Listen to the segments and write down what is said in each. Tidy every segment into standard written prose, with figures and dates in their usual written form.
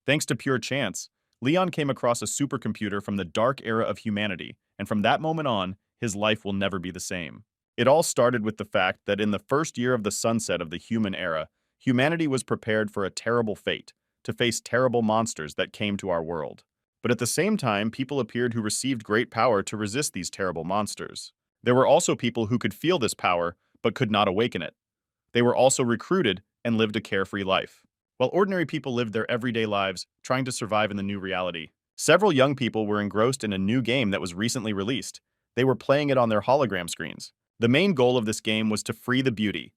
Thanks to pure chance, Leon came across a supercomputer from the dark era of humanity, and from that moment on, his life will never be the same. It all started with the fact that in the first year of the sunset of the human era, humanity was prepared for a terrible fate, to face terrible monsters that came to our world. But at the same time, people appeared who received great power to resist these terrible monsters. There were also people who could feel this power, but could not awaken it. They were also recruited and lived a carefree life. While ordinary people lived their everyday lives, trying to survive in the new reality, several young people were engrossed in a new game that was recently released. They were playing it on their hologram screens. The main goal of this game was to free the beauty.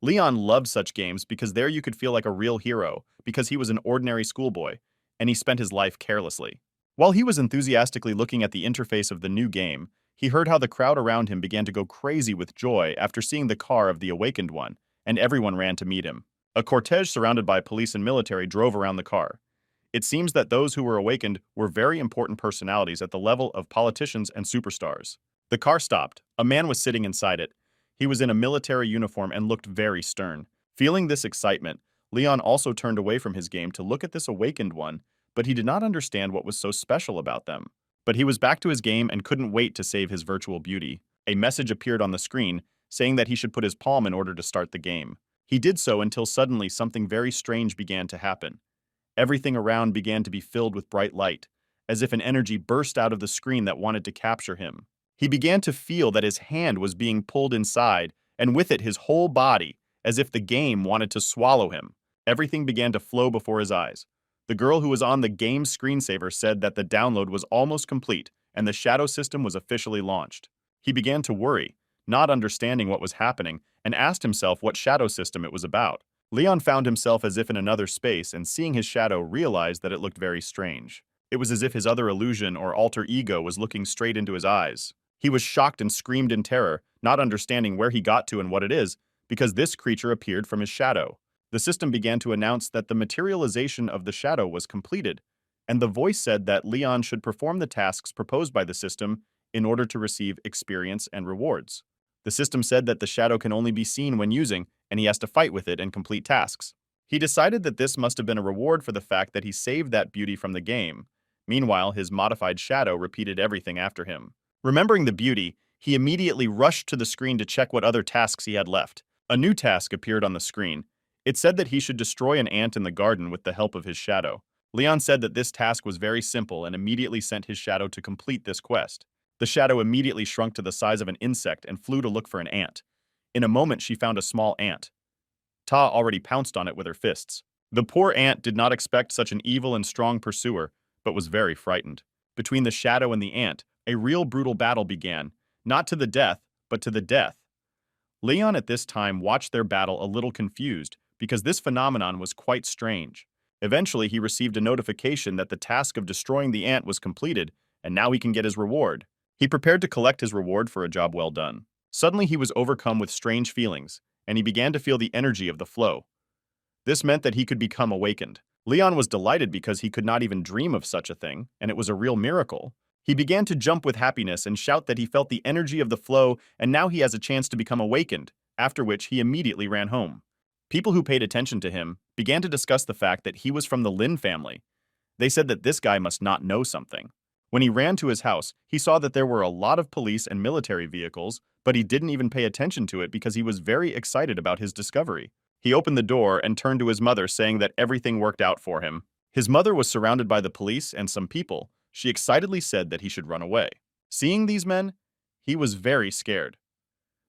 Leon loved such games because there you could feel like a real hero, because he was an ordinary schoolboy, and he spent his life carelessly. While he was enthusiastically looking at the interface of the new game, he heard how the crowd around him began to go crazy with joy after seeing the car of the awakened one, and everyone ran to meet him. A cortege surrounded by police and military drove around the car. It seems that those who were awakened were very important personalities at the level of politicians and superstars. The car stopped. A man was sitting inside it. He was in a military uniform and looked very stern. Feeling this excitement, Leon also turned away from his game to look at this awakened one, but he did not understand what was so special about them. But he was back to his game and couldn't wait to save his virtual beauty. A message appeared on the screen saying that he should put his palm in order to start the game. He did so until suddenly something very strange began to happen. Everything around began to be filled with bright light, as if an energy burst out of the screen that wanted to capture him. He began to feel that his hand was being pulled inside, and with it his whole body, as if the game wanted to swallow him. Everything began to flow before his eyes. The girl who was on the game screensaver said that the download was almost complete, and the shadow system was officially launched. He began to worry, not understanding what was happening, and asked himself what shadow system it was about. Leon found himself as if in another space, and seeing his shadow realized that it looked very strange. It was as if his other illusion or alter ego was looking straight into his eyes. He was shocked and screamed in terror, not understanding where he got to and what it is, because this creature appeared from his shadow. The system began to announce that the materialization of the shadow was completed, and the voice said that Leon should perform the tasks proposed by the system in order to receive experience and rewards. The system said that the shadow can only be seen when using, and he has to fight with it and complete tasks. He decided that this must have been a reward for the fact that he saved that beauty from the game. Meanwhile, his modified shadow repeated everything after him. Remembering the beauty, he immediately rushed to the screen to check what other tasks he had left. A new task appeared on the screen. It said that he should destroy an ant in the garden with the help of his shadow. Leon said that this task was very simple and immediately sent his shadow to complete this quest. The shadow immediately shrunk to the size of an insect and flew to look for an ant. In a moment, she found a small ant. Ta already pounced on it with her fists. The poor ant did not expect such an evil and strong pursuer, but was very frightened. Between the shadow and the ant, a real brutal battle began, not to the death, but to the death. Leon at this time watched their battle a little confused, because this phenomenon was quite strange. Eventually, he received a notification that the task of destroying the ant was completed, and now he can get his reward. He prepared to collect his reward for a job well done. Suddenly, he was overcome with strange feelings, and he began to feel the energy of the flow. This meant that he could become awakened. Leon was delighted because he could not even dream of such a thing, and it was a real miracle. He began to jump with happiness and shout that he felt the energy of the flow, and now he has a chance to become awakened, after which he immediately ran home. People who paid attention to him began to discuss the fact that he was from the Lin family. They said that this guy must not know something. When he ran to his house, he saw that there were a lot of police and military vehicles, but he didn't even pay attention to it because he was very excited about his discovery. He opened the door and turned to his mother, saying that everything worked out for him. His mother was surrounded by the police and some people. She excitedly said that he should run away. Seeing these men, he was very scared.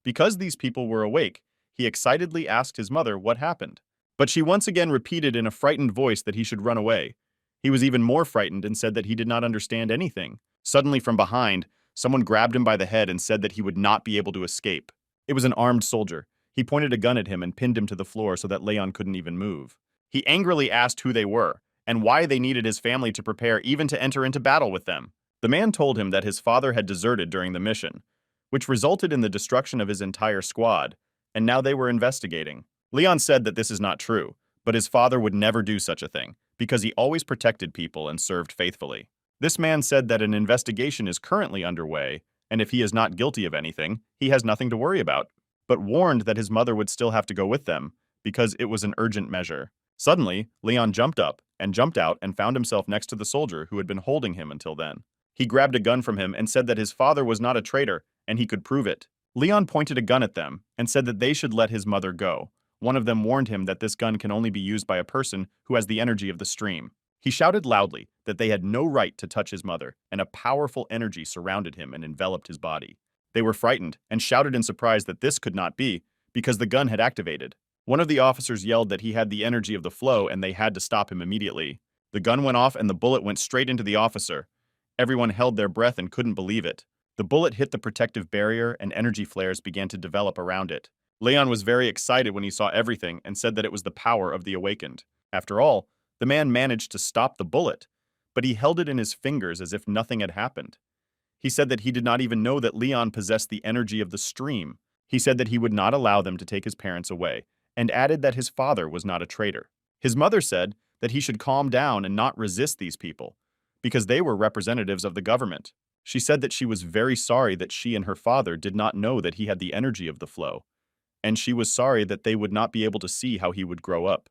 Because these people were awake, he excitedly asked his mother what happened. But she once again repeated in a frightened voice that he should run away. He was even more frightened and said that he did not understand anything. Suddenly, from behind, someone grabbed him by the head and said that he would not be able to escape. It was an armed soldier. He pointed a gun at him and pinned him to the floor so that Leon couldn't even move. He angrily asked who they were, and why they needed his family to prepare even to enter into battle with them. The man told him that his father had deserted during the mission, which resulted in the destruction of his entire squad, and now they were investigating. Leon said that this is not true, but his father would never do such a thing, because he always protected people and served faithfully. This man said that an investigation is currently underway, and if he is not guilty of anything, he has nothing to worry about, but warned that his mother would still have to go with them, because it was an urgent measure. Suddenly, Leon jumped up and jumped out and found himself next to the soldier who had been holding him until then. He grabbed a gun from him and said that his father was not a traitor, and he could prove it. Leon pointed a gun at them and said that they should let his mother go. One of them warned him that this gun can only be used by a person who has the energy of the stream. He shouted loudly that they had no right to touch his mother, and a powerful energy surrounded him and enveloped his body. They were frightened and shouted in surprise that this could not be, because the gun had activated. One of the officers yelled that he had the energy of the flow and they had to stop him immediately. The gun went off and the bullet went straight into the officer. Everyone held their breath and couldn't believe it. The bullet hit the protective barrier and energy flares began to develop around it. Leon was very excited when he saw everything and said that it was the power of the awakened. After all, the man managed to stop the bullet, but he held it in his fingers as if nothing had happened. He said that he did not even know that Leon possessed the energy of the stream. He said that he would not allow them to take his parents away, and added that his father was not a traitor. His mother said that he should calm down and not resist these people, because they were representatives of the government. She said that she was very sorry that she and her father did not know that he had the energy of the flow, and she was sorry that they would not be able to see how he would grow up.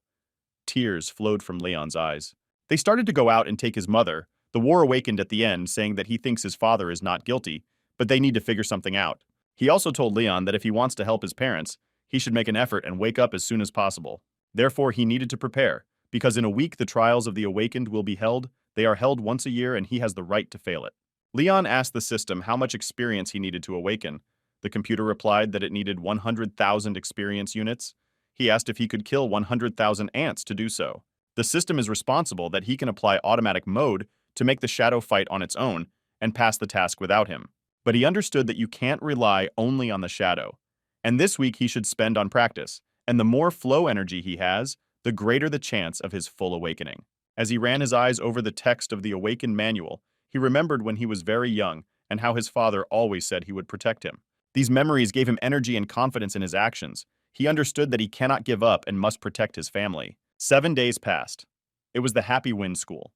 Tears flowed from Leon's eyes. They started to go out and take his mother. The war awakened at the end, saying that he thinks his father is not guilty, but they need to figure something out. He also told Leon that if he wants to help his parents, he should make an effort and wake up as soon as possible. Therefore, he needed to prepare, because in a week the trials of the awakened will be held. They are held once a year and he has the right to fail it. Leon asked the system how much experience he needed to awaken. The computer replied that it needed 100,000 experience units. He asked if he could kill 100,000 ants to do so. The system is responsible that he can apply automatic mode to make the shadow fight on its own and pass the task without him. But he understood that you can't rely only on the shadow. And this week he should spend on practice, and the more flow energy he has, the greater the chance of his full awakening. As he ran his eyes over the text of the Awakened Manual, he remembered when he was very young and how his father always said he would protect him. These memories gave him energy and confidence in his actions. He understood that he cannot give up and must protect his family. 7 days passed. It was the Happy Wind School.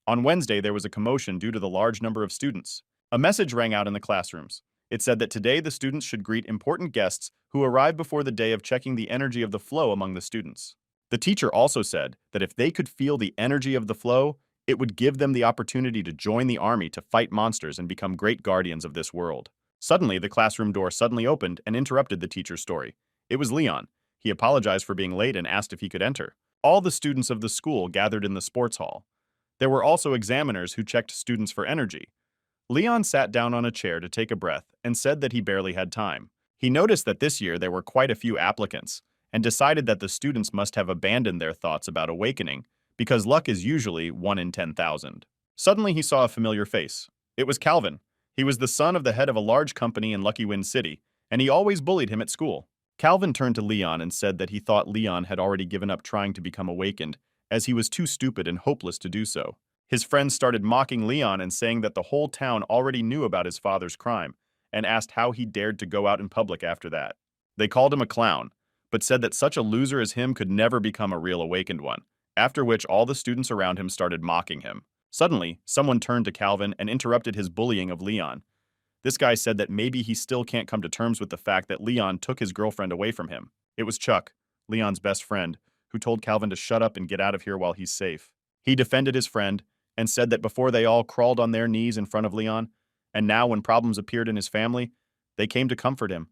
On Wednesday, there was a commotion due to the large number of students. A message rang out in the classrooms. It said that today the students should greet important guests who arrived before the day of checking the energy of the flow among the students. The teacher also said that if they could feel the energy of the flow, it would give them the opportunity to join the army to fight monsters and become great guardians of this world. Suddenly, the classroom door suddenly opened and interrupted the teacher's story. It was Leon. He apologized for being late and asked if he could enter. All the students of the school gathered in the sports hall. There were also examiners who checked students for energy. Leon sat down on a chair to take a breath and said that he barely had time. He noticed that this year there were quite a few applicants and decided that the students must have abandoned their thoughts about awakening because luck is usually 1 in 10,000. Suddenly he saw a familiar face. It was Calvin. He was the son of the head of a large company in Lucky Wind City, and he always bullied him at school. Calvin turned to Leon and said that he thought Leon had already given up trying to become awakened, as he was too stupid and hopeless to do so. His friends started mocking Leon and saying that the whole town already knew about his father's crime, and asked how he dared to go out in public after that. They called him a clown, but said that such a loser as him could never become a real awakened one, after which all the students around him started mocking him. Suddenly, someone turned to Calvin and interrupted his bullying of Leon. This guy said that maybe he still can't come to terms with the fact that Leon took his girlfriend away from him. It was Chuck, Leon's best friend, who told Calvin to shut up and get out of here while he's safe. He defended his friend and said that before they all crawled on their knees in front of Leon, and now when problems appeared in his family, they came to comfort him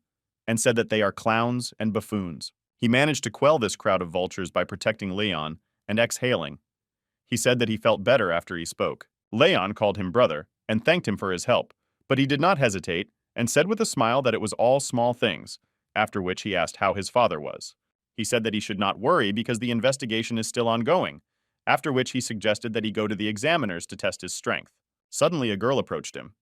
and said that they are clowns and buffoons. He managed to quell this crowd of vultures by protecting Leon and exhaling. He said that he felt better after he spoke. Leon called him brother and thanked him for his help, but he did not hesitate and said with a smile that it was all small things, after which he asked how his father was. He said that he should not worry because the investigation is still ongoing, after which he suggested that he go to the examiners to test his strength. Suddenly, a girl approached him.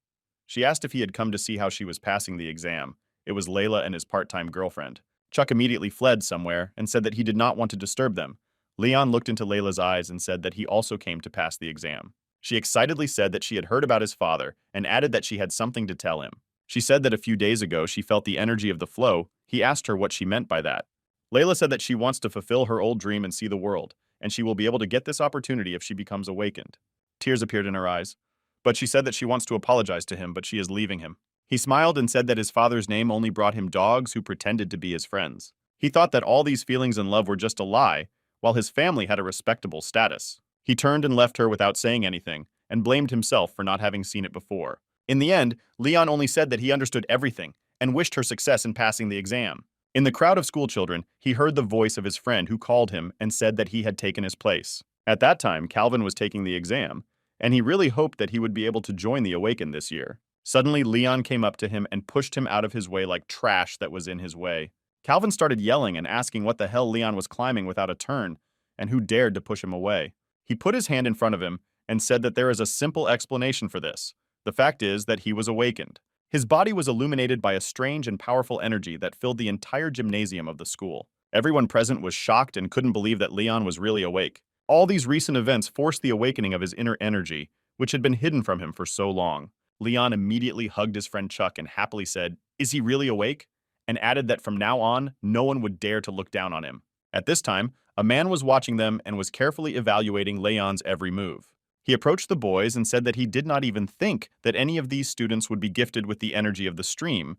She asked if he had come to see how she was passing the exam. It was Layla and his part-time girlfriend. Chuck immediately fled somewhere and said that he did not want to disturb them. Leon looked into Layla's eyes and said that he also came to pass the exam. She excitedly said that she had heard about his father and added that she had something to tell him. She said that a few days ago she felt the energy of the flow. He asked her what she meant by that. Layla said that she wants to fulfill her old dream and see the world, and she will be able to get this opportunity if she becomes awakened. Tears appeared in her eyes, but she said that she wants to apologize to him, but she is leaving him. He smiled and said that his father's name only brought him dogs who pretended to be his friends. He thought that all these feelings and love were just a lie, while his family had a respectable status. He turned and left her without saying anything, and blamed himself for not having seen it before. In the end, Leon only said that he understood everything and wished her success in passing the exam. In the crowd of schoolchildren, he heard the voice of his friend who called him and said that he had taken his place. At that time, Calvin was taking the exam, and he really hoped that he would be able to join the Awakened this year. Suddenly, Leon came up to him and pushed him out of his way like trash that was in his way. Calvin started yelling and asking what the hell Leon was climbing without a turn, and who dared to push him away. He put his hand in front of him and said that there is a simple explanation for this. The fact is that he was awakened. His body was illuminated by a strange and powerful energy that filled the entire gymnasium of the school. Everyone present was shocked and couldn't believe that Leon was really awake. All these recent events forced the awakening of his inner energy, which had been hidden from him for so long. Leon immediately hugged his friend Chuck and happily said, "Is he really awake?" and added that from now on, no one would dare to look down on him. At this time, a man was watching them and was carefully evaluating Leon's every move. He approached the boys and said that he did not even think that any of these students would be gifted with the energy of the stream,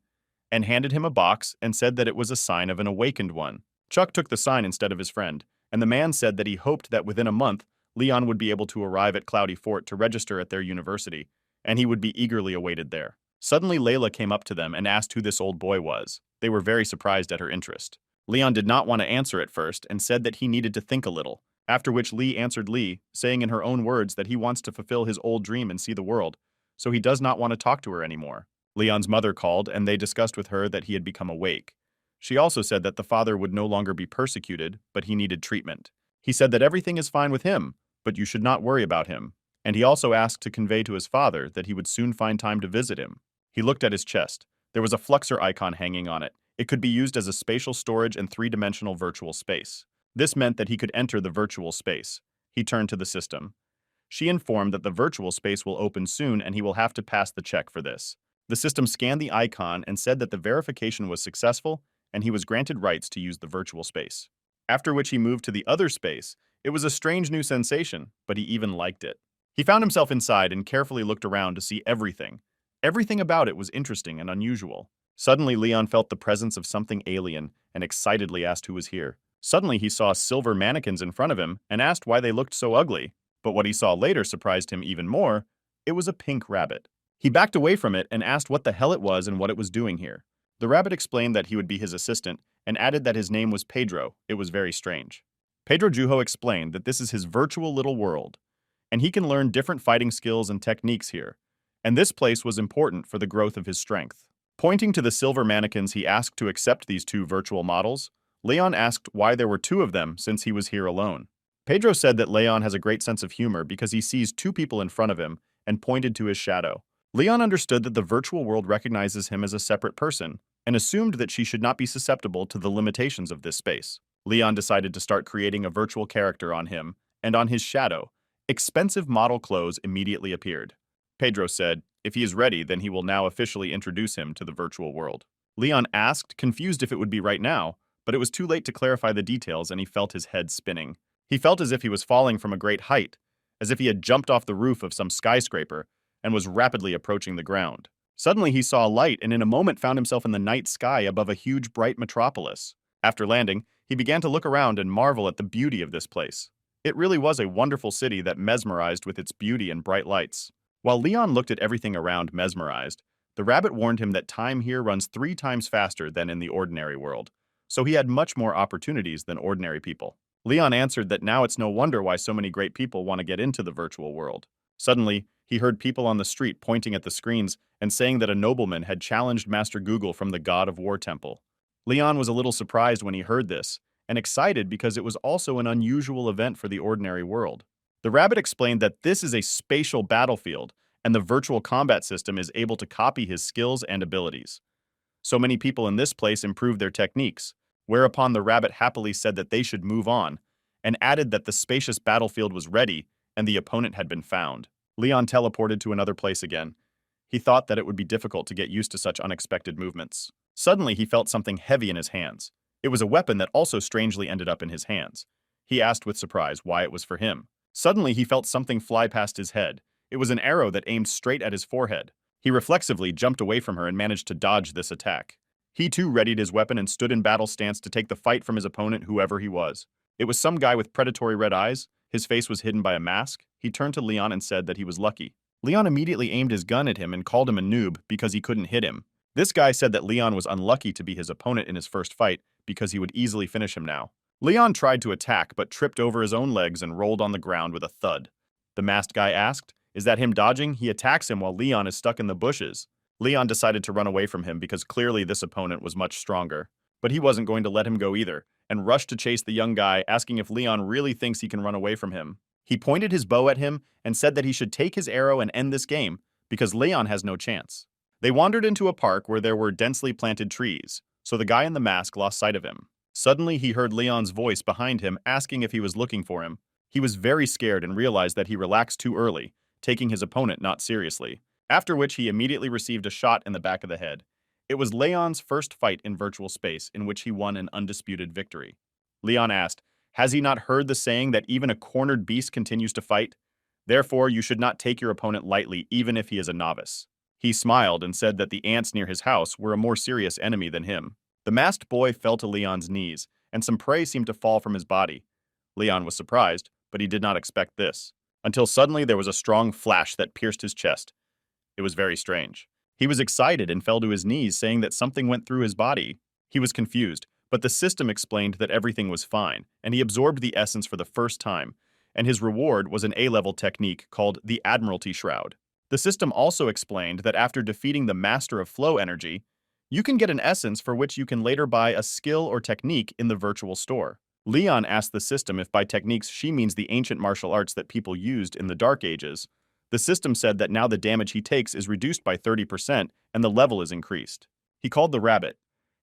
and handed him a box and said that it was a sign of an awakened one. Chuck took the sign instead of his friend, and the man said that he hoped that within a month, Leon would be able to arrive at Cloudy Fort to register at their university, and he would be eagerly awaited there. Suddenly, Layla came up to them and asked who this old boy was. They were very surprised at her interest. Leon did not want to answer at first and said that he needed to think a little, after which Lee answered Lee, saying in her own words that he wants to fulfill his old dream and see the world, so he does not want to talk to her anymore. Leon's mother called, and they discussed with her that he had become awake. She also said that the father would no longer be persecuted, but he needed treatment. He said that everything is fine with him, but you should not worry about him. And he also asked to convey to his father that he would soon find time to visit him. He looked at his chest. There was a fluxor icon hanging on it. It could be used as a spatial storage and three-dimensional virtual space. This meant that he could enter the virtual space. He turned to the system. She informed that the virtual space will open soon and he will have to pass the check for this. The system scanned the icon and said that the verification was successful and he was granted rights to use the virtual space. After which he moved to the other space. It was a strange new sensation, but he even liked it. He found himself inside and carefully looked around to see everything. Everything about it was interesting and unusual. Suddenly, Leon felt the presence of something alien and excitedly asked who was here. Suddenly, he saw silver mannequins in front of him and asked why they looked so ugly. But what he saw later surprised him even more. It was a pink rabbit. He backed away from it and asked what the hell it was and what it was doing here. The rabbit explained that he would be his assistant and added that his name was Pedro. It was very strange. Pedro Juho explained that this is his virtual little world, and he can learn different fighting skills and techniques here. And this place was important for the growth of his strength. Pointing to the silver mannequins, he asked to accept these two virtual models. Leon asked why there were two of them since he was here alone. Pedro said that Leon has a great sense of humor because he sees two people in front of him and pointed to his shadow. Leon understood that the virtual world recognizes him as a separate person and assumed that she should not be susceptible to the limitations of this space. Leon decided to start creating a virtual character on him and on his shadow. Expensive model clothes immediately appeared. Pedro said, if he is ready, then he will now officially introduce him to the virtual world. Leon asked, confused if it would be right now, but it was too late to clarify the details and he felt his head spinning. He felt as if he was falling from a great height, as if he had jumped off the roof of some skyscraper and was rapidly approaching the ground. Suddenly he saw a light and in a moment found himself in the night sky above a huge bright metropolis. After landing, he began to look around and marvel at the beauty of this place. It really was a wonderful city that mesmerized with its beauty and bright lights. While Leon looked at everything around mesmerized, the rabbit warned him that time here runs 3 times faster than in the ordinary world, so he had much more opportunities than ordinary people. Leon answered that now it's no wonder why so many great people want to get into the virtual world. Suddenly, he heard people on the street pointing at the screens and saying that a nobleman had challenged Master Google from the God of War temple. Leon was a little surprised when he heard this, and excited because it was also an unusual event for the ordinary world. The rabbit explained that this is a spatial battlefield, and the virtual combat system is able to copy his skills and abilities. So many people in this place improved their techniques, whereupon the rabbit happily said that they should move on, and added that the spacious battlefield was ready and the opponent had been found. Leon teleported to another place again. He thought that it would be difficult to get used to such unexpected movements. Suddenly, he felt something heavy in his hands. It was a weapon that also strangely ended up in his hands. He asked with surprise why it was for him. Suddenly, he felt something fly past his head. It was an arrow that aimed straight at his forehead. He reflexively jumped away from her and managed to dodge this attack. He too readied his weapon and stood in battle stance to take the fight from his opponent, whoever he was. It was some guy with predatory red eyes, His face was hidden by a mask. He turned to Leon and said that he was lucky. Leon immediately aimed his gun at him and called him a noob because he couldn't hit him. This guy said that Leon was unlucky to be his opponent in his first fight because he would easily finish him now. Leon tried to attack but tripped over his own legs and rolled on the ground with a thud. The masked guy asked, "Is that him dodging?" He attacks him while Leon is stuck in the bushes. Leon decided to run away from him because clearly this opponent was much stronger. But he wasn't going to let him go either, and rushed to chase the young guy, asking if Leon really thinks he can run away from him. He pointed his bow at him and said that he should take his arrow and end this game, because Leon has no chance. They wandered into a park where there were densely planted trees, so the guy in the mask lost sight of him. Suddenly he heard Leon's voice behind him asking if he was looking for him. He was very scared and realized that he relaxed too early, taking his opponent not seriously, after which he immediately received a shot in the back of the head. It was Leon's first fight in virtual space in which he won an undisputed victory. Leon asked, "Has he not heard the saying that even a cornered beast continues to fight? Therefore, you should not take your opponent lightly even if he is a novice." He smiled and said that the ants near his house were a more serious enemy than him. The masked boy fell to Leon's knees, and some prey seemed to fall from his body. Leon was surprised, but he did not expect this, until suddenly there was a strong flash that pierced his chest. It was very strange. He was excited and fell to his knees, saying that something went through his body. He was confused, but the system explained that everything was fine, and he absorbed the essence for the first time, and his reward was an A-level technique called the Admiralty Shroud. The system also explained that after defeating the Master of Flow Energy, you can get an essence for which you can later buy a skill or technique in the virtual store. Leon asked the system if by techniques she means the ancient martial arts that people used in the Dark Ages. The system said that now the damage he takes is reduced by 30% and the level is increased. He called the rabbit.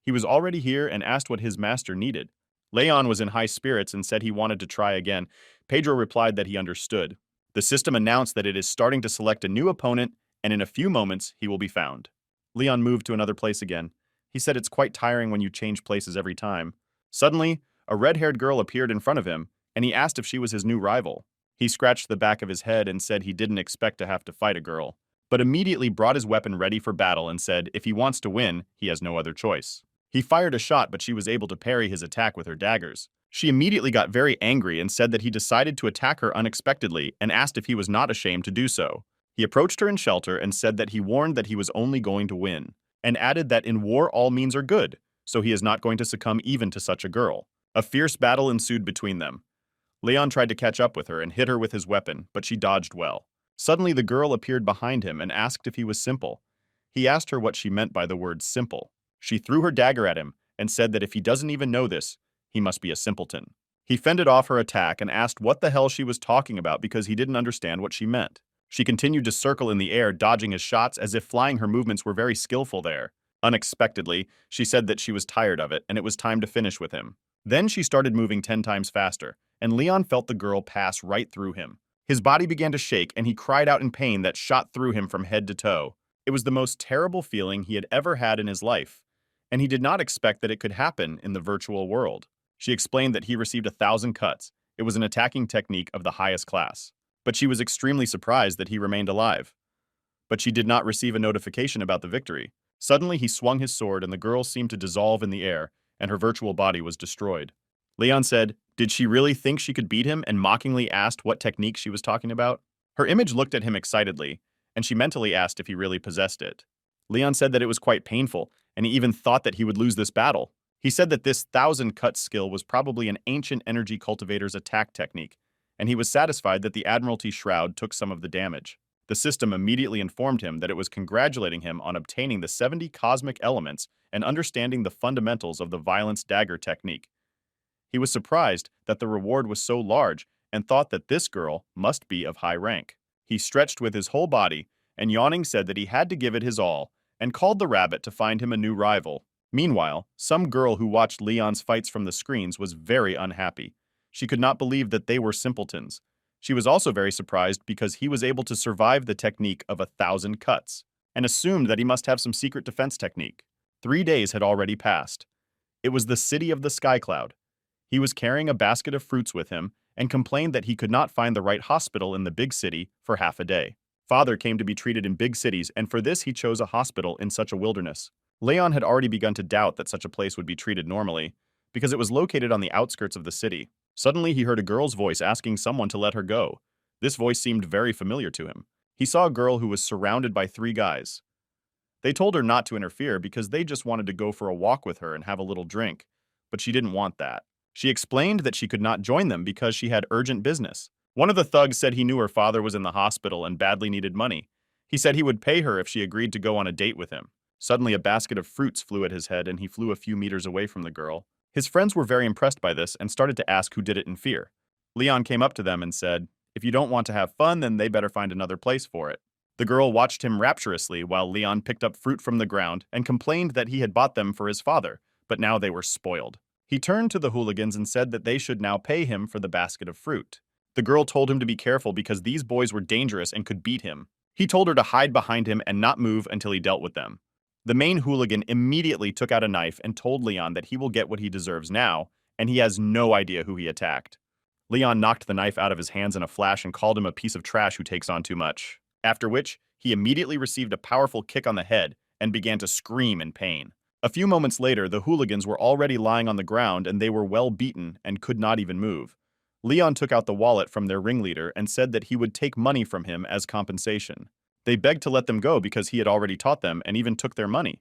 He was already here and asked what his master needed. Leon was in high spirits and said he wanted to try again. Pedro replied that he understood. The system announced that it is starting to select a new opponent, and in a few moments he will be found. Leon moved to another place again. He said it's quite tiring when you change places every time. Suddenly, a red-haired girl appeared in front of him, and he asked if she was his new rival. He scratched the back of his head and said he didn't expect to have to fight a girl, but immediately brought his weapon ready for battle and said if he wants to win, he has no other choice. He fired a shot, but she was able to parry his attack with her daggers. She immediately got very angry and said that he decided to attack her unexpectedly and asked if he was not ashamed to do so. He approached her in shelter and said that he warned that he was only going to win, and added that in war all means are good, so he is not going to succumb even to such a girl. A fierce battle ensued between them. Leon tried to catch up with her and hit her with his weapon, but she dodged well. Suddenly the girl appeared behind him and asked if he was simple. He asked her what she meant by the word simple. She threw her dagger at him and said that if he doesn't even know this, he must be a simpleton. He fended off her attack and asked what the hell she was talking about because he didn't understand what she meant. She continued to circle in the air, dodging his shots as if flying her movements were very skillful there. Unexpectedly, she said that she was tired of it and it was time to finish with him. Then she started moving 10 times faster, and Leon felt the girl pass right through him. His body began to shake and he cried out in pain that shot through him from head to toe. It was the most terrible feeling he had ever had in his life, and he did not expect that it could happen in the virtual world. She explained that he received 1,000 cuts. It was an attacking technique of the highest class. But she was extremely surprised that he remained alive. But she did not receive a notification about the victory. Suddenly he swung his sword and the girl seemed to dissolve in the air, and her virtual body was destroyed. Leon said, did she really think she could beat him, and mockingly asked what technique she was talking about? Her image looked at him excitedly, and she mentally asked if he really possessed it. Leon said that it was quite painful, and he even thought that he would lose this battle. He said that this 1,000-cut skill was probably an ancient energy cultivator's attack technique, and he was satisfied that the Admiralty Shroud took some of the damage. The system immediately informed him that it was congratulating him on obtaining the 70 cosmic elements and understanding the fundamentals of the violence dagger technique. He was surprised that the reward was so large and thought that this girl must be of high rank. He stretched with his whole body and yawning said that he had to give it his all and called the rabbit to find him a new rival. Meanwhile, some girl who watched Leon's fights from the screens was very unhappy. She could not believe that they were simpletons. She was also very surprised because he was able to survive the technique of 1,000 cuts, and assumed that he must have some secret defense technique. 3 days had already passed. It was the city of the Sky Cloud. He was carrying a basket of fruits with him and complained that he could not find the right hospital in the big city for half a day. Father came to be treated in big cities, and for this he chose a hospital in such a wilderness. Leon had already begun to doubt that such a place would be treated normally, because it was located on the outskirts of the city. Suddenly, he heard a girl's voice asking someone to let her go. This voice seemed very familiar to him. He saw a girl who was surrounded by three guys. They told her not to interfere because they just wanted to go for a walk with her and have a little drink, but she didn't want that. She explained that she could not join them because she had urgent business. One of the thugs said he knew her father was in the hospital and badly needed money. He said he would pay her if she agreed to go on a date with him. Suddenly, a basket of fruits flew at his head and he flew a few meters away from the girl. His friends were very impressed by this and started to ask who did it in fear. Leon came up to them and said, "If you don't want to have fun, then they better find another place for it." The girl watched him rapturously while Leon picked up fruit from the ground and complained that he had bought them for his father, but now they were spoiled. He turned to the hooligans and said that they should now pay him for the basket of fruit. The girl told him to be careful because these boys were dangerous and could beat him. He told her to hide behind him and not move until he dealt with them. The main hooligan immediately took out a knife and told Leon that he will get what he deserves now, and he has no idea who he attacked. Leon knocked the knife out of his hands in a flash and called him a piece of trash who takes on too much. After which, he immediately received a powerful kick on the head and began to scream in pain. A few moments later, the hooligans were already lying on the ground and they were well beaten and could not even move. Leon took out the wallet from their ringleader and said that he would take money from him as compensation. They begged to let them go because he had already taught them and even took their money.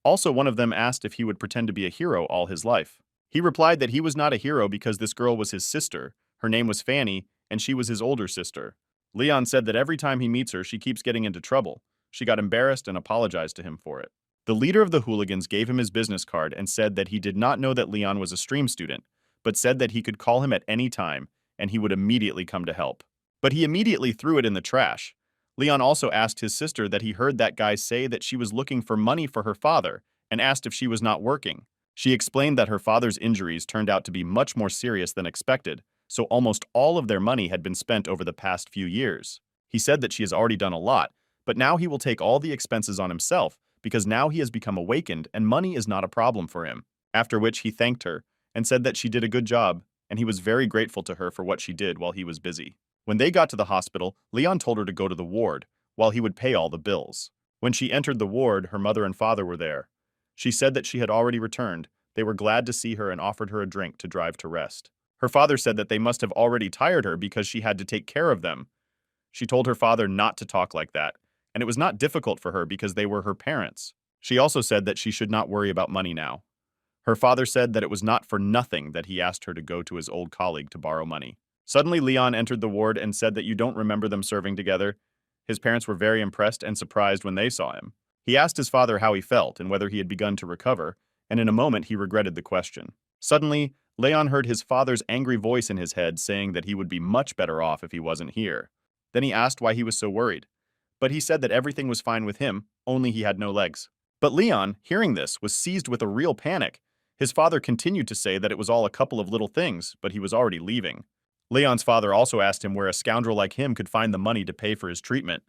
Also, one of them asked if he would pretend to be a hero all his life. He replied that he was not a hero because this girl was his sister, her name was Fanny, and she was his older sister. Leon said that every time he meets her, she keeps getting into trouble. She got embarrassed and apologized to him for it. The leader of the hooligans gave him his business card and said that he did not know that Leon was a stream student, but said that he could call him at any time and he would immediately come to help. But he immediately threw it in the trash. Leon also asked his sister that he heard that guy say that she was looking for money for her father and asked if she was not working. She explained that her father's injuries turned out to be much more serious than expected, so almost all of their money had been spent over the past few years. He said that she has already done a lot, but now he will take all the expenses on himself because now he has become awakened and money is not a problem for him. After which he thanked her and said that she did a good job, and he was very grateful to her for what she did while he was busy. When they got to the hospital, Leon told her to go to the ward, while he would pay all the bills. When she entered the ward, her mother and father were there. She said that she had already returned. They were glad to see her and offered her a drink to drive to rest. Her father said that they must have already tired her because she had to take care of them. She told her father not to talk like that, and it was not difficult for her because they were her parents. She also said that she should not worry about money now. Her father said that it was not for nothing that he asked her to go to his old colleague to borrow money. Suddenly, Leon entered the ward and said that you don't remember them serving together. His parents were very impressed and surprised when they saw him. He asked his father how he felt and whether he had begun to recover, and in a moment he regretted the question. Suddenly, Leon heard his father's angry voice in his head saying that he would be much better off if he wasn't here. Then he asked why he was so worried. But he said that everything was fine with him, only he had no legs. But Leon, hearing this, was seized with a real panic. His father continued to say that it was all a couple of little things, but he was already leaving. Leon's father also asked him where a scoundrel like him could find the money to pay for his treatment.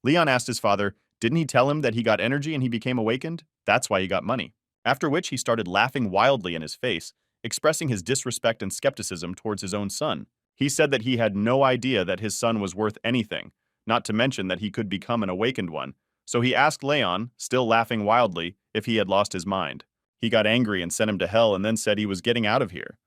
Leon asked his father, didn't he tell him that he got energy and he became awakened? That's why he got money. After which he started laughing wildly in his face, expressing his disrespect and skepticism towards his own son. He said that he had no idea that his son was worth anything, not to mention that he could become an awakened one. So he asked Leon, still laughing wildly, if he had lost his mind. He got angry and sent him to hell and then said he was getting out of here.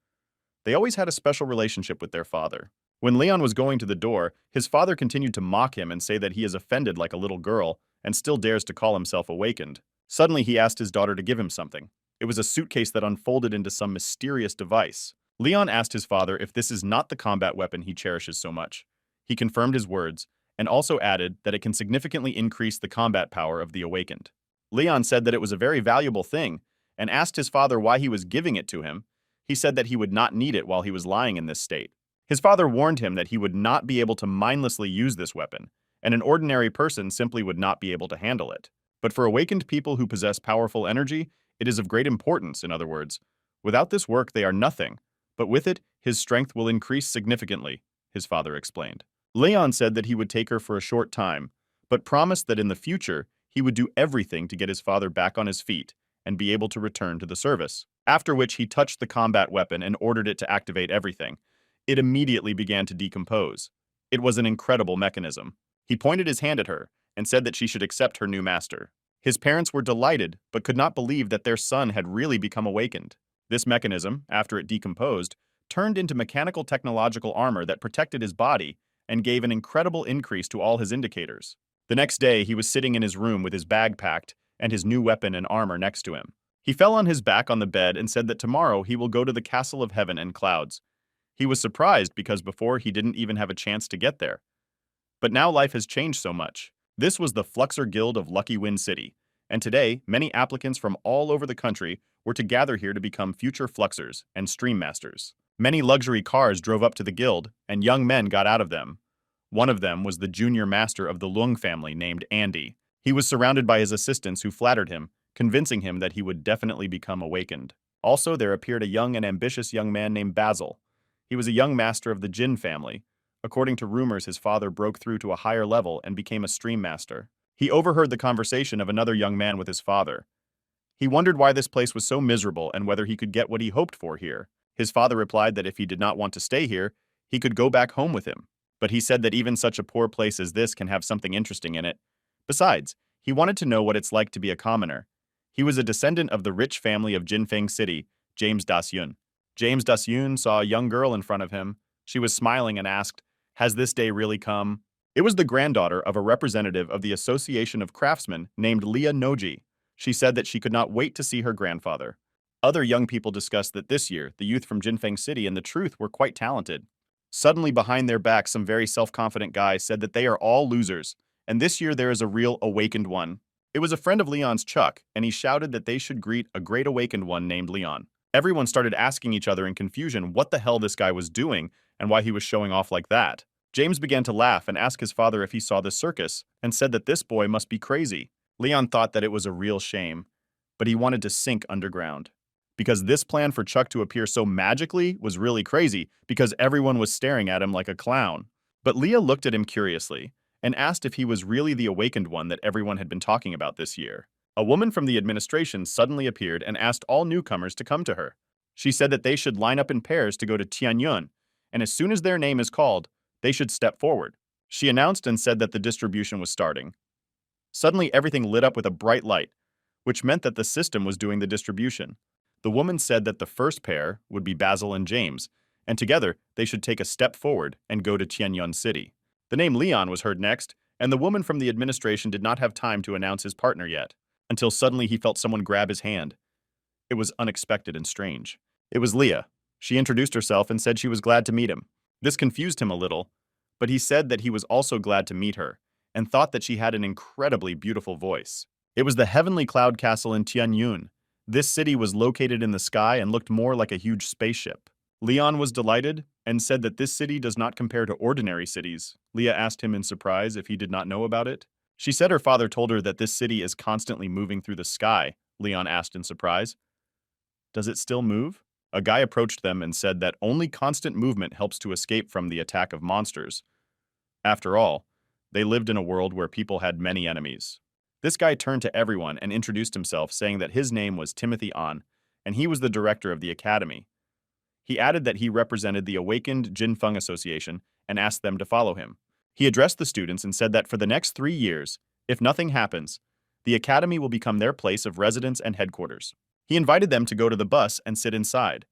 They always had a special relationship with their father. When Leon was going to the door, his father continued to mock him and say that he is offended like a little girl and still dares to call himself awakened. Suddenly, he asked his daughter to give him something. It was a suitcase that unfolded into some mysterious device. Leon asked his father if this is not the combat weapon he cherishes so much. He confirmed his words and also added that it can significantly increase the combat power of the awakened. Leon said that it was a very valuable thing and asked his father why he was giving it to him. He said that he would not need it while he was lying in this state. His father warned him that he would not be able to mindlessly use this weapon, and an ordinary person simply would not be able to handle it. But for awakened people who possess powerful energy, it is of great importance, in other words. Without this work, they are nothing, but with it, his strength will increase significantly, his father explained. Leon said that he would take her for a short time, but promised that in the future, he would do everything to get his father back on his feet and be able to return to the service. After which he touched the combat weapon and ordered it to activate everything. It immediately began to decompose. It was an incredible mechanism. He pointed his hand at her and said that she should accept her new master. His parents were delighted, but could not believe that their son had really become awakened. This mechanism, after it decomposed, turned into mechanical technological armor that protected his body and gave an incredible increase to all his indicators. The next day, he was sitting in his room with his bag packed and his new weapon and armor next to him. He fell on his back on the bed and said that tomorrow he will go to the castle of heaven and clouds. He was surprised because before he didn't even have a chance to get there. But now life has changed so much. This was the Fluxer Guild of Lucky Wind City, and today, many applicants from all over the country were to gather here to become future Fluxers and Stream Masters. Many luxury cars drove up to the guild, and young men got out of them. One of them was the junior master of the Lung family named Andy. He was surrounded by his assistants who flattered him, convincing him that he would definitely become awakened. Also, there appeared a young and ambitious young man named Basil. He was a young master of the Jin family. According to rumors, his father broke through to a higher level and became a stream master. He overheard the conversation of another young man with his father. He wondered why this place was so miserable and whether he could get what he hoped for here. His father replied that if he did not want to stay here, he could go back home with him. But he said that even such a poor place as this can have something interesting in it. Besides, he wanted to know what it's like to be a commoner. He was a descendant of the rich family of Jinfeng City, James Dasyun. James Dasyun saw a young girl in front of him. She was smiling and asked, "Has this day really come?" It was the granddaughter of a representative of the Association of Craftsmen named Leah Noji. She said that she could not wait to see her grandfather. Other young people discussed that this year, the youth from Jinfeng City and the Truth were quite talented. Suddenly, behind their backs, some very self-confident guys said that they are all losers, and this year there is a real awakened one. It was a friend of Leon's, Chuck, and he shouted that they should greet a great awakened one named Leon. Everyone started asking each other in confusion what the hell this guy was doing and why he was showing off like that. James began to laugh and ask his father if he saw the circus, and said that this boy must be crazy. Leon thought that it was a real shame, but he wanted to sink underground. Because this plan for Chuck to appear so magically was really crazy, because everyone was staring at him like a clown. But Leah looked at him curiously, and asked if he was really the awakened one that everyone had been talking about this year. A woman from the administration suddenly appeared and asked all newcomers to come to her. She said that they should line up in pairs to go to Tianyun, and as soon as their name is called, they should step forward. She announced and said that the distribution was starting. Suddenly, everything lit up with a bright light, which meant that the system was doing the distribution. The woman said that the first pair would be Basil and James, and together they should take a step forward and go to Tianyun City. The name Leon was heard next, and the woman from the administration did not have time to announce his partner yet, until suddenly he felt someone grab his hand. It was unexpected and strange. It was Leah. She introduced herself and said she was glad to meet him. This confused him a little, but he said that he was also glad to meet her, and thought that she had an incredibly beautiful voice. It was the heavenly cloud castle in Tianyun. This city was located in the sky and looked more like a huge spaceship. Leon was delighted and said that this city does not compare to ordinary cities. Leah asked him in surprise if he did not know about it. She said her father told her that this city is constantly moving through the sky. Leon asked in surprise, "Does it still move?" A guy approached them and said that only constant movement helps to escape from the attack of monsters. After all, they lived in a world where people had many enemies. This guy turned to everyone and introduced himself, saying that his name was Timothy An, and he was the director of the academy. He added that he represented the Awakened Jinfeng Association and asked them to follow him. He addressed the students and said that for the next 3 years, if nothing happens, the academy will become their place of residence and headquarters. He invited them to go to the bus and sit inside.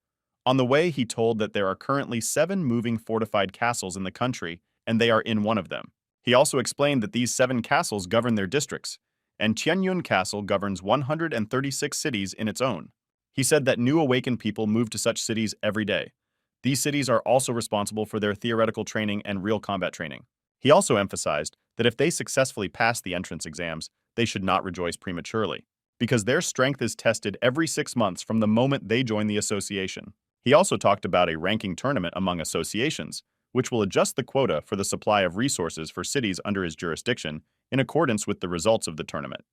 On the way, he told that there are currently 7 moving fortified castles in the country, and they are in one of them. He also explained that these 7 castles govern their districts, and Tianyun Castle governs 136 cities in its own. He said that new awakened people move to such cities every day. These cities are also responsible for their theoretical training and real combat training. He also emphasized that if they successfully pass the entrance exams, they should not rejoice prematurely, because their strength is tested every 6 months from the moment they join the association. He also talked about a ranking tournament among associations, which will adjust the quota for the supply of resources for cities under his jurisdiction in accordance with the results of the tournament.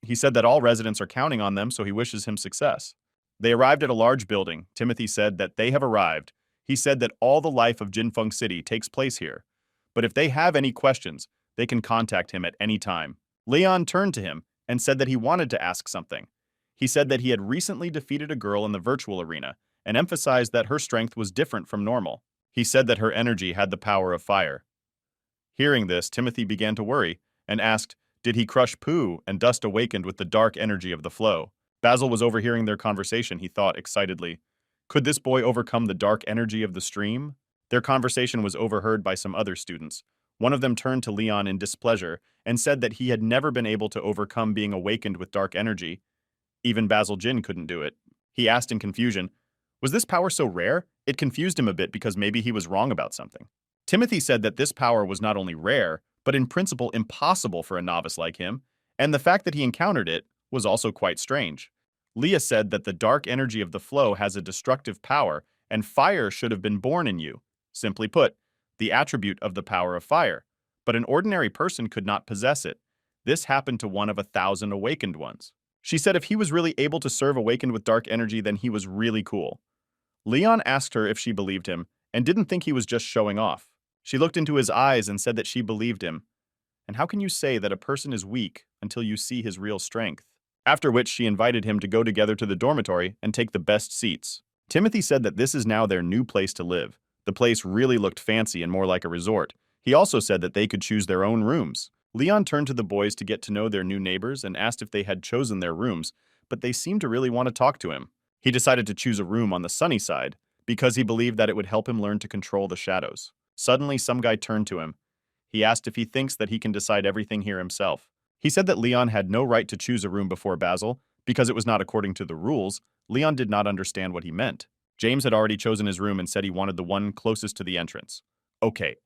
He said that all residents are counting on them, so he wishes him success. They arrived at a large building. Timothy said that they have arrived. He said that all the life of Jinfeng City takes place here, but if they have any questions, they can contact him at any time. Leon turned to him and said that he wanted to ask something. He said that he had recently defeated a girl in the virtual arena and emphasized that her strength was different from normal. He said that her energy had the power of fire. Hearing this, Timothy began to worry and asked, did he crush Pooh and Dust awakened with the dark energy of the flow? Basil was overhearing their conversation, he thought excitedly. Could this boy overcome the dark energy of the stream? Their conversation was overheard by some other students. One of them turned to Leon in displeasure and said that he had never been able to overcome being awakened with dark energy. Even Basil Jin couldn't do it. He asked in confusion, was this power so rare? It confused him a bit because maybe he was wrong about something. Timothy said that this power was not only rare, but in principle impossible for a novice like him, and the fact that he encountered it was also quite strange. Leah said that the dark energy of the flow has a destructive power, and fire should have been born in you. Simply put, the attribute of the power of fire. But an ordinary person could not possess it. This happened to one of 1,000 awakened ones. She said if he was really able to serve awakened with dark energy, then he was really cool. Leon asked her if she believed him, and didn't think he was just showing off. She looked into his eyes and said that she believed him. And how can you say that a person is weak until you see his real strength? After which she invited him to go together to the dormitory and take the best seats. Timothy said that this is now their new place to live. The place really looked fancy and more like a resort. He also said that they could choose their own rooms. Leon turned to the boys to get to know their new neighbors and asked if they had chosen their rooms, but they seemed to really want to talk to him. He decided to choose a room on the sunny side because he believed that it would help him learn to control the shadows. Suddenly, some guy turned to him. He asked if he thinks that he can decide everything here himself. He said that Leon had no right to choose a room before Basil because it was not according to the rules. Leon did not understand what he meant. James had already chosen his room and said he wanted the one closest to the entrance. Okay,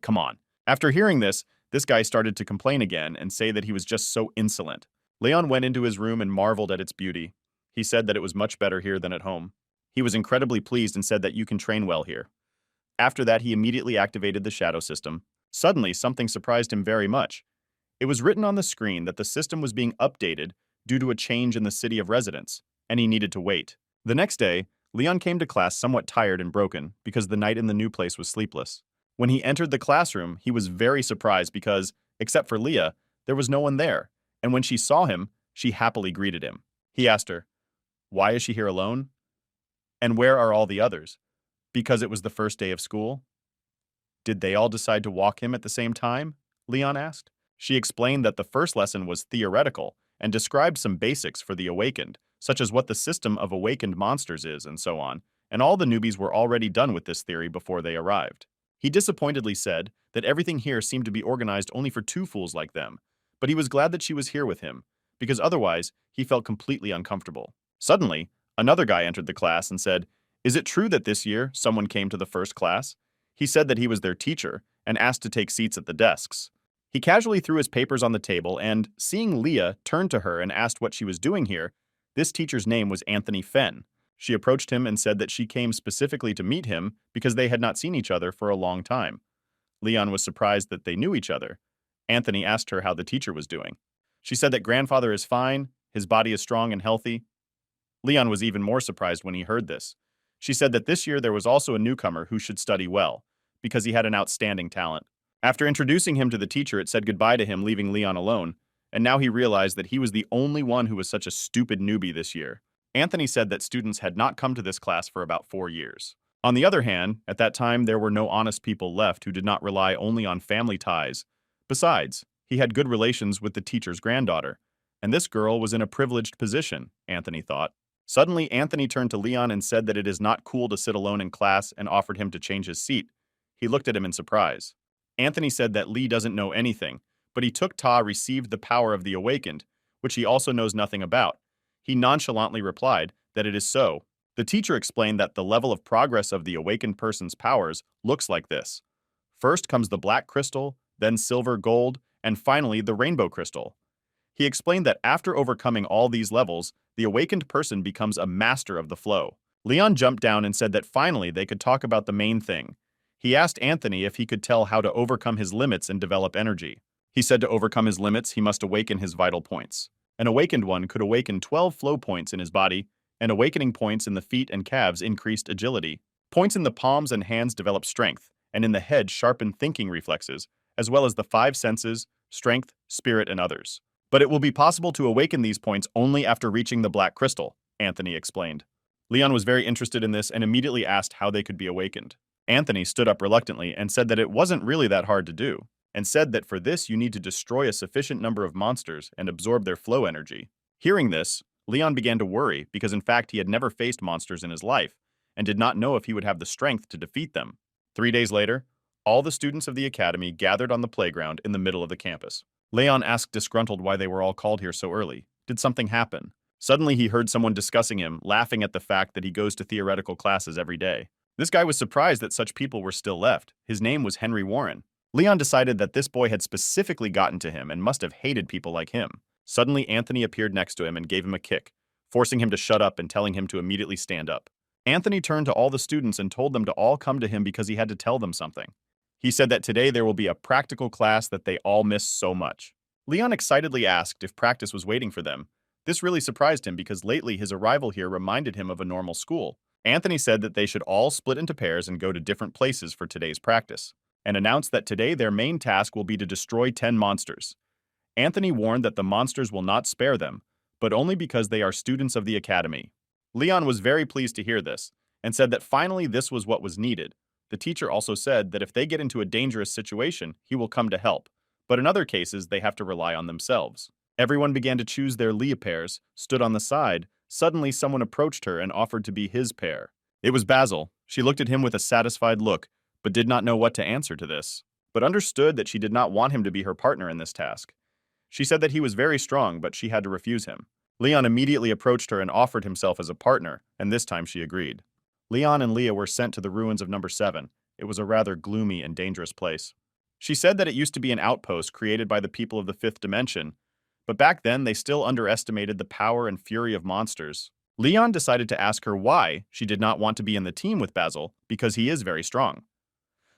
come on. After hearing this guy started to complain again and say that he was just so insolent. Leon went into his room and marveled at its beauty. He said that it was much better here than at home. He was incredibly pleased and said that you can train well here. After that, he immediately activated the shadow system. Suddenly, something surprised him very much. It was written on the screen that the system was being updated due to a change in the city of residence, and he needed to wait. The next day, Leon came to class somewhat tired and broken because the night in the new place was sleepless. When he entered the classroom, he was very surprised because, except for Leah, there was no one there, and when she saw him, she happily greeted him. He asked her, "Why is she here alone? And where are all the others? Because it was the first day of school?" "Did they all decide to walk him at the same time?" Leon asked. She explained that the first lesson was theoretical and described some basics for the awakened, such as what the system of awakened monsters is and so on, and all the newbies were already done with this theory before they arrived. He disappointedly said that everything here seemed to be organized only for two fools like them, but he was glad that she was here with him, because otherwise he felt completely uncomfortable. Suddenly, another guy entered the class and said, "Is it true that this year someone came to the first class?" He said that he was their teacher and asked to take seats at the desks. He casually threw his papers on the table and, seeing Leah, turned to her and asked what she was doing here. This teacher's name was Anthony Fenn. She approached him and said that she came specifically to meet him because they had not seen each other for a long time. Leon was surprised that they knew each other. Anthony asked her how the teacher was doing. She said that grandfather is fine, his body is strong and healthy. Leon was even more surprised when he heard this. She said that this year there was also a newcomer who should study well, because he had an outstanding talent. After introducing him to the teacher, it said goodbye to him, leaving Leon alone, and now he realized that he was the only one who was such a stupid newbie this year. Anthony said that students had not come to this class for about 4 years. On the other hand, at that time there were no honest people left who did not rely only on family ties. Besides, he had good relations with the teacher's granddaughter, and this girl was in a privileged position, Anthony thought. Suddenly, Anthony turned to Leon and said that it is not cool to sit alone in class and offered him to change his seat. He looked at him in surprise. Anthony said that Lee doesn't know anything, but he took Ta received the power of the awakened, which he also knows nothing about. He nonchalantly replied that it is so. The teacher explained that the level of progress of the awakened person's powers looks like this. First comes the black crystal, then silver, gold, and finally the rainbow crystal. He explained that after overcoming all these levels, the awakened person becomes a master of the flow. Leon jumped down and said that finally they could talk about the main thing. He asked Anthony if he could tell how to overcome his limits and develop energy. He said to overcome his limits, he must awaken his vital points. An awakened one could awaken 12 flow points in his body, and awakening points in the feet and calves increased agility. Points in the palms and hands develop strength, and in the head sharpen thinking reflexes, as well as the 5 senses, strength, spirit, and others. But it will be possible to awaken these points only after reaching the black crystal, Anthony explained. Leon was very interested in this and immediately asked how they could be awakened. Anthony stood up reluctantly and said that it wasn't really that hard to do, and said that for this you need to destroy a sufficient number of monsters and absorb their flow energy. Hearing this, Leon began to worry because in fact he had never faced monsters in his life, and did not know if he would have the strength to defeat them. 3 days later, all the students of the academy gathered on the playground in the middle of the campus. Leon asked disgruntled why they were all called here so early. Did something happen? Suddenly he heard someone discussing him, laughing at the fact that he goes to theoretical classes every day. This guy was surprised that such people were still left. His name was Henry Warren. Leon decided that this boy had specifically gotten to him and must have hated people like him. Suddenly Anthony appeared next to him and gave him a kick, forcing him to shut up and telling him to immediately stand up. Anthony turned to all the students and told them to all come to him because he had to tell them something. He said that today there will be a practical class that they all miss so much. Leon excitedly asked if practice was waiting for them. This really surprised him because lately his arrival here reminded him of a normal school. Anthony said that they should all split into pairs and go to different places for today's practice, and announced that today their main task will be to destroy 10 monsters. Anthony warned that the monsters will not spare them, but only because they are students of the academy. Leon was very pleased to hear this, and said that finally this was what was needed. The teacher also said that if they get into a dangerous situation, he will come to help, but in other cases they have to rely on themselves. Everyone began to choose their Leah pairs, stood on the side. Suddenly someone approached her and offered to be his pair. It was Basil. She looked at him with a satisfied look, but did not know what to answer to this, but understood that she did not want him to be her partner in this task. She said that he was very strong, but she had to refuse him. Leon immediately approached her and offered himself as a partner, and this time she agreed. Leon and Leah were sent to the ruins of number 7. It was a rather gloomy and dangerous place. She said that it used to be an outpost created by the people of the 5th dimension, but back then they still underestimated the power and fury of monsters. Leon decided to ask her why she did not want to be in the team with Basil, because he is very strong.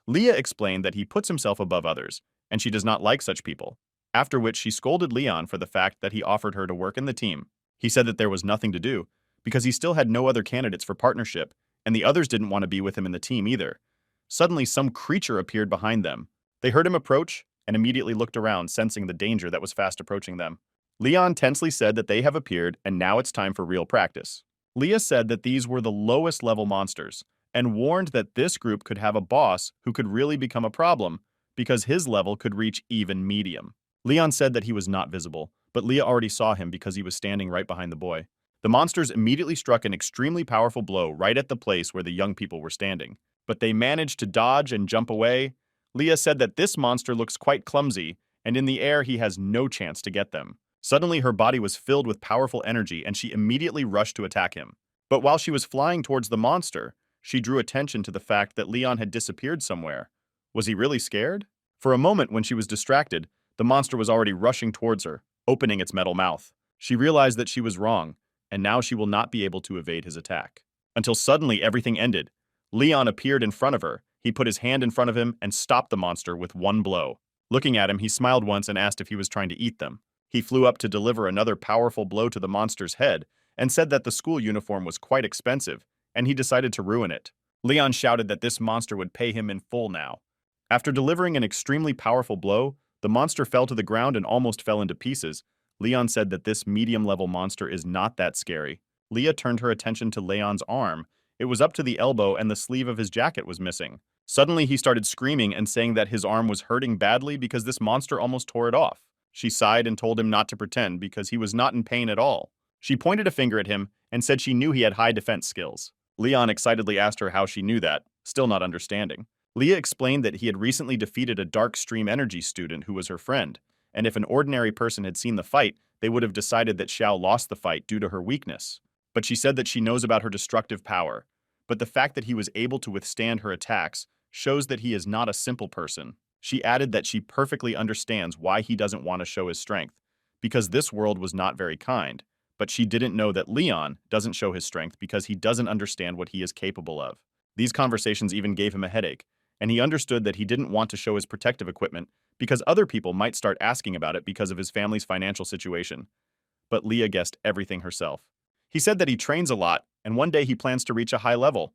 Leah explained that he puts himself above others, and she does not like such people, after which she scolded Leon for the fact that he offered her to work in the team. He said that there was nothing to do, because he still had no other candidates for partnership, and the others didn't want to be with him in the team either. Suddenly some creature appeared behind them. They heard him approach, and immediately looked around, sensing the danger that was fast approaching them. Leon tensely said that they have appeared, and now it's time for real practice. Leah said that these were the lowest level monsters, and warned that this group could have a boss who could really become a problem, because his level could reach even medium. Leon said that he was not visible, but Leah already saw him because he was standing right behind the boy. The monsters immediately struck an extremely powerful blow right at the place where the young people were standing, but they managed to dodge and jump away. Leah said that this monster looks quite clumsy, and in the air he has no chance to get them. Suddenly her body was filled with powerful energy and she immediately rushed to attack him. But while she was flying towards the monster, she drew attention to the fact that Leon had disappeared somewhere. Was he really scared? For a moment when she was distracted, the monster was already rushing towards her, opening its metal mouth. She realized that she was wrong, and now she will not be able to evade his attack. Until suddenly everything ended. Leon appeared in front of her. He put his hand in front of him and stopped the monster with one blow. Looking at him, he smiled once and asked if he was trying to eat them. He flew up to deliver another powerful blow to the monster's head and said that the school uniform was quite expensive, and he decided to ruin it. Leon shouted that this monster would pay him in full now. After delivering an extremely powerful blow, the monster fell to the ground and almost fell into pieces. Leon said that this medium-level monster is not that scary. Leah turned her attention to Leon's arm. It was up to the elbow and the sleeve of his jacket was missing. Suddenly he started screaming and saying that his arm was hurting badly because this monster almost tore it off. She sighed and told him not to pretend because he was not in pain at all. She pointed a finger at him and said she knew he had high defense skills. Leon excitedly asked her how she knew that, still not understanding. Leah explained that he had recently defeated a dark stream energy student who was her friend, and if an ordinary person had seen the fight, they would have decided that Xiao lost the fight due to her weakness. But she said that she knows about her destructive power. But the fact that he was able to withstand her attacks shows that he is not a simple person. She added that she perfectly understands why he doesn't want to show his strength, because this world was not very kind, but she didn't know that Leon doesn't show his strength because he doesn't understand what he is capable of. These conversations even gave him a headache, and he understood that he didn't want to show his protective equipment because other people might start asking about it because of his family's financial situation. But Leah guessed everything herself. He said that he trains a lot, and one day he plans to reach a high level.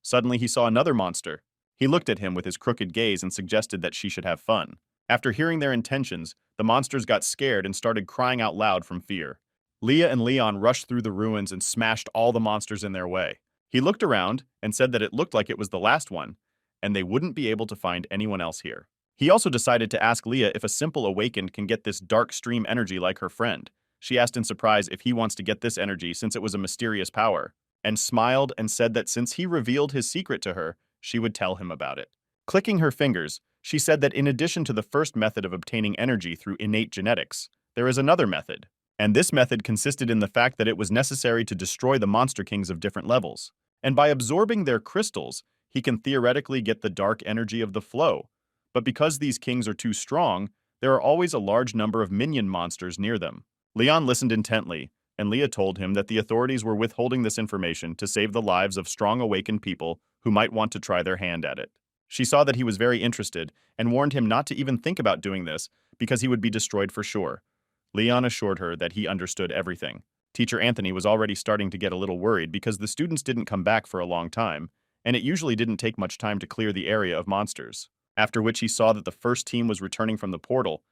Suddenly he saw another monster. He looked at him with his crooked gaze and suggested that she should have fun. After hearing their intentions, the monsters got scared and started crying out loud from fear. Leah and Leon rushed through the ruins and smashed all the monsters in their way. He looked around and said that it looked like it was the last one, and they wouldn't be able to find anyone else here. He also decided to ask Leah if a simple awakened can get this dark stream energy like her friend. She asked in surprise if he wants to get this energy since it was a mysterious power. and smiled and said that since he revealed his secret to her, she would tell him about it. Clicking her fingers, she said that in addition to the first method of obtaining energy through innate genetics, there is another method. And this method consisted in the fact that it was necessary to destroy the monster kings of different levels. And by absorbing their crystals, he can theoretically get the dark energy of the flow. But because these kings are too strong, there are always a large number of minion monsters near them. Leon listened intently, and Leah told him that the authorities were withholding this information to save the lives of strong awakened people who might want to try their hand at it. She saw that he was very interested and warned him not to even think about doing this because he would be destroyed for sure. Leon assured her that he understood everything. Teacher Anthony was already starting to get a little worried because the students didn't come back for a long time, and it usually didn't take much time to clear the area of monsters. After which he saw that the first team was returning from the portal.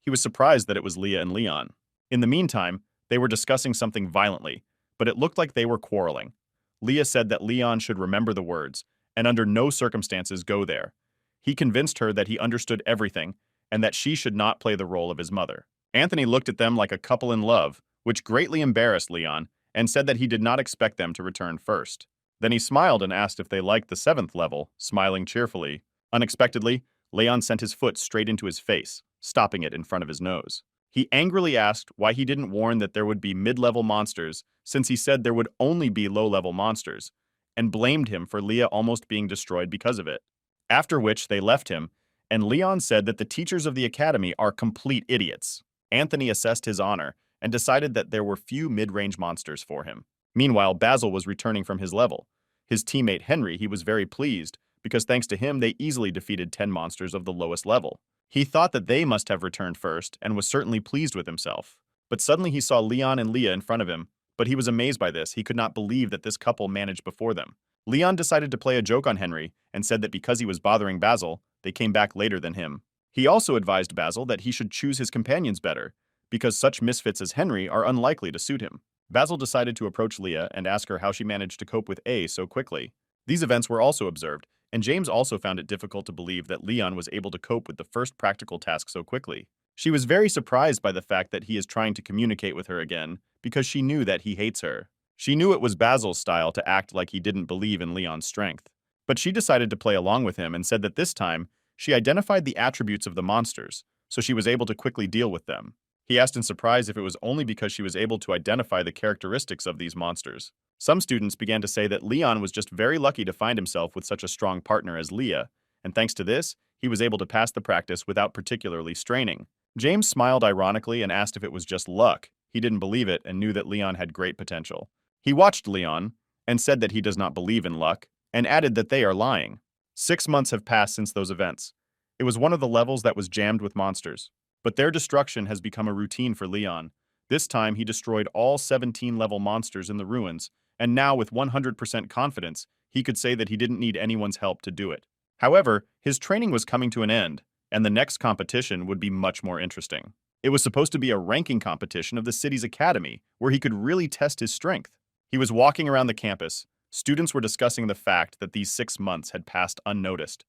He was surprised that it was Leah and Leon. In the meantime, they were discussing something violently, but it looked like they were quarreling. Leah said that Leon should remember the words, and under no circumstances go there. He convinced her that he understood everything, and that she should not play the role of his mother. Anthony looked at them like a couple in love, which greatly embarrassed Leon, and said that he did not expect them to return first. Then he smiled and asked if they liked the 7th level, smiling cheerfully. Unexpectedly, Leon sent his foot straight into his face, stopping it in front of his nose. He angrily asked why he didn't warn that there would be mid-level monsters, since he said there would only be low-level monsters, and blamed him for Leah almost being destroyed because of it. After which they left him, and Leon said that the teachers of the academy are complete idiots. Anthony assessed his honor and decided that there were few mid-range monsters for him. Meanwhile, Basil was returning from his level. His teammate Henry, he was very pleased, because thanks to him they easily defeated 10 monsters of the lowest level. He thought that they must have returned first and was certainly pleased with himself. But suddenly he saw Leon and Leah in front of him, but he was amazed by this. He could not believe that this couple managed before them. Leon decided to play a joke on Henry and said that because he was bothering Basil, they came back later than him. He also advised Basil that he should choose his companions better, because such misfits as Henry are unlikely to suit him. Basil decided to approach Leah and ask her how she managed to cope with A so quickly. These events were also observed, and James also found it difficult to believe that Leon was able to cope with the first practical task so quickly. She was very surprised by the fact that he is trying to communicate with her again, because she knew that he hates her. She knew it was Basil's style to act like he didn't believe in Leon's strength. But she decided to play along with him and said that this time, she identified the attributes of the monsters, so she was able to quickly deal with them. He asked in surprise if it was only because she was able to identify the characteristics of these monsters. Some students began to say that Leon was just very lucky to find himself with such a strong partner as Leah, and thanks to this, he was able to pass the practice without particularly straining. James smiled ironically and asked if it was just luck. He didn't believe it and knew that Leon had great potential. He watched Leon and said that he does not believe in luck, and added that they are lying. 6 months have passed since those events. It was one of the levels that was jammed with monsters. But their destruction has become a routine for Leon. This time he destroyed all 17-level monsters in the ruins, and now with 100% confidence, he could say that he didn't need anyone's help to do it. However, his training was coming to an end, and the next competition would be much more interesting. It was supposed to be a ranking competition of the city's academy, where he could really test his strength. He was walking around the campus. Students were discussing the fact that these 6 months had passed unnoticed.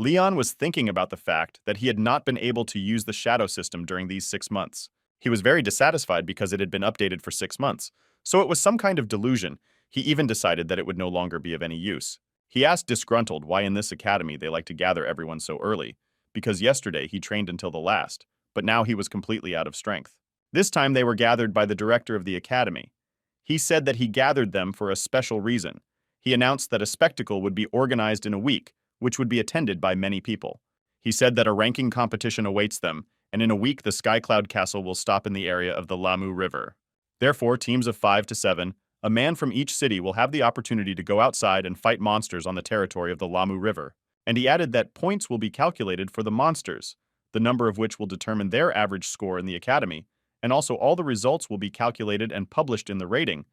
Leon was thinking about the fact that he had not been able to use the shadow system during these 6 months. He was very dissatisfied because it had been updated for 6 months, so it was some kind of delusion. He even decided that it would no longer be of any use. He asked disgruntled why in this academy they like to gather everyone so early, because yesterday he trained until the last, but now he was completely out of strength. This time they were gathered by the director of the academy. He said that he gathered them for a special reason. He announced that a spectacle would be organized in a week, which would be attended by many people. He said that a ranking competition awaits them, and in a week the Skycloud Castle will stop in the area of the Lamu River. Therefore, teams of 5 to 7, a man from each city will have the opportunity to go outside and fight monsters on the territory of the Lamu River. And he added that points will be calculated for the monsters, the number of which will determine their average score in the academy, and also all the results will be calculated and published in the rating,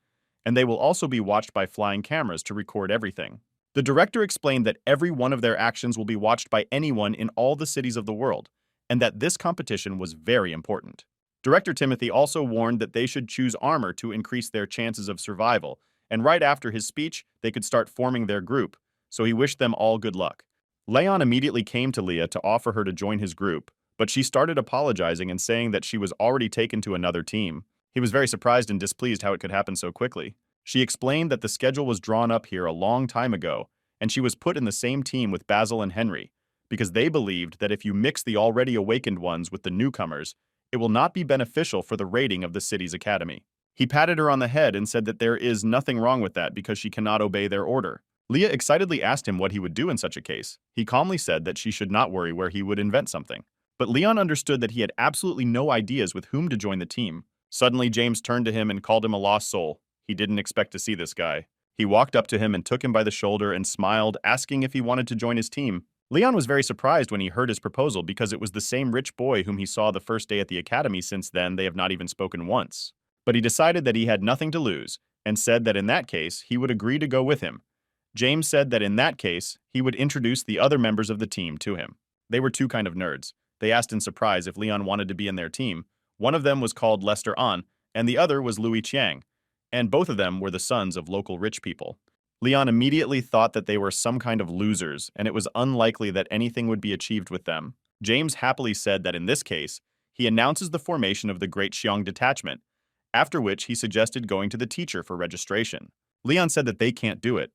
and they will also be watched by flying cameras to record everything. The director explained that every one of their actions will be watched by anyone in all the cities of the world, and that this competition was very important. Director Timothy also warned that they should choose armor to increase their chances of survival, and right after his speech, they could start forming their group, so he wished them all good luck. Leon immediately came to Leah to offer her to join his group, but she started apologizing and saying that she was already taken to another team. He was very surprised and displeased how it could happen so quickly. She explained that the schedule was drawn up here a long time ago, and she was put in the same team with Basil and Henry, because they believed that if you mix the already awakened ones with the newcomers, it will not be beneficial for the rating of the city's academy. He patted her on the head and said that there is nothing wrong with that because she cannot obey their order. Leah excitedly asked him what he would do in such a case. He calmly said that she should not worry where he would invent something. But Leon understood that he had absolutely no ideas with whom to join the team. Suddenly, James turned to him and called him a lost soul. He didn't expect to see this guy. He walked up to him and took him by the shoulder and smiled, asking if he wanted to join his team. Leon was very surprised when he heard his proposal because it was the same rich boy whom he saw the first day at the academy. Since then, they have not even spoken once. But he decided that he had nothing to lose and said that in that case, he would agree to go with him. James said that in that case, he would introduce the other members of the team to him. They were two kind of nerds. They asked in surprise if Leon wanted to be in their team. One of them was called Lester An, and the other was Louis Chiang, and both of them were the sons of local rich people. Leon immediately thought that they were some kind of losers, and it was unlikely that anything would be achieved with them. James happily said that in this case, he announces the formation of the Great Xiong Detachment, after which he suggested going to the teacher for registration. Leon said that they can't do it.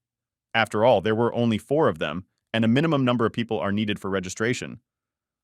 After all, there were only 4 of them, and a minimum number of people are needed for registration.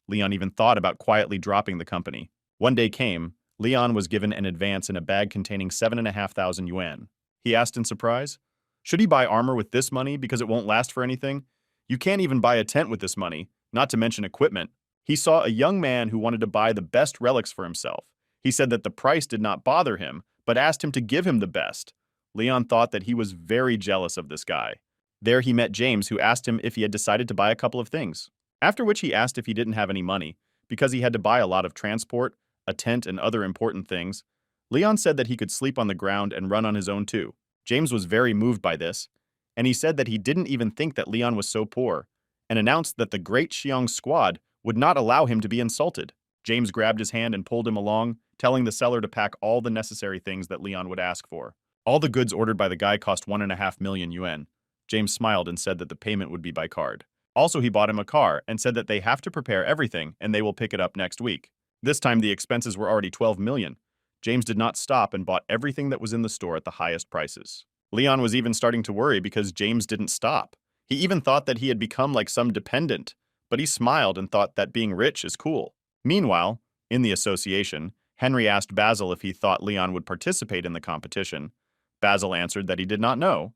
Leon even thought about quietly dropping the company. One day came, Leon was given an advance in a bag containing 7,500 yuan. He asked in surprise, should he buy armor with this money because it won't last for anything? You can't even buy a tent with this money, not to mention equipment. He saw a young man who wanted to buy the best relics for himself. He said that the price did not bother him, but asked him to give him the best. Leon thought that he was very jealous of this guy. There he met James, who asked him if he had decided to buy a couple of things. After which he asked if he didn't have any money, because he had to buy a lot of transport, a tent, and other important things. Leon said that he could sleep on the ground and run on his own too. James was very moved by this, and he said that he didn't even think that Leon was so poor, and announced that the Great Xiong Squad would not allow him to be insulted. James grabbed his hand and pulled him along, telling the seller to pack all the necessary things that Leon would ask for. All the goods ordered by the guy cost 1.5 million yuan. James smiled and said that the payment would be by card. Also, he bought him a car and said that they have to prepare everything and they will pick it up next week. This time the expenses were already 12 million. James did not stop and bought everything that was in the store at the highest prices. Leon was even starting to worry because James didn't stop. He even thought that he had become like some dependent, but he smiled and thought that being rich is cool. Meanwhile, in the association, Henry asked Basil if he thought Leon would participate in the competition. Basil answered that he did not know.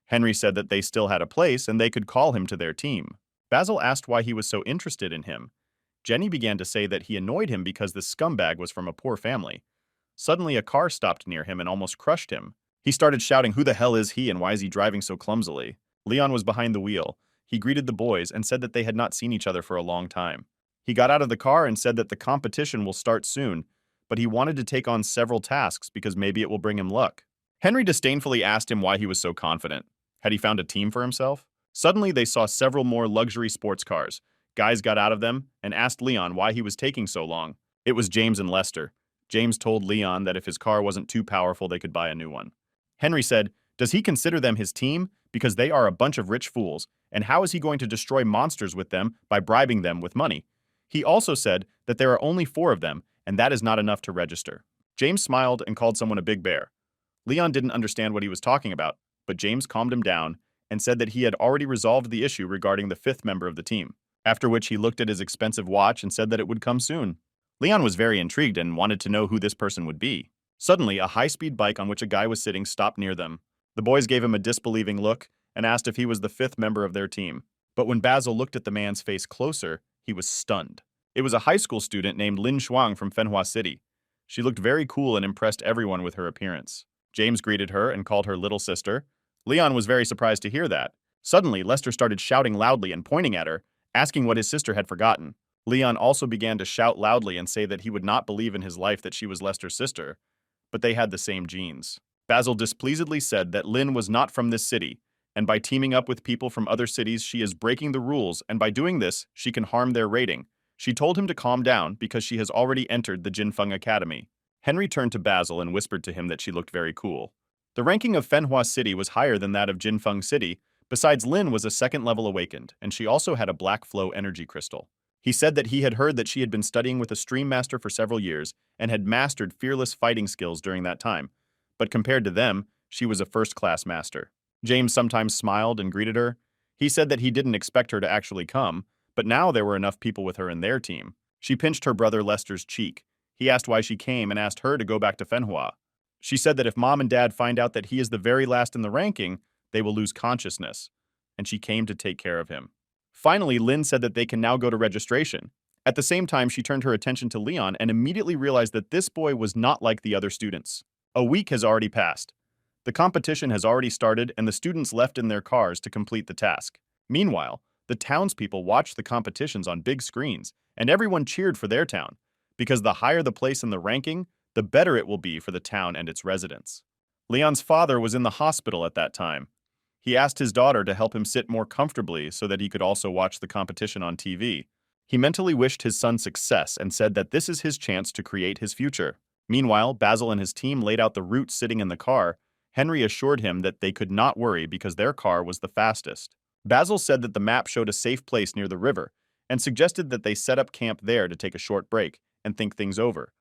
Henry said that they still had a place and they could call him to their team. Basil asked why he was so interested in him. Jenny began to say that he annoyed him because the scumbag was from a poor family. Suddenly, a car stopped near him and almost crushed him. He started shouting, "Who the hell is he and why is he driving so clumsily?" Leon was behind the wheel. He greeted the boys and said that they had not seen each other for a long time. He got out of the car and said that the competition will start soon, but he wanted to take on several tasks because maybe it will bring him luck. Henry disdainfully asked him why he was so confident. Had he found a team for himself? Suddenly, they saw several more luxury sports cars. Guys got out of them and asked Leon why he was taking so long. It was James and Lester. James told Leon that if his car wasn't too powerful, they could buy a new one. Henry said, does he consider them his team? Because they are a bunch of rich fools, and how is he going to destroy monsters with them by bribing them with money? He also said that there are only 4 of them, and that is not enough to register. James smiled and called someone a big bear. Leon didn't understand what he was talking about, but James calmed him down and said that he had already resolved the issue regarding the 5th member of the team, after which he looked at his expensive watch and said that it would come soon. Leon was very intrigued and wanted to know who this person would be. Suddenly, a high-speed bike on which a guy was sitting stopped near them. The boys gave him a disbelieving look and asked if he was the 5th member of their team. But when Basil looked at the man's face closer, he was stunned. It was a high school student named Lin Shuang from Manhua City. She looked very cool and impressed everyone with her appearance. James greeted her and called her little sister. Leon was very surprised to hear that. Suddenly, Lester started shouting loudly and pointing at her, asking what his sister had forgotten. Leon also began to shout loudly and say that he would not believe in his life that she was Lester's sister, but they had the same genes. Basil displeasedly said that Lin was not from this city, and by teaming up with people from other cities, she is breaking the rules, and by doing this, she can harm their rating. She told him to calm down because she has already entered the Jinfeng Academy. Henry turned to Basil and whispered to him that she looked very cool. The ranking of Manhua City was higher than that of Jinfeng City. Besides, Lin was a 2nd level awakened, and she also had a black flow energy crystal. He said that he had heard that she had been studying with a stream master for several years and had mastered fearless fighting skills during that time. But compared to them, She was a first-class master. James sometimes smiled and greeted her. He said that he didn't expect her to actually come, but now there were enough people with her in their team. She pinched her brother Lester's cheek. He asked why she came and asked her to go back to Manhua. She said that if Mom and Dad find out that he is the very last in the ranking, they will lose consciousness, and she came to take care of him. Finally, Lynn said that they can now go to registration. At the same time, she turned her attention to Leon and immediately realized that this boy was not like the other students. A week has already passed. The competition has already started and the students left in their cars to complete the task. Meanwhile, the townspeople watched the competitions on big screens, and everyone cheered for their town, because the higher the place in the ranking, the better it will be for the town and its residents. Leon's father was in the hospital at that time. He asked his daughter to help him sit more comfortably so that he could also watch the competition on TV. He mentally wished his son success and said that this is his chance to create his future. Meanwhile, Basil and his team laid out the route sitting in the car. Henry assured him that they could not worry because their car was the fastest. Basil said that the map showed a safe place near the river and suggested that they set up camp there to take a short break and think things over.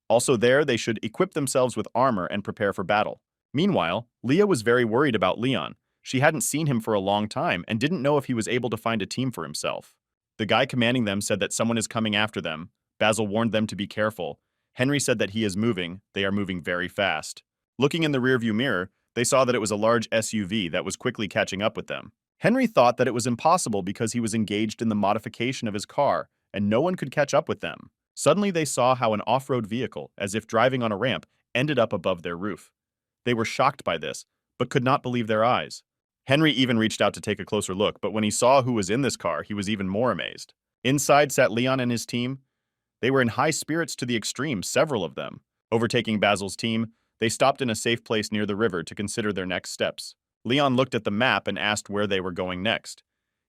Also there, they should equip themselves with armor and prepare for battle. Meanwhile, Leah was very worried about Leon. She hadn't seen him for a long time and didn't know if he was able to find a team for himself. The guy commanding them said that someone is coming after them. Basil warned them to be careful. Henry said that he is moving. They are moving very fast. Looking in the rearview mirror, they saw that it was a large SUV that was quickly catching up with them. Henry thought that it was impossible because he was engaged in the modification of his car, and no one could catch up with them. Suddenly they saw how an off-road vehicle, as if driving on a ramp, ended up above their roof. They were shocked by this, but could not believe their eyes. Henry even reached out to take a closer look, but when he saw who was in this car, he was even more amazed. Inside sat Leon and his team. They were in high spirits to the extreme, several of them. Overtaking Basil's team, they stopped in a safe place near the river to consider their next steps. Leon looked at the map and asked where they were going next.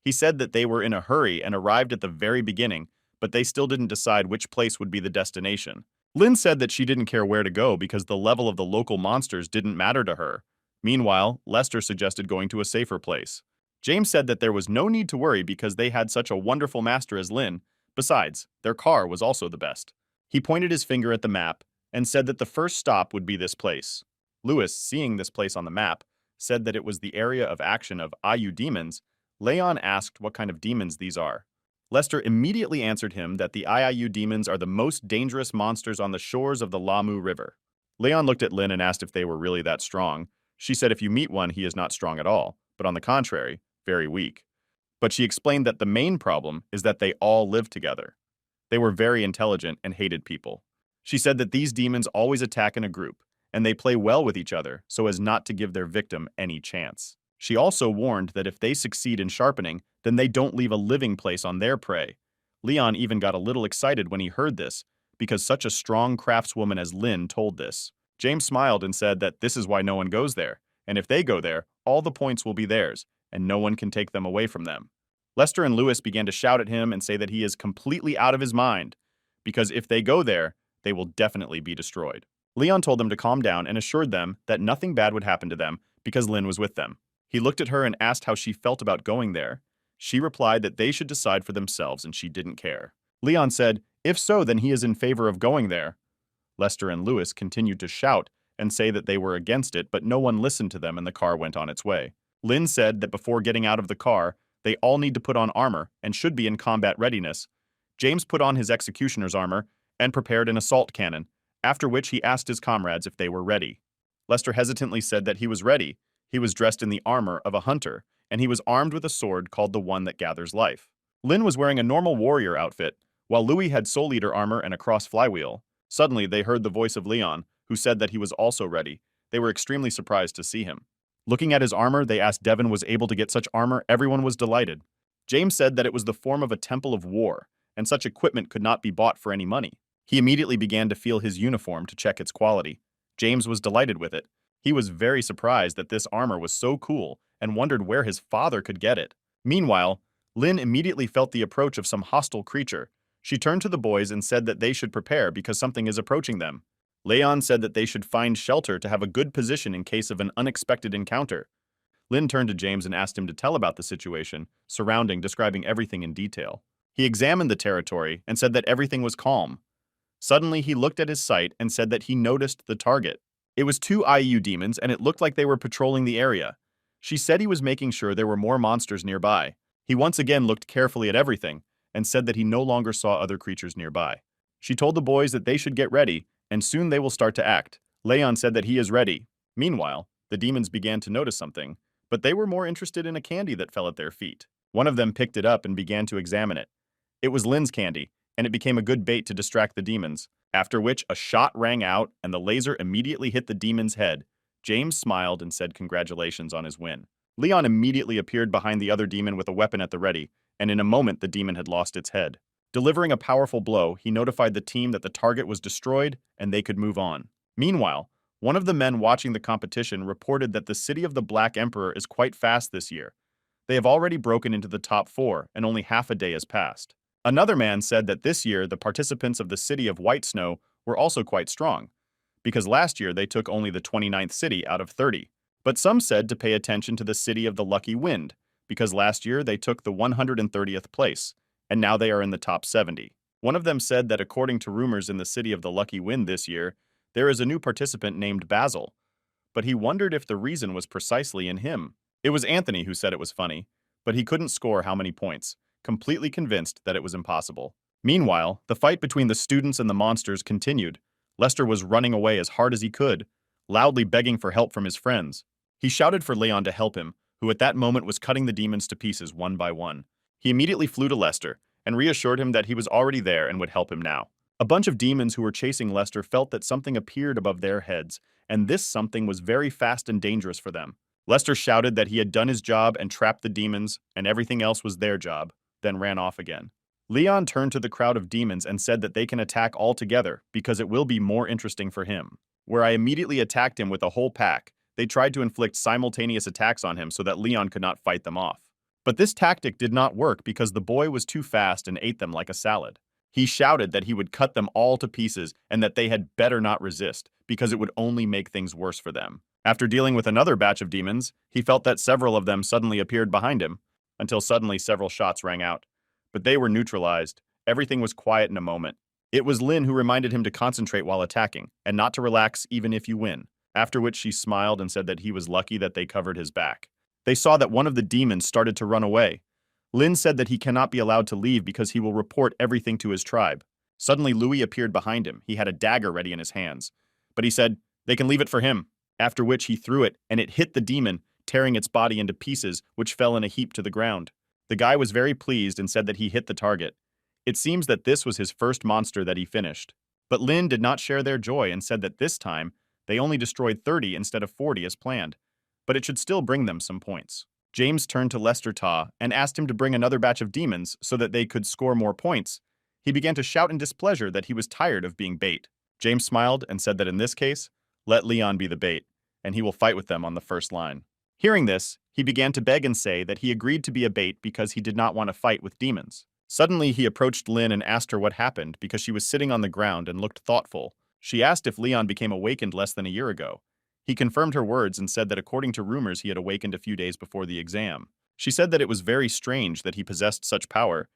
He said that they were in a hurry and arrived at the very beginning, but they still didn't decide which place would be the destination. Lynn said that she didn't care where to go because the level of the local monsters didn't matter to her. Meanwhile, Lester suggested going to a safer place. James said that there was no need to worry because they had such a wonderful master as Lynn. Besides, their car was also the best. He pointed his finger at the map and said that the first stop would be this place. Lewis, seeing this place on the map, said that it was the area of action of IU demons. Leon asked what kind of demons these are. Lester immediately answered him that the IIU demons are the most dangerous monsters on the shores of the Lamu River. Leon looked at Lynn and asked if they were really that strong. She said if you meet one, he is not strong at all, but on the contrary, very weak. But she explained that the main problem is that they all live together. They were very intelligent and hated people. She said that these demons always attack in a group, and they play well with each other so as not to give their victim any chance. She also warned that if they succeed in sharpening, then they don't leave a living place on their prey. Leon even got a little excited when he heard this, because such a strong craftswoman as Lynn told this. James smiled and said that this is why no one goes there, and if they go there, all the points will be theirs, and no one can take them away from them. Lester and Lewis began to shout at him and say that he is completely out of his mind, because if they go there, they will definitely be destroyed. Leon told them to calm down and assured them that nothing bad would happen to them because Lynn was with them. He looked at her and asked how she felt about going there. She replied that they should decide for themselves and she didn't care. Leon said, if so, then he is in favor of going there. Lester and Lewis continued to shout and say that they were against it, but no one listened to them and the car went on its way. Lynn said that before getting out of the car, they all need to put on armor and should be in combat readiness. James put on his executioner's armor and prepared an assault cannon, after which he asked his comrades if they were ready. Lester hesitantly said that he was ready. He was dressed in the armor of a hunter, and he was armed with a sword called the One That Gathers Life. Lynn was wearing a normal warrior outfit, while Louis had Soul Eater armor and a cross flywheel. Suddenly, they heard the voice of Leon, who said that he was also ready. They were extremely surprised to see him. Looking at his armor, they asked Devon was able to get such armor. Everyone was delighted. James said that it was the form of a temple of war, and such equipment could not be bought for any money. He immediately began to feel his uniform to check its quality. James was delighted with it. He was very surprised that this armor was so cool and wondered where his father could get it. Meanwhile, Lynn immediately felt the approach of some hostile creature. She turned to the boys and said that they should prepare because something is approaching them. Leon said that they should find shelter to have a good position in case of an unexpected encounter. Lynn turned to James and asked him to tell about the situation, describing everything in detail. He examined the territory and said that everything was calm. Suddenly, he looked at his sight and said that he noticed the target. It was two IU demons, and it looked like they were patrolling the area. She said he was making sure there were more monsters nearby. He once again looked carefully at everything, and said that he no longer saw other creatures nearby. She told the boys that they should get ready, and soon they will start to act. Leon said that he is ready. Meanwhile, the demons began to notice something, but they were more interested in a candy that fell at their feet. One of them picked it up and began to examine it. It was Lin's candy, and it became a good bait to distract the demons, after which a shot rang out and the laser immediately hit the demon's head. James smiled and said congratulations on his win. Leon immediately appeared behind the other demon with a weapon at the ready, and in a moment the demon had lost its head. Delivering a powerful blow, he notified the team that the target was destroyed and they could move on. Meanwhile, one of the men watching the competition reported that the city of the Black Emperor is quite fast this year. They have already broken into the top 4, and only half a day has passed. Another man said that this year the participants of the city of White Snow were also quite strong, because last year they took only the 29th city out of 30. But some said to pay attention to the city of the Lucky Wind, because last year they took the 130th place, and now they are in the top 70. One of them said that according to rumors in the city of the Lucky Wind this year, there is a new participant named Basil, but he wondered if the reason was precisely in him. It was Anthony who said it was funny, but he couldn't score how many points, completely convinced that it was impossible. Meanwhile, the fight between the students and the monsters continued. Lester was running away as hard as he could, loudly begging for help from his friends. He shouted for Leon to help him, who at that moment was cutting the demons to pieces one by one. He immediately flew to Lester and reassured him that he was already there and would help him now. A bunch of demons who were chasing Lester felt that something appeared above their heads, and this something was very fast and dangerous for them. Lester shouted that he had done his job and trapped the demons, and everything else was their job, then ran off again. Leon turned to the crowd of demons and said that they can attack all together because it will be more interesting for him. Where I immediately attacked him with a whole pack, they tried to inflict simultaneous attacks on him so that Leon could not fight them off. But this tactic did not work because the boy was too fast and ate them like a salad. He shouted that he would cut them all to pieces and that they had better not resist because it would only make things worse for them. After dealing with another batch of demons, he felt that several of them suddenly appeared behind him, until suddenly several shots rang out. But they were neutralized. Everything was quiet in a moment. It was Lin who reminded him to concentrate while attacking, and not to relax even if you win, after which she smiled and said that he was lucky that they covered his back. They saw that one of the demons started to run away. Lin said that he cannot be allowed to leave because he will report everything to his tribe. Suddenly Louis appeared behind him. He had a dagger ready in his hands. But he said, they can leave it for him. After which he threw it, and it hit the demon, tearing its body into pieces, which fell in a heap to the ground. The guy was very pleased and said that he hit the target. It seems that this was his first monster that he finished. But Lin did not share their joy and said that this time, they only destroyed 30 instead of 40 as planned. But it should still bring them some points. James turned to Lester Ta and asked him to bring another batch of demons so that they could score more points. He began to shout in displeasure that he was tired of being bait. James smiled and said that in this case, let Leon be the bait, and he will fight with them on the first line. Hearing this, he began to beg and say that he agreed to be a bait because he did not want to fight with demons. Suddenly, he approached Lin and asked her what happened because she was sitting on the ground and looked thoughtful. She asked if Leon became awakened less than a year ago. He confirmed her words and said that according to rumors he had awakened a few days before the exam. She said that it was very strange that he possessed such power,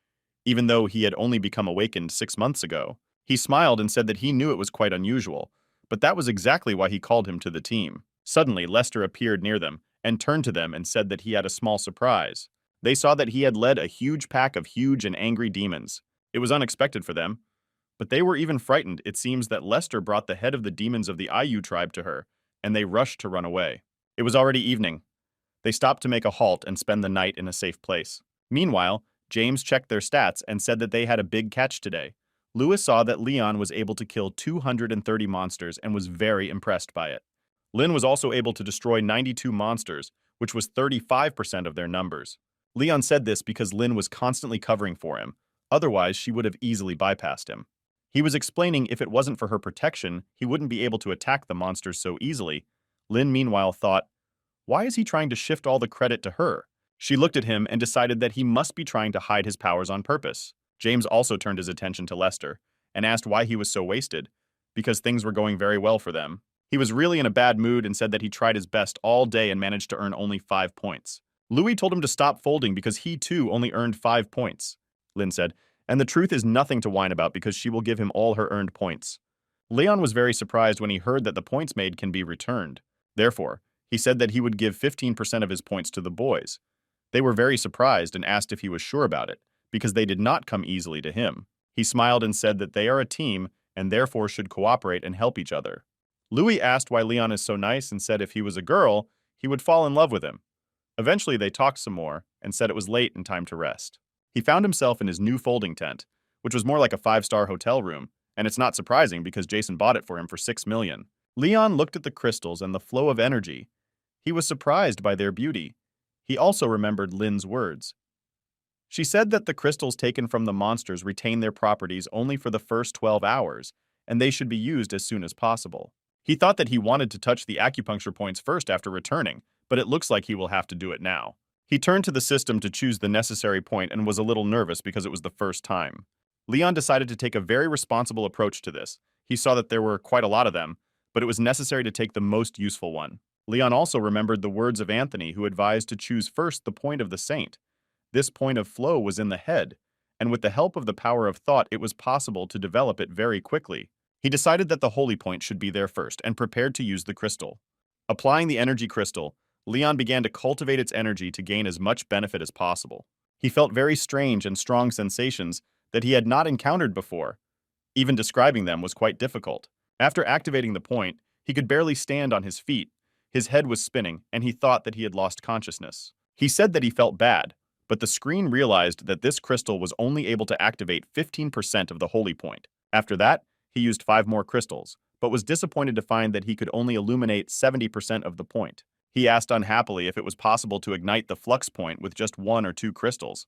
even though he had only become awakened 6 months ago. He smiled and said that he knew it was quite unusual, but that was exactly why he called him to the team. Suddenly, Lester appeared near them and turned to them and said that he had a small surprise. They saw that he had led a huge pack of huge and angry demons. It was unexpected for them, but they were even frightened. It seems that Lester brought the head of the demons of the IU tribe to her, and they rushed to run away. It was already evening. They stopped to make a halt and spend the night in a safe place. Meanwhile, James checked their stats and said that they had a big catch today. Louis saw that Leon was able to kill 230 monsters and was very impressed by it. Lin was also able to destroy 92 monsters, which was 35% of their numbers. Leon said this because Lin was constantly covering for him, otherwise she would have easily bypassed him. He was explaining if it wasn't for her protection, he wouldn't be able to attack the monsters so easily. Lin meanwhile thought, why is he trying to shift all the credit to her? She looked at him and decided that he must be trying to hide his powers on purpose. James also turned his attention to Lester and asked why he was so wasted, because things were going very well for them. He was really in a bad mood and said that he tried his best all day and managed to earn only 5 points. Louis told him to stop folding because he too only earned 5 points. Lin said, and the truth is nothing to whine about because she will give him all her earned points. Leon was very surprised when he heard that the points made can be returned. Therefore, he said that he would give 15% of his points to the boys. They were very surprised and asked if he was sure about it, because they did not come easily to him. He smiled and said that they are a team and therefore should cooperate and help each other. Louis asked why Leon is so nice and said if he was a girl, he would fall in love with him. Eventually, they talked some more and said it was late and time to rest. He found himself in his new folding tent, which was more like a five-star hotel room, and it's not surprising because Jason bought it for him for $6 million. Leon looked at the crystals and the flow of energy. He was surprised by their beauty. He also remembered Lynn's words. She said that the crystals taken from the monsters retain their properties only for the first 12 hours, and they should be used as soon as possible. He thought that he wanted to touch the acupuncture points first after returning, but it looks like he will have to do it now. He turned to the system to choose the necessary point and was a little nervous because it was the first time. Leon decided to take a very responsible approach to this. He saw that there were quite a lot of them, but it was necessary to take the most useful one. Leon also remembered the words of Anthony, who advised to choose first the point of the saint. This point of flow was in the head, and with the help of the power of thought, it was possible to develop it very quickly. He decided that the holy point should be there first and prepared to use the crystal. Applying the energy crystal, Leon began to cultivate its energy to gain as much benefit as possible. He felt very strange and strong sensations that he had not encountered before. Even describing them was quite difficult. After activating the point, he could barely stand on his feet. His head was spinning, and he thought that he had lost consciousness. He said that he felt bad, but the screen realized that this crystal was only able to activate 15% of the holy point. After that, he used 5 more crystals, but was disappointed to find that he could only illuminate 70% of the point. He asked unhappily if it was possible to ignite the flux point with just 1 or 2 crystals.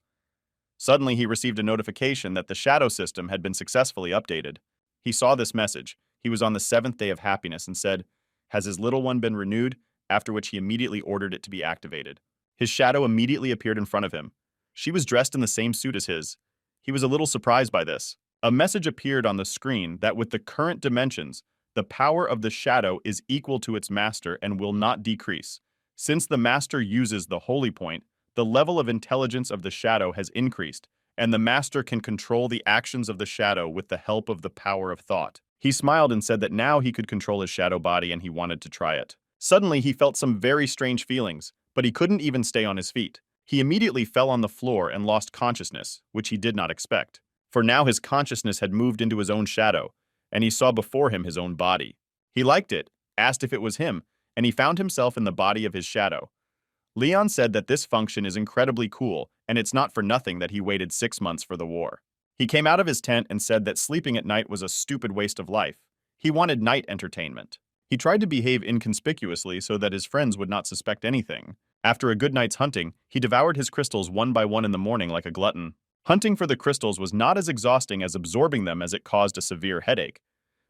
Suddenly, he received a notification that the shadow system had been successfully updated. He saw this message. He was on the 7th day of happiness and said, "Has his little one been renewed?" After which he immediately ordered it to be activated. His shadow immediately appeared in front of him. She was dressed in the same suit as his. He was a little surprised by this. A message appeared on the screen that with the current dimensions, the power of the shadow is equal to its master and will not decrease. Since the master uses the holy point, the level of intelligence of the shadow has increased, and the master can control the actions of the shadow with the help of the power of thought. He smiled and said that now he could control his shadow body and he wanted to try it. Suddenly, he felt some very strange feelings, but he couldn't even stay on his feet. He immediately fell on the floor and lost consciousness, which he did not expect. For now his consciousness had moved into his own shadow, and he saw before him his own body. He liked it, asked if it was him, and he found himself in the body of his shadow. Leon said that this function is incredibly cool, and it's not for nothing that he waited 6 months for the war. He came out of his tent and said that sleeping at night was a stupid waste of life. He wanted night entertainment. He tried to behave inconspicuously so that his friends would not suspect anything. After a good night's hunting, he devoured his crystals one by one in the morning like a glutton. Hunting for the crystals was not as exhausting as absorbing them, as it caused a severe headache.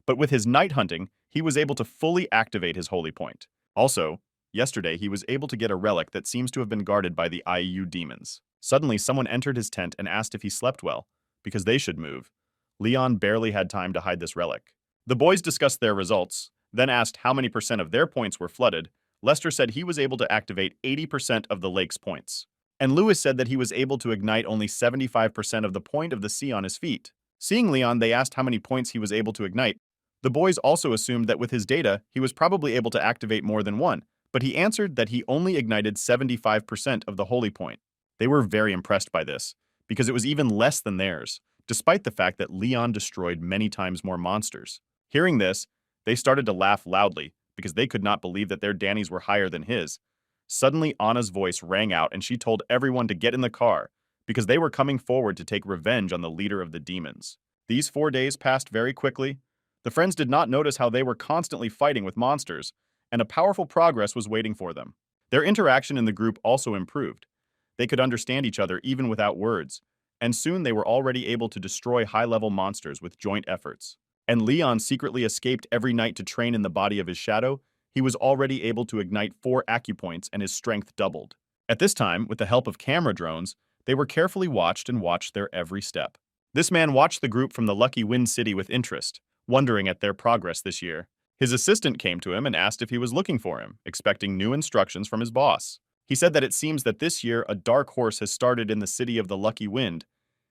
But with his night hunting, he was able to fully activate his holy point. Also, yesterday he was able to get a relic that seems to have been guarded by the IU demons. Suddenly, someone entered his tent and asked if he slept well, because they should move. Leon barely had time to hide this relic. The boys discussed their results, then asked how many percent of their points were flooded. Lester said he was able to activate 80% of the lake's points. And Lewis said that he was able to ignite only 75% of the point of the sea on his feet. Seeing Leon, they asked how many points he was able to ignite. The boys also assumed that with his data, he was probably able to activate more than one, but he answered that he only ignited 75% of the holy point. They were very impressed by this, because it was even less than theirs, despite the fact that Leon destroyed many times more monsters. Hearing this, they started to laugh loudly, because they could not believe that their Dannies were higher than his. Suddenly, Anna's voice rang out and she told everyone to get in the car, because they were coming forward to take revenge on the leader of the demons. These 4 days passed very quickly. The friends did not notice how they were constantly fighting with monsters, and a powerful progress was waiting for them. Their interaction in the group also improved. They could understand each other even without words, and soon they were already able to destroy high-level monsters with joint efforts. And Leon secretly escaped every night to train in the body of his shadow. He was already able to ignite 4 acupoints and his strength doubled. At this time, with the help of camera drones, they were carefully watched and watched their every step. This man watched the group from the Lucky Wind City with interest, wondering at their progress this year. His assistant came to him and asked if he was looking for him, expecting new instructions from his boss. He said that it seems that this year a dark horse has started in the city of the Lucky Wind.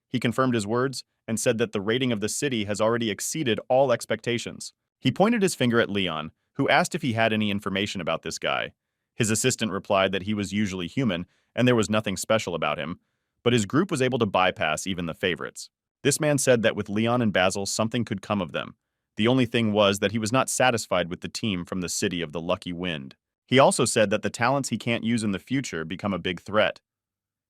He confirmed his words and said that the rating of the city has already exceeded all expectations. He pointed his finger at Leon, who asked if he had any information about this guy. His assistant replied that he was usually human and there was nothing special about him, but his group was able to bypass even the favorites. This man said that with Leon and Basil, something could come of them. The only thing was that he was not satisfied with the team from the city of the Lucky Wind. He also said that the talents he can't use in the future become a big threat.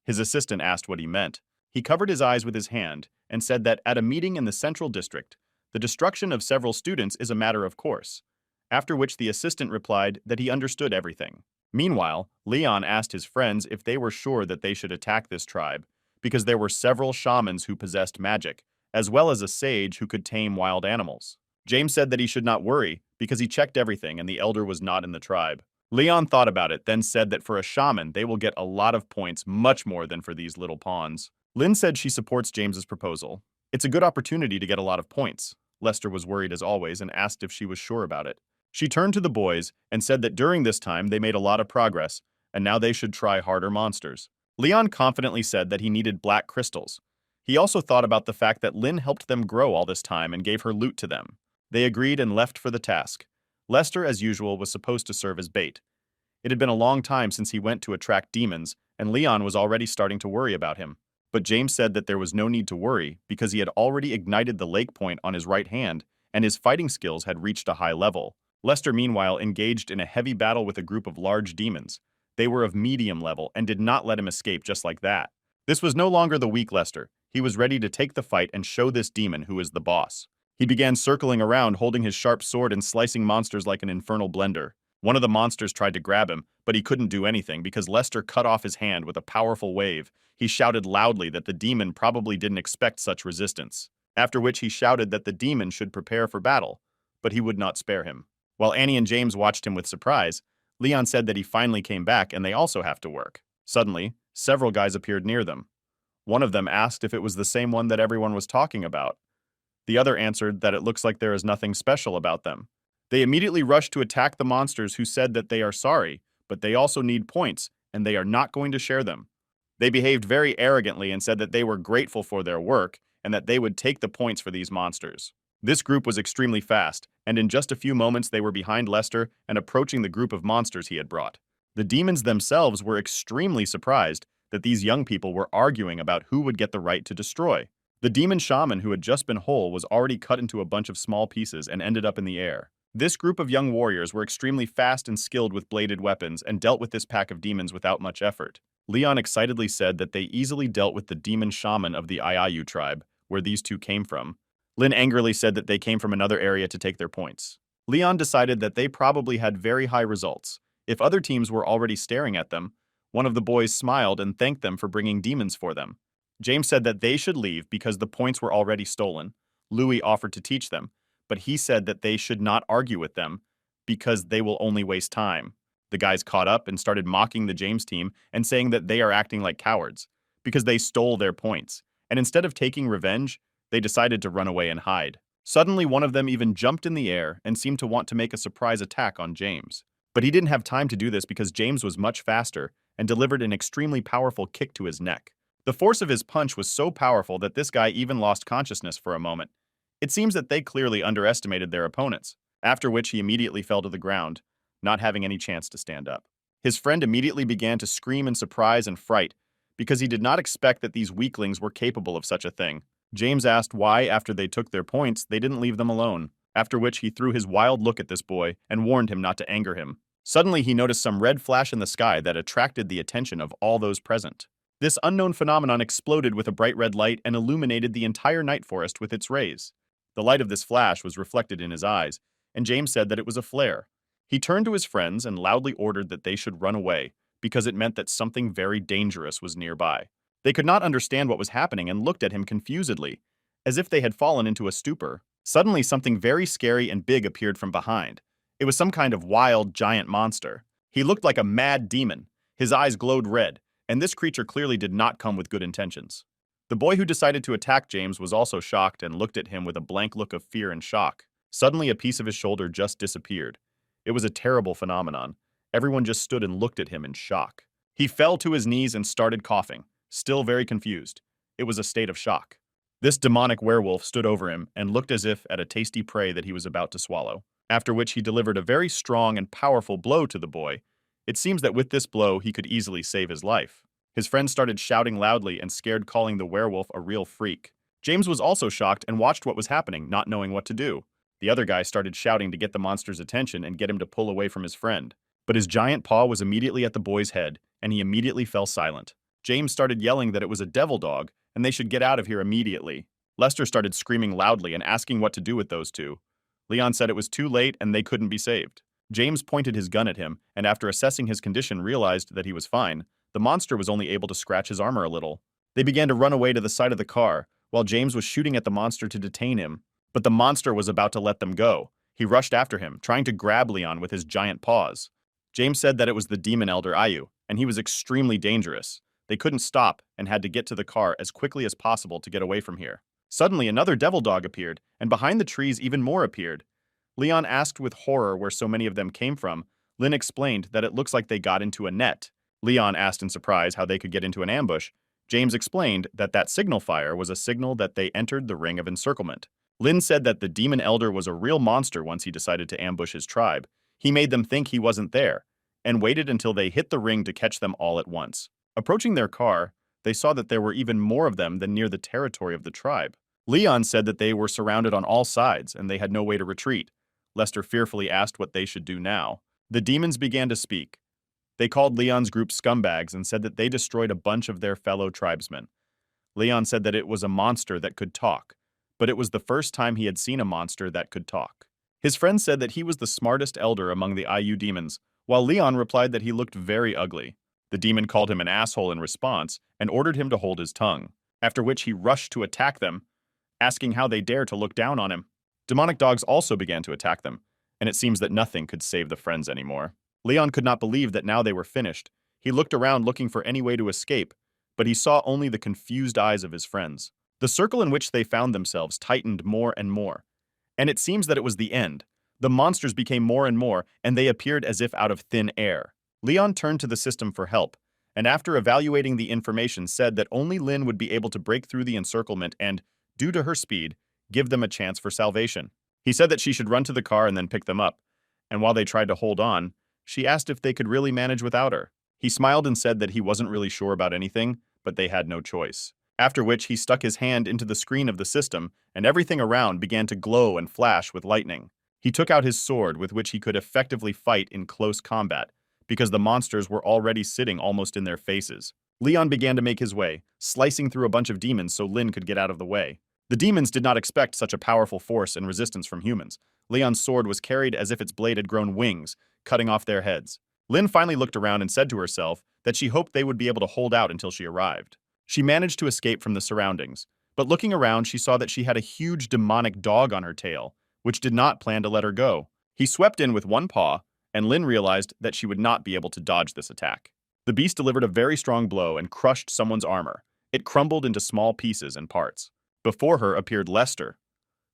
His assistant asked what he meant. He covered his eyes with his hand and said that at a meeting in the Central District, the destruction of several students is a matter of course, after which the assistant replied that he understood everything. Meanwhile, Leon asked his friends if they were sure that they should attack this tribe, because there were several shamans who possessed magic, as well as a sage who could tame wild animals. James said that he should not worry, because he checked everything and the elder was not in the tribe. Leon thought about it, then said that for a shaman, they will get a lot of points, much more than for these little pawns. Lynn said she supports James's proposal. It's a good opportunity to get a lot of points. Lester was worried as always and asked if she was sure about it. She turned to the boys and said that during this time they made a lot of progress, and now they should try harder monsters. Leon confidently said that he needed black crystals. He also thought about the fact that Lynn helped them grow all this time and gave her loot to them. They agreed and left for the task. Lester, as usual, was supposed to serve as bait. It had been a long time since he went to attract demons, and Leon was already starting to worry about him. But James said that there was no need to worry because he had already ignited the lake point on his right hand, and his fighting skills had reached a high level. Lester, meanwhile, engaged in a heavy battle with a group of large demons. They were of medium level and did not let him escape just like that. This was no longer the weak Lester. He was ready to take the fight and show this demon who is the boss. He began circling around, holding his sharp sword and slicing monsters like an infernal blender. One of the monsters tried to grab him, but he couldn't do anything because Lester cut off his hand with a powerful wave. He shouted loudly that the demon probably didn't expect such resistance, after which he shouted that the demon should prepare for battle, but he would not spare him. While Annie and James watched him with surprise, Leon said that he finally came back and they also have to work. Suddenly, several guys appeared near them. One of them asked if it was the same one that everyone was talking about. The other answered that it looks like there is nothing special about them. They immediately rushed to attack the monsters who said that they are sorry, but they also need points, and they are not going to share them. They behaved very arrogantly and said that they were grateful for their work and that they would take the points for these monsters. This group was extremely fast, and in just a few moments they were behind Lester and approaching the group of monsters he had brought. The demons themselves were extremely surprised that these young people were arguing about who would get the right to destroy. The demon shaman who had just been whole was already cut into a bunch of small pieces and ended up in the air. This group of young warriors were extremely fast and skilled with bladed weapons and dealt with this pack of demons without much effort. Leon excitedly said that they easily dealt with the demon shaman of the Iayu tribe, where these two came from. Lynn angrily said that they came from another area to take their points. Leon decided that they probably had very high results. If other teams were already staring at them, one of the boys smiled and thanked them for bringing demons for them. James said that they should leave because the points were already stolen. Louis offered to teach them, but he said that they should not argue with them because they will only waste time. The guys caught up and started mocking the James team and saying that they are acting like cowards because they stole their points, and instead of taking revenge, they decided to run away and hide. Suddenly, one of them even jumped in the air and seemed to want to make a surprise attack on James. But he didn't have time to do this because James was much faster and delivered an extremely powerful kick to his neck. The force of his punch was so powerful that this guy even lost consciousness for a moment. It seems that they clearly underestimated their opponents, after which he immediately fell to the ground, not having any chance to stand up. His friend immediately began to scream in surprise and fright because he did not expect that these weaklings were capable of such a thing. James asked why, after they took their points, they didn't leave them alone, after which he threw his wild look at this boy and warned him not to anger him. Suddenly, he noticed some red flash in the sky that attracted the attention of all those present. This unknown phenomenon exploded with a bright red light and illuminated the entire night forest with its rays. The light of this flash was reflected in his eyes, and James said that it was a flare. He turned to his friends and loudly ordered that they should run away, because it meant that something very dangerous was nearby. They could not understand what was happening and looked at him confusedly, as if they had fallen into a stupor. Suddenly, something very scary and big appeared from behind. It was some kind of wild, giant monster. He looked like a mad demon. His eyes glowed red, and this creature clearly did not come with good intentions. The boy who decided to attack James was also shocked and looked at him with a blank look of fear and shock. Suddenly, a piece of his shoulder just disappeared. It was a terrible phenomenon. Everyone just stood and looked at him in shock. He fell to his knees and started coughing, still very confused. It was a state of shock. This demonic werewolf stood over him and looked as if at a tasty prey that he was about to swallow, after which he delivered a very strong and powerful blow to the boy. It seems that with this blow, he could easily save his life. His friends started shouting loudly and scared, calling the werewolf a real freak. James was also shocked and watched what was happening, not knowing what to do. The other guy started shouting to get the monster's attention and get him to pull away from his friend. But his giant paw was immediately at the boy's head, and he immediately fell silent. James started yelling that it was a devil dog, and they should get out of here immediately. Lester started screaming loudly and asking what to do with those two. Leon said it was too late and they couldn't be saved. James pointed his gun at him, and after assessing his condition realized that he was fine. The monster was only able to scratch his armor a little. They began to run away to the side of the car, while James was shooting at the monster to detain him. But the monster was about to let them go. He rushed after him, trying to grab Leon with his giant paws. James said that it was the demon elder Ayu, and he was extremely dangerous. They couldn't stop and had to get to the car as quickly as possible to get away from here. Suddenly, another devil dog appeared, and behind the trees even more appeared. Leon asked with horror where so many of them came from. Lynn explained that it looks like they got into a net. Leon asked in surprise how they could get into an ambush. James explained that that signal fire was a signal that they entered the ring of encirclement. Lynn said that the demon elder was a real monster once he decided to ambush his tribe. He made them think he wasn't there, and waited until they hit the ring to catch them all at once. Approaching their car, they saw that there were even more of them than near the territory of the tribe. Leon said that they were surrounded on all sides and they had no way to retreat. Lester fearfully asked what they should do now. The demons began to speak. They called Leon's group scumbags and said that they destroyed a bunch of their fellow tribesmen. Leon said that it was a monster that could talk, but it was the first time he had seen a monster that could talk. His friends said that he was the smartest elder among the IU demons, while Leon replied that he looked very ugly. The demon called him an asshole in response and ordered him to hold his tongue, after which he rushed to attack them, asking how they dare to look down on him. Demonic dogs also began to attack them, and it seems that nothing could save the friends anymore. Leon could not believe that now they were finished. He looked around looking for any way to escape, but he saw only the confused eyes of his friends. The circle in which they found themselves tightened more and more, and it seems that it was the end. The monsters became more and more, and they appeared as if out of thin air. Leon turned to the system for help, and after evaluating the information said that only Lynn would be able to break through the encirclement and, due to her speed, give them a chance for salvation. He said that she should run to the car and then pick them up, and while they tried to hold on, she asked if they could really manage without her. He smiled and said that he wasn't really sure about anything, but they had no choice. After which he stuck his hand into the screen of the system, and everything around began to glow and flash with lightning. He took out his sword with which he could effectively fight in close combat, because the monsters were already sitting almost in their faces. Leon began to make his way, slicing through a bunch of demons so Lynn could get out of the way. The demons did not expect such a powerful force and resistance from humans. Leon's sword was carried as if its blade had grown wings, cutting off their heads. Lynn finally looked around and said to herself that she hoped they would be able to hold out until she arrived. She managed to escape from the surroundings, but looking around she saw that she had a huge demonic dog on her tail, which did not plan to let her go. He swept in with one paw, and Lynn realized that she would not be able to dodge this attack. The beast delivered a very strong blow and crushed someone's armor. It crumbled into small pieces and parts. Before her appeared Lester,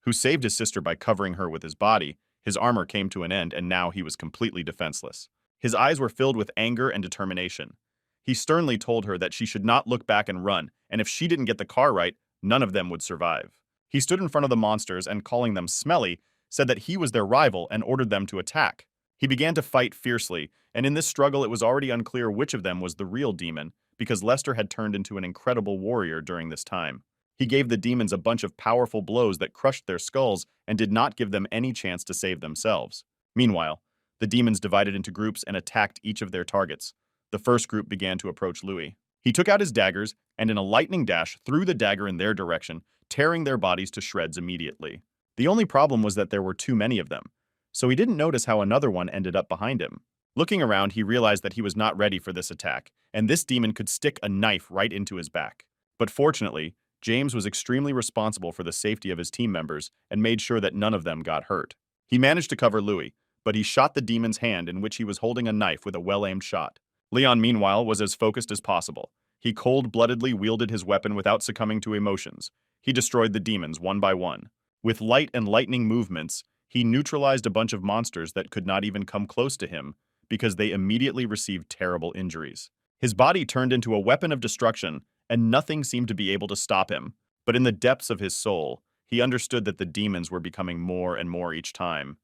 who saved his sister by covering her with his body. His armor came to an end, and now he was completely defenseless. His eyes were filled with anger and determination. He sternly told her that she should not look back and run, and if she didn't get the car right, none of them would survive. He stood in front of the monsters and, calling them smelly, said that he was their rival and ordered them to attack. He began to fight fiercely, and in this struggle it was already unclear which of them was the real demon, because Lester had turned into an incredible warrior during this time. He gave the demons a bunch of powerful blows that crushed their skulls and did not give them any chance to save themselves. Meanwhile, the demons divided into groups and attacked each of their targets. The first group began to approach Louis. He took out his daggers and in a lightning dash threw the dagger in their direction, tearing their bodies to shreds immediately. The only problem was that there were too many of them, so he didn't notice how another one ended up behind him. Looking around, he realized that he was not ready for this attack, and this demon could stick a knife right into his back. But fortunately, James was extremely responsible for the safety of his team members and made sure that none of them got hurt. He managed to cover Louis, but he shot the demon's hand in which he was holding a knife with a well-aimed shot. Leon, meanwhile, was as focused as possible. He cold-bloodedly wielded his weapon without succumbing to emotions. He destroyed the demons one by one. With light and lightning movements, he neutralized a bunch of monsters that could not even come close to him because they immediately received terrible injuries. His body turned into a weapon of destruction, and nothing seemed to be able to stop him. But in the depths of his soul, he understood that the demons were becoming more and more each time,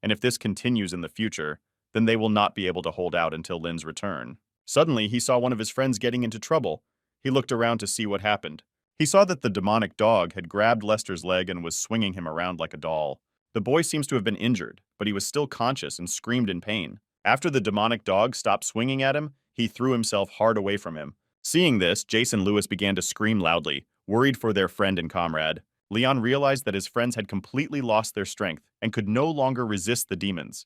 and if this continues in the future, then they will not be able to hold out until Lin's return. Suddenly, he saw one of his friends getting into trouble. He looked around to see what happened. He saw that the demonic dog had grabbed Lester's leg and was swinging him around like a doll. The boy seems to have been injured, but he was still conscious and screamed in pain. After the demonic dog stopped swinging at him, he threw himself hard away from him. Seeing this, Jace and Lewis began to scream loudly, worried for their friend and comrade. Leon realized that his friends had completely lost their strength and could no longer resist the demons.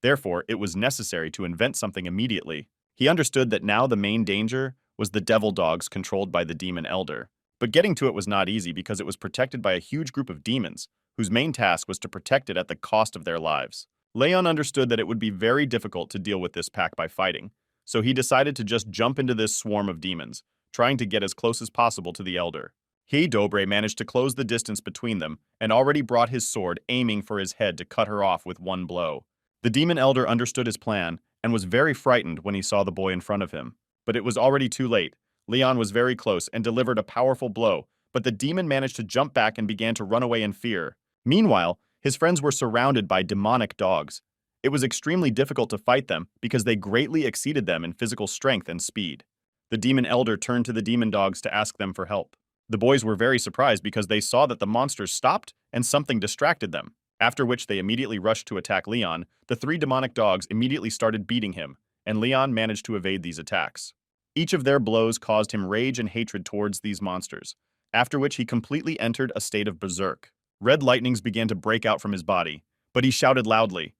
Therefore, it was necessary to invent something immediately. He understood that now the main danger was the devil dogs controlled by the demon elder. But getting to it was not easy because it was protected by a huge group of demons, whose main task was to protect it at the cost of their lives. Leon understood that it would be very difficult to deal with this pack by fighting, so he decided to just jump into this swarm of demons, trying to get as close as possible to the elder. Dobre managed to close the distance between them and already brought his sword aiming for his head to cut her off with one blow. The demon elder understood his plan and was very frightened when he saw the boy in front of him. But it was already too late. Leon was very close and delivered a powerful blow, but the demon managed to jump back and began to run away in fear. Meanwhile, his friends were surrounded by demonic dogs. It was extremely difficult to fight them because they greatly exceeded them in physical strength and speed. The demon elder turned to the demon dogs to ask them for help. The boys were very surprised because they saw that the monsters stopped and something distracted them. After which they immediately rushed to attack Leon. The three demonic dogs immediately started beating him, and Leon managed to evade these attacks. Each of their blows caused him rage and hatred towards these monsters, after which he completely entered a state of berserk. Red lightnings began to break out from his body, but he shouted loudly.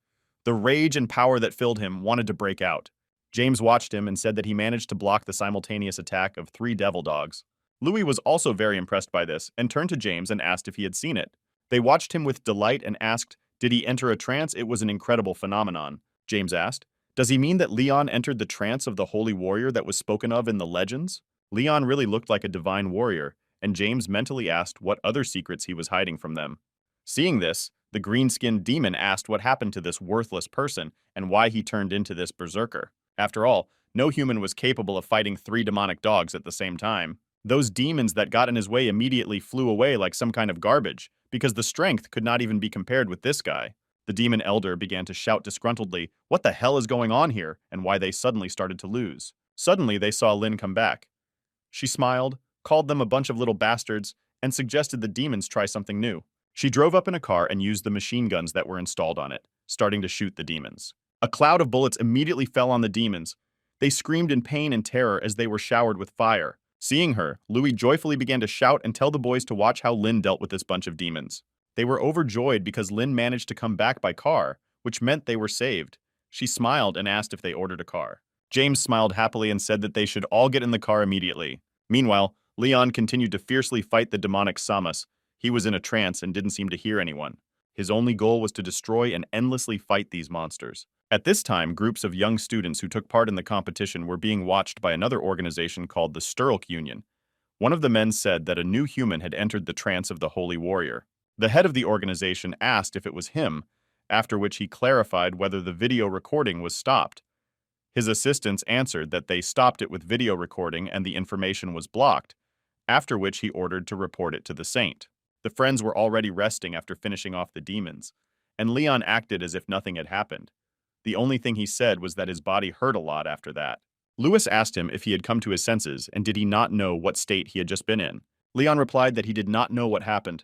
The rage and power that filled him wanted to break out. James watched him and said that he managed to block the simultaneous attack of 3 devil dogs. Louis was also very impressed by this and turned to James and asked if he had seen it. They watched him with delight and asked, did he enter a trance? It was an incredible phenomenon. James asked, does he mean that Leon entered the trance of the holy warrior that was spoken of in the legends? Leon really looked like a divine warrior, and James mentally asked what other secrets he was hiding from them. Seeing this, the green-skinned demon asked what happened to this worthless person and why he turned into this berserker. After all, no human was capable of fighting 3 demonic dogs at the same time. Those demons that got in his way immediately flew away like some kind of garbage, because the strength could not even be compared with this guy. The demon elder began to shout disgruntledly what the hell is going on here and why they suddenly started to lose. Suddenly they saw Lin come back. She smiled, called them a bunch of little bastards, and suggested the demons try something new. She drove up in a car and used the machine guns that were installed on it, starting to shoot the demons. A cloud of bullets immediately fell on the demons. They screamed in pain and terror as they were showered with fire. Seeing her, Louis joyfully began to shout and tell the boys to watch how Lin dealt with this bunch of demons. They were overjoyed because Lin managed to come back by car, which meant they were saved. She smiled and asked if they ordered a car. James smiled happily and said that they should all get in the car immediately. Meanwhile, Leon continued to fiercely fight the demonic Samus. He was in a trance and didn't seem to hear anyone. His only goal was to destroy and endlessly fight these monsters. At this time, groups of young students who took part in the competition were being watched by another organization called the Sturlk Union. One of the men said that a new human had entered the trance of the Holy Warrior. The head of the organization asked if it was him, after which he clarified whether the video recording was stopped. His assistants answered that they stopped it with video recording and the information was blocked, after which he ordered to report it to the saint. The friends were already resting after finishing off the demons, and Leon acted as if nothing had happened. The only thing he said was that his body hurt a lot after that. Lewis asked him if he had come to his senses and did he not know what state he had just been in. Leon replied that he did not know what happened.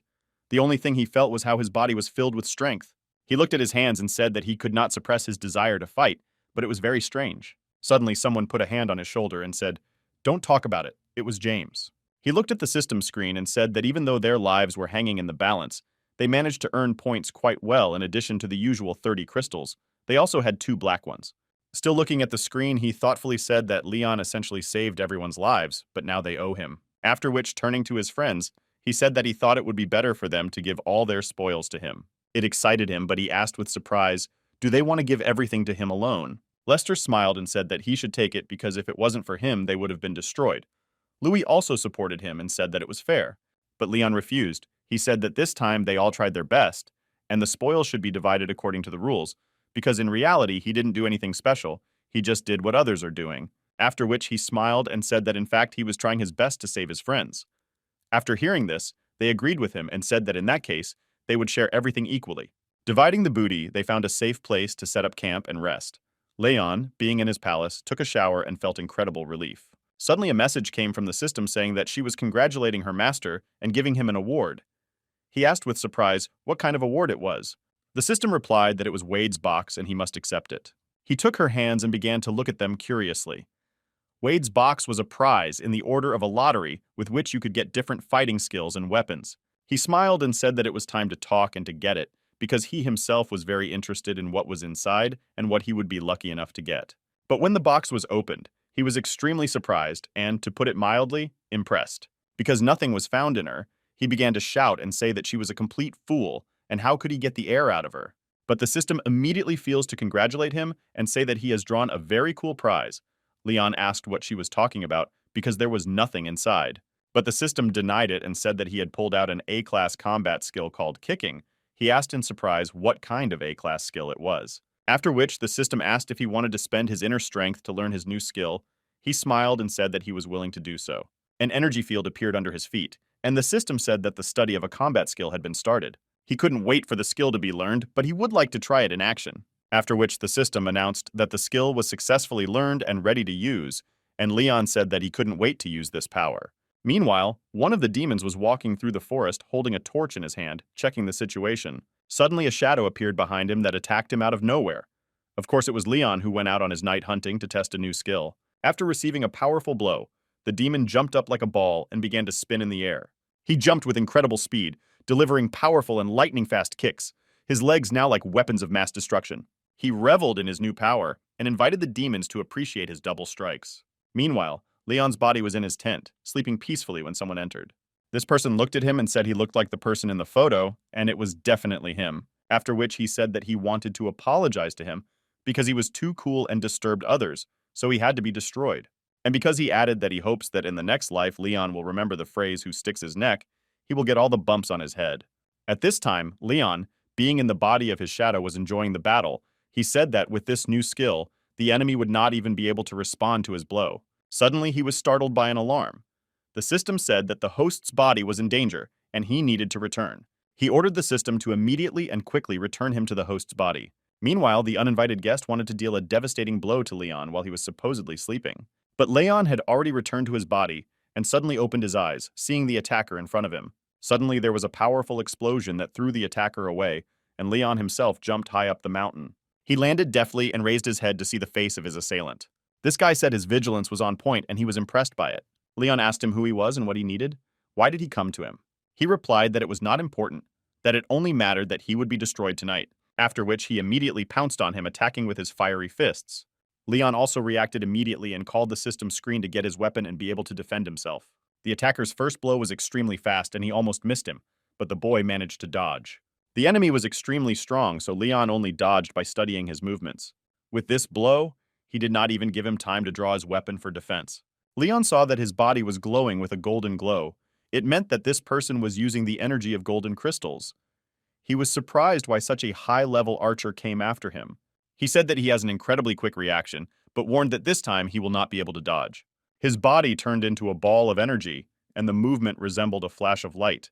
The only thing he felt was how his body was filled with strength. He looked at his hands and said that he could not suppress his desire to fight, but it was very strange. Suddenly, someone put a hand on his shoulder and said, "Don't talk about it." It was James. He looked at the system screen and said that even though their lives were hanging in the balance, they managed to earn points quite well in addition to the usual 30 crystals. They also had 2 black ones. Still looking at the screen, he thoughtfully said that Leon essentially saved everyone's lives, but now they owe him. After which, turning to his friends, he said that he thought it would be better for them to give all their spoils to him. It excited him, but he asked with surprise, do they want to give everything to him alone? Lester smiled and said that he should take it because if it wasn't for him, they would have been destroyed. Louis also supported him and said that it was fair. But Leon refused. He said that this time they all tried their best, and the spoils should be divided according to the rules, because in reality he didn't do anything special, he just did what others are doing. After which he smiled and said that in fact he was trying his best to save his friends. After hearing this, they agreed with him and said that in that case, they would share everything equally. Dividing the booty, they found a safe place to set up camp and rest. Leon, being in his palace, took a shower and felt incredible relief. Suddenly a message came from the system saying that she was congratulating her master and giving him an award. He asked with surprise what kind of award it was. The system replied that it was Wade's box and he must accept it. He took her hands and began to look at them curiously. Wade's box was a prize in the order of a lottery with which you could get different fighting skills and weapons. He smiled and said that it was time to talk and to get it, because he himself was very interested in what was inside and what he would be lucky enough to get. But when the box was opened, he was extremely surprised and, to put it mildly, impressed. Because nothing was found in her, he began to shout and say that she was a complete fool, and how could he get the air out of her? But the system immediately feels to congratulate him and say that he has drawn a very cool prize. Leon asked what she was talking about because there was nothing inside. But the system denied it and said that he had pulled out an A-class combat skill called kicking. He asked in surprise what kind of A-class skill it was. After which, the system asked if he wanted to spend his inner strength to learn his new skill. He smiled and said that he was willing to do so. An energy field appeared under his feet, and the system said that the study of a combat skill had been started. He couldn't wait for the skill to be learned, but he would like to try it in action. After which, the system announced that the skill was successfully learned and ready to use, and Leon said that he couldn't wait to use this power. Meanwhile, one of the demons was walking through the forest holding a torch in his hand, checking the situation. Suddenly a shadow appeared behind him that attacked him out of nowhere. Of course, it was Leon who went out on his night hunting to test a new skill. After receiving a powerful blow, the demon jumped up like a ball and began to spin in the air. He jumped with incredible speed, delivering powerful and lightning-fast kicks, his legs now like weapons of mass destruction. He reveled in his new power and invited the demons to appreciate his double strikes. Meanwhile, Leon's body was in his tent, sleeping peacefully when someone entered. This person looked at him and said he looked like the person in the photo, and it was definitely him, after which he said that he wanted to apologize to him because he was too cool and disturbed others, so he had to be destroyed. And because he added that he hopes that in the next life Leon will remember the phrase "who sticks his neck," he will get all the bumps on his head. At this time, Leon, being in the body of his shadow, was enjoying the battle. He said that with this new skill, the enemy would not even be able to respond to his blow. Suddenly, he was startled by an alarm. The system said that the host's body was in danger, and he needed to return. He ordered the system to immediately and quickly return him to the host's body. Meanwhile, the uninvited guest wanted to deal a devastating blow to Leon while he was supposedly sleeping. But Leon had already returned to his body and suddenly opened his eyes, seeing the attacker in front of him. Suddenly, there was a powerful explosion that threw the attacker away, and Leon himself jumped high up the mountain. He landed deftly and raised his head to see the face of his assailant. This guy said his vigilance was on point and he was impressed by it. Leon asked him who he was and what he needed. Why did he come to him? He replied that it was not important, that it only mattered that he would be destroyed tonight, after which he immediately pounced on him, attacking with his fiery fists. Leon also reacted immediately and called the system screen to get his weapon and be able to defend himself. The attacker's first blow was extremely fast and he almost missed him, but the boy managed to dodge. The enemy was extremely strong, so Leon only dodged by studying his movements. With this blow, he did not even give him time to draw his weapon for defense. Leon saw that his body was glowing with a golden glow. It meant that this person was using the energy of golden crystals. He was surprised why such a high-level archer came after him. He said that he has an incredibly quick reaction, but warned that this time he will not be able to dodge. His body turned into a ball of energy, and the movement resembled a flash of light,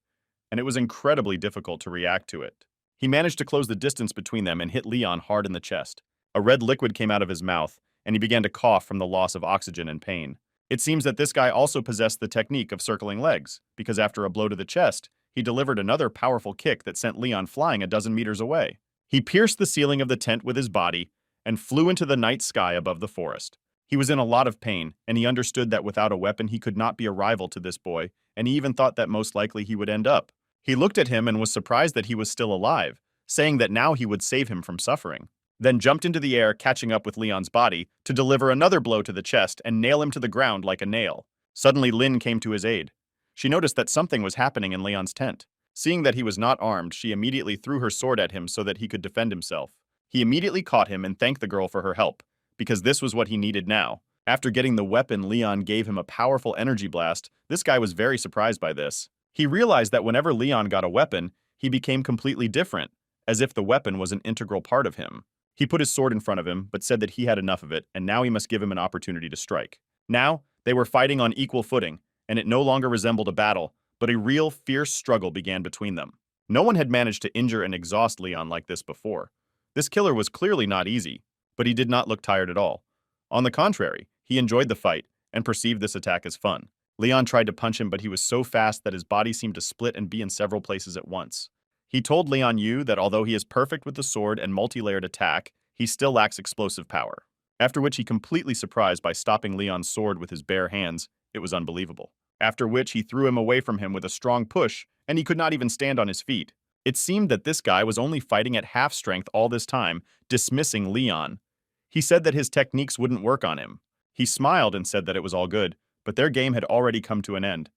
and it was incredibly difficult to react to it. He managed to close the distance between them and hit Leon hard in the chest. A red liquid came out of his mouth, and he began to cough from the loss of oxygen and pain. It seems that this guy also possessed the technique of circling legs, because after a blow to the chest, he delivered another powerful kick that sent Leon flying a dozen meters away. He pierced the ceiling of the tent with his body and flew into the night sky above the forest. He was in a lot of pain, and he understood that without a weapon he could not be a rival to this boy, and he even thought that most likely he would end up. He looked at him and was surprised that he was still alive, saying that now he would save him from suffering. Then jumped into the air, catching up with Leon's body, to deliver another blow to the chest and nail him to the ground like a nail. Suddenly Lin came to his aid. She noticed that something was happening in Leon's tent. Seeing that he was not armed, she immediately threw her sword at him so that he could defend himself. He immediately caught him and thanked the girl for her help, because this was what he needed now. After getting the weapon, Leon gave him a powerful energy blast. This guy was very surprised by this. He realized that whenever Leon got a weapon, he became completely different, as if the weapon was an integral part of him. He put his sword in front of him, but said that he had enough of it, and now he must give him an opportunity to strike. Now, they were fighting on equal footing, and it no longer resembled a battle, but a real, fierce struggle began between them. No one had managed to injure and exhaust Leon like this before. This killer was clearly not easy, but he did not look tired at all. On the contrary, he enjoyed the fight and perceived this attack as fun. Leon tried to punch him, but he was so fast that his body seemed to split and be in several places at once. He told Leon Yu that although he is perfect with the sword and multi-layered attack, he still lacks explosive power. After which he completely surprised by stopping Leon's sword with his bare hands. It was unbelievable. After which he threw him away from him with a strong push, and he could not even stand on his feet. It seemed that this guy was only fighting at half strength all this time, dismissing Leon. He said that his techniques wouldn't work on him. He smiled and said that it was all good, but their game had already come to an end.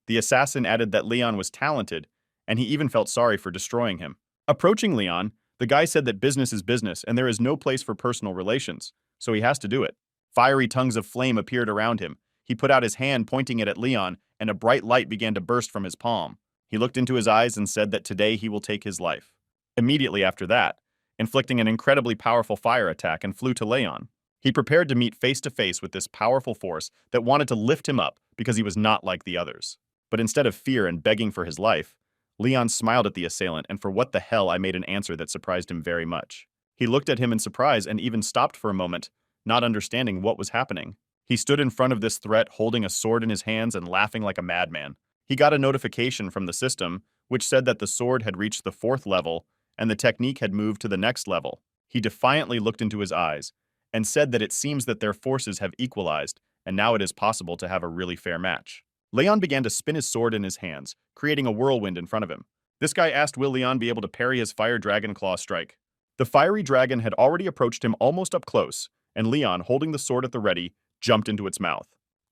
The assassin added that Leon was talented, and he even felt sorry for destroying him. Approaching Leon, the guy said that business is business and there is no place for personal relations, so he has to do it. Fiery tongues of flame appeared around him. He put out his hand pointing it at Leon, and a bright light began to burst from his palm. He looked into his eyes and said that today he will take his life. Immediately after that, inflicting an incredibly powerful fire attack and flew to Leon. He prepared to meet face to face with this powerful force that wanted to lift him up because he was not like the others. But instead of fear and begging for his life, Leon smiled at the assailant, and for what the hell I made an answer that surprised him very much. He looked at him in surprise and even stopped for a moment, not understanding what was happening. He stood in front of this threat holding a sword in his hands and laughing like a madman. He got a notification from the system, which said that the sword had reached the 4th level and the technique had moved to the next level. He defiantly looked into his eyes and said that it seems that their forces have equalized and now it is possible to have a really fair match. Leon began to spin his sword in his hands, creating a whirlwind in front of him. This guy asked will Leon be able to parry his fire dragon claw strike. The fiery dragon had already approached him almost up close, and Leon, holding the sword at the ready, jumped into its mouth.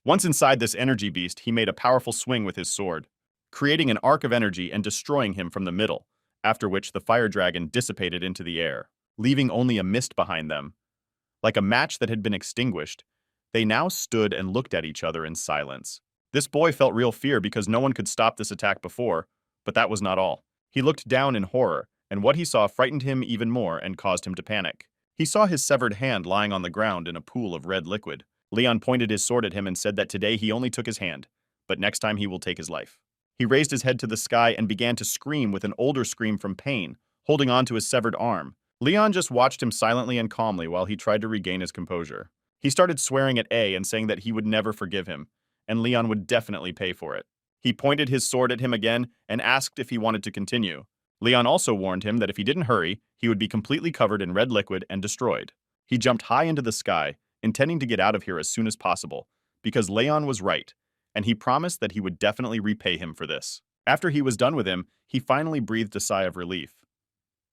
Once inside this energy beast, he made a powerful swing with his sword, creating an arc of energy and destroying him from the middle, after which the fire dragon dissipated into the air, leaving only a mist behind them. Like a match that had been extinguished, they now stood and looked at each other in silence. This boy felt real fear because no one could stop this attack before, but that was not all. He looked down in horror, and what he saw frightened him even more and caused him to panic. He saw his severed hand lying on the ground in a pool of red liquid. Leon pointed his sword at him and said that today he only took his hand, but next time he will take his life. He raised his head to the sky and began to scream with an older scream from pain, holding on to his severed arm. Leon just watched him silently and calmly while he tried to regain his composure. He started swearing at A and saying that he would never forgive him, and Leon would definitely pay for it. He pointed his sword at him again and asked if he wanted to continue. Leon also warned him that if he didn't hurry, he would be completely covered in red liquid and destroyed. He jumped high into the sky, intending to get out of here as soon as possible, because Leon was right, and he promised that he would definitely repay him for this. After he was done with him, he finally breathed a sigh of relief.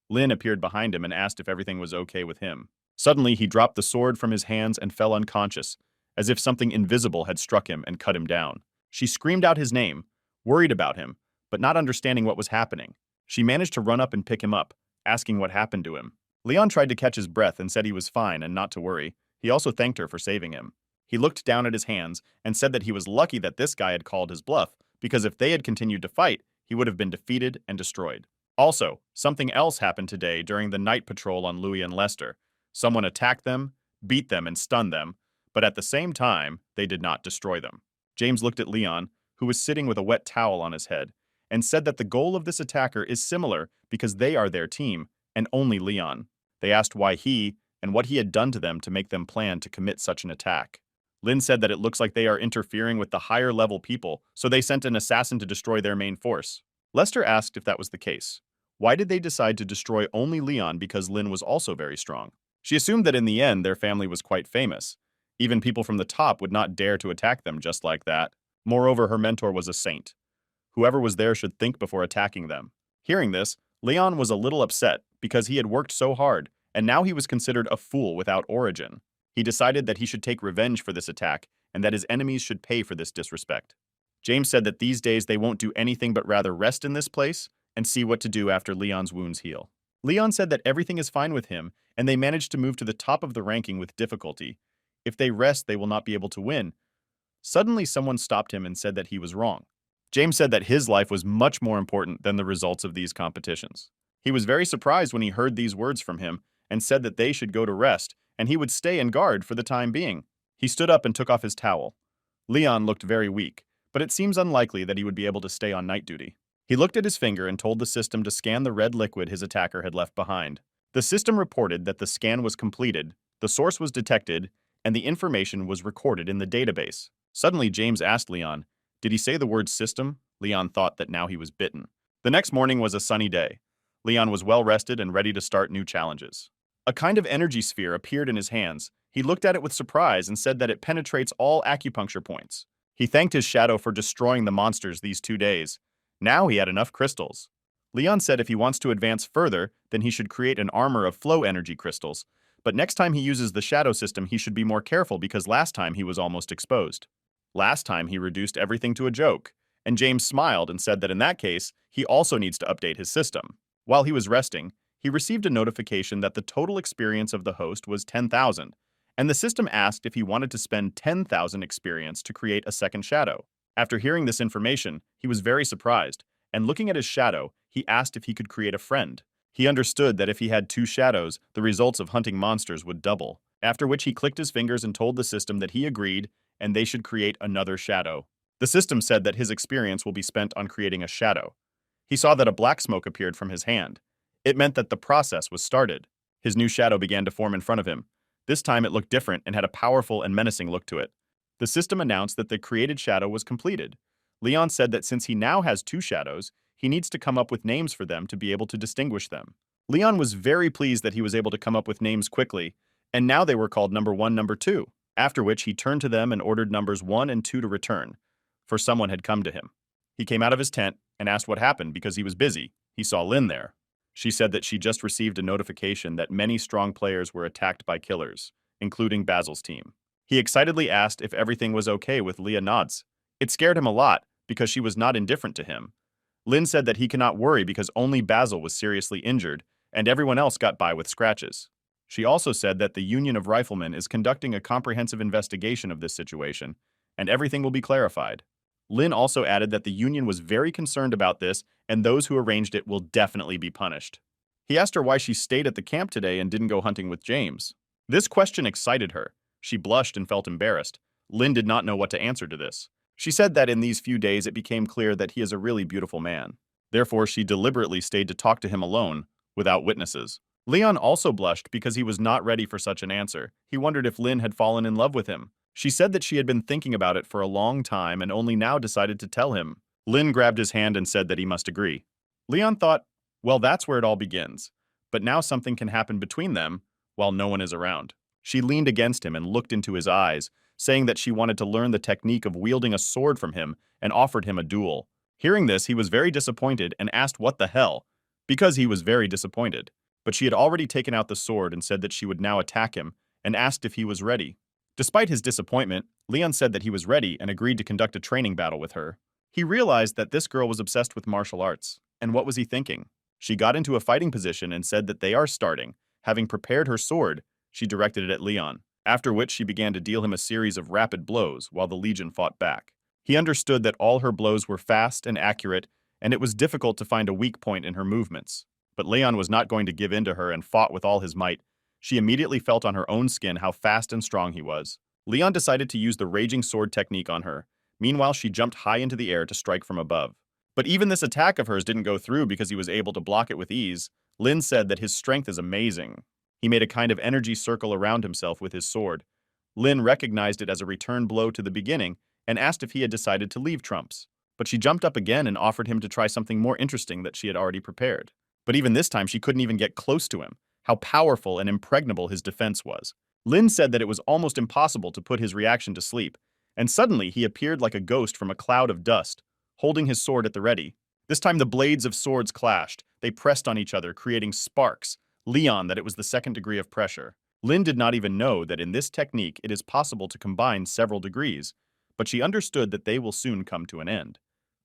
Lin appeared behind him and asked if everything was okay with him. Suddenly, he dropped the sword from his hands and fell unconscious, as if something invisible had struck him and cut him down. She screamed out his name, worried about him, but not understanding what was happening. She managed to run up and pick him up, asking what happened to him. Leon tried to catch his breath and said he was fine and not to worry. He also thanked her for saving him. He looked down at his hands and said that he was lucky that this guy had called his bluff, because if they had continued to fight, he would have been defeated and destroyed. Also, something else happened today during the night patrol on Louis and Lester. Someone attacked them, beat them, and stunned them, but at the same time, they did not destroy them. James looked at Leon, who was sitting with a wet towel on his head, and said that the goal of this attacker is similar because they are their team, and only Leon. They asked why he and what he had done to them to make them plan to commit such an attack. Lin said that it looks like they are interfering with the higher level people, so they sent an assassin to destroy their main force. Lester asked if that was the case. Why did they decide to destroy only Leon because Lin was also very strong? She assumed that in the end their family was quite famous. Even people from the top would not dare to attack them just like that. Moreover, her mentor was a saint. Whoever was there should think before attacking them. Hearing this, Leon was a little upset because he had worked so hard, and now he was considered a fool without origin. He decided that he should take revenge for this attack and that his enemies should pay for this disrespect. James said that these days they won't do anything but rather rest in this place and see what to do after Leon's wounds heal. Leon said that everything is fine with him, and they managed to move to the top of the ranking with difficulty. If they rest, they will not be able to win. Suddenly, someone stopped him and said that he was wrong. James said that his life was much more important than the results of these competitions. He was very surprised when he heard these words from him and said that they should go to rest, and he would stay and guard for the time being. He stood up and took off his towel. Leon looked very weak, but it seems unlikely that he would be able to stay on night duty. He looked at his finger and told the system to scan the red liquid his attacker had left behind. The system reported that the scan was completed, the source was detected, and the information was recorded in the database. Suddenly, James asked Leon, "Did he say the word system?" Leon thought that now he was bitten. The next morning was a sunny day. Leon was well rested and ready to start new challenges. A kind of energy sphere appeared in his hands. He looked at it with surprise and said that it penetrates all acupuncture points. He thanked his shadow for destroying the monsters these 2 days. Now he had enough crystals. Leon said if he wants to advance further, then he should create an armor of flow energy crystals. But next time he uses the shadow system, he should be more careful because last time he was almost exposed. Last time he reduced everything to a joke, and James smiled and said that in that case, he also needs to update his system. While he was resting, he received a notification that the total experience of the host was 10,000, and the system asked if he wanted to spend 10,000 experience to create a second shadow. After hearing this information, he was very surprised, and looking at his shadow, he asked if he could create a friend. He understood that if he had 2 shadows, the results of hunting monsters would double, after which he clicked his fingers and told the system that he agreed and they should create another shadow. The system said that his experience will be spent on creating a shadow. He saw that a black smoke appeared from his hand. It meant that the process was started. His new shadow began to form in front of him. This time it looked different and had a powerful and menacing look to it. The system announced that the created shadow was completed. Leon said that since he now has 2 shadows, he needs to come up with names for them to be able to distinguish them. Leon was very pleased that he was able to come up with names quickly, and now they were called number 1, number 2, after which he turned to them and ordered numbers 1 and 2 to return, for someone had come to him. He came out of his tent and asked what happened because he was busy. He saw Lin there. She said that she just received a notification that many strong players were attacked by killers, including Basil's team. He excitedly asked if everything was okay with Leah nods. It scared him a lot because she was not indifferent to him. Lin said that he cannot worry because only Basil was seriously injured and everyone else got by with scratches. She also said that the Union of Riflemen is conducting a comprehensive investigation of this situation and everything will be clarified. Lin also added that the Union was very concerned about this and those who arranged it will definitely be punished. He asked her why she stayed at the camp today and didn't go hunting with James. This question excited her. She blushed and felt embarrassed. Lin did not know what to answer to this. She said that in these few days it became clear that he is a really beautiful man. Therefore, she deliberately stayed to talk to him alone, without witnesses. Leon also blushed because he was not ready for such an answer. He wondered if Lin had fallen in love with him. She said that she had been thinking about it for a long time and only now decided to tell him. Lin grabbed his hand and said that he must agree. Leon thought, well, that's where it all begins. But now something can happen between them while no one is around. She leaned against him and looked into his eyes, saying that she wanted to learn the technique of wielding a sword from him and offered him a duel. Hearing this, he was very disappointed and asked what the hell, because he was very disappointed. But she had already taken out the sword and said that she would now attack him and asked if he was ready. Despite his disappointment, Leon said that he was ready and agreed to conduct a training battle with her. He realized that this girl was obsessed with martial arts, and what was he thinking? She got into a fighting position and said that they are starting. Having prepared her sword, she directed it at Leon, after which she began to deal him a series of rapid blows while the Legion fought back. He understood that all her blows were fast and accurate, and it was difficult to find a weak point in her movements. But Leon was not going to give in to her and fought with all his might. She immediately felt on her own skin how fast and strong he was. Leon decided to use the raging sword technique on her. Meanwhile, she jumped high into the air to strike from above. But even this attack of hers didn't go through because he was able to block it with ease. Lin said that his strength is amazing. He made a kind of energy circle around himself with his sword. Lin recognized it as a return blow to the beginning and asked if he had decided to leave Trumps. But she jumped up again and offered him to try something more interesting that she had already prepared. But even this time, she couldn't even get close to him. How powerful and impregnable his defense was. Lin said that it was almost impossible to put his reaction to sleep, and suddenly he appeared like a ghost from a cloud of dust, holding his sword at the ready. This time the blades of swords clashed. They pressed on each other, creating sparks. Leon that it was the second degree of pressure. Lin did not even know that in this technique it is possible to combine several degrees, but she understood that they will soon come to an end.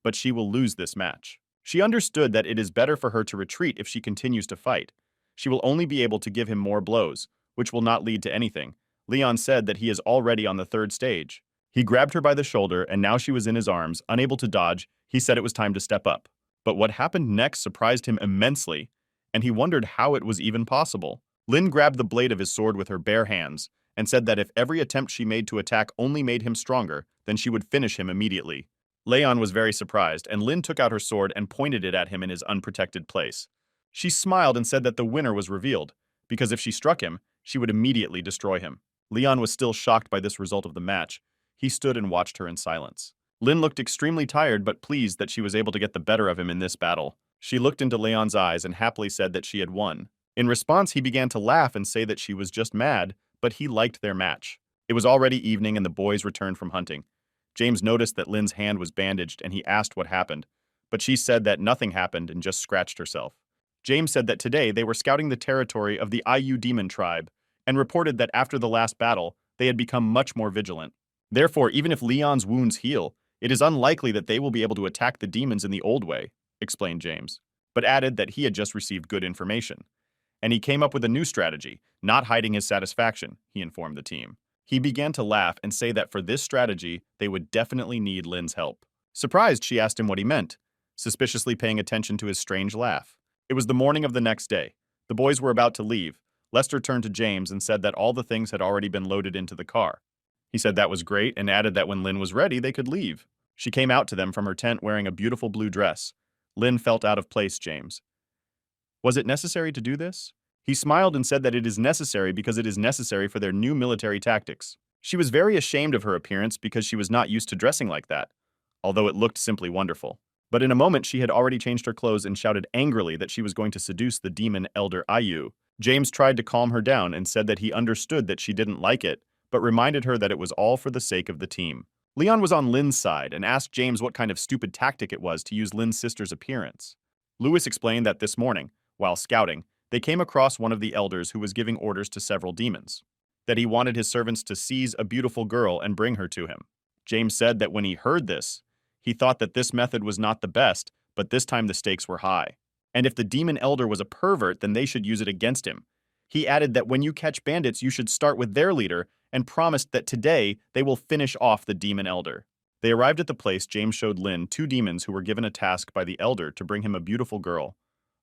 But she will lose this match. She understood that it is better for her to retreat if she continues to fight. She will only be able to give him more blows, which will not lead to anything. Leon said that he is already on the 3rd stage. He grabbed her by the shoulder, and now she was in his arms, unable to dodge. He said it was time to step up. But what happened next surprised him immensely, and he wondered how it was even possible. Lin grabbed the blade of his sword with her bare hands, and said that if every attempt she made to attack only made him stronger, then she would finish him immediately. Leon was very surprised, and Lin took out her sword and pointed it at him in his unprotected place. She smiled and said that the winner was revealed, because if she struck him, she would immediately destroy him. Leon was still shocked by this result of the match. He stood and watched her in silence. Lin looked extremely tired but pleased that she was able to get the better of him in this battle. She looked into Leon's eyes and happily said that she had won. In response, he began to laugh and say that she was just mad, but he liked their match. It was already evening and the boys returned from hunting. James noticed that Lin's hand was bandaged and he asked what happened, but she said that nothing happened and just scratched herself. James said that today they were scouting the territory of the Ayu demon tribe and reported that after the last battle, they had become much more vigilant. Therefore, even if Leon's wounds heal, it is unlikely that they will be able to attack the demons in the old way, explained James, but added that he had just received good information. And he came up with a new strategy, not hiding his satisfaction, he informed the team. He began to laugh and say that for this strategy, they would definitely need Lin's help. Surprised, she asked him what he meant, suspiciously paying attention to his strange laugh. It was the morning of the next day. The boys were about to leave. Lester turned to James and said that all the things had already been loaded into the car. He said that was great and added that when Lin was ready, they could leave. She came out to them from her tent wearing a beautiful blue dress. Lin felt out of place, James. Was it necessary to do this? He smiled and said that it is necessary because it is necessary for their new military tactics. She was very ashamed of her appearance because she was not used to dressing like that, although it looked simply wonderful. But in a moment she had already changed her clothes and shouted angrily that she was going to seduce the demon elder Ayu. James tried to calm her down and said that he understood that she didn't like it, but reminded her that it was all for the sake of the team. Leon was on Lin's side and asked James what kind of stupid tactic it was to use Lin's sister's appearance. Lewis explained that this morning, while scouting, they came across one of the elders who was giving orders to several demons, that he wanted his servants to seize a beautiful girl and bring her to him. James said that when he heard this, he thought that this method was not the best, but this time the stakes were high. And if the demon elder was a pervert, then they should use it against him. He added that when you catch bandits, you should start with their leader and promised that today they will finish off the demon elder. They arrived at the place. James showed Lin two demons who were given a task by the elder to bring him a beautiful girl.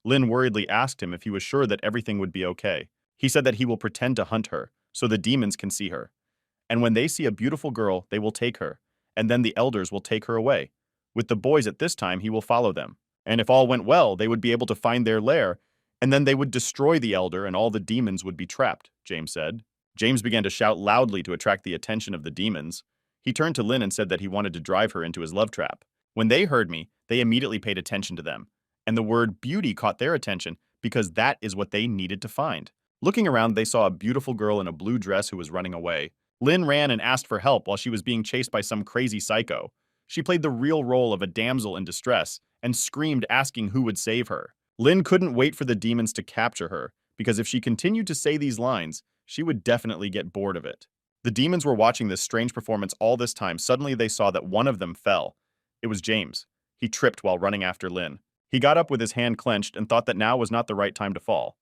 Lin worriedly asked him if he was sure that everything would be okay. He said that he will pretend to hunt her, so the demons can see her. And when they see a beautiful girl, they will take her, and then the elders will take her away. With the boys at this time, he will follow them. And if all went well, they would be able to find their lair, and then they would destroy the elder and all the demons would be trapped, James said. James began to shout loudly to attract the attention of the demons. He turned to Lin and said that he wanted to drive her into his love trap. When they heard me, they immediately paid attention to them. And the word beauty caught their attention because that is what they needed to find. Looking around, they saw a beautiful girl in a blue dress who was running away. Lin ran and asked for help while she was being chased by some crazy psycho. She played the real role of a damsel in distress and screamed asking who would save her. Lin couldn't wait for the demons to capture her because if she continued to say these lines, she would definitely get bored of it. The demons were watching this strange performance all this time. Suddenly they saw that one of them fell. It was James. He tripped while running after Lin. He got up with his hand clenched and thought that now was not the right time to fall.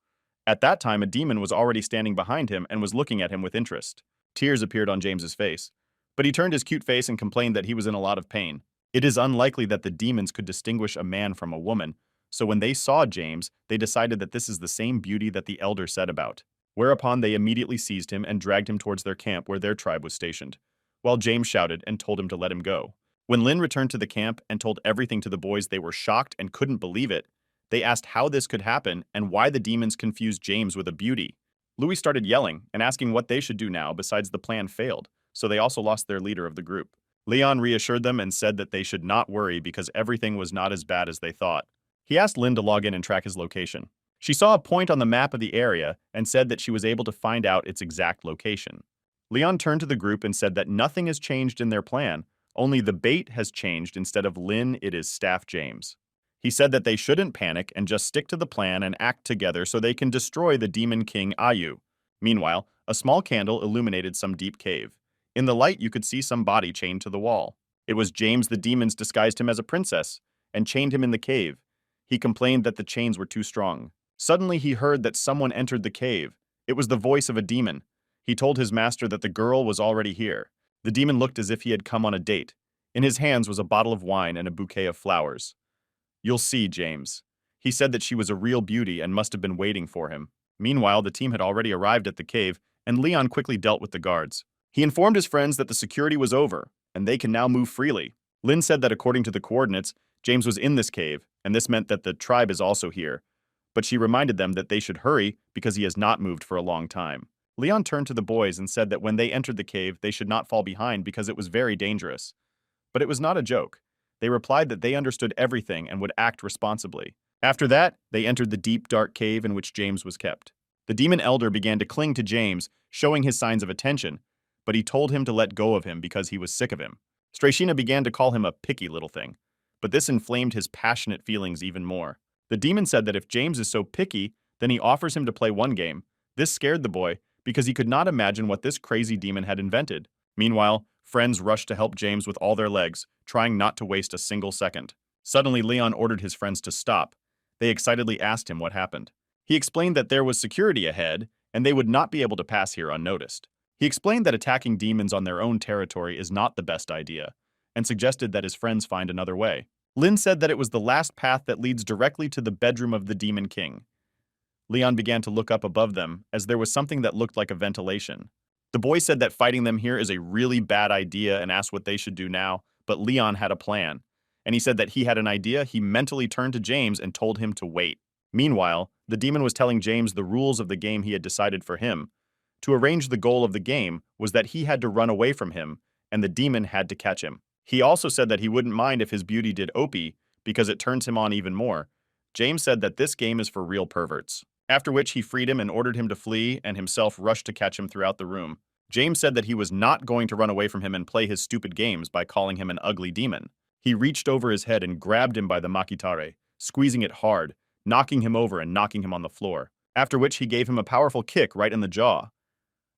At that time, a demon was already standing behind him and was looking at him with interest. Tears appeared on James's face, but he turned his cute face and complained that he was in a lot of pain. It is unlikely that the demons could distinguish a man from a woman, so when they saw James, they decided that this is the same beauty that the elder said about. Whereupon they immediately seized him and dragged him towards their camp where their tribe was stationed, while James shouted and told him to let him go. When Lin returned to the camp and told everything to the boys, they were shocked and couldn't believe it. They asked how this could happen and why the demons confused James with a beauty. Louis started yelling and asking what they should do now besides the plan failed, so they also lost their leader of the group. Leon reassured them and said that they should not worry because everything was not as bad as they thought. He asked Lin to log in and track his location. She saw a point on the map of the area and said that she was able to find out its exact location. Leon turned to the group and said that nothing has changed in their plan, only the bait has changed. Instead of Lin, it is Staff James. He said that they shouldn't panic and just stick to the plan and act together so they can destroy the Demon King Ayu. Meanwhile, a small candle illuminated some deep cave. In the light, you could see some body chained to the wall. It was James. The demons disguised him as a princess and chained him in the cave. He complained that the chains were too strong. Suddenly, he heard that someone entered the cave. It was the voice of a demon. He told his master that the girl was already here. The demon looked as if he had come on a date. In his hands was a bottle of wine and a bouquet of flowers. You'll see, James. He said that she was a real beauty and must have been waiting for him. Meanwhile, the team had already arrived at the cave, and Leon quickly dealt with the guards. He informed his friends that the security was over, and they can now move freely. Lin said that according to the coordinates, James was in this cave, and this meant that the tribe is also here. But she reminded them that they should hurry because he has not moved for a long time. Leon turned to the boys and said that when they entered the cave, they should not fall behind because it was very dangerous. But it was not a joke. They replied that they understood everything and would act responsibly. After that, they entered the deep, dark cave in which James was kept. The demon elder began to cling to James, showing his signs of attention, but he told him to let go of him because he was sick of him. Strachina began to call him a picky little thing, but this inflamed his passionate feelings even more. The demon said that if James is so picky, then he offers him to play one game. This scared the boy because he could not imagine what this crazy demon had invented. Meanwhile, friends rushed to help James with all their legs, trying not to waste a single second. Suddenly, Leon ordered his friends to stop. They excitedly asked him what happened. He explained that there was security ahead, and they would not be able to pass here unnoticed. He explained that attacking demons on their own territory is not the best idea, and suggested that his friends find another way. Lin said that it was the last path that leads directly to the bedroom of the Demon King. Leon began to look up above them, as there was something that looked like a ventilation. The boy said that fighting them here is a really bad idea and asked what they should do now, but Leon had a plan. And he said that he had an idea. He mentally turned to James and told him to wait. Meanwhile, the demon was telling James the rules of the game he had decided for him. To arrange the goal of the game was that he had to run away from him, and the demon had to catch him. He also said that he wouldn't mind if his beauty did OP, because it turns him on even more. James said that this game is for real perverts. After which he freed him and ordered him to flee, and himself rushed to catch him throughout the room. James said that he was not going to run away from him and play his stupid games by calling him an ugly demon. He reached over his head and grabbed him by the makitare, squeezing it hard, knocking him over and knocking him on the floor, after which he gave him a powerful kick right in the jaw.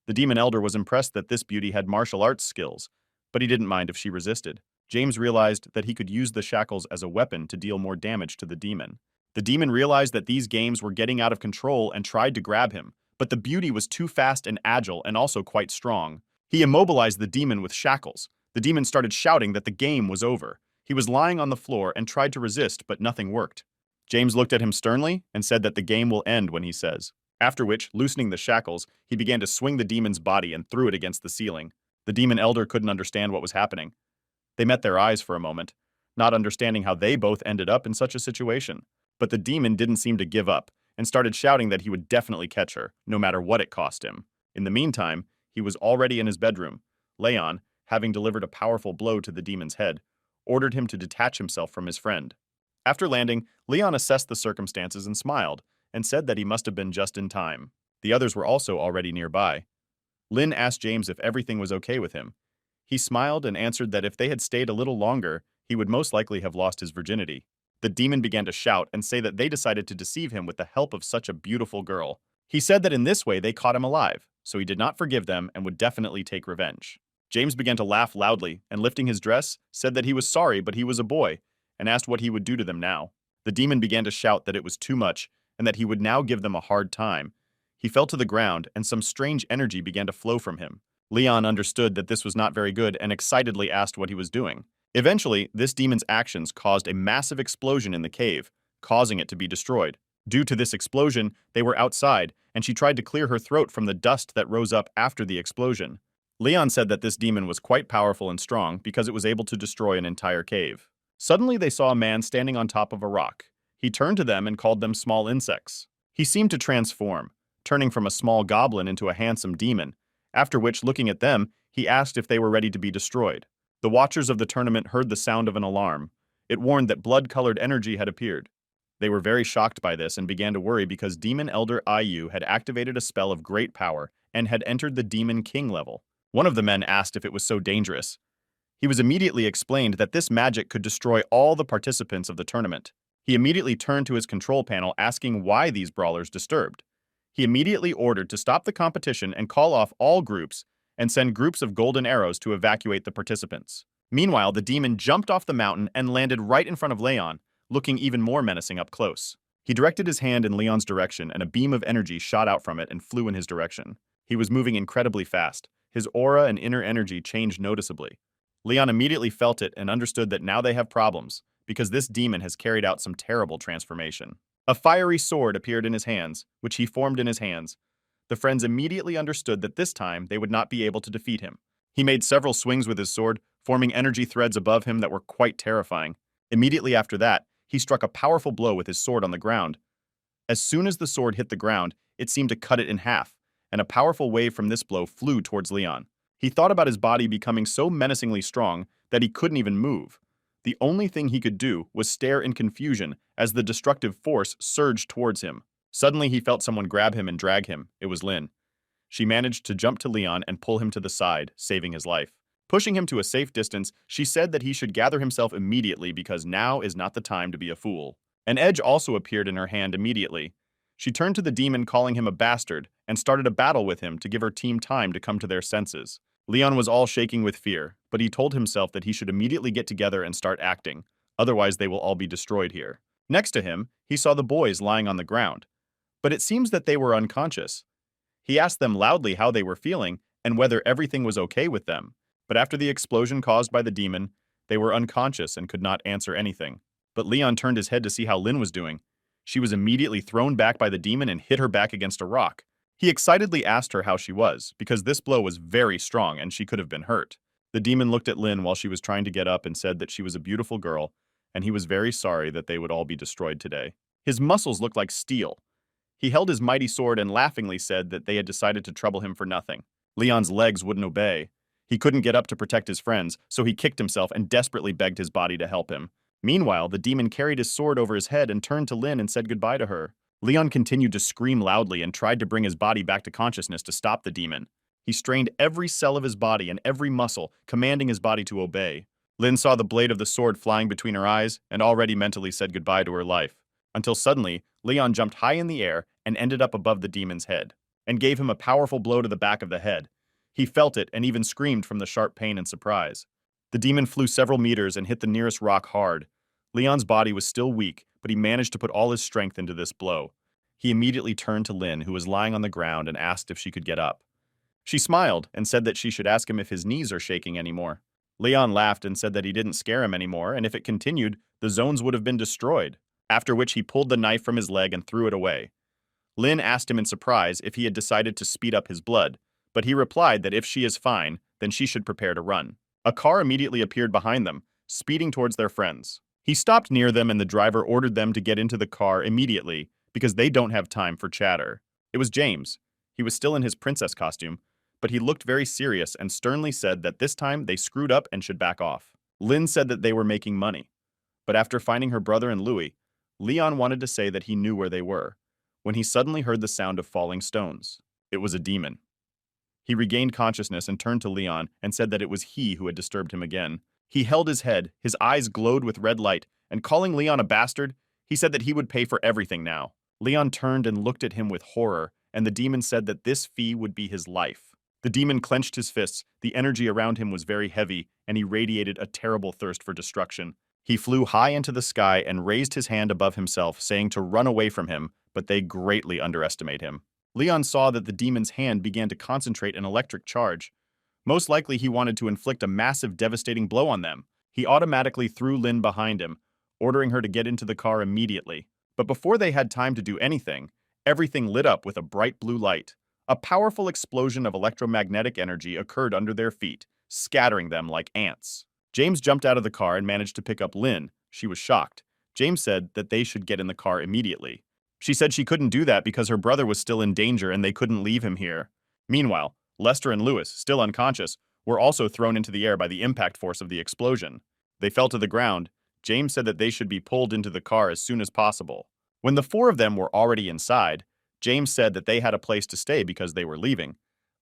The demon elder was impressed that this beauty had martial arts skills, but he didn't mind if she resisted. James realized that he could use the shackles as a weapon to deal more damage to the demon. The demon realized that these games were getting out of control and tried to grab him, but the beauty was too fast and agile and also quite strong. He immobilized the demon with shackles. The demon started shouting that the game was over. He was lying on the floor and tried to resist, but nothing worked. James looked at him sternly and said that the game will end when he says. After which, loosening the shackles, he began to swing the demon's body and threw it against the ceiling. The demon elder couldn't understand what was happening. They met their eyes for a moment, not understanding how they both ended up in such a situation. But the demon didn't seem to give up, and started shouting that he would definitely catch her, no matter what it cost him. In the meantime, he was already in his bedroom. Leon, having delivered a powerful blow to the demon's head, ordered him to detach himself from his friend. After landing, Leon assessed the circumstances and smiled, and said that he must have been just in time. The others were also already nearby. Lin asked James if everything was okay with him. He smiled and answered that if they had stayed a little longer, he would most likely have lost his virginity. The demon began to shout and say that they decided to deceive him with the help of such a beautiful girl. He said that in this way they caught him alive, so he did not forgive them and would definitely take revenge. James began to laugh loudly and, lifting his dress, said that he was sorry but he was a boy, and asked what he would do to them now. The demon began to shout that it was too much and that he would now give them a hard time. He fell to the ground and some strange energy began to flow from him. Leon understood that this was not very good and excitedly asked what he was doing. Eventually, this demon's actions caused a massive explosion in the cave, causing it to be destroyed. Due to this explosion, they were outside, and she tried to clear her throat from the dust that rose up after the explosion. Leon said that this demon was quite powerful and strong because it was able to destroy an entire cave. Suddenly, they saw a man standing on top of a rock. He turned to them and called them small insects. He seemed to transform, turning from a small goblin into a handsome demon, after which, looking at them, he asked if they were ready to be destroyed. The watchers of the tournament heard the sound of an alarm. It warned that blood-colored energy had appeared. They were very shocked by this and began to worry because Demon Elder Iu had activated a spell of great power and had entered the Demon King level. One of the men asked if it was so dangerous. He was immediately explained that this magic could destroy all the participants of the tournament. He immediately turned to his control panel asking why these brawlers disturbed. He immediately ordered to stop the competition and call off all groups and send groups of golden arrows to evacuate the participants. Meanwhile, the demon jumped off the mountain and landed right in front of Leon, looking even more menacing up close. He directed his hand in Leon's direction and a beam of energy shot out from it and flew in his direction. He was moving incredibly fast. His aura and inner energy changed noticeably. Leon immediately felt it and understood that now they have problems, because this demon has carried out some terrible transformation. A fiery sword appeared in his hands, which he formed in his hands. The friends immediately understood that this time they would not be able to defeat him. He made several swings with his sword, forming energy threads above him that were quite terrifying. Immediately after that, he struck a powerful blow with his sword on the ground. As soon as the sword hit the ground, it seemed to cut it in half, and a powerful wave from this blow flew towards Leon. He thought about his body becoming so menacingly strong that he couldn't even move. The only thing he could do was stare in confusion as the destructive force surged towards him. Suddenly, he felt someone grab him and drag him. It was Lin. She managed to jump to Leon and pull him to the side, saving his life. Pushing him to a safe distance, she said that he should gather himself immediately because now is not the time to be a fool. An edge also appeared in her hand immediately. She turned to the demon, calling him a bastard, and started a battle with him to give her team time to come to their senses. Leon was all shaking with fear, but he told himself that he should immediately get together and start acting, otherwise they will all be destroyed here. Next to him, he saw the boys lying on the ground, but it seems that they were unconscious. He asked them loudly how they were feeling and whether everything was okay with them, but after the explosion caused by the demon, they were unconscious and could not answer anything. But Leon turned his head to see how Lin was doing. She was immediately thrown back by the demon and hit her back against a rock. He excitedly asked her how she was, because this blow was very strong and she could have been hurt. The demon looked at Lin while she was trying to get up and said that she was a beautiful girl, and he was very sorry that they would all be destroyed today. His muscles looked like steel. He held his mighty sword and laughingly said that they had decided to trouble him for nothing. Leon's legs wouldn't obey. He couldn't get up to protect his friends, so he kicked himself and desperately begged his body to help him. Meanwhile, the demon carried his sword over his head and turned to Lin and said goodbye to her. Leon continued to scream loudly and tried to bring his body back to consciousness to stop the demon. He strained every cell of his body and every muscle, commanding his body to obey. Lin saw the blade of the sword flying between her eyes and already mentally said goodbye to her life. Until suddenly, Leon jumped high in the air and ended up above the demon's head, and gave him a powerful blow to the back of the head. He felt it and even screamed from the sharp pain and surprise. The demon flew several meters and hit the nearest rock hard. Leon's body was still weak, but he managed to put all his strength into this blow. He immediately turned to Lin, who was lying on the ground, and asked if she could get up. She smiled and said that she should ask him if his knees are shaking anymore. Leon laughed and said that he didn't scare him anymore, and if it continued, the zones would have been destroyed, after which he pulled the knife from his leg and threw it away. Lin asked him in surprise if he had decided to speed up his blood, but he replied that if she is fine, then she should prepare to run. A car immediately appeared behind them, speeding towards their friends. He stopped near them and the driver ordered them to get into the car immediately because they don't have time for chatter. It was James. He was still in his princess costume, but he looked very serious and sternly said that this time they screwed up and should back off. Lin said that they were making money, but after finding her brother and Louis, Leon wanted to say that he knew where they were, when he suddenly heard the sound of falling stones. It was a demon. He regained consciousness and turned to Leon and said that it was he who had disturbed him again. He held his head, his eyes glowed with red light, and calling Leon a bastard, he said that he would pay for everything now. Leon turned and looked at him with horror, and the demon said that this fee would be his life. The demon clenched his fists, the energy around him was very heavy, and he radiated a terrible thirst for destruction. He flew high into the sky and raised his hand above himself, saying to run away from him, but they greatly underestimate him. Leon saw that the demon's hand began to concentrate an electric charge. Most likely he wanted to inflict a massive devastating blow on them. He automatically threw Lin behind him, ordering her to get into the car immediately. But before they had time to do anything, everything lit up with a bright blue light. A powerful explosion of electromagnetic energy occurred under their feet, scattering them like ants. James jumped out of the car and managed to pick up Lin. She was shocked. James said that they should get in the car immediately. She said she couldn't do that because her brother was still in danger and they couldn't leave him here. Meanwhile, Lester and Louis, still unconscious, were also thrown into the air by the impact force of the explosion. They fell to the ground. James said that they should be pulled into the car as soon as possible. When the four of them were already inside, James said that they had a place to stay because they were leaving.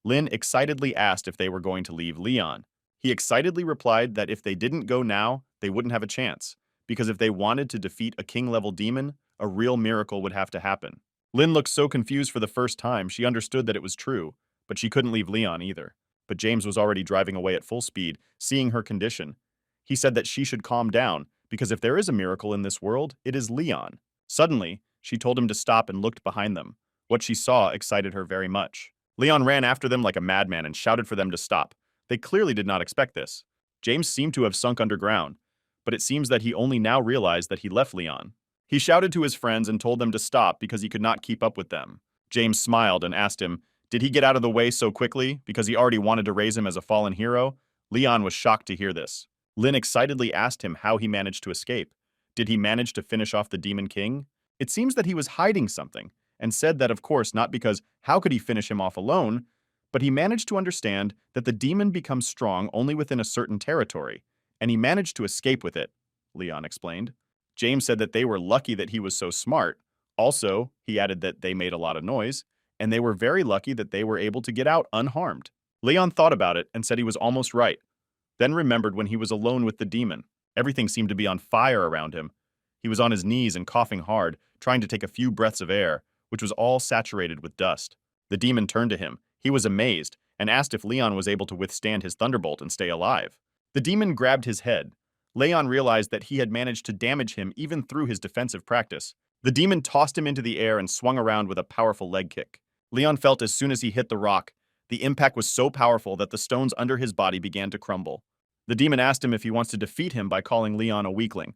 Lin excitedly asked if they were going to leave Leon. He excitedly replied that if they didn't go now, they wouldn't have a chance, because if they wanted to defeat a king-level demon, a real miracle would have to happen. Lin looked so confused for the first time, she understood that it was true, but she couldn't leave Leon either. But James was already driving away at full speed, seeing her condition. He said that she should calm down, because if there is a miracle in this world, it is Leon. Suddenly, she told him to stop and looked behind them. What she saw excited her very much. Leon ran after them like a madman and shouted for them to stop. They clearly did not expect this. James seemed to have sunk underground, but it seems that he only now realized that he left Leon. He shouted to his friends and told them to stop because he could not keep up with them. James smiled and asked him, did he get out of the way so quickly because he already wanted to raise him as a fallen hero? Leon was shocked to hear this. Lin excitedly asked him how he managed to escape. Did he manage to finish off the Demon King? It seems that he was hiding something, and said that of course not because how could he finish him off alone, but he managed to understand that the demon becomes strong only within a certain territory, and he managed to escape with it, Leon explained. James said that they were lucky that he was so smart. Also, he added that they made a lot of noise, and they were very lucky that they were able to get out unharmed. Leon thought about it and said he was almost right, then remembered when he was alone with the demon. Everything seemed to be on fire around him. He was on his knees and coughing hard, trying to take a few breaths of air, which was all saturated with dust. The demon turned to him. He was amazed and asked if Leon was able to withstand his thunderbolt and stay alive. The demon grabbed his head. Leon realized that he had managed to damage him even through his defensive practice. The demon tossed him into the air and swung around with a powerful leg kick. Leon felt as soon as he hit the rock, the impact was so powerful that the stones under his body began to crumble. The demon asked him if he wants to defeat him by calling Leon a weakling.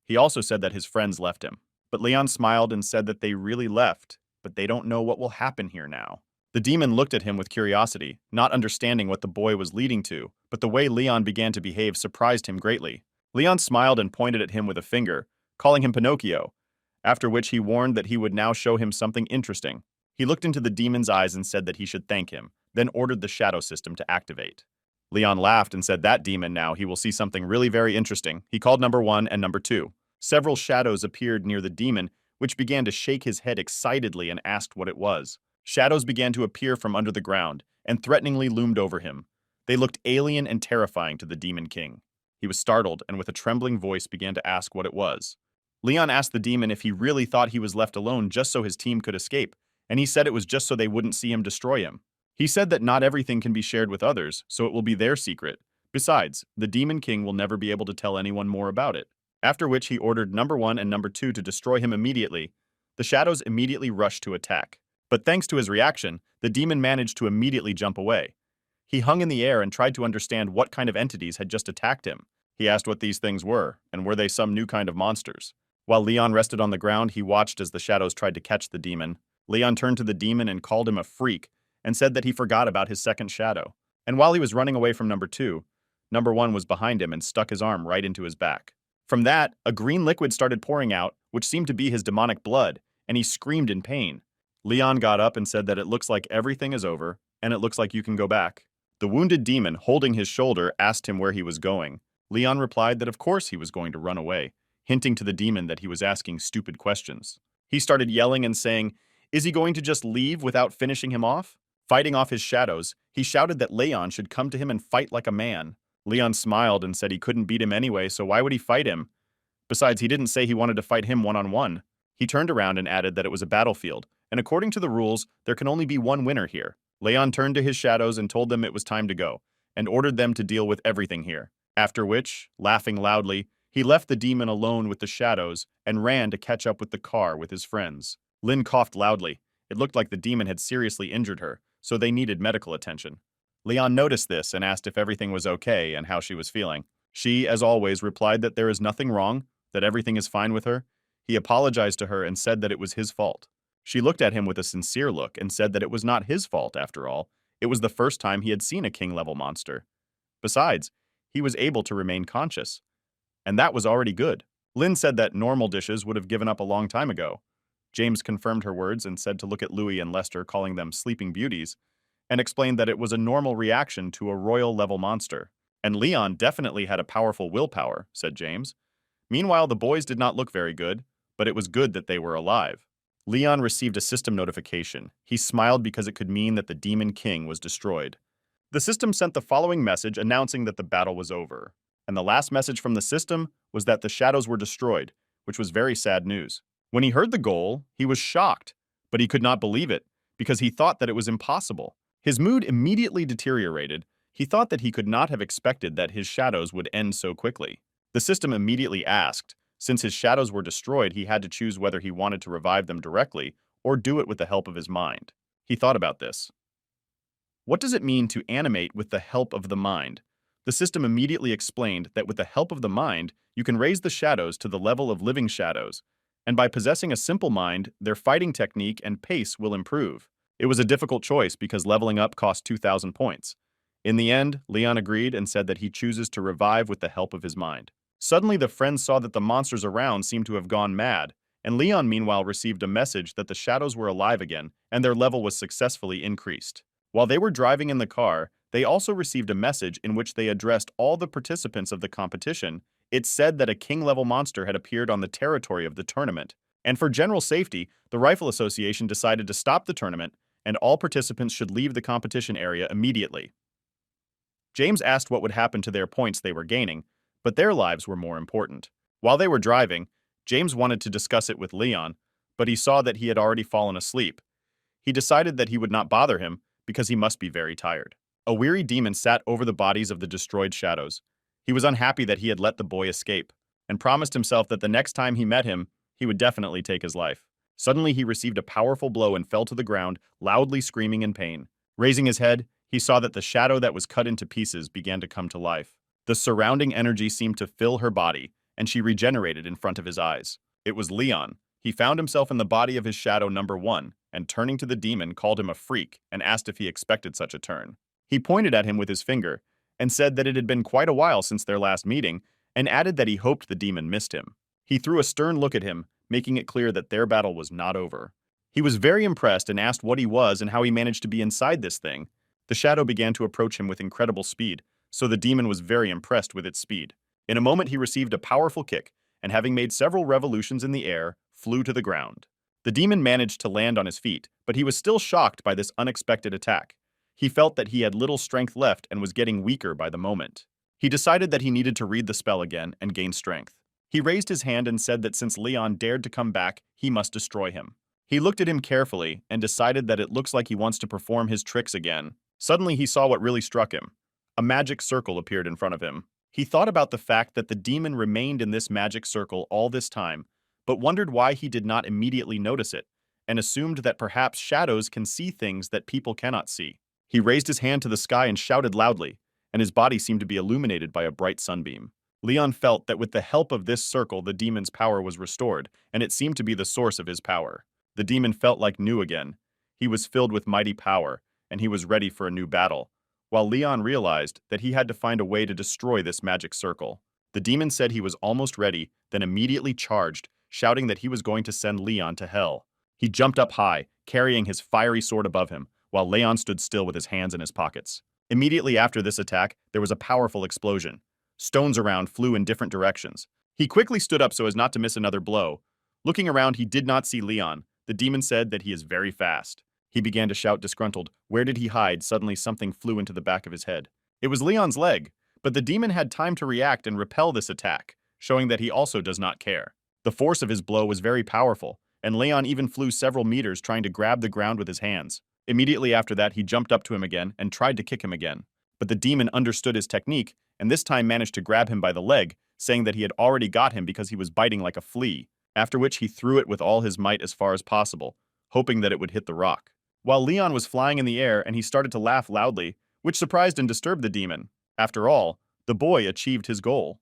He also said that his friends left him. But Leon smiled and said that they really left, but they don't know what will happen here now. The demon looked at him with curiosity, not understanding what the boy was leading to, but the way Leon began to behave surprised him greatly. Leon smiled and pointed at him with a finger, calling him Pinocchio, after which he warned that he would now show him something interesting. He looked into the demon's eyes and said that he should thank him, then ordered the shadow system to activate. Leon laughed and said that demon now he will see something really very interesting. He called number 1 and number 2. Several shadows appeared near the demon, which began to shake his head excitedly and asked what it was. Shadows began to appear from under the ground and threateningly loomed over him. They looked alien and terrifying to the Demon King. He was startled and with a trembling voice began to ask what it was. Leon asked the demon if he really thought he was left alone just so his team could escape, and he said it was just so they wouldn't see him destroy him. He said that not everything can be shared with others, so it will be their secret. Besides, the Demon King will never be able to tell anyone more about it. After which he ordered number 1 and number 2 to destroy him immediately. The shadows immediately rushed to attack. But thanks to his reaction, the demon managed to immediately jump away. He hung in the air and tried to understand what kind of entities had just attacked him. He asked what these things were, and were they some new kind of monsters. While Leon rested on the ground, he watched as the shadows tried to catch the demon. Leon turned to the demon and called him a freak, and said that he forgot about his second shadow. And while he was running away from number 2, number 1 was behind him and stuck his arm right into his back. From that, a green liquid started pouring out, which seemed to be his demonic blood, and he screamed in pain. Leon got up and said that it looks like everything is over, and it looks like you can go back. The wounded demon, holding his shoulder, asked him where he was going. Leon replied that of course he was going to run away, hinting to the demon that he was asking stupid questions. He started yelling and saying, "Is he going to just leave without finishing him off?" Fighting off his shadows, he shouted that Leon should come to him and fight like a man. Leon smiled and said he couldn't beat him anyway, so why would he fight him? Besides, he didn't say he wanted to fight him one-on-one. He turned around and added that it was a battlefield, and according to the rules, there can only be one winner here. Leon turned to his shadows and told them it was time to go, and ordered them to deal with everything here. After which, laughing loudly, he left the demon alone with the shadows and ran to catch up with the car with his friends. Lin coughed loudly. It looked like the demon had seriously injured her, so they needed medical attention. Leon noticed this and asked if everything was okay and how she was feeling. She, as always, replied that there is nothing wrong, that everything is fine with her. He apologized to her and said that it was his fault. She looked at him with a sincere look and said that it was not his fault, after all. It was the first time he had seen a king-level monster. Besides, he was able to remain conscious. And that was already good. Lin said that normal dishes would have given up a long time ago. James confirmed her words and said to look at Louis and Lester, calling them sleeping beauties, and explained that it was a normal reaction to a royal-level monster. And Leon definitely had a powerful willpower, said James. Meanwhile, the boys did not look very good, but it was good that they were alive. Leon received a system notification. He smiled because it could mean that the Demon King was destroyed. The system sent the following message announcing that the battle was over. And the last message from the system was that the shadows were destroyed, which was very sad news. When he heard the goal, he was shocked, but he could not believe it, because he thought that it was impossible. His mood immediately deteriorated. He thought that he could not have expected that his shadows would end so quickly. The system immediately asked, since his shadows were destroyed, he had to choose whether he wanted to revive them directly or do it with the help of his mind. He thought about this. What does it mean to animate with the help of the mind? The system immediately explained that with the help of the mind, you can raise the shadows to the level of living shadows, and by possessing a simple mind, their fighting technique and pace will improve. It was a difficult choice because leveling up cost 2,000 points. In the end, Leon agreed and said that he chooses to revive with the help of his mind. Suddenly, the friends saw that the monsters around seemed to have gone mad, and Leon meanwhile received a message that the shadows were alive again and their level was successfully increased. While they were driving in the car, they also received a message in which they addressed all the participants of the competition. It said that a king-level monster had appeared on the territory of the tournament, and for general safety, the Rifle Association decided to stop the tournament, and all participants should leave the competition area immediately. James asked what would happen to their points they were gaining, but their lives were more important. While they were driving, James wanted to discuss it with Leon, but he saw that he had already fallen asleep. He decided that he would not bother him because he must be very tired. A weary demon sat over the bodies of the destroyed shadows. He was unhappy that he had let the boy escape, and promised himself that the next time he met him, he would definitely take his life. Suddenly he received a powerful blow and fell to the ground, loudly screaming in pain. Raising his head, he saw that the shadow that was cut into pieces began to come to life. The surrounding energy seemed to fill her body, and she regenerated in front of his eyes. It was Leon. He found himself in the body of his shadow number 1, and turning to the demon, called him a freak and asked if he expected such a turn. He pointed at him with his finger and said that it had been quite a while since their last meeting, and added that he hoped the demon missed him. He threw a stern look at him, making it clear that their battle was not over. He was very impressed and asked what he was and how he managed to be inside this thing. The shadow began to approach him with incredible speed, so the demon was very impressed with its speed. In a moment he received a powerful kick, and having made several revolutions in the air, flew to the ground. The demon managed to land on his feet, but he was still shocked by this unexpected attack. He felt that he had little strength left and was getting weaker by the moment. He decided that he needed to read the spell again and gain strength. He raised his hand and said that since Leon dared to come back, he must destroy him. He looked at him carefully and decided that it looks like he wants to perform his tricks again. Suddenly he saw what really struck him. A magic circle appeared in front of him. He thought about the fact that the demon remained in this magic circle all this time, but wondered why he did not immediately notice it, and assumed that perhaps shadows can see things that people cannot see. He raised his hand to the sky and shouted loudly, and his body seemed to be illuminated by a bright sunbeam. Leon felt that with the help of this circle the demon's power was restored, and it seemed to be the source of his power. The demon felt like new again. He was filled with mighty power, and he was ready for a new battle, while Leon realized that he had to find a way to destroy this magic circle. The demon said he was almost ready, then immediately charged, shouting that he was going to send Leon to hell. He jumped up high, carrying his fiery sword above him, while Leon stood still with his hands in his pockets. Immediately after this attack, there was a powerful explosion. Stones around flew in different directions. He quickly stood up so as not to miss another blow. Looking around, he did not see Leon. The demon said that he is very fast. He began to shout disgruntled. Where did he hide? Suddenly something flew into the back of his head. It was Leon's leg, but the demon had time to react and repel this attack, showing that he also does not care. The force of his blow was very powerful, and Leon even flew several meters trying to grab the ground with his hands. Immediately after that, he jumped up to him again and tried to kick him again. But the demon understood his technique, and this time managed to grab him by the leg, saying that he had already got him because he was biting like a flea, after which he threw it with all his might as far as possible, hoping that it would hit the rock. While Leon was flying in the air and he started to laugh loudly, which surprised and disturbed the demon. After all, the boy achieved his goal.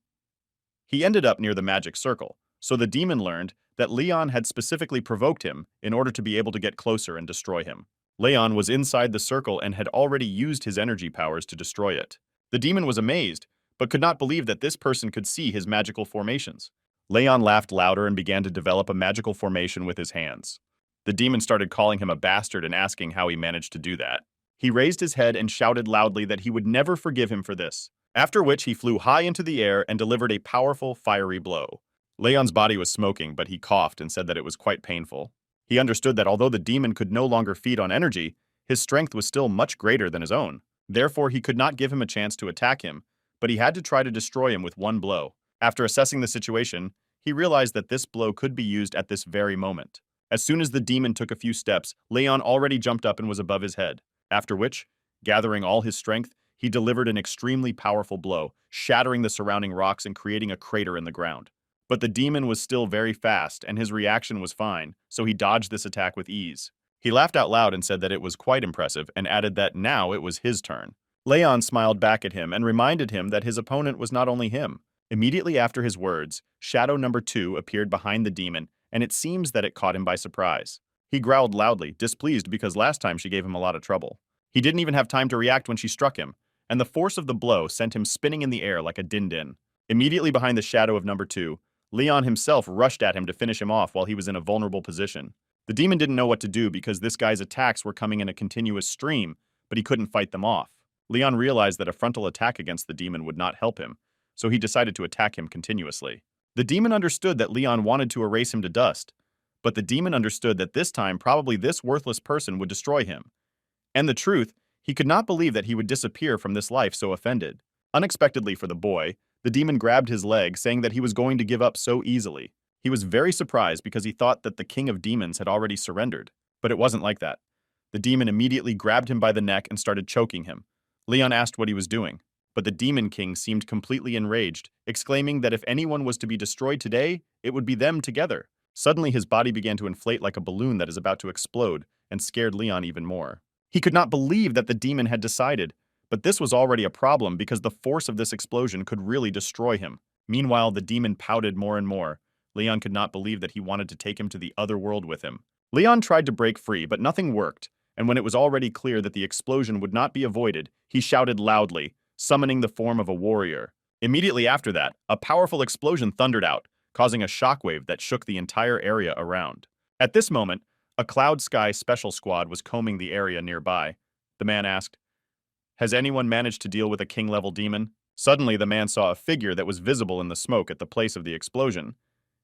He ended up near the magic circle, so the demon learned that Leon had specifically provoked him in order to be able to get closer and destroy him. Leon was inside the circle and had already used his energy powers to destroy it. The demon was amazed, but could not believe that this person could see his magical formations. Leon laughed louder and began to develop a magical formation with his hands. The demon started calling him a bastard and asking how he managed to do that. He raised his head and shouted loudly that he would never forgive him for this, after which he flew high into the air and delivered a powerful, fiery blow. Leon's body was smoking, but he coughed and said that it was quite painful. He understood that although the demon could no longer feed on energy, his strength was still much greater than his own. Therefore, he could not give him a chance to attack him, but he had to try to destroy him with one blow. After assessing the situation, he realized that this blow could be used at this very moment. As soon as the demon took a few steps, Leon already jumped up and was above his head, after which, gathering all his strength, he delivered an extremely powerful blow, shattering the surrounding rocks and creating a crater in the ground. But the demon was still very fast, and his reaction was fine, so he dodged this attack with ease. He laughed out loud and said that it was quite impressive, and added that now it was his turn. Leon smiled back at him and reminded him that his opponent was not only him. Immediately after his words, Shadow number 2 appeared behind the demon, and it seems that it caught him by surprise. He growled loudly, displeased because last time she gave him a lot of trouble. He didn't even have time to react when she struck him, and the force of the blow sent him spinning in the air like a din-din. Immediately behind the shadow of number 2, Leon himself rushed at him to finish him off while he was in a vulnerable position. The demon didn't know what to do because this guy's attacks were coming in a continuous stream, but he couldn't fight them off. Leon realized that a frontal attack against the demon would not help him, so he decided to attack him continuously. The demon understood that Leon wanted to erase him to dust, but the demon understood that this time probably this worthless person would destroy him. And the truth, he could not believe that he would disappear from this life so offended. Unexpectedly for the boy, the demon grabbed his leg, saying that he was going to give up so easily. He was very surprised because he thought that the king of demons had already surrendered, but it wasn't like that. The demon immediately grabbed him by the neck and started choking him. Leon asked what he was doing, but the demon king seemed completely enraged, exclaiming that if anyone was to be destroyed today, it would be them together. Suddenly his body began to inflate like a balloon that is about to explode, and scared Leon even more. He could not believe that the demon had decided, but this was already a problem because the force of this explosion could really destroy him. Meanwhile, the demon pouted more and more. Leon could not believe that he wanted to take him to the other world with him. Leon tried to break free, but nothing worked, and when it was already clear that the explosion would not be avoided, he shouted loudly, summoning the form of a warrior. Immediately after that, a powerful explosion thundered out, causing a shockwave that shook the entire area around. At this moment, a Cloud Sky special squad was combing the area nearby. The man asked, "Has anyone managed to deal with a king-level demon?" Suddenly, the man saw a figure that was visible in the smoke at the place of the explosion.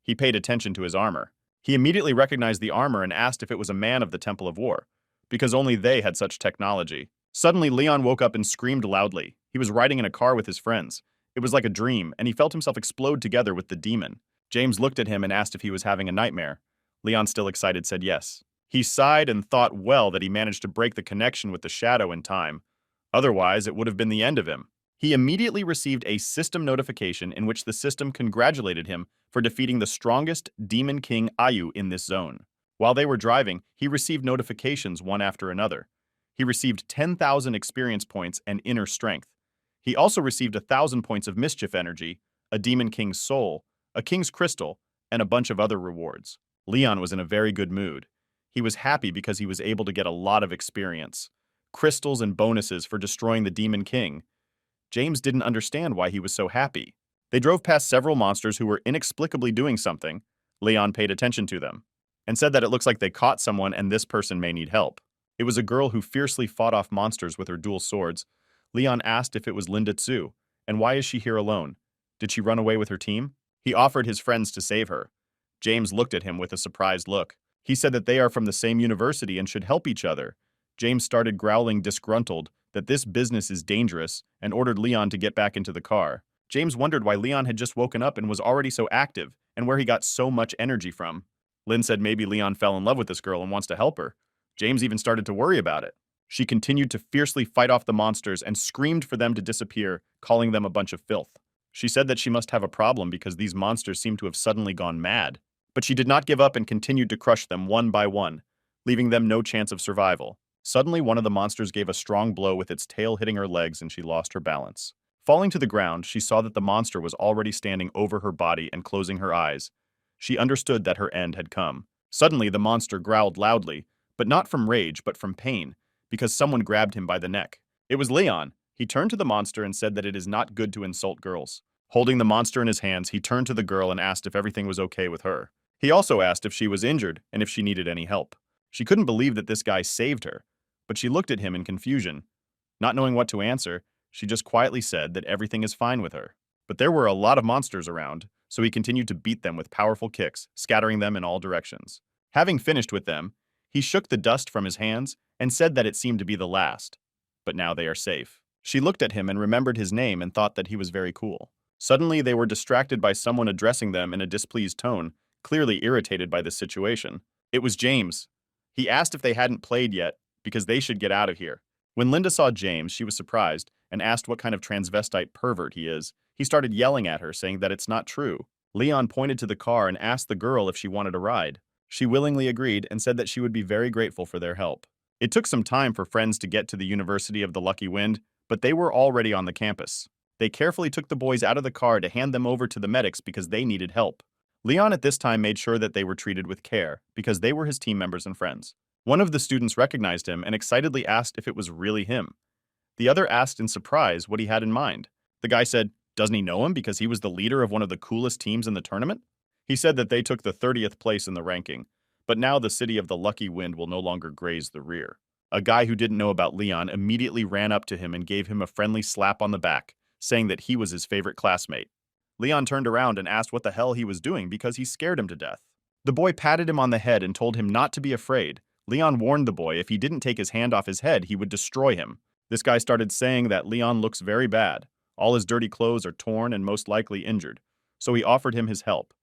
He paid attention to his armor. He immediately recognized the armor and asked if it was a man of the Temple of War, because only they had such technology. Suddenly, Leon woke up and screamed loudly. He was riding in a car with his friends. It was like a dream, and he felt himself explode together with the demon. James looked at him and asked if he was having a nightmare. Leon, still excited, said yes. He sighed and thought well that he managed to break the connection with the shadow in time. Otherwise, it would have been the end of him. He immediately received a system notification in which the system congratulated him for defeating the strongest Demon King Ayu in this zone. While they were driving, he received notifications one after another. He received 10,000 experience points and inner strength. He also received 1,000 points of mischief energy, a Demon King's soul, a King's crystal, and a bunch of other rewards. Leon was in a very good mood. He was happy because he was able to get a lot of experience, crystals and bonuses for destroying the Demon King. James didn't understand why he was so happy. They drove past several monsters who were inexplicably doing something. Leon paid attention to them and said that it looks like they caught someone and this person may need help. It was a girl who fiercely fought off monsters with her dual swords. Leon asked if it was Linda Tsu, and why is she here alone? Did she run away with her team? He offered his friends to save her. James looked at him with a surprised look. He said that they are from the same university and should help each other. James started growling disgruntled that this business is dangerous and ordered Leon to get back into the car. James wondered why Leon had just woken up and was already so active and where he got so much energy from. Lynn said maybe Leon fell in love with this girl and wants to help her. James even started to worry about it. She continued to fiercely fight off the monsters and screamed for them to disappear, calling them a bunch of filth. She said that she must have a problem because these monsters seemed to have suddenly gone mad. But she did not give up and continued to crush them one by one, leaving them no chance of survival. Suddenly, one of the monsters gave a strong blow with its tail hitting her legs and she lost her balance. Falling to the ground, she saw that the monster was already standing over her body and closing her eyes. She understood that her end had come. Suddenly, the monster growled loudly, but not from rage, but from pain, because someone grabbed him by the neck. It was Leon. He turned to the monster and said that it is not good to insult girls. Holding the monster in his hands, he turned to the girl and asked if everything was okay with her. He also asked if she was injured and if she needed any help. She couldn't believe that this guy saved her, but she looked at him in confusion. Not knowing what to answer, she just quietly said that everything is fine with her. But there were a lot of monsters around, so he continued to beat them with powerful kicks, scattering them in all directions. Having finished with them, he shook the dust from his hands and said that it seemed to be the last. But now they are safe. She looked at him and remembered his name and thought that he was very cool. Suddenly, they were distracted by someone addressing them in a displeased tone, clearly irritated by this situation. It was James. He asked if they hadn't played yet, because they should get out of here. When Linda saw James, she was surprised and asked what kind of transvestite pervert he is. He started yelling at her, saying that it's not true. Leon pointed to the car and asked the girl if she wanted a ride. She willingly agreed and said that she would be very grateful for their help. It took some time for friends to get to the University of the Lucky Wind, but they were already on the campus. They carefully took the boys out of the car to hand them over to the medics because they needed help. Leon at this time made sure that they were treated with care because they were his team members and friends. One of the students recognized him and excitedly asked if it was really him. The other asked in surprise what he had in mind. The guy said, doesn't he know him because he was the leader of one of the coolest teams in the tournament? He said that they took the 30th place in the ranking, but now the city of the Lucky Wind will no longer graze the rear. A guy who didn't know about Leon immediately ran up to him and gave him a friendly slap on the back, saying that he was his favorite classmate. Leon turned around and asked what the hell he was doing because he scared him to death. The boy patted him on the head and told him not to be afraid. Leon warned the boy if he didn't take his hand off his head, he would destroy him. This guy started saying that Leon looks very bad. All his dirty clothes are torn and most likely injured. So he offered him his help.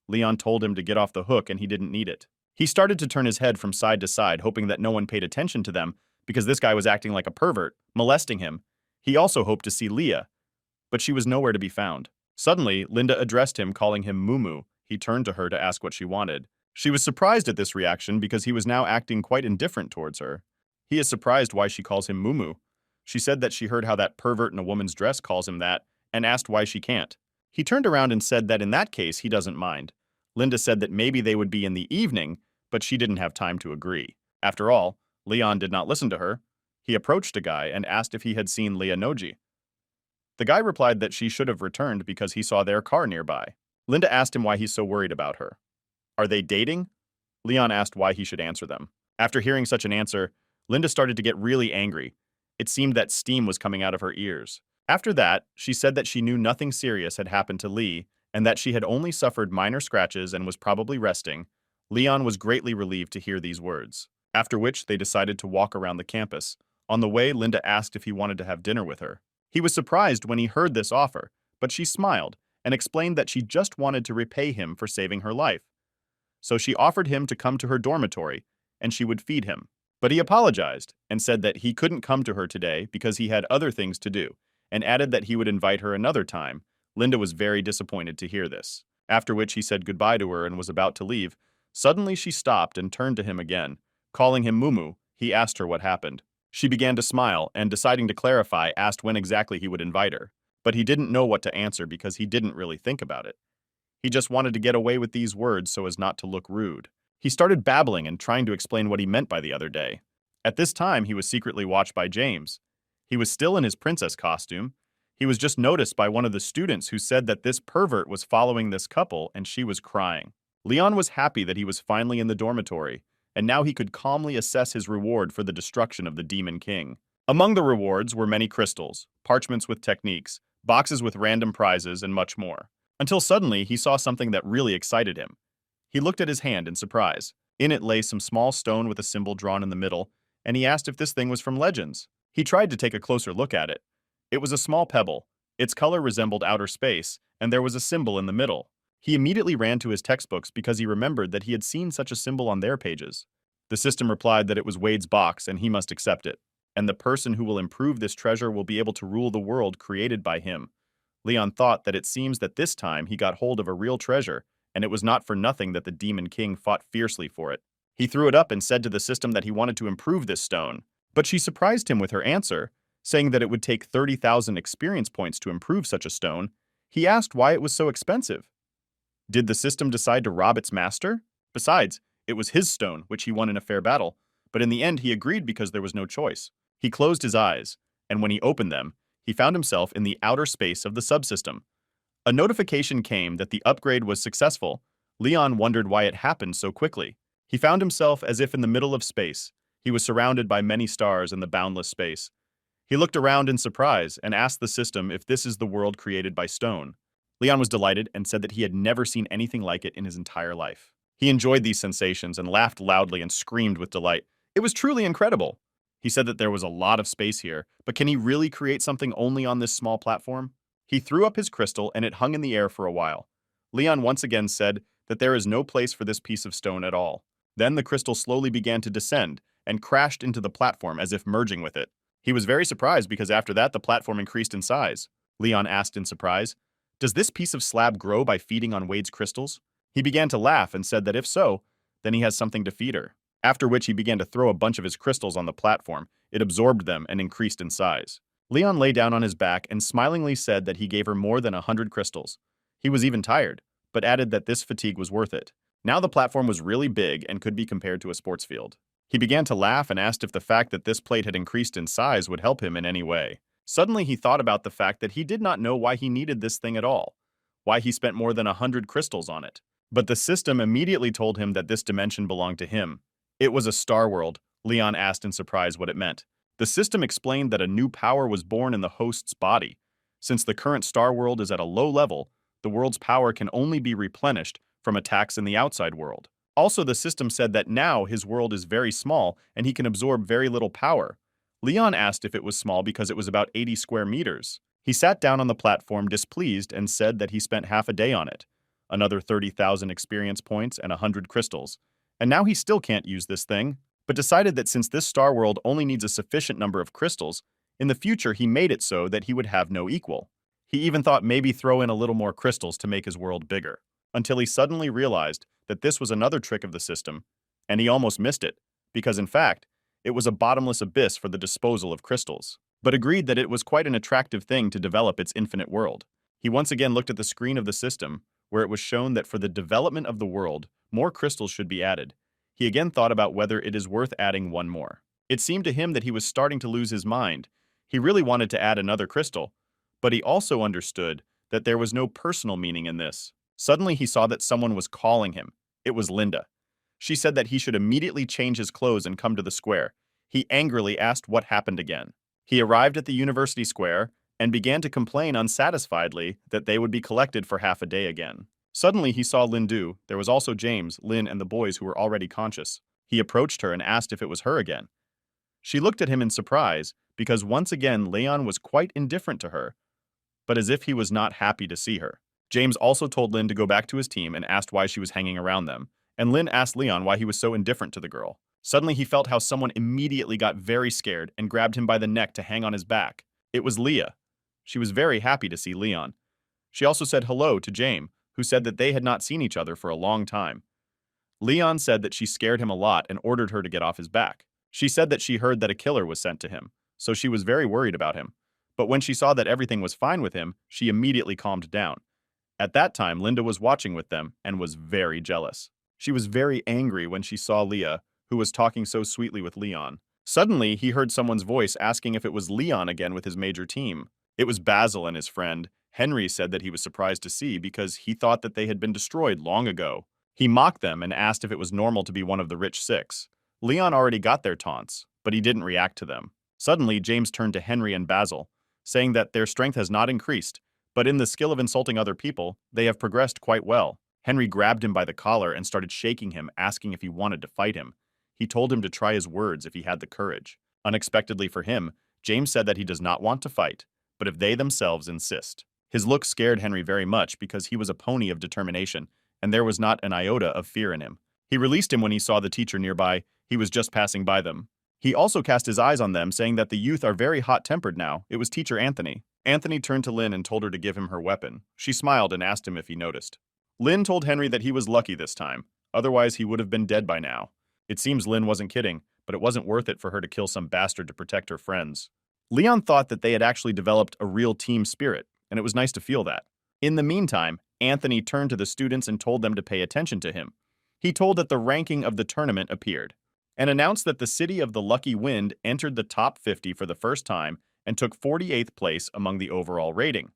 Leon told him to get off the hook and he didn't need it. He started to turn his head from side to side, hoping that no one paid attention to them because this guy was acting like a pervert, molesting him. He also hoped to see Leah, but she was nowhere to be found. Suddenly, Linda addressed him, calling him Mumu. He turned to her to ask what she wanted. She was surprised at this reaction because he was now acting quite indifferent towards her. He is surprised why she calls him Mumu. She said that she heard how that pervert in a woman's dress calls him that, and asked why she can't. He turned around and said that in that case he doesn't mind. Linda said that maybe they would be in the evening, but she didn't have time to agree. After all, Leon did not listen to her. He approached a guy and asked if he had seen Leah Noji. The guy replied that she should have returned because he saw their car nearby. Linda asked him why he's so worried about her. Are they dating? Leon asked why he should answer them. After hearing such an answer, Linda started to get really angry. It seemed that steam was coming out of her ears. After that, she said that she knew nothing serious had happened to Lee and that she had only suffered minor scratches and was probably resting. Leon was greatly relieved to hear these words. After which, they decided to walk around the campus. On the way, Linda asked if he wanted to have dinner with her. He was surprised when he heard this offer, but she smiled and explained that she just wanted to repay him for saving her life. So she offered him to come to her dormitory, and she would feed him. But he apologized and said that he couldn't come to her today because he had other things to do, and added that he would invite her another time. Linda was very disappointed to hear this. After which he said goodbye to her and was about to leave. Suddenly she stopped and turned to him again. Calling him Mumu, he asked her what happened. She began to smile and, deciding to clarify, asked when exactly he would invite her. But he didn't know what to answer because he didn't really think about it. He just wanted to get away with these words so as not to look rude. He started babbling and trying to explain what he meant by the other day. At this time, he was secretly watched by James. He was still in his princess costume. He was just noticed by one of the students who said that this pervert was following this couple and she was crying. Leon was happy that he was finally in the dormitory, and now he could calmly assess his reward for the destruction of the Demon King. Among the rewards were many crystals, parchments with techniques, boxes with random prizes, and much more. Until suddenly he saw something that really excited him. He looked at his hand in surprise. In it lay some small stone with a symbol drawn in the middle, and he asked if this thing was from Legends. He tried to take a closer look at it. It was a small pebble. Its color resembled outer space, and there was a symbol in the middle. He immediately ran to his textbooks because he remembered that he had seen such a symbol on their pages. The system replied that it was Wade's box and he must accept it, and the person who will improve this treasure will be able to rule the world created by him. Leon thought that it seems that this time he got hold of a real treasure, and it was not for nothing that the Demon King fought fiercely for it. He threw it up and said to the system that he wanted to improve this stone, but she surprised him with her answer, saying that it would take 30,000 experience points to improve such a stone. He asked why it was so expensive. Did the system decide to rob its master? Besides, it was his stone, which he won in a fair battle, but in the end he agreed because there was no choice. He closed his eyes, and when he opened them, he found himself in the outer space of the subsystem. A notification came that the upgrade was successful. Leon wondered why it happened so quickly. He found himself as if in the middle of space. He was surrounded by many stars in the boundless space. He looked around in surprise and asked the system if this is the world created by stone. Leon was delighted and said that he had never seen anything like it in his entire life. He enjoyed these sensations and laughed loudly and screamed with delight. It was truly incredible. He said that there was a lot of space here, but can he really create something only on this small platform? He threw up his crystal and it hung in the air for a while. Leon once again said that there is no place for this piece of stone at all. Then the crystal slowly began to descend and crashed into the platform as if merging with it. He was very surprised because after that the platform increased in size. Leon asked in surprise, "Does this piece of slab grow by feeding on Wade's crystals?" He began to laugh and said that if so, then he has something to feed her. After which he began to throw a bunch of his crystals on the platform. It absorbed them and increased in size. Leon lay down on his back and smilingly said that he gave her more than 100 crystals. He was even tired, but added that this fatigue was worth it. Now the platform was really big and could be compared to a sports field. He began to laugh and asked if the fact that this plate had increased in size would help him in any way. Suddenly, he thought about the fact that he did not know why he needed this thing at all, why he spent more than 100 crystals on it. But the system immediately told him that this dimension belonged to him. It was a star world. Leon asked in surprise what it meant. The system explained that a new power was born in the host's body. Since the current star world is at a low level, the world's power can only be replenished from attacks in the outside world. Also, the system said that now his world is very small and he can absorb very little power. Leon asked if it was small because it was about 80 square meters. He sat down on the platform displeased and said that he spent half a day on it, another 30,000 experience points and 100 crystals. And now he still can't use this thing, but decided that since this star world only needs a sufficient number of crystals, in the future he made it so that he would have no equal. He even thought maybe throw in a little more crystals to make his world bigger, until he suddenly realized that this was another trick of the system, and he almost missed it, because in fact, it was a bottomless abyss for the disposal of crystals, but agreed that it was quite an attractive thing to develop its infinite world. He once again looked at the screen of the system, where it was shown that for the development of the world, more crystals should be added. He again thought about whether it is worth adding one more. It seemed to him that he was starting to lose his mind. He really wanted to add another crystal, but he also understood that there was no personal meaning in this. Suddenly he saw that someone was calling him. It was Linda. She said that he should immediately change his clothes and come to the square. He angrily asked what happened again. He arrived at the university square and began to complain unsatisfiedly that they would be collected for half a day again. Suddenly he saw Lindu. There was also James, Lin, and the boys who were already conscious. He approached her and asked if it was her again. She looked at him in surprise because once again Leon was quite indifferent to her, but as if he was not happy to see her. James also told Lin to go back to his team and asked why she was hanging around them, and Lin asked Leon why he was so indifferent to the girl. Suddenly he felt how someone immediately got very scared and grabbed him by the neck to hang on his back. It was Leah. She was very happy to see Leon. She also said hello to James, who said that they had not seen each other for a long time. Leon said that she scared him a lot and ordered her to get off his back. She said that she heard that a killer was sent to him, so she was very worried about him. But when she saw that everything was fine with him, she immediately calmed down. At that time, Linda was watching with them and was very jealous. She was very angry when she saw Leah, who was talking so sweetly with Leon. Suddenly, he heard someone's voice asking if it was Leon again with his major team. It was Basil and his friend. Henry said that he was surprised to see because he thought that they had been destroyed long ago. He mocked them and asked if it was normal to be one of the rich six. Leon already got their taunts, but he didn't react to them. Suddenly, James turned to Henry and Basil, saying that their strength has not increased, but in the skill of insulting other people, they have progressed quite well. Henry grabbed him by the collar and started shaking him, asking if he wanted to fight him. He told him to try his words if he had the courage. Unexpectedly for him, James said that he does not want to fight, but if they themselves insist. His look scared Henry very much because he was a pony of determination, and there was not an iota of fear in him. He released him when he saw the teacher nearby. He was just passing by them. He also cast his eyes on them, saying that the youth are very hot-tempered now. It was teacher Anthony. Anthony turned to Lynn and told her to give him her weapon. She smiled and asked him if he noticed. Lynn told Henry that he was lucky this time. Otherwise, he would have been dead by now. It seems Lynn wasn't kidding, but it wasn't worth it for her to kill some bastard to protect her friends. Leon thought that they had actually developed a real team spirit, and it was nice to feel that. In the meantime, Anthony turned to the students and told them to pay attention to him. He told that the ranking of the tournament appeared, and announced that the city of the Lucky Wind entered the top 50 for the first time and took 48th place among the overall rating.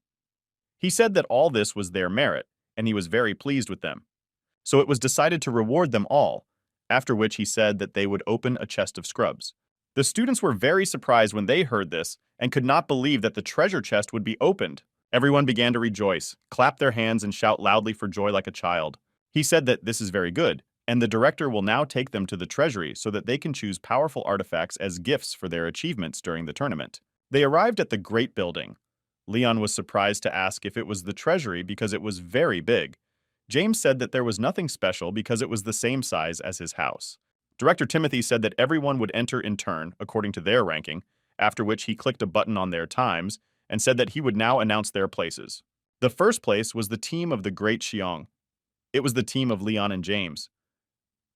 He said that all this was their merit, and he was very pleased with them. So it was decided to reward them all, after which he said that they would open a chest of scrubs. The students were very surprised when they heard this and could not believe that the treasure chest would be opened. Everyone began to rejoice, clap their hands, and shout loudly for joy like a child. He said that this is very good, and the director will now take them to the treasury so that they can choose powerful artifacts as gifts for their achievements during the tournament. They arrived at the Great Building. Leon was surprised to ask if it was the treasury because it was very big. James said that there was nothing special because it was the same size as his house. Director Timothy said that everyone would enter in turn, according to their ranking, after which he clicked a button on their times and said that he would now announce their places. The first place was the team of the Great Xiong. It was the team of Leon and James.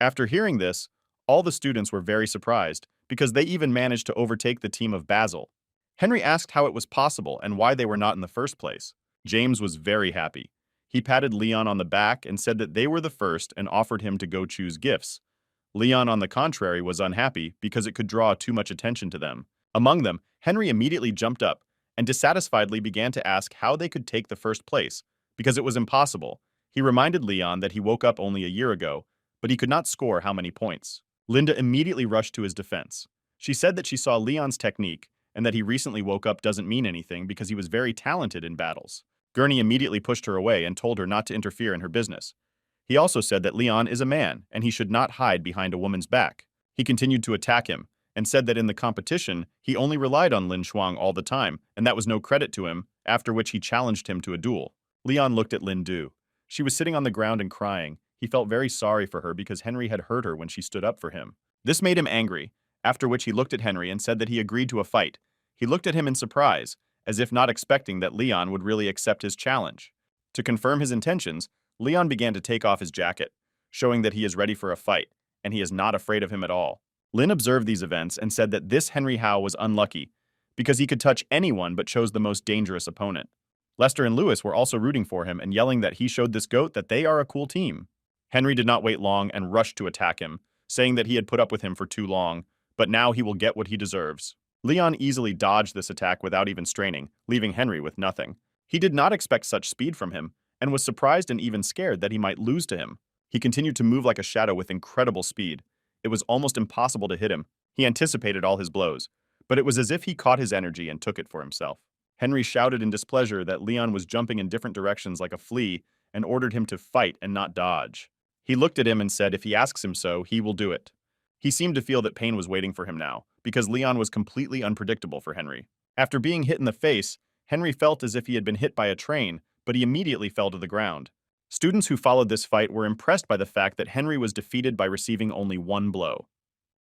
After hearing this, all the students were very surprised because they even managed to overtake the team of Basil. Henry asked how it was possible and why they were not in the first place. James was very happy. He patted Leon on the back and said that they were the first and offered him to go choose gifts. Leon, on the contrary, was unhappy because it could draw too much attention to them. Among them, Henry immediately jumped up and dissatisfiedly began to ask how they could take the first place, because it was impossible. He reminded Leon that he woke up only a year ago, but he could not score how many points. Linda immediately rushed to his defense. She said that she saw Leon's technique and that he recently woke up doesn't mean anything because he was very talented in battles. Gurney immediately pushed her away and told her not to interfere in her business. He also said that Leon is a man and he should not hide behind a woman's back. He continued to attack him and said that in the competition, he only relied on Lin Shuang all the time, and that was no credit to him, after which he challenged him to a duel. Leon looked at Lin Du. She was sitting on the ground and crying. He felt very sorry for her because Henry had hurt her when she stood up for him. This made him angry, after which he looked at Henry and said that he agreed to a fight. He looked at him in surprise, as if not expecting that Leon would really accept his challenge. To confirm his intentions, Leon began to take off his jacket, showing that he is ready for a fight, and he is not afraid of him at all. Lin observed these events and said that this Henry Hao was unlucky, because he could touch anyone but chose the most dangerous opponent. Lester and Lewis were also rooting for him and yelling that he showed this goat that they are a cool team. Henry did not wait long and rushed to attack him, saying that he had put up with him for too long, but now he will get what he deserves. Leon easily dodged this attack without even straining, leaving Henry with nothing. He did not expect such speed from him, and was surprised and even scared that he might lose to him. He continued to move like a shadow with incredible speed. It was almost impossible to hit him. He anticipated all his blows, but it was as if he caught his energy and took it for himself. Henry shouted in displeasure that Leon was jumping in different directions like a flea and ordered him to fight and not dodge. He looked at him and said if he asks him so, he will do it. He seemed to feel that pain was waiting for him now, because Leon was completely unpredictable for Henry. After being hit in the face, Henry felt as if he had been hit by a train, but he immediately fell to the ground. Students who followed this fight were impressed by the fact that Henry was defeated by receiving only one blow.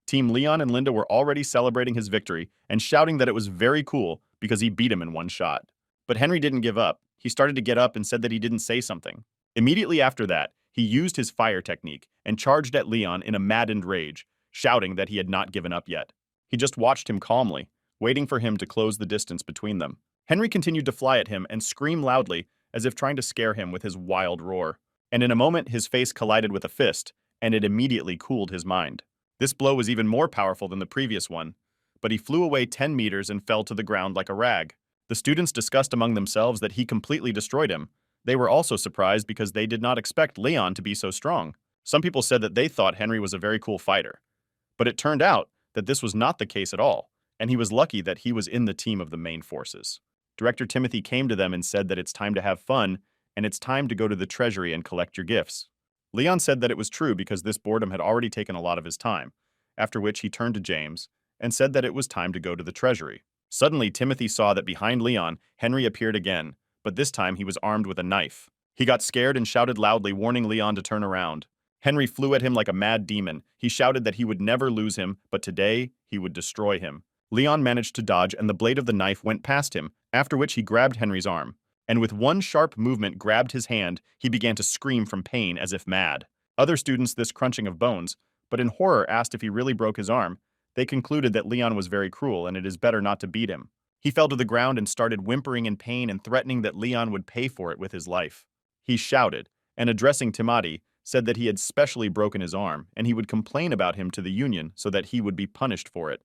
Team Leon and Linda were already celebrating his victory and shouting that it was very cool because he beat him in one shot. But Henry didn't give up. He started to get up and said that he didn't say something. Immediately after that, he used his fire technique and charged at Leon in a maddened rage, shouting that he had not given up yet. He just watched him calmly, waiting for him to close the distance between them. Henry continued to fly at him and scream loudly, as if trying to scare him with his wild roar. And in a moment, his face collided with a fist, and it immediately cooled his mind. This blow was even more powerful than the previous one, but he flew away 10 meters and fell to the ground like a rag. The students discussed among themselves that he completely destroyed him. They were also surprised because they did not expect Leon to be so strong. Some people said that they thought Henry was a very cool fighter. But it turned out that this was not the case at all, and he was lucky that he was in the team of the main forces. Director Timothy came to them and said that it's time to have fun, and it's time to go to the treasury and collect your gifts. Leon said that it was true because this boredom had already taken a lot of his time, after which he turned to James and said that it was time to go to the treasury. Suddenly, Timothy saw that behind Leon, Henry appeared again, but this time he was armed with a knife. He got scared and shouted loudly, warning Leon to turn around. Henry flew at him like a mad demon. He shouted that he would never lose him, but today he would destroy him. Leon managed to dodge and the blade of the knife went past him, after which he grabbed Henry's arm. And with one sharp movement grabbed his hand, he began to scream from pain as if mad. Other students this crunching of bones, but in horror asked if he really broke his arm. They concluded that Leon was very cruel and it is better not to beat him. He fell to the ground and started whimpering in pain and threatening that Leon would pay for it with his life. He shouted, and addressing Timati, said that he had specially broken his arm and he would complain about him to the union so that he would be punished for it.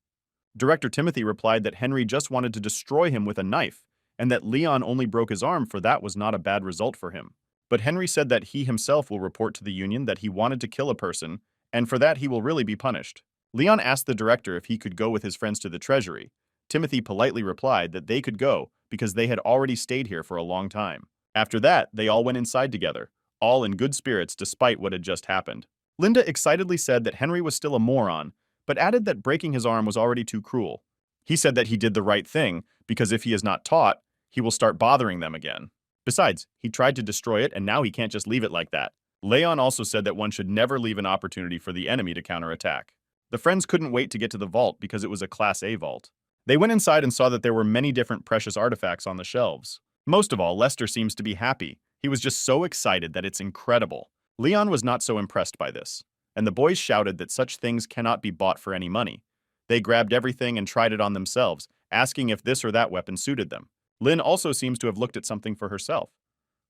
Director Timothy replied that Henry just wanted to destroy him with a knife, and that Leon only broke his arm for that was not a bad result for him. But Henry said that he himself will report to the union that he wanted to kill a person, and for that he will really be punished. Leon asked the director if he could go with his friends to the treasury. Timothy politely replied that they could go because they had already stayed here for a long time. After that, they all went inside together, all in good spirits despite what had just happened. Linda excitedly said that Henry was still a moron, but added that breaking his arm was already too cruel. He said that he did the right thing, because if he is not taught, he will start bothering them again. Besides, he tried to destroy it and now he can't just leave it like that. Leon also said that one should never leave an opportunity for the enemy to counterattack. The friends couldn't wait to get to the vault because it was a Class A vault. They went inside and saw that there were many different precious artifacts on the shelves. Most of all, Lester seems to be happy. He was just so excited that it's incredible. Leon was not so impressed by this, and the boys shouted that such things cannot be bought for any money. They grabbed everything and tried it on themselves, asking if this or that weapon suited them. Lynn also seems to have looked at something for herself.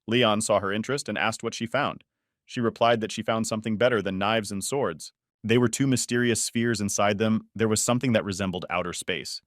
Leon saw her interest and asked what she found. She replied that she found something better than knives and swords. They were two mysterious spheres inside them. There was something that resembled outer space.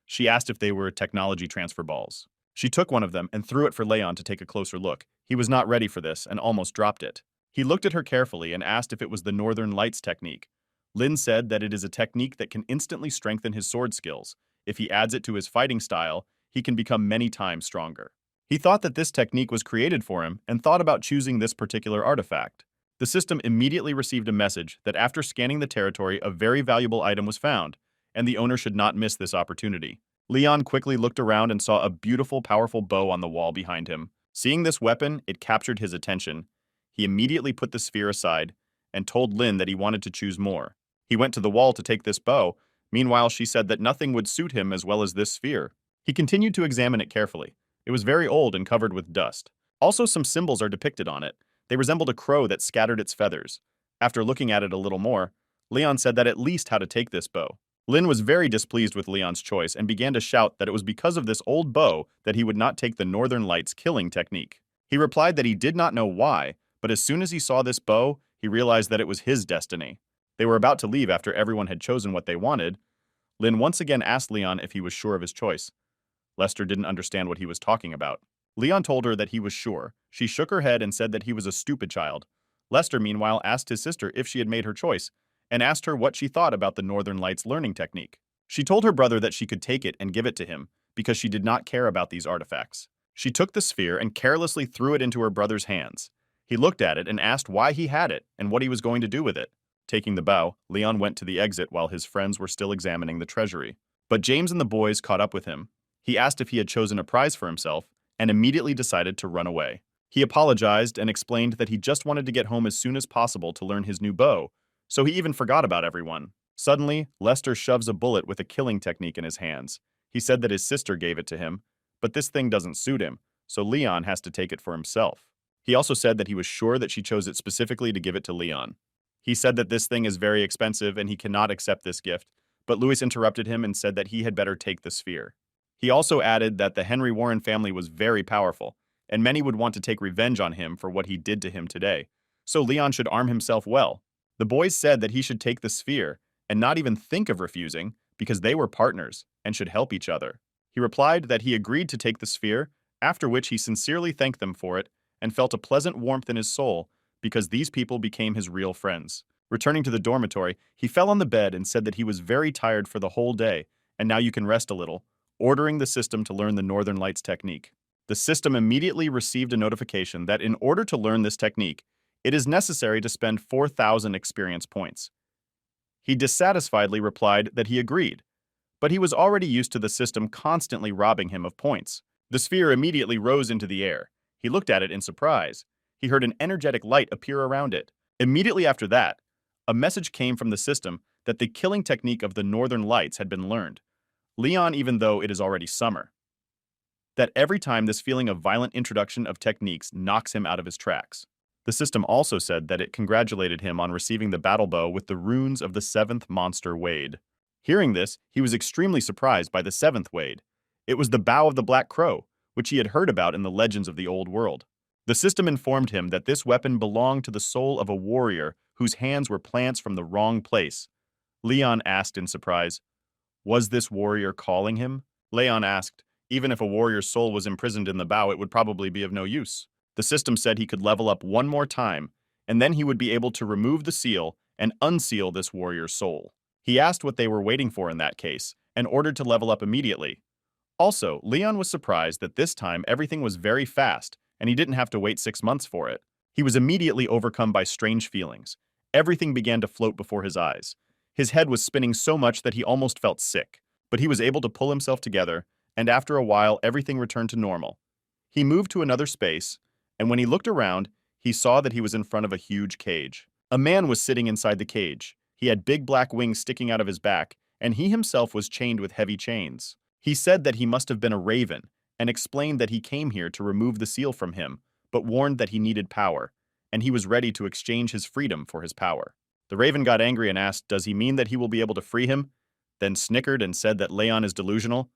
She asked if they were technology transfer balls. She took one of them and threw it for Leon to take a closer look. He was not ready for this and almost dropped it. He looked at her carefully and asked if it was the Northern Lights technique. Lin said that it is a technique that can instantly strengthen his sword skills. If he adds it to his fighting style, he can become many times stronger. He thought that this technique was created for him and thought about choosing this particular artifact. The system immediately received a message that after scanning the territory, a very valuable item was found, and the owner should not miss this opportunity. Leon quickly looked around and saw a beautiful, powerful bow on the wall behind him. Seeing this weapon, it captured his attention. He immediately put the sphere aside and told Lin that he wanted to choose more. He went to the wall to take this bow. Meanwhile, she said that nothing would suit him as well as this sphere. He continued to examine it carefully. It was very old and covered with dust. Also, some symbols are depicted on it. They resembled a crow that scattered its feathers. After looking at it a little more, Leon said that at least how to take this bow. Lin was very displeased with Leon's choice and began to shout that it was because of this old bow that he would not take the Northern Lights killing technique. He replied that he did not know why, but as soon as he saw this bow, he realized that it was his destiny. They were about to leave after everyone had chosen what they wanted. Lin once again asked Leon if he was sure of his choice. Lester didn't understand what he was talking about. Leon told her that he was sure. She shook her head and said that he was a stupid child. Lester, meanwhile, asked his sister if she had made her choice, and asked her what she thought about the Northern Lights learning technique. She told her brother that she could take it and give it to him, because she did not care about these artifacts. She took the sphere and carelessly threw it into her brother's hands. He looked at it and asked why he had it and what he was going to do with it. Taking the bow, Leon went to the exit while his friends were still examining the treasury. But James and the boys caught up with him. He asked if he had chosen a prize for himself and immediately decided to run away. He apologized and explained that he just wanted to get home as soon as possible to learn his new bow, so he even forgot about everyone. Suddenly, Lester shoves a bullet with a killing technique in his hands. He said that his sister gave it to him, but this thing doesn't suit him, so Leon has to take it for himself. He also said that he was sure that she chose it specifically to give it to Leon. He said that this thing is very expensive and he cannot accept this gift, but Louis interrupted him and said that he had better take the sphere. He also added that the Henry Warren family was very powerful, and many would want to take revenge on him for what he did to him today, so Leon should arm himself well. The boys said that he should take the sphere and not even think of refusing because they were partners and should help each other. He replied that he agreed to take the sphere, after which he sincerely thanked them for it and felt a pleasant warmth in his soul because these people became his real friends. Returning to the dormitory, he fell on the bed and said that he was very tired for the whole day and now you can rest a little, ordering the system to learn the Northern Lights technique. The system immediately received a notification that in order to learn this technique, it is necessary to spend 4,000 experience points. He dissatisfiedly replied that he agreed, but he was already used to the system constantly robbing him of points. The sphere immediately rose into the air. He looked at it in surprise. He heard an energetic light appear around it. Immediately after that, a message came from the system that the killing technique of the Northern Lights had been learned. Leon, even though it is already summer. That every time this feeling of violent introduction of techniques knocks him out of his tracks. The system also said that it congratulated him on receiving the battle bow with the runes of the 7th monster Wade. Hearing this, he was extremely surprised by the 7th Wade. It was the bow of the Black Crow, which he had heard about in the legends of the old world. The system informed him that this weapon belonged to the soul of a warrior whose hands were plants from the wrong place. Leon asked in surprise, was this warrior calling him? Leon asked, even if a warrior's soul was imprisoned in the bow, it would probably be of no use. The system said he could level up one more time, and then he would be able to remove the seal and unseal this warrior's soul. He asked what they were waiting for in that case, and ordered to level up immediately. Also, Leon was surprised that this time everything was very fast, and he didn't have to wait 6 months for it. He was immediately overcome by strange feelings. Everything began to float before his eyes. His head was spinning so much that he almost felt sick, but he was able to pull himself together, and after a while, everything returned to normal. He moved to another space, and when he looked around, he saw that he was in front of a huge cage. A man was sitting inside the cage. He had big black wings sticking out of his back, and he himself was chained with heavy chains. He said that he must have been a raven, and explained that he came here to remove the seal from him, but warned that he needed power, and he was ready to exchange his freedom for his power. The raven got angry and asked, does he mean that he will be able to free him? Then snickered and said that Leon is delusional.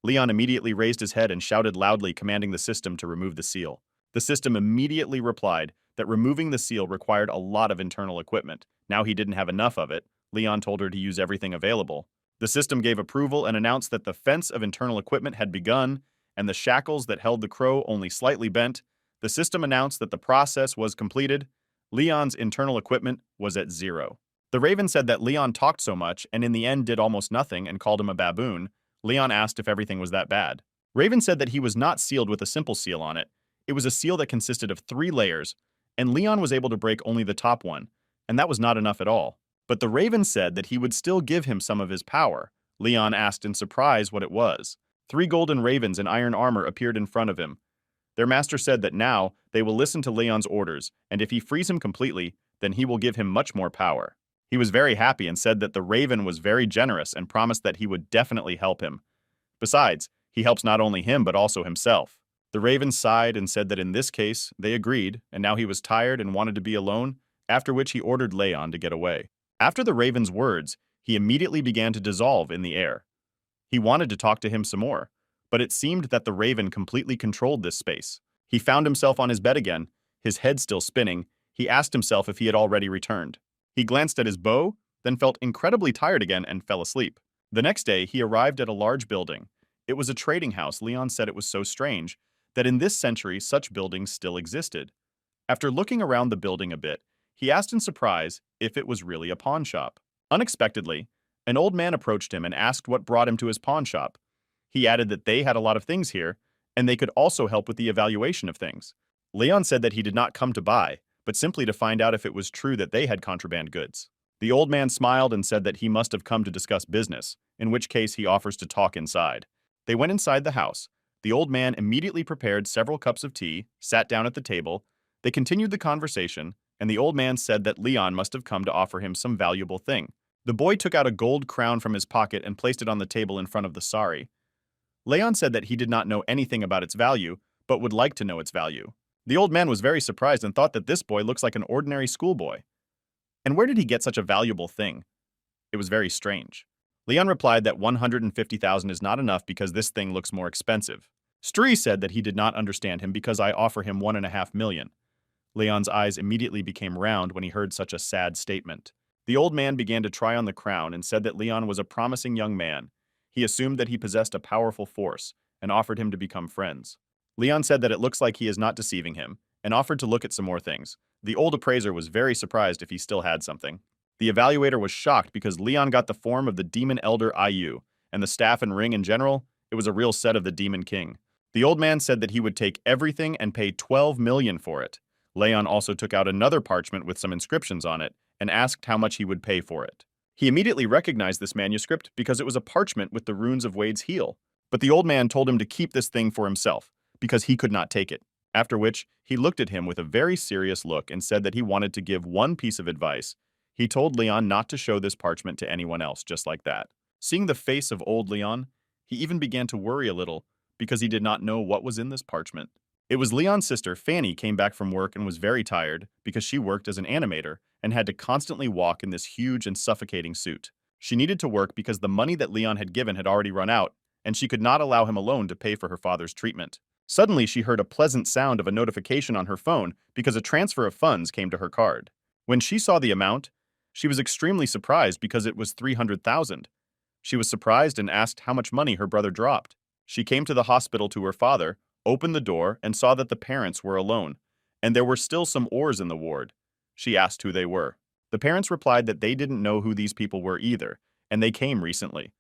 Leon immediately raised his head and shouted loudly, commanding the system to remove the seal. The system immediately replied that removing the seal required a lot of internal equipment. Now he didn't have enough of it. Leon told her to use everything available. The system gave approval and announced that the fence of internal equipment had begun, and the shackles that held the crow only slightly bent. The system announced that the process was completed. Leon's internal equipment was at 0. The Raven said that Leon talked so much and in the end did almost nothing and called him a baboon. Leon asked if everything was that bad. Raven said that he was not sealed with a simple seal on it. It was a seal that consisted of 3 layers, and Leon was able to break only the top one, and that was not enough at all. But the Raven said that he would still give him some of his power. Leon asked in surprise what it was. 3 golden ravens in iron armor appeared in front of him. Their master said that now they will listen to Leon's orders, and if he frees him completely, then he will give him much more power. He was very happy and said that the Raven was very generous and promised that he would definitely help him. Besides, he helps not only him but also himself. The Raven sighed and said that in this case, they agreed, and now he was tired and wanted to be alone, after which he ordered Leon to get away. After the Raven's words, he immediately began to dissolve in the air. He wanted to talk to him some more, but it seemed that the Raven completely controlled this space. He found himself on his bed again, his head still spinning. He asked himself if he had already returned. He glanced at his bow, then felt incredibly tired again and fell asleep. The next day, he arrived at a large building. It was a trading house. Leon said it was so strange that in this century such buildings still existed. After looking around the building a bit, he asked in surprise if it was really a pawn shop. Unexpectedly, an old man approached him and asked what brought him to his pawn shop. He added that they had a lot of things here, and they could also help with the evaluation of things. Leon said that he did not come to buy, but simply to find out if it was true that they had contraband goods. The old man smiled and said that he must have come to discuss business, in which case he offers to talk inside. They went inside the house. The old man immediately prepared several cups of tea, sat down at the table. They continued the conversation, and the old man said that Leon must have come to offer him some valuable thing. The boy took out a gold crown from his pocket and placed it on the table in front of the sari. Leon said that he did not know anything about its value, but would like to know its value. The old man was very surprised and thought that this boy looks like an ordinary schoolboy. And where did he get such a valuable thing? It was very strange. Leon replied that 150,000 is not enough because this thing looks more expensive. Stree said that he did not understand him because I offer him 1.5 million. Leon's eyes immediately became round when he heard such a sad statement. The old man began to try on the crown and said that Leon was a promising young man. He assumed that he possessed a powerful force and offered him to become friends. Leon said that it looks like he is not deceiving him and offered to look at some more things. The old appraiser was very surprised if he still had something. The evaluator was shocked because Leon got the form of the demon elder IU, and the staff and ring in general, it was a real set of the demon king. The old man said that he would take everything and pay 12 million for it. Leon also took out another parchment with some inscriptions on it and asked how much he would pay for it. He immediately recognized this manuscript because it was a parchment with the runes of Wade's heel. But the old man told him to keep this thing for himself because he could not take it. After which, he looked at him with a very serious look and said that he wanted to give one piece of advice. He told Leon not to show this parchment to anyone else just like that. Seeing the face of old Leon, he even began to worry a little because he did not know what was in this parchment. It was Leon's sister, Fanny, came back from work and was very tired because she worked as an animator and had to constantly walk in this huge and suffocating suit. She needed to work because the money that Leon had given had already run out, and she could not allow him alone to pay for her father's treatment. Suddenly, she heard a pleasant sound of a notification on her phone because a transfer of funds came to her card. When she saw the amount, she was extremely surprised because it was 300,000. She was surprised and asked how much money her brother dropped. She came to the hospital to her father, opened the door, and saw that the parents were alone, and there were still some oars in the ward. She asked who they were. The parents replied that they didn't know who these people were either, and they came recently.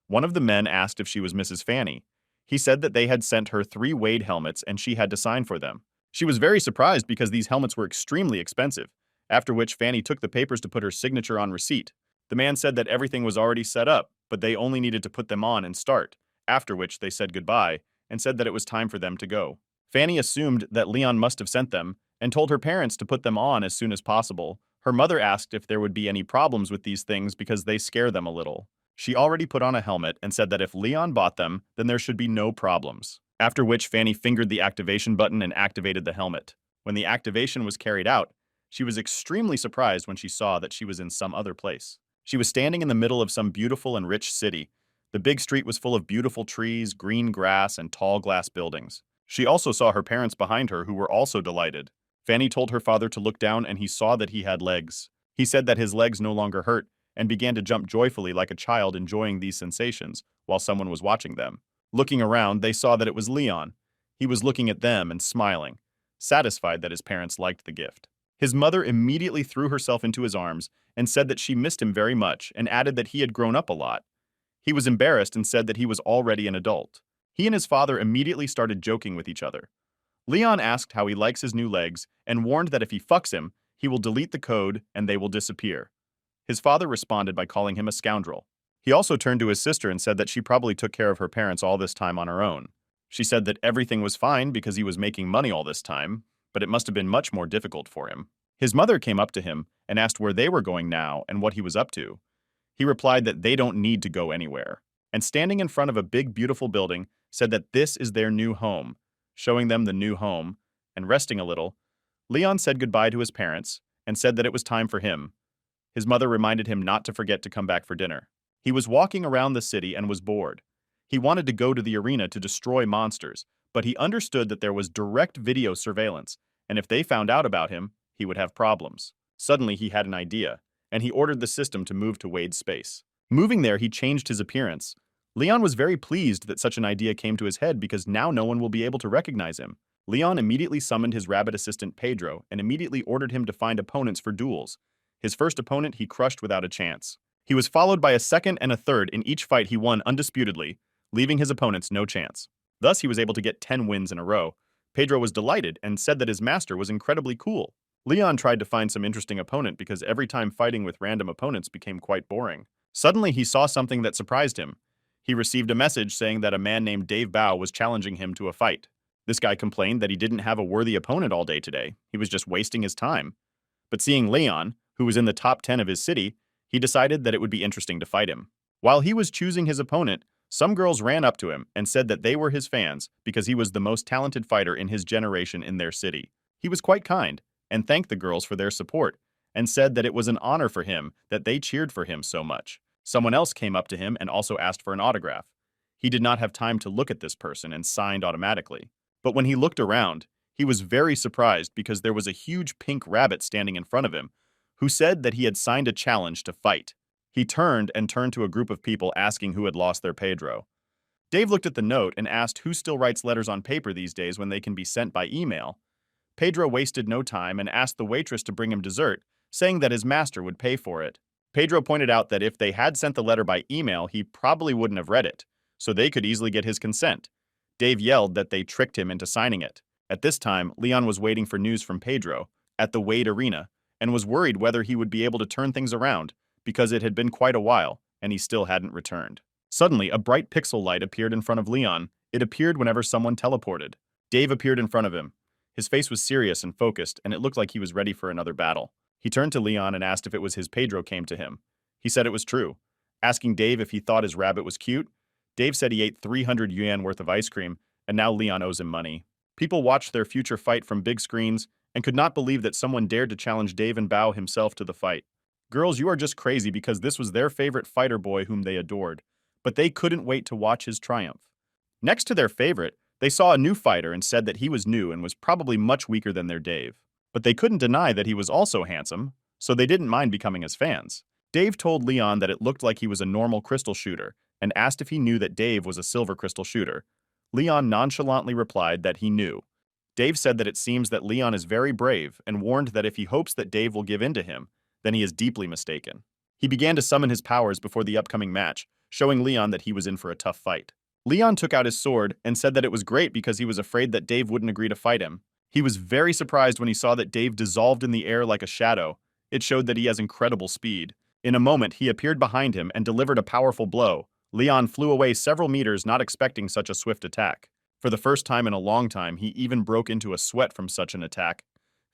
One of the men asked if she was Mrs. Fanny. He said that they had sent her 3 Wade helmets and she had to sign for them. She was very surprised because these helmets were extremely expensive, after which Fanny took the papers to put her signature on receipt. The man said that everything was already set up, but they only needed to put them on and start, after which they said goodbye and said that it was time for them to go. Fanny assumed that Leon must have sent them and told her parents to put them on as soon as possible. Her mother asked if there would be any problems with these things because they scare them a little. She already put on a helmet and said that if Leon bought them, then there should be no problems. After which Fanny fingered the activation button and activated the helmet. When the activation was carried out, she was extremely surprised when she saw that she was in some other place. She was standing in the middle of some beautiful and rich city. The big street was full of beautiful trees, green grass, and tall glass buildings. She also saw her parents behind her who were also delighted. Fanny told her father to look down and he saw that he had legs. He said that his legs no longer hurt and began to jump joyfully like a child enjoying these sensations while someone was watching them. Looking around, they saw that it was Leon. He was looking at them and smiling, satisfied that his parents liked the gift. His mother immediately threw herself into his arms and said that she missed him very much and added that he had grown up a lot. He was embarrassed and said that he was already an adult. He and his father immediately started joking with each other. Leon asked how he likes his new legs and warned that if he fucks him, he will delete the code and they will disappear. His father responded by calling him a scoundrel. He also turned to his sister and said that she probably took care of her parents all this time on her own. She said that everything was fine because he was making money all this time, but it must have been much more difficult for him. His mother came up to him and asked where they were going now and what he was up to. He replied that they don't need to go anywhere, and standing in front of a big, beautiful building, said that this is their new home, showing them the new home, and resting a little, Leon said goodbye to his parents and said that it was time for him. His mother reminded him not to forget to come back for dinner. He was walking around the city and was bored. He wanted to go to the arena to destroy monsters, but he understood that there was direct video surveillance, and if they found out about him, he would have problems. Suddenly, he had an idea, and he ordered the system to move to Wade's space. Moving there, he changed his appearance. Leon was very pleased that such an idea came to his head because now no one will be able to recognize him. Leon immediately summoned his rabbit assistant Pedro and immediately ordered him to find opponents for duels. His first opponent he crushed without a chance. He was followed by a second and a third. In each fight he won undisputedly, leaving his opponents no chance. Thus he was able to get 10 wins in a row. Pedro was delighted and said that his master was incredibly cool. Leon tried to find some interesting opponent because every time fighting with random opponents became quite boring. Suddenly he saw something that surprised him. He received a message saying that a man named Dave Bao was challenging him to a fight. This guy complained that he didn't have a worthy opponent all day today. He was just wasting his time. But seeing Leon, who was in the top 10 of his city, he decided that it would be interesting to fight him. While he was choosing his opponent, some girls ran up to him and said that they were his fans because he was the most talented fighter in his generation in their city. He was quite kind and thanked the girls for their support and said that it was an honor for him that they cheered for him so much. Someone else came up to him and also asked for an autograph. He did not have time to look at this person and signed automatically. But when he looked around, he was very surprised because there was a huge pink rabbit standing in front of him who said that he had signed a challenge to fight. He turned to a group of people asking who had lost their Pedro. Dave looked at the note and asked who still writes letters on paper these days when they can be sent by email. Pedro wasted no time and asked the waitress to bring him dessert, saying that his master would pay for it. Pedro pointed out that if they had sent the letter by email, he probably wouldn't have read it, so they could easily get his consent. Dave yelled that they tricked him into signing it. At this time, Leon was waiting for news from Pedro at the Wade Arena and was worried whether he would be able to turn things around because it had been quite a while and he still hadn't returned. Suddenly, a bright pixel light appeared in front of Leon. It appeared whenever someone teleported. Dave appeared in front of him. His face was serious and focused, and it looked like he was ready for another battle. He turned to Leon and asked if it was his Pedro came to him. He said it was true. Asking Dave if he thought his rabbit was cute, Dave said he ate 300 yuan worth of ice cream, and now Leon owes him money. People watched their future fight from big screens and could not believe that someone dared to challenge Dave and Bao himself to the fight. Girls, you are just crazy because this was their favorite fighter boy whom they adored, but they couldn't wait to watch his triumph. Next to their favorite, they saw a new fighter and said that he was new and was probably much weaker than their Dave. But they couldn't deny that he was also handsome, so they didn't mind becoming his fans. Dave told Leon that it looked like he was a normal crystal shooter and asked if he knew that Dave was a silver crystal shooter. Leon nonchalantly replied that he knew. Dave said that it seems that Leon is very brave and warned that if he hopes that Dave will give in to him, then he is deeply mistaken. He began to summon his powers before the upcoming match, showing Leon that he was in for a tough fight. Leon took out his sword and said that it was great because he was afraid that Dave wouldn't agree to fight him. He was very surprised when he saw that Dave dissolved in the air like a shadow. It showed that he has incredible speed. In a moment, he appeared behind him and delivered a powerful blow. Leon flew away several meters, not expecting such a swift attack. For the first time in a long time, he even broke into a sweat from such an attack,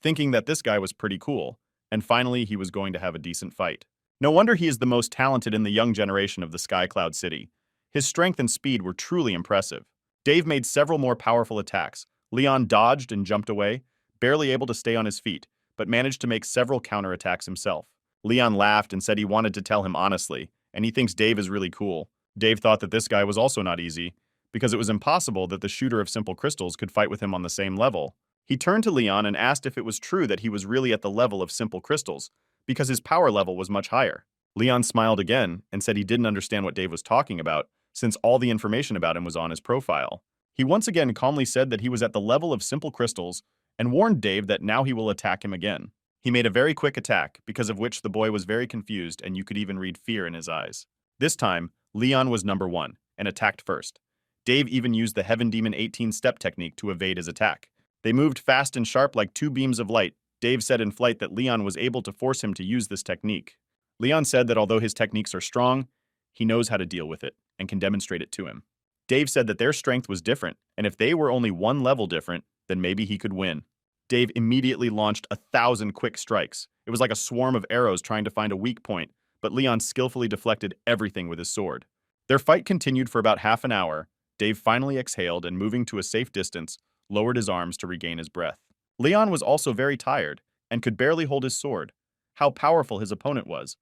thinking that this guy was pretty cool, and finally he was going to have a decent fight. No wonder he is the most talented in the young generation of the Sky Cloud City. His strength and speed were truly impressive. Dave made several more powerful attacks. Leon dodged and jumped away, barely able to stay on his feet, but managed to make several counterattacks himself. Leon laughed and said he wanted to tell him honestly, and he thinks Dave is really cool. Dave thought that this guy was also not easy, because it was impossible that the shooter of simple crystals could fight with him on the same level. He turned to Leon and asked if it was true that he was really at the level of simple crystals, because his power level was much higher. Leon smiled again and said he didn't understand what Dave was talking about, since all the information about him was on his profile. He once again calmly said that he was at the level of simple crystals and warned Dave that now he will attack him again. He made a very quick attack, because of which the boy was very confused and you could even read fear in his eyes. This time, Leon was number one and attacked first. Dave even used the Heaven Demon 18-step technique to evade his attack. They moved fast and sharp like two beams of light. Dave said in flight that Leon was able to force him to use this technique. Leon said that although his techniques are strong, he knows how to deal with it and can demonstrate it to him. Dave said that their strength was different, and if they were only one level different, then maybe he could win. Dave immediately launched 1,000 quick strikes. It was like a swarm of arrows trying to find a weak point, but Leon skillfully deflected everything with his sword. Their fight continued for about half an hour. Dave finally exhaled and, moving to a safe distance, lowered his arms to regain his breath. Leon was also very tired and could barely hold his sword. How powerful his opponent was.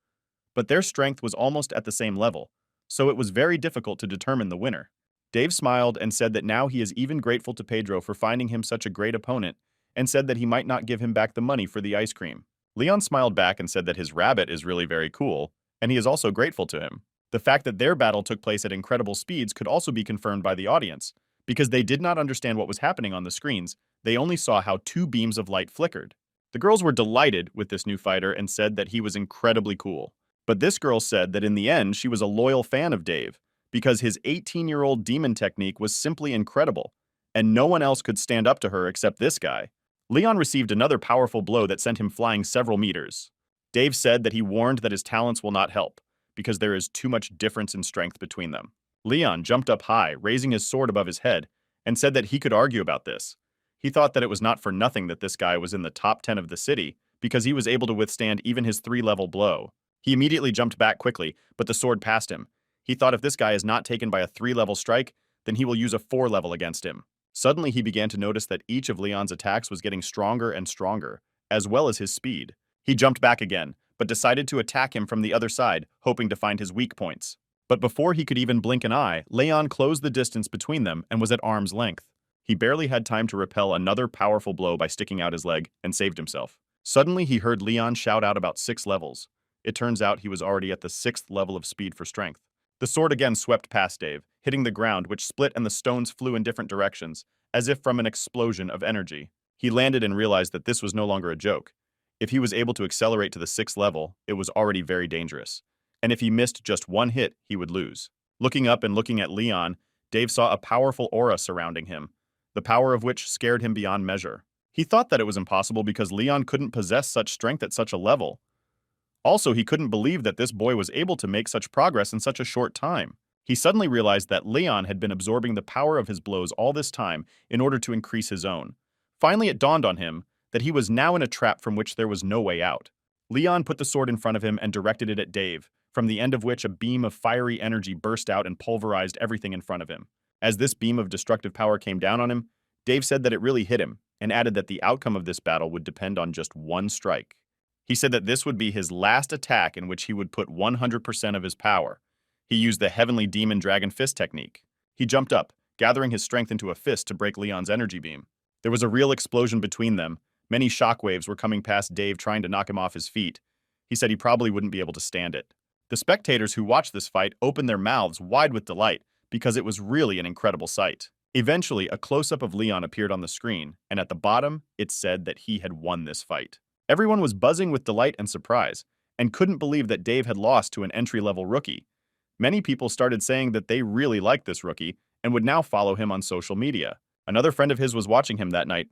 But their strength was almost at the same level, so it was very difficult to determine the winner. Dave smiled and said that now he is even grateful to Pedro for finding him such a great opponent, and said that he might not give him back the money for the ice cream. Leon smiled back and said that his rabbit is really very cool, and he is also grateful to him. The fact that their battle took place at incredible speeds could also be confirmed by the audience, because they did not understand what was happening on the screens. They only saw how two beams of light flickered. The girls were delighted with this new fighter and said that he was incredibly cool. But this girl said that in the end she was a loyal fan of Dave, because his 18-year-old demon technique was simply incredible, and no one else could stand up to her except this guy. Leon received another powerful blow that sent him flying several meters. Dave said that he warned that his talents will not help, because there is too much difference in strength between them. Leon jumped up high, raising his sword above his head, and said that he could argue about this. He thought that it was not for nothing that this guy was in the top 10 of the city, because he was able to withstand even his 3-level blow. He immediately jumped back quickly, but the sword passed him. He thought if this guy is not taken by a 3-level strike, then he will use a 4-level against him. Suddenly he began to notice that each of Leon's attacks was getting stronger and stronger, as well as his speed. He jumped back again, but decided to attack him from the other side, hoping to find his weak points. But before he could even blink an eye, Leon closed the distance between them and was at arm's length. He barely had time to repel another powerful blow by sticking out his leg and saved himself. Suddenly he heard Leon shout out about 6 levels. It turns out he was already at the 6th level of speed for strength. The sword again swept past Dave, hitting the ground, which split and the stones flew in different directions, as if from an explosion of energy. He landed and realized that this was no longer a joke. If he was able to accelerate to the 6th level, it was already very dangerous. And if he missed just one hit, he would lose. Looking up and looking at Leon, Dave saw a powerful aura surrounding him, the power of which scared him beyond measure. He thought that it was impossible because Leon couldn't possess such strength at such a level. Also, he couldn't believe that this boy was able to make such progress in such a short time. He suddenly realized that Leon had been absorbing the power of his blows all this time in order to increase his own. Finally, it dawned on him that he was now in a trap from which there was no way out. Leon put the sword in front of him and directed it at Dave, from the end of which a beam of fiery energy burst out and pulverized everything in front of him. As this beam of destructive power came down on him, Dave said that it really hit him, and added that the outcome of this battle would depend on just one strike. He said that this would be his last attack in which he would put 100% of his power. He used the Heavenly Demon Dragon Fist technique. He jumped up, gathering his strength into a fist to break Leon's energy beam. There was a real explosion between them. Many shockwaves were coming past Dave, trying to knock him off his feet. He said he probably wouldn't be able to stand it. The spectators who watched this fight opened their mouths wide with delight, because it was really an incredible sight. Eventually, a close-up of Leon appeared on the screen, and at the bottom, it said that he had won this fight. Everyone was buzzing with delight and surprise, and couldn't believe that Dave had lost to an entry-level rookie. Many people started saying that they really liked this rookie and would now follow him on social media. Another friend of his was watching him that night.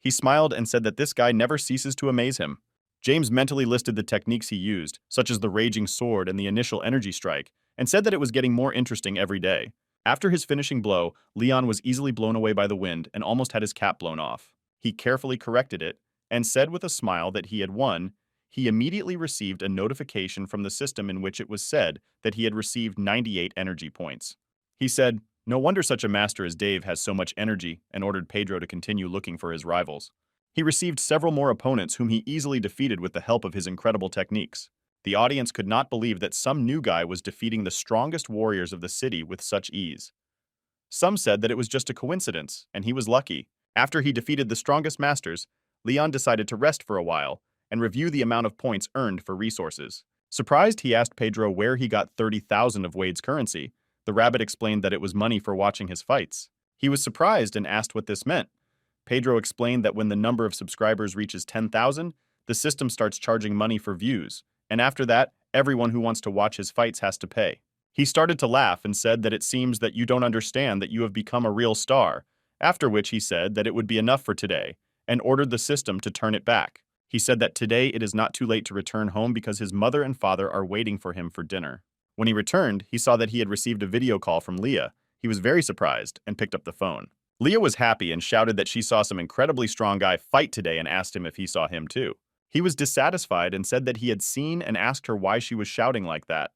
He smiled and said that this guy never ceases to amaze him. James mentally listed the techniques he used, such as the raging sword and the initial energy strike, and said that it was getting more interesting every day. After his finishing blow, Leon was easily blown away by the wind and almost had his cap blown off. He carefully corrected it and said with a smile that he had won. He immediately received a notification from the system in which it was said that he had received 98 energy points. He said, "No wonder such a master as Dave has so much energy," and ordered Pedro to continue looking for his rivals. He received several more opponents whom he easily defeated with the help of his incredible techniques. The audience could not believe that some new guy was defeating the strongest warriors of the city with such ease. Some said that it was just a coincidence, and he was lucky. After he defeated the strongest masters, Leon decided to rest for a while and review the amount of points earned for resources. Surprised, he asked Pedro where he got 30,000 of Wade's currency. The rabbit explained that it was money for watching his fights. He was surprised and asked what this meant. Pedro explained that when the number of subscribers reaches 10,000, the system starts charging money for views, and after that, everyone who wants to watch his fights has to pay. He started to laugh and said that it seems that you don't understand that you have become a real star, after which he said that it would be enough for today, and ordered the system to turn it back. He said that today it is not too late to return home because his mother and father are waiting for him for dinner. When he returned, he saw that he had received a video call from Leah. He was very surprised and picked up the phone. Leah was happy and shouted that she saw some incredibly strong guy fight today and asked him if he saw him too. He was dissatisfied and said that he had seen and asked her why she was shouting like that.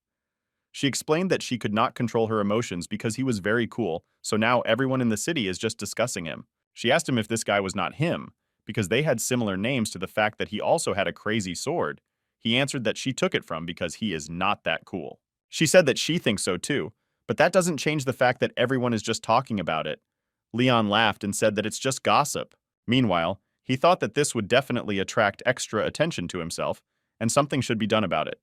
She explained that she could not control her emotions because he was very cool, so now everyone in the city is just discussing him. She asked him if this guy was not him, because they had similar names to the fact that he also had a crazy sword. He answered that she took it from because he is not that cool. She said that she thinks so too, but that doesn't change the fact that everyone is just talking about it. Leon laughed and said that it's just gossip. Meanwhile, he thought that this would definitely attract extra attention to himself, and something should be done about it.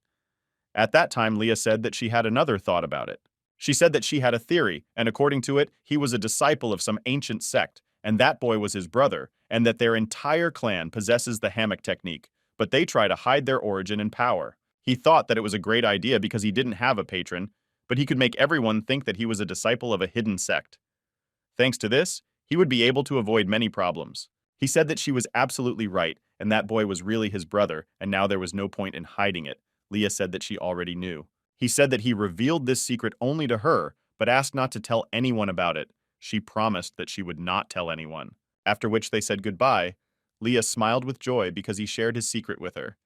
At that time, Leah said that she had another thought about it. She said that she had a theory, and according to it, he was a disciple of some ancient sect, and that boy was his brother, and that their entire clan possesses the hammock technique, but they try to hide their origin and power. He thought that it was a great idea because he didn't have a patron, but he could make everyone think that he was a disciple of a hidden sect. Thanks to this, he would be able to avoid many problems. He said that she was absolutely right, and that boy was really his brother, and now there was no point in hiding it. Leah said that she already knew. He said that he revealed this secret only to her, but asked not to tell anyone about it. She promised that she would not tell anyone. After which they said goodbye. Leah smiled with joy because he shared his secret with her.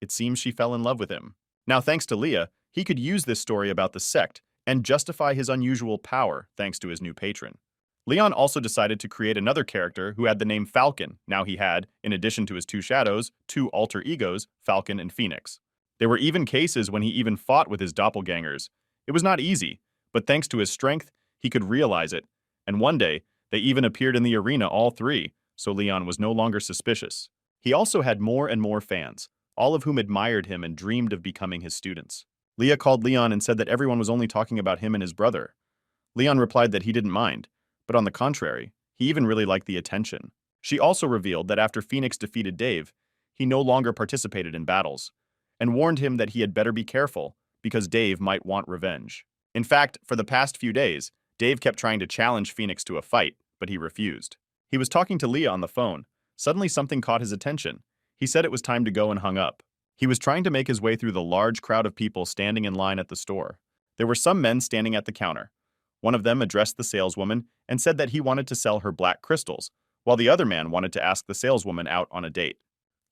It seems she fell in love with him. Now, thanks to Leah, he could use this story about the sect and justify his unusual power thanks to his new patron. Leon also decided to create another character who had the name Falcon. Now he had, in addition to his two shadows, two alter egos, Falcon and Phoenix. There were even cases when he even fought with his doppelgangers. It was not easy, but thanks to his strength, he could realize it. And one day, they even appeared in the arena, all three, so Leon was no longer suspicious. He also had more and more fans, all of whom admired him and dreamed of becoming his students. Leah called Leon and said that everyone was only talking about him and his brother. Leon replied that he didn't mind, but on the contrary, he even really liked the attention. She also revealed that after Phoenix defeated Dave, he no longer participated in battles, and warned him that he had better be careful because Dave might want revenge. In fact, for the past few days, Dave kept trying to challenge Phoenix to a fight, but he refused. He was talking to Leah on the phone. Suddenly something caught his attention. He said it was time to go and hung up. He was trying to make his way through the large crowd of people standing in line at the store. There were some men standing at the counter. One of them addressed the saleswoman and said that he wanted to sell her black crystals, while the other man wanted to ask the saleswoman out on a date.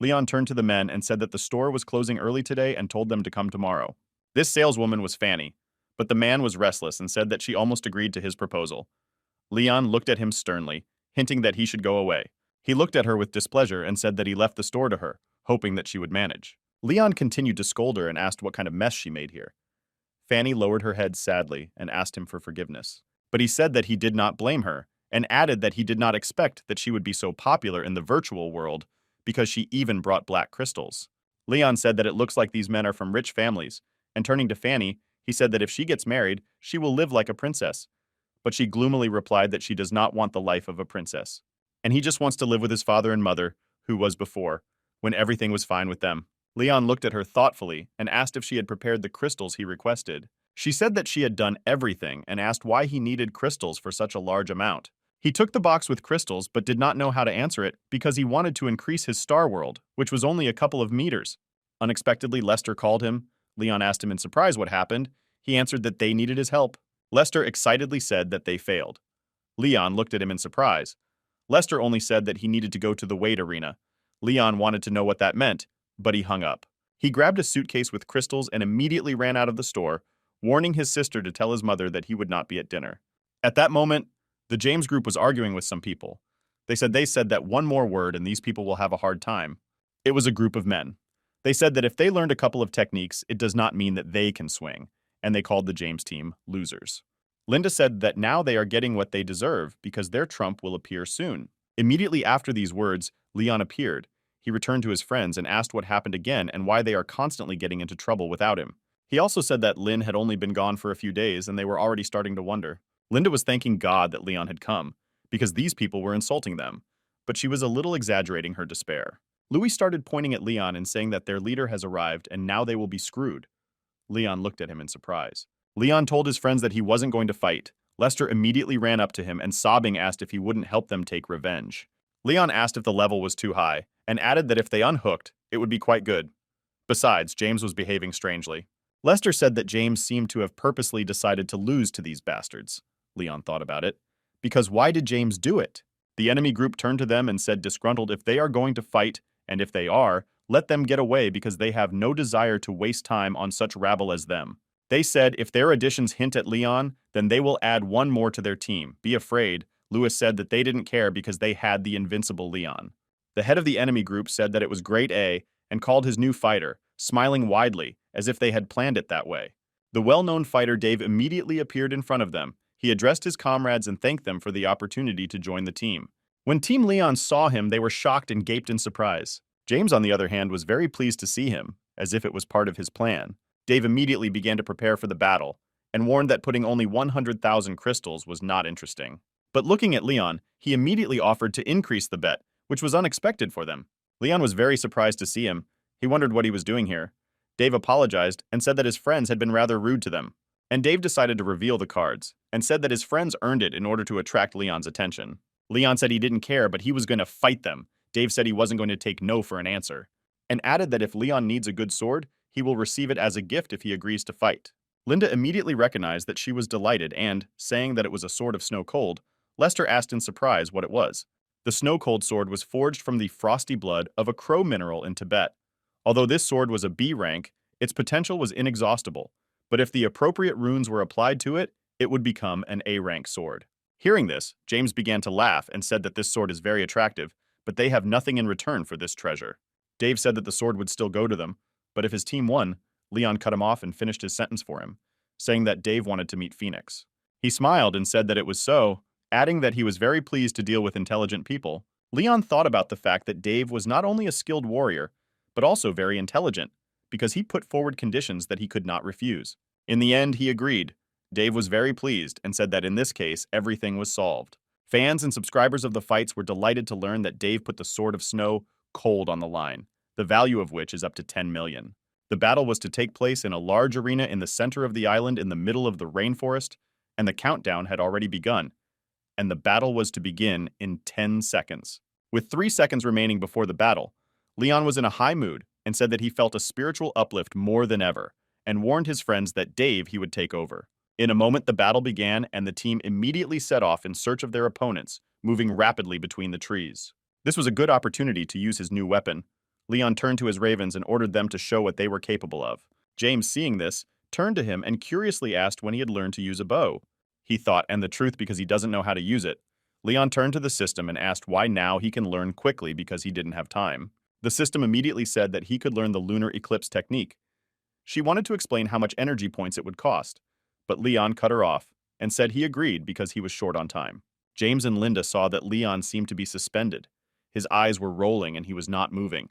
Leon turned to the men and said that the store was closing early today and told them to come tomorrow. This saleswoman was Fanny, but the man was restless and said that she almost agreed to his proposal. Leon looked at him sternly, hinting that he should go away. He looked at her with displeasure and said that he left the store to her, hoping that she would manage. Leon continued to scold her and asked what kind of mess she made here. Fanny lowered her head sadly and asked him for forgiveness. But he said that he did not blame her, and added that he did not expect that she would be so popular in the virtual world because she even brought black crystals. Leon said that it looks like these men are from rich families, and turning to Fanny, he said that if she gets married, she will live like a princess. But she gloomily replied that she does not want the life of a princess, and he just wants to live with his father and mother, who was before, when everything was fine with them. Leon looked at her thoughtfully and asked if she had prepared the crystals he requested. She said that she had done everything and asked why he needed crystals for such a large amount. He took the box with crystals but did not know how to answer it because he wanted to increase his star world, which was only a couple of meters. Unexpectedly, Lester called him. Leon asked him in surprise what happened. He answered that they needed his help. Lester excitedly said that they failed. Leon looked at him in surprise. Lester only said that he needed to go to the weight arena. Leon wanted to know what that meant, but he hung up. He grabbed a suitcase with crystals and immediately ran out of the store, warning his sister to tell his mother that he would not be at dinner. At that moment, the James group was arguing with some people. They said that one more word and these people will have a hard time. It was a group of men. They said that if they learned a couple of techniques, it does not mean that they can swing, and they called the James team losers. Linda said that now they are getting what they deserve because their trump will appear soon. Immediately after these words, Leon appeared. He returned to his friends and asked what happened again and why they are constantly getting into trouble without him. He also said that Lin had only been gone for a few days and they were already starting to wonder. Linda was thanking God that Leon had come, because these people were insulting them, but she was a little exaggerating her despair. Louis started pointing at Leon and saying that their leader has arrived and now they will be screwed. Leon looked at him in surprise. Leon told his friends that he wasn't going to fight. Lester immediately ran up to him and sobbing asked if he wouldn't help them take revenge. Leon asked if the level was too high, and added that if they unhooked, it would be quite good. Besides, James was behaving strangely. Lester said that James seemed to have purposely decided to lose to these bastards. Leon thought about it. Because why did James do it? The enemy group turned to them and said disgruntled if they are going to fight, and if they are, let them get away because they have no desire to waste time on such rabble as them. They said if their additions hint at Leon, then they will add one more to their team. Be afraid. Louis said that they didn't care because they had the invincible Leon. The head of the enemy group said that it was Grade A and called his new fighter, smiling widely, as if they had planned it that way. The well-known fighter Dave immediately appeared in front of them. He addressed his comrades and thanked them for the opportunity to join the team. When Team Leon saw him, they were shocked and gaped in surprise. James, on the other hand, was very pleased to see him, as if it was part of his plan. Dave immediately began to prepare for the battle, and warned that putting only 100,000 crystals was not interesting. But looking at Leon, he immediately offered to increase the bet, which was unexpected for them. Leon was very surprised to see him. He wondered what he was doing here. Dave apologized and said that his friends had been rather rude to them. And Dave decided to reveal the cards, and said that his friends earned it in order to attract Leon's attention. Leon said he didn't care, but he was going to fight them. Dave said he wasn't going to take no for an answer, and added that if Leon needs a good sword, he will receive it as a gift if he agrees to fight. Linda immediately recognized that she was delighted and, saying that it was a sword of snow cold, Lester asked in surprise what it was. The snow cold sword was forged from the frosty blood of a crow mineral in Tibet. Although this sword was a B rank, its potential was inexhaustible, but if the appropriate runes were applied to it, it would become an A rank sword. Hearing this, James began to laugh and said that this sword is very attractive, but they have nothing in return for this treasure. Dave said that the sword would still go to them, but if his team won, Leon cut him off and finished his sentence for him, saying that Dave wanted to meet Phoenix. He smiled and said that it was so, adding that he was very pleased to deal with intelligent people. Leon thought about the fact that Dave was not only a skilled warrior, but also very intelligent, because he put forward conditions that he could not refuse. In the end, he agreed. Dave was very pleased and said that in this case, everything was solved. Fans and subscribers of the fights were delighted to learn that Dave put the Sword of Snow cold on the line, the value of which is up to 10 million. The battle was to take place in a large arena in the center of the island in the middle of the rainforest, and the countdown had already begun, and the battle was to begin in 10 seconds. With 3 seconds remaining before the battle, Leon was in a high mood and said that he felt a spiritual uplift more than ever, and warned his friends that Dave he would take over. In a moment, the battle began, and the team immediately set off in search of their opponents, moving rapidly between the trees. This was a good opportunity to use his new weapon. Leon turned to his ravens and ordered them to show what they were capable of. James, seeing this, turned to him and curiously asked when he had learned to use a bow. He thought, and the truth because he doesn't know how to use it. Leon turned to the system and asked why now he can learn quickly because he didn't have time. The system immediately said that he could learn the lunar eclipse technique. She wanted to explain how much energy points it would cost, but Leon cut her off and said he agreed because he was short on time. James and Linda saw that Leon seemed to be suspended. His eyes were rolling and he was not moving.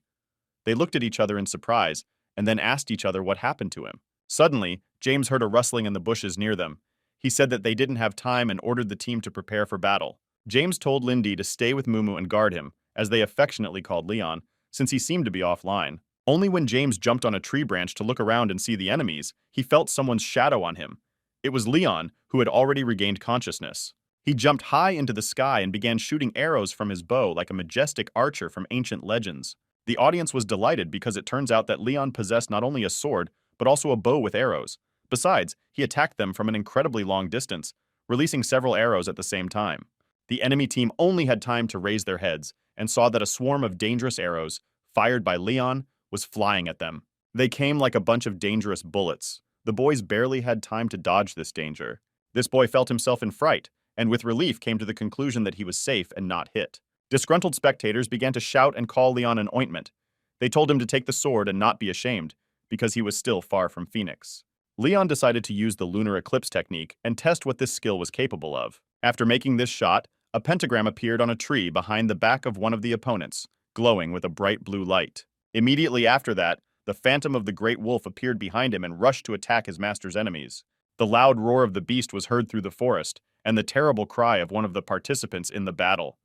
They looked at each other in surprise and then asked each other what happened to him. Suddenly, James heard a rustling in the bushes near them. He said that they didn't have time and ordered the team to prepare for battle. James told Lindy to stay with Mumu and guard him, as they affectionately called Leon, since he seemed to be offline. Only when James jumped on a tree branch to look around and see the enemies, he felt someone's shadow on him. It was Leon, who had already regained consciousness. He jumped high into the sky and began shooting arrows from his bow like a majestic archer from ancient legends. The audience was delighted because it turns out that Leon possessed not only a sword, but also a bow with arrows. Besides, he attacked them from an incredibly long distance, releasing several arrows at the same time. The enemy team only had time to raise their heads and saw that a swarm of dangerous arrows, fired by Leon, was flying at them. They came like a bunch of dangerous bullets. The boys barely had time to dodge this danger. This boy felt himself in fright, and with relief came to the conclusion that he was safe and not hit. Disgruntled spectators began to shout and call Leon an ointment. They told him to take the sword and not be ashamed, because he was still far from Phoenix. Leon decided to use the lunar eclipse technique and test what this skill was capable of. After making this shot, a pentagram appeared on a tree behind the back of one of the opponents, glowing with a bright blue light. Immediately after that, the phantom of the great wolf appeared behind him and rushed to attack his master's enemies. The loud roar of the beast was heard through the forest, and the terrible cry of one of the participants in the battle.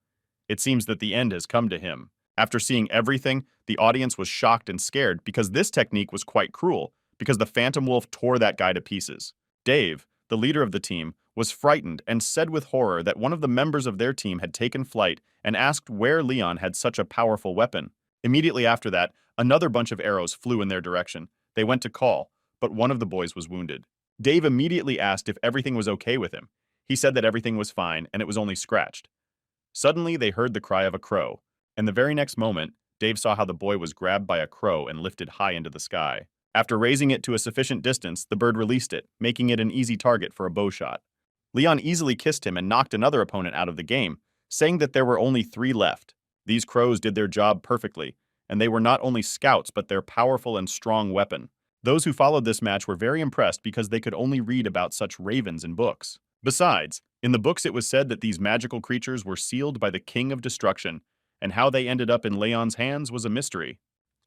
It seems that the end has come to him. After seeing everything, the audience was shocked and scared because this technique was quite cruel, because the phantom wolf tore that guy to pieces. Dave, the leader of the team, was frightened and said with horror that one of the members of their team had taken flight and asked where Leon had such a powerful weapon. Immediately after that, another bunch of arrows flew in their direction. They went to call, but one of the boys was wounded. Dave immediately asked if everything was okay with him. He said that everything was fine and it was only scratched. Suddenly, they heard the cry of a crow, and the very next moment, Dave saw how the boy was grabbed by a crow and lifted high into the sky. After raising it to a sufficient distance, the bird released it, making it an easy target for a bow shot. Leon easily kissed him and knocked another opponent out of the game, saying that there were only 3 left. These crows did their job perfectly, and they were not only scouts but their powerful and strong weapon. Those who followed this match were very impressed because they could only read about such ravens in books. Besides, in the books it was said that these magical creatures were sealed by the King of Destruction, and how they ended up in Leon's hands was a mystery.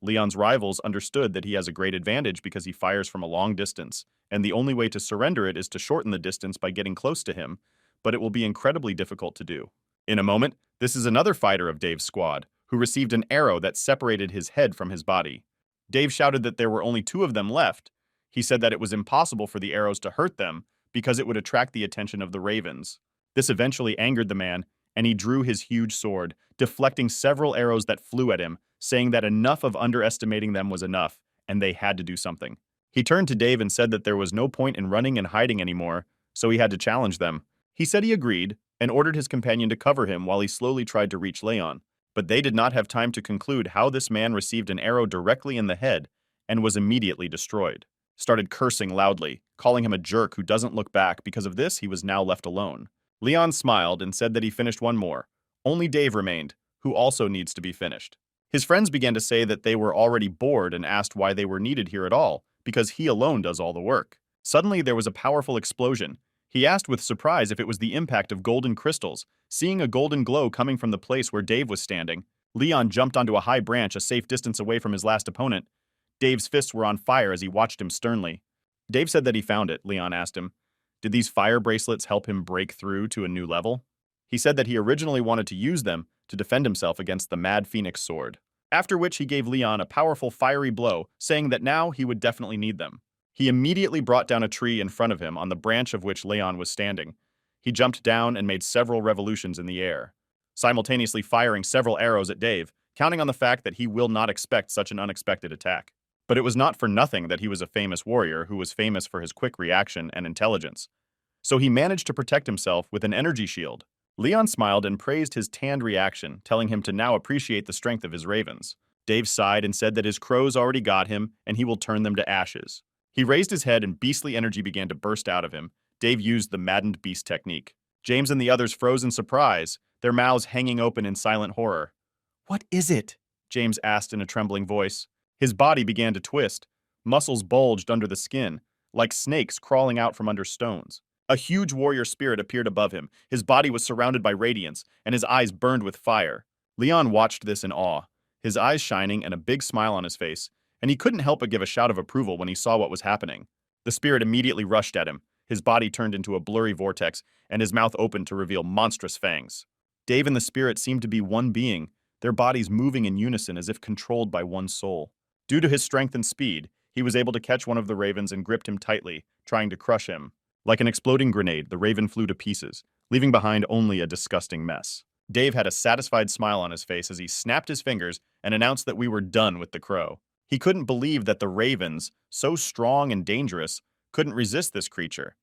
Leon's rivals understood that he has a great advantage because he fires from a long distance, and the only way to surrender it is to shorten the distance by getting close to him, but it will be incredibly difficult to do. In a moment, this is another fighter of Dave's squad, who received an arrow that separated his head from his body. Dave shouted that there were only 2 of them left. He said that it was impossible for the arrows to hurt them because it would attract the attention of the ravens. This eventually angered the man, and he drew his huge sword, deflecting several arrows that flew at him, saying that enough of underestimating them was enough, and they had to do something. He turned to Dave and said that there was no point in running and hiding anymore, so he had to challenge them. He said he agreed, and ordered his companion to cover him while he slowly tried to reach Leon. But they did not have time to conclude how this man received an arrow directly in the head and was immediately destroyed. Started cursing loudly, calling him a jerk who doesn't look back. Because of this, he was now left alone. Leon smiled and said that he finished one more. Only Dave remained, who also needs to be finished. His friends began to say that they were already bored and asked why they were needed here at all, because he alone does all the work. Suddenly there was a powerful explosion. He asked with surprise if it was the impact of golden crystals. Seeing a golden glow coming from the place where Dave was standing, Leon jumped onto a high branch a safe distance away from his last opponent. Dave's fists were on fire as he watched him sternly. Dave said that he found it. Leon asked him, did these fire bracelets help him break through to a new level? He said that he originally wanted to use them to defend himself against the Mad Phoenix sword. After which he gave Leon a powerful fiery blow, saying that now he would definitely need them. He immediately brought down a tree in front of him on the branch of which Leon was standing. He jumped down and made several revolutions in the air, simultaneously firing several arrows at Dave, counting on the fact that he will not expect such an unexpected attack. But it was not for nothing that he was a famous warrior who was famous for his quick reaction and intelligence. So he managed to protect himself with an energy shield. Leon smiled and praised his tanned reaction, telling him to now appreciate the strength of his ravens. Dave sighed and said that his crows already got him and he will turn them to ashes. He raised his head and beastly energy began to burst out of him. Dave used the maddened beast technique. James and the others froze in surprise, their mouths hanging open in silent horror. "What is it?" James asked in a trembling voice. His body began to twist. Muscles bulged under the skin, like snakes crawling out from under stones. A huge warrior spirit appeared above him. His body was surrounded by radiance, and his eyes burned with fire. Leon watched this in awe, his eyes shining and a big smile on his face, and he couldn't help but give a shout of approval when he saw what was happening. The spirit immediately rushed at him. His body turned into a blurry vortex, and his mouth opened to reveal monstrous fangs. Dave and the spirit seemed to be one being, their bodies moving in unison as if controlled by one soul. Due to his strength and speed, he was able to catch one of the ravens and gripped him tightly, trying to crush him. Like an exploding grenade, the raven flew to pieces, leaving behind only a disgusting mess. Dave had a satisfied smile on his face as he snapped his fingers and announced that we were done with the crow. He couldn't believe that the ravens, so strong and dangerous, couldn't resist this creature,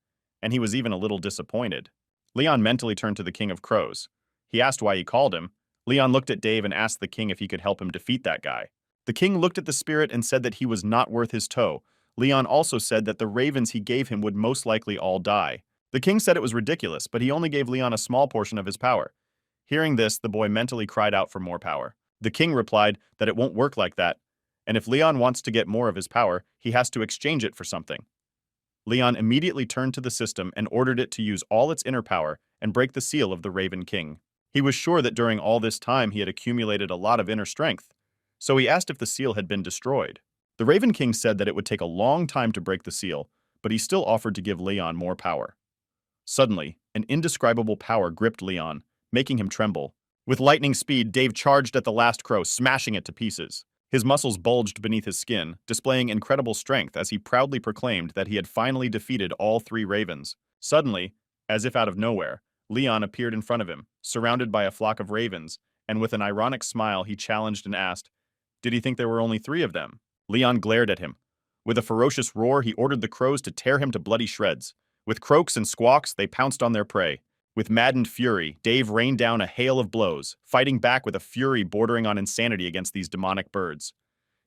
and he was even a little disappointed. Leon mentally turned to the King of Crows. He asked why he called him. Leon looked at Dave and asked the king if he could help him defeat that guy. The king looked at the spirit and said that he was not worth his toe. Leon also said that the ravens he gave him would most likely all die. The king said it was ridiculous, but he only gave Leon a small portion of his power. Hearing this, the boy mentally cried out for more power. The king replied that it won't work like that, and if Leon wants to get more of his power, he has to exchange it for something. Leon immediately turned to the system and ordered it to use all its inner power and break the seal of the Raven King. He was sure that during all this time he had accumulated a lot of inner strength, so he asked if the seal had been destroyed. The Raven King said that it would take a long time to break the seal, but he still offered to give Leon more power. Suddenly, an indescribable power gripped Leon, making him tremble. With lightning speed, Dave charged at the last crow, smashing it to pieces. His muscles bulged beneath his skin, displaying incredible strength as he proudly proclaimed that he had finally defeated all three ravens. Suddenly, as if out of nowhere, Leon appeared in front of him, surrounded by a flock of ravens, and with an ironic smile he challenged and asked, "Did he think there were only three of them?" Leon glared at him. With a ferocious roar, he ordered the crows to tear him to bloody shreds. With croaks and squawks, they pounced on their prey. With maddened fury, Dave rained down a hail of blows, fighting back with a fury bordering on insanity against these demonic birds.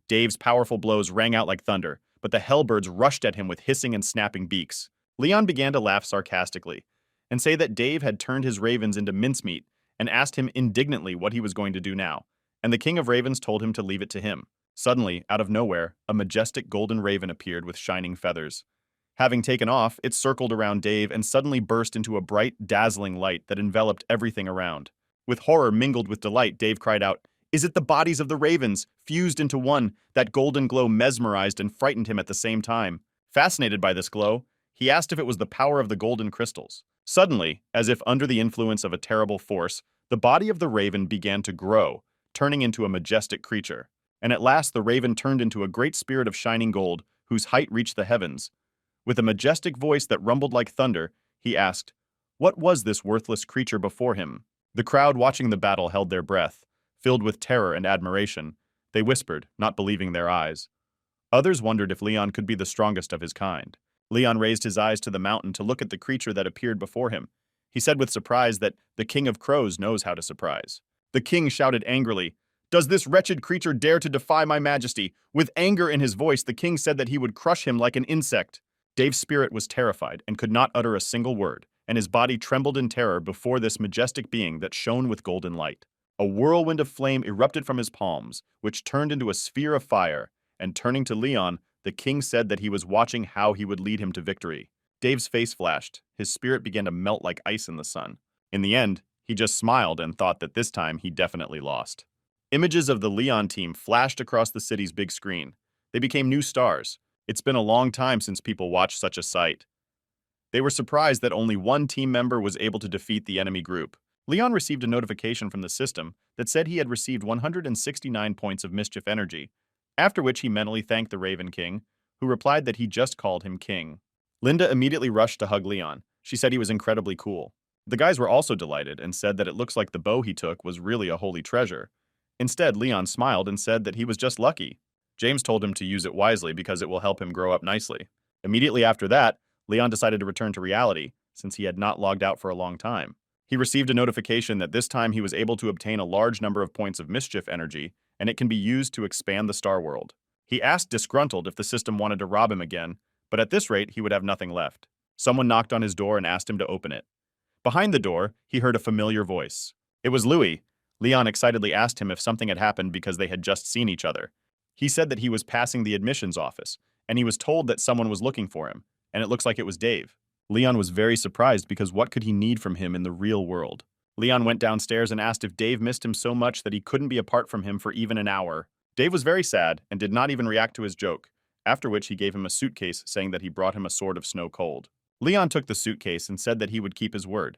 Dave's powerful blows rang out like thunder, but the hellbirds rushed at him with hissing and snapping beaks. Leon began to laugh sarcastically and say that Dave had turned his ravens into mincemeat and asked him indignantly what he was going to do now, and the King of Ravens told him to leave it to him. Suddenly, out of nowhere, a majestic golden raven appeared with shining feathers. Having taken off, it circled around Dave and suddenly burst into a bright, dazzling light that enveloped everything around. With horror mingled with delight, Dave cried out, "Is it the bodies of the ravens, fused into one?" That golden glow mesmerized and frightened him at the same time. Fascinated by this glow, he asked if it was the power of the golden crystals. Suddenly, as if under the influence of a terrible force, the body of the raven began to grow, turning into a majestic creature. And at last the raven turned into a great spirit of shining gold, whose height reached the heavens. With a majestic voice that rumbled like thunder, he asked, "What was this worthless creature before him?" The crowd watching the battle held their breath. Filled with terror and admiration, they whispered, not believing their eyes. Others wondered if Leon could be the strongest of his kind. Leon raised his eyes to the mountain to look at the creature that appeared before him. He said with surprise that the King of Crows knows how to surprise. The king shouted angrily, "Does this wretched creature dare to defy my majesty?" With anger in his voice, the king said that he would crush him like an insect. Dave's spirit was terrified and could not utter a single word, and his body trembled in terror before this majestic being that shone with golden light. A whirlwind of flame erupted from his palms, which turned into a sphere of fire, and turning to Leon, the king said that he was watching how he would lead him to victory. Dave's face flashed. His spirit began to melt like ice in the sun. In the end, he just smiled and thought that this time he definitely lost. Images of the Leon team flashed across the city's big screen. They became new stars. It's been a long time since people watched such a sight. They were surprised that only one team member was able to defeat the enemy group. Leon received a notification from the system that said he had received 169 points of mischief energy, after which he mentally thanked the Raven King, who replied that he just called him king. Linda immediately rushed to hug Leon. She said he was incredibly cool. The guys were also delighted and said that it looks like the bow he took was really a holy treasure. Instead, Leon smiled and said that he was just lucky. James told him to use it wisely because it will help him grow up nicely. Immediately after that, Leon decided to return to reality, since he had not logged out for a long time. He received a notification that this time he was able to obtain a large number of points of mischief energy, and it can be used to expand the star world. He asked disgruntled if the system wanted to rob him again, but at this rate he would have nothing left. Someone knocked on his door and asked him to open it. Behind the door, he heard a familiar voice. It was Louis. Leon excitedly asked him if something had happened because they had just seen each other. He said that he was passing the admissions office, and he was told that someone was looking for him, and it looks like it was Dave. Leon was very surprised because what could he need from him in the real world? Leon went downstairs and asked if Dave missed him so much that he couldn't be apart from him for even an hour. Dave was very sad and did not even react to his joke, after which he gave him a suitcase saying that he brought him a sword of snow cold. Leon took the suitcase and said that he would keep his word.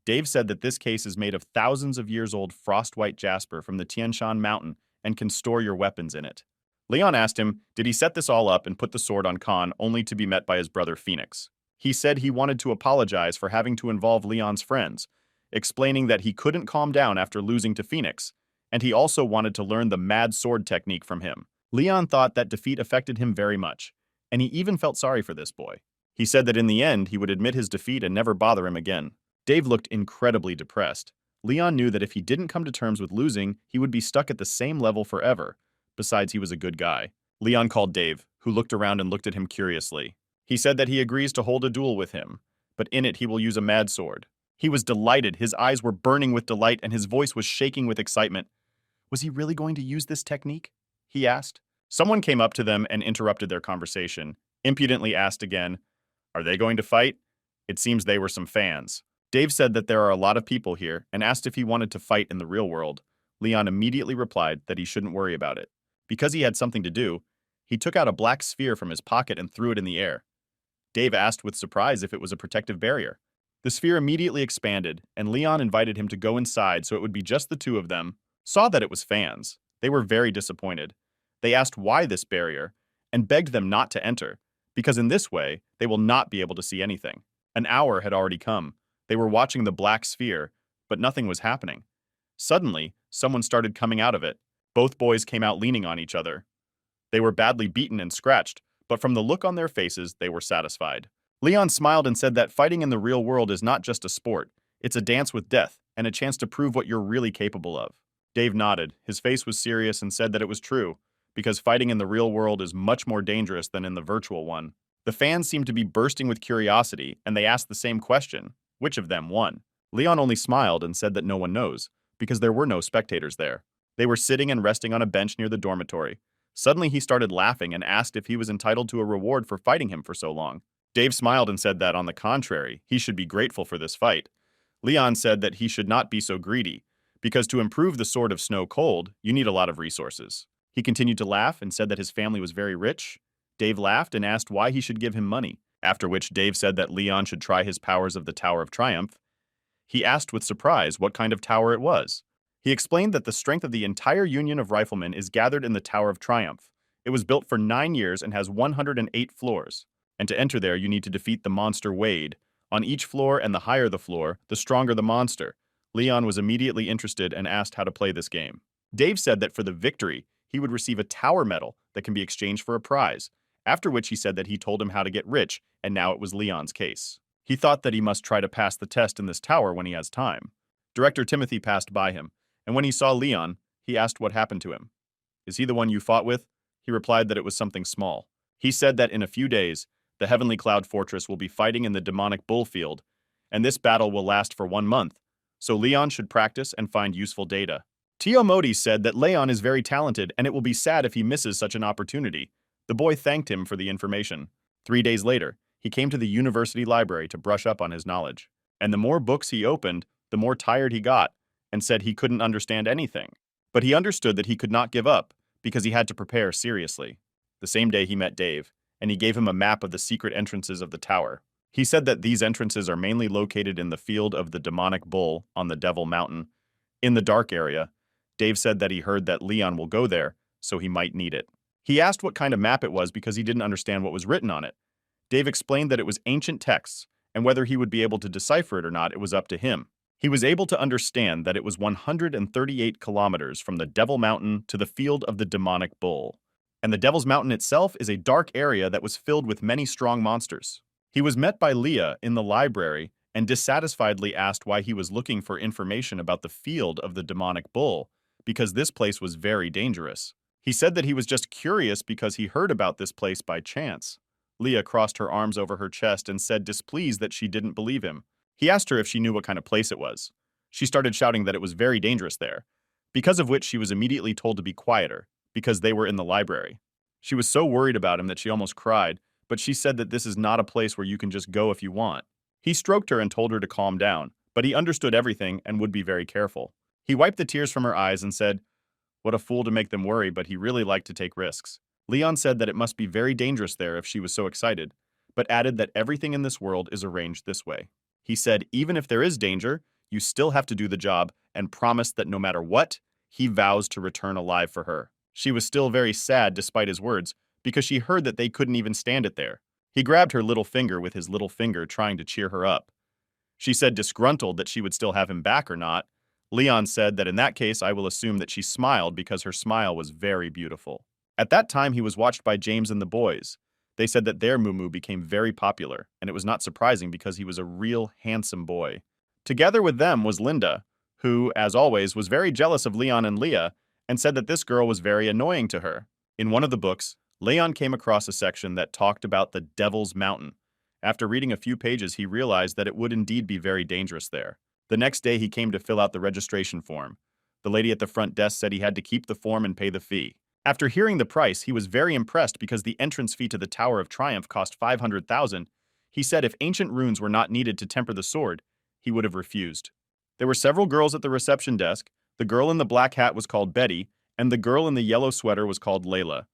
Dave said that this case is made of thousands of years old frost-white jasper from the Tian Shan mountain and can store your weapons in it. Leon asked him, did he set this all up and put the sword on Khan only to be met by his brother Phoenix? He said he wanted to apologize for having to involve Leon's friends, explaining that he couldn't calm down after losing to Phoenix, and he also wanted to learn the mad sword technique from him. Leon thought that defeat affected him very much, and he even felt sorry for this boy. He said that in the end he would admit his defeat and never bother him again. Dave looked incredibly depressed. Leon knew that if he didn't come to terms with losing, he would be stuck at the same level forever. Besides, he was a good guy. Leon called Dave, who looked around and looked at him curiously. He said that he agrees to hold a duel with him, but in it he will use a mad sword. He was delighted, his eyes were burning with delight, and his voice was shaking with excitement. Was he really going to use this technique? He asked. Someone came up to them and interrupted their conversation, impudently asked again, are they going to fight? It seems they were some fans. Dave said that there are a lot of people here and asked if he wanted to fight in the real world. Leon immediately replied that he shouldn't worry about it. Because he had something to do, he took out a black sphere from his pocket and threw it in the air. Dave asked with surprise if it was a protective barrier. The sphere immediately expanded, and Leon invited him to go inside so it would be just the two of them. Saw that it was fans. They were very disappointed. They asked why this barrier, and begged them not to enter, because in this way, they will not be able to see anything. An hour had already come. They were watching the black sphere, but nothing was happening. Suddenly, someone started coming out of it. Both boys came out leaning on each other. They were badly beaten and scratched, but from the look on their faces, they were satisfied. Leon smiled and said that fighting in the real world is not just a sport, it's a dance with death and a chance to prove what you're really capable of. Dave nodded. His face was serious and said that it was true, because fighting in the real world is much more dangerous than in the virtual one. The fans seemed to be bursting with curiosity, and they asked the same question: which of them won? Leon only smiled and said that no one knows, because there were no spectators there. They were sitting and resting on a bench near the dormitory. Suddenly he started laughing and asked if he was entitled to a reward for fighting him for so long. Dave smiled and said that, on the contrary, he should be grateful for this fight. Leon said that he should not be so greedy, because to improve the Sword of Snow Cold, you need a lot of resources. He continued to laugh and said that his family was very rich. Dave laughed and asked why he should give him money, after which Dave said that Leon should try his powers of the Tower of Triumph. He asked with surprise what kind of tower it was. He explained that the strength of the entire Union of Riflemen is gathered in the Tower of Triumph. It was built for 9 years and has 108 floors. And to enter there, you need to defeat the monster Wade. On each floor, and the higher the floor, the stronger the monster. Leon was immediately interested and asked how to play this game. Dave said that for the victory, he would receive a tower medal that can be exchanged for a prize, after which he said that he told him how to get rich, and now it was Leon's case. He thought that he must try to pass the test in this tower when he has time. Director Timothy passed by him, and when he saw Leon, he asked what happened to him. "Is he the one you fought with?" He replied that it was something small. He said that in a few days, the Heavenly Cloud Fortress will be fighting in the demonic bullfield, and this battle will last for 1 month, so Leon should practice and find useful data. Tio Modi said that Leon is very talented and it will be sad if he misses such an opportunity. The boy thanked him for the information. 3 days later, he came to the university library to brush up on his knowledge. And the more books he opened, the more tired he got, and said he couldn't understand anything. But he understood that he could not give up, because he had to prepare seriously. The same day he met Dave, and he gave him a map of the secret entrances of the tower. He said that these entrances are mainly located in the field of the demonic bull on the Devil Mountain. In the dark area, Dave said that he heard that Leon will go there, so he might need it. He asked what kind of map it was because he didn't understand what was written on it. Dave explained that it was ancient texts, and whether he would be able to decipher it or not, it was up to him. He was able to understand that it was 138 kilometers from the Devil Mountain to the field of the demonic bull. And the Devil's Mountain itself is a dark area that was filled with many strong monsters. He was met by Leah in the library and dissatisfiedly asked why he was looking for information about the field of the demonic bull, because this place was very dangerous. He said that he was just curious because he heard about this place by chance. Leah crossed her arms over her chest and said displeased that she didn't believe him. He asked her if she knew what kind of place it was. She started shouting that it was very dangerous there, because of which she was immediately told to be quieter, because they were in the library. She was so worried about him that she almost cried, but she said that this is not a place where you can just go if you want. He stroked her and told her to calm down, but he understood everything and would be very careful. He wiped the tears from her eyes and said, "What a fool to make them worry, but he really liked to take risks." Leon said that it must be very dangerous there if she was so excited, but added that everything in this world is arranged this way. He said even if there is danger, you still have to do the job, and promised that no matter what, he vows to return alive for her. She was still very sad despite his words, because she heard that they couldn't even stand it there. He grabbed her little finger with his little finger, trying to cheer her up. She said disgruntled that she would still have him back or not. Leon said that in that case I will assume that she smiled because her smile was very beautiful. At that time he was watched by James and the boys. They said that their Mumu became very popular, and it was not surprising because he was a real handsome boy. Together with them was Linda, who, as always, was very jealous of Leon and Leah, and said that this girl was very annoying to her. In one of the books, Leon came across a section that talked about the Devil's Mountain. After reading a few pages, he realized that it would indeed be very dangerous there. The next day, he came to fill out the registration form. The lady at the front desk said he had to keep the form and pay the fee. After hearing the price, he was very impressed because the entrance fee to the Tower of Triumph cost 500,000. He said if ancient runes were not needed to temper the sword, he would have refused. There were several girls at the reception desk. The girl in the black hat was called Betty, and the girl in the yellow sweater was called Layla.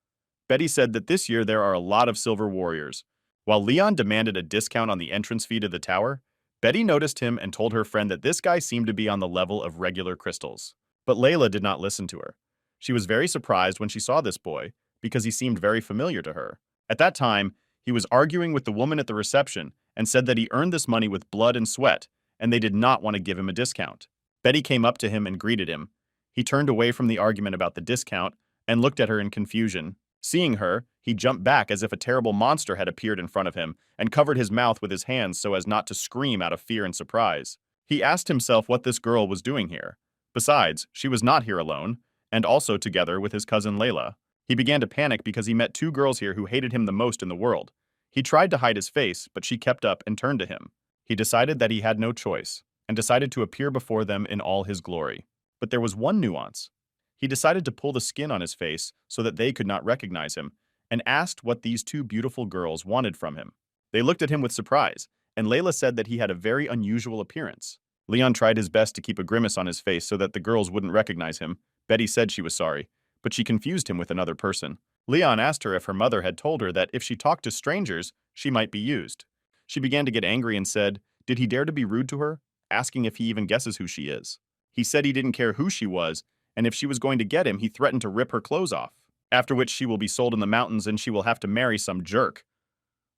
Betty said that this year there are a lot of silver warriors. While Leon demanded a discount on the entrance fee to the tower, Betty noticed him and told her friend that this guy seemed to be on the level of regular crystals. But Layla did not listen to her. She was very surprised when she saw this boy, because he seemed very familiar to her. At that time, he was arguing with the woman at the reception and said that he earned this money with blood and sweat, and they did not want to give him a discount. Betty came up to him and greeted him. He turned away from the argument about the discount and looked at her in confusion. Seeing her, he jumped back as if a terrible monster had appeared in front of him and covered his mouth with his hands so as not to scream out of fear and surprise. He asked himself what this girl was doing here. Besides, she was not here alone, and also together with his cousin Layla. He began to panic because he met two girls here who hated him the most in the world. He tried to hide his face, but she kept up and turned to him. He decided that he had no choice, and decided to appear before them in all his glory. But there was one nuance. He decided to pull the skin on his face so that they could not recognize him, and asked what these two beautiful girls wanted from him. They looked at him with surprise, and Layla said that he had a very unusual appearance. Leon tried his best to keep a grimace on his face so that the girls wouldn't recognize him. Betty said she was sorry, but she confused him with another person. Leon asked her if her mother had told her that if she talked to strangers, she might be used. She began to get angry and said, did he dare to be rude to her, asking if he even guesses who she is. He said he didn't care who she was, and if she was going to get him, he threatened to rip her clothes off, after which she will be sold in the mountains and she will have to marry some jerk.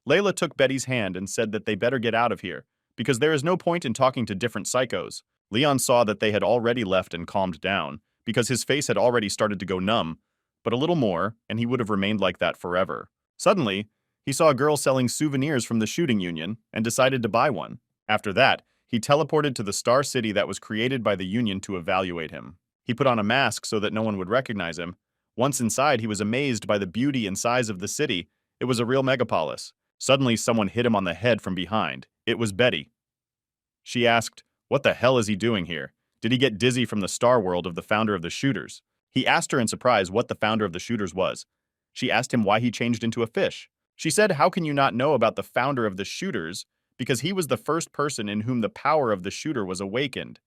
Layla took Betty's hand and said that they better get out of here, because there is no point in talking to different psychos. Leon saw that they had already left and calmed down, because his face had already started to go numb, but a little more, and he would have remained like that forever. Suddenly, he saw a girl selling souvenirs from the shooting union and decided to buy one. After that, he teleported to the Star City that was created by the Union to evaluate him. He put on a mask so that no one would recognize him. Once inside, he was amazed by the beauty and size of the city. It was a real megapolis. Suddenly, someone hit him on the head from behind. It was Betty. She asked, what the hell is he doing here? Did he get dizzy from the star world of the founder of the shooters? He asked her in surprise what the founder of the shooters was. She asked him why he changed into a fish. She said, how can you not know about the founder of the shooters? Because he was the first person in whom the power of the shooter was awakened.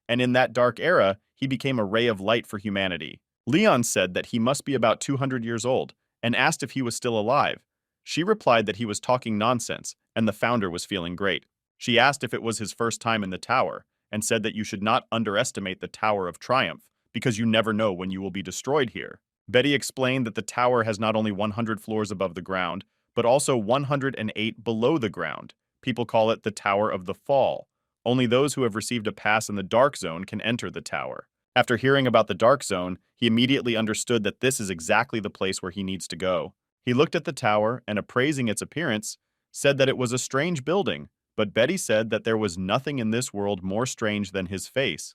And in that dark era, he became a ray of light for humanity. Leon said that he must be about 200 years old, and asked if he was still alive. She replied that he was talking nonsense, and the founder was feeling great. She asked if it was his first time in the tower, and said that you should not underestimate the Tower of Triumph, because you never know when you will be destroyed here. Betty explained that the tower has not only 100 floors above the ground, but also 108 below the ground. People call it the Tower of the Fall. Only those who have received a pass in the Dark Zone can enter the tower. After hearing about the Dark Zone, he immediately understood that this is exactly the place where he needs to go. He looked at the tower and, appraising its appearance, said that it was a strange building, but Betty said that there was nothing in this world more strange than his face,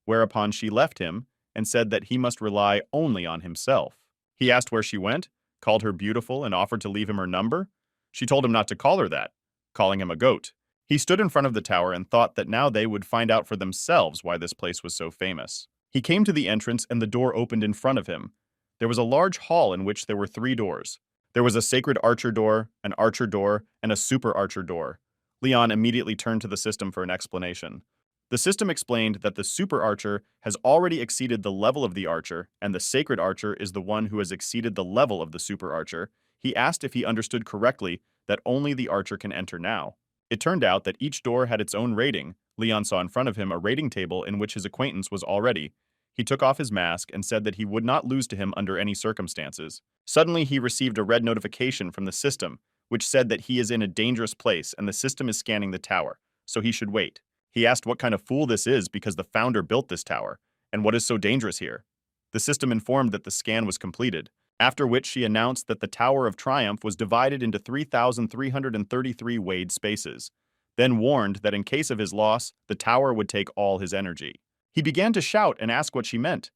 whereupon she left him and said that he must rely only on himself. He asked where she went, called her beautiful, and offered to leave him her number. She told him not to call her that, calling him a goat. He stood in front of the tower and thought that now they would find out for themselves why this place was so famous. He came to the entrance and the door opened in front of him. There was a large hall in which there were 3 doors. There was a sacred archer door, an archer door, and a super archer door. Leon immediately turned to the system for an explanation. The system explained that the super archer has already exceeded the level of the archer, and the sacred archer is the one who has exceeded the level of the super archer. He asked if he understood correctly that only the archer can enter now. It turned out that each door had its own rating. Leon saw in front of him a rating table in which his acquaintance was already. He took off his mask and said that he would not lose to him under any circumstances. Suddenly, he received a red notification from the system, which said that he is in a dangerous place and the system is scanning the tower, so he should wait. He asked what kind of fool this is because the founder built this tower, and what is so dangerous here. The system informed that the scan was completed, after which she announced that the Tower of Triumph was divided into 3,333 weighed spaces, then warned that in case of his loss, the tower would take all his energy. He began to shout and ask what she meant.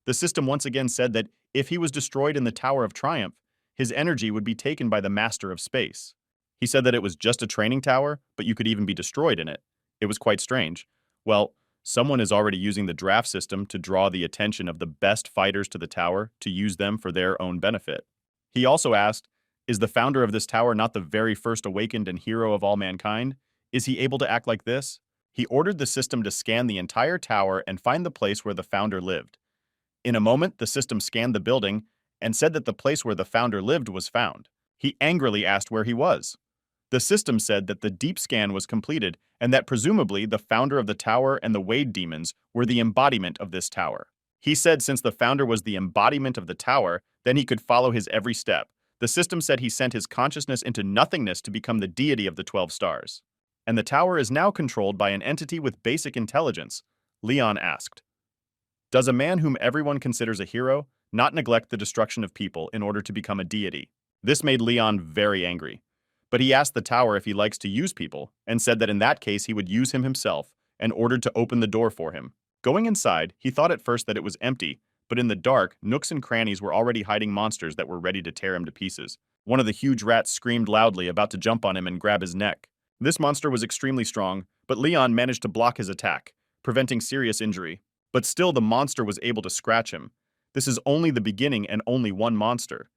The system once again said that if he was destroyed in the Tower of Triumph, his energy would be taken by the Master of Space. He said that it was just a training tower, but you could even be destroyed in it. It was quite strange. Well, someone is already using the draft system to draw the attention of the best fighters to the tower to use them for their own benefit. He also asked, is the founder of this tower not the very first awakened and hero of all mankind? Is he able to act like this? He ordered the system to scan the entire tower and find the place where the founder lived. In a moment, the system scanned the building and said that the place where the founder lived was found. He angrily asked where he was. The system said that the deep scan was completed and that presumably the founder of the tower and the Wade demons were the embodiment of this tower. He said since the founder was the embodiment of the tower, then he could follow his every step. The system said he sent his consciousness into nothingness to become the deity of the 12 stars. And the tower is now controlled by an entity with basic intelligence. Leon asked, "Does a man whom everyone considers a hero not neglect the destruction of people in order to become a deity?" This made Leon very angry. But he asked the tower if he likes to use people, and said that in that case he would use him himself, and ordered to open the door for him. Going inside, he thought at first that it was empty, but in the dark, nooks and crannies were already hiding monsters that were ready to tear him to pieces. One of the huge rats screamed loudly, about to jump on him and grab his neck. This monster was extremely strong, but Leon managed to block his attack, preventing serious injury. But still the monster was able to scratch him. This is only the beginning and only one monster.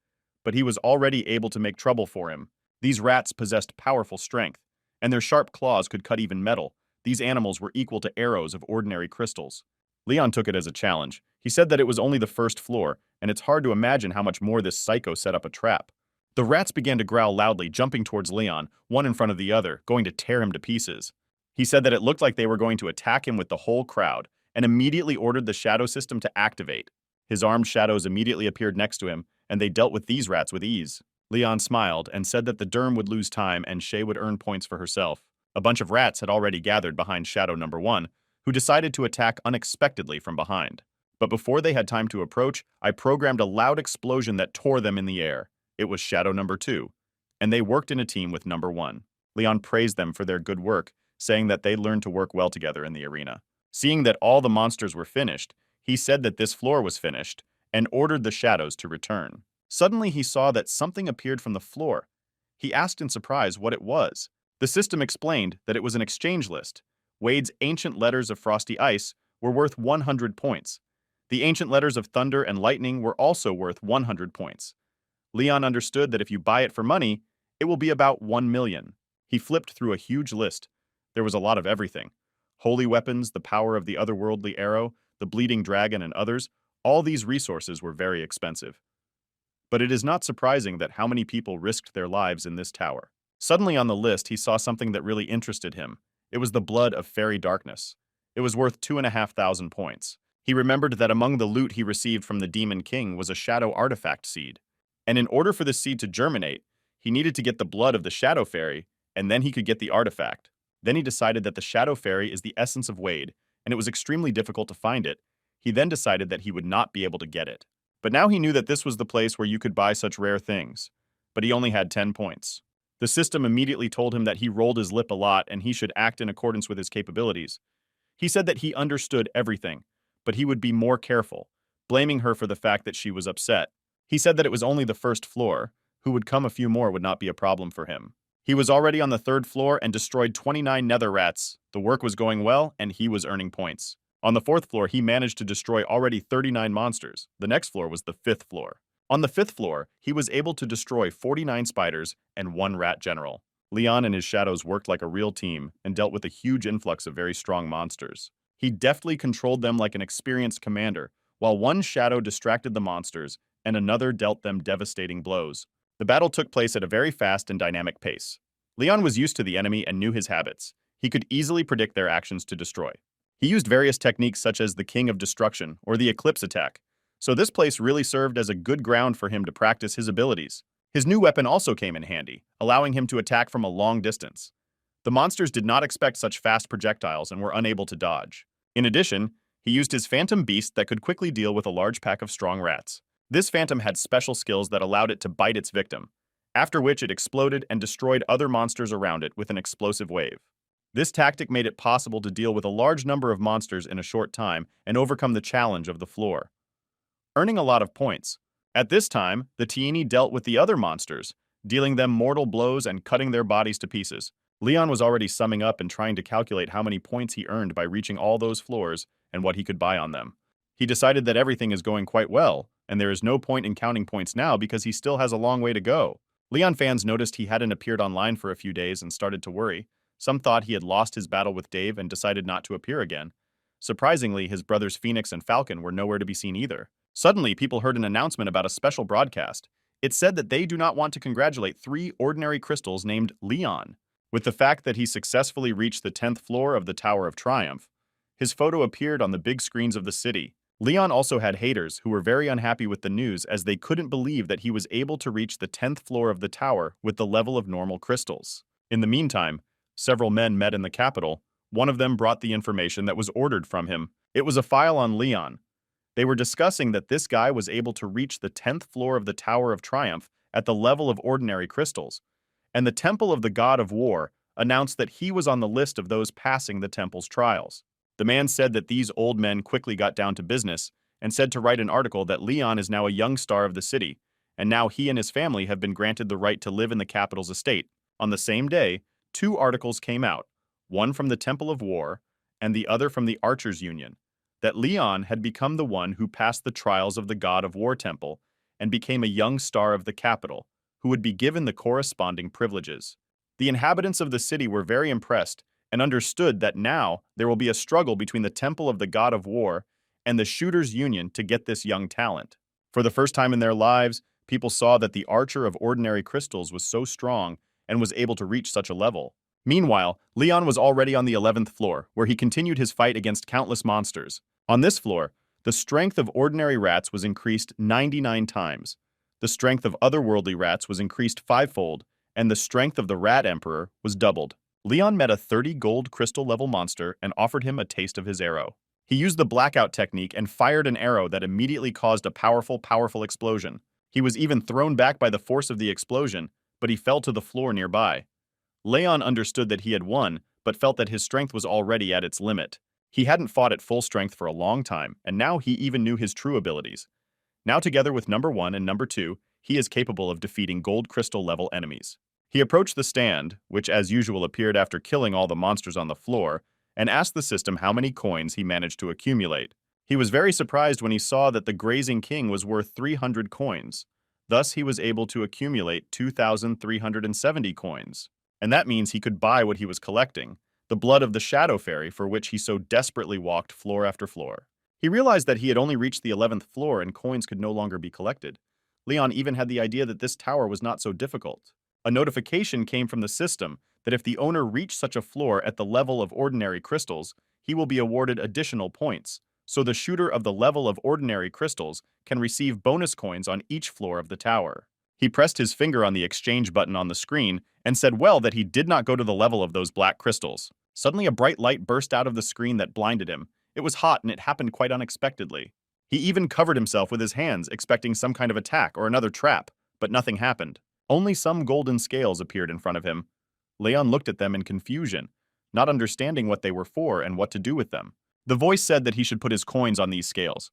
But he was already able to make trouble for him. These rats possessed powerful strength, and their sharp claws could cut even metal. These animals were equal to arrows of ordinary crystals. Leon took it as a challenge. He said that it was only the first floor, and it's hard to imagine how much more this psycho set up a trap. The rats began to growl loudly, jumping towards Leon, one in front of the other, going to tear him to pieces. He said that it looked like they were going to attack him with the whole crowd, and immediately ordered the shadow system to activate. His armed shadows immediately appeared next to him, and they dealt with these rats with ease. Leon smiled and said that the Derm would lose time and Shay would earn points for herself. A bunch of rats had already gathered behind Shadow number 1, who decided to attack unexpectedly from behind. But before they had time to approach, I programmed a loud explosion that tore them in the air. It was Shadow number 2, and they worked in a team with number 1. Leon praised them for their good work, saying that they learned to work well together in the arena. Seeing that all the monsters were finished, he said that this floor was finished, and ordered the shadows to return. Suddenly he saw that something appeared from the floor. He asked in surprise what it was. The system explained that it was an exchange list. Wade's ancient letters of frosty ice were worth 100 points. The ancient letters of thunder and lightning were also worth 100 points. Leon understood that if you buy it for money, it will be about 1 million. He flipped through a huge list. There was a lot of everything. Holy weapons, the power of the otherworldly arrow, the bleeding dragon, and others. All these resources were very expensive. But it is not surprising that how many people risked their lives in this tower. Suddenly on the list, he saw something that really interested him. It was the blood of fairy darkness. It was worth 2,500 points. He remembered that among the loot he received from the Demon King was a shadow artifact seed. And in order for this seed to germinate, he needed to get the blood of the shadow fairy, and then he could get the artifact. Then he decided that the shadow fairy is the essence of Wade, and it was extremely difficult to find it. He then decided that he would not be able to get it. But now he knew that this was the place where you could buy such rare things. But he only had 10 points. The system immediately told him that he rolled his lip a lot and he should act in accordance with his capabilities. He said that he understood everything, but he would be more careful, blaming her for the fact that she was upset. He said that it was only the first floor. Who would come a few more would not be a problem for him. He was already on the 3rd floor and destroyed 29 nether rats. The work was going well, and he was earning points. On the 4th floor, he managed to destroy already 39 monsters. The next floor was the 5th floor. On the 5th floor, he was able to destroy 49 spiders and 1 rat general. Leon and his shadows worked like a real team and dealt with a huge influx of very strong monsters. He deftly controlled them like an experienced commander, while one shadow distracted the monsters and another dealt them devastating blows. The battle took place at a very fast and dynamic pace. Leon was used to the enemy and knew his habits. He could easily predict their actions to destroy. He used various techniques such as the King of Destruction or the Eclipse attack, so this place really served as a good ground for him to practice his abilities. His new weapon also came in handy, allowing him to attack from a long distance. The monsters did not expect such fast projectiles and were unable to dodge. In addition, he used his Phantom Beast that could quickly deal with a large pack of strong rats. This Phantom had special skills that allowed it to bite its victim, after which it exploded and destroyed other monsters around it with an explosive wave. This tactic made it possible to deal with a large number of monsters in a short time and overcome the challenge of the floor, earning a lot of points. At this time, the Tiini dealt with the other monsters, dealing them mortal blows and cutting their bodies to pieces. Leon was already summing up and trying to calculate how many points he earned by reaching all those floors and what he could buy on them. He decided that everything is going quite well, and there is no point in counting points now because he still has a long way to go. Leon fans noticed he hadn't appeared online for a few days and started to worry. Some thought he had lost his battle with Dave and decided not to appear again. Surprisingly, his brothers Phoenix and Falcon were nowhere to be seen either. Suddenly, people heard an announcement about a special broadcast. It said that they do not want to congratulate 3 ordinary crystals named Leon. With the fact that he successfully reached the 10th floor of the Tower of Triumph, his photo appeared on the big screens of the city. Leon also had haters who were very unhappy with the news as they couldn't believe that he was able to reach the 10th floor of the tower with the level of normal crystals. In the meantime, several men met in the capital. One of them brought the information that was ordered from him. It was a file on Leon. They were discussing that this guy was able to reach the 10th floor of the Tower of Triumph at the level of ordinary crystals, and the Temple of the God of War announced that he was on the list of those passing the temple's trials. The man said that these old men quickly got down to business and said to write an article that Leon is now a young star of the city, and now he and his family have been granted the right to live in the capital's estate. On the same day, 2 articles came out, one from the Temple of War and the other from the Archers Union, that Leon had become the one who passed the trials of the God of War Temple and became a young star of the capital, who would be given the corresponding privileges. The inhabitants of the city were very impressed and understood that now there will be a struggle between the Temple of the God of War and the Shooters Union to get this young talent. For the first time in their lives, people saw that the Archer of Ordinary Crystals was so strong and was able to reach such a level. Meanwhile, Leon was already on the 11th floor, where he continued his fight against countless monsters. On this floor, the strength of ordinary rats was increased 99 times. The strength of otherworldly rats was increased 5-fold, and the strength of the Rat Emperor was doubled. Leon met a 30 gold crystal level monster and offered him a taste of his arrow. He used the blackout technique and fired an arrow that immediately caused a powerful explosion. He was even thrown back by the force of the explosion, but he fell to the floor nearby. Leon understood that he had won, but felt that his strength was already at its limit. He hadn't fought at full strength for a long time, and now he even knew his true abilities. Now together with number 1 and number 2, he is capable of defeating gold crystal level enemies. He approached the stand, which as usual appeared after killing all the monsters on the floor, and asked the system how many coins he managed to accumulate. He was very surprised when he saw that the Grazing King was worth 300 coins. Thus he was able to accumulate 2,370 coins. And that means he could buy what he was collecting, the blood of the Shadow Fairy for which he so desperately walked floor after floor. He realized that he had only reached the 11th floor and coins could no longer be collected. Leon even had the idea that this tower was not so difficult. A notification came from the system that if the owner reached such a floor at the level of ordinary crystals, he will be awarded additional points, so the shooter of the level of ordinary crystals can receive bonus coins on each floor of the tower. He pressed his finger on the exchange button on the screen and said well that he did not go to the level of those black crystals. Suddenly a bright light burst out of the screen that blinded him. It was hot and it happened quite unexpectedly. He even covered himself with his hands, expecting some kind of attack or another trap, but nothing happened. Only some golden scales appeared in front of him. Leon looked at them in confusion, not understanding what they were for and what to do with them. The voice said that he should put his coins on these scales.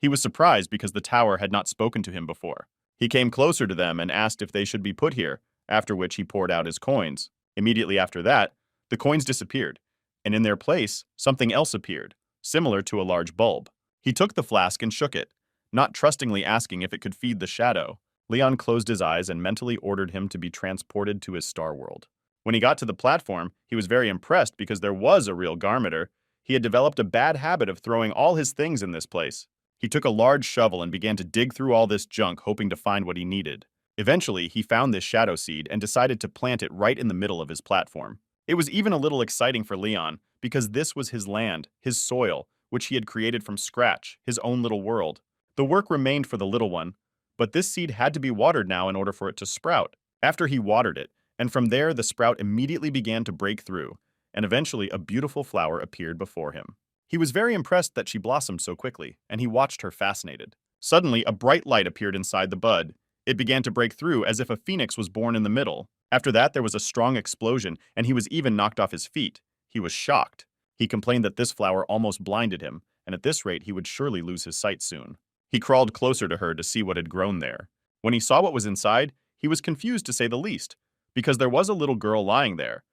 He was surprised because the tower had not spoken to him before. He came closer to them and asked if they should be put here, after which he poured out his coins. Immediately after that, the coins disappeared, and in their place, something else appeared, similar to a large bulb. He took the flask and shook it, not trustingly asking if it could feed the shadow. Leon closed his eyes and mentally ordered him to be transported to his star world. When he got to the platform, he was very impressed because there was a real garmeter. He had developed a bad habit of throwing all his things in this place. He took a large shovel and began to dig through all this junk, hoping to find what he needed. Eventually, he found this shadow seed and decided to plant it right in the middle of his platform. It was even a little exciting for Leon because this was his land, his soil, which he had created from scratch, his own little world. The work remained for the little one, but this seed had to be watered now in order for it to sprout. After he watered it, and from there the sprout immediately began to break through, and eventually a beautiful flower appeared before him. He was very impressed that she blossomed so quickly, and he watched her fascinated. Suddenly, a bright light appeared inside the bud. It began to break through as if a phoenix was born in the middle. After that, there was a strong explosion, and he was even knocked off his feet. He was shocked. He complained that this flower almost blinded him, and at this rate he would surely lose his sight soon. He crawled closer to her to see what had grown there. When he saw what was inside, he was confused to say the least, because there was a little girl lying there.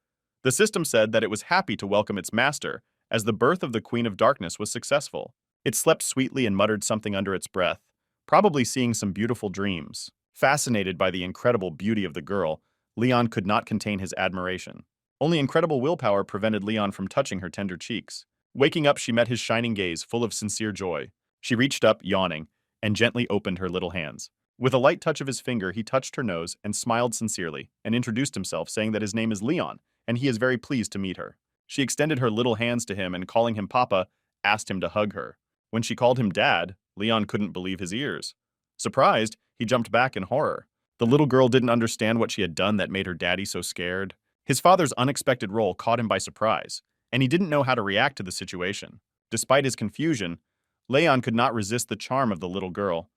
The system said that it was happy to welcome its master, as the birth of the Queen of Darkness was successful. It slept sweetly and muttered something under its breath, probably seeing some beautiful dreams. Fascinated by the incredible beauty of the girl, Leon could not contain his admiration. Only incredible willpower prevented Leon from touching her tender cheeks. Waking up, she met his shining gaze, full of sincere joy. She reached up, yawning, and gently opened her little hands. With a light touch of his finger, he touched her nose and smiled sincerely, and introduced himself, saying that his name is Leon, and he is very pleased to meet her. She extended her little hands to him and, calling him Papa, asked him to hug her. When she called him Dad, Leon couldn't believe his ears. Surprised, he jumped back in horror. The little girl didn't understand what she had done that made her daddy so scared. His father's unexpected role caught him by surprise, and he didn't know how to react to the situation. Despite his confusion, Leon could not resist the charm of the little girl.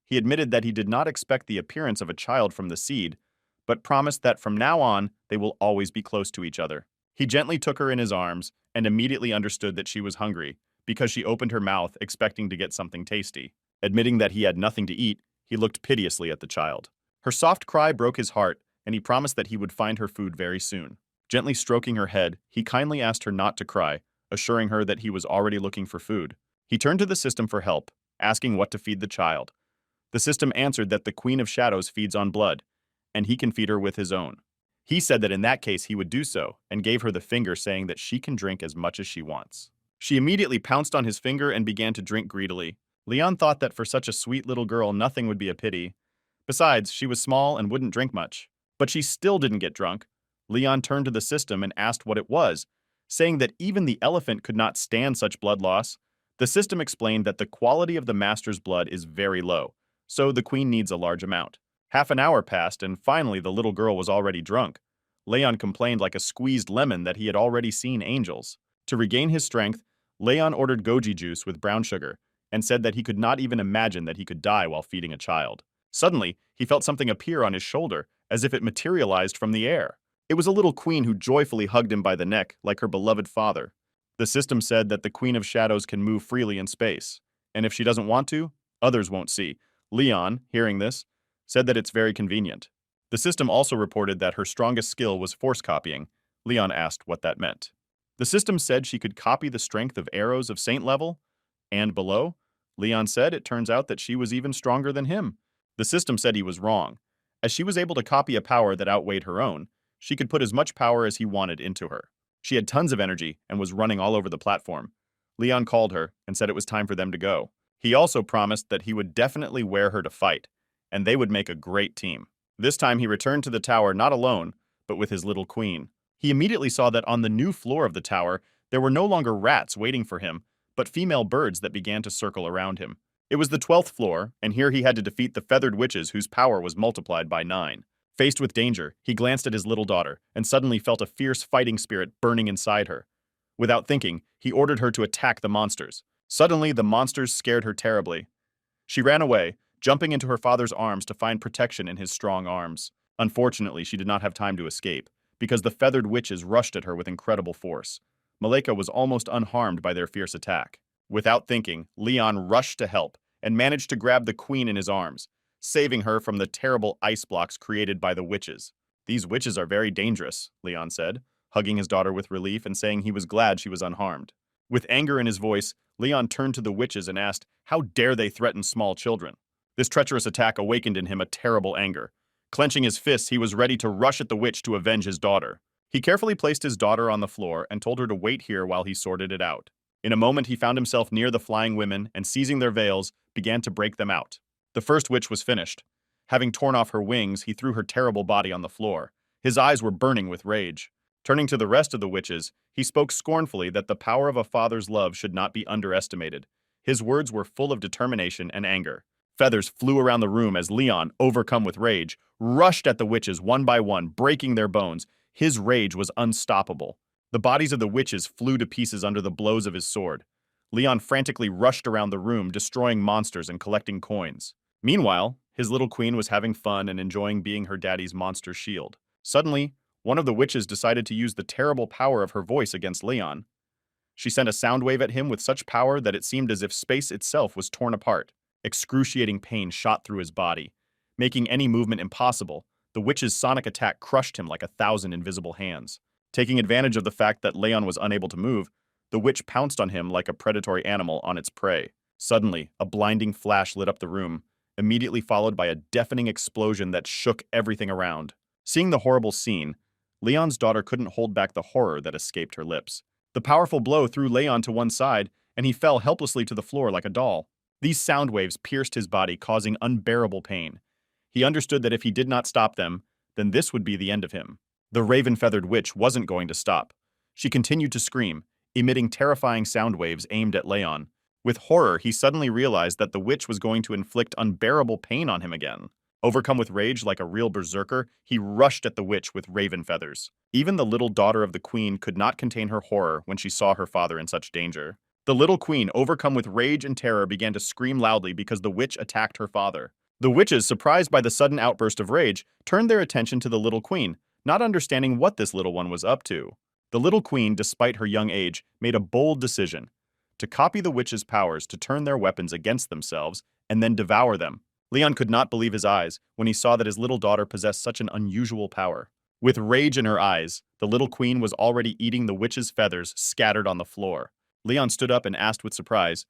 He admitted that he did not expect the appearance of a child from the seed, but promised that from now on they will always be close to each other. He gently took her in his arms and immediately understood that she was hungry, because she opened her mouth expecting to get something tasty. Admitting that he had nothing to eat, he looked piteously at the child. Her soft cry broke his heart, and he promised that he would find her food very soon. Gently stroking her head, he kindly asked her not to cry, assuring her that he was already looking for food. He turned to the system for help, asking what to feed the child. The system answered that the Queen of Shadows feeds on blood, and he can feed her with his own. He said that in that case he would do so, and gave her the finger, saying that she can drink as much as she wants. She immediately pounced on his finger and began to drink greedily. Leon thought that for such a sweet little girl nothing would be a pity. Besides, she was small and wouldn't drink much. But she still didn't get drunk. Leon turned to the system and asked what it was, saying that even the elephant could not stand such blood loss. The system explained that the quality of the master's blood is very low, so the queen needs a large amount. Half an hour passed, and finally the little girl was already drunk. Leon complained like a squeezed lemon that he had already seen angels. To regain his strength, Leon ordered goji juice with brown sugar, and said that he could not even imagine that he could die while feeding a child. Suddenly, he felt something appear on his shoulder, as if it materialized from the air. It was a little queen who joyfully hugged him by the neck, like her beloved father. The system said that the Queen of Shadows can move freely in space, and if she doesn't want to, others won't see. Leon, hearing this, said that it's very convenient. The system also reported that her strongest skill was force copying. Leon asked what that meant. The system said she could copy the strength of arrows of saint level and below. Leon said it turns out that she was even stronger than him. The system said he was wrong. As she was able to copy a power that outweighed her own, she could put as much power as he wanted into her. She had tons of energy and was running all over the platform. Leon called her and said it was time for them to go. He also promised that he would definitely wear her to fight, and they would make a great team. This time he returned to the tower not alone, but with his little queen. He immediately saw that on the new floor of the tower, there were no longer rats waiting for him, but female birds that began to circle around him. It was the 12th floor, and here he had to defeat the feathered witches whose power was multiplied by 9. Faced with danger, he glanced at his little daughter, and suddenly felt a fierce fighting spirit burning inside her. Without thinking, he ordered her to attack the monsters. Suddenly, the monsters scared her terribly. She ran away, jumping into her father's arms to find protection in his strong arms. Unfortunately, she did not have time to escape, because the feathered witches rushed at her with incredible force. Malika was almost unharmed by their fierce attack. Without thinking, Leon rushed to help, and managed to grab the queen in his arms, saving her from the terrible ice blocks created by the witches. "These witches are very dangerous," Leon said, hugging his daughter with relief and saying he was glad she was unharmed. With anger in his voice, Leon turned to the witches and asked, how dare they threaten small children? This treacherous attack awakened in him a terrible anger. Clenching his fists, he was ready to rush at the witch to avenge his daughter. He carefully placed his daughter on the floor and told her to wait here while he sorted it out. In a moment, he found himself near the flying women and, seizing their veils, began to break them out. The first witch was finished. Having torn off her wings, he threw her terrible body on the floor. His eyes were burning with rage. Turning to the rest of the witches, he spoke scornfully that the power of a father's love should not be underestimated. His words were full of determination and anger. Feathers flew around the room as Leon, overcome with rage, rushed at the witches one by one, breaking their bones. His rage was unstoppable. The bodies of the witches flew to pieces under the blows of his sword. Leon frantically rushed around the room, destroying monsters and collecting coins. Meanwhile, his little queen was having fun and enjoying being her daddy's monster shield. Suddenly, one of the witches decided to use the terrible power of her voice against Leon. She sent a sound wave at him with such power that it seemed as if space itself was torn apart. Excruciating pain shot through his body, making any movement impossible. The witch's sonic attack crushed him like 1,000 invisible hands. Taking advantage of the fact that Leon was unable to move, the witch pounced on him like a predatory animal on its prey. Suddenly, a blinding flash lit up the room, immediately followed by a deafening explosion that shook everything around. Seeing the horrible scene, Leon's daughter couldn't hold back the horror that escaped her lips. The powerful blow threw Leon to one side, and he fell helplessly to the floor like a doll. These sound waves pierced his body, causing unbearable pain. He understood that if he did not stop them, then this would be the end of him. The raven-feathered witch wasn't going to stop. She continued to scream, emitting terrifying sound waves aimed at Leon. With horror, he suddenly realized that the witch was going to inflict unbearable pain on him again. Overcome with rage like a real berserker, he rushed at the witch with raven feathers. Even the little daughter of the queen could not contain her horror when she saw her father in such danger. The little queen, overcome with rage and terror, began to scream loudly because the witch attacked her father. The witches, surprised by the sudden outburst of rage, turned their attention to the little queen, not understanding what this little one was up to. The little queen, despite her young age, made a bold decision to copy the witches' powers to turn their weapons against themselves and then devour them. Leon could not believe his eyes when he saw that his little daughter possessed such an unusual power. With rage in her eyes, the little queen was already eating the witch's feathers scattered on the floor. Leon stood up and asked with surprise,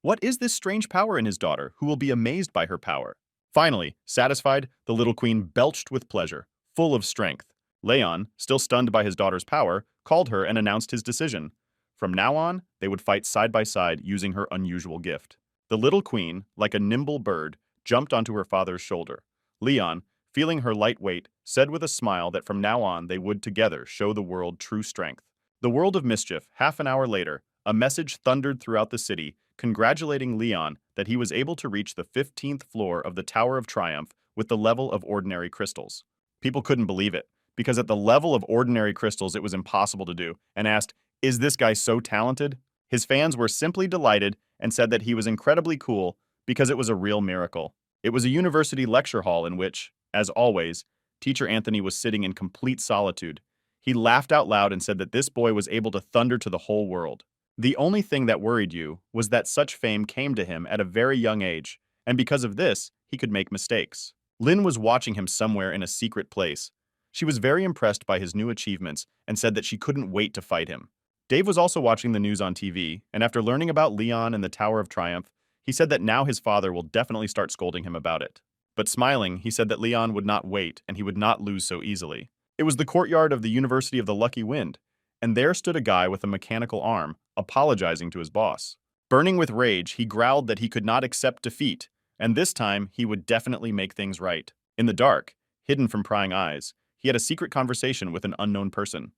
"What is this strange power in his daughter, who will be amazed by her power?" Finally, satisfied, the little queen belched with pleasure, full of strength. Leon, still stunned by his daughter's power, called her and announced his decision. From now on, they would fight side by side using her unusual gift. The little queen, like a nimble bird, jumped onto her father's shoulder. Leon, feeling her light weight, said with a smile that from now on they would together show the world true strength. The world of mischief, half an hour later, a message thundered throughout the city, congratulating Leon that he was able to reach the 15th floor of the Tower of Triumph with the level of ordinary crystals. People couldn't believe it, because at the level of ordinary crystals it was impossible to do, and asked, "Is this guy so talented?" His fans were simply delighted and said that he was incredibly cool because it was a real miracle. It was a university lecture hall in which, as always, Teacher Anthony was sitting in complete solitude. He laughed out loud and said that this boy was able to thunder to the whole world. The only thing that worried you was that such fame came to him at a very young age, and because of this, he could make mistakes. Lynn was watching him somewhere in a secret place. She was very impressed by his new achievements and said that she couldn't wait to fight him. Dave was also watching the news on TV, and after learning about Leon and the Tower of Triumph, he said that now his father will definitely start scolding him about it. But smiling, he said that Leon would not wait and he would not lose so easily. It was the courtyard of the University of the Lucky Wind, and there stood a guy with a mechanical arm, apologizing to his boss. Burning with rage, he growled that he could not accept defeat, and this time he would definitely make things right. In the dark, hidden from prying eyes, he had a secret conversation with an unknown person.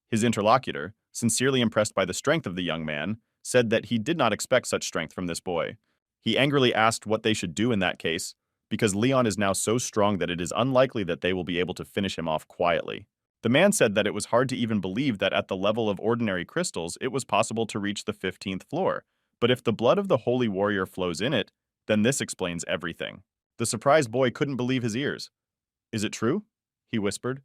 His interlocutor, sincerely impressed by the strength of the young man, said that he did not expect such strength from this boy. He angrily asked what they should do in that case, because Leon is now so strong that it is unlikely that they will be able to finish him off quietly. The man said that it was hard to even believe that at the level of ordinary crystals it was possible to reach the 15th floor, but if the blood of the holy warrior flows in it, then this explains everything. The surprised boy couldn't believe his ears. "Is it true?" he whispered.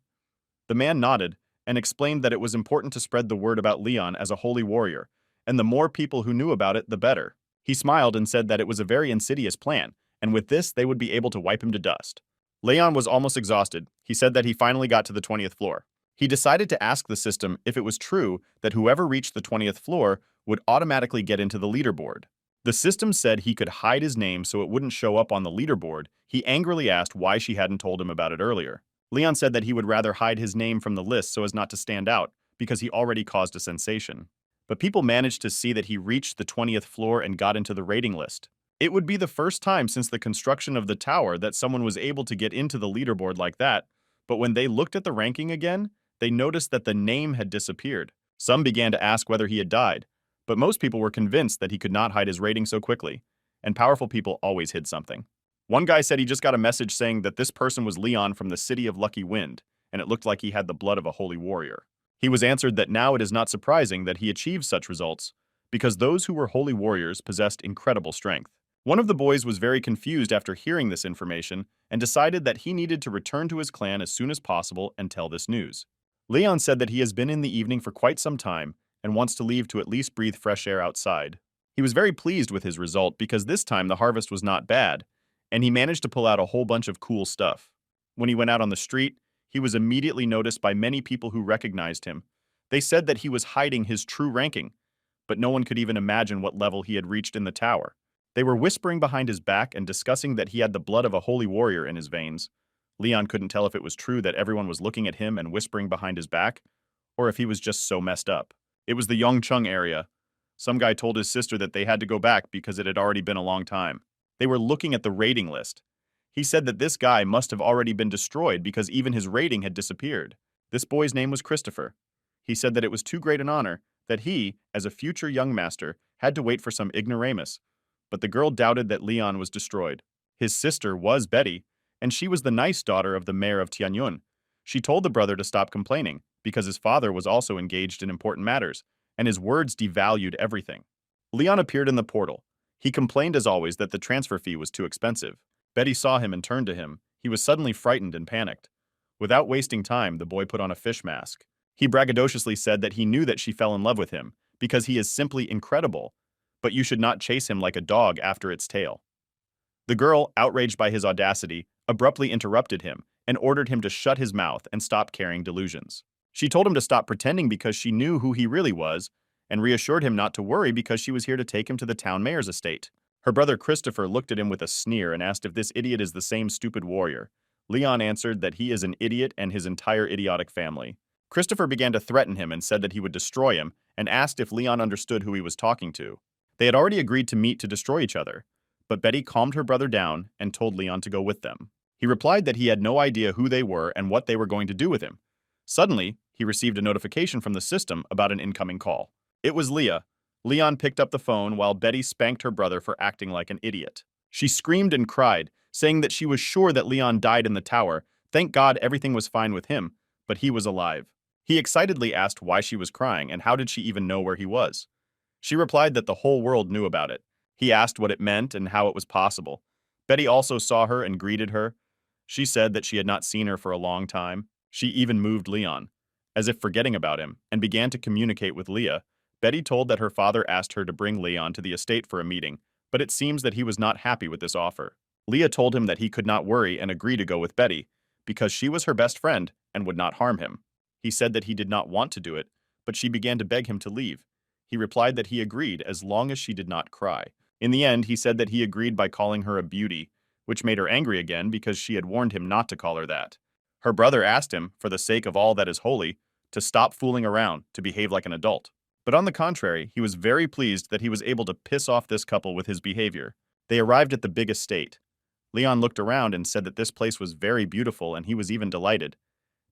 The man nodded and explained that it was important to spread the word about Leon as a holy warrior, and the more people who knew about it, the better. He smiled and said that it was a very insidious plan, and with this they would be able to wipe him to dust. Leon was almost exhausted. He said that he finally got to the 20th floor. He decided to ask the system if it was true that whoever reached the 20th floor would automatically get into the leaderboard. The system said he could hide his name so it wouldn't show up on the leaderboard. He angrily asked why she hadn't told him about it earlier. Leon said that he would rather hide his name from the list so as not to stand out, because he already caused a sensation. But people managed to see that he reached the 20th floor and got into the rating list. It would be the first time since the construction of the tower that someone was able to get into the leaderboard like that, but when they looked at the ranking again, they noticed that the name had disappeared. Some began to ask whether he had died, but most people were convinced that he could not hide his rating so quickly, and powerful people always hid something. One guy said he just got a message saying that this person was Leon from the City of Lucky Wind, and it looked like he had the blood of a holy warrior. He was answered that now it is not surprising that he achieved such results, because those who were holy warriors possessed incredible strength. One of the boys was very confused after hearing this information and decided that he needed to return to his clan as soon as possible and tell this news. Leon said that he has been in the evening for quite some time and wants to leave to at least breathe fresh air outside. He was very pleased with his result because this time the harvest was not bad, and he managed to pull out a whole bunch of cool stuff. When he went out on the street, he was immediately noticed by many people who recognized him. They said that he was hiding his true ranking, but no one could even imagine what level he had reached in the tower. They were whispering behind his back and discussing that he had the blood of a holy warrior in his veins. Leon couldn't tell if it was true that everyone was looking at him and whispering behind his back, or if he was just so messed up. It was the Yongchung area. Some guy told his sister that they had to go back because it had already been a long time. They were looking at the rating list. He said that this guy must have already been destroyed because even his rating had disappeared. This boy's name was Christopher. He said that it was too great an honor that he, as a future young master, had to wait for some ignoramus. But the girl doubted that Leon was destroyed. His sister was Betty, and she was the nice daughter of the mayor of Tianyun. She told the brother to stop complaining, because his father was also engaged in important matters, and his words devalued everything. Leon appeared in the portal. He complained as always that the transfer fee was too expensive. Betty saw him and turned to him. He was suddenly frightened and panicked. Without wasting time, the boy put on a fish mask. He braggadociously said that he knew that she fell in love with him, because he is simply incredible, but you should not chase him like a dog after its tail. The girl, outraged by his audacity, abruptly interrupted him and ordered him to shut his mouth and stop carrying delusions. She told him to stop pretending because she knew who he really was, and reassured him not to worry because she was here to take him to the town mayor's estate. Her brother Christopher looked at him with a sneer and asked if this idiot is the same stupid warrior. Leon answered that he is an idiot and his entire idiotic family. Christopher began to threaten him and said that he would destroy him, and asked if Leon understood who he was talking to. They had already agreed to meet to destroy each other, but Betty calmed her brother down and told Leon to go with them. He replied that he had no idea who they were and what they were going to do with him. Suddenly, he received a notification from the system about an incoming call. It was Leah. Leon picked up the phone while Betty spanked her brother for acting like an idiot. She screamed and cried, saying that she was sure that Leon died in the tower. Thank God everything was fine with him, but he was alive. He excitedly asked why she was crying and how did she even know where he was. She replied that the whole world knew about it. He asked what it meant and how it was possible. Betty also saw her and greeted her. She said that she had not seen her for a long time. She even moved Leon, as if forgetting about him, and began to communicate with Leah. Betty told that her father asked her to bring Leon to the estate for a meeting, but it seems that he was not happy with this offer. Leah told him that he could not worry and agree to go with Betty, because she was her best friend and would not harm him. He said that he did not want to do it, but she began to beg him to leave. He replied that he agreed as long as she did not cry. In the end, he said that he agreed by calling her a beauty, which made her angry again because she had warned him not to call her that. Her brother asked him, for the sake of all that is holy, to stop fooling around, to behave like an adult. But on the contrary, he was very pleased that he was able to piss off this couple with his behavior. They arrived at the big estate. Leon looked around and said that this place was very beautiful and he was even delighted.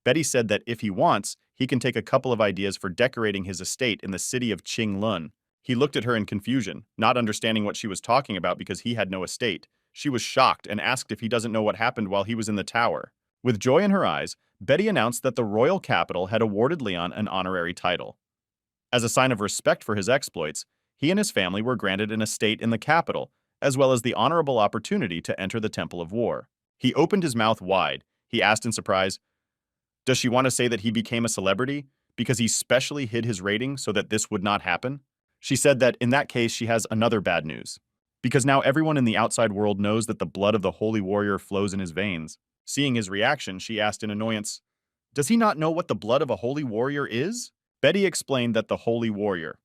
Betty said that if he wants, he can take a couple of ideas for decorating his estate in the city of Qinglun. He looked at her in confusion, not understanding what she was talking about because he had no estate. She was shocked and asked if he doesn't know what happened while he was in the tower. With joy in her eyes, Betty announced that the royal capital had awarded Leon an honorary title. As a sign of respect for his exploits, he and his family were granted an estate in the capital, as well as the honorable opportunity to enter the Temple of War. He opened his mouth wide. He asked in surprise, "Does she want to say that he became a celebrity because he specially hid his rating so that this would not happen?" She said that in that case she has another bad news, because now everyone in the outside world knows that the blood of the holy warrior flows in his veins. Seeing his reaction, she asked in annoyance, "Does he not know what the blood of a holy warrior is?" Betty explained that the holy warrior.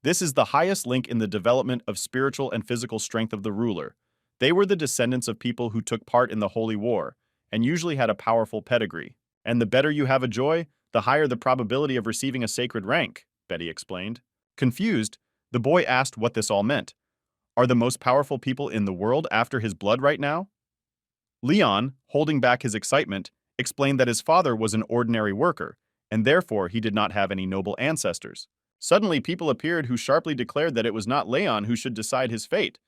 This is the highest link in the development of spiritual and physical strength of the ruler. They were the descendants of people who took part in the holy war, and usually had a powerful pedigree. And the better you have a joy, the higher the probability of receiving a sacred rank, Betty explained. Confused, the boy asked what this all meant. Are the most powerful people in the world after his blood right now? Leon, holding back his excitement, explained that his father was an ordinary worker, and therefore he did not have any noble ancestors. Suddenly, people appeared who sharply declared that it was not Leon who should decide his fate.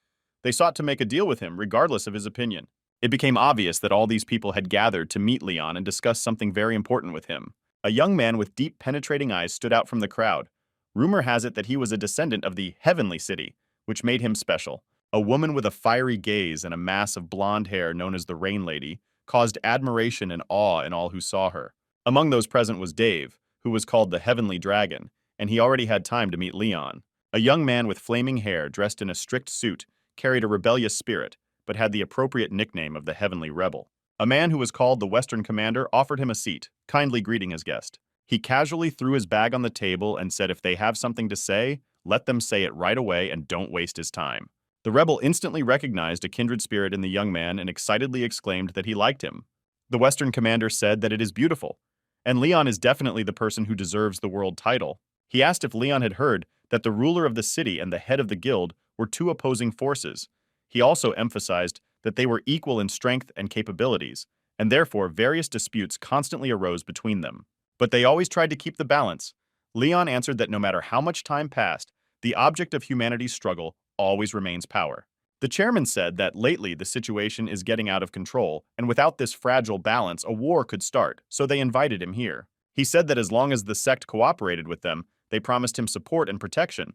They sought to make a deal with him, regardless of his opinion. It became obvious that all these people had gathered to meet Leon and discuss something very important with him. A young man with deep, penetrating eyes stood out from the crowd. Rumor has it that he was a descendant of the heavenly city, which made him special. A woman with a fiery gaze and a mass of blonde hair known as the Rain Lady caused admiration and awe in all who saw her. Among those present was Dave, who was called the Heavenly Dragon, and he already had time to meet Leon. A young man with flaming hair dressed in a strict suit carried a rebellious spirit, but had the appropriate nickname of the Heavenly Rebel. A man who was called the Western Commander offered him a seat, kindly greeting his guest. He casually threw his bag on the table and said if they have something to say, let them say it right away and don't waste his time. The rebel instantly recognized a kindred spirit in the young man and excitedly exclaimed that he liked him. The Western commander said that it is beautiful, and Leon is definitely the person who deserves the world title. He asked if Leon had heard that the ruler of the city and the head of the guild were two opposing forces. He also emphasized that they were equal in strength and capabilities, and therefore various disputes constantly arose between them. But they always tried to keep the balance. Leon answered that no matter how much time passed, the object of humanity's struggle always remains power. The chairman said that lately the situation is getting out of control, and without this fragile balance, a war could start, so they invited him here. He said that as long as the sect cooperated with them, they promised him support and protection.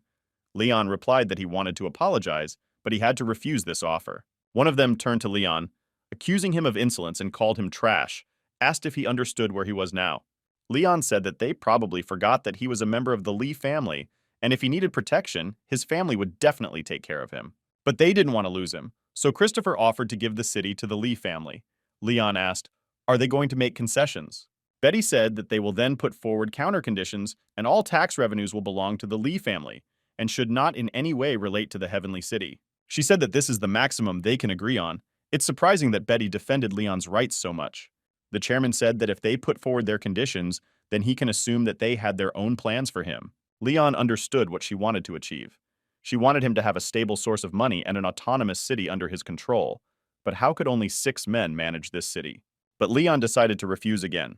Leon replied that he wanted to apologize, but he had to refuse this offer. One of them turned to Leon, accusing him of insolence and called him trash, asked if he understood where he was now. Leon said that they probably forgot that he was a member of the Lee family, and if he needed protection, his family would definitely take care of him. But they didn't want to lose him, so Christopher offered to give the city to the Lee family. Leon asked, "Are they going to make concessions?" Betty said that they will then put forward counter conditions, and all tax revenues will belong to the Lee family, and should not in any way relate to the Heavenly City. She said that this is the maximum they can agree on. It's surprising that Betty defended Leon's rights so much. The chairman said that if they put forward their conditions, then he can assume that they had their own plans for him. Leon understood what she wanted to achieve. She wanted him to have a stable source of money and an autonomous city under his control. But how could only 6 men manage this city? But Leon decided to refuse again.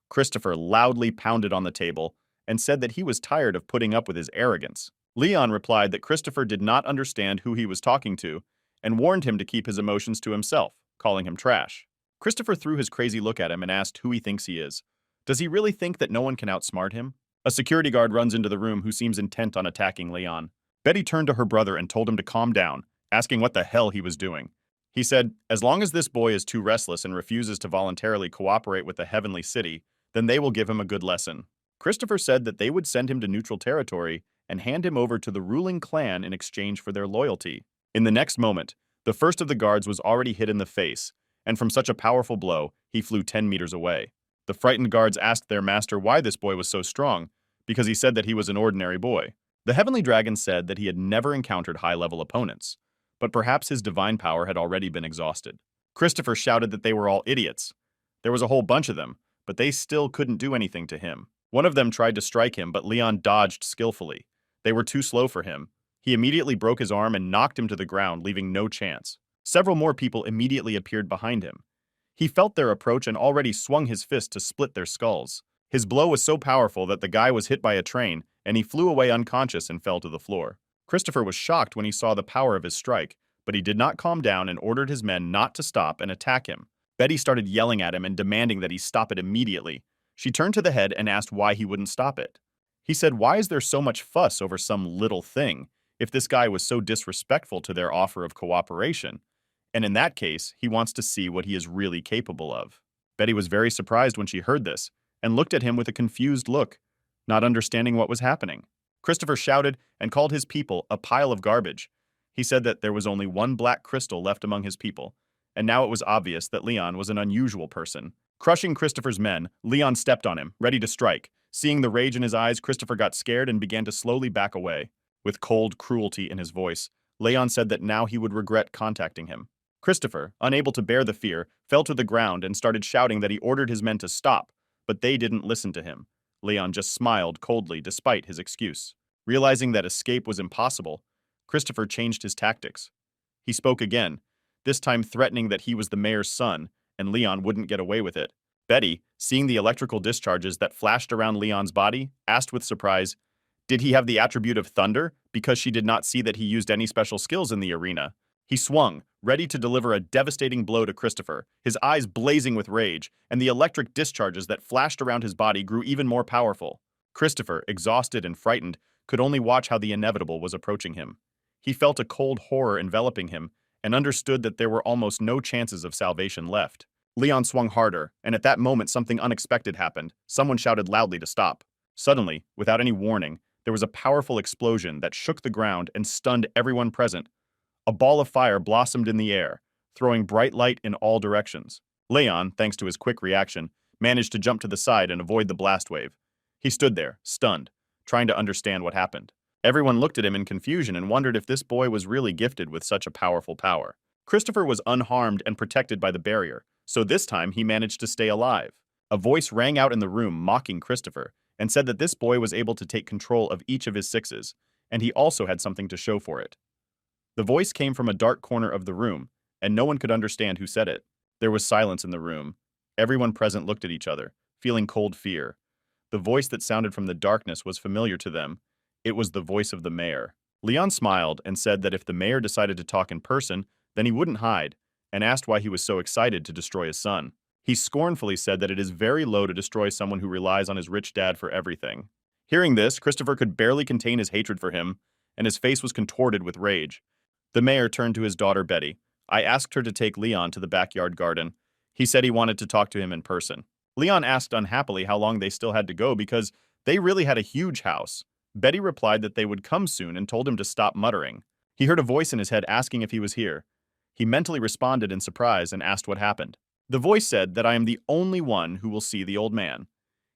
Christopher loudly pounded on the table and said that he was tired of putting up with his arrogance. Leon replied that Christopher did not understand who he was talking to and warned him to keep his emotions to himself, calling him trash. Christopher threw his crazy look at him and asked who he thinks he is. Does he really think that no one can outsmart him? A security guard runs into the room who seems intent on attacking Leon. Betty turned to her brother and told him to calm down, asking what the hell he was doing. He said, as long as this boy is too restless and refuses to voluntarily cooperate with the Heavenly City, then they will give him a good lesson. Christopher said that they would send him to neutral territory and hand him over to the ruling clan in exchange for their loyalty. In the next moment, the first of the guards was already hit in the face, and from such a powerful blow, he flew 10 meters away. The frightened guards asked their master why this boy was so strong, because he said that he was an ordinary boy. The Heavenly Dragon said that he had never encountered high-level opponents, but perhaps his divine power had already been exhausted. Christopher shouted that they were all idiots. There was a whole bunch of them, but they still couldn't do anything to him. One of them tried to strike him, but Leon dodged skillfully. They were too slow for him. He immediately broke his arm and knocked him to the ground, leaving no chance. Several more people immediately appeared behind him. He felt their approach and already swung his fist to split their skulls. His blow was so powerful that the guy was hit by a train, and he flew away unconscious and fell to the floor. Christopher was shocked when he saw the power of his strike, but he did not calm down and ordered his men not to stop and attack him. Betty started yelling at him and demanding that he stop it immediately. She turned to the head and asked why he wouldn't stop it. He said, why is there so much fuss over some little thing if this guy was so disrespectful to their offer of cooperation? And in that case, he wants to see what he is really capable of. Betty was very surprised when she heard this and looked at him with a confused look, not understanding what was happening. Christopher shouted and called his people a pile of garbage. He said that there was only one black crystal left among his people, and now it was obvious that Leon was an unusual person. Crushing Christopher's men, Leon stepped on him, ready to strike. Seeing the rage in his eyes, Christopher got scared and began to slowly back away. With cold cruelty in his voice, Leon said that now he would regret contacting him. Christopher, unable to bear the fear, fell to the ground and started shouting that he ordered his men to stop, but they didn't listen to him. Leon just smiled coldly despite his excuse. Realizing that escape was impossible, Christopher changed his tactics. He spoke again, this time threatening that he was the mayor's son, and Leon wouldn't get away with it. Betty, seeing the electrical discharges that flashed around Leon's body, asked with surprise, did he have the attribute of thunder, because she did not see that he used any special skills in the arena. He swung, ready to deliver a devastating blow to Christopher, his eyes blazing with rage, and the electric discharges that flashed around his body grew even more powerful. Christopher, exhausted and frightened, could only watch how the inevitable was approaching him. He felt a cold horror enveloping him and understood that there were almost no chances of salvation left. Leon swung harder, and at that moment something unexpected happened. Someone shouted loudly to stop. Suddenly, without any warning, there was a powerful explosion that shook the ground and stunned everyone present. A ball of fire blossomed in the air, throwing bright light in all directions. Leon, thanks to his quick reaction, managed to jump to the side and avoid the blast wave. He stood there, stunned, trying to understand what happened. Everyone looked at him in confusion and wondered if this boy was really gifted with such a powerful power. Christopher was unharmed and protected by the barrier, So this time he managed to stay alive. A voice rang out in the room mocking Christopher and said that this boy was able to take control of each of his sixes, and he also had something to show for it. The voice came from a dark corner of the room, and no one could understand who said it. There was silence in the room. Everyone present looked at each other, feeling cold fear. The voice that sounded from the darkness was familiar to them. It was the voice of the mayor. Leon smiled and said that if the mayor decided to talk in person, then he wouldn't hide, and asked why he was so excited to destroy his son. He scornfully said that it is very low to destroy someone who relies on his rich dad for everything. Hearing this, Christopher could barely contain his hatred for him, and his face was contorted with rage. The mayor turned to his daughter Betty. I asked her to take Leon to the backyard garden. He said he wanted to talk to him in person. Leon asked unhappily how long they still had to go because they really had a huge house. Betty replied that they would come soon and told him to stop muttering. He heard a voice in his head asking if he was here. He mentally responded in surprise and asked what happened. The voice said that I am the only one who will see the old man.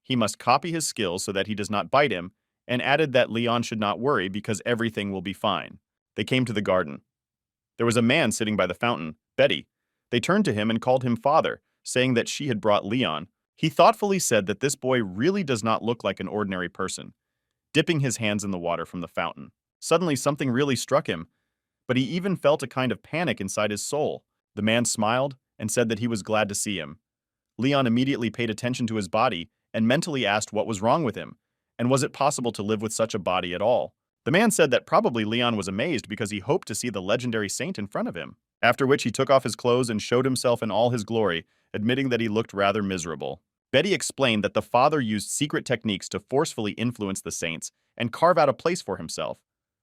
He must copy his skills so that he does not bite him, and added that Leon should not worry because everything will be fine. They came to the garden. There was a man sitting by the fountain, Betty. They turned to him and called him father, saying that she had brought Leon. He thoughtfully said that this boy really does not look like an ordinary person, dipping his hands in the water from the fountain. Suddenly something really struck him, but he even felt a kind of panic inside his soul. The man smiled and said that he was glad to see him. Leon immediately paid attention to his body and mentally asked what was wrong with him, and was it possible to live with such a body at all. The man said that probably Leon was amazed because he hoped to see the legendary saint in front of him, after which he took off his clothes and showed himself in all his glory, admitting that he looked rather miserable. Betty explained that the father used secret techniques to forcefully influence the saints and carve out a place for himself,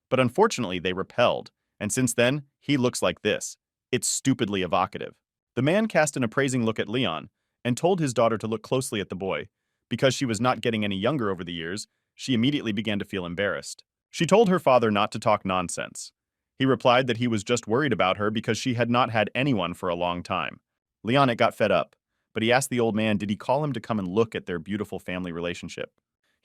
but unfortunately they repelled, and since then, he looks like this. It's stupidly evocative. The man cast an appraising look at Leon and told his daughter to look closely at the boy. Because she was not getting any younger over the years, she immediately began to feel embarrassed. She told her father not to talk nonsense. He replied that he was just worried about her because she had not had anyone for a long time. Leon got fed up, but he asked the old man did he call him to come and look at their beautiful family relationship.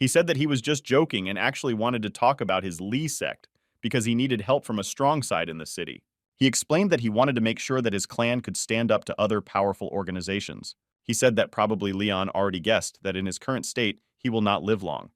He said that he was just joking and actually wanted to talk about his Lee sect because he needed help from a strong side in the city. He explained that he wanted to make sure that his clan could stand up to other powerful organizations. He said that probably Leon already guessed that in his current state, he will not live long.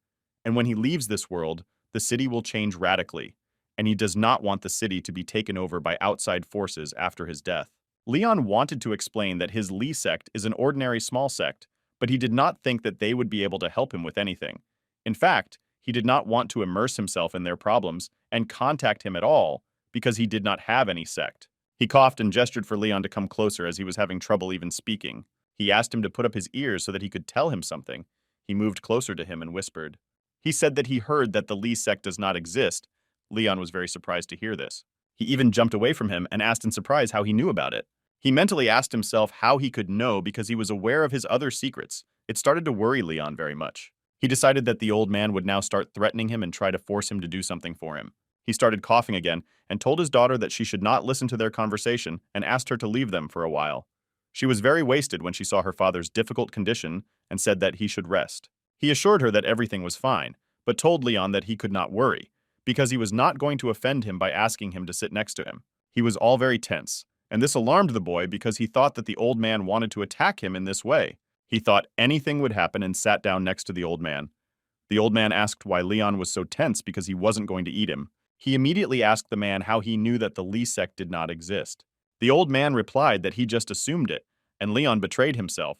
And when he leaves this world, the city will change radically, and he does not want the city to be taken over by outside forces after his death. Leon wanted to explain that his Lee sect is an ordinary small sect, but he did not think that they would be able to help him with anything. In fact, he did not want to immerse himself in their problems and contact him at all because he did not have any sect. He coughed and gestured for Leon to come closer as he was having trouble even speaking. He asked him to put up his ears so that he could tell him something. He moved closer to him and whispered. He said that he heard that the Lee sect does not exist. Leon was very surprised to hear this. He even jumped away from him and asked in surprise how he knew about it. He mentally asked himself how he could know because he was aware of his other secrets. It started to worry Leon very much. He decided that the old man would now start threatening him and try to force him to do something for him. He started coughing again and told his daughter that she should not listen to their conversation and asked her to leave them for a while. She was very wasted when she saw her father's difficult condition and said that he should rest. He assured her that everything was fine, but told Leon that he could not worry, because he was not going to offend him by asking him to sit next to him. He was all very tense, and this alarmed the boy because he thought that the old man wanted to attack him in this way. He thought anything would happen and sat down next to the old man. The old man asked why Leon was so tense because he wasn't going to eat him. He immediately asked the man how he knew that the Lee sect did not exist. The old man replied that he just assumed it, and Leon betrayed himself.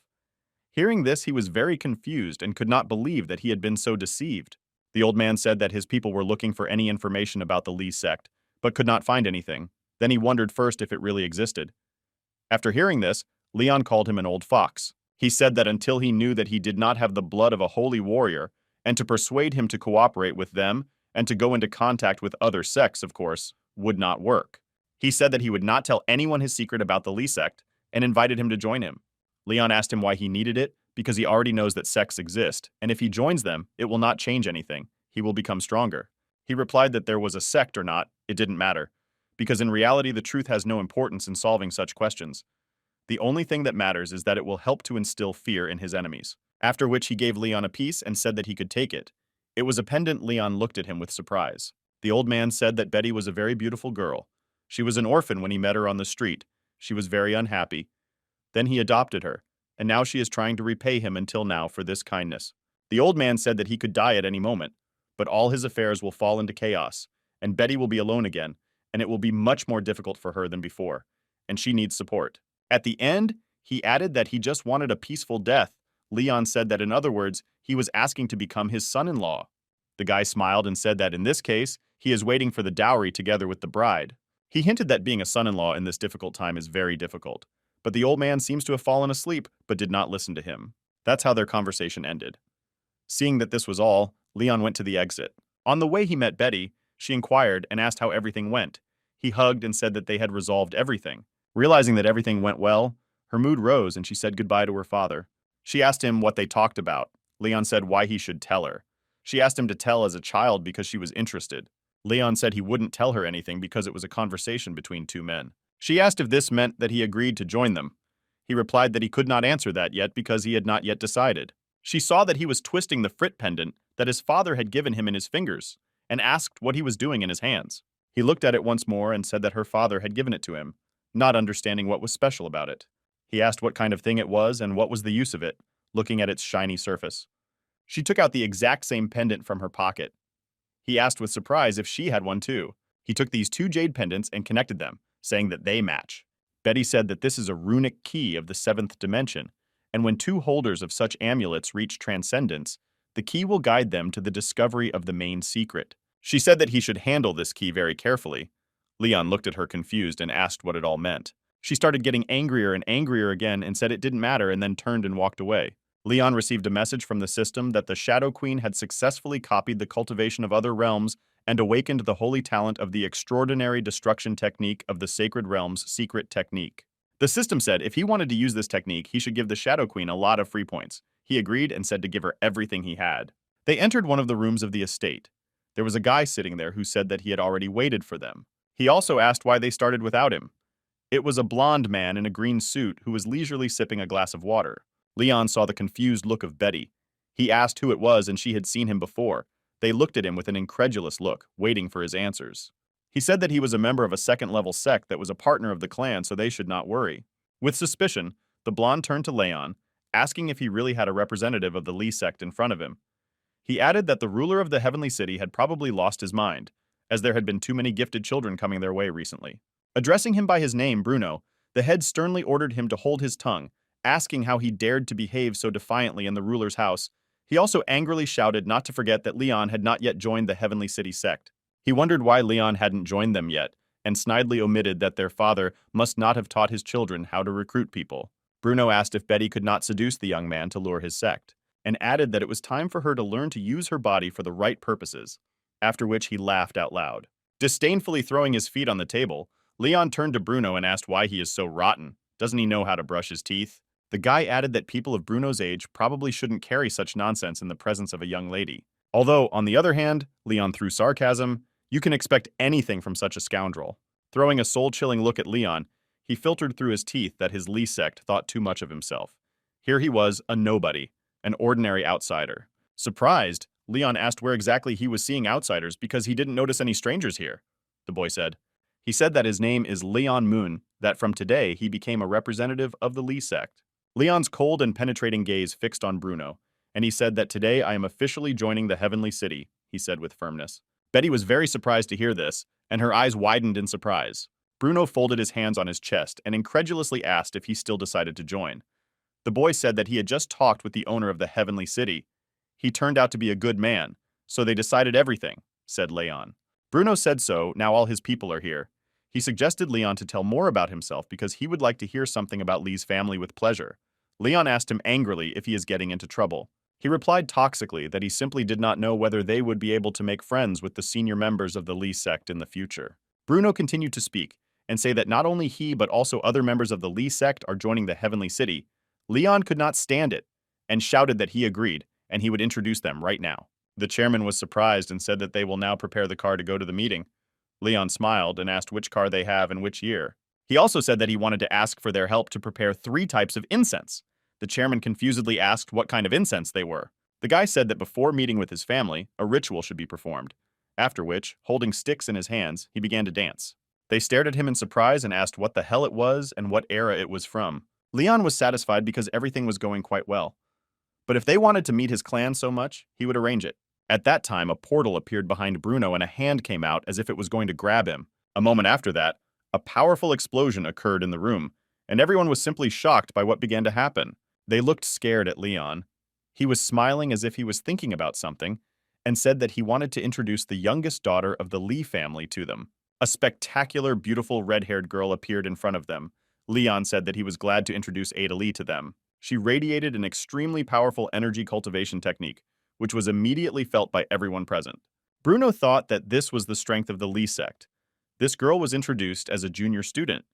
Hearing this, he was very confused and could not believe that he had been so deceived. The old man said that his people were looking for any information about the Lee sect, but could not find anything. Then he wondered first if it really existed. After hearing this, Leon called him an old fox. He said that until he knew that he did not have the blood of a holy warrior, and to persuade him to cooperate with them, and to go into contact with other sects, of course, would not work. He said that he would not tell anyone his secret about the Lee sect, and invited him to join him. Leon asked him why he needed it, because he already knows that sects exist, and if he joins them, it will not change anything. He will become stronger. He replied that there was a sect or not, it didn't matter, because in reality the truth has no importance in solving such questions. The only thing that matters is that it will help to instill fear in his enemies. After which he gave Leon a piece and said that he could take it. It was a pendant. Leon looked at him with surprise. The old man said that Betty was a very beautiful girl. She was an orphan when he met her on the street. She was very unhappy. Then he adopted her, and now she is trying to repay him until now for this kindness. The old man said that he could die at any moment, but all his affairs will fall into chaos, and Betty will be alone again, and it will be much more difficult for her than before, and she needs support. At the end, he added that he just wanted a peaceful death. Leon said that in other words, he was asking to become his son-in-law. The guy smiled and said that in this case, he is waiting for the dowry together with the bride. He hinted that being a son-in-law in this difficult time is very difficult, but the old man seems to have fallen asleep but did not listen to him. That's how their conversation ended. Seeing that this was all, Leon went to the exit. On the way he met Betty. She inquired and asked how everything went. He hugged and said that they had resolved everything. Realizing that everything went well, her mood rose and she said goodbye to her father. She asked him what they talked about. Leon said why he should tell her. She asked him to tell as a child because she was interested. Leon said he wouldn't tell her anything because it was a conversation between two men. She asked if this meant that he agreed to join them. He replied that he could not answer that yet because he had not yet decided. She saw that he was twisting the frit pendant that his father had given him in his fingers, and asked what he was doing in his hands. He looked at it once more and said that her father had given it to him, not understanding what was special about it. He asked what kind of thing it was and what was the use of it, looking at its shiny surface. She took out the exact same pendant from her pocket. He asked with surprise if she had one too. He took these two jade pendants and connected them, saying that they match. Betty said that this is a runic key of the 7th dimension, and when two holders of such amulets reach transcendence, the key will guide them to the discovery of the main secret. She said that he should handle this key very carefully. Leon looked at her confused and asked what it all meant. She started getting angrier and angrier again and said it didn't matter and then turned and walked away. Leon received a message from the system that the Shadow Queen had successfully copied the cultivation of other realms and awakened the holy talent of the extraordinary destruction technique of the Sacred Realm's secret technique. The system said if he wanted to use this technique, he should give the Shadow Queen a lot of free points. He agreed and said to give her everything he had. They entered one of the rooms of the estate. There was a guy sitting there who said that he had already waited for them. He also asked why they started without him. It was a blond man in a green suit who was leisurely sipping a glass of water. Leon saw the confused look of Betty. He asked who it was and she had seen him before. They looked at him with an incredulous look, waiting for his answers. He said that he was a member of a second-level sect that was a partner of the clan, so they should not worry. With suspicion, the blonde turned to Leon, asking if he really had a representative of the Lee sect in front of him. He added that the ruler of the Heavenly City had probably lost his mind, as there had been too many gifted children coming their way recently. Addressing him by his name, Bruno, the head sternly ordered him to hold his tongue, asking how he dared to behave so defiantly in the ruler's house. He also angrily shouted not to forget that Leon had not yet joined the Heavenly City sect. He wondered why Leon hadn't joined them yet, and snidely omitted that their father must not have taught his children how to recruit people. Bruno asked if Betty could not seduce the young man to lure his sect, and added that it was time for her to learn to use her body for the right purposes, after which he laughed out loud. Disdainfully throwing his feet on the table, Leon turned to Bruno and asked why he is so rotten. Doesn't he know how to brush his teeth? The guy added that people of Bruno's age probably shouldn't carry such nonsense in the presence of a young lady. Although, on the other hand, Leon threw sarcasm, you can expect anything from such a scoundrel. Throwing a soul-chilling look at Leon, he filtered through his teeth that his Lee sect thought too much of himself. Here he was, a nobody, an ordinary outsider. Surprised, Leon asked where exactly he was seeing outsiders because he didn't notice any strangers here. The boy said. He said that his name is Leon Moon, that from today he became a representative of the Lee sect. Leon's cold and penetrating gaze fixed on Bruno, and he said that today I am officially joining the Heavenly City, he said with firmness. Betty was very surprised to hear this, and her eyes widened in surprise. Bruno folded his hands on his chest and incredulously asked if he still decided to join. The boy said that he had just talked with the owner of the Heavenly City. He turned out to be a good man, so they decided everything, said Leon. Bruno said so, now all his people are here. He suggested Leon to tell more about himself because he would like to hear something about Lee's family with pleasure. Leon asked him angrily if he is getting into trouble. He replied toxically that he simply did not know whether they would be able to make friends with the senior members of the Lee sect in the future. Bruno continued to speak and say that not only he but also other members of the Lee sect are joining the Heavenly City. Leon could not stand it and shouted that he agreed and he would introduce them right now. The chairman was surprised and said that they will now prepare the car to go to the meeting. Leon smiled and asked which car they have and which year. He also said that he wanted to ask for their help to prepare 3 types of incense. The chairman confusedly asked what kind of incense they were. The guy said that before meeting with his family, a ritual should be performed, after which, holding sticks in his hands, he began to dance. They stared at him in surprise and asked what the hell it was and what era it was from. Leon was satisfied because everything was going quite well. But if they wanted to meet his clan so much, he would arrange it. At that time, a portal appeared behind Bruno and a hand came out as if it was going to grab him. A moment after that, a powerful explosion occurred in the room, and everyone was simply shocked by what began to happen. They looked scared at Leon. He was smiling as if he was thinking about something, and said that he wanted to introduce the youngest daughter of the Lee family to them. A spectacular, beautiful red-haired girl appeared in front of them. Leon said that he was glad to introduce Ada Lee to them. She radiated an extremely powerful energy cultivation technique, which was immediately felt by everyone present. Bruno thought that this was the strength of the Lee sect. This girl was introduced as a junior student,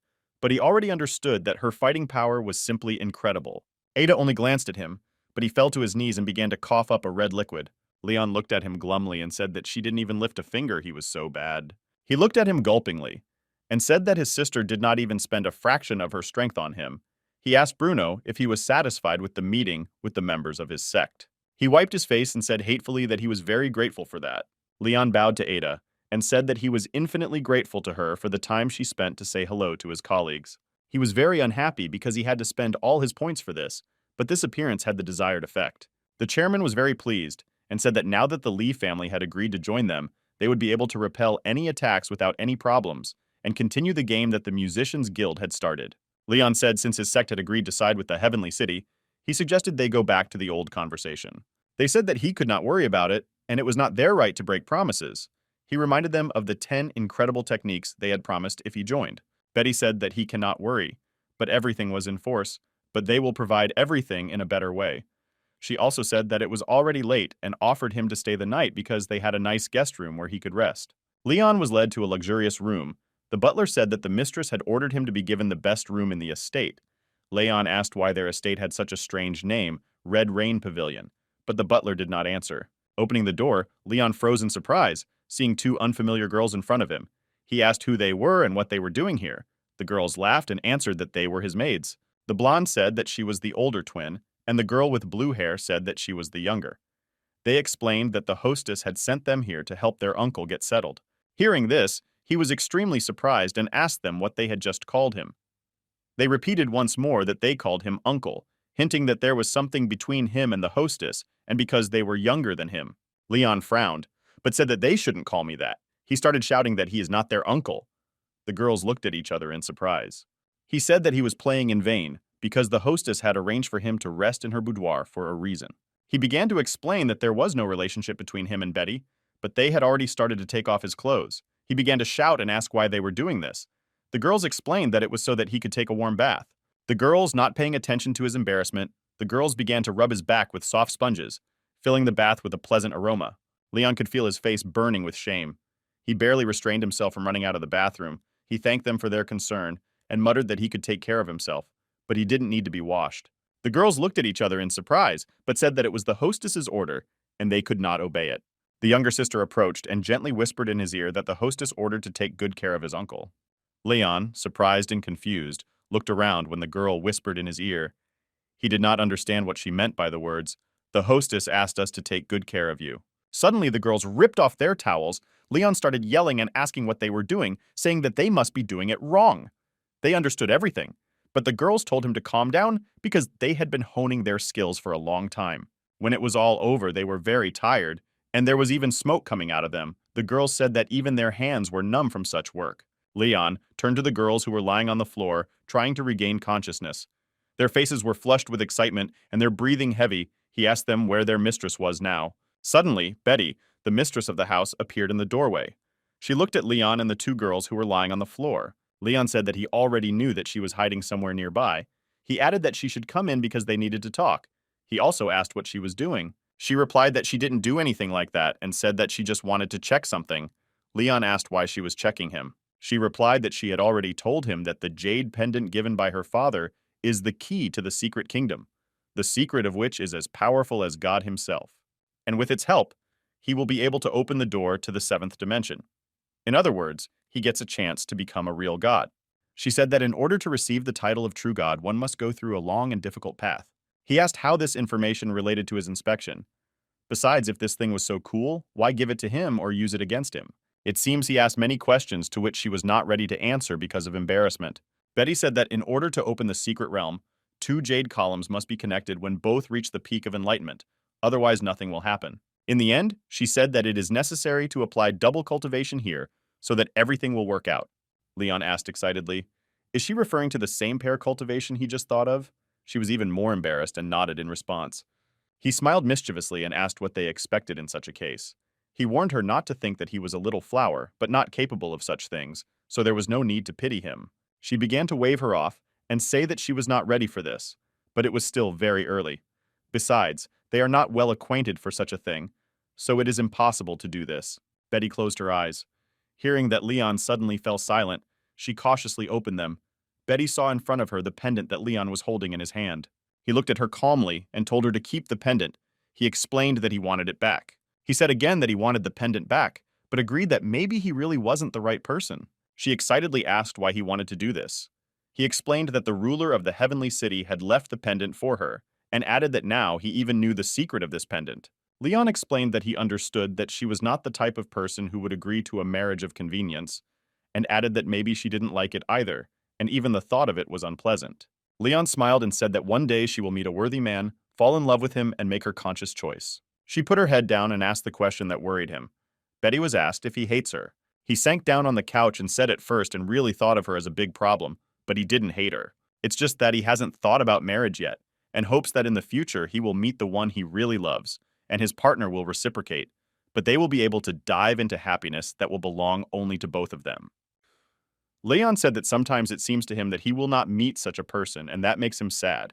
but he already understood that her fighting power was simply incredible. Ada only glanced at him, but he fell to his knees and began to cough up a red liquid. Leon looked at him glumly and said that she didn't even lift a finger, he was so bad. He looked at him gulpingly, and said that his sister did not even spend a fraction of her strength on him. He asked Bruno if he was satisfied with the meeting with the members of his sect. He wiped his face and said hatefully that he was very grateful for that. Leon bowed to Ada and said that he was infinitely grateful to her for the time she spent to say hello to his colleagues. He was very unhappy because he had to spend all his points for this, but this appearance had the desired effect. The chairman was very pleased and said that now that the Lee family had agreed to join them, they would be able to repel any attacks without any problems and continue the game that the Musicians Guild had started. Leon said since his sect had agreed to side with the Heavenly City, he suggested they go back to the old conversation. They said that he could not worry about it, and it was not their right to break promises. He reminded them of the 10 incredible techniques they had promised if he joined. Betty said that he cannot worry, but everything was in force, but they will provide everything in a better way. She also said that it was already late and offered him to stay the night because they had a nice guest room where he could rest. Leon was led to a luxurious room. The butler said that the mistress had ordered him to be given the best room in the estate. Leon asked why their estate had such a strange name, Red Rain Pavilion, but the butler did not answer. Opening the door, Leon froze in surprise, seeing two unfamiliar girls in front of him. He asked who they were and what they were doing here. The girls laughed and answered that they were his maids. The blonde said that she was the older twin, and the girl with blue hair said that she was the younger. They explained that the hostess had sent them here to help their uncle get settled. Hearing this, he was extremely surprised and asked them what they had just called him. They repeated once more that they called him uncle, hinting that there was something between him and the hostess, and because they were younger than him. Leon frowned, but said that they shouldn't call me that. He started shouting that he is not their uncle. The girls looked at each other in surprise. He said that he was playing in vain, because the hostess had arranged for him to rest in her boudoir for a reason. He began to explain that there was no relationship between him and Betty, but they had already started to take off his clothes. He began to shout and ask why they were doing this. The girls explained that it was so that he could take a warm bath. The girls, not paying attention to his embarrassment, the girls began to rub his back with soft sponges, filling the bath with a pleasant aroma. Leon could feel his face burning with shame. He barely restrained himself from running out of the bathroom. He thanked them for their concern and muttered that he could take care of himself, but he didn't need to be washed. The girls looked at each other in surprise, but said that it was the hostess's order, and they could not obey it. The younger sister approached and gently whispered in his ear that the hostess ordered to take good care of his uncle. Leon, surprised and confused, looked around when the girl whispered in his ear. He did not understand what she meant by the words, "The hostess asked us to take good care of you." Suddenly, the girls ripped off their towels. Leon started yelling and asking what they were doing, saying that they must be doing it wrong. They understood everything, but the girls told him to calm down because they had been honing their skills for a long time. When it was all over, they were very tired, and there was even smoke coming out of them. The girls said that even their hands were numb from such work. Leon turned to the girls who were lying on the floor, trying to regain consciousness. Their faces were flushed with excitement, and their breathing heavy. He asked them where their mistress was now. Suddenly, Betty, the mistress of the house, appeared in the doorway. She looked at Leon and the two girls who were lying on the floor. Leon said that he already knew that she was hiding somewhere nearby. He added that she should come in because they needed to talk. He also asked what she was doing. She replied that she didn't do anything like that and said that she just wanted to check something. Leon asked why she was checking him. She replied that she had already told him that the jade pendant given by her father is the key to the secret kingdom, the secret of which is as powerful as God himself. And with its help, he will be able to open the door to the seventh dimension. In other words, he gets a chance to become a real god. She said that in order to receive the title of true god, one must go through a long and difficult path. He asked how this information related to his inspection. Besides, if this thing was so cool, why give it to him or use it against him? It seems he asked many questions to which she was not ready to answer because of embarrassment. Betty said that in order to open the secret realm, Two jade columns must be connected when both reach the peak of enlightenment, otherwise nothing will happen. In the end, she said that it is necessary to apply double cultivation here so that everything will work out. Leon asked excitedly. Is she referring to the same pair cultivation he just thought of? She was even more embarrassed and nodded in response. He smiled mischievously and asked what they expected in such a case. He warned her not to think that he was a little flower, but not capable of such things, so there was no need to pity him. She began to wave her off and say that she was not ready for this, but it was still very early. Besides, they are not well acquainted for such a thing, so it is impossible to do this. Betty closed her eyes. Hearing that Leon suddenly fell silent, she cautiously opened them. Betty saw in front of her the pendant that Leon was holding in his hand. He looked at her calmly and told her to keep the pendant. He explained that he wanted it back. He said again that he wanted the pendant back, but agreed that maybe he really wasn't the right person. She excitedly asked why he wanted to do this. He explained that the ruler of the heavenly city had left the pendant for her, and added that now he even knew the secret of this pendant. Leon explained that he understood that she was not the type of person who would agree to a marriage of convenience, and added that maybe she didn't like it either, and even the thought of it was unpleasant. Leon smiled and said that one day she will meet a worthy man, fall in love with him, and make her conscious choice. She put her head down and asked the question that worried him. Betty was asked if he hates her. He sank down on the couch and said at first and really thought of her as a big problem, but he didn't hate her. It's just that he hasn't thought about marriage yet, and hopes that in the future he will meet the one he really loves, and his partner will reciprocate, but they will be able to dive into happiness that will belong only to both of them. Leon said that sometimes it seems to him that he will not meet such a person, and that makes him sad.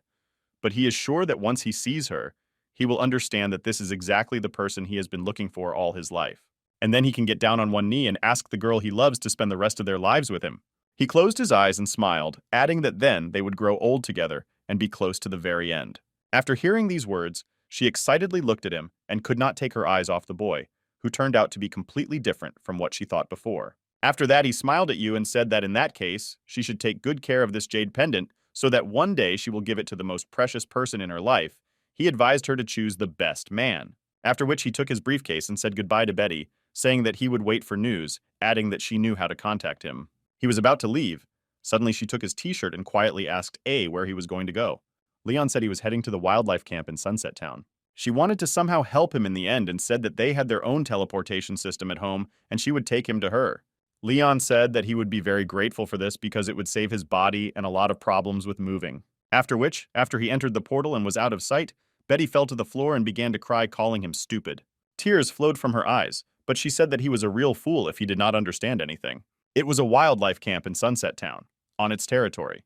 But he is sure that once he sees her, he will understand that this is exactly the person he has been looking for all his life. And then he can get down on one knee and ask the girl he loves to spend the rest of their lives with him. He closed his eyes and smiled, adding that then they would grow old together and be close to the very end. After hearing these words, she excitedly looked at him and could not take her eyes off the boy, who turned out to be completely different from what she thought before. After that, he smiled at you and said that in that case, she should take good care of this jade pendant so that one day she will give it to the most precious person in her life. He advised her to choose the best man. After which he took his briefcase and said goodbye to Betty, saying that he would wait for news, adding that she knew how to contact him. He was about to leave. Suddenly she took his t-shirt and quietly asked A where he was going to go. Leon said he was heading to the wildlife camp in Sunset Town. She wanted to somehow help him in the end and said that they had their own teleportation system at home and she would take him to her. Leon said that he would be very grateful for this because it would save his body and a lot of problems with moving. After which, after he entered the portal and was out of sight, Betty fell to the floor and began to cry, calling him stupid. Tears flowed from her eyes, but she said that he was a real fool if he did not understand anything. It was a wildlife camp in Sunset Town, on its territory.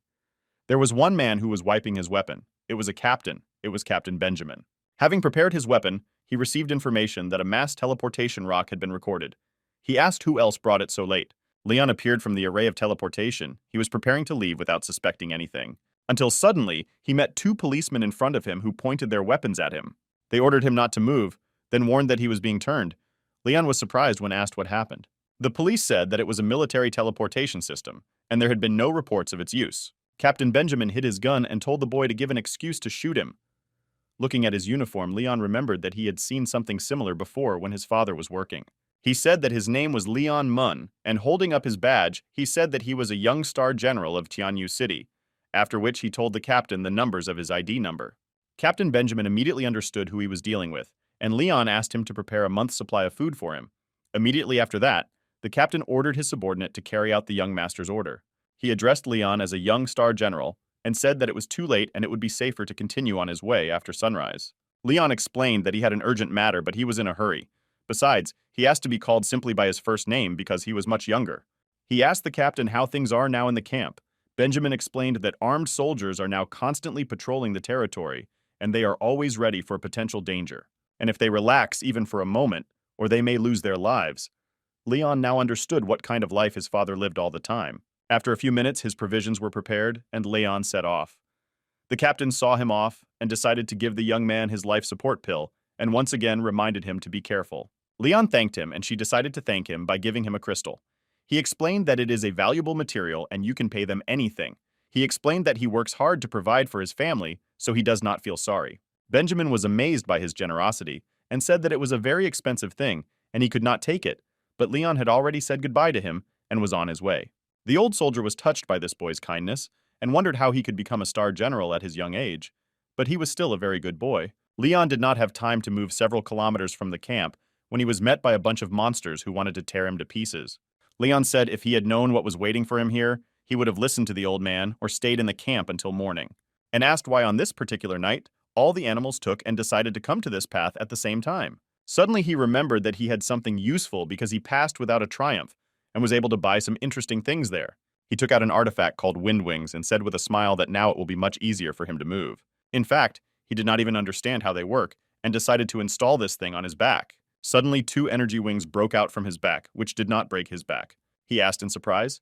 There was one man who was wiping his weapon. It was a captain. It was Captain Benjamin. Having prepared his weapon, he received information that a mass teleportation rock had been recorded. He asked who else brought it so late. Leon appeared from the array of teleportation. He was preparing to leave without suspecting anything. Until suddenly, he met two policemen in front of him who pointed their weapons at him. They ordered him not to move, then warned that he was being turned. Leon was surprised when asked what happened. The police said that it was a military teleportation system, and there had been no reports of its use. Captain Benjamin hid his gun and told the boy to give an excuse to shoot him. Looking at his uniform, Leon remembered that he had seen something similar before when his father was working. He said that his name was Leon Mun, and holding up his badge, he said that he was a young star general of Tianyu City, after which he told the captain the numbers of his ID number. Captain Benjamin immediately understood who he was dealing with, and Leon asked him to prepare a month's supply of food for him. Immediately after that, the captain ordered his subordinate to carry out the young master's order. He addressed Leon as a young star general and said that it was too late and it would be safer to continue on his way after sunrise. Leon explained that he had an urgent matter, but he was in a hurry. Besides, he asked to be called simply by his first name because he was much younger. He asked the captain how things are now in the camp. Benjamin explained that armed soldiers are now constantly patrolling the territory, and they are always ready for potential danger. And if they relax even for a moment, or they may lose their lives. Leon now understood what kind of life his father lived all the time. After a few minutes, his provisions were prepared, and Leon set off. The captain saw him off and decided to give the young man his life support pill, and once again reminded him to be careful. Leon thanked him, and she decided to thank him by giving him a crystal. He explained that it is a valuable material and you can pay them anything. He explained that he works hard to provide for his family, so he does not feel sorry. Benjamin was amazed by his generosity and said that it was a very expensive thing and he could not take it, but Leon had already said goodbye to him and was on his way. The old soldier was touched by this boy's kindness and wondered how he could become a star general at his young age. But he was still a very good boy. Leon did not have time to move several kilometers from the camp when he was met by a bunch of monsters who wanted to tear him to pieces. Leon said if he had known what was waiting for him here, he would have listened to the old man or stayed in the camp until morning, and asked why on this particular night, all the animals took and decided to come to this path at the same time. Suddenly he remembered that he had something useful because he passed without a triumph and was able to buy some interesting things there. He took out an artifact called Wind Wings and said with a smile that now it will be much easier for him to move. In fact, he did not even understand how they work and decided to install this thing on his back. Suddenly, 2 energy wings broke out from his back, which did not break his back. He asked in surprise.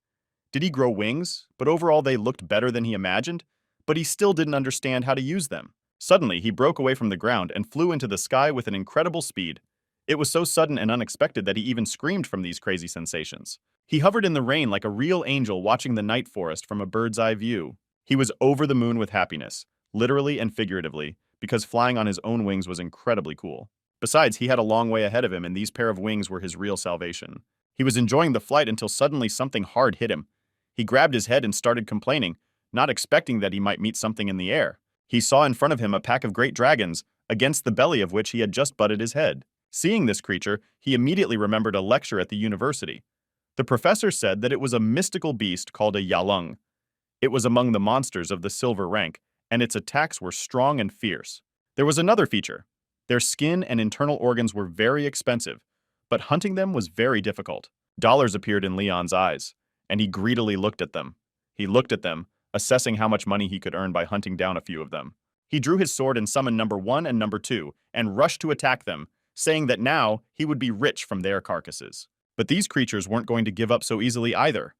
Did he grow wings? But overall they looked better than he imagined, but he still didn't understand how to use them. Suddenly, he broke away from the ground and flew into the sky with an incredible speed. It was so sudden and unexpected that he even screamed from these crazy sensations. He hovered in the rain like a real angel watching the night forest from a bird's eye view. He was over the moon with happiness, literally and figuratively, because flying on his own wings was incredibly cool. Besides, he had a long way ahead of him, and these pair of wings were his real salvation. He was enjoying the flight until suddenly something hard hit him. He grabbed his head and started complaining, not expecting that he might meet something in the air. He saw in front of him a pack of great dragons, against the belly of which he had just butted his head. Seeing this creature, he immediately remembered a lecture at the university. The professor said that it was a mystical beast called a Yalung. It was among the monsters of the silver rank, and its attacks were strong and fierce. There was another feature. Their skin and internal organs were very expensive, but hunting them was very difficult. Dollars appeared in Leon's eyes, and he greedily looked at them. He looked at them, assessing how much money he could earn by hunting down a few of them. He drew his sword and summoned number 1 and number 2, and rushed to attack them, saying that now he would be rich from their carcasses. But these creatures weren't going to give up so easily either.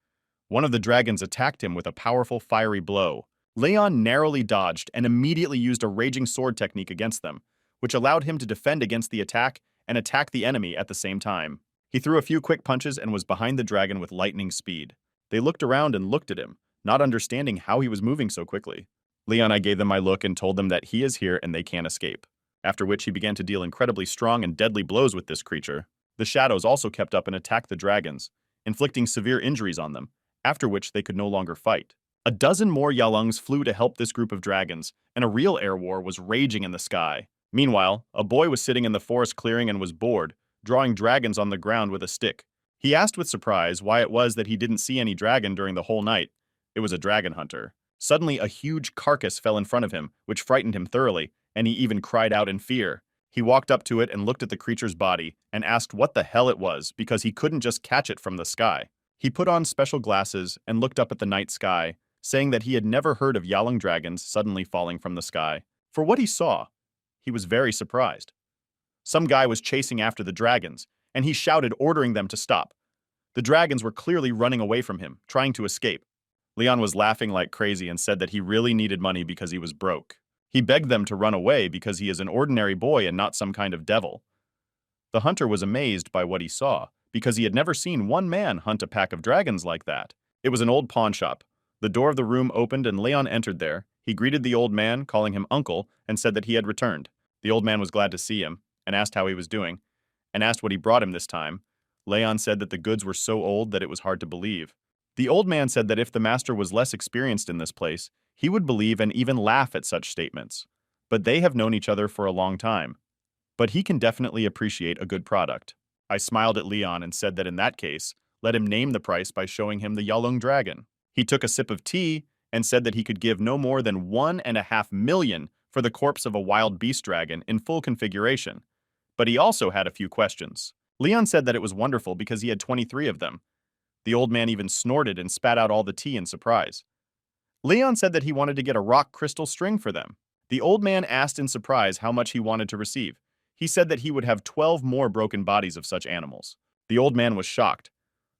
One of the dragons attacked him with a powerful fiery blow. Leon narrowly dodged and immediately used a raging sword technique against them, which allowed him to defend against the attack and attack the enemy at the same time. He threw a few quick punches and was behind the dragon with lightning speed. They looked around and looked at him, not understanding how he was moving so quickly. I gave them my look and told them that he is here and they can't escape, after which he began to deal incredibly strong and deadly blows with this creature. The shadows also kept up and attacked the dragons, inflicting severe injuries on them, after which they could no longer fight. A dozen more Yalungs flew to help this group of dragons, and a real air war was raging in the sky. Meanwhile, a boy was sitting in the forest clearing and was bored, drawing dragons on the ground with a stick. He asked with surprise why it was that he didn't see any dragon during the whole night. It was a dragon hunter. Suddenly, a huge carcass fell in front of him, which frightened him thoroughly, and he even cried out in fear. He walked up to it and looked at the creature's body and asked what the hell it was because he couldn't just catch it from the sky. He put on special glasses and looked up at the night sky, saying that he had never heard of Yalung dragons suddenly falling from the sky. For what he saw, he was very surprised. Some guy was chasing after the dragons, and he shouted, ordering them to stop. The dragons were clearly running away from him, trying to escape. Leon was laughing like crazy and said that he really needed money because he was broke. He begged them to run away because he is an ordinary boy and not some kind of devil. The hunter was amazed by what he saw, because he had never seen one man hunt a pack of dragons like that. It was an old pawn shop. The door of the room opened and Leon entered there. He greeted the old man, calling him uncle, and said that he had returned. The old man was glad to see him, and asked how he was doing, and asked what he brought him this time. Leon said that the goods were so old that it was hard to believe. The old man said that if the master was less experienced in this place, he would believe and even laugh at such statements. But they have known each other for a long time. But he can definitely appreciate a good product. I smiled at Leon and said that in that case, let him name the price by showing him the Yalung dragon. He took a sip of tea and said that he could give no more than 1.5 million for the corpse of a wild beast dragon in full configuration. But he also had a few questions. Leon said that it was wonderful because he had 23 of them. The old man even snorted and spat out all the tea in surprise. Leon said that he wanted to get a rock crystal string for them. The old man asked in surprise how much he wanted to receive. He said that he would have 12 more broken bodies of such animals. The old man was shocked.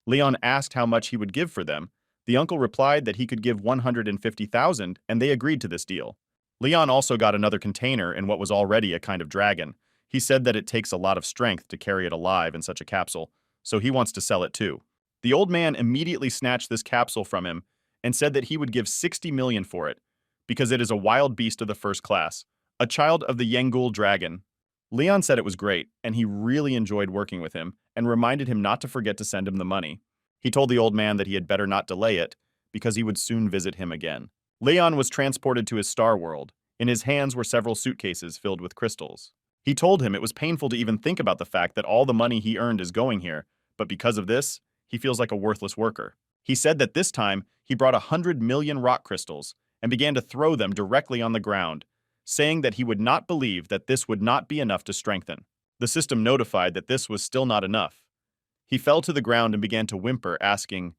Leon asked how much he would give for them. The uncle replied that he could give 150,000, and they agreed to this deal. Leon also got another container in what was already a kind of dragon. He said that it takes a lot of strength to carry it alive in such a capsule, so he wants to sell it too. The old man immediately snatched this capsule from him and said that he would give 60 million for it, because it is a wild beast of the first class, a child of the Yangul dragon. Leon said it was great, and he really enjoyed working with him, and reminded him not to forget to send him the money. He told the old man that he had better not delay it, because he would soon visit him again. Leon was transported to his star world. In his hands were several suitcases filled with crystals. He told him it was painful to even think about the fact that all the money he earned is going here, but because of this, he feels like a worthless worker. He said that this time he brought 100 million rock crystals and began to throw them directly on the ground, saying that he would not believe that this would not be enough to strengthen. The system notified that this was still not enough. He fell to the ground and began to whimper, asking,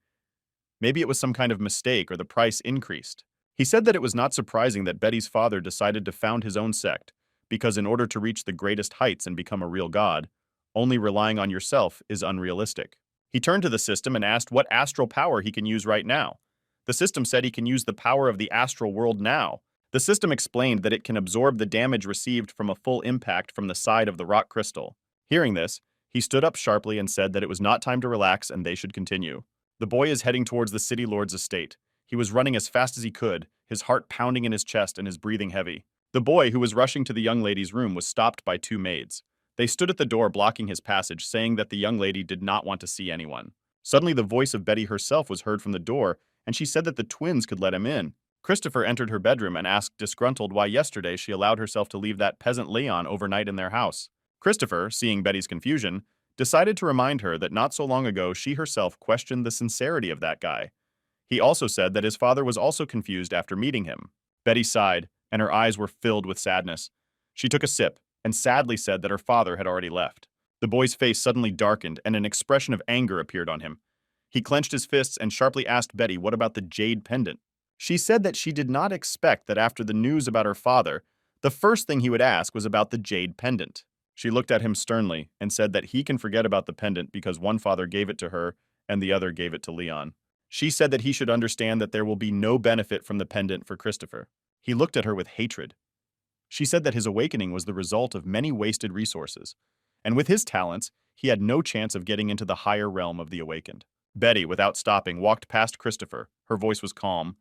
maybe it was some kind of mistake or the price increased. He said that it was not surprising that Betty's father decided to found his own sect, because in order to reach the greatest heights and become a real god, only relying on yourself is unrealistic. He turned to the system and asked what astral power he can use right now. The system said he can use the power of the astral world now. The system explained that it can absorb the damage received from a full impact from the side of the rock crystal. Hearing this, he stood up sharply and said that it was not time to relax and they should continue. The boy is heading towards the city lord's estate. He was running as fast as he could, his heart pounding in his chest and his breathing heavy. The boy, who was rushing to the young lady's room, was stopped by two maids. They stood at the door blocking his passage, saying that the young lady did not want to see anyone. Suddenly the voice of Betty herself was heard from the door, and she said that the twins could let him in. Christopher entered her bedroom and asked disgruntled why yesterday she allowed herself to leave that peasant Leon overnight in their house. Christopher, seeing Betty's confusion, decided to remind her that not so long ago she herself questioned the sincerity of that guy. He also said that his father was also confused after meeting him. Betty sighed, and her eyes were filled with sadness. She took a sip and sadly said that her father had already left. The boy's face suddenly darkened and an expression of anger appeared on him. He clenched his fists and sharply asked Betty what about the jade pendant. She said that she did not expect that after the news about her father, the first thing he would ask was about the jade pendant. She looked at him sternly and said that he can forget about the pendant because one father gave it to her and the other gave it to Leon. She said that he should understand that there will be no benefit from the pendant for Christopher. He looked at her with hatred. She said that his awakening was the result of many wasted resources, and with his talents, he had no chance of getting into the higher realm of the awakened. Betty, without stopping, walked past Christopher. Her voice was calm.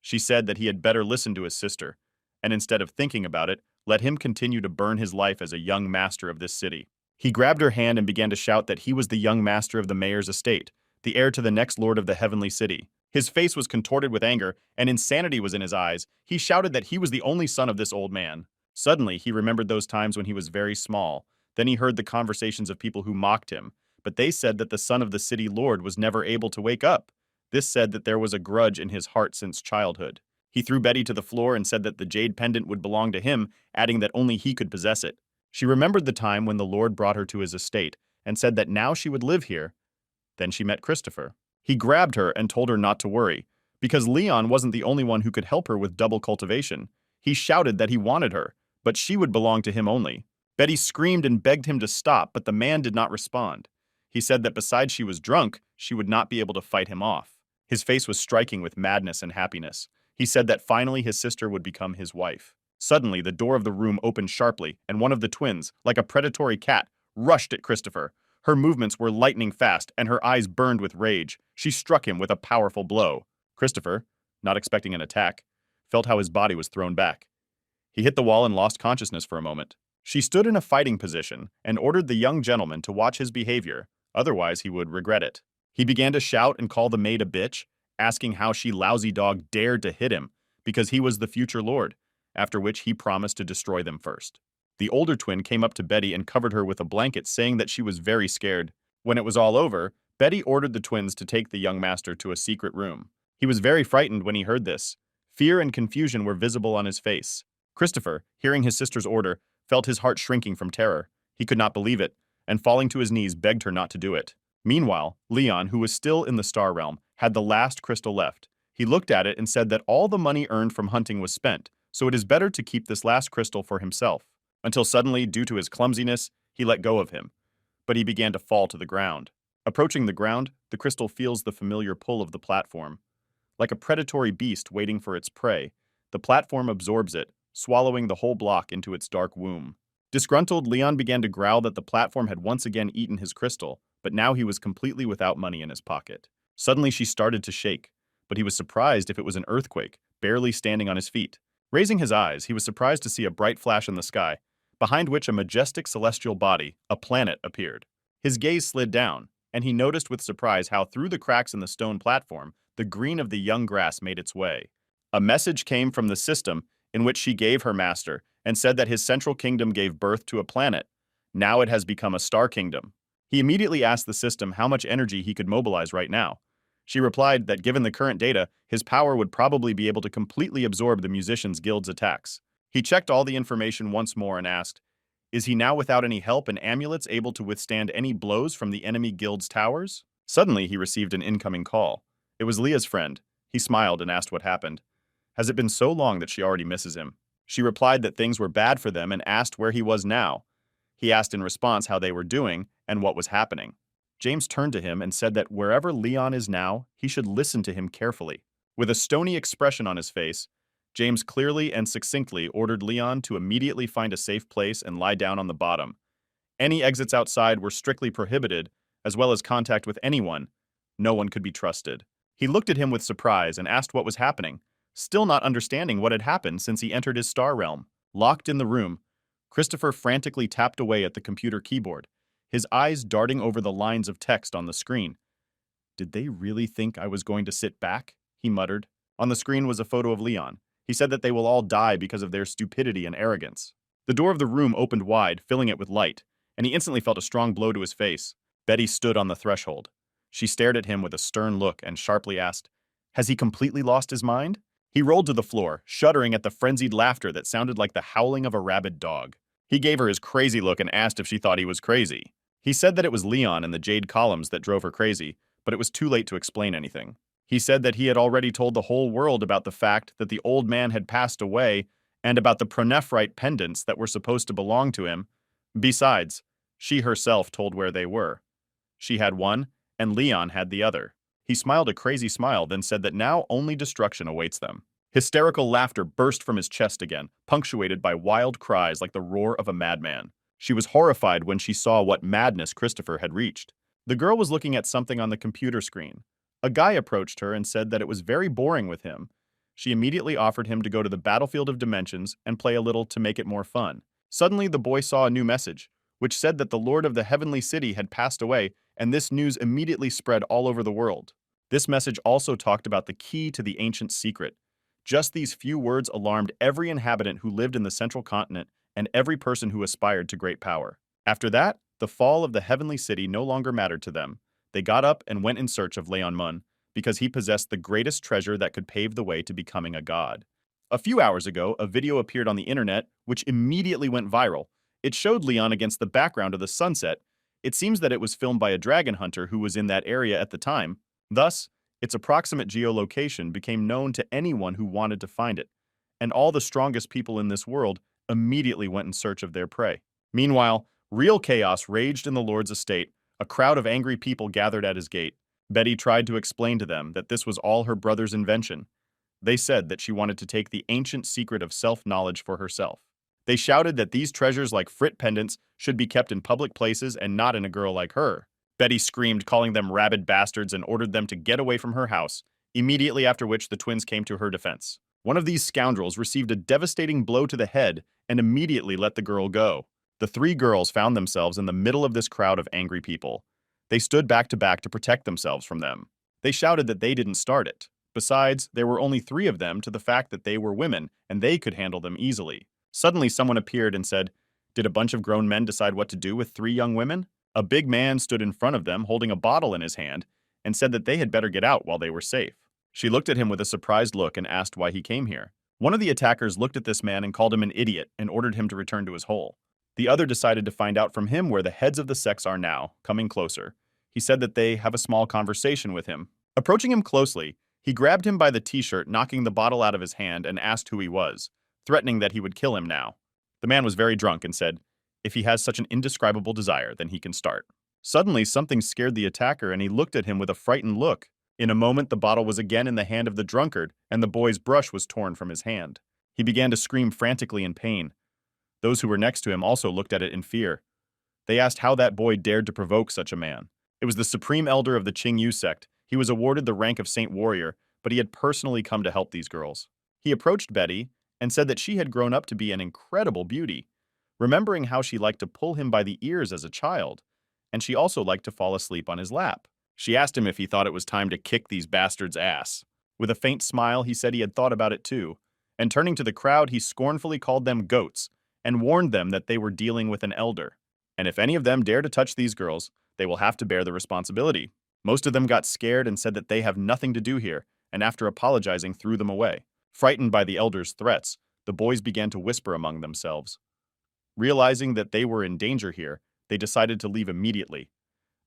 She said that he had better listen to his sister, and instead of thinking about it, let him continue to burn his life as a young master of this city. He grabbed her hand and began to shout that he was the young master of the mayor's estate, the heir to the next lord of the heavenly city. His face was contorted with anger, and insanity was in his eyes. He shouted that he was the only son of this old man. Suddenly, he remembered those times when he was very small. Then he heard the conversations of people who mocked him, but they said that the son of the city lord was never able to wake up. This said that there was a grudge in his heart since childhood. He threw Betty to the floor and said that the jade pendant would belong to him, adding that only he could possess it. She remembered the time when the Lord brought her to his estate and said that now she would live here. Then she met Christopher. He grabbed her and told her not to worry, because Leon wasn't the only one who could help her with double cultivation. He shouted that he wanted her, but she would belong to him only. Betty screamed and begged him to stop, but the man did not respond. He said that besides she was drunk, she would not be able to fight him off. His face was striking with madness and happiness. He said that finally his sister would become his wife. Suddenly, the door of the room opened sharply, and one of the twins, like a predatory cat, rushed at Christopher. Her movements were lightning fast, and her eyes burned with rage. She struck him with a powerful blow. Christopher, not expecting an attack, felt how his body was thrown back. He hit the wall and lost consciousness for a moment. She stood in a fighting position and ordered the young gentleman to watch his behavior, otherwise he would regret it. He began to shout and call the maid a bitch, asking how she lousy dog dared to hit him, because he was the future lord, after which he promised to destroy them first. The older twin came up to Betty and covered her with a blanket, saying that she was very scared. When it was all over, Betty ordered the twins to take the young master to a secret room. He was very frightened when he heard this. Fear and confusion were visible on his face. Christopher, hearing his sister's order, felt his heart shrinking from terror. He could not believe it, and falling to his knees begged her not to do it. Meanwhile, Leon, who was still in the star realm, had the last crystal left. He looked at it and said that all the money earned from hunting was spent, so it is better to keep this last crystal for himself. Until suddenly, due to his clumsiness, he let go of him. But he began to fall to the ground. Approaching the ground, the crystal feels the familiar pull of the platform. Like a predatory beast waiting for its prey, the platform absorbs it, swallowing the whole block into its dark womb. Disgruntled, Leon began to growl that the platform had once again eaten his crystal, but now he was completely without money in his pocket. Suddenly she started to shake, but he was surprised if it was an earthquake, barely standing on his feet. Raising his eyes, he was surprised to see a bright flash in the sky, behind which a majestic celestial body, a planet, appeared. His gaze slid down, and he noticed with surprise how through the cracks in the stone platform, the green of the young grass made its way. A message came from the system in which she gave her master and said that his central kingdom gave birth to a planet. Now it has become a star kingdom. He immediately asked the system how much energy he could mobilize right now. She replied that given the current data, his power would probably be able to completely absorb the Musicians Guild's attacks. He checked all the information once more and asked, "Is he now without any help and amulets able to withstand any blows from the enemy guild's towers?" Suddenly, he received an incoming call. It was Leah's friend. He smiled and asked what happened. Has it been so long that she already misses him? She replied that things were bad for them and asked where he was now. He asked in response how they were doing and what was happening. James turned to him and said that wherever Leon is now, he should listen to him carefully. With a stony expression on his face, James clearly and succinctly ordered Leon to immediately find a safe place and lie down on the bottom. Any exits outside were strictly prohibited, as well as contact with anyone. No one could be trusted. He looked at him with surprise and asked what was happening, still not understanding what had happened since he entered his star realm. Locked in the room, Christopher frantically tapped away at the computer keyboard, his eyes darting over the lines of text on the screen. "Did they really think I was going to sit back?" he muttered. On the screen was a photo of Leon. He said that they will all die because of their stupidity and arrogance. The door of the room opened wide, filling it with light, and he instantly felt a strong blow to his face. Betty stood on the threshold. She stared at him with a stern look and sharply asked, "Has he completely lost his mind?" He rolled to the floor, shuddering at the frenzied laughter that sounded like the howling of a rabid dog. He gave her his crazy look and asked if she thought he was crazy. He said that it was Leon and the jade columns that drove her crazy, but it was too late to explain anything. He said that he had already told the whole world about the fact that the old man had passed away and about the pronephrite pendants that were supposed to belong to him. Besides, she herself told where they were. She had one, and Leon had the other. He smiled a crazy smile, then said that now only destruction awaits them. Hysterical laughter burst from his chest again, punctuated by wild cries like the roar of a madman. She was horrified when she saw what madness Christopher had reached. The girl was looking at something on the computer screen. A guy approached her and said that it was very boring with him. She immediately offered him to go to the battlefield of dimensions and play a little to make it more fun. Suddenly, the boy saw a new message, which said that the Lord of the Heavenly City had passed away, and this news immediately spread all over the world. This message also talked about the key to the ancient secret. Just these few words alarmed every inhabitant who lived in the central continent and every person who aspired to great power. After that, the fall of the Heavenly City no longer mattered to them. They got up and went in search of Leon Mun, because he possessed the greatest treasure that could pave the way to becoming a god. A few hours ago, a video appeared on the internet, which immediately went viral. It showed Leon against the background of the sunset. It seems that it was filmed by a dragon hunter who was in that area at the time. Thus, its approximate geolocation became known to anyone who wanted to find it, and all the strongest people in this world immediately went in search of their prey. Meanwhile, real chaos raged in the Lord's estate. A crowd of angry people gathered at his gate. Betty tried to explain to them that this was all her brother's invention. They said that she wanted to take the ancient secret of self-knowledge for herself. They shouted that these treasures like frit pendants should be kept in public places and not in a girl like her. Betty screamed, calling them rabid bastards, and ordered them to get away from her house, immediately after which the twins came to her defense. One of these scoundrels received a devastating blow to the head and immediately let the girl go. The three girls found themselves in the middle of this crowd of angry people. They stood back to back to protect themselves from them. They shouted that they didn't start it. Besides, there were only three of them to the fact that they were women, and they could handle them easily. Suddenly, someone appeared and said, "Did a bunch of grown men decide what to do with three young women?" A big man stood in front of them holding a bottle in his hand and said that they had better get out while they were safe. She looked at him with a surprised look and asked why he came here. One of the attackers looked at this man and called him an idiot and ordered him to return to his hole. The other decided to find out from him where the heads of the sects are now, coming closer. He said that they have a small conversation with him. Approaching him closely, he grabbed him by the t-shirt, knocking the bottle out of his hand, and asked who he was, threatening that he would kill him now. The man was very drunk and said, "If he has such an indescribable desire, then he can start." Suddenly, something scared the attacker and he looked at him with a frightened look. In a moment, the bottle was again in the hand of the drunkard, and the boy's brush was torn from his hand. He began to scream frantically in pain. Those who were next to him also looked at it in fear. They asked how that boy dared to provoke such a man. It was the supreme elder of the Qingyu sect. He was awarded the rank of Saint Warrior, but he had personally come to help these girls. He approached Betty and said that she had grown up to be an incredible beauty, remembering how she liked to pull him by the ears as a child, and she also liked to fall asleep on his lap. She asked him if he thought it was time to kick these bastards' ass. With a faint smile, he said he had thought about it too, and turning to the crowd, he scornfully called them goats and warned them that they were dealing with an elder. And if any of them dare to touch these girls, they will have to bear the responsibility. Most of them got scared and said that they have nothing to do here, and after apologizing, threw them away. Frightened by the elder's threats, the boys began to whisper among themselves. Realizing that they were in danger here, they decided to leave immediately.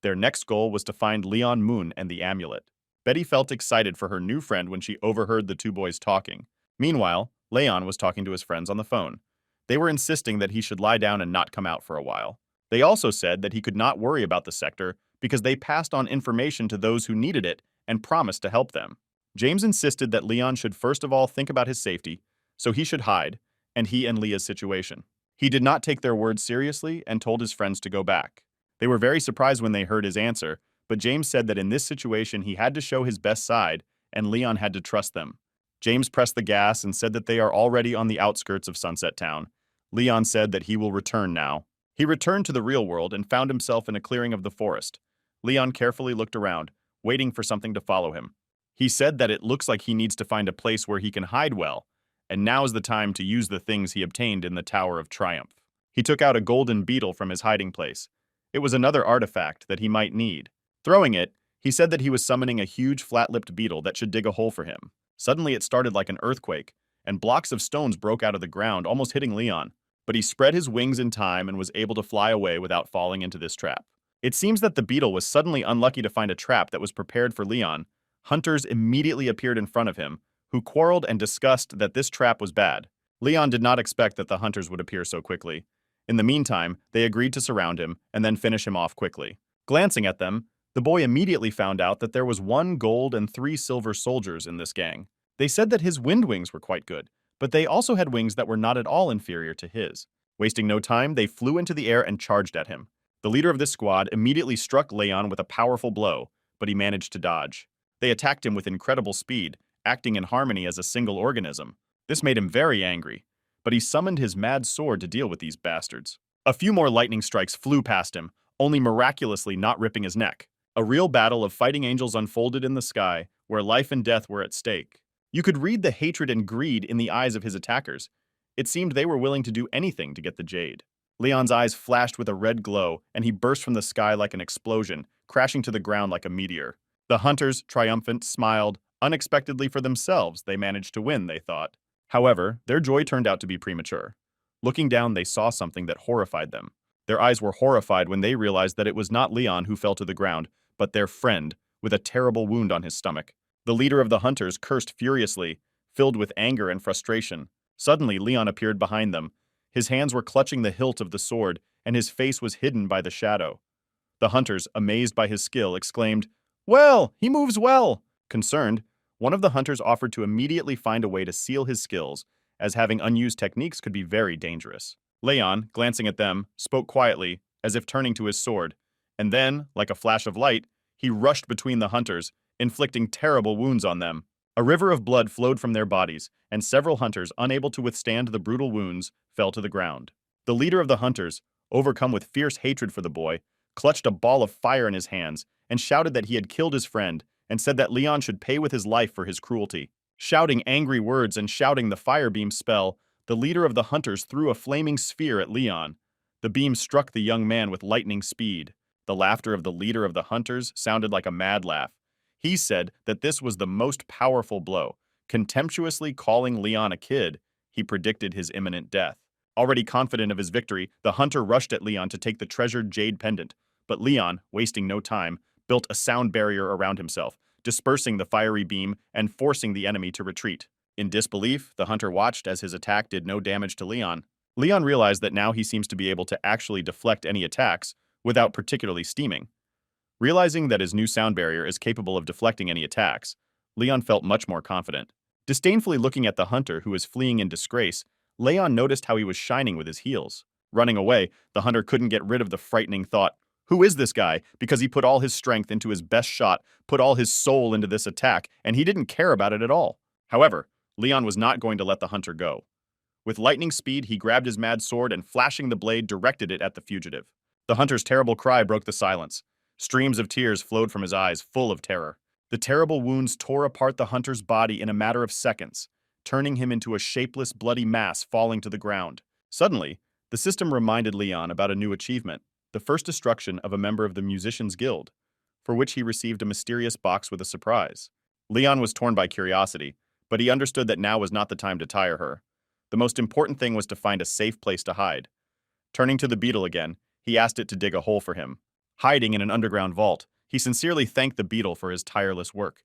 Their next goal was to find Leon Moon and the amulet. Betty felt excited for her new friend when she overheard the two boys talking. Meanwhile, Leon was talking to his friends on the phone. They were insisting that he should lie down and not come out for a while. They also said that he could not worry about the sector because they passed on information to those who needed it and promised to help them. James insisted that Leon should first of all think about his safety, so he should hide, and he and Leah's situation. He did not take their words seriously and told his friends to go back. They were very surprised when they heard his answer, but James said that in this situation he had to show his best side, and Leon had to trust them. James pressed the gas and said that they are already on the outskirts of Sunset Town. Leon said that he will return now. He returned to the real world and found himself in a clearing of the forest. Leon carefully looked around, waiting for something to follow him. He said that it looks like he needs to find a place where he can hide well, and now is the time to use the things he obtained in the Tower of Triumph. He took out a golden beetle from his hiding place. It was another artifact that he might need. Throwing it, he said that he was summoning a huge flat-lipped beetle that should dig a hole for him. Suddenly it started like an earthquake, and blocks of stones broke out of the ground, almost hitting Leon. But he spread his wings in time and was able to fly away without falling into this trap. It seems that the beetle was suddenly unlucky to find a trap that was prepared for Leon. Hunters immediately appeared in front of him, who quarreled and discussed that this trap was bad. Leon did not expect that the hunters would appear so quickly. In the meantime, they agreed to surround him and then finish him off quickly. Glancing at them, the boy immediately found out that there was 1 gold and 3 silver soldiers in this gang. They said that his wind wings were quite good, but they also had wings that were not at all inferior to his. Wasting no time, they flew into the air and charged at him. The leader of this squad immediately struck Leon with a powerful blow, but he managed to dodge. They attacked him with incredible speed, acting in harmony as a single organism. This made him very angry, but he summoned his mad sword to deal with these bastards. A few more lightning strikes flew past him, only miraculously not ripping his neck. A real battle of fighting angels unfolded in the sky, where life and death were at stake. You could read the hatred and greed in the eyes of his attackers. It seemed they were willing to do anything to get the jade. Leon's eyes flashed with a red glow, and he burst from the sky like an explosion, crashing to the ground like a meteor. The hunters, triumphant, smiled. Unexpectedly for themselves, they managed to win, they thought. However, their joy turned out to be premature. Looking down, they saw something that horrified them. Their eyes were horrified when they realized that it was not Leon who fell to the ground, but their friend, with a terrible wound on his stomach. The leader of the hunters cursed furiously, filled with anger and frustration. Suddenly, Leon appeared behind them. His hands were clutching the hilt of the sword, and his face was hidden by the shadow. The hunters, amazed by his skill, exclaimed, "Well, he moves well!" Concerned, one of the hunters offered to immediately find a way to seal his skills, as having unused techniques could be very dangerous. Leon, glancing at them, spoke quietly, as if turning to his sword, and then, like a flash of light, he rushed between the hunters, inflicting terrible wounds on them. A river of blood flowed from their bodies, and several hunters, unable to withstand the brutal wounds, fell to the ground. The leader of the hunters, overcome with fierce hatred for the boy, clutched a ball of fire in his hands and shouted that he had killed his friend and said that Leon should pay with his life for his cruelty. Shouting angry words and shouting the fire beam spell, the leader of the hunters threw a flaming sphere at Leon. The beam struck the young man with lightning speed. The laughter of the leader of the hunters sounded like a mad laugh. He said that this was the most powerful blow. Contemptuously calling Leon a kid, he predicted his imminent death. Already confident of his victory, the hunter rushed at Leon to take the treasured jade pendant, but Leon, wasting no time, built a sound barrier around himself, dispersing the fiery beam and forcing the enemy to retreat. In disbelief, the hunter watched as his attack did no damage to Leon. Leon realized that now he seems to be able to actually deflect any attacks without particularly steaming. Realizing that his new sound barrier is capable of deflecting any attacks, Leon felt much more confident. Disdainfully looking at the hunter who was fleeing in disgrace, Leon noticed how he was shining with his heels. Running away, the hunter couldn't get rid of the frightening thought, "Who is this guy?" Because he put all his strength into his best shot, put all his soul into this attack, and he didn't care about it at all. However, Leon was not going to let the hunter go. With lightning speed, he grabbed his mad sword and flashing the blade directed it at the fugitive. The hunter's terrible cry broke the silence. Streams of tears flowed from his eyes, full of terror. The terrible wounds tore apart the hunter's body in a matter of seconds, turning him into a shapeless, bloody mass falling to the ground. Suddenly, the system reminded Leon about a new achievement, the first destruction of a member of the Musicians Guild, for which he received a mysterious box with a surprise. Leon was torn by curiosity, but he understood that now was not the time to tire her. The most important thing was to find a safe place to hide. Turning to the beetle again, he asked it to dig a hole for him. Hiding in an underground vault, he sincerely thanked the beetle for his tireless work.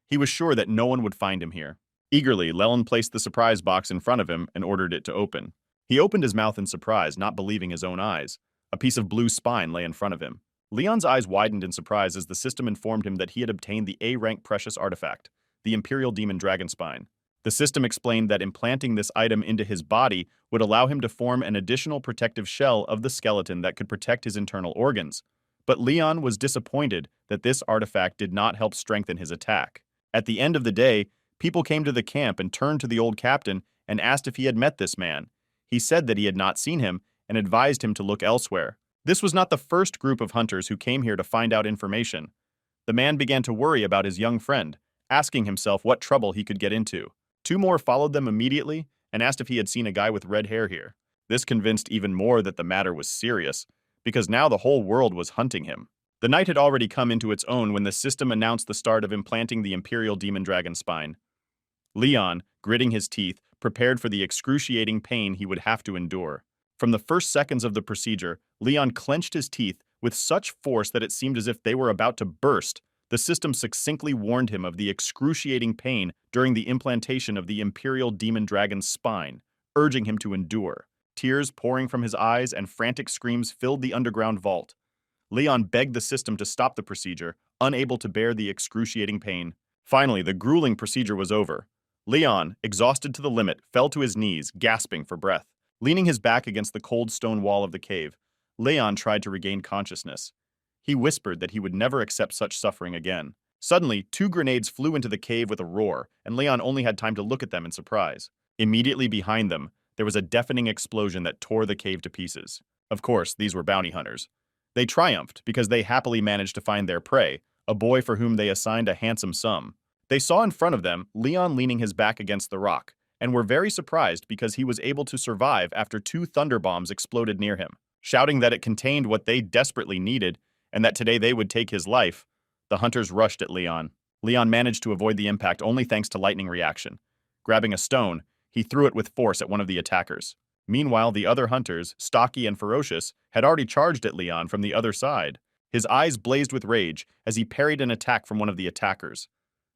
He was sure that no one would find him here. Eagerly, Lelon placed the surprise box in front of him and ordered it to open. He opened his mouth in surprise, not believing his own eyes. A piece of blue spine lay in front of him. Leon's eyes widened in surprise as the system informed him that he had obtained the A-rank precious artifact, the Imperial Demon Dragon Spine. The system explained that implanting this item into his body would allow him to form an additional protective shell of the skeleton that could protect his internal organs. But Leon was disappointed that this artifact did not help strengthen his attack. At the end of the day, people came to the camp and turned to the old captain and asked if he had met this man. He said that he had not seen him and advised him to look elsewhere. This was not the first group of hunters who came here to find out information. The man began to worry about his young friend, asking himself what trouble he could get into. Two more followed them immediately and asked if he had seen a guy with red hair here. This convinced even more that the matter was serious, because now the whole world was hunting him. The night had already come into its own when the system announced the start of implanting the Imperial Demon Dragon Spine. Leon, gritting his teeth, prepared for the excruciating pain he would have to endure. From the first seconds of the procedure, Leon clenched his teeth with such force that it seemed as if they were about to burst. The system succinctly warned him of the excruciating pain during the implantation of the Imperial Demon Dragon's spine, urging him to endure. Tears pouring from his eyes and frantic screams filled the underground vault. Leon begged the system to stop the procedure, unable to bear the excruciating pain. Finally, the grueling procedure was over. Leon, exhausted to the limit, fell to his knees, gasping for breath. Leaning his back against the cold stone wall of the cave, Leon tried to regain consciousness. He whispered that he would never accept such suffering again. Suddenly, two grenades flew into the cave with a roar, and Leon only had time to look at them in surprise. Immediately behind them, there was a deafening explosion that tore the cave to pieces. Of course, these were bounty hunters. They triumphed because they happily managed to find their prey, a boy for whom they assigned a handsome sum. They saw in front of them Leon leaning his back against the rock, and were very surprised because he was able to survive after two thunder bombs exploded near him. Shouting that it contained what they desperately needed, and that today they would take his life, the hunters rushed at Leon. Leon managed to avoid the impact only thanks to lightning reaction. Grabbing a stone, he threw it with force at one of the attackers. Meanwhile, the other hunters, stocky and ferocious, had already charged at Leon from the other side. His eyes blazed with rage as he parried an attack from one of the attackers.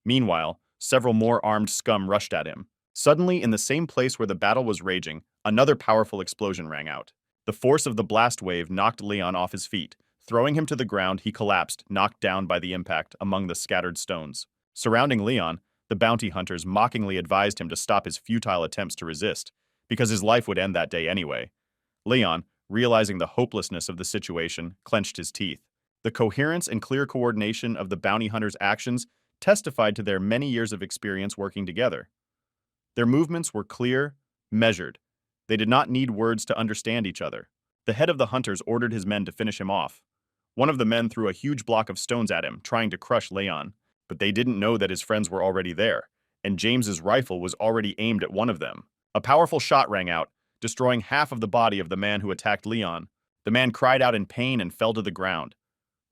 Meanwhile, several more armed scum rushed at him. Suddenly, in the same place where the battle was raging, another powerful explosion rang out. The force of the blast wave knocked Leon off his feet. Throwing him to the ground, he collapsed, knocked down by the impact among the scattered stones. Surrounding Leon, the bounty hunters mockingly advised him to stop his futile attempts to resist, because his life would end that day anyway. Leon, realizing the hopelessness of the situation, clenched his teeth. The coherence and clear coordination of the bounty hunters' actions testified to their many years of experience working together. Their movements were clear, measured. They did not need words to understand each other. The head of the hunters ordered his men to finish him off. One of the men threw a huge block of stones at him, trying to crush Leon, but they didn't know that his friends were already there, and James's rifle was already aimed at one of them. A powerful shot rang out, destroying half of the body of the man who attacked Leon. The man cried out in pain and fell to the ground.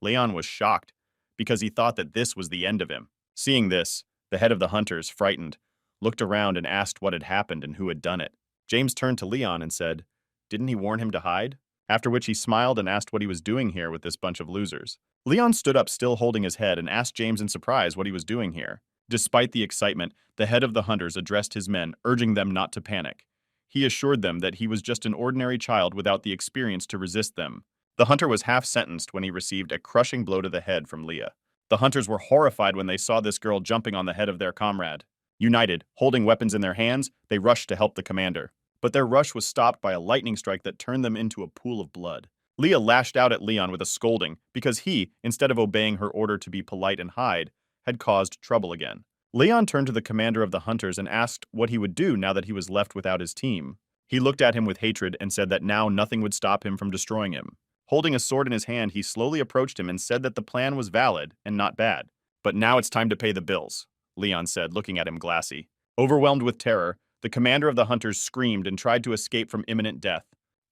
Leon was shocked, because he thought that this was the end of him. Seeing this, the head of the hunters, frightened, looked around and asked what had happened and who had done it. James turned to Leon and said, "Didn't he warn him to hide?" After which he smiled and asked what he was doing here with this bunch of losers. Leon stood up still holding his head and asked James in surprise what he was doing here. Despite the excitement, the head of the hunters addressed his men, urging them not to panic. He assured them that he was just an ordinary child without the experience to resist them. The hunter was half-sentenced when he received a crushing blow to the head from Leah. The hunters were horrified when they saw this girl jumping on the head of their comrade. United, holding weapons in their hands, they rushed to help the commander. But their rush was stopped by a lightning strike that turned them into a pool of blood. Leah lashed out at Leon with a scolding because he, instead of obeying her order to be polite and hide, had caused trouble again. Leon turned to the commander of the hunters and asked what he would do now that he was left without his team. He looked at him with hatred and said that now nothing would stop him from destroying him. Holding a sword in his hand, he slowly approached him and said that the plan was valid and not bad. But now it's time to pay the bills, Leon said, looking at him glassy. Overwhelmed with terror, the commander of the hunters screamed and tried to escape from imminent death,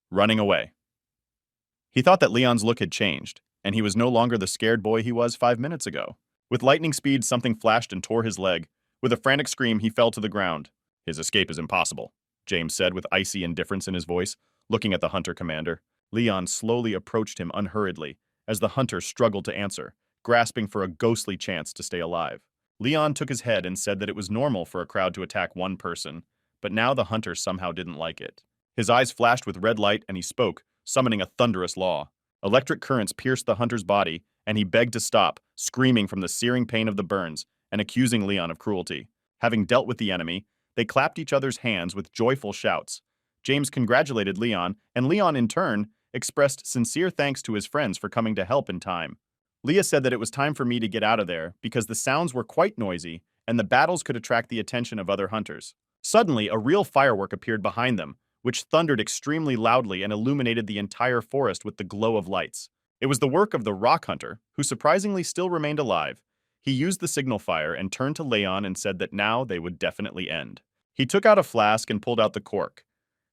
running away. He thought that Leon's look had changed, and he was no longer the scared boy he was 5 minutes ago. With lightning speed, something flashed and tore his leg. With a frantic scream, he fell to the ground. His escape is impossible, James said with icy indifference in his voice, looking at the hunter commander. Leon slowly approached him unhurriedly, as the hunter struggled to answer, grasping for a ghostly chance to stay alive. Leon took his head and said that it was normal for a crowd to attack one person, but now the hunter somehow didn't like it. His eyes flashed with red light and he spoke, summoning a thunderous law. Electric currents pierced the hunter's body, and he begged to stop, screaming from the searing pain of the burns and accusing Leon of cruelty. Having dealt with the enemy, they clapped each other's hands with joyful shouts. James congratulated Leon, and Leon, in turn, expressed sincere thanks to his friends for coming to help in time. Leah said that it was time for me to get out of there because the sounds were quite noisy and the battles could attract the attention of other hunters. Suddenly, a real firework appeared behind them, which thundered extremely loudly and illuminated the entire forest with the glow of lights. It was the work of the rock hunter, who surprisingly still remained alive. He used the signal fire and turned to Leon and said that now they would definitely end. He took out a flask and pulled out the cork,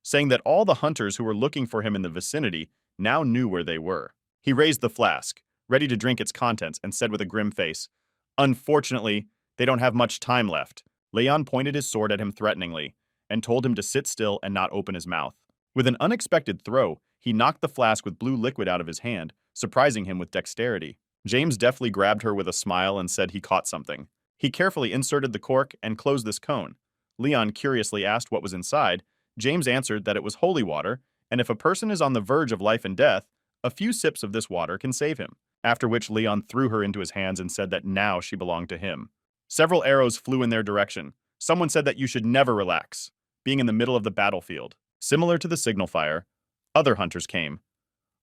saying that all the hunters who were looking for him in the vicinity now knew where they were. He raised the flask, ready to drink its contents, and said with a grim face, "Unfortunately, they don't have much time left." Leon pointed his sword at him threateningly and told him to sit still and not open his mouth. With an unexpected throw, he knocked the flask with blue liquid out of his hand, surprising him with dexterity. James deftly grabbed her with a smile and said he caught something. He carefully inserted the cork and closed this cone. Leon curiously asked what was inside. James answered that it was holy water, and if a person is on the verge of life and death, a few sips of this water can save him. After which Leon threw her into his hands and said that now she belonged to him. Several arrows flew in their direction. Someone said that you should never relax, being in the middle of the battlefield. Similar to the signal fire, other hunters came.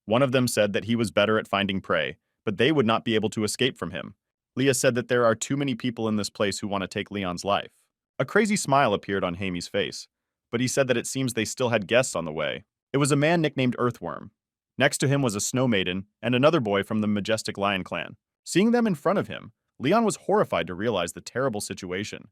One of them said that he was better at finding prey, but they would not be able to escape from him. Leah said that there are too many people in this place who want to take Leon's life. A crazy smile appeared on Hamy's face, but he said that it seems they still had guests on the way. It was a man nicknamed Earthworm. Next to him was a snow maiden and another boy from the majestic lion clan. Seeing them in front of him, Leon was horrified to realize the terrible situation.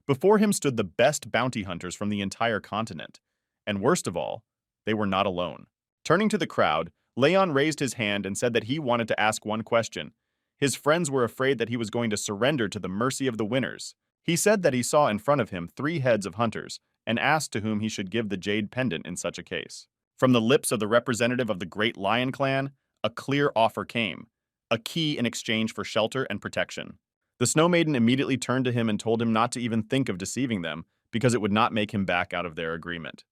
Before him stood the best bounty hunters from the entire continent. And worst of all, they were not alone. Turning to the crowd, Leon raised his hand and said that he wanted to ask one question. His friends were afraid that he was going to surrender to the mercy of the winners. He said that he saw in front of him 3 heads of hunters and asked to whom he should give the jade pendant in such a case. From the lips of the representative of the great lion clan, a clear offer came, a key in exchange for shelter and protection. The snow maiden immediately turned to him and told him not to even think of deceiving them because it would not make him back out of their agreement.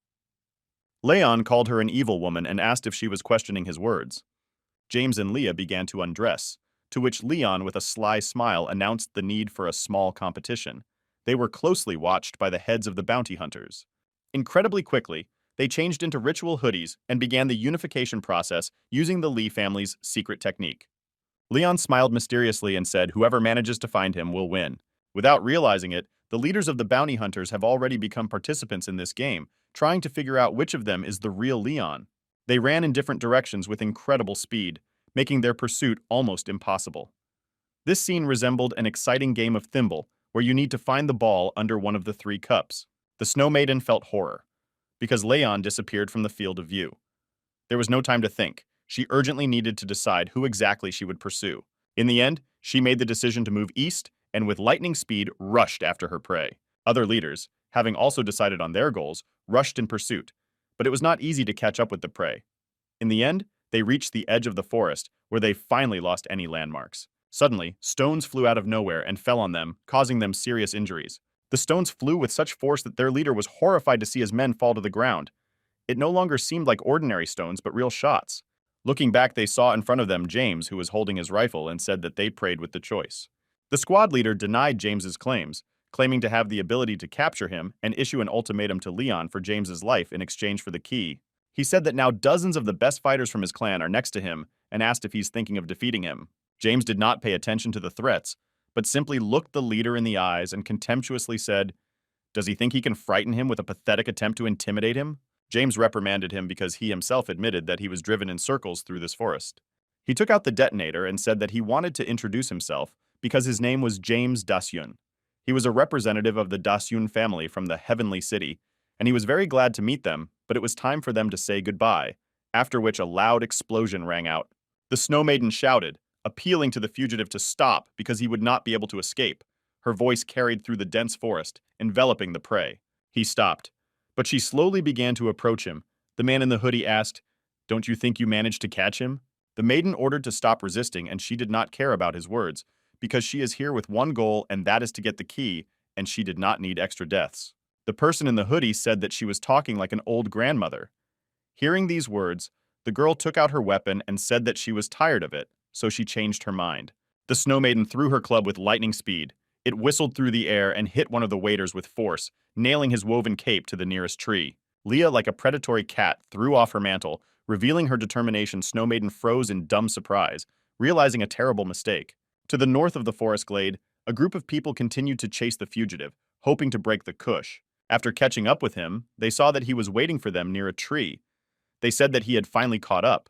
Leon called her an evil woman and asked if she was questioning his words. James and Leah began to undress, to which Leon, with a sly smile, announced the need for a small competition. They were closely watched by the heads of the bounty hunters. Incredibly quickly, they changed into ritual hoodies and began the unification process using the Lee family's secret technique. Leon smiled mysteriously and said whoever manages to find him will win. Without realizing it, the leaders of the bounty hunters have already become participants in this game, trying to figure out which of them is the real Leon. They ran in different directions with incredible speed, making their pursuit almost impossible. This scene resembled an exciting game of thimble, where you need to find the ball under one of the 3 cups. The snow maiden felt horror, because Leon disappeared from the field of view. There was no time to think. She urgently needed to decide who exactly she would pursue. In the end, she made the decision to move east and with lightning speed rushed after her prey. Other leaders, having also decided on their goals, rushed in pursuit, but it was not easy to catch up with the prey. In the end, they reached the edge of the forest, where they finally lost any landmarks. Suddenly, stones flew out of nowhere and fell on them, causing them serious injuries. The stones flew with such force that their leader was horrified to see his men fall to the ground. It no longer seemed like ordinary stones, but real shots. Looking back, they saw in front of them James, who was holding his rifle, and said that they prayed with the choice. The squad leader denied James's claims, claiming to have the ability to capture him and issue an ultimatum to Leon for James's life in exchange for the key. He said that now dozens of the best fighters from his clan are next to him and asked if he's thinking of defeating him. James did not pay attention to the threats, but simply looked the leader in the eyes and contemptuously said, "Does he think he can frighten him with a pathetic attempt to intimidate him?" James reprimanded him because he himself admitted that he was driven in circles through this forest. He took out the detonator and said that he wanted to introduce himself, because his name was James Dasyun. He was a representative of the Dasyun family from the Heavenly City, and he was very glad to meet them, but it was time for them to say goodbye, after which a loud explosion rang out. The Snow Maiden shouted, appealing to the fugitive to stop because he would not be able to escape. Her voice carried through the dense forest, enveloping the prey. He stopped, but she slowly began to approach him. The man in the hoodie asked, "Don't you think you managed to catch him?" The maiden ordered to stop resisting, and she did not care about his words, because she is here with one goal, and that is to get the key, and she did not need extra deaths. The person in the hoodie said that she was talking like an old grandmother. Hearing these words, the girl took out her weapon and said that she was tired of it, so she changed her mind. The Snow Maiden threw her club with lightning speed. It whistled through the air and hit one of the waiters with force, nailing his woven cape to the nearest tree. Leah, like a predatory cat, threw off her mantle. Revealing her determination, Snow Maiden froze in dumb surprise, realizing a terrible mistake. To the north of the forest glade, a group of people continued to chase the fugitive, hoping to break the cush. After catching up with him, they saw that he was waiting for them near a tree. They said that he had finally caught up.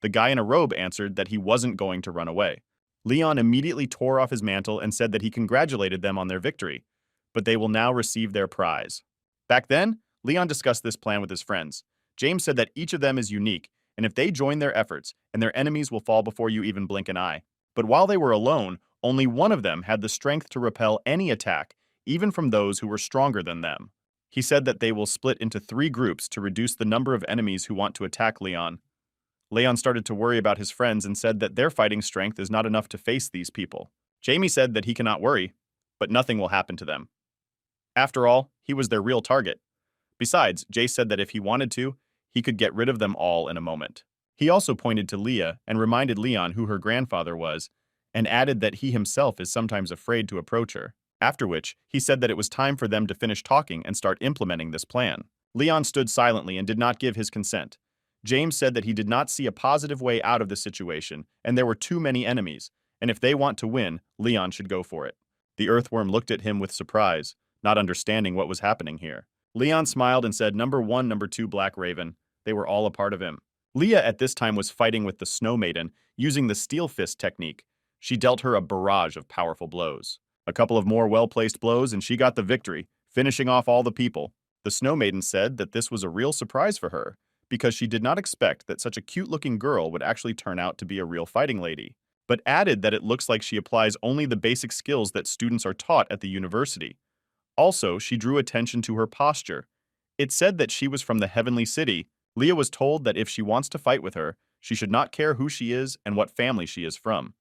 The guy in a robe answered that he wasn't going to run away. Leon immediately tore off his mantle and said that he congratulated them on their victory, but they will now receive their prize. Back then, Leon discussed this plan with his friends. James said that each of them is unique, and if they join their efforts, and their enemies will fall before you even blink an eye. But while they were alone, only one of them had the strength to repel any attack, even from those who were stronger than them. He said that they will split into 3 groups to reduce the number of enemies who want to attack Leon. Leon started to worry about his friends and said that their fighting strength is not enough to face these people. Jamie said that he cannot worry, but nothing will happen to them. After all, he was their real target. Besides, Jay said that if he wanted to, he could get rid of them all in a moment. He also pointed to Leah and reminded Leon who her grandfather was, and added that he himself is sometimes afraid to approach her. After which, he said that it was time for them to finish talking and start implementing this plan. Leon stood silently and did not give his consent. James said that he did not see a positive way out of the situation, and there were too many enemies, and if they want to win, Leon should go for it. The earthworm looked at him with surprise, not understanding what was happening here. Leon smiled and said, "Number 1, number 2, Black Raven." They were all a part of him. Leah at this time was fighting with the Snow Maiden, using the Steel Fist technique. She dealt her a barrage of powerful blows. A couple of more well-placed blows and she got the victory, finishing off all the people. The Snow Maiden said that this was a real surprise for her, because she did not expect that such a cute-looking girl would actually turn out to be a real fighting lady, but added that it looks like she applies only the basic skills that students are taught at the university. Also, she drew attention to her posture. It said that she was from the Heavenly City. Leah was told that if she wants to fight with her, she should not care who she is and what family she is from.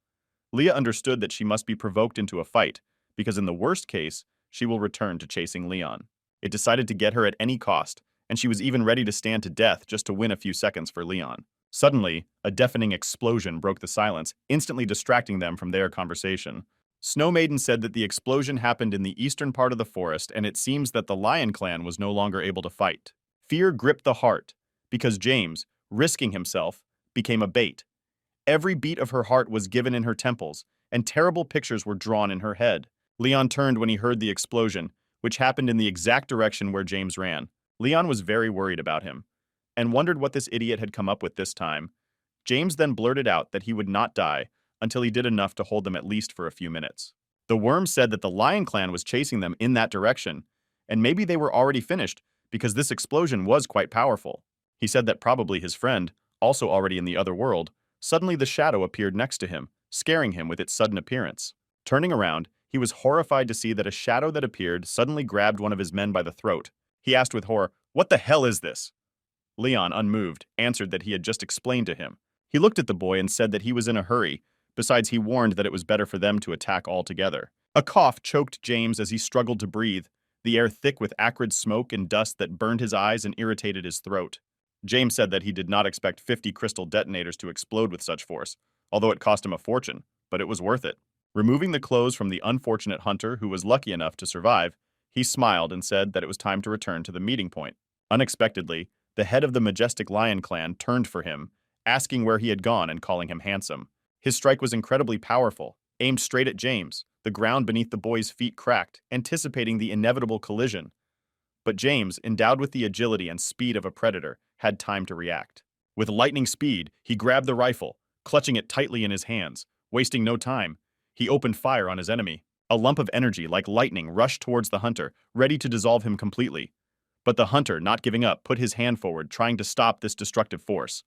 Leah understood that she must be provoked into a fight, because in the worst case, she will return to chasing Leon. It decided to get her at any cost, and she was even ready to stand to death just to win a few seconds for Leon. Suddenly, a deafening explosion broke the silence, instantly distracting them from their conversation. Snow Maiden said that the explosion happened in the eastern part of the forest, and it seems that the Lion Clan was no longer able to fight. Fear gripped the heart, because James, risking himself, became a bait. Every beat of her heart was given in her temples, and terrible pictures were drawn in her head. Leon turned when he heard the explosion, which happened in the exact direction where James ran. Leon was very worried about him, and wondered what this idiot had come up with this time. James then blurted out that he would not die until he did enough to hold them at least for a few minutes. The worm said that the Lion Clan was chasing them in that direction, and maybe they were already finished because this explosion was quite powerful. He said that probably his friend, also already in the other world, suddenly the shadow appeared next to him, scaring him with its sudden appearance. Turning around, he was horrified to see that a shadow that appeared suddenly grabbed one of his men by the throat. He asked with horror, "What the hell is this?" Leon, unmoved, answered that he had just explained to him. He looked at the boy and said that he was in a hurry. Besides, he warned that it was better for them to attack all together. A cough choked James as he struggled to breathe, the air thick with acrid smoke and dust that burned his eyes and irritated his throat. James said that he did not expect 50 crystal detonators to explode with such force, although it cost him a fortune, but it was worth it. Removing the clothes from the unfortunate hunter who was lucky enough to survive, he smiled and said that it was time to return to the meeting point. Unexpectedly, the head of the majestic Lion Clan turned for him, asking where he had gone and calling him handsome. His strike was incredibly powerful, aimed straight at James. The ground beneath the boy's feet cracked, anticipating the inevitable collision. But James, endowed with the agility and speed of a predator, had time to react. With lightning speed, he grabbed the rifle, clutching it tightly in his hands. Wasting no time, He opened fire on his enemy. A lump of energy, like lightning, rushed towards the hunter, ready to dissolve him completely. But the hunter, not giving up, put his hand forward, trying to stop this destructive force.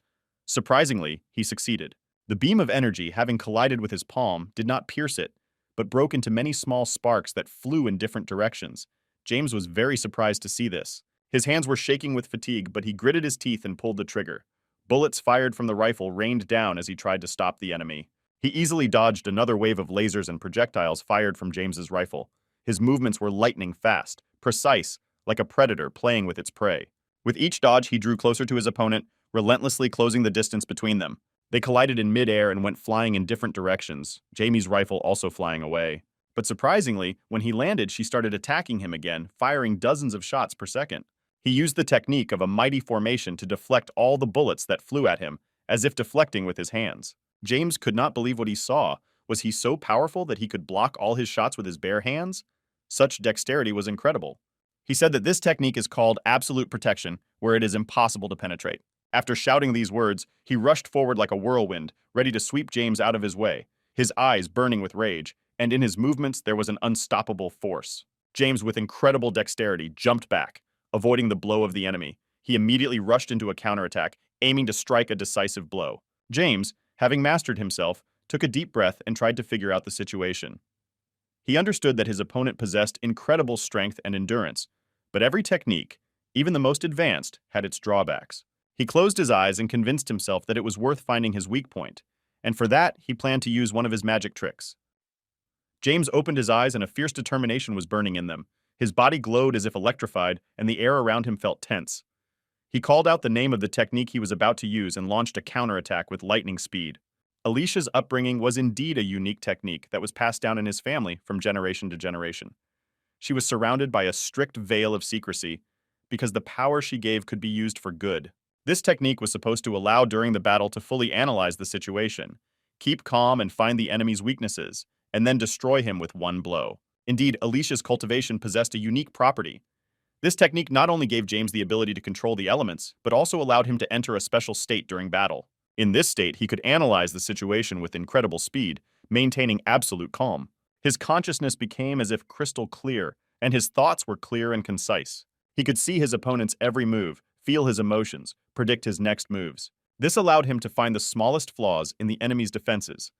Surprisingly, he succeeded. The beam of energy, having collided with his palm, did not pierce it, but broke into many small sparks that flew in different directions. James was very surprised to see this. His hands were shaking with fatigue, but he gritted his teeth and pulled the trigger. Bullets fired from the rifle rained down as he tried to stop the enemy. He easily dodged another wave of lasers and projectiles fired from James's rifle. His movements were lightning fast, precise, like a predator playing with its prey. With each dodge, he drew closer to his opponent, relentlessly closing the distance between them. They collided in midair and went flying in different directions, Jamie's rifle also flying away. But surprisingly, when he landed, she started attacking him again, firing dozens of shots per second. He used the technique of a mighty formation to deflect all the bullets that flew at him, as if deflecting with his hands. James could not believe what he saw. Was he so powerful that he could block all his shots with his bare hands? Such dexterity was incredible. He said that this technique is called absolute protection, where it is impossible to penetrate. After shouting these words, he rushed forward like a whirlwind, ready to sweep James out of his way, his eyes burning with rage, and in his movements there was an unstoppable force. James, with incredible dexterity, jumped back, avoiding the blow of the enemy. He immediately rushed into a counterattack, aiming to strike a decisive blow. James, having mastered himself, took a deep breath and tried to figure out the situation. He understood that his opponent possessed incredible strength and endurance, but every technique, even the most advanced, had its drawbacks. He closed his eyes and convinced himself that it was worth finding his weak point, and for that he planned to use one of his magic tricks. James opened his eyes and a fierce determination was burning in them. His body glowed as if electrified, and the air around him felt tense. He called out the name of the technique he was about to use and launched a counterattack with lightning speed. Alicia's upbringing was indeed a unique technique that was passed down in his family from generation to generation. She was surrounded by a strict veil of secrecy because the power she gave could be used for good. This technique was supposed to allow during the battle to fully analyze the situation, keep calm and find the enemy's weaknesses, and then destroy him with one blow. Indeed, Alicia's cultivation possessed a unique property. This technique not only gave James the ability to control the elements, but also allowed him to enter a special state during battle. In this state, he could analyze the situation with incredible speed, maintaining absolute calm. His consciousness became as if crystal clear, and his thoughts were clear and concise. He could see his opponent's every move, feel his emotions, predict his next moves. This allowed him to find the smallest flaws in the enemy's defenses,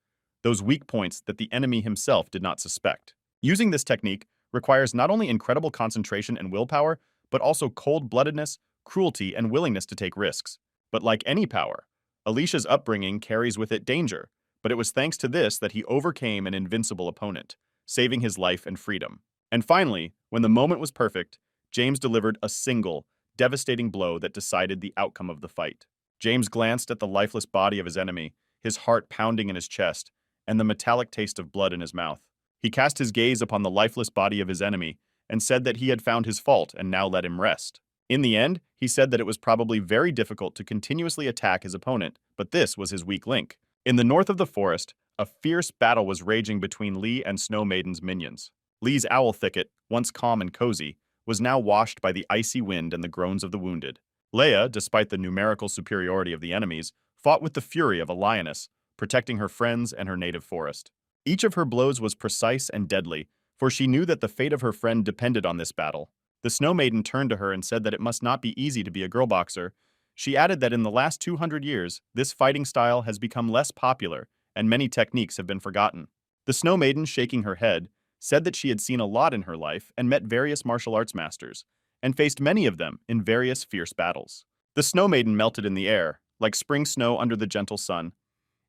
those weak points that the enemy himself did not suspect. Using this technique requires not only incredible concentration and willpower, but also cold-bloodedness, cruelty, and willingness to take risks. But like any power, Alicia's upbringing carries with it danger, but it was thanks to this that he overcame an invincible opponent, saving his life and freedom. And finally, when the moment was perfect, James delivered a single, devastating blow that decided the outcome of the fight. James glanced at the lifeless body of his enemy, his heart pounding in his chest, and the metallic taste of blood in his mouth. He cast his gaze upon the lifeless body of his enemy and said that he had found his fault and now let him rest. In the end, he said that it was probably very difficult to continuously attack his opponent, but this was his weak link. In the north of the forest, a fierce battle was raging between Lee and Snow Maiden's minions. Lee's owl thicket, once calm and cozy, was now washed by the icy wind and the groans of the wounded. Leia, despite the numerical superiority of the enemies, fought with the fury of a lioness, protecting her friends and her native forest. Each of her blows was precise and deadly, for she knew that the fate of her friend depended on this battle. The Snow Maiden turned to her and said that it must not be easy to be a girl boxer. She added that in the last 200 years, this fighting style has become less popular, and many techniques have been forgotten. The Snow Maiden, shaking her head, said that she had seen a lot in her life and met various martial arts masters, and faced many of them in various fierce battles. The Snow Maiden melted in the air, like spring snow under the gentle sun.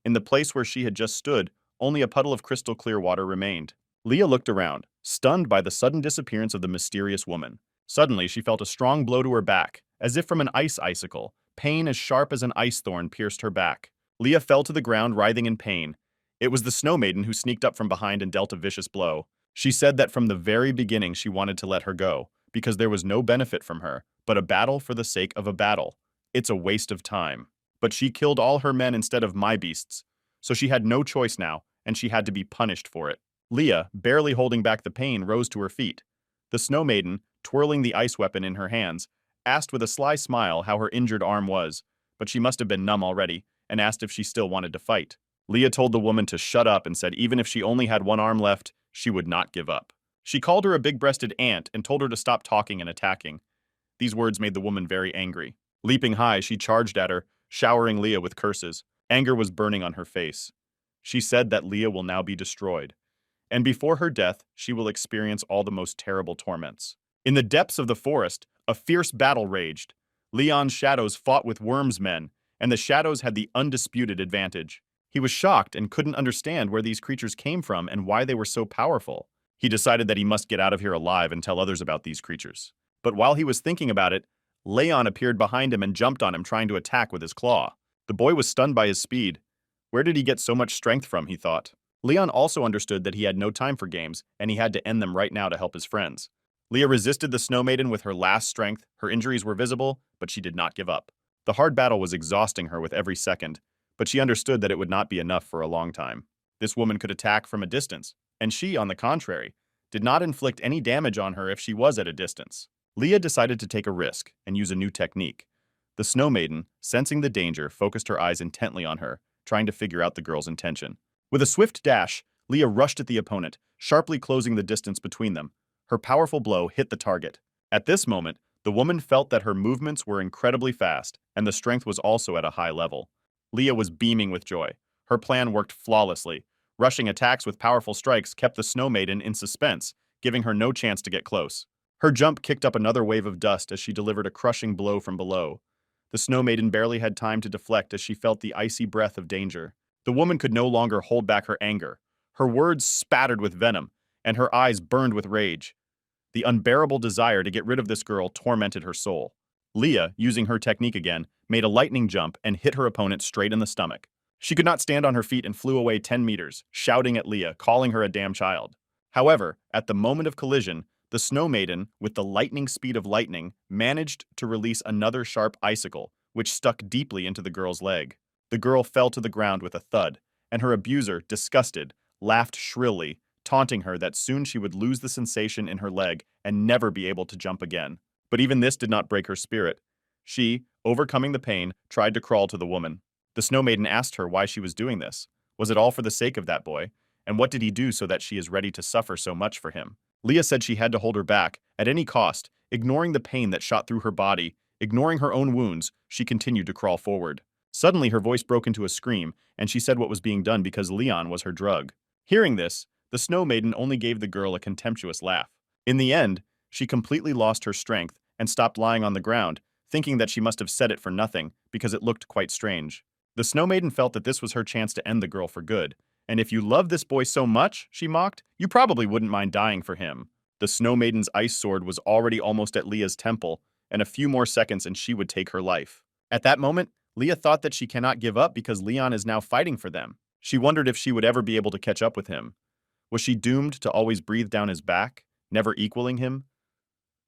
In the place where she had just stood, only a puddle of crystal clear water remained. Leah looked around, stunned by the sudden disappearance of the mysterious woman. Suddenly, she felt a strong blow to her back, as if from an ice icicle. Pain as sharp as an ice thorn pierced her back. Leah fell to the ground, writhing in pain. It was the Snow Maiden who sneaked up from behind and dealt a vicious blow. She said that from the very beginning she wanted to let her go, because there was no benefit from her, but a battle for the sake of a battle. It's a waste of time. But she killed all her men instead of my beasts, so she had no choice now, and she had to be punished for it. Leah, barely holding back the pain, rose to her feet. The Snow Maiden, twirling the ice weapon in her hands, asked with a sly smile how her injured arm was, but she must have been numb already, and asked if she still wanted to fight. Leah told the woman to shut up and said even if she only had one arm left, she would not give up. She called her a big-breasted ant and told her to stop talking and attacking. These words made the woman very angry. Leaping high, she charged at her, showering Leah with curses. Anger was burning on her face. She said that Leah will now be destroyed, and before her death, she will experience all the most terrible torments. In the depths of the forest, a fierce battle raged. Leon's shadows fought with Worm's men, and the shadows had the undisputed advantage. He was shocked and couldn't understand where these creatures came from and why they were so powerful. He decided that he must get out of here alive and tell others about these creatures. But while he was thinking about it, Leon appeared behind him and jumped on him, trying to attack with his claw. The boy was stunned by his speed. Where did he get so much strength from, he thought. Leon also understood that he had no time for games, and he had to end them right now to help his friends. Leah resisted the Snow Maiden with her last strength. Her injuries were visible, but she did not give up. The hard battle was exhausting her with every second, but she understood that it would not be enough for a long time. This woman could attack from a distance, and she, on the contrary, did not inflict any damage on her if she was at a distance. Leah decided to take a risk and use a new technique. The Snow Maiden, sensing the danger, focused her eyes intently on her, trying to figure out the girl's intention. With a swift dash, Leah rushed at the opponent, sharply closing the distance between them. Her powerful blow hit the target. At this moment, the woman felt that her movements were incredibly fast, and the strength was also at a high level. Leah was beaming with joy. Her plan worked flawlessly. Rushing attacks with powerful strikes kept the Snow Maiden in suspense, giving her no chance to get close. Her jump kicked up another wave of dust as she delivered a crushing blow from below. The Snow Maiden barely had time to deflect as she felt the icy breath of danger. The woman could no longer hold back her anger. Her words spattered with venom, and her eyes burned with rage. The unbearable desire to get rid of this girl tormented her soul. Leah, using her technique again, made a lightning jump and hit her opponent straight in the stomach. She could not stand on her feet and flew away 10 meters, shouting at Leah, calling her a damn child. However, at the moment of collision, the Snow Maiden, with the lightning speed of lightning, managed to release another sharp icicle, which stuck deeply into the girl's leg. The girl fell to the ground with a thud, and her abuser, disgusted, laughed shrilly, taunting her that soon she would lose the sensation in her leg and never be able to jump again. But even this did not break her spirit. She, overcoming the pain, tried to crawl to the woman. The Snow Maiden asked her why she was doing this. Was it all for the sake of that boy? And what did he do so that she is ready to suffer so much for him? Leah said she had to hold her back, at any cost, ignoring the pain that shot through her body, ignoring her own wounds. She continued to crawl forward. Suddenly her voice broke into a scream, and she said what was being done because Leon was her drug. Hearing this, the Snow Maiden only gave the girl a contemptuous laugh. In the end, she completely lost her strength and stopped lying on the ground, thinking that she must have said it for nothing because it looked quite strange. The Snow Maiden felt that this was her chance to end the girl for good. And if you love this boy so much, she mocked, you probably wouldn't mind dying for him. The Snow Maiden's ice sword was already almost at Leah's temple, and a few more seconds and she would take her life. At that moment, Leah thought that she cannot give up because Leon is now fighting for them. She wondered if she would ever be able to catch up with him. Was she doomed to always breathe down his back, never equaling him?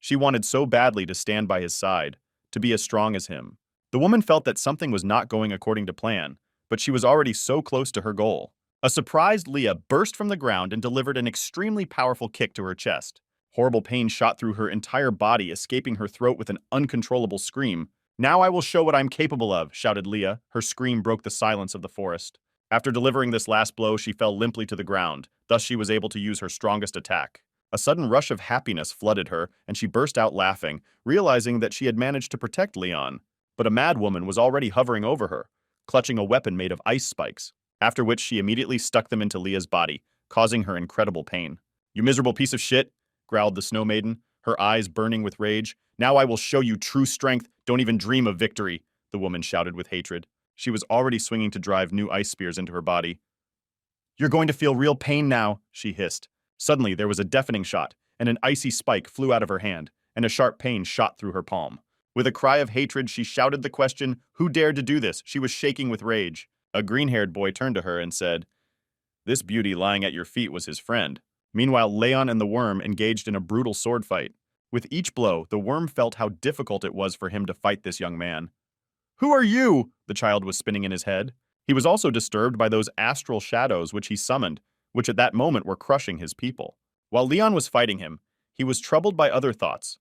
She wanted so badly to stand by his side, to be as strong as him. The woman felt that something was not going according to plan, but she was already so close to her goal. A surprised Leah burst from the ground and delivered an extremely powerful kick to her chest. Horrible pain shot through her entire body, escaping her throat with an uncontrollable scream. "Now I will show what I'm capable of," shouted Leah. Her scream broke the silence of the forest. After delivering this last blow, she fell limply to the ground. Thus she was able to use her strongest attack. A sudden rush of happiness flooded her, and she burst out laughing, realizing that she had managed to protect Leon. But a mad woman was already hovering over her, clutching a weapon made of ice spikes, after which she immediately stuck them into Leah's body, causing her incredible pain. "You miserable piece of shit," growled the Snow Maiden, her eyes burning with rage. "Now I will show you true strength. Don't even dream of victory," the woman shouted with hatred. She was already swinging to drive new ice spears into her body. "You're going to feel real pain now," she hissed. Suddenly, there was a deafening shot, and an icy spike flew out of her hand, and a sharp pain shot through her palm. With a cry of hatred, she shouted the question, "Who dared to do this?" She was shaking with rage. A green-haired boy turned to her and said, "This beauty lying at your feet was his friend." Meanwhile, Leon and the worm engaged in a brutal sword fight. With each blow, the worm felt how difficult it was for him to fight this young man. "Who are you?" the child was spinning in his head. He was also disturbed by those astral shadows which he summoned, which at that moment were crushing his people. While Leon was fighting him, he was troubled by other thoughts.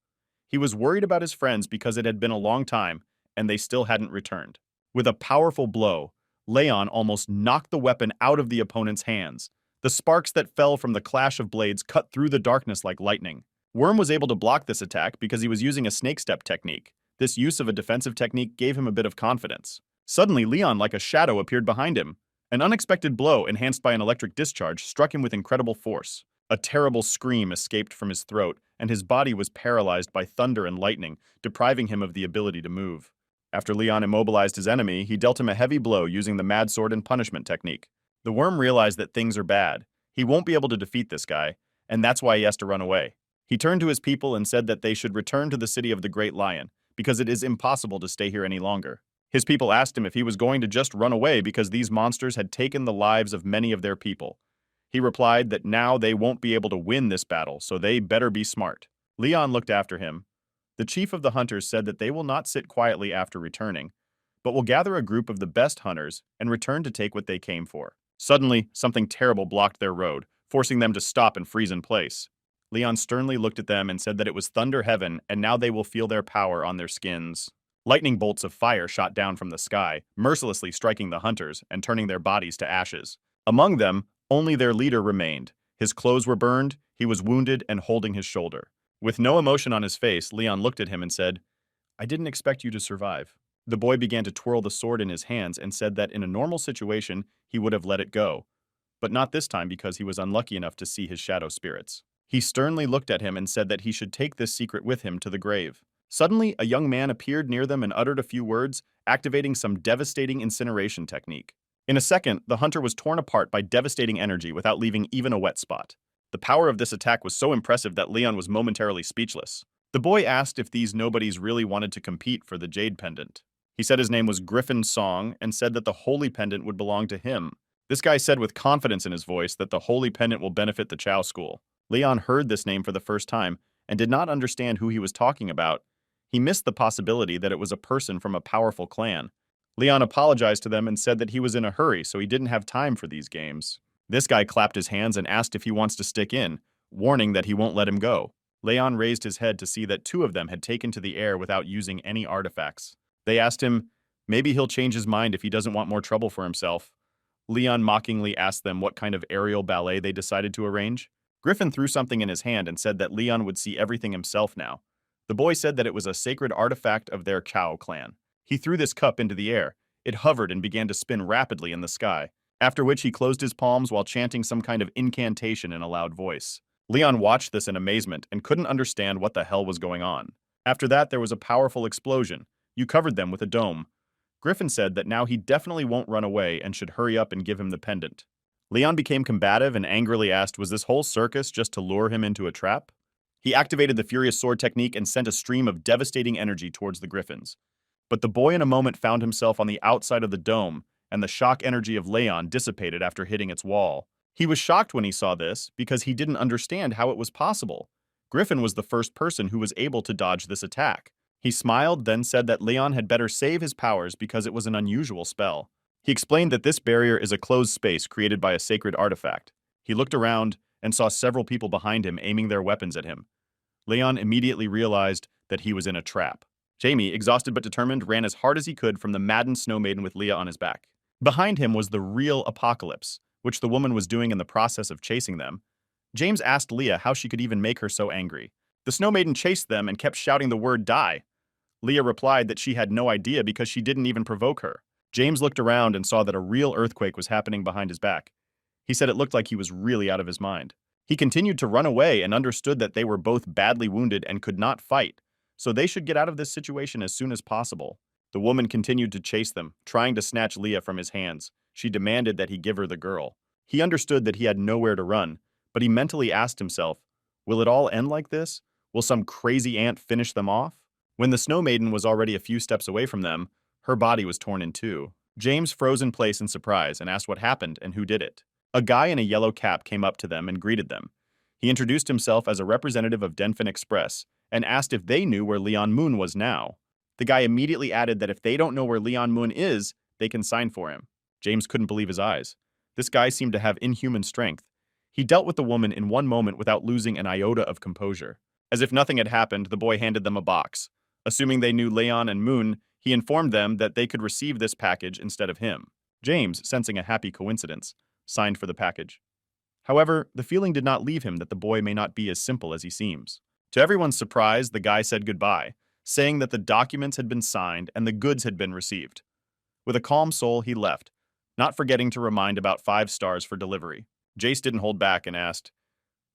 He was worried about his friends because it had been a long time, and they still hadn't returned. With a powerful blow, Leon almost knocked the weapon out of the opponent's hands. The sparks that fell from the clash of blades cut through the darkness like lightning. Worm was able to block this attack because he was using a snake step technique. This use of a defensive technique gave him a bit of confidence. Suddenly, Leon, like a shadow, appeared behind him. An unexpected blow, enhanced by an electric discharge, struck him with incredible force. A terrible scream escaped from his throat, and his body was paralyzed by thunder and lightning, depriving him of the ability to move. After Leon immobilized his enemy, he dealt him a heavy blow using the Mad Sword and Punishment technique. The worm realized that things are bad. He won't be able to defeat this guy, and that's why he has to run away. He turned to his people and said that they should return to the city of the Great Lion, because it is impossible to stay here any longer. His people asked him if he was going to just run away because these monsters had taken the lives of many of their people. He replied that now they won't be able to win this battle, so they better be smart. Leon looked after him. The chief of the hunters said that they will not sit quietly after returning, but will gather a group of the best hunters and return to take what they came for. Suddenly, something terrible blocked their road, forcing them to stop and freeze in place. Leon sternly looked at them and said that it was Thunder Heaven, and now they will feel their power on their skins. Lightning bolts of fire shot down from the sky, mercilessly striking the hunters and turning their bodies to ashes. Among them, only their leader remained. His clothes were burned, he was wounded and holding his shoulder. With no emotion on his face, Leon looked at him and said, "I didn't expect you to survive." The boy began to twirl the sword in his hands and said that in a normal situation, he would have let it go, but not this time because he was unlucky enough to see his shadow spirits. He sternly looked at him and said that he should take this secret with him to the grave. Suddenly, a young man appeared near them and uttered a few words, activating some devastating incineration technique. In a second, the hunter was torn apart by devastating energy without leaving even a wet spot. The power of this attack was so impressive that Leon was momentarily speechless. The boy asked if these nobodies really wanted to compete for the Jade Pendant. He said his name was Griffin Song and said that the Holy Pendant would belong to him. This guy said with confidence in his voice that the Holy Pendant will benefit the Chow School. Leon heard this name for the first time and did not understand who he was talking about. He missed the possibility that it was a person from a powerful clan. Leon apologized to them and said that he was in a hurry, so he didn't have time for these games. This guy clapped his hands and asked if he wants to stick in, warning that he won't let him go. Leon raised his head to see that two of them had taken to the air without using any artifacts. They asked him, maybe he'll change his mind if he doesn't want more trouble for himself. Leon mockingly asked them what kind of aerial ballet they decided to arrange. Griffin threw something in his hand and said that Leon would see everything himself now. The boy said that it was a sacred artifact of their Chow clan. He threw this cup into the air. It hovered and began to spin rapidly in the sky, after which he closed his palms while chanting some kind of incantation in a loud voice. Leon watched this in amazement and couldn't understand what the hell was going on. After that, there was a powerful explosion. You covered them with a dome. Griffin said that now he definitely won't run away and should hurry up and give him the pendant. Leon became combative and angrily asked, was this whole circus just to lure him into a trap? He activated the Furious Sword technique and sent a stream of devastating energy towards the Griffins. But the boy in a moment found himself on the outside of the dome, and the shock energy of Leon dissipated after hitting its wall. He was shocked when he saw this because he didn't understand how it was possible. Griffin was the first person who was able to dodge this attack. He smiled, then said that Leon had better save his powers because it was an unusual spell. He explained that this barrier is a closed space created by a sacred artifact. He looked around and saw several people behind him aiming their weapons at him. Leon immediately realized that he was in a trap. Jamie, exhausted but determined, ran as hard as he could from the maddened snow maiden with Leah on his back. Behind him was the real apocalypse, which the woman was doing in the process of chasing them. James asked Leah how she could even make her so angry. The snow maiden chased them and kept shouting the word die. Leah replied that she had no idea because she didn't even provoke her. James looked around and saw that a real earthquake was happening behind his back. He said it looked like he was really out of his mind. He continued to run away and understood that they were both badly wounded and could not fight, so they should get out of this situation as soon as possible. The woman continued to chase them, trying to snatch Leah from his hands. She demanded that he give her the girl. He understood that he had nowhere to run, but he mentally asked himself, will it all end like this? Will some crazy ant finish them off? When the snow maiden was already a few steps away from them, her body was torn in two. James froze in place in surprise and asked what happened and who did it. A guy in a yellow cap came up to them and greeted them. He introduced himself as a representative of Denfin Express and asked if they knew where Leon Moon was now. The guy immediately added that if they don't know where Leon Moon is, they can sign for him. James couldn't believe his eyes. This guy seemed to have inhuman strength. He dealt with the woman in one moment without losing an iota of composure. As if nothing had happened, the boy handed them a box. Assuming they knew Leon and Moon, he informed them that they could receive this package instead of him. James, sensing a happy coincidence, signed for the package. However, the feeling did not leave him that the boy may not be as simple as he seems. To everyone's surprise, the guy said goodbye, saying that the documents had been signed and the goods had been received. With a calm soul, he left, not forgetting to remind about 5 stars for delivery. Jace didn't hold back and asked,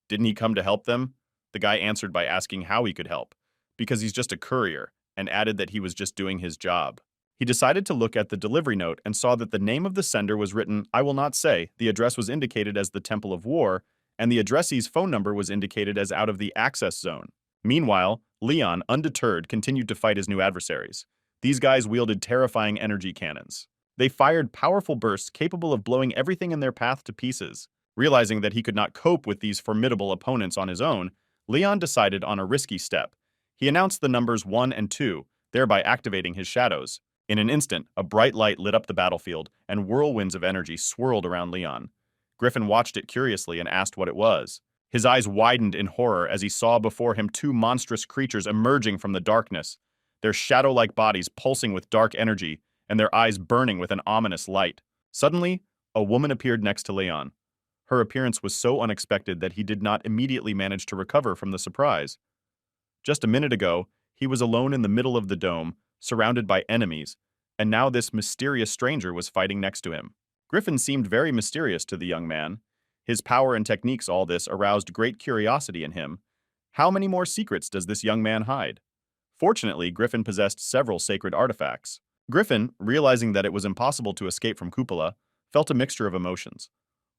"Didn't he come to help them?" The guy answered by asking how he could help, because he's just a courier, and added that he was just doing his job. He decided to look at the delivery note and saw that the name of the sender was written, "I will not say," the address was indicated as the Temple of War, and the addressee's phone number was indicated as out of the access zone. Meanwhile, Leon, undeterred, continued to fight his new adversaries. These guys wielded terrifying energy cannons. They fired powerful bursts capable of blowing everything in their path to pieces. Realizing that he could not cope with these formidable opponents on his own, Leon decided on a risky step. He announced the numbers 1 and 2, thereby activating his shadows. In an instant, a bright light lit up the battlefield, and whirlwinds of energy swirled around Leon. Griffin watched it curiously and asked what it was. His eyes widened in horror as he saw before him 2 monstrous creatures emerging from the darkness, their shadow-like bodies pulsing with dark energy, and their eyes burning with an ominous light. Suddenly, a woman appeared next to Leon. Her appearance was so unexpected that he did not immediately manage to recover from the surprise. Just a minute ago, he was alone in the middle of the dome, surrounded by enemies, and now this mysterious stranger was fighting next to him. Griffin seemed very mysterious to the young man. His power and techniques, all this, aroused great curiosity in him. How many more secrets does this young man hide? Fortunately, Griffin possessed several sacred artifacts. Griffin, realizing that it was impossible to escape from Cupola, felt a mixture of emotions.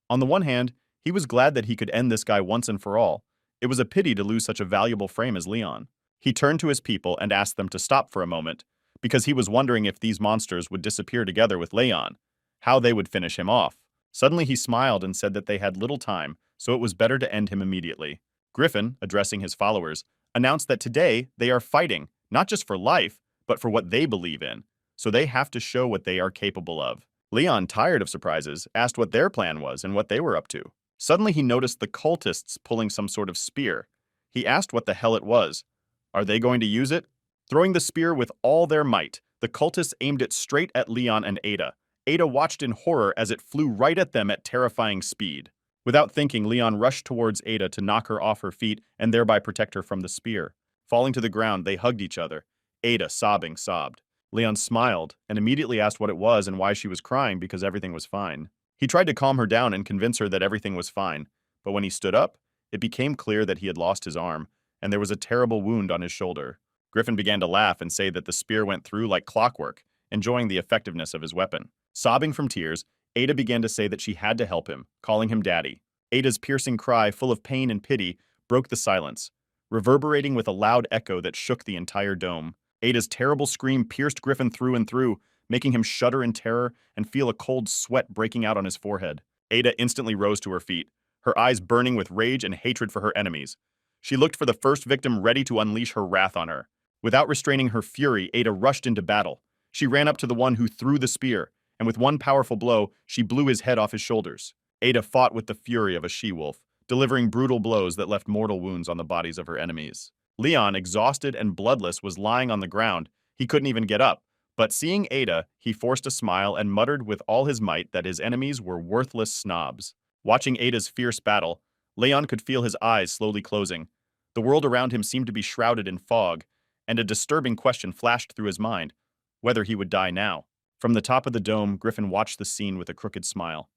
On the one hand, he was glad that he could end this guy once and for all. It was a pity to lose such a valuable frame as Leon. He turned to his people and asked them to stop for a moment, because he was wondering if these monsters would disappear together with Leon, how they would finish him off. Suddenly he smiled and said that they had little time, so it was better to end him immediately. Griffin, addressing his followers, announced that today they are fighting, not just for life, but for what they believe in, so they have to show what they are capable of. Leon, tired of surprises, asked what their plan was and what they were up to. Suddenly he noticed the cultists pulling some sort of spear. He asked what the hell it was. Are they going to use it? Throwing the spear with all their might, the cultists aimed it straight at Leon and Ada. Ada watched in horror as it flew right at them at terrifying speed. Without thinking, Leon rushed towards Ada to knock her off her feet and thereby protect her from the spear. Falling to the ground, they hugged each other. Ada, sobbing, sobbed. Leon smiled and immediately asked what it was and why she was crying because everything was fine. He tried to calm her down and convince her that everything was fine, but when he stood up, it became clear that he had lost his arm, and there was a terrible wound on his shoulder. Griffin began to laugh and say that the spear went through like clockwork, enjoying the effectiveness of his weapon. Sobbing from tears, Ada began to say that she had to help him, calling him daddy. Ada's piercing cry, full of pain and pity, broke the silence, reverberating with a loud echo that shook the entire dome. Ada's terrible scream pierced Griffin through and through, making him shudder in terror and feel a cold sweat breaking out on his forehead. Ada instantly rose to her feet, her eyes burning with rage and hatred for her enemies. She looked for the first victim ready to unleash her wrath on her. Without restraining her fury, Ada rushed into battle. She ran up to the one who threw the spear, and with one powerful blow, she blew his head off his shoulders. Ada fought with the fury of a she-wolf, delivering brutal blows that left mortal wounds on the bodies of her enemies. Leon, exhausted and bloodless, was lying on the ground. He couldn't even get up. But seeing Ada, he forced a smile and muttered with all his might that his enemies were worthless snobs. Watching Ada's fierce battle, Leon could feel his eyes slowly closing. The world around him seemed to be shrouded in fog, and a disturbing question flashed through his mind, whether he would die now. From the top of the dome, Griffin watched the scene with a crooked smile.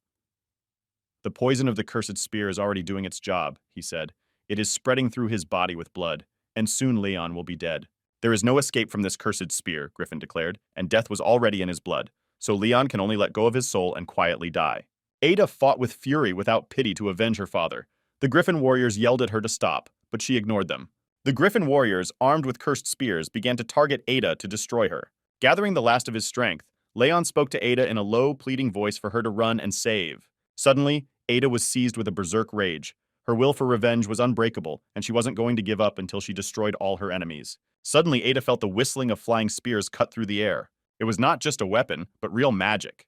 "The poison of the cursed spear is already doing its job," he said. "It is spreading through his body with blood, and soon Leon will be dead." "There is no escape from this cursed spear," Griffin declared, "and death was already in his blood, so Leon can only let go of his soul and quietly die." Ada fought with fury without pity to avenge her father. The Griffin warriors yelled at her to stop, but she ignored them. The Griffin warriors, armed with cursed spears, began to target Ada to destroy her. Gathering the last of his strength, Leon spoke to Ada in a low, pleading voice for her to run and save. Suddenly, Ada was seized with a berserk rage. Her will for revenge was unbreakable, and she wasn't going to give up until she destroyed all her enemies. Suddenly, Ada felt the whistling of flying spears cut through the air. It was not just a weapon, but real magic.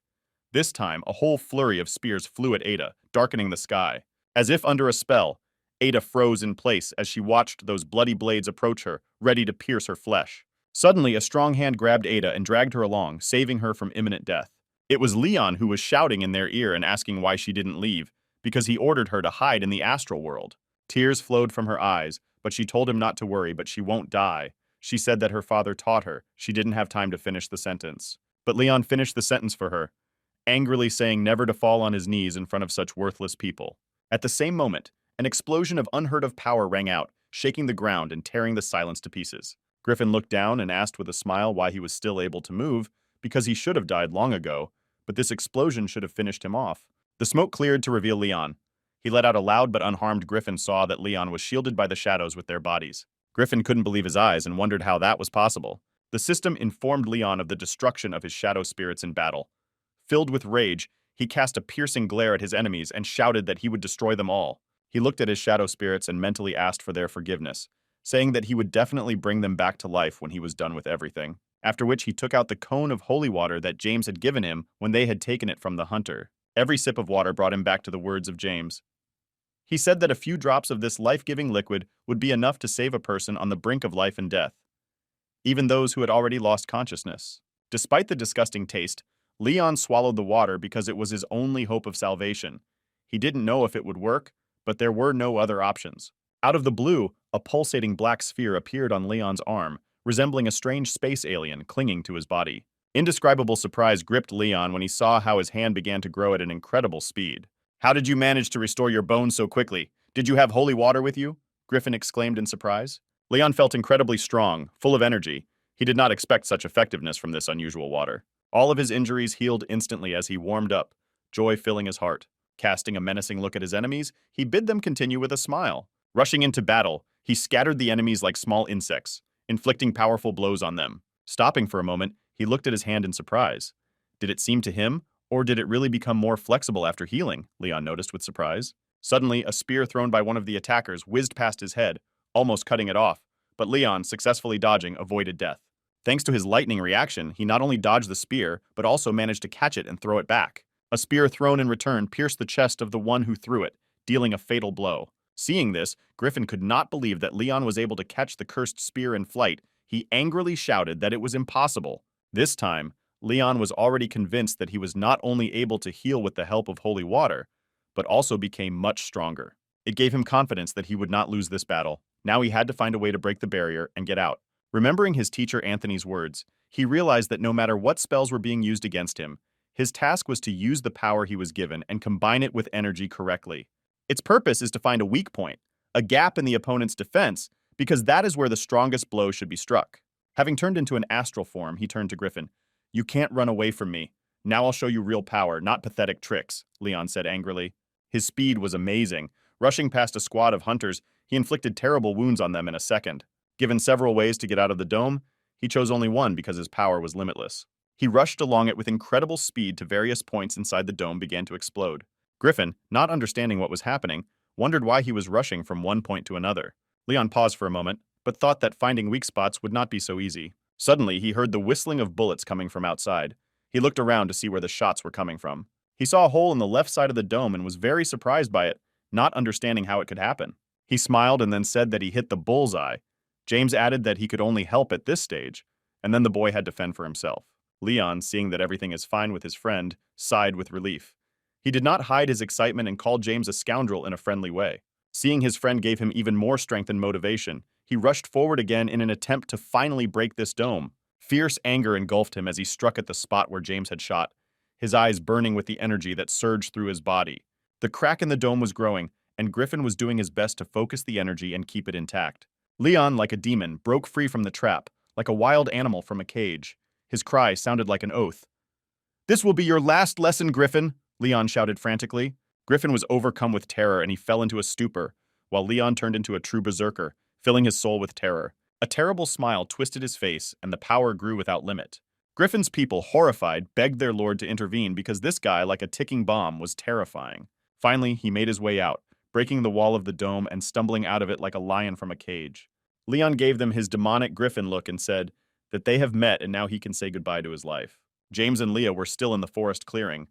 This time, a whole flurry of spears flew at Ada, darkening the sky. As if under a spell, Ada froze in place as she watched those bloody blades approach her, ready to pierce her flesh. Suddenly, a strong hand grabbed Ada and dragged her along, saving her from imminent death. It was Leon who was shouting in their ear and asking why she didn't leave, because he ordered her to hide in the astral world. Tears flowed from her eyes, but she told him not to worry, but she won't die. She said that her father taught her. She didn't have time to finish the sentence. But Leon finished the sentence for her, angrily saying never to fall on his knees in front of such worthless people. At the same moment, an explosion of unheard of power rang out, shaking the ground and tearing the silence to pieces. Griffin looked down and asked with a smile why he was still able to move, because he should have died long ago, but this explosion should have finished him off. The smoke cleared to reveal Leon. He let out a loud but unharmed. Griffin saw that Leon was shielded by the shadows with their bodies. Griffin couldn't believe his eyes and wondered how that was possible. The system informed Leon of the destruction of his shadow spirits in battle. Filled with rage, he cast a piercing glare at his enemies and shouted that he would destroy them all. He looked at his shadow spirits and mentally asked for their forgiveness, saying that he would definitely bring them back to life when he was done with everything. After which he took out the cone of holy water that James had given him when they had taken it from the hunter. Every sip of water brought him back to the words of James. He said that a few drops of this life-giving liquid would be enough to save a person on the brink of life and death, even those who had already lost consciousness. Despite the disgusting taste, Leon swallowed the water because it was his only hope of salvation. He didn't know if it would work, but there were no other options. Out of the blue, a pulsating black sphere appeared on Leon's arm, resembling a strange space alien clinging to his body. Indescribable surprise gripped Leon when he saw how his hand began to grow at an incredible speed. "How did you manage to restore your bones so quickly? Did you have holy water with you?" Griffin exclaimed in surprise. Leon felt incredibly strong, full of energy. He did not expect such effectiveness from this unusual water. All of his injuries healed instantly as he warmed up, joy filling his heart. Casting a menacing look at his enemies, he bid them continue with a smile. Rushing into battle, he scattered the enemies like small insects, inflicting powerful blows on them. Stopping for a moment, he looked at his hand in surprise. Did it seem to him, or did it really become more flexible after healing? Leon noticed with surprise. Suddenly, a spear thrown by one of the attackers whizzed past his head, almost cutting it off, but Leon, successfully dodging, avoided death. Thanks to his lightning reaction, he not only dodged the spear, but also managed to catch it and throw it back. A spear thrown in return pierced the chest of the one who threw it, dealing a fatal blow. Seeing this, Griffin could not believe that Leon was able to catch the cursed spear in flight. He angrily shouted that it was impossible. This time, Leon was already convinced that he was not only able to heal with the help of holy water, but also became much stronger. It gave him confidence that he would not lose this battle. Now he had to find a way to break the barrier and get out. Remembering his teacher Anthony's words, he realized that no matter what spells were being used against him, his task was to use the power he was given and combine it with energy correctly. Its purpose is to find a weak point, a gap in the opponent's defense, because that is where the strongest blow should be struck. Having turned into an astral form, he turned to Griffin. "You can't run away from me. Now I'll show you real power, not pathetic tricks," Leon said angrily. His speed was amazing. Rushing past a squad of hunters, he inflicted terrible wounds on them in a second. Given several ways to get out of the dome, he chose only one because his power was limitless. He rushed along it with incredible speed to various points inside the dome began to explode. Griffin, not understanding what was happening, wondered why he was rushing from one point to another. Leon paused for a moment, but thought that finding weak spots would not be so easy. Suddenly, he heard the whistling of bullets coming from outside. He looked around to see where the shots were coming from. He saw a hole in the left side of the dome and was very surprised by it, not understanding how it could happen. He smiled and then said that he hit the bullseye. James added that he could only help at this stage, and then the boy had to fend for himself. Leon, seeing that everything is fine with his friend, sighed with relief. He did not hide his excitement and called James a scoundrel in a friendly way. Seeing his friend gave him even more strength and motivation, he rushed forward again in an attempt to finally break this dome. Fierce anger engulfed him as he struck at the spot where James had shot, his eyes burning with the energy that surged through his body. The crack in the dome was growing, and Griffin was doing his best to focus the energy and keep it intact. Leon, like a demon, broke free from the trap, like a wild animal from a cage. His cry sounded like an oath. "This will be your last lesson, Griffin," Leon shouted frantically. Griffin was overcome with terror and he fell into a stupor, while Leon turned into a true berserker, filling his soul with terror. A terrible smile twisted his face and the power grew without limit. Griffin's people, horrified, begged their lord to intervene because this guy, like a ticking bomb, was terrifying. Finally, he made his way out, breaking the wall of the dome and stumbling out of it like a lion from a cage. Leon gave them his demonic Griffin look and said that they have met and now he can say goodbye to his life. James and Leah were still in the forest clearing.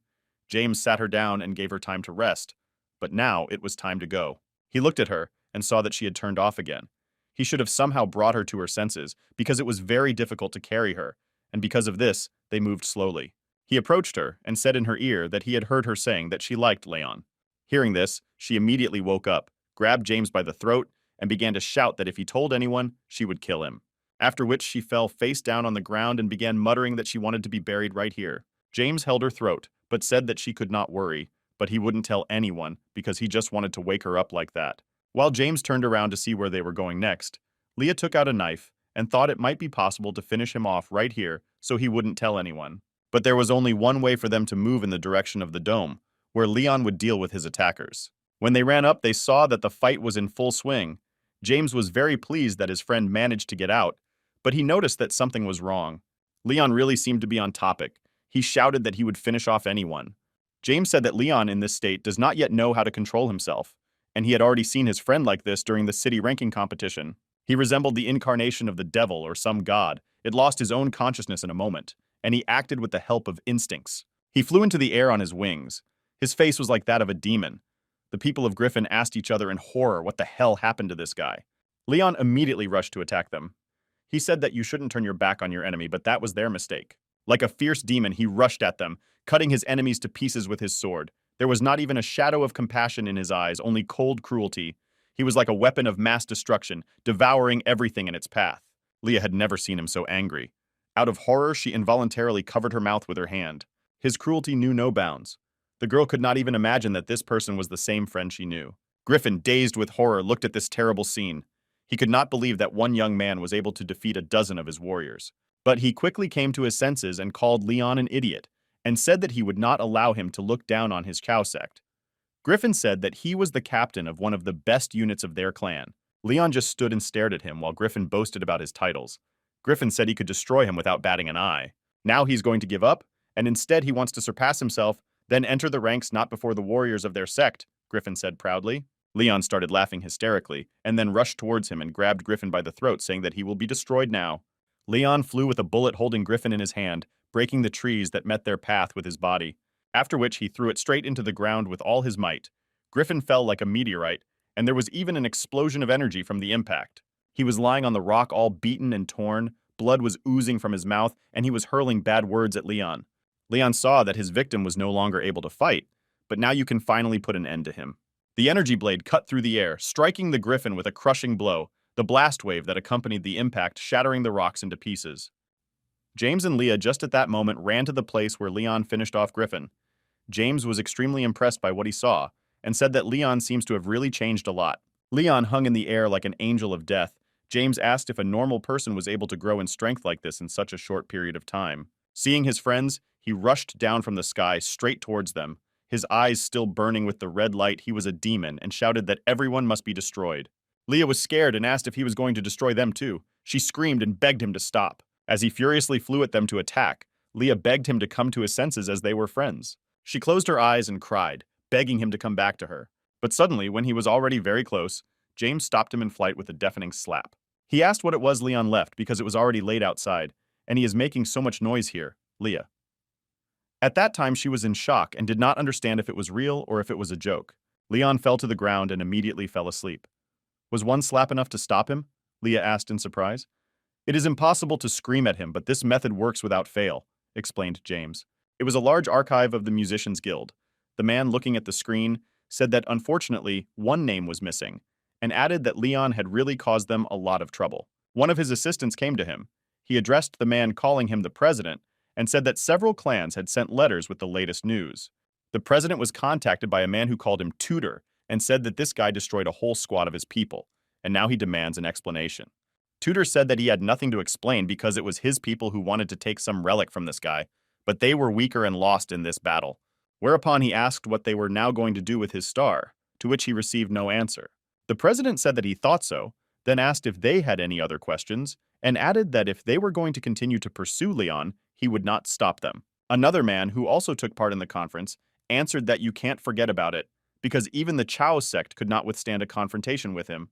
James sat her down and gave her time to rest, but now it was time to go. He looked at her and saw that she had turned off again. He should have somehow brought her to her senses, because it was very difficult to carry her, and because of this, they moved slowly. He approached her and said in her ear that he had heard her saying that she liked Leon. Hearing this, she immediately woke up, grabbed James by the throat, and began to shout that if he told anyone, she would kill him. After which she fell face down on the ground and began muttering that she wanted to be buried right here. James held her throat, but said that she could not worry, but he wouldn't tell anyone because he just wanted to wake her up like that. While James turned around to see where they were going next, Leah took out a knife and thought it might be possible to finish him off right here so he wouldn't tell anyone. But there was only one way for them to move in the direction of the dome, where Leon would deal with his attackers. When they ran up, they saw that the fight was in full swing. James was very pleased that his friend managed to get out, but he noticed that something was wrong. Leon really seemed to be on topic. He shouted that he would finish off anyone. James said that Leon in this state does not yet know how to control himself, and he had already seen his friend like this during the city ranking competition. He resembled the incarnation of the devil or some god. It lost his own consciousness in a moment, and he acted with the help of instincts. He flew into the air on his wings. His face was like that of a demon. The people of Griffin asked each other in horror what the hell happened to this guy. Leon immediately rushed to attack them. He said that you shouldn't turn your back on your enemy, but that was their mistake. Like a fierce demon, he rushed at them, cutting his enemies to pieces with his sword. There was not even a shadow of compassion in his eyes, only cold cruelty. He was like a weapon of mass destruction, devouring everything in its path. Leah had never seen him so angry. Out of horror, she involuntarily covered her mouth with her hand. His cruelty knew no bounds. The girl could not even imagine that this person was the same friend she knew. Griffin, dazed with horror, looked at this terrible scene. He could not believe that one young man was able to defeat a dozen of his warriors. But he quickly came to his senses and called Leon an idiot, and said that he would not allow him to look down on his Chow sect. Griffin said that he was the captain of one of the best units of their clan. Leon just stood and stared at him while Griffin boasted about his titles. Griffin said he could destroy him without batting an eye. Now he's going to give up, and instead he wants to surpass himself, then enter the ranks not before the warriors of their sect, Griffin said proudly. Leon started laughing hysterically, and then rushed towards him and grabbed Griffin by the throat, saying that he will be destroyed now. Leon flew with a bullet holding Griffin in his hand, breaking the trees that met their path with his body, after which he threw it straight into the ground with all his might. Griffin fell like a meteorite, and there was even an explosion of energy from the impact. He was lying on the rock all beaten and torn, blood was oozing from his mouth, and he was hurling bad words at Leon. Leon saw that his victim was no longer able to fight, but now you can finally put an end to him. The energy blade cut through the air, striking the Griffin with a crushing blow, the blast wave that accompanied the impact shattering the rocks into pieces. James and Leah just at that moment ran to the place where Leon finished off Griffin. James was extremely impressed by what he saw, and said that Leon seems to have really changed a lot. Leon hung in the air like an angel of death. James asked if a normal person was able to grow in strength like this in such a short period of time. Seeing his friends, he rushed down from the sky straight towards them. His eyes still burning with the red light, he was a demon and shouted that everyone must be destroyed. Leah was scared and asked if he was going to destroy them too. She screamed and begged him to stop. As he furiously flew at them to attack, Leah begged him to come to his senses as they were friends. She closed her eyes and cried, begging him to come back to her. But suddenly, when he was already very close, James stopped him in flight with a deafening slap. He asked what it was Leon left because it was already late outside, and he is making so much noise here, Leah. At that time, she was in shock and did not understand if it was real or if it was a joke. Leon fell to the ground and immediately fell asleep. Was one slap enough to stop him? Leah asked in surprise. It is impossible to scream at him, but this method works without fail, explained James. It was a large archive of the Musicians Guild. The man looking at the screen said that unfortunately one name was missing, and added that Leon had really caused them a lot of trouble. One of his assistants came to him. He addressed the man calling him the president and said that several clans had sent letters with the latest news. The president was contacted by a man who called him Tutor and said that this guy destroyed a whole squad of his people, and now he demands an explanation. Tutor said that he had nothing to explain because it was his people who wanted to take some relic from this guy, but they were weaker and lost in this battle. Whereupon he asked what they were now going to do with his star, to which he received no answer. The president said that he thought so, then asked if they had any other questions, and added that if they were going to continue to pursue Leon, he would not stop them. Another man, who also took part in the conference, answered that you can't forget about it, because even the Chao sect could not withstand a confrontation with him,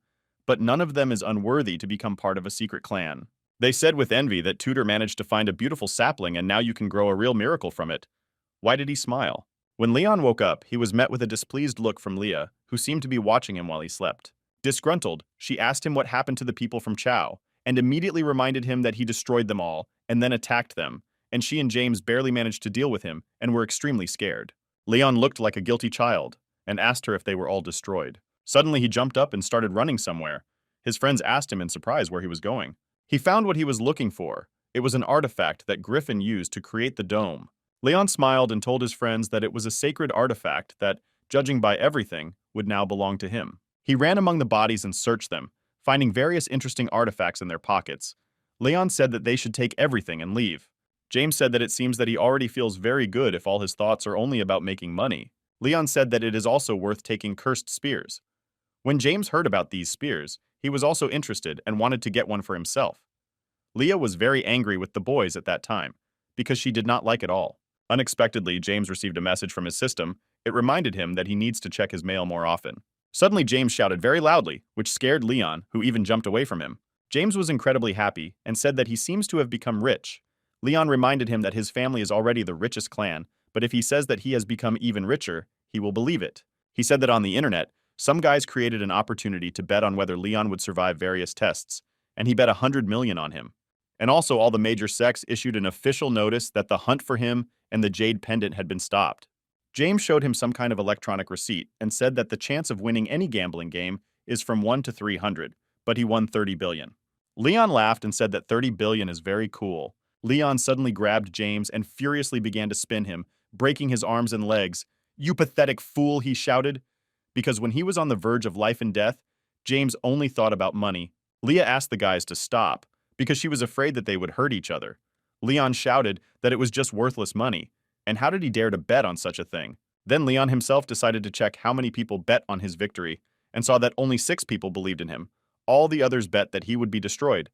but none of them is unworthy to become part of a secret clan. They said with envy that Tutor managed to find a beautiful sapling and now you can grow a real miracle from it. Why did he smile? When Leon woke up, he was met with a displeased look from Leah, who seemed to be watching him while he slept. Disgruntled, she asked him what happened to the people from Chao, and immediately reminded him that he destroyed them all, and then attacked them, and she and James barely managed to deal with him and were extremely scared. Leon looked like a guilty child and asked her if they were all destroyed. Suddenly he jumped up and started running somewhere. His friends asked him in surprise where he was going. He found what he was looking for. It was an artifact that Griffin used to create the dome. Leon smiled and told his friends that it was a sacred artifact that, judging by everything, would now belong to him. He ran among the bodies and searched them, finding various interesting artifacts in their pockets. Leon said that they should take everything and leave. James said that it seems that he already feels very good if all his thoughts are only about making money. Leon said that it is also worth taking cursed spears. When James heard about these spears, he was also interested and wanted to get one for himself. Leah was very angry with the boys at that time, because she did not like it all. Unexpectedly, James received a message from his system. It reminded him that he needs to check his mail more often. Suddenly, James shouted very loudly, which scared Leon, who even jumped away from him. James was incredibly happy and said that he seems to have become rich. Leon reminded him that his family is already the richest clan, but if he says that he has become even richer, he will believe it. He said that on the internet, some guys created an opportunity to bet on whether Leon would survive various tests, and he bet 100 million on him. And also all the major sects issued an official notice that the hunt for him and the jade pendant had been stopped. James showed him some kind of electronic receipt and said that the chance of winning any gambling game is from 1 to 300, but he won 30 billion. Leon laughed and said that 30 billion is very cool. Leon suddenly grabbed James and furiously began to spin him, breaking his arms and legs. "You pathetic fool," he shouted. Because when he was on the verge of life and death, James only thought about money. Leah asked the guys to stop, because she was afraid that they would hurt each other. Leon shouted that it was just worthless money, and how did he dare to bet on such a thing? Then Leon himself decided to check how many people bet on his victory, and saw that only 6 people believed in him. All the others bet that he would be destroyed.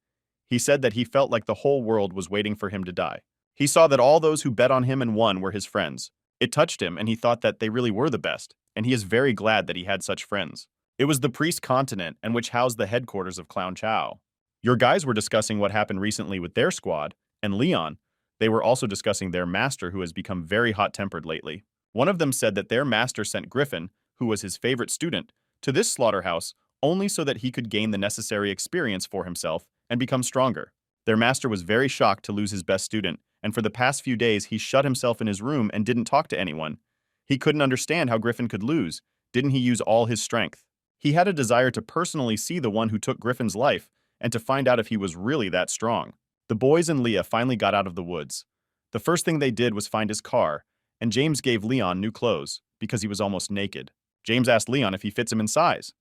He said that he felt like the whole world was waiting for him to die. He saw that all those who bet on him and won were his friends. It touched him, and he thought that they really were the best, and he is very glad that he had such friends. It was the Priest Continent, and which housed the headquarters of Clown Chow. Your guys were discussing what happened recently with their squad, and Leon, they were also discussing their master who has become very hot-tempered lately. One of them said that their master sent Griffin, who was his favorite student, to this slaughterhouse only so that he could gain the necessary experience for himself and become stronger. Their master was very shocked to lose his best student, and for the past few days he shut himself in his room and didn't talk to anyone. He couldn't understand how Griffin could lose. Didn't he use all his strength? He had a desire to personally see the one who took Griffin's life and to find out if he was really that strong. The boys and Leah finally got out of the woods. The first thing they did was find his car, and James gave Leon new clothes because he was almost naked. James asked Leon if he fits him in size.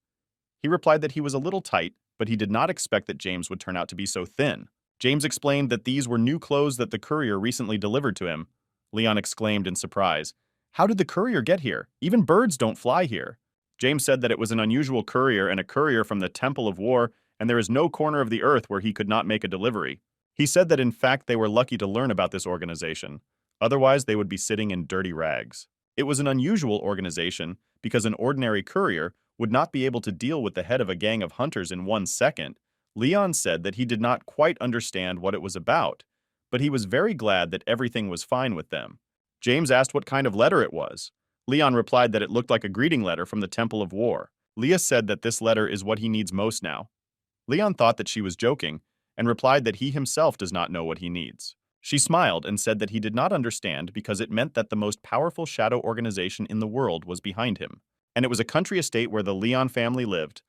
He replied that he was a little tight, but he did not expect that James would turn out to be so thin. James explained that these were new clothes that the courier recently delivered to him. Leon exclaimed in surprise, "How did the courier get here? Even birds don't fly here." James said that it was an unusual courier and a courier from the Temple of War, and there is no corner of the earth where he could not make a delivery. He said that in fact they were lucky to learn about this organization. Otherwise, they would be sitting in dirty rags. It was an unusual organization because an ordinary courier would not be able to deal with the head of a gang of hunters in 1 second. Leon said that he did not quite understand what it was about, but he was very glad that everything was fine with them. James asked what kind of letter it was. Leon replied that it looked like a greeting letter from the Temple of War. Leah said that this letter is what he needs most now. Leon thought that she was joking and replied that he himself does not know what he needs. She smiled and said that he did not understand because it meant that the most powerful shadow organization in the world was behind him, and it was a country estate where the Leon family lived.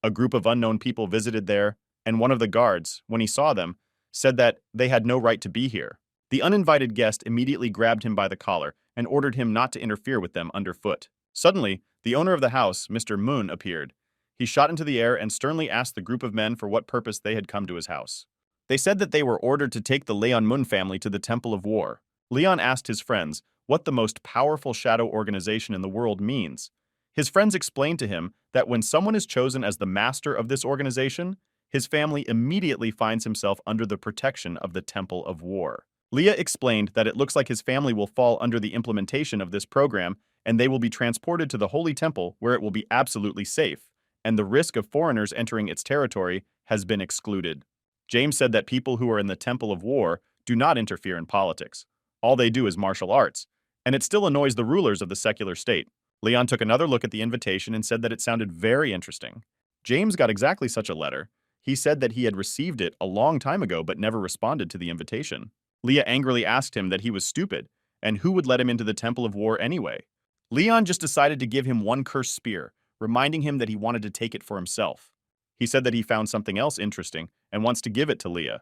A group of unknown people visited there, and one of the guards, when he saw them, said that they had no right to be here. The uninvited guest immediately grabbed him by the collar and ordered him not to interfere with them underfoot. Suddenly, the owner of the house, Mr. Moon, appeared. He shot into the air and sternly asked the group of men for what purpose they had come to his house. They said that they were ordered to take the Leon Moon family to the Temple of War. Leon asked his friends what the most powerful shadow organization in the world means. His friends explained to him that when someone is chosen as the master of this organization, his family immediately finds himself under the protection of the Temple of War. Leah explained that it looks like his family will fall under the implementation of this program, and they will be transported to the Holy Temple where it will be absolutely safe, and the risk of foreigners entering its territory has been excluded. James said that people who are in the Temple of War do not interfere in politics. All they do is martial arts, and it still annoys the rulers of the secular state. Leon took another look at the invitation and said that it sounded very interesting. James got exactly such a letter. He said that he had received it a long time ago but never responded to the invitation. Leah angrily asked him that he was stupid, and who would let him into the Temple of War anyway? Leon just decided to give him one cursed spear, reminding him that he wanted to take it for himself. He said that he found something else interesting and wants to give it to Leah.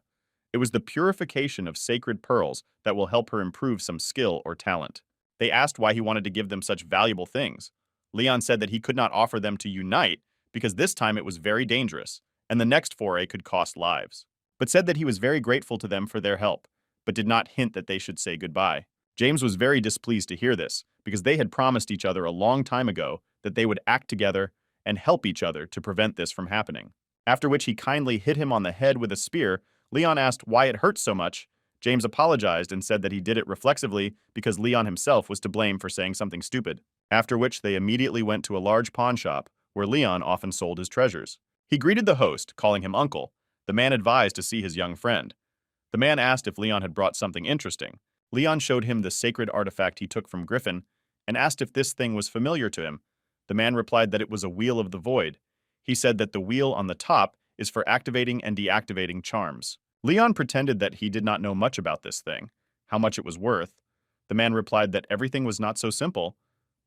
It was the purification of sacred pearls that will help her improve some skill or talent. They asked why he wanted to give them such valuable things. Leon said that he could not offer them to unite because this time it was very dangerous, and the next foray could cost lives, but said that he was very grateful to them for their help, but did not hint that they should say goodbye. James was very displeased to hear this, because they had promised each other a long time ago that they would act together and help each other to prevent this from happening. After which he kindly hit him on the head with a spear. Leon asked why it hurt so much. James apologized and said that he did it reflexively because Leon himself was to blame for saying something stupid. After which they immediately went to a large pawn shop where Leon often sold his treasures. He greeted the host, calling him uncle. The man advised to see his young friend. The man asked if Leon had brought something interesting. Leon showed him the sacred artifact he took from Griffin and asked if this thing was familiar to him. The man replied that it was a wheel of the void. He said that the wheel on the top is for activating and deactivating charms. Leon pretended that he did not know much about this thing, how much it was worth. The man replied that everything was not so simple,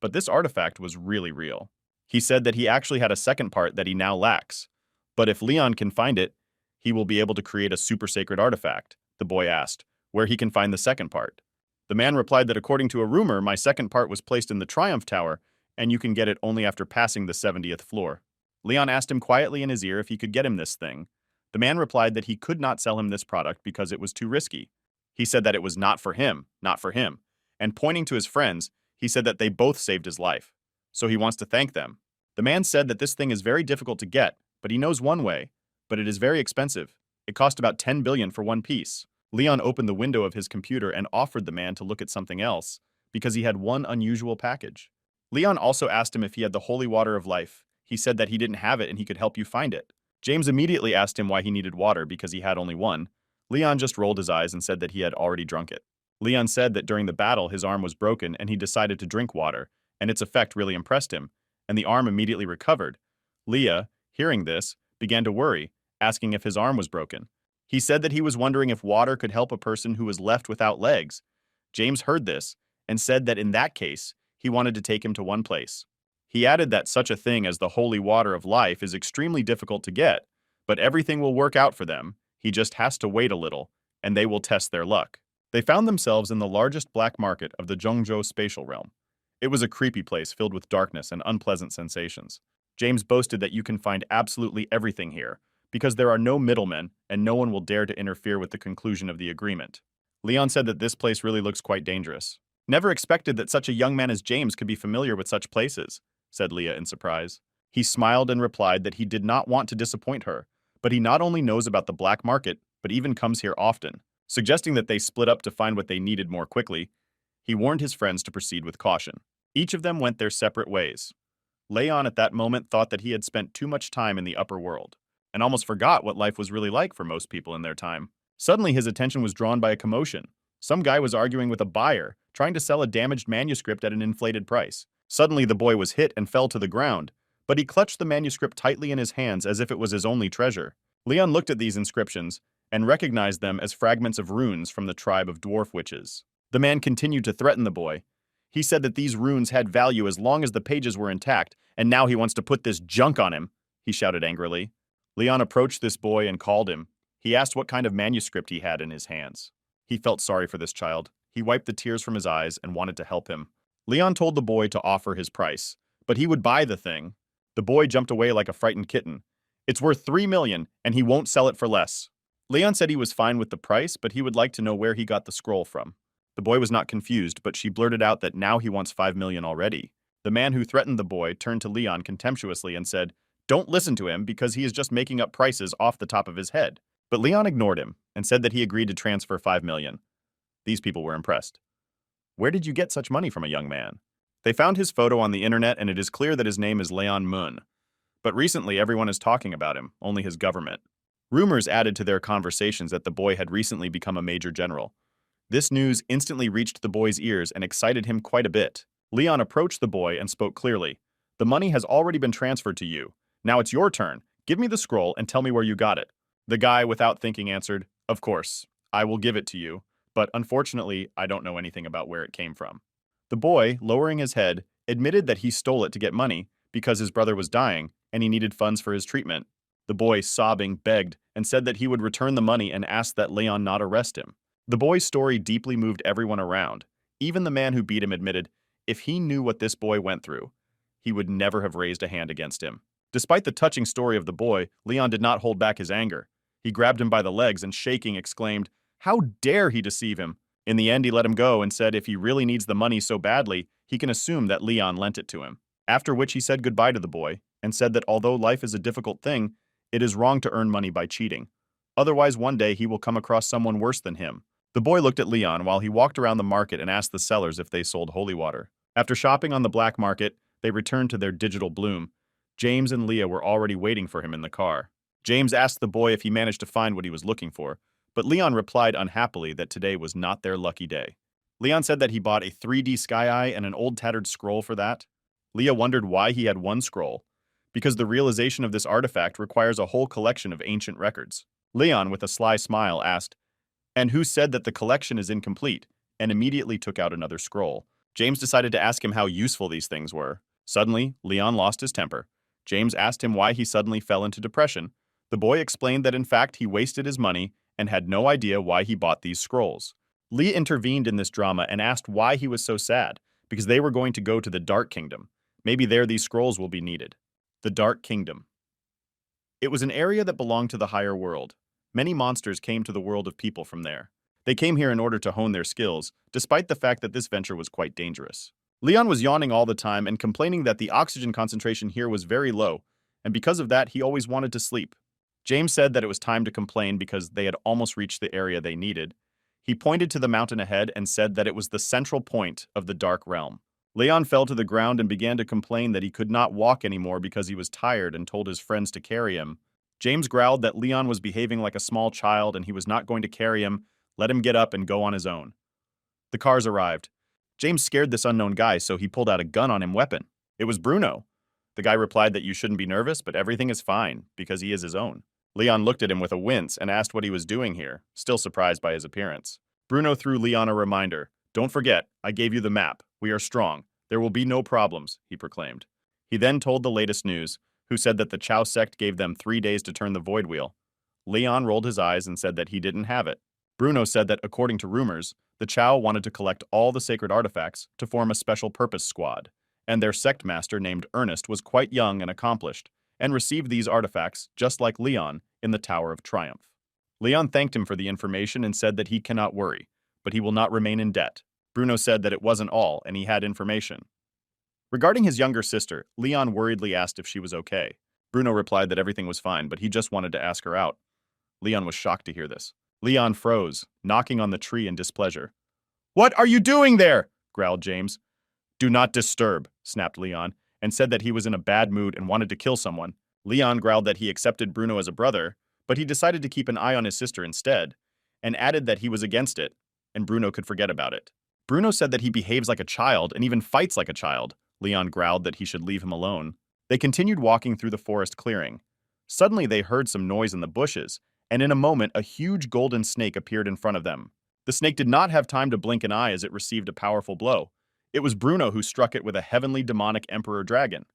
but this artifact was really real. He said that he actually had a second part that he now lacks, but if Leon can find it, he will be able to create a super sacred artifact. The boy asked where he can find the second part. The man replied that according to a rumor, my second part was placed in the Triumph Tower, and you can get it only after passing the 70th floor. Leon asked him quietly in his ear if he could get him this thing. The man replied that he could not sell him this product because it was too risky. He said that it was not for him, and pointing to his friends, he said that they both saved his life, so he wants to thank them. The man said that this thing is very difficult to get, but he knows one way, but it is very expensive. It cost about 10 billion for one piece. Leon opened the window of his computer and offered the man to look at something else, because he had one unusual package. Leon also asked him if he had the holy water of life. He said that he didn't have it and he could help you find it. James immediately asked him why he needed water because he had only one. Leon just rolled his eyes and said that he had already drunk it. Leon said that during the battle his arm was broken and he decided to drink water, and its effect really impressed him, and the arm immediately recovered. Leah, hearing this, began to worry, asking if his arm was broken. He said that he was wondering if water could help a person who was left without legs. James heard this and said that in that case, he wanted to take him to one place. He added that such a thing as the holy water of life is extremely difficult to get, but everything will work out for them. He just has to wait a little, and they will test their luck. They found themselves in the largest black market of the Zhongzhou spatial realm. It was a creepy place filled with darkness and unpleasant sensations. James boasted that you can find absolutely everything here, because there are no middlemen and no one will dare to interfere with the conclusion of the agreement. Leon said that this place really looks quite dangerous. Never expected that such a young man as James could be familiar with such places, said Leah in surprise. He smiled and replied that he did not want to disappoint her, but he not only knows about the black market, but even comes here often. Suggesting that they split up to find what they needed more quickly, he warned his friends to proceed with caution. Each of them went their separate ways. Leon at that moment thought that he had spent too much time in the upper world, and almost forgot what life was really like for most people in their time. Suddenly his attention was drawn by a commotion. Some guy was arguing with a buyer, trying to sell a damaged manuscript at an inflated price. Suddenly the boy was hit and fell to the ground, but he clutched the manuscript tightly in his hands as if it was his only treasure. Leon looked at these inscriptions and recognized them as fragments of runes from the tribe of dwarf witches. The man continued to threaten the boy. He said that these runes had value as long as the pages were intact, and now he wants to put this junk on him, he shouted angrily. Leon approached this boy and called him. He asked what kind of manuscript he had in his hands. He felt sorry for this child. He wiped the tears from his eyes and wanted to help him. Leon told the boy to offer his price, but he would buy the thing. The boy jumped away like a frightened kitten. It's worth 3 million, and he won't sell it for less. Leon said he was fine with the price, but he would like to know where he got the scroll from. The boy was not confused, but she blurted out that now he wants 5 million already. The man who threatened the boy turned to Leon contemptuously and said, "Don't listen to him because he is just making up prices off the top of his head." But Leon ignored him and said that he agreed to transfer 5 million. These people were impressed. Where did you get such money from a young man? They found his photo on the internet and it is clear that his name is Leon Moon. But recently everyone is talking about him, only his government. Rumors added to their conversations that the boy had recently become a major general. This news instantly reached the boy's ears and excited him quite a bit. Leon approached the boy and spoke clearly. "The money has already been transferred to you. Now it's your turn. Give me the scroll and tell me where you got it." The guy, without thinking, answered, "Of course. I will give it to you. but unfortunately, I don't know anything about where it came from. The boy, lowering his head, admitted that he stole it to get money because his brother was dying and he needed funds for his treatment. The boy, sobbing, begged and said that he would return the money and asked that Leon not arrest him. The boy's story deeply moved everyone around. Even the man who beat him admitted if he knew what this boy went through, he would never have raised a hand against him. Despite the touching story of the boy, Leon did not hold back his anger. He grabbed him by the legs and, shaking, exclaimed, "How dare he deceive him?" In the end, he let him go and said if he really needs the money so badly, he can assume that Leon lent it to him. After which he said goodbye to the boy and said that although life is a difficult thing, it is wrong to earn money by cheating. Otherwise, one day he will come across someone worse than him. The boy looked at Leon while he walked around the market and asked the sellers if they sold holy water. After shopping on the black market, they returned to their digital bloom. James and Leah were already waiting for him in the car. James asked the boy if he managed to find what he was looking for, but Leon replied unhappily that today was not their lucky day. Leon said that he bought a 3D sky eye and an old tattered scroll for that. Leah wondered why he had one scroll, because the realization of this artifact requires a whole collection of ancient records. Leon, with a sly smile, asked, "And who said that the collection is incomplete?" and immediately took out another scroll. James decided to ask him how useful these things were. Suddenly, Leon lost his temper. James asked him why he suddenly fell into depression. The boy explained that in fact he wasted his money and had no idea why he bought these scrolls. Leah intervened in this drama and asked why he was so sad, because they were going to go to the Dark Kingdom. Maybe there these scrolls will be needed. The Dark Kingdom. It was an area that belonged to the higher world. Many monsters came to the world of people from there. They came here in order to hone their skills, despite the fact that this venture was quite dangerous. Leon was yawning all the time and complaining that the oxygen concentration here was very low, and because of that, he always wanted to sleep. James said that it was time to complain because they had almost reached the area they needed. He pointed to the mountain ahead and said that it was the central point of the Dark Realm. Leon fell to the ground and began to complain that he could not walk anymore because he was tired and told his friends to carry him. James growled that Leon was behaving like a small child and he was not going to carry him, let him get up and go on his own. The cars arrived. James scared this unknown guy, so he pulled out a gun on him weapon. It was Bruno. The guy replied that you shouldn't be nervous, but everything is fine, because he is his own. Leon looked at him with a wince and asked what he was doing here, still surprised by his appearance. Bruno threw Leon a reminder. "Don't forget, I gave you the map. We are strong. There will be no problems," he proclaimed. He then told the latest news, who said that the Chow sect gave them 3 days to turn the void wheel. Leon rolled his eyes and said that he didn't have it. Bruno said that, according to rumors, the Chow wanted to collect all the sacred artifacts to form a special purpose squad, and their sect master named Ernest was quite young and accomplished, and received these artifacts, just like Leon, in the Tower of Triumph. Leon thanked him for the information and said that he cannot worry, but he will not remain in debt. Bruno said that it wasn't all, and he had information. Regarding his younger sister, Leon worriedly asked if she was okay. Bruno replied that everything was fine, but he just wanted to ask her out. Leon was shocked to hear this. Leon froze, knocking on the tree in displeasure. "What are you doing there?" growled James. "Do not disturb," snapped Leon, and said that he was in a bad mood and wanted to kill someone. Leon growled that he accepted Bruno as a brother, but he decided to keep an eye on his sister instead, and added that he was against it, and Bruno could forget about it. Bruno said that he behaves like a child and even fights like a child. Leon growled that he should leave him alone. They continued walking through the forest clearing. Suddenly they heard some noise in the bushes, and in a moment a huge golden snake appeared in front of them. The snake did not have time to blink an eye as it received a powerful blow. It was Bruno who struck it with a heavenly demonic emperor dragon.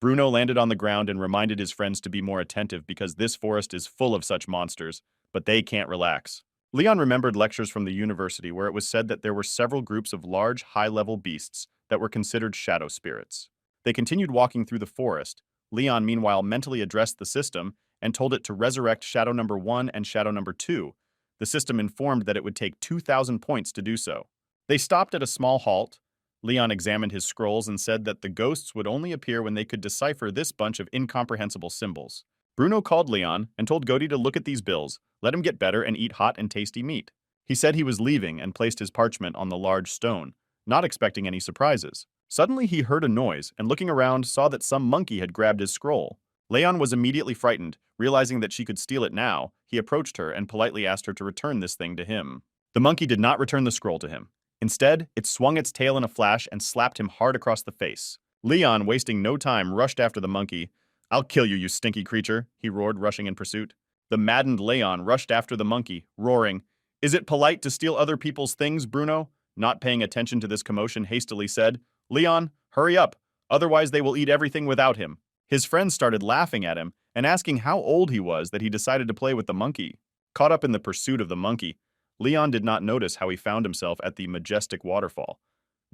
Bruno landed on the ground and reminded his friends to be more attentive because this forest is full of such monsters, but they can't relax. Leon remembered lectures from the university where it was said that there were several groups of large, high-level beasts that were considered shadow spirits. They continued walking through the forest. Leon, meanwhile, mentally addressed the system and told it to resurrect Shadow Number 1 and Shadow Number 2. The system informed that it would take 2,000 points to do so. They stopped at a small halt. Leon examined his scrolls and said that the ghosts would only appear when they could decipher this bunch of incomprehensible symbols. Bruno called Leon and told Godi to look at these bills, let him get better and eat hot and tasty meat. He said he was leaving and placed his parchment on the large stone, not expecting any surprises. Suddenly he heard a noise and, looking around, saw that some monkey had grabbed his scroll. Leon was immediately frightened. Realizing that she could steal it now, he approached her and politely asked her to return this thing to him. The monkey did not return the scroll to him. Instead, it swung its tail in a flash and slapped him hard across the face. Leon, wasting no time, rushed after the monkey. "I'll kill you, you stinky creature," he roared, rushing in pursuit. The maddened Leon rushed after the monkey, roaring, Is it polite to steal other people's things, Bruno? Not paying attention to this commotion, hastily said, Leon, hurry up, otherwise they will eat everything without him. His friends started laughing at him and asking how old he was that he decided to play with the monkey. Caught up in the pursuit of the monkey, Leon did not notice how he found himself at the majestic waterfall.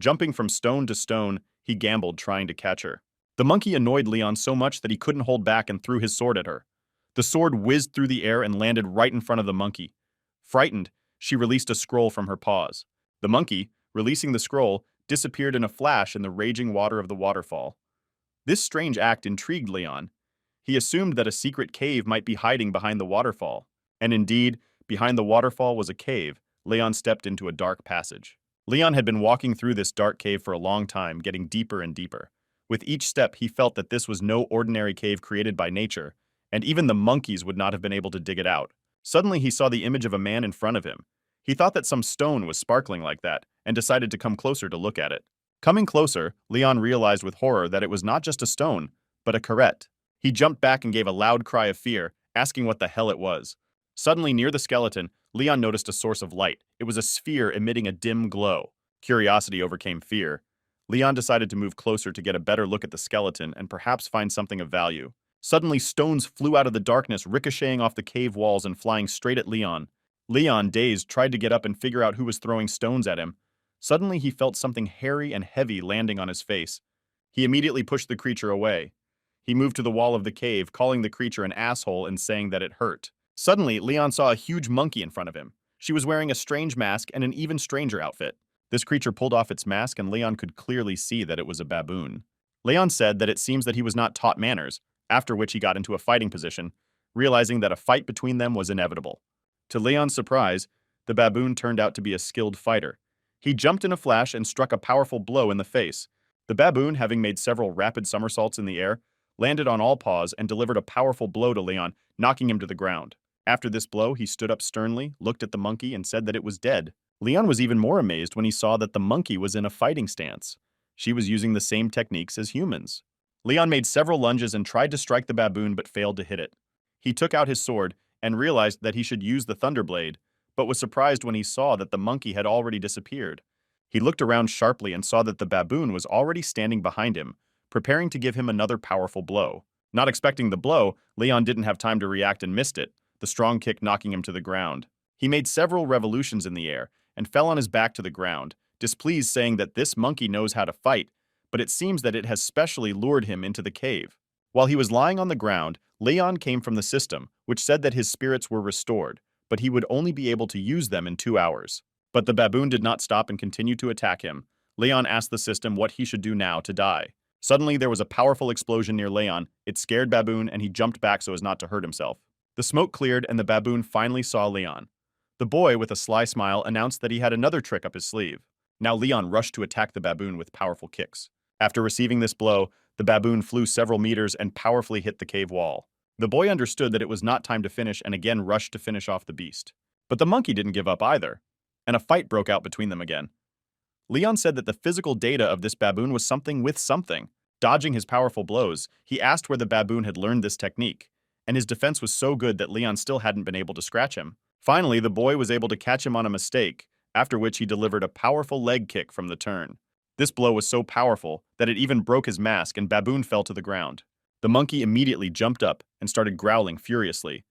Jumping from stone to stone, he gambled trying to catch her. The monkey annoyed Leon so much that he couldn't hold back and threw his sword at her. The sword whizzed through the air and landed right in front of the monkey. Frightened, she released a scroll from her paws. The monkey, releasing the scroll, disappeared in a flash in the raging water of the waterfall. This strange act intrigued Leon. He assumed that a secret cave might be hiding behind the waterfall. And indeed, behind the waterfall was a cave. Leon stepped into a dark passage. Leon had been walking through this dark cave for a long time, getting deeper and deeper. With each step, he felt that this was no ordinary cave created by nature, and even the monkeys would not have been able to dig it out. Suddenly, he saw the image of a man in front of him. He thought that some stone was sparkling like that, and decided to come closer to look at it. Coming closer, Leon realized with horror that it was not just a stone, but a carrot. He jumped back and gave a loud cry of fear, asking what the hell it was. Suddenly, near the skeleton, Leon noticed a source of light. It was a sphere emitting a dim glow. Curiosity overcame fear. Leon decided to move closer to get a better look at the skeleton and perhaps find something of value. Suddenly, stones flew out of the darkness, ricocheting off the cave walls and flying straight at Leon. Leon, dazed, tried to get up and figure out who was throwing stones at him. Suddenly, he felt something hairy and heavy landing on his face. He immediately pushed the creature away. He moved to the wall of the cave, calling the creature an asshole and saying that it hurt. Suddenly, Leon saw a huge monkey in front of him. She was wearing a strange mask and an even stranger outfit. This creature pulled off its mask and Leon could clearly see that it was a baboon. Leon said that it seems that he was not taught manners, after which he got into a fighting position, realizing that a fight between them was inevitable. To Leon's surprise, the baboon turned out to be a skilled fighter. He jumped in a flash and struck a powerful blow in the face. The baboon, having made several rapid somersaults in the air, landed on all paws and delivered a powerful blow to Leon, knocking him to the ground. After this blow, he stood up sternly, looked at the monkey, and said that it was dead. Leon was even more amazed when he saw that the monkey was in a fighting stance. She was using the same techniques as humans. Leon made several lunges and tried to strike the baboon but failed to hit it. He took out his sword and realized that he should use the thunderblade, but was surprised when he saw that the monkey had already disappeared. He looked around sharply and saw that the baboon was already standing behind him, preparing to give him another powerful blow. Not expecting the blow, Leon didn't have time to react and missed it, the strong kick knocking him to the ground. He made several revolutions in the air and fell on his back to the ground, displeased, saying that this monkey knows how to fight, but it seems that it has specially lured him into the cave. While he was lying on the ground, Leon came from the system, which said that his spirits were restored, but he would only be able to use them in 2 hours. But the baboon did not stop and continued to attack him. Leon asked the system what he should do now to die. Suddenly, there was a powerful explosion near Leon. It scared Baboon, and he jumped back so as not to hurt himself. The smoke cleared, and the baboon finally saw Leon. The boy, with a sly smile, announced that he had another trick up his sleeve. Now Leon rushed to attack the baboon with powerful kicks. After receiving this blow, the baboon flew several meters and powerfully hit the cave wall. The boy understood that it was not time to finish and again rushed to finish off the beast. But the monkey didn't give up either, and a fight broke out between them again. Leon said that the physical data of this baboon was something with something. Dodging his powerful blows, he asked where the baboon had learned this technique, and his defense was so good that Leon still hadn't been able to scratch him. Finally, the boy was able to catch him on a mistake, after which he delivered a powerful leg kick from the turn. This blow was so powerful that it even broke his mask and Baboon fell to the ground. The monkey immediately jumped up and started growling furiously.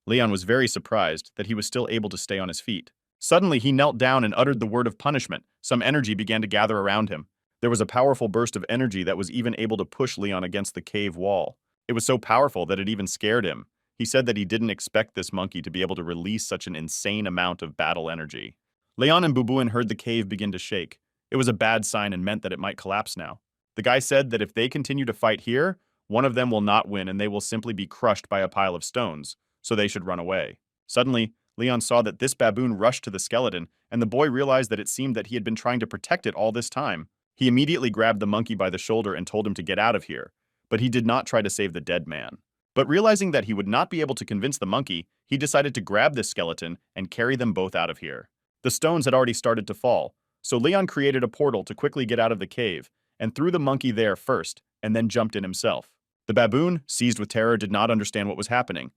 Leon was very surprised that he was still able to stay on his feet. Suddenly, he knelt down and uttered the word of punishment. Some energy began to gather around him. There was a powerful burst of energy that was even able to push Leon against the cave wall. It was so powerful that it even scared him. He said that he didn't expect this monkey to be able to release such an insane amount of battle energy. Leon and Baboon heard the cave begin to shake. It was a bad sign and meant that it might collapse now. The guy said that if they continue to fight here, one of them will not win and they will simply be crushed by a pile of stones, so they should run away. Suddenly, Leon saw that this baboon rushed to the skeleton, and the boy realized that it seemed that he had been trying to protect it all this time. He immediately grabbed the monkey by the shoulder and told him to get out of here, but he did not try to save the dead man. But realizing that he would not be able to convince the monkey, he decided to grab this skeleton and carry them both out of here. The stones had already started to fall, so Leon created a portal to quickly get out of the cave, and threw the monkey there first, and then jumped in himself. The baboon, seized with terror, did not understand what was happening.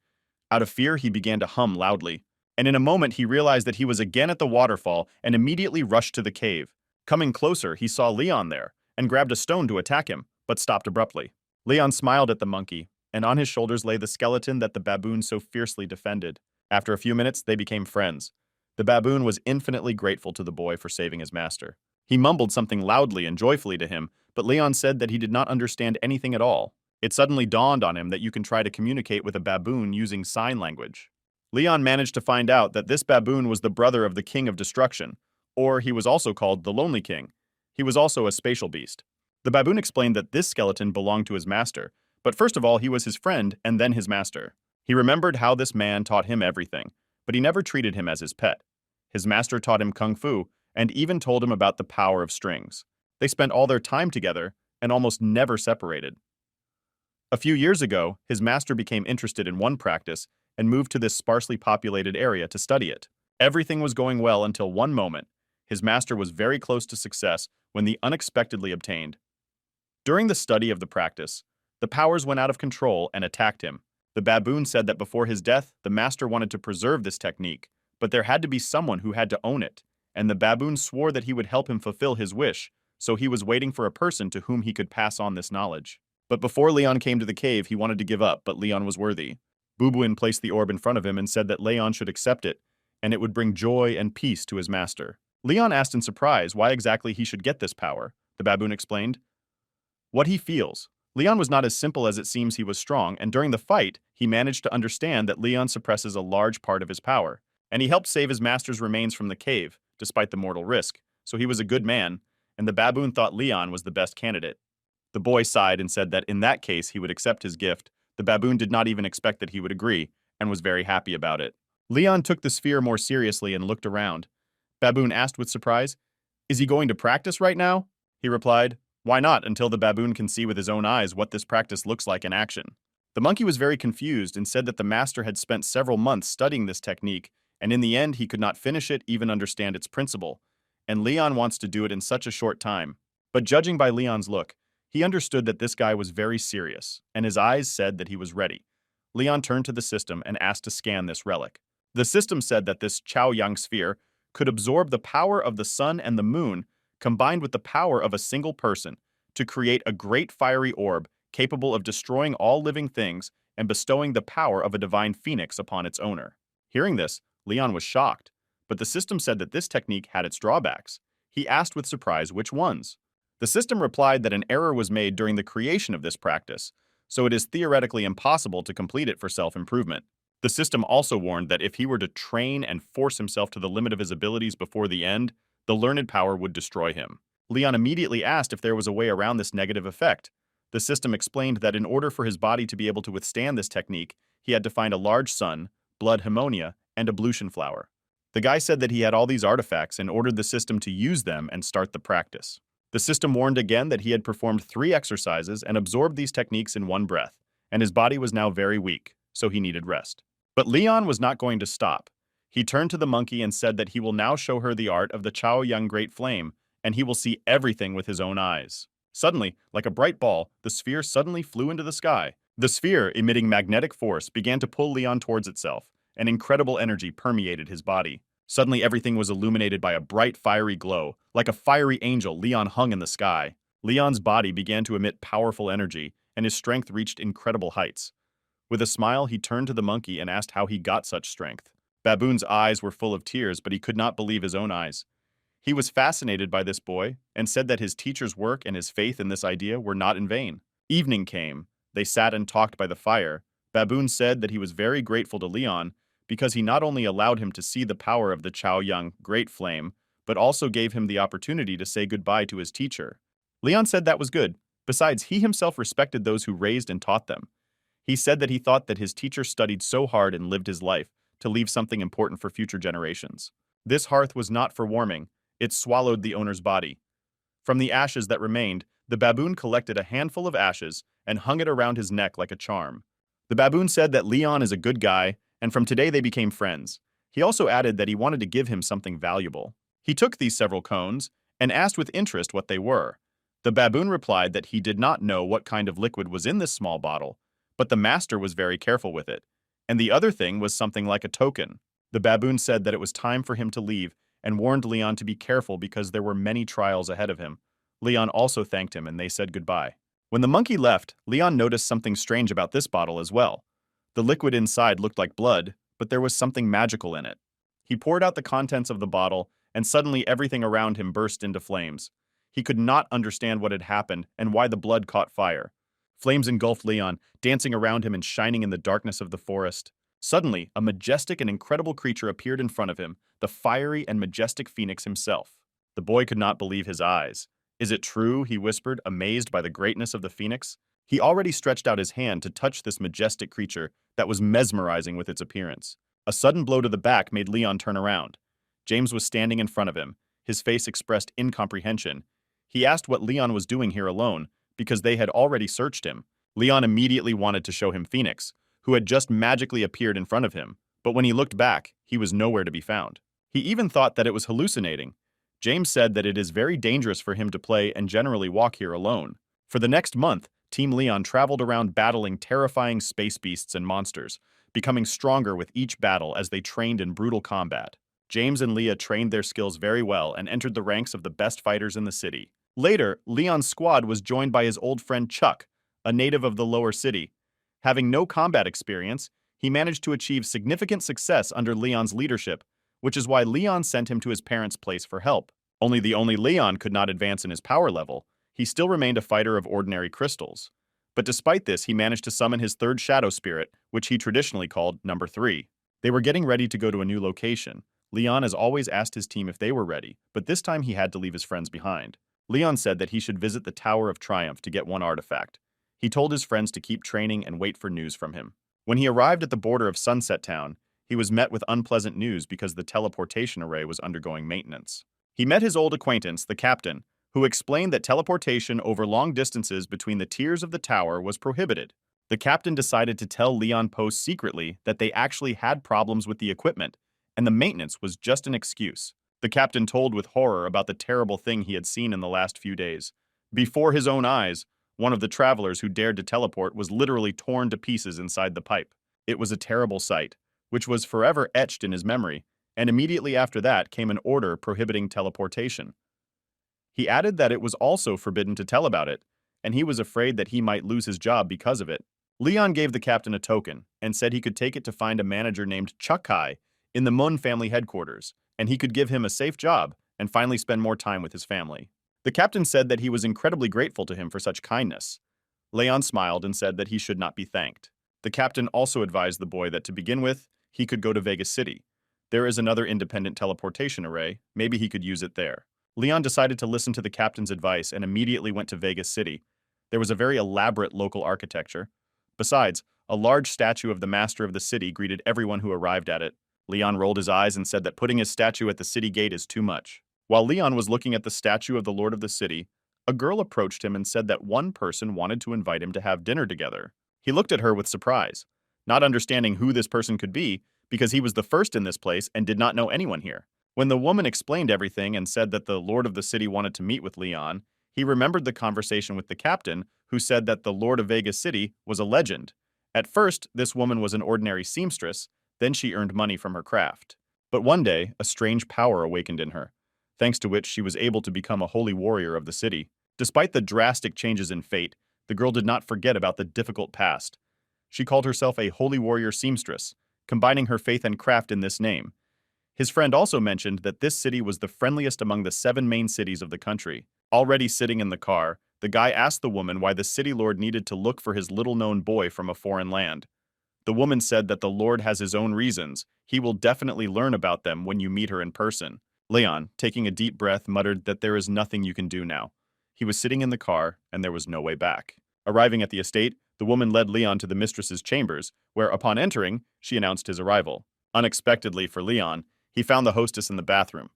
Out of fear, he began to hum loudly. and in a moment he realized that he was again at the waterfall and immediately rushed to the cave. Coming closer, he saw Leon there, and grabbed a stone to attack him, but stopped abruptly. Leon smiled at the monkey, and on his shoulders lay the skeleton that the baboon so fiercely defended. After a few minutes, they became friends. The baboon was infinitely grateful to the boy for saving his master. He mumbled something loudly and joyfully to him, but Leon said that he did not understand anything at all. It suddenly dawned on him that you can try to communicate with a baboon using sign language. Leon managed to find out that this baboon was the brother of the King of Destruction, or he was also called the Lonely King. He was also a spatial beast. The baboon explained that this skeleton belonged to his master, but first of all he was his friend and then his master. He remembered how this man taught him everything, but he never treated him as his pet. His master taught him kung fu and even told him about the power of strings. They spent all their time together and almost never separated. A few years ago, his master became interested in one practice and moved to this sparsely populated area to study it. Everything was going well until one moment. His master was very close to success when the unexpectedly obtained. During the study of the practice, the powers went out of control and attacked him. The baboon said that before his death, the master wanted to preserve this technique, but there had to be someone who had to own it, and the baboon swore that he would help him fulfill his wish, so he was waiting for a person to whom he could pass on this knowledge. But before Leon came to the cave, he wanted to give up, but Leon was worthy. Bubuin placed the orb in front of him and said that Leon should accept it, and it would bring joy and peace to his master. Leon asked in surprise why exactly he should get this power. The baboon explained what he feels. Leon was not as simple as it seems. He was strong, and during the fight, he managed to understand that Leon suppresses a large part of his power, and he helped save his master's remains from the cave, despite the mortal risk, so he was a good man, and the baboon thought Leon was the best candidate. The boy sighed and said that in that case he would accept his gift. The baboon did not even expect that he would agree, and was very happy about it. Leon took the sphere more seriously and looked around. Baboon asked with surprise, "Is he going to practice right now?" He replied, "Why not, until the baboon can see with his own eyes what this practice looks like in action." The monkey was very confused and said that the master had spent several months studying this technique, and in the end he could not finish it, even understand its principle. And Leon wants to do it in such a short time. But judging by Leon's look, he understood that this guy was very serious, and his eyes said that he was ready. Leon turned to the system and asked to scan this relic. The system said that this Chaoyang sphere could absorb the power of the sun and the moon, combined with the power of a single person, to create a great fiery orb capable of destroying all living things and bestowing the power of a divine phoenix upon its owner. Hearing this, Leon was shocked, but the system said that this technique had its drawbacks. He asked with surprise which ones. The system replied that an error was made during the creation of this practice, so it is theoretically impossible to complete it for self-improvement. The system also warned that if he were to train and force himself to the limit of his abilities before the end, the learned power would destroy him. Leon immediately asked if there was a way around this negative effect. The system explained that in order for his body to be able to withstand this technique, he had to find a large sun, blood ammonia, and ablution flower. The guy said that he had all these artifacts and ordered the system to use them and start the practice. The system warned again that he had performed 3 exercises and absorbed these techniques in one breath, and his body was now very weak, so he needed rest. But Leon was not going to stop. He turned to the monkey and said that he will now show her the art of the Chaoyang Great Flame, and he will see everything with his own eyes. Suddenly, like a bright ball, the sphere suddenly flew into the sky. The sphere, emitting magnetic force, began to pull Leon towards itself, and incredible energy permeated his body. Suddenly everything was illuminated by a bright fiery glow. Like a fiery angel, Leon hung in the sky. Leon's body began to emit powerful energy, and his strength reached incredible heights. With a smile, he turned to the monkey and asked how he got such strength. Baboon's eyes were full of tears, but he could not believe his own eyes. He was fascinated by this boy and said that his teacher's work and his faith in this idea were not in vain. Evening came. They sat and talked by the fire. Baboon said that he was very grateful to Leon because he not only allowed him to see the power of the Chaoyang Great Flame, but also gave him the opportunity to say goodbye to his teacher. Leon said that was good. Besides, he himself respected those who raised and taught them. He said that he thought that his teacher studied so hard and lived his life to leave something important for future generations. This hearth was not for warming. It swallowed the owner's body. From the ashes that remained, the baboon collected a handful of ashes and hung it around his neck like a charm. The baboon said that Leon is a good guy, and from today they became friends. He also added that he wanted to give him something valuable. He took these several cones and asked with interest what they were. The baboon replied that he did not know what kind of liquid was in this small bottle, but the master was very careful with it. And the other thing was something like a token. The baboon said that it was time for him to leave and warned Leon to be careful because there were many trials ahead of him. Leon also thanked him and they said goodbye. When the monkey left, Leon noticed something strange about this bottle as well. The liquid inside looked like blood, but there was something magical in it. He poured out the contents of the bottle, and suddenly everything around him burst into flames. He could not understand what had happened and why the blood caught fire. Flames engulfed Leon, dancing around him and shining in the darkness of the forest. Suddenly, a majestic and incredible creature appeared in front of him, the fiery and majestic phoenix himself. The boy could not believe his eyes. "Is it true?" he whispered, amazed by the greatness of the phoenix. He already stretched out his hand to touch this majestic creature that was mesmerizing with its appearance. A sudden blow to the back made Leon turn around. James was standing in front of him. His face expressed incomprehension. He asked what Leon was doing here alone, because they had already searched him. Leon immediately wanted to show him Phoenix, who had just magically appeared in front of him, but when he looked back, he was nowhere to be found. He even thought that it was hallucinating. James said that it is very dangerous for him to play and generally walk here alone. For the next month, Team Leon traveled around battling terrifying space beasts and monsters, becoming stronger with each battle as they trained in brutal combat. James and Leah trained their skills very well and entered the ranks of the best fighters in the city. Later, Leon's squad was joined by his old friend Chuck, a native of the lower city. Having no combat experience, he managed to achieve significant success under Leon's leadership, which is why Leon sent him to his parents' place for help. Only Leon could not advance in his power level. He still remained a fighter of ordinary crystals. But despite this, he managed to summon his third shadow spirit, which he traditionally called Number 3. They were getting ready to go to a new location. Leon has always asked his team if they were ready, but this time he had to leave his friends behind. Leon said that he should visit the Tower of Triumph to get one artifact. He told his friends to keep training and wait for news from him. When he arrived at the border of Sunset Town, he was met with unpleasant news because the teleportation array was undergoing maintenance. He met his old acquaintance, the captain, who explained that teleportation over long distances between the tiers of the tower was prohibited. The captain decided to tell Leon Post secretly that they actually had problems with the equipment, and the maintenance was just an excuse. The captain told with horror about the terrible thing he had seen in the last few days. Before his own eyes, one of the travelers who dared to teleport was literally torn to pieces inside the pipe. It was a terrible sight, which was forever etched in his memory, and immediately after that came an order prohibiting teleportation. He added that it was also forbidden to tell about it, and he was afraid that he might lose his job because of it. Leon gave the captain a token and said he could take it to find a manager named Chuck in the Mun family headquarters, and he could give him a safe job and finally spend more time with his family. The captain said that he was incredibly grateful to him for such kindness. Leon smiled and said that he should not be thanked. The captain also advised the boy that to begin with, he could go to Vegas City. There is another independent teleportation array, maybe he could use it there. Leon decided to listen to the captain's advice and immediately went to Vegas City. There was a very elaborate local architecture. Besides, a large statue of the master of the city greeted everyone who arrived at it. Leon rolled his eyes and said that putting his statue at the city gate is too much. While Leon was looking at the statue of the Lord of the City, a girl approached him and said that one person wanted to invite him to have dinner together. He looked at her with surprise, not understanding who this person could be because he was the first in this place and did not know anyone here. When the woman explained everything and said that the Lord of the City wanted to meet with Leon, he remembered the conversation with the captain, who said that the Lord of Vegas City was a legend. At first, this woman was an ordinary seamstress, then she earned money from her craft. But one day, a strange power awakened in her, thanks to which she was able to become a holy warrior of the city. Despite the drastic changes in fate, the girl did not forget about the difficult past. She called herself a holy warrior seamstress, combining her faith and craft in this name. His friend also mentioned that this city was the friendliest among the 7 main cities of the country. Already sitting in the car, the guy asked the woman why the city lord needed to look for his little-known boy from a foreign land. The woman said that the lord has his own reasons. He will definitely learn about them when you meet her in person. Leon, taking a deep breath, muttered that there is nothing you can do now. He was sitting in the car, and there was no way back. Arriving at the estate, the woman led Leon to the mistress's chambers, where, upon entering, she announced his arrival. Unexpectedly for Leon, he found the hostess in the bathroom.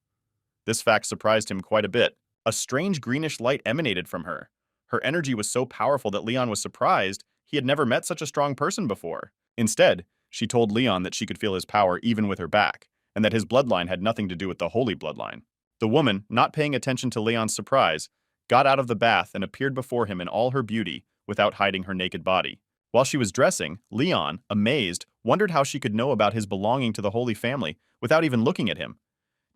This fact surprised him quite a bit. A strange greenish light emanated from her. Her energy was so powerful that Leon was surprised he had never met such a strong person before. Instead, she told Leon that she could feel his power even with her back, and that his bloodline had nothing to do with the holy bloodline. The woman, not paying attention to Leon's surprise, got out of the bath and appeared before him in all her beauty without hiding her naked body. While she was dressing, Leon, amazed, wondered how she could know about his belonging to the Holy Family without even looking at him.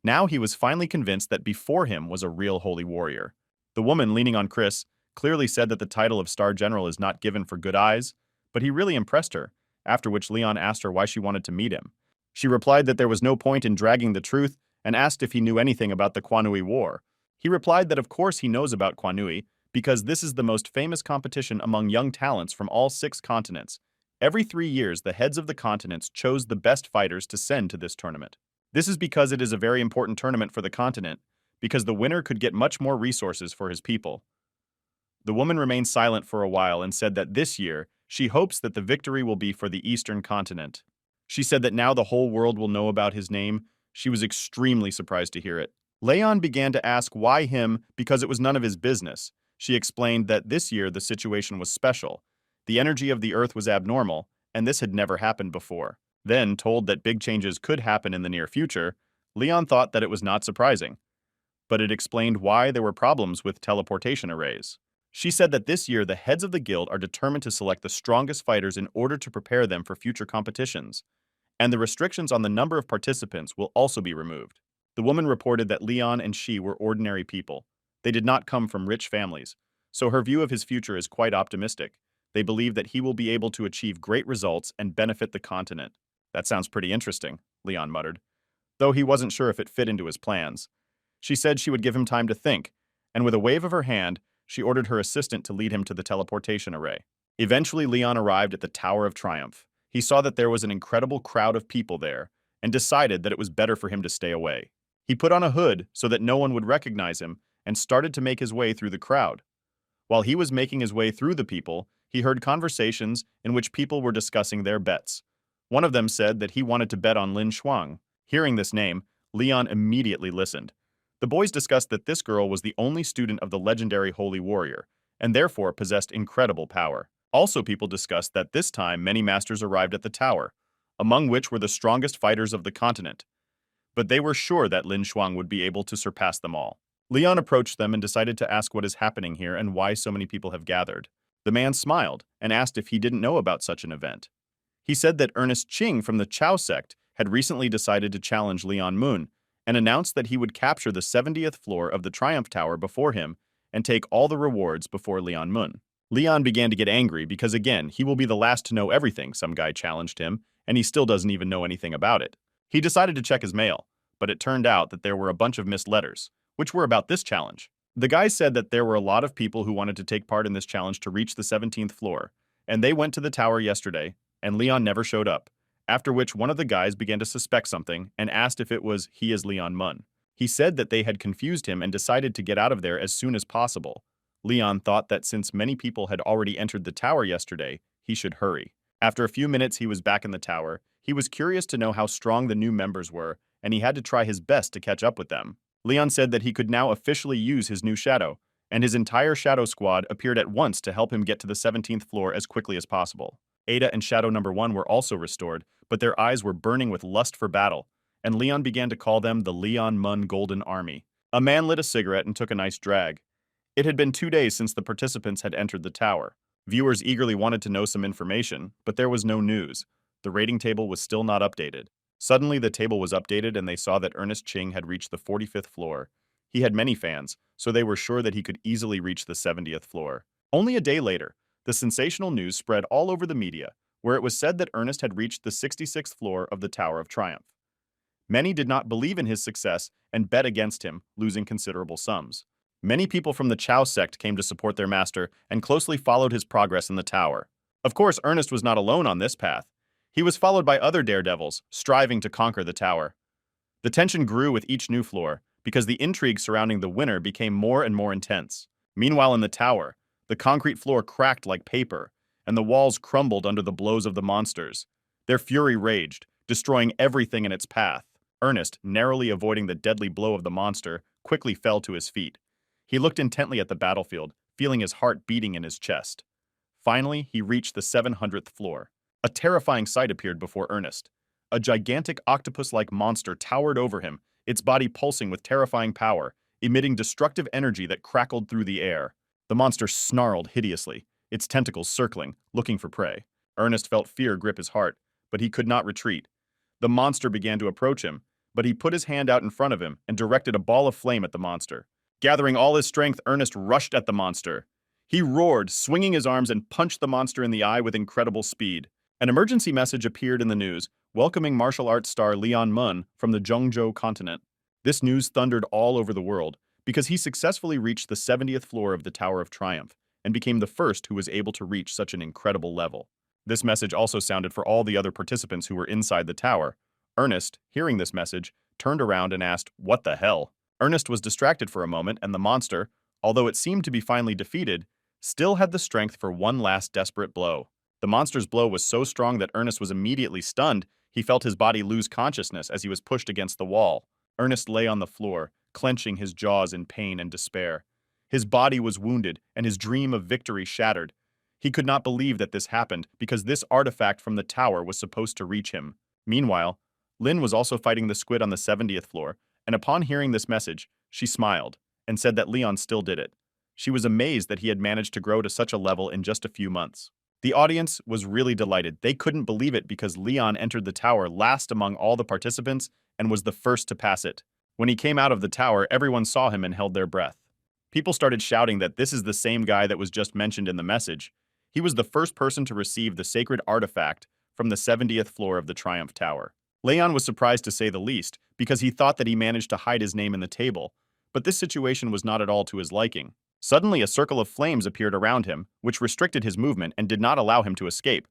Now he was finally convinced that before him was a real holy warrior. The woman leaning on Chris clearly said that the title of Star General is not given for good eyes, but he really impressed her, after which Leon asked her why she wanted to meet him. She replied that there was no point in dragging the truth and asked if he knew anything about the Kwanui War. He replied that of course he knows about Kwanui because this is the most famous competition among young talents from all 6 continents. Every 3 years, the heads of the continents chose the best fighters to send to this tournament. This is because it is a very important tournament for the continent, because the winner could get much more resources for his people. The woman remained silent for a while and said that this year, she hopes that the victory will be for the Eastern continent. She said that now the whole world will know about his name. She was extremely surprised to hear it. Leon began to ask why him because it was none of his business. She explained that this year the situation was special. The energy of the earth was abnormal, and this had never happened before. Then, told that big changes could happen in the near future, Leon thought that it was not surprising. But it explained why there were problems with teleportation arrays. She said that this year the heads of the guild are determined to select the strongest fighters in order to prepare them for future competitions, and the restrictions on the number of participants will also be removed. The woman reported that Leon and she were ordinary people. They did not come from rich families, so her view of his future is quite optimistic. They believe that he will be able to achieve great results and benefit the continent. That sounds pretty interesting, Leon muttered, though he wasn't sure if it fit into his plans. She said she would give him time to think, and with a wave of her hand, she ordered her assistant to lead him to the teleportation array. Eventually, Leon arrived at the Tower of Triumph. He saw that there was an incredible crowd of people there, and decided that it was better for him to stay away. He put on a hood so that no one would recognize him, and started to make his way through the crowd. While he was making his way through the people, he heard conversations in which people were discussing their bets. One of them said that he wanted to bet on Lin Shuang. Hearing this name, Leon immediately listened. The boys discussed that this girl was the only student of the legendary Holy Warrior, and therefore possessed incredible power. Also, people discussed that this time many masters arrived at the tower, among which were the strongest fighters of the continent. But they were sure that Lin Shuang would be able to surpass them all. Leon approached them and decided to ask what is happening here and why so many people have gathered. The man smiled and asked if he didn't know about such an event. He said that Ernest Ching from the Chao sect had recently decided to challenge Leon Moon and announced that he would capture the 70th floor of the Triumph Tower before him and take all the rewards before Leon Moon. Leon began to get angry because again, he will be the last to know everything, some guy challenged him, and he still doesn't even know anything about it. He decided to check his mail, but it turned out that there were a bunch of missed letters, which were about this challenge. The guy said that there were a lot of people who wanted to take part in this challenge to reach the 17th floor, and they went to the tower yesterday, and Leon never showed up, after which one of the guys began to suspect something and asked if it was he as Leon Mun. He said that they had confused him and decided to get out of there as soon as possible. Leon thought that since many people had already entered the tower yesterday, he should hurry. After a few minutes he was back in the tower. He was curious to know how strong the new members were, and he had to try his best to catch up with them. Leon said that he could now officially use his new shadow, and his entire shadow squad appeared at once to help him get to the 17th floor as quickly as possible. Ada and Shadow Number 1 were also restored, but their eyes were burning with lust for battle, and Leon began to call them the Leon Mun Golden Army. A man lit a cigarette and took a nice drag. It had been 2 days since the participants had entered the tower. Viewers eagerly wanted to know some information, but there was no news. The rating table was still not updated. Suddenly, the table was updated and they saw that Ernest Ching had reached the 45th floor. He had many fans, so they were sure that he could easily reach the 70th floor. Only a day later, the sensational news spread all over the media, where it was said that Ernest had reached the 66th floor of the Tower of Triumph. Many did not believe in his success and bet against him, losing considerable sums. Many people from the Chao sect came to support their master and closely followed his progress in the tower. Of course, Ernest was not alone on this path. He was followed by other daredevils, striving to conquer the tower. The tension grew with each new floor, because the intrigue surrounding the winner became more and more intense. Meanwhile, in the tower, the concrete floor cracked like paper, and the walls crumbled under the blows of the monsters. Their fury raged, destroying everything in its path. Ernest, narrowly avoiding the deadly blow of the monster, quickly fell to his feet. He looked intently at the battlefield, feeling his heart beating in his chest. Finally, he reached the 700th floor. A terrifying sight appeared before Ernest. A gigantic octopus-like monster towered over him, its body pulsing with terrifying power, emitting destructive energy that crackled through the air. The monster snarled hideously, its tentacles circling, looking for prey. Ernest felt fear grip his heart, but he could not retreat. The monster began to approach him, but he put his hand out in front of him and directed a ball of flame at the monster. Gathering all his strength, Ernest rushed at the monster. He roared, swinging his arms, and punched the monster in the eye with incredible speed. An emergency message appeared in the news, welcoming martial arts star Leon Mun from the Zhongzhou continent. This news thundered all over the world because he successfully reached the 70th floor of the Tower of Triumph and became the first who was able to reach such an incredible level. This message also sounded for all the other participants who were inside the tower. Ernest, hearing this message, turned around and asked, "What the hell?" Ernest was distracted for a moment, and the monster, although it seemed to be finally defeated, still had the strength for one last desperate blow. The monster's blow was so strong that Ernest was immediately stunned. He felt his body lose consciousness as he was pushed against the wall. Ernest lay on the floor, clenching his jaws in pain and despair. His body was wounded, and his dream of victory shattered. He could not believe that this happened because this artifact from the tower was supposed to reach him. Meanwhile, Lin was also fighting the squid on the 70th floor, and upon hearing this message, she smiled and said that Leon still did it. She was amazed that he had managed to grow to such a level in just a few months. The audience was really delighted. They couldn't believe it because Leon entered the tower last among all the participants and was the first to pass it. When he came out of the tower, everyone saw him and held their breath. People started shouting that this is the same guy that was just mentioned in the message. He was the first person to receive the sacred artifact from the 70th floor of the Triumph Tower. Leon was surprised to say the least, because he thought that he managed to hide his name in the table, but this situation was not at all to his liking. Suddenly, a circle of flames appeared around him, which restricted his movement and did not allow him to escape.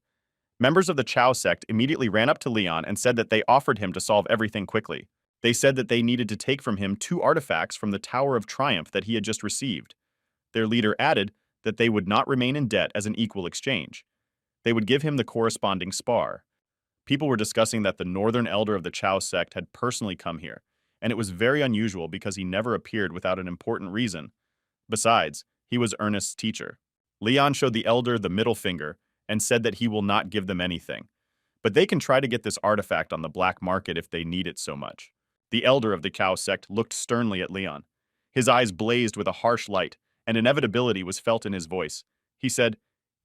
Members of the Chao sect immediately ran up to Leon and said that they offered him to solve everything quickly. They said that they needed to take from him 2 artifacts from the Tower of Triumph that he had just received. Their leader added that they would not remain in debt as an equal exchange. They would give him the corresponding spar. People were discussing that the northern elder of the Chao sect had personally come here, and it was very unusual because he never appeared without an important reason. Besides, he was Ernest's teacher. Leon showed the elder the middle finger and said that he will not give them anything, but they can try to get this artifact on the black market if they need it so much. The elder of the Chao sect looked sternly at Leon. His eyes blazed with a harsh light, and inevitability was felt in his voice. He said,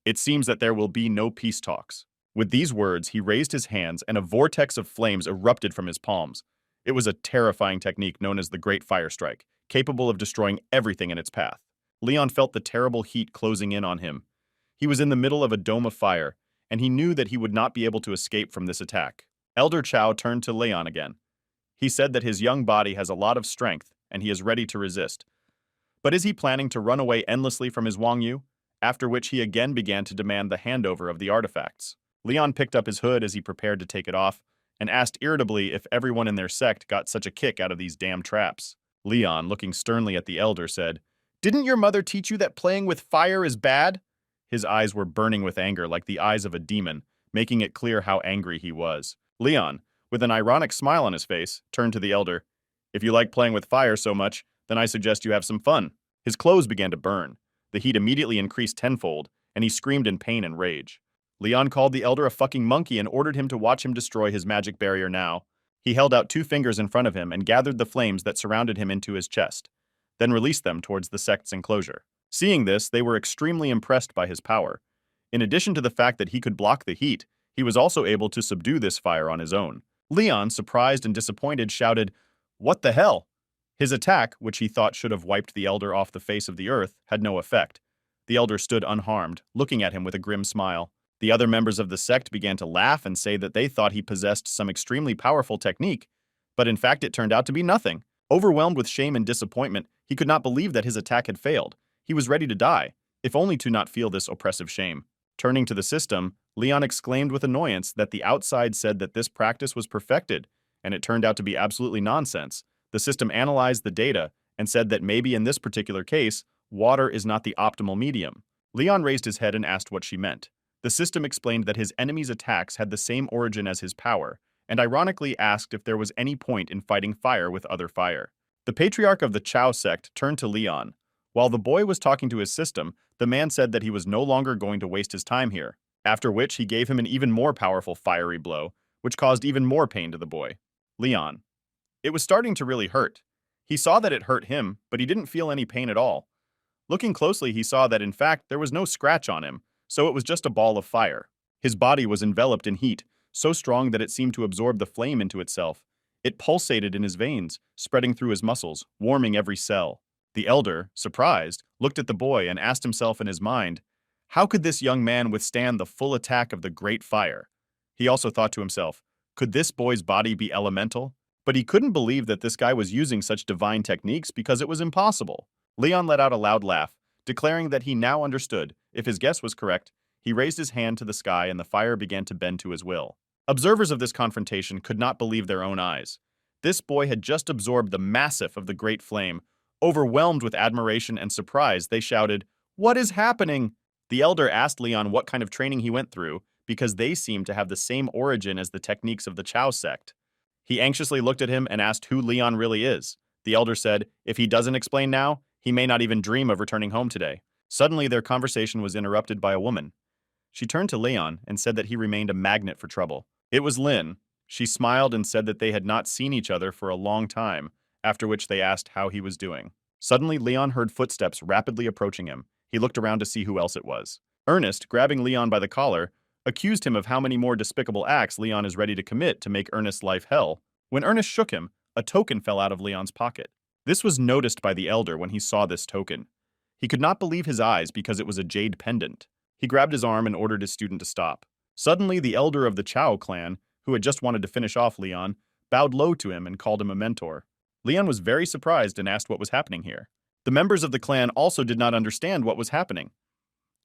"It seems that there will be no peace talks." With these words, he raised his hands and a vortex of flames erupted from his palms. It was a terrifying technique known as the Great Fire Strike, capable of destroying everything in its path. Leon felt the terrible heat closing in on him. He was in the middle of a dome of fire, and he knew that he would not be able to escape from this attack. Elder Chao turned to Leon again. He said that his young body has a lot of strength, and he is ready to resist. But is he planning to run away endlessly from his Wang Yu? After which he again began to demand the handover of the artifacts. Leon picked up his hood as he prepared to take it off, and asked irritably if everyone in their sect got such a kick out of these damn traps. Leon, looking sternly at the elder, said, "Didn't your mother teach you that playing with fire is bad?" His eyes were burning with anger like the eyes of a demon, making it clear how angry he was. Leon, with an ironic smile on his face, turned to the elder. "If you like playing with fire so much, then I suggest you have some fun." His clothes began to burn. The heat immediately increased tenfold, and he screamed in pain and rage. Leon called the elder a fucking monkey and ordered him to watch him destroy his magic barrier now. He held out 2 fingers in front of him and gathered the flames that surrounded him into his chest, then released them towards the sect's enclosure. Seeing this, they were extremely impressed by his power. In addition to the fact that he could block the heat, he was also able to subdue this fire on his own. Leon, surprised and disappointed, shouted, "What the hell?" His attack, which he thought should have wiped the elder off the face of the earth, had no effect. The elder stood unharmed, looking at him with a grim smile. The other members of the sect began to laugh and say that they thought he possessed some extremely powerful technique, but in fact it turned out to be nothing. Overwhelmed with shame and disappointment, he could not believe that his attack had failed. He was ready to die, if only to not feel this oppressive shame. Turning to the system, Leon exclaimed with annoyance that the outside said that this practice was perfected, and it turned out to be absolutely nonsense. The system analyzed the data and said that maybe in this particular case, water is not the optimal medium. Leon raised his head and asked what she meant. The system explained that his enemy's attacks had the same origin as his power, and ironically asked if there was any point in fighting fire with other fire. The patriarch of the Chao sect turned to Leon. While the boy was talking to his system, the man said that he was no longer going to waste his time here, after which he gave him an even more powerful fiery blow, which caused even more pain to the boy. Leon. It was starting to really hurt. He saw that it hurt him, but he didn't feel any pain at all. Looking closely, he saw that in fact there was no scratch on him, so it was just a ball of fire. His body was enveloped in heat, so strong that it seemed to absorb the flame into itself. It pulsated in his veins, spreading through his muscles, warming every cell. The elder, surprised, looked at the boy and asked himself in his mind, how could this young man withstand the full attack of the great fire? He also thought to himself, could this boy's body be elemental? But he couldn't believe that this guy was using such divine techniques because it was impossible. Leon let out a loud laugh, declaring that he now understood. If his guess was correct, he raised his hand to the sky and the fire began to bend to his will. Observers of this confrontation could not believe their own eyes. This boy had just absorbed the massive of the great flame. Overwhelmed with admiration and surprise, they shouted, "What is happening?" The elder asked Leon what kind of training he went through, because they seemed to have the same origin as the techniques of the Chao sect. He anxiously looked at him and asked who Leon really is. The elder said, if he doesn't explain now, he may not even dream of returning home today. Suddenly, their conversation was interrupted by a woman. She turned to Leon and said that he remained a magnet for trouble. It was Lin. She smiled and said that they had not seen each other for a long time, after which they asked how he was doing. Suddenly, Leon heard footsteps rapidly approaching him. He looked around to see who else it was. Ernest, grabbing Leon by the collar, accused him of how many more despicable acts Leon is ready to commit to make Ernest's life hell. When Ernest shook him, a token fell out of Leon's pocket. This was noticed by the elder when he saw this token. He could not believe his eyes because it was a jade pendant. He grabbed his arm and ordered his student to stop. Suddenly, the elder of the Chao clan, who had just wanted to finish off Leon, bowed low to him and called him a mentor. Leon was very surprised and asked what was happening here. The members of the clan also did not understand what was happening.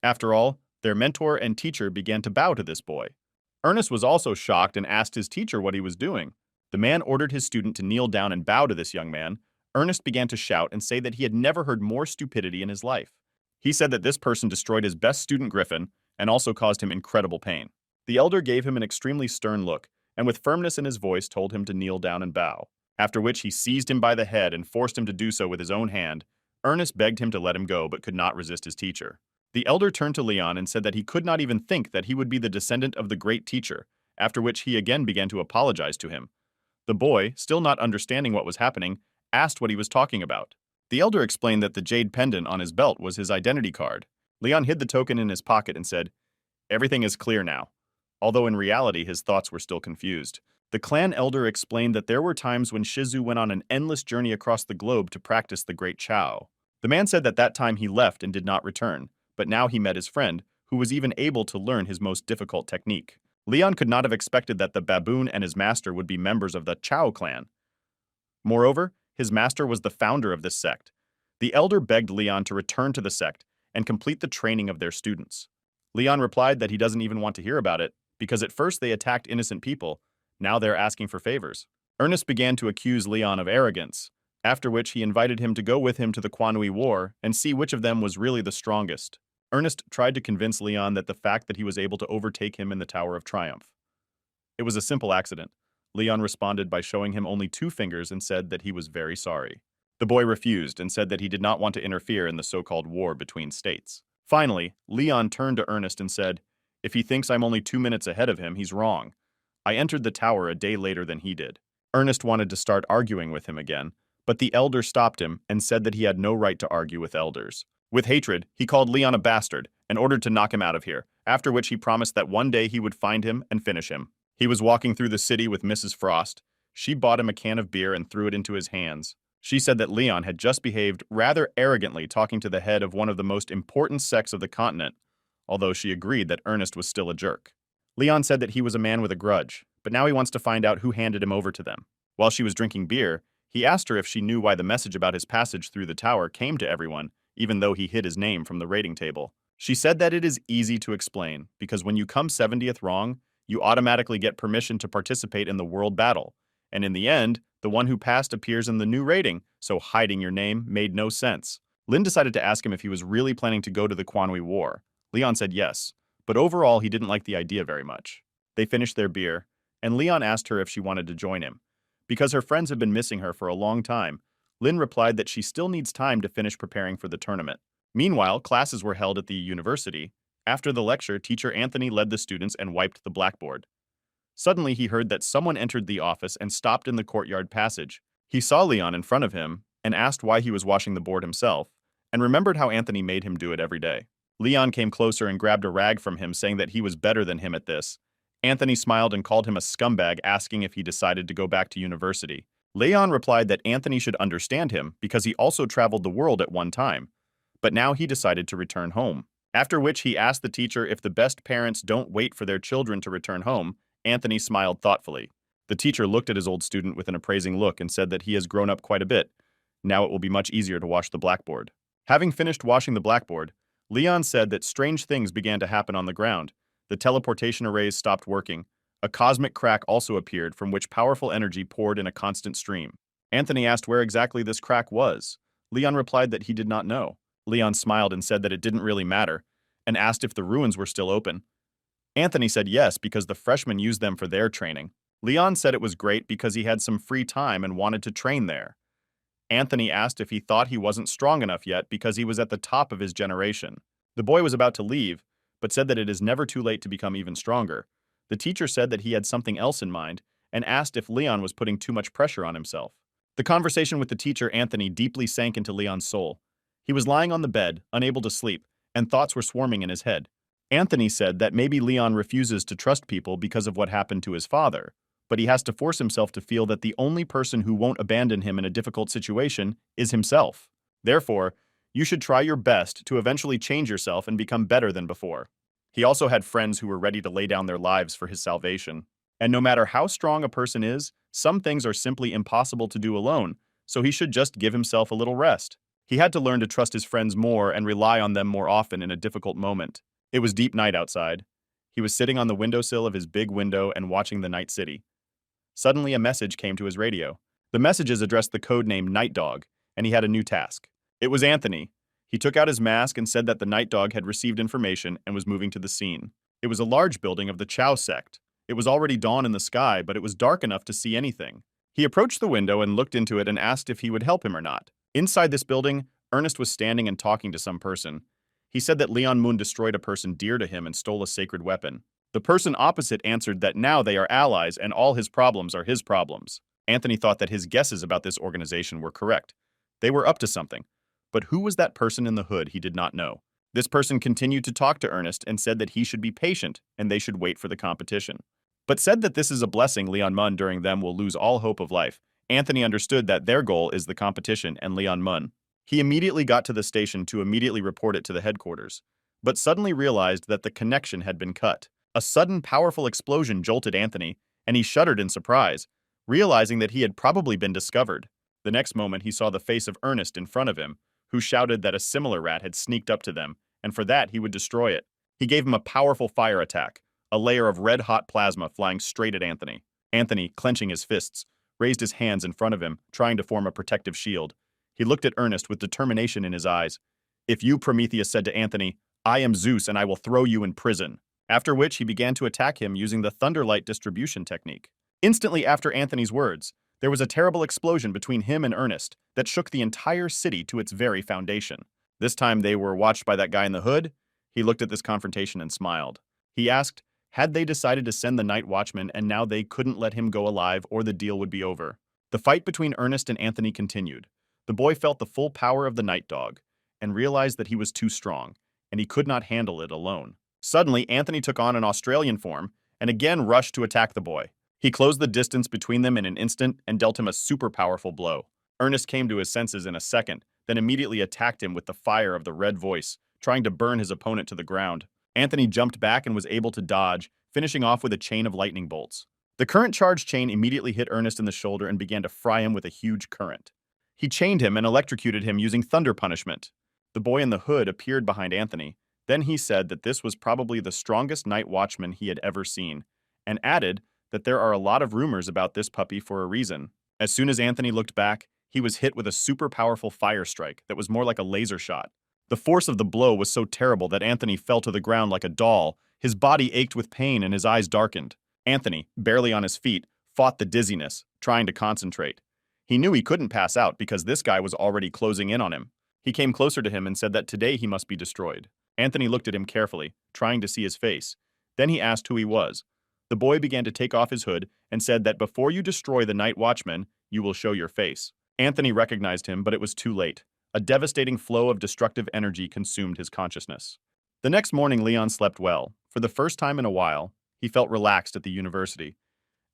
After all, their mentor and teacher began to bow to this boy. Ernest was also shocked and asked his teacher what he was doing. The man ordered his student to kneel down and bow to this young man. Ernest began to shout and say that he had never heard more stupidity in his life. He said that this person destroyed his best student Griffin and also caused him incredible pain. The elder gave him an extremely stern look and with firmness in his voice told him to kneel down and bow, after which he seized him by the head and forced him to do so with his own hand. Ernest begged him to let him go but could not resist his teacher. The elder turned to Leon and said that he could not even think that he would be the descendant of the great teacher, after which he again began to apologize to him. The boy, still not understanding what was happening, asked what he was talking about. The elder explained that the jade pendant on his belt was his identity card. Leon hid the token in his pocket and said, "Everything is clear now," although in reality his thoughts were still confused. The clan elder explained that there were times when Shizu went on an endless journey across the globe to practice the great Chao. The man said that that time he left and did not return, but now he met his friend, who was even able to learn his most difficult technique. Leon could not have expected that the baboon and his master would be members of the Chao clan. Moreover, his master was the founder of this sect. The elder begged Leon to return to the sect and complete the training of their students. Leon replied that he doesn't even want to hear about it, because at first they attacked innocent people, now they're asking for favors. Ernest began to accuse Leon of arrogance, after which he invited him to go with him to the Kwanui War and see which of them was really the strongest. Ernest tried to convince Leon that the fact that he was able to overtake him in the Tower of Triumph. It was a simple accident. Leon responded by showing him only 2 fingers and said that he was very sorry. The boy refused and said that he did not want to interfere in the so-called war between states. Finally, Leon turned to Ernest and said, "If he thinks I'm only 2 minutes ahead of him, he's wrong. I entered the tower a day later than he did." Ernest wanted to start arguing with him again, but the elder stopped him and said that he had no right to argue with elders. With hatred, he called Leon a bastard and ordered to knock him out of here, after which he promised that one day he would find him and finish him. He was walking through the city with Mrs. Frost. She bought him a can of beer and threw it into his hands. She said that Leon had just behaved rather arrogantly talking to the head of one of the most important sects of the continent, although she agreed that Ernest was still a jerk. Leon said that he was a man with a grudge, but now he wants to find out who handed him over to them. While she was drinking beer, he asked her if she knew why the message about his passage through the tower came to everyone, even though he hid his name from the rating table. She said that it is easy to explain, because when you come 70th wrong, you automatically get permission to participate in the world battle, and in the end, the one who passed appears in the new rating, so hiding your name made no sense. Lin decided to ask him if he was really planning to go to the Kwanui War. Leon said yes, but overall he didn't like the idea very much. They finished their beer, and Leon asked her if she wanted to join him. Because her friends have been missing her for a long time, Lin replied that she still needs time to finish preparing for the tournament. Meanwhile, classes were held at the university. After the lecture, teacher Anthony led the students and wiped the blackboard. Suddenly, he heard that someone entered the office and stopped in the courtyard passage. He saw Leon in front of him and asked why he was washing the board himself, and remembered how Anthony made him do it every day. Leon came closer and grabbed a rag from him, saying that he was better than him at this. Anthony smiled and called him a scumbag, asking if he decided to go back to university. Leon replied that Anthony should understand him because he also traveled the world at one time, but now he decided to return home. After which he asked the teacher if the best parents don't wait for their children to return home. Anthony smiled thoughtfully. The teacher looked at his old student with an appraising look and said that he has grown up quite a bit. Now it will be much easier to wash the blackboard. Having finished washing the blackboard, Leon said that strange things began to happen on the ground. The teleportation arrays stopped working. A cosmic crack also appeared from which powerful energy poured in a constant stream. Anthony asked where exactly this crack was. Leon replied that he did not know. Leon smiled and said that it didn't really matter, and asked if the ruins were still open. Anthony said yes because the freshmen used them for their training. Leon said it was great because he had some free time and wanted to train there. Anthony asked if he thought he wasn't strong enough yet because he was at the top of his generation. The boy was about to leave, but said that it is never too late to become even stronger. The teacher said that he had something else in mind and asked if Leon was putting too much pressure on himself. The conversation with the teacher, Anthony, deeply sank into Leon's soul. He was lying on the bed, unable to sleep, and thoughts were swarming in his head. Anthony said that maybe Leon refuses to trust people because of what happened to his father, but he has to force himself to feel that the only person who won't abandon him in a difficult situation is himself. Therefore, you should try your best to eventually change yourself and become better than before. He also had friends who were ready to lay down their lives for his salvation. And no matter how strong a person is, some things are simply impossible to do alone, so he should just give himself a little rest. He had to learn to trust his friends more and rely on them more often in a difficult moment. It was deep night outside. He was sitting on the windowsill of his big window and watching the night city. Suddenly, a message came to his radio. The messages addressed the code name Night Dog, and he had a new task. It was Anthony. He took out his mask and said that the Night Dog had received information and was moving to the scene. It was a large building of the Chow sect. It was already dawn in the sky, but it was dark enough to see anything. He approached the window and looked into it and asked if he would help him or not. Inside this building, Ernest was standing and talking to some person. He said that Leon Moon destroyed a person dear to him and stole a sacred weapon. The person opposite answered that now they are allies and all his problems are his problems. Anthony thought that his guesses about this organization were correct. They were up to something. But who was that person in the hood he did not know? This person continued to talk to Ernest and said that he should be patient and they should wait for the competition. But said that this is a blessing Leon Mun during them will lose all hope of life. Anthony understood that their goal is the competition and Leon Mun. He immediately got to the station to immediately report it to the headquarters, but suddenly realized that the connection had been cut. A sudden powerful explosion jolted Anthony, and he shuddered in surprise, realizing that he had probably been discovered. The next moment he saw the face of Ernest in front of him, who shouted that a similar rat had sneaked up to them, and for that he would destroy it. He gave him a powerful fire attack, a layer of red-hot plasma flying straight at Anthony. Anthony, clenching his fists, raised his hands in front of him, trying to form a protective shield. He looked at Ernest with determination in his eyes. "If you, Prometheus," said to Anthony, "I am Zeus and I will throw you in prison." After which he began to attack him using the thunderlight distribution technique. Instantly after Anthony's words, there was a terrible explosion between him and Ernest that shook the entire city to its very foundation. This time they were watched by that guy in the hood. He looked at this confrontation and smiled. He asked, had they decided to send the night watchman and now they couldn't let him go alive or the deal would be over. The fight between Ernest and Anthony continued. The boy felt the full power of the night dog and realized that he was too strong and he could not handle it alone. Suddenly, Anthony took on an Australian form and again rushed to attack the boy. He closed the distance between them in an instant and dealt him a super powerful blow. Ernest came to his senses in a second, then immediately attacked him with the fire of the red voice, trying to burn his opponent to the ground. Anthony jumped back and was able to dodge, finishing off with a chain of lightning bolts. The current charge chain immediately hit Ernest in the shoulder and began to fry him with a huge current. He chained him and electrocuted him using thunder punishment. The boy in the hood appeared behind Anthony. Then he said that this was probably the strongest night watchman he had ever seen, and added that there are a lot of rumors about this puppy for a reason. As soon as Anthony looked back, he was hit with a super powerful fire strike that was more like a laser shot. The force of the blow was so terrible that Anthony fell to the ground like a doll. His body ached with pain and his eyes darkened. Anthony, barely on his feet, fought the dizziness, trying to concentrate. He knew he couldn't pass out because this guy was already closing in on him. He came closer to him and said that today he must be destroyed. Anthony looked at him carefully, trying to see his face. Then he asked who he was. The boy began to take off his hood and said that before you destroy the night watchman, you will show your face. Anthony recognized him, but it was too late. A devastating flow of destructive energy consumed his consciousness. The next morning, Leon slept well. For the first time in a while, He felt relaxed at the university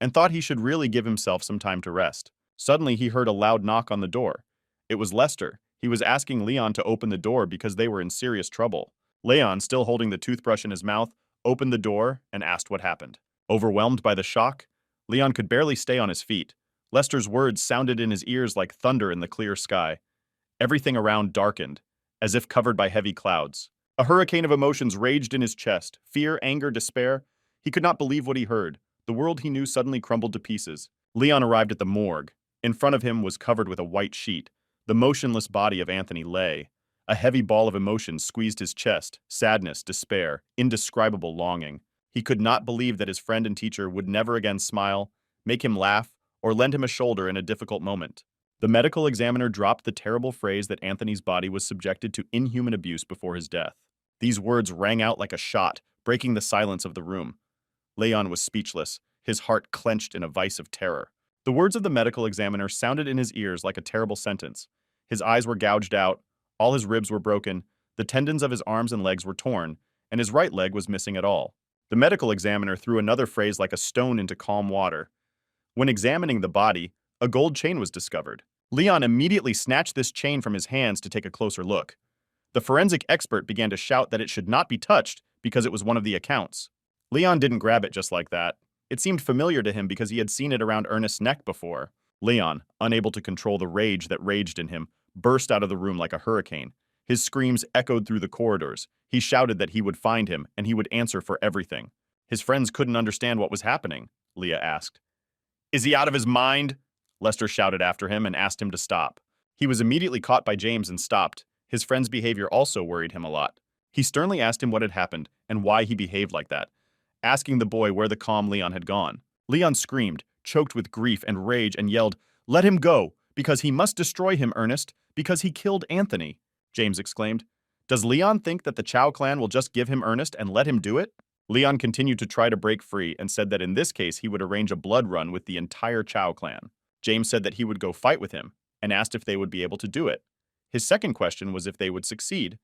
and thought he should really give himself some time to rest. Suddenly, he heard a loud knock on the door. It was Lester. He was asking Leon to open the door because they were in serious trouble. Leon, still holding the toothbrush in his mouth, opened the door and asked what happened. Overwhelmed by the shock, Leon could barely stay on his feet. Lester's words sounded in his ears like thunder in the clear sky. Everything around darkened, as if covered by heavy clouds. A hurricane of emotions raged in his chest: fear, anger, despair. He could not believe what he heard. The world he knew suddenly crumbled to pieces. Leon arrived at the morgue. In front of him was covered with a white sheet. The motionless body of Anthony lay. A heavy ball of emotion squeezed his chest: sadness, despair, indescribable longing. He could not believe that his friend and teacher would never again smile, make him laugh, or lend him a shoulder in a difficult moment. The medical examiner dropped the terrible phrase that Anthony's body was subjected to inhuman abuse before his death. These words rang out like a shot, breaking the silence of the room. Leon was speechless, his heart clenched in a vice of terror. The words of the medical examiner sounded in his ears like a terrible sentence. His eyes were gouged out, all his ribs were broken, the tendons of his arms and legs were torn, and his right leg was missing at all. The medical examiner threw another phrase like a stone into calm water. When examining the body, a gold chain was discovered. Leon immediately snatched this chain from his hands to take a closer look. The forensic expert began to shout that it should not be touched because it was one of the accounts. Leon didn't grab it just like that. It seemed familiar to him because he had seen it around Ernest's neck before. Leon, unable to control the rage that raged in him, burst out of the room like a hurricane. His screams echoed through the corridors. He shouted that he would find him and he would answer for everything. His friends couldn't understand what was happening. Leah asked. "Is he out of his mind?" Lester shouted after him and asked him to stop. He was immediately caught by James and stopped. His friend's behavior also worried him a lot. He sternly asked him what had happened and why he behaved like that, asking the boy where the calm Leon had gone. Leon screamed, choked with grief and rage, and yelled, "Let him go, because he must destroy him, Ernest, because he killed Anthony." James exclaimed, "Does Leon think that the Chow clan will just give him Ernest and let him do it?" Leon continued to try to break free and said that in this case he would arrange a blood run with the entire Chow clan. James said that he would go fight with him and asked if they would be able to do it. His second question was if they would succeed,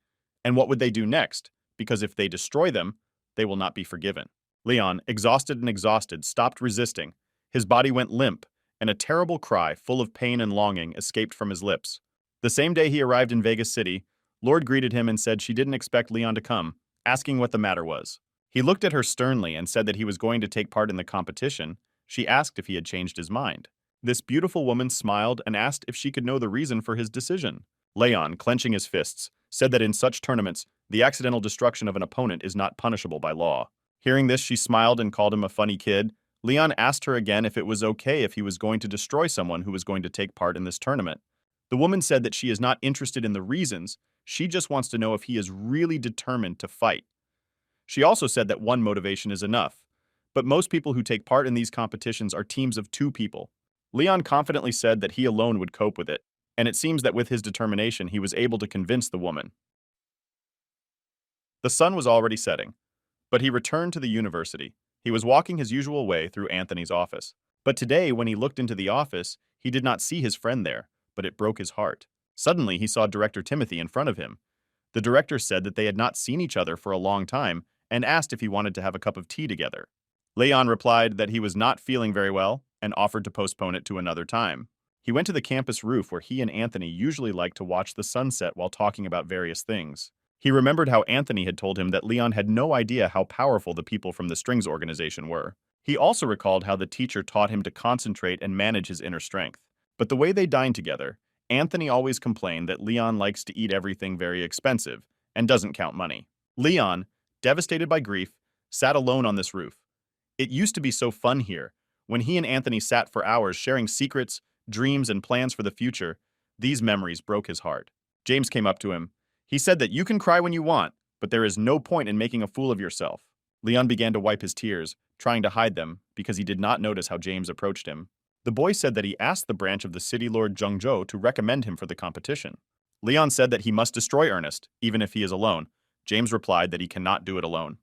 and what would they do next, because if they destroy them, they will not be forgiven. Leon, exhausted, stopped resisting. His body went limp, and a terrible cry, full of pain and longing, escaped from his lips. The same day he arrived in Vegas City, Lord greeted him and said she didn't expect Leon to come, asking what the matter was. He looked at her sternly and said that he was going to take part in the competition. She asked if he had changed his mind. This beautiful woman smiled and asked if she could know the reason for his decision. Leon, clenching his fists, said that in such tournaments, the accidental destruction of an opponent is not punishable by law. Hearing this, she smiled and called him a funny kid. Leon asked her again if it was okay if he was going to destroy someone who was going to take part in this tournament. The woman said that she is not interested in the reasons, she just wants to know if he is really determined to fight. She also said that one motivation is enough, but most people who take part in these competitions are teams of 2 people. Leon confidently said that he alone would cope with it, and it seems that with his determination he was able to convince the woman. The sun was already setting, but he returned to the university. He was walking his usual way through Anthony's office. But today, when he looked into the office, he did not see his friend there, but it broke his heart. Suddenly, he saw Director Timothy in front of him. The director said that they had not seen each other for a long time and asked if he wanted to have a cup of tea together. Leon replied that he was not feeling very well and offered to postpone it to another time. He went to the campus roof where he and Anthony usually liked to watch the sunset while talking about various things. He remembered how Anthony had told him that Leon had no idea how powerful the people from the Strings organization were. He also recalled how the teacher taught him to concentrate and manage his inner strength. But the way they dined together, Anthony always complained that Leon likes to eat everything very expensive and doesn't count money. Leon, devastated by grief, sat alone on this roof. It used to be so fun here. When he and Anthony sat for hours sharing secrets, dreams, and plans for the future, these memories broke his heart. James came up to him. He said that you can cry when you want, but there is no point in making a fool of yourself. Leon began to wipe his tears, trying to hide them because he did not notice how James approached him. The boy said that he asked the branch of the city lord Zhengzhou to recommend him for the competition. Leon said that he must destroy Ernest, even if he is alone. James replied that he cannot do it alone.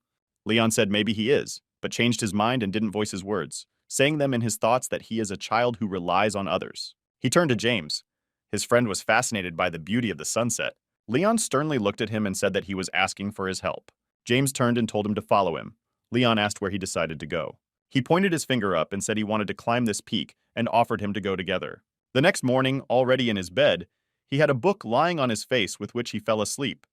Leon said maybe he is, but changed his mind and didn't voice his words, saying them in his thoughts that he is a child who relies on others. He turned to James. His friend was fascinated by the beauty of the sunset. Leon sternly looked at him and said that he was asking for his help. James turned and told him to follow him. Leon asked where he decided to go. He pointed his finger up and said he wanted to climb this peak and offered him to go together. The next morning, already in his bed, he had a book lying on his face with which he fell asleep.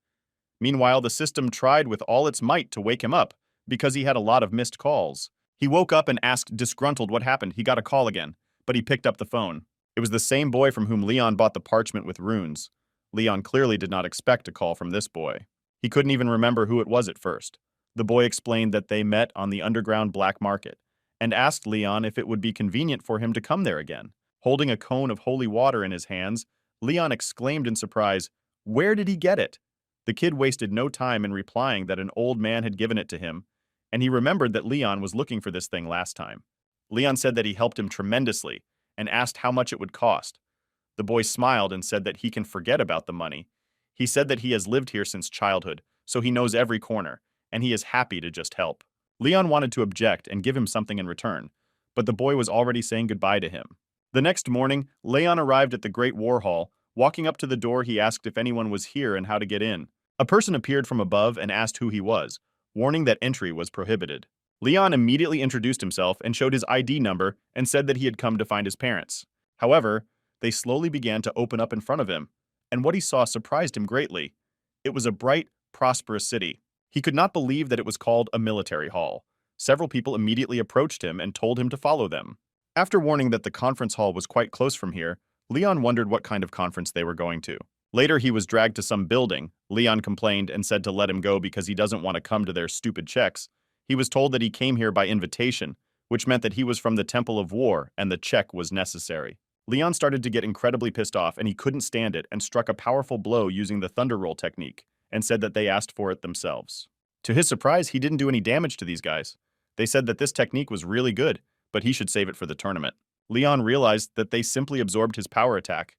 Meanwhile, the system tried with all its might to wake him up because he had a lot of missed calls. He woke up and asked disgruntled what happened. He got a call again, but he picked up the phone. It was the same boy from whom Leon bought the parchment with runes. Leon clearly did not expect a call from this boy. He couldn't even remember who it was at first. The boy explained that they met on the underground black market and asked Leon if it would be convenient for him to come there again. Holding a cone of holy water in his hands, Leon exclaimed in surprise, "Where did he get it?" The kid wasted no time in replying that an old man had given it to him, and he remembered that Leon was looking for this thing last time. Leon said that he helped him tremendously and asked how much it would cost. The boy smiled and said that he can forget about the money. He said that he has lived here since childhood, so he knows every corner, and he is happy to just help. Leon wanted to object and give him something in return, but the boy was already saying goodbye to him. The next morning, Leon arrived at the Great War Hall. Walking up to the door, he asked if anyone was here and how to get in. A person appeared from above and asked who he was, warning that entry was prohibited. Leon immediately introduced himself and showed his ID number and said that he had come to find his parents. However, they slowly began to open up in front of him, and what he saw surprised him greatly. It was a bright, prosperous city. He could not believe that it was called a military hall. Several people immediately approached him and told him to follow them. After warning that the conference hall was quite close from here, Leon wondered what kind of conference they were going to. Later, he was dragged to some building. Leon complained and said to let him go because he doesn't want to come to their stupid checks. He was told that he came here by invitation, which meant that he was from the Temple of War and the check was necessary. Leon started to get incredibly pissed off and he couldn't stand it and struck a powerful blow using the thunder roll technique and said that they asked for it themselves. To his surprise, he didn't do any damage to these guys. They said that this technique was really good, but he should save it for the tournament. Leon realized that they simply absorbed his power attack.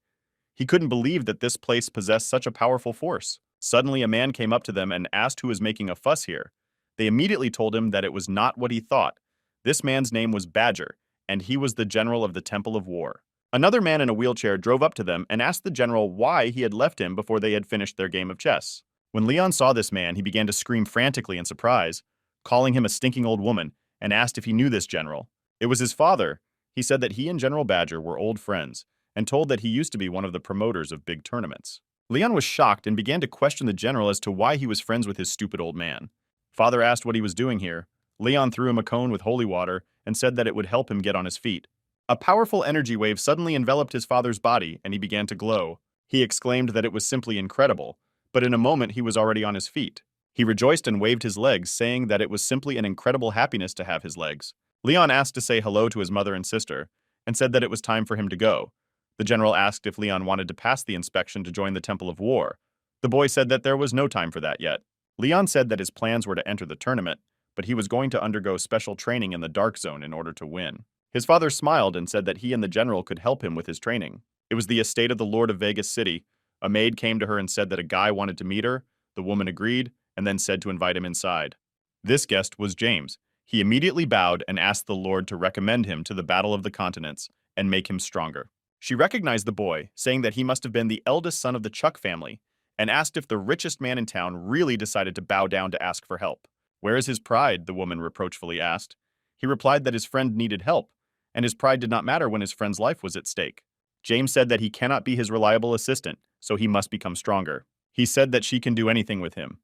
He couldn't believe that this place possessed such a powerful force. Suddenly, a man came up to them and asked who was making a fuss here. They immediately told him that it was not what he thought. This man's name was Badger, and he was the general of the Temple of War. Another man in a wheelchair drove up to them and asked the general why he had left him before they had finished their game of chess. When Leon saw this man, he began to scream frantically in surprise, calling him a stinking old woman, and asked if he knew this general. It was his father. He said that he and General Badger were old friends, and told that he used to be one of the promoters of big tournaments. Leon was shocked and began to question the general as to why he was friends with his stupid old man. Father asked what he was doing here. Leon threw him a cone with holy water and said that it would help him get on his feet. A powerful energy wave suddenly enveloped his father's body and he began to glow. He exclaimed that it was simply incredible, but in a moment he was already on his feet. He rejoiced and waved his legs, saying that it was simply an incredible happiness to have his legs. Leon asked to say hello to his mother and sister and said that it was time for him to go. The general asked if Leon wanted to pass the inspection to join the Temple of War. The boy said that there was no time for that yet. Leon said that his plans were to enter the tournament, but he was going to undergo special training in the Dark Zone in order to win. His father smiled and said that he and the general could help him with his training. It was the estate of the Lord of Vegas City. A maid came to her and said that a guy wanted to meet her. The woman agreed and then said to invite him inside. This guest was James. He immediately bowed and asked the Lord to recommend him to the Battle of the Continents and make him stronger. She recognized the boy, saying that he must have been the eldest son of the Chuck family, and asked if the richest man in town really decided to bow down to ask for help. "Where is his pride?" the woman reproachfully asked. He replied that his friend needed help, and his pride did not matter when his friend's life was at stake. James said that he cannot be his reliable assistant, so he must become stronger. He said that she can do anything with him.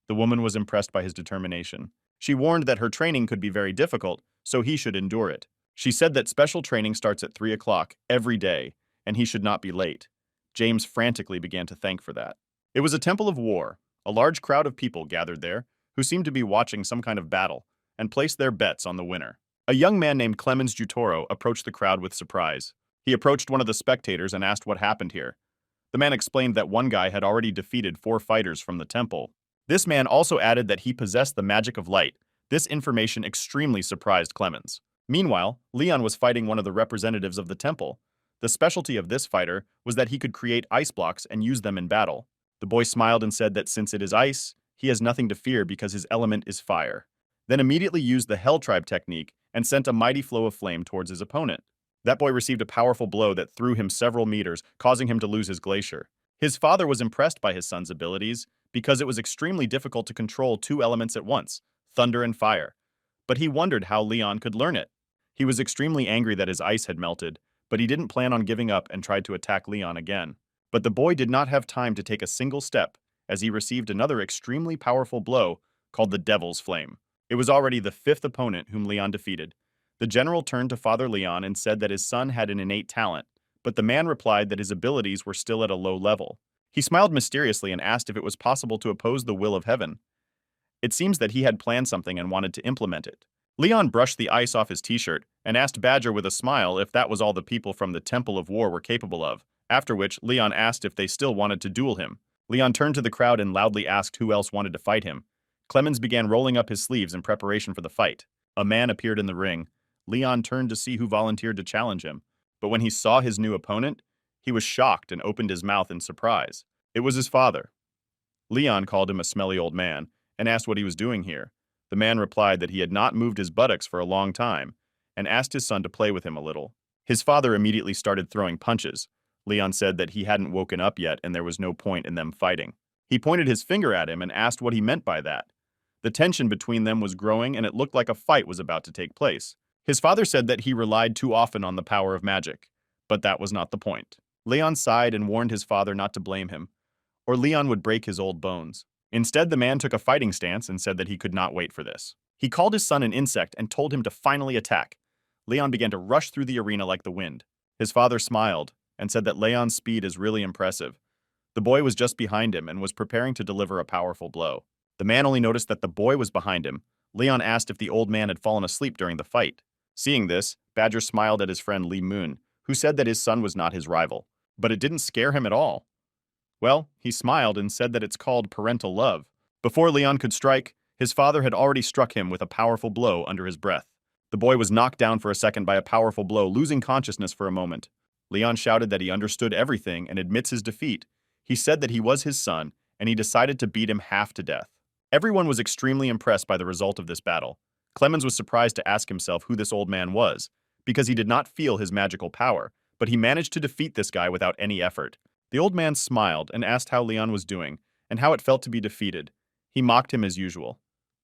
The woman was impressed by his determination. She warned that her training could be very difficult, so he should endure it. She said that special training starts at 3 o'clock every day, and he should not be late. James frantically began to thank for that. It was a temple of war. A large crowd of people gathered there, who seemed to be watching some kind of battle, and placed their bets on the winner. A young man named Clemens Jutoro approached the crowd with surprise. He approached one of the spectators and asked what happened here. The man explained that one guy had already defeated 4 fighters from the temple. This man also added that he possessed the magic of light. This information extremely surprised Clemens. Meanwhile, Leon was fighting one of the representatives of the temple. The specialty of this fighter was that he could create ice blocks and use them in battle. The boy smiled and said that since it is ice, he has nothing to fear because his element is fire. Then immediately used the Hell Tribe technique and sent a mighty flow of flame towards his opponent. That boy received a powerful blow that threw him several meters, causing him to lose his glacier. His father was impressed by his son's abilities because it was extremely difficult to control 2 elements at once, thunder and fire. but he wondered how Leon could learn it. He was extremely angry that his ice had melted, but he didn't plan on giving up and tried to attack Leon again. But the boy did not have time to take a single step, as he received another extremely powerful blow called the Devil's Flame. It was already the fifth opponent whom Leon defeated. The general turned to Father Leon and said that his son had an innate talent, but the man replied that his abilities were still at a low level. He smiled mysteriously and asked if it was possible to oppose the will of heaven. It seems that he had planned something and wanted to implement it. Leon brushed the ice off his t-shirt and asked Badger with a smile if that was all the people from the Temple of War were capable of, after which Leon asked if they still wanted to duel him. Leon turned to the crowd and loudly asked who else wanted to fight him. Clemens began rolling up his sleeves in preparation for the fight. A man appeared in the ring. Leon turned to see who volunteered to challenge him, but when he saw his new opponent, he was shocked and opened his mouth in surprise. It was his father. Leon called him a smelly old man and asked what he was doing here. The man replied that he had not moved his buttocks for a long time and asked his son to play with him a little. His father immediately started throwing punches. Leon said that he hadn't woken up yet and there was no point in them fighting. He pointed his finger at him and asked what he meant by that. The tension between them was growing and it looked like a fight was about to take place. His father said that he relied too often on the power of magic, but that was not the point. Leon sighed and warned his father not to blame him, or Leon would break his old bones. Instead, the man took a fighting stance and said that he could not wait for this. He called his son an insect and told him to finally attack. Leon began to rush through the arena like the wind. His father smiled and said that Leon's speed is really impressive. The boy was just behind him and was preparing to deliver a powerful blow. The man only noticed that the boy was behind him. Leon asked if the old man had fallen asleep during the fight. Seeing this, Badger smiled at his friend Lee Moon, who said that his son was not his rival. But it didn't scare him at all. Well, he smiled and said that it's called parental love. Before Leon could strike, his father had already struck him with a powerful blow under his breath. The boy was knocked down for a second by a powerful blow, losing consciousness for a moment. Leon shouted that he understood everything and admits his defeat. He said that he was his son, and he decided to beat him half to death. Everyone was extremely impressed by the result of this battle. Clemens was surprised to ask himself who this old man was, because he did not feel his magical power, but he managed to defeat this guy without any effort. The old man smiled and asked how Leon was doing, and how it felt to be defeated. He mocked him as usual,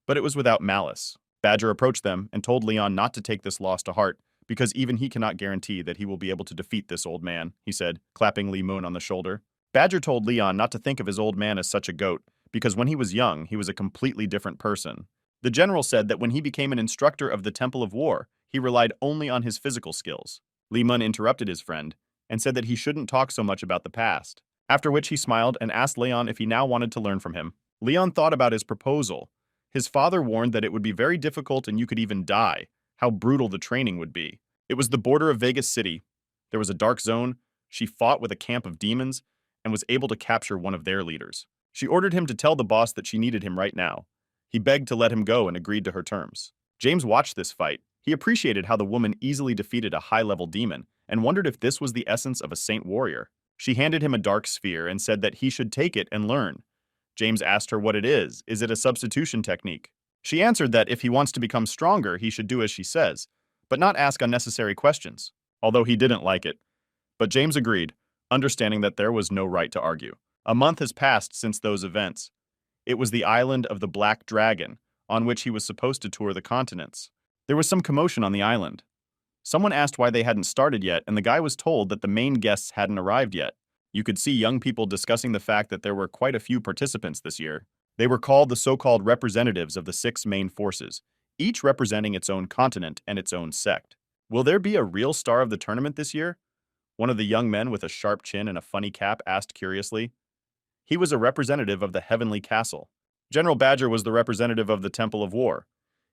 but it was without malice. Badger approached them and told Leon not to take this loss to heart, because even he cannot guarantee that he will be able to defeat this old man, he said, clapping Lee Moon on the shoulder. Badger told Leon not to think of his old man as such a goat, because when he was young, he was a completely different person. The general said that when he became an instructor of the Temple of War, he relied only on his physical skills. Lee Moon interrupted his friend and said that he shouldn't talk so much about the past, after which he smiled and asked Leon if he now wanted to learn from him. Leon thought about his proposal. His father warned that it would be very difficult and you could even die, how brutal the training would be. It was the border of Vegas City. There was a dark zone. She fought with a camp of demons and was able to capture one of their leaders. She ordered him to tell the boss that she needed him right now. He begged to let him go and agreed to her terms. James watched this fight. He appreciated how the woman easily defeated a high-level demon and wondered if this was the essence of a saint warrior. She handed him a dark sphere and said that he should take it and learn. James asked her what it is. Is it a substitution technique? She answered that if he wants to become stronger, he should do as she says, but not ask unnecessary questions, although he didn't like it. But James agreed, understanding that there was no right to argue. A month has passed since those events. It was the island of the Black Dragon, on which he was supposed to tour the continents. There was some commotion on the island. Someone asked why they hadn't started yet, and the guy was told that the main guests hadn't arrived yet. You could see young people discussing the fact that there were quite a few participants this year. They were called the so-called representatives of the 6 main forces, each representing its own continent and its own sect. Will there be a real star of the tournament this year? One of the young men with a sharp chin and a funny cap asked curiously. He was a representative of the Heavenly Castle. General Badger was the representative of the Temple of War.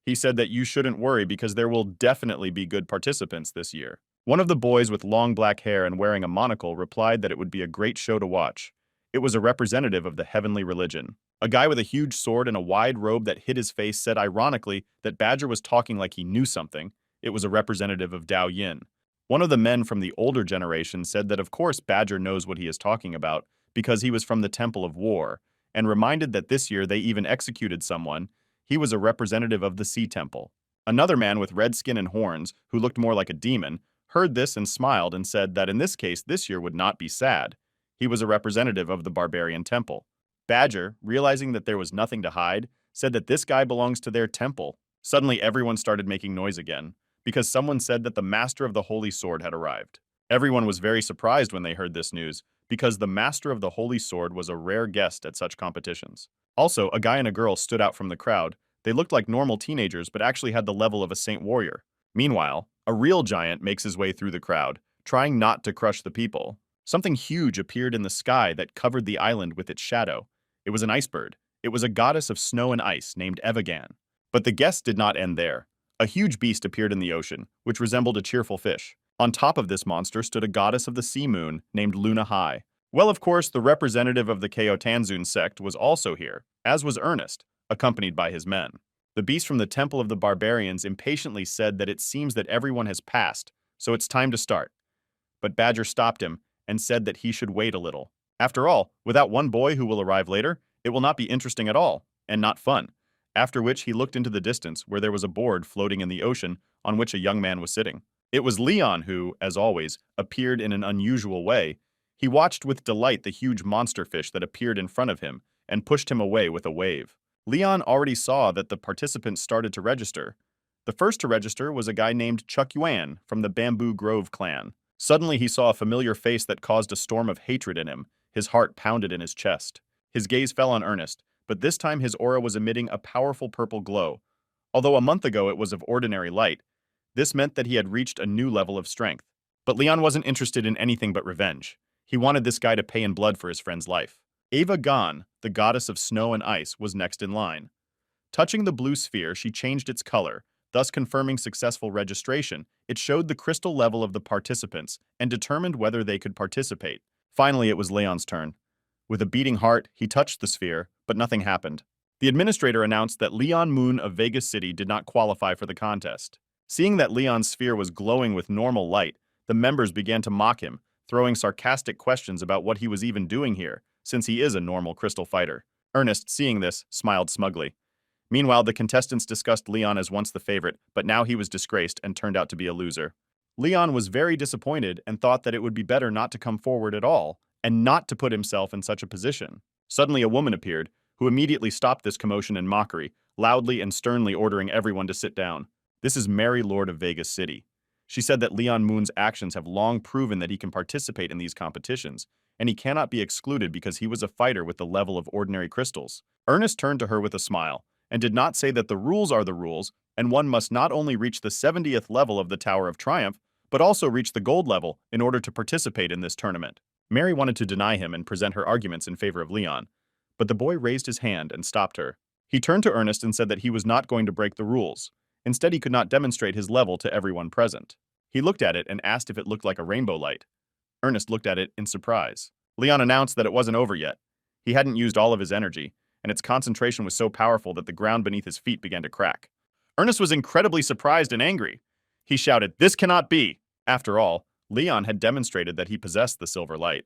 He said that you shouldn't worry because there will definitely be good participants this year. One of the boys with long black hair and wearing a monocle replied that it would be a great show to watch. It was a representative of the heavenly religion. A guy with a huge sword and a wide robe that hid his face said ironically that Badger was talking like he knew something. It was a representative of Dao Yin. One of the men from the older generation said that of course Badger knows what he is talking about because he was from the Temple of War, and reminded that this year they even executed someone. He was a representative of the Sea Temple. Another man with red skin and horns, who looked more like a demon, heard this and smiled and said that in this case this year would not be sad. He was a representative of the Barbarian Temple. Badger, realizing that there was nothing to hide, said that this guy belongs to their temple, Suddenly, everyone started making noise again, because someone said that the Master of the Holy Sword had arrived. Everyone was very surprised when they heard this news, because the Master of the Holy Sword was a rare guest at such competitions. Also, a guy and a girl stood out from the crowd. They looked like normal teenagers, but actually had the level of a saint warrior. Meanwhile, a real giant makes his way through the crowd, trying not to crush the people. Something huge appeared in the sky that covered the island with its shadow. It was an ice bird. It was a goddess of snow and ice named Evagan. But the guests did not end there. A huge beast appeared in the ocean, which resembled a cheerful fish. On top of this monster stood a goddess of the sea moon named Luna High. Well, of course, the representative of the Keotanzun sect was also here, as was Ernest, accompanied by his men. The beast from the Temple of the Barbarians impatiently said that it seems that everyone has passed, so it's time to start. But Badger stopped him and said that he should wait a little. After all, without one boy who will arrive later, it will not be interesting at all, and not fun. After which he looked into the distance where there was a board floating in the ocean on which a young man was sitting. It was Leon who, as always, appeared in an unusual way. He watched with delight the huge monster fish that appeared in front of him and pushed him away with a wave. Leon already saw that the participants started to register. The first to register was a guy named Chuck Yuan from the Bamboo Grove clan. Suddenly he saw a familiar face that caused a storm of hatred in him. His heart pounded in his chest. His gaze fell on Ernest, but this time his aura was emitting a powerful purple glow. Although a month ago it was of ordinary light, this meant that he had reached a new level of strength. But Leon wasn't interested in anything but revenge. He wanted this guy to pay in blood for his friend's life. Eva Gan, the goddess of snow and ice, was next in line. Touching the blue sphere, she changed its color, thus confirming successful registration. It showed the crystal level of the participants and determined whether they could participate. Finally, it was Leon's turn. With a beating heart, he touched the sphere, but nothing happened. The administrator announced that Leon Moon of Vegas City did not qualify for the contest. Seeing that Leon's sphere was glowing with normal light, the members began to mock him, throwing sarcastic questions about what he was even doing here, since he is a normal crystal fighter. Ernest, seeing this, smiled smugly. Meanwhile, the contestants discussed Leon as once the favorite, but now he was disgraced and turned out to be a loser. Leon was very disappointed and thought that it would be better not to come forward at all, and not to put himself in such a position. Suddenly a woman appeared, who immediately stopped this commotion and mockery, loudly and sternly ordering everyone to sit down. This is Mary Lord of Vegas City. She said that Leon Moon's actions have long proven that he can participate in these competitions, and he cannot be excluded because he was a fighter with the level of ordinary crystals. Ernest turned to her with a smile, and did not say that the rules are the rules, and one must not only reach the 70th level of the Tower of Triumph, but also reach the gold level in order to participate in this tournament. Mary wanted to deny him and present her arguments in favor of Leon, but the boy raised his hand and stopped her. He turned to Ernest and said that he was not going to break the rules. Instead, he could not demonstrate his level to everyone present. He looked at it and asked if it looked like a rainbow light. Ernest looked at it in surprise. Leon announced that it wasn't over yet. He hadn't used all of his energy, and its concentration was so powerful that the ground beneath his feet began to crack. Ernest was incredibly surprised and angry. He shouted, "This cannot be!" After all, Leon had demonstrated that he possessed the silver light.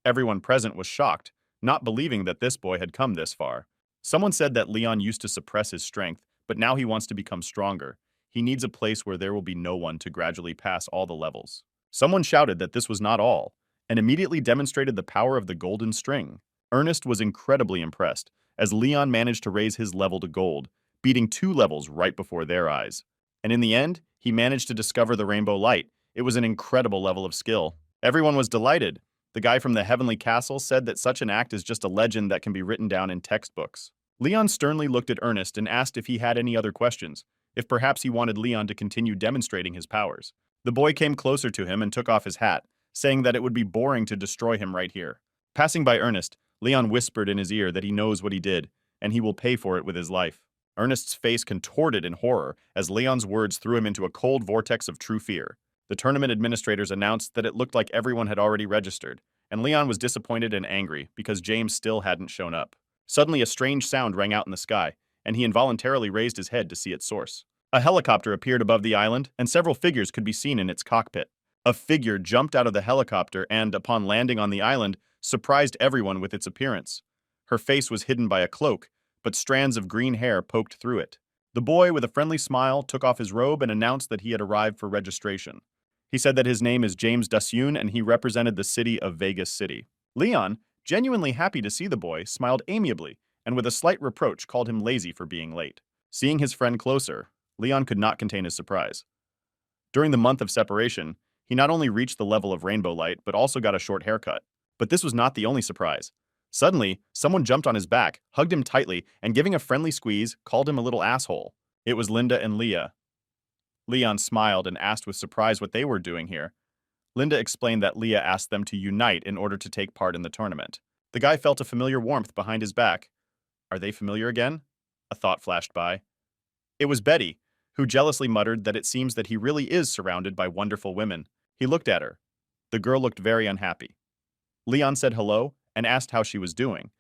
Everyone present was shocked, not believing that this boy had come this far. Someone said that Leon used to suppress his strength, but now he wants to become stronger. He needs a place where there will be no one to gradually pass all the levels. Someone shouted that this was not all, and immediately demonstrated the power of the golden string. Ernest was incredibly impressed, as Leon managed to raise his level to gold, beating 2 levels right before their eyes. And in the end, he managed to discover the rainbow light. It was an incredible level of skill. Everyone was delighted. The guy from the Heavenly Castle said that such an act is just a legend that can be written down in textbooks. Leon sternly looked at Ernest and asked if he had any other questions, if perhaps he wanted Leon to continue demonstrating his powers. The boy came closer to him and took off his hat, saying that it would be boring to destroy him right here. Passing by Ernest, Leon whispered in his ear that he knows what he did, and he will pay for it with his life. Ernest's face contorted in horror as Leon's words threw him into a cold vortex of true fear. The tournament administrators announced that it looked like everyone had already registered, and Leon was disappointed and angry because James still hadn't shown up. Suddenly, a strange sound rang out in the sky, and he involuntarily raised his head to see its source. A helicopter appeared above the island, and several figures could be seen in its cockpit. A figure jumped out of the helicopter and, upon landing on the island, surprised everyone with its appearance. Her face was hidden by a cloak, but strands of green hair poked through it. The boy, with a friendly smile, took off his robe and announced that he had arrived for registration. He said that his name is James Dasyun and he represented the city of Vegas City. Leon, genuinely happy to see the boy, smiled amiably and with a slight reproach called him lazy for being late. Seeing his friend closer, Leon could not contain his surprise. During the month of separation, he not only reached the level of rainbow light, but also got a short haircut. But this was not the only surprise. Suddenly, someone jumped on his back, hugged him tightly, and giving a friendly squeeze, called him a little asshole. It was Linda and Leah. Leon smiled and asked with surprise what they were doing here. Linda explained that Leah asked them to unite in order to take part in the tournament. The guy felt a familiar warmth behind his back. Are they familiar again? A thought flashed by. It was Betty, who jealously muttered that it seems that he really is surrounded by wonderful women. He looked at her. The girl looked very unhappy. Leon said hello and asked how she was doing.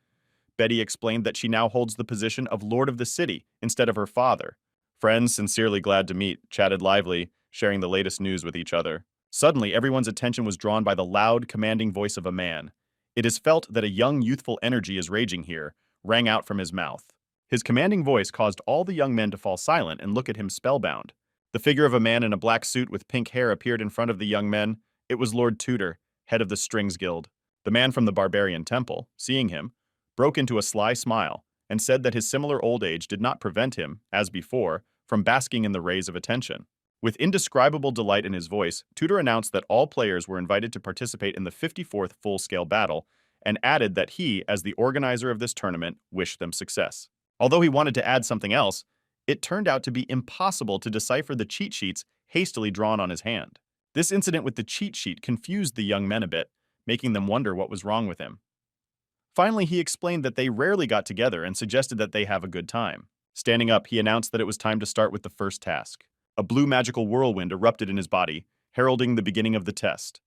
Betty explained that she now holds the position of Lord of the City instead of her father. Friends, sincerely glad to meet, chatted lively, sharing the latest news with each other. Suddenly, everyone's attention was drawn by the loud, commanding voice of a man. It is felt that a young, youthful energy is raging here, rang out from his mouth. His commanding voice caused all the young men to fall silent and look at him spellbound. The figure of a man in a black suit with pink hair appeared in front of the young men. It was Lord Tudor, head of the Strings Guild. The man from the Barbarian Temple, seeing him, broke into a sly smile and said that his similar old age did not prevent him, as before, from basking in the rays of attention. With indescribable delight in his voice, Tudor announced that all players were invited to participate in the 54th full-scale battle and added that he, as the organizer of this tournament, wished them success. Although he wanted to add something else, it turned out to be impossible to decipher the cheat sheets hastily drawn on his hand. This incident with the cheat sheet confused the young men a bit, making them wonder what was wrong with him. Finally, he explained that they rarely got together and suggested that they have a good time. Standing up, he announced that it was time to start with the first task. A blue magical whirlwind erupted in his body, heralding the beginning of the test.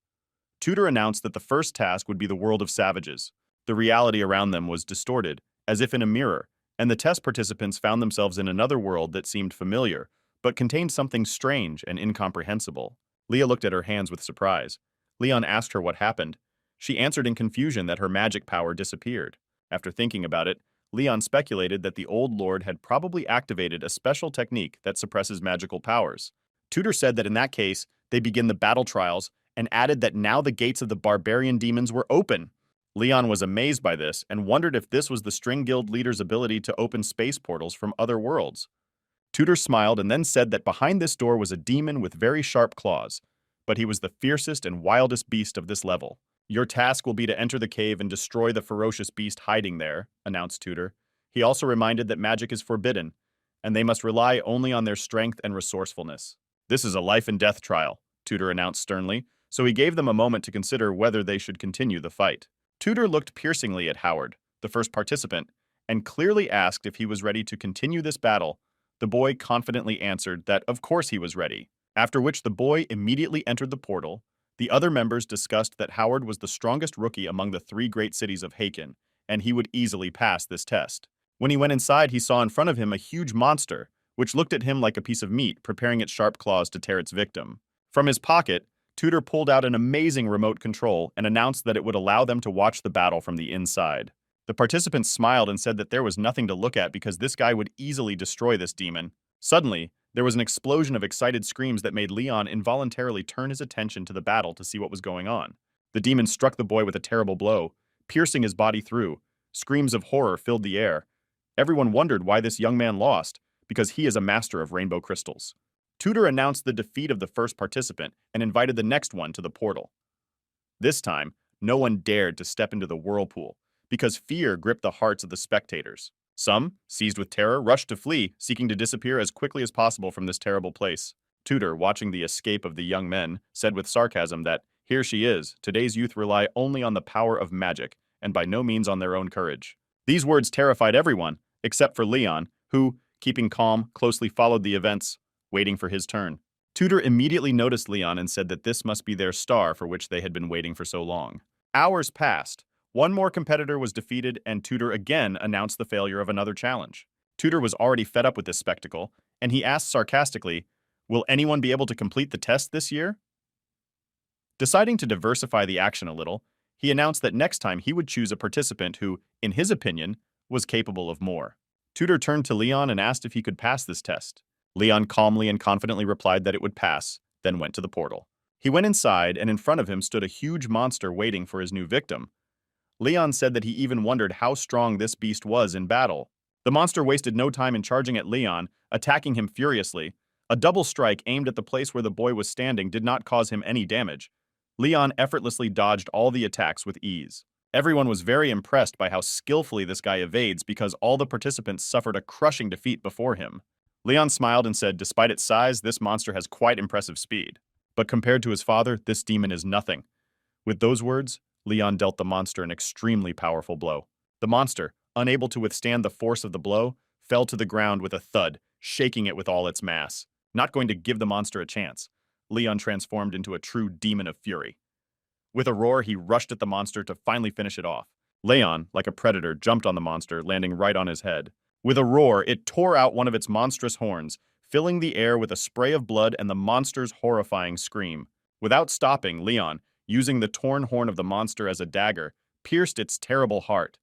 Tudor announced that the first task would be the world of savages. The reality around them was distorted, as if in a mirror, and the test participants found themselves in another world that seemed familiar, but contained something strange and incomprehensible. Leah looked at her hands with surprise. Leon asked her what happened. She answered in confusion that her magic power disappeared. After thinking about it, Leon speculated that the old lord had probably activated a special technique that suppresses magical powers. Tudor said that in that case, they begin the battle trials, and added that now the gates of the barbarian demons were open. Leon was amazed by this and wondered if this was the String Guild leader's ability to open space portals from other worlds. Tudor smiled and then said that behind this door was a demon with very sharp claws, but he was the fiercest and wildest beast of this level. Your task will be to enter the cave and destroy the ferocious beast hiding there, announced Tudor. He also reminded that magic is forbidden, and they must rely only on their strength and resourcefulness. This is a life and death trial, Tudor announced sternly, so he gave them a moment to consider whether they should continue the fight. Tudor looked piercingly at Howard, the first participant, and clearly asked if he was ready to continue this battle. The boy confidently answered that of course he was ready, after which the boy immediately entered the portal. The other members discussed that Howard was the strongest rookie among the three great cities of Haken, and he would easily pass this test. When he went inside, he saw in front of him a huge monster, which looked at him like a piece of meat, preparing its sharp claws to tear its victim. From his pocket, Tudor pulled out an amazing remote control and announced that it would allow them to watch the battle from the inside. The participants smiled and said that there was nothing to look at because this guy would easily destroy this demon. Suddenly, there was an explosion of excited screams that made Leon involuntarily turn his attention to the battle to see what was going on. The demon struck the boy with a terrible blow, piercing his body through. Screams of horror filled the air. Everyone wondered why this young man lost, because he is a master of rainbow crystals. Tudor announced the defeat of the first participant and invited the next one to the portal. This time, no one dared to step into the whirlpool, because fear gripped the hearts of the spectators. Some, seized with terror, rushed to flee, seeking to disappear as quickly as possible from this terrible place. Tudor, watching the escape of the young men, said with sarcasm that, "Here she is, today's youth rely only on the power of magic, and by no means on their own courage." These words terrified everyone, except for Leon, who, keeping calm, closely followed the events, waiting for his turn. Tudor immediately noticed Leon and said that this must be their star for which they had been waiting for so long. Hours passed. One more competitor was defeated, and Tudor again announced the failure of another challenge. Tudor was already fed up with this spectacle, and he asked sarcastically, "Will anyone be able to complete the test this year?" Deciding to diversify the action a little, he announced that next time he would choose a participant who, in his opinion, was capable of more. Tudor turned to Leon and asked if he could pass this test. Leon calmly and confidently replied that it would pass, then went to the portal. He went inside, and in front of him stood a huge monster waiting for his new victim. Leon said that he even wondered how strong this beast was in battle. The monster wasted no time in charging at Leon, attacking him furiously. A double strike aimed at the place where the boy was standing did not cause him any damage. Leon effortlessly dodged all the attacks with ease. Everyone was very impressed by how skillfully this guy evades because all the participants suffered a crushing defeat before him. Leon smiled and said, despite its size, this monster has quite impressive speed. But compared to his father, this demon is nothing. With those words, Leon dealt the monster an extremely powerful blow. The monster, unable to withstand the force of the blow, fell to the ground with a thud, shaking it with all its mass. Not going to give the monster a chance, Leon transformed into a true demon of fury. With a roar, he rushed at the monster to finally finish it off. Leon, like a predator, jumped on the monster, landing right on his head. With a roar, it tore out one of its monstrous horns, filling the air with a spray of blood and the monster's horrifying scream. Without stopping, Leon, using the torn horn of the monster as a dagger, pierced its terrible heart.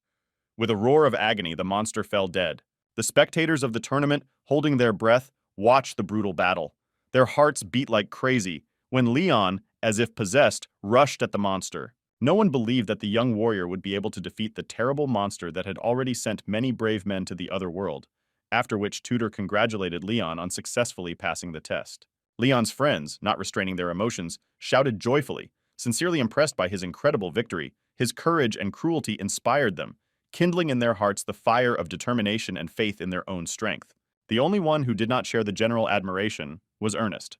With a roar of agony, the monster fell dead. The spectators of the tournament, holding their breath, watched the brutal battle. Their hearts beat like crazy when Leon, as if possessed, rushed at the monster. No one believed that the young warrior would be able to defeat the terrible monster that had already sent many brave men to the other world, after which Tudor congratulated Leon on successfully passing the test. Leon's friends, not restraining their emotions, shouted joyfully, sincerely impressed by his incredible victory. His courage and cruelty inspired them, kindling in their hearts the fire of determination and faith in their own strength. The only one who did not share the general admiration was Ernest.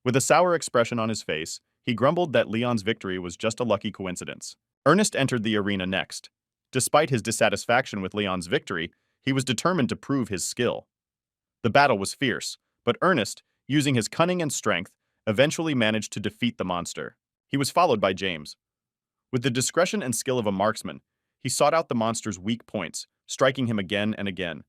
With a sour expression on his face, he grumbled that Leon's victory was just a lucky coincidence. Ernest entered the arena next. Despite his dissatisfaction with Leon's victory, he was determined to prove his skill. The battle was fierce, but Ernest, using his cunning and strength, eventually managed to defeat the monster. He was followed by James. With the discretion and skill of a marksman, he sought out the monster's weak points, striking him again and again.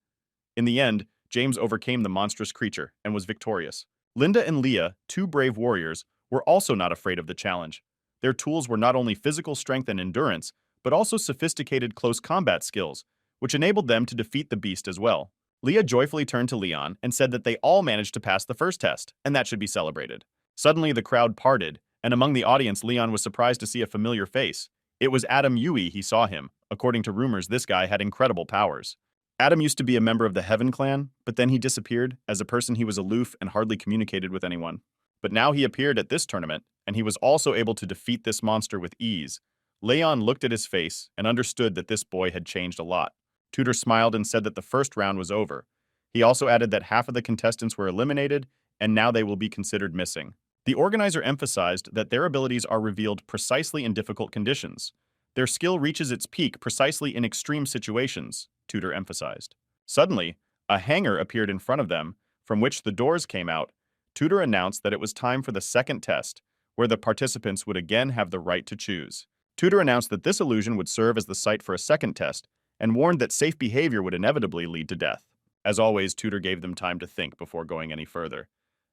In the end, James overcame the monstrous creature and was victorious. Linda and Leah, two brave warriors, were also not afraid of the challenge. Their tools were not only physical strength and endurance, but also sophisticated close combat skills, which enabled them to defeat the beast as well. Leah joyfully turned to Leon and said that they all managed to pass the first test, and that should be celebrated. Suddenly, the crowd parted, and among the audience, Leon was surprised to see a familiar face. It was Adam Yui. He saw him. According to rumors, this guy had incredible powers. Adam used to be a member of the Heaven clan, but then he disappeared. As a person, he was aloof and hardly communicated with anyone. But now he appeared at this tournament, and he was also able to defeat this monster with ease. Leon looked at his face and understood that this boy had changed a lot. Tudor smiled and said that the first round was over. He also added that half of the contestants were eliminated, and now they will be considered missing. The organizer emphasized that their abilities are revealed precisely in difficult conditions. Their skill reaches its peak precisely in extreme situations, Tudor emphasized. Suddenly, a hangar appeared in front of them, from which the doors came out. Tudor announced that it was time for the second test, where the participants would again have the right to choose. Tudor announced that this illusion would serve as the site for a second test, and warned that safe behavior would inevitably lead to death. As always, Tudor gave them time to think before going any further.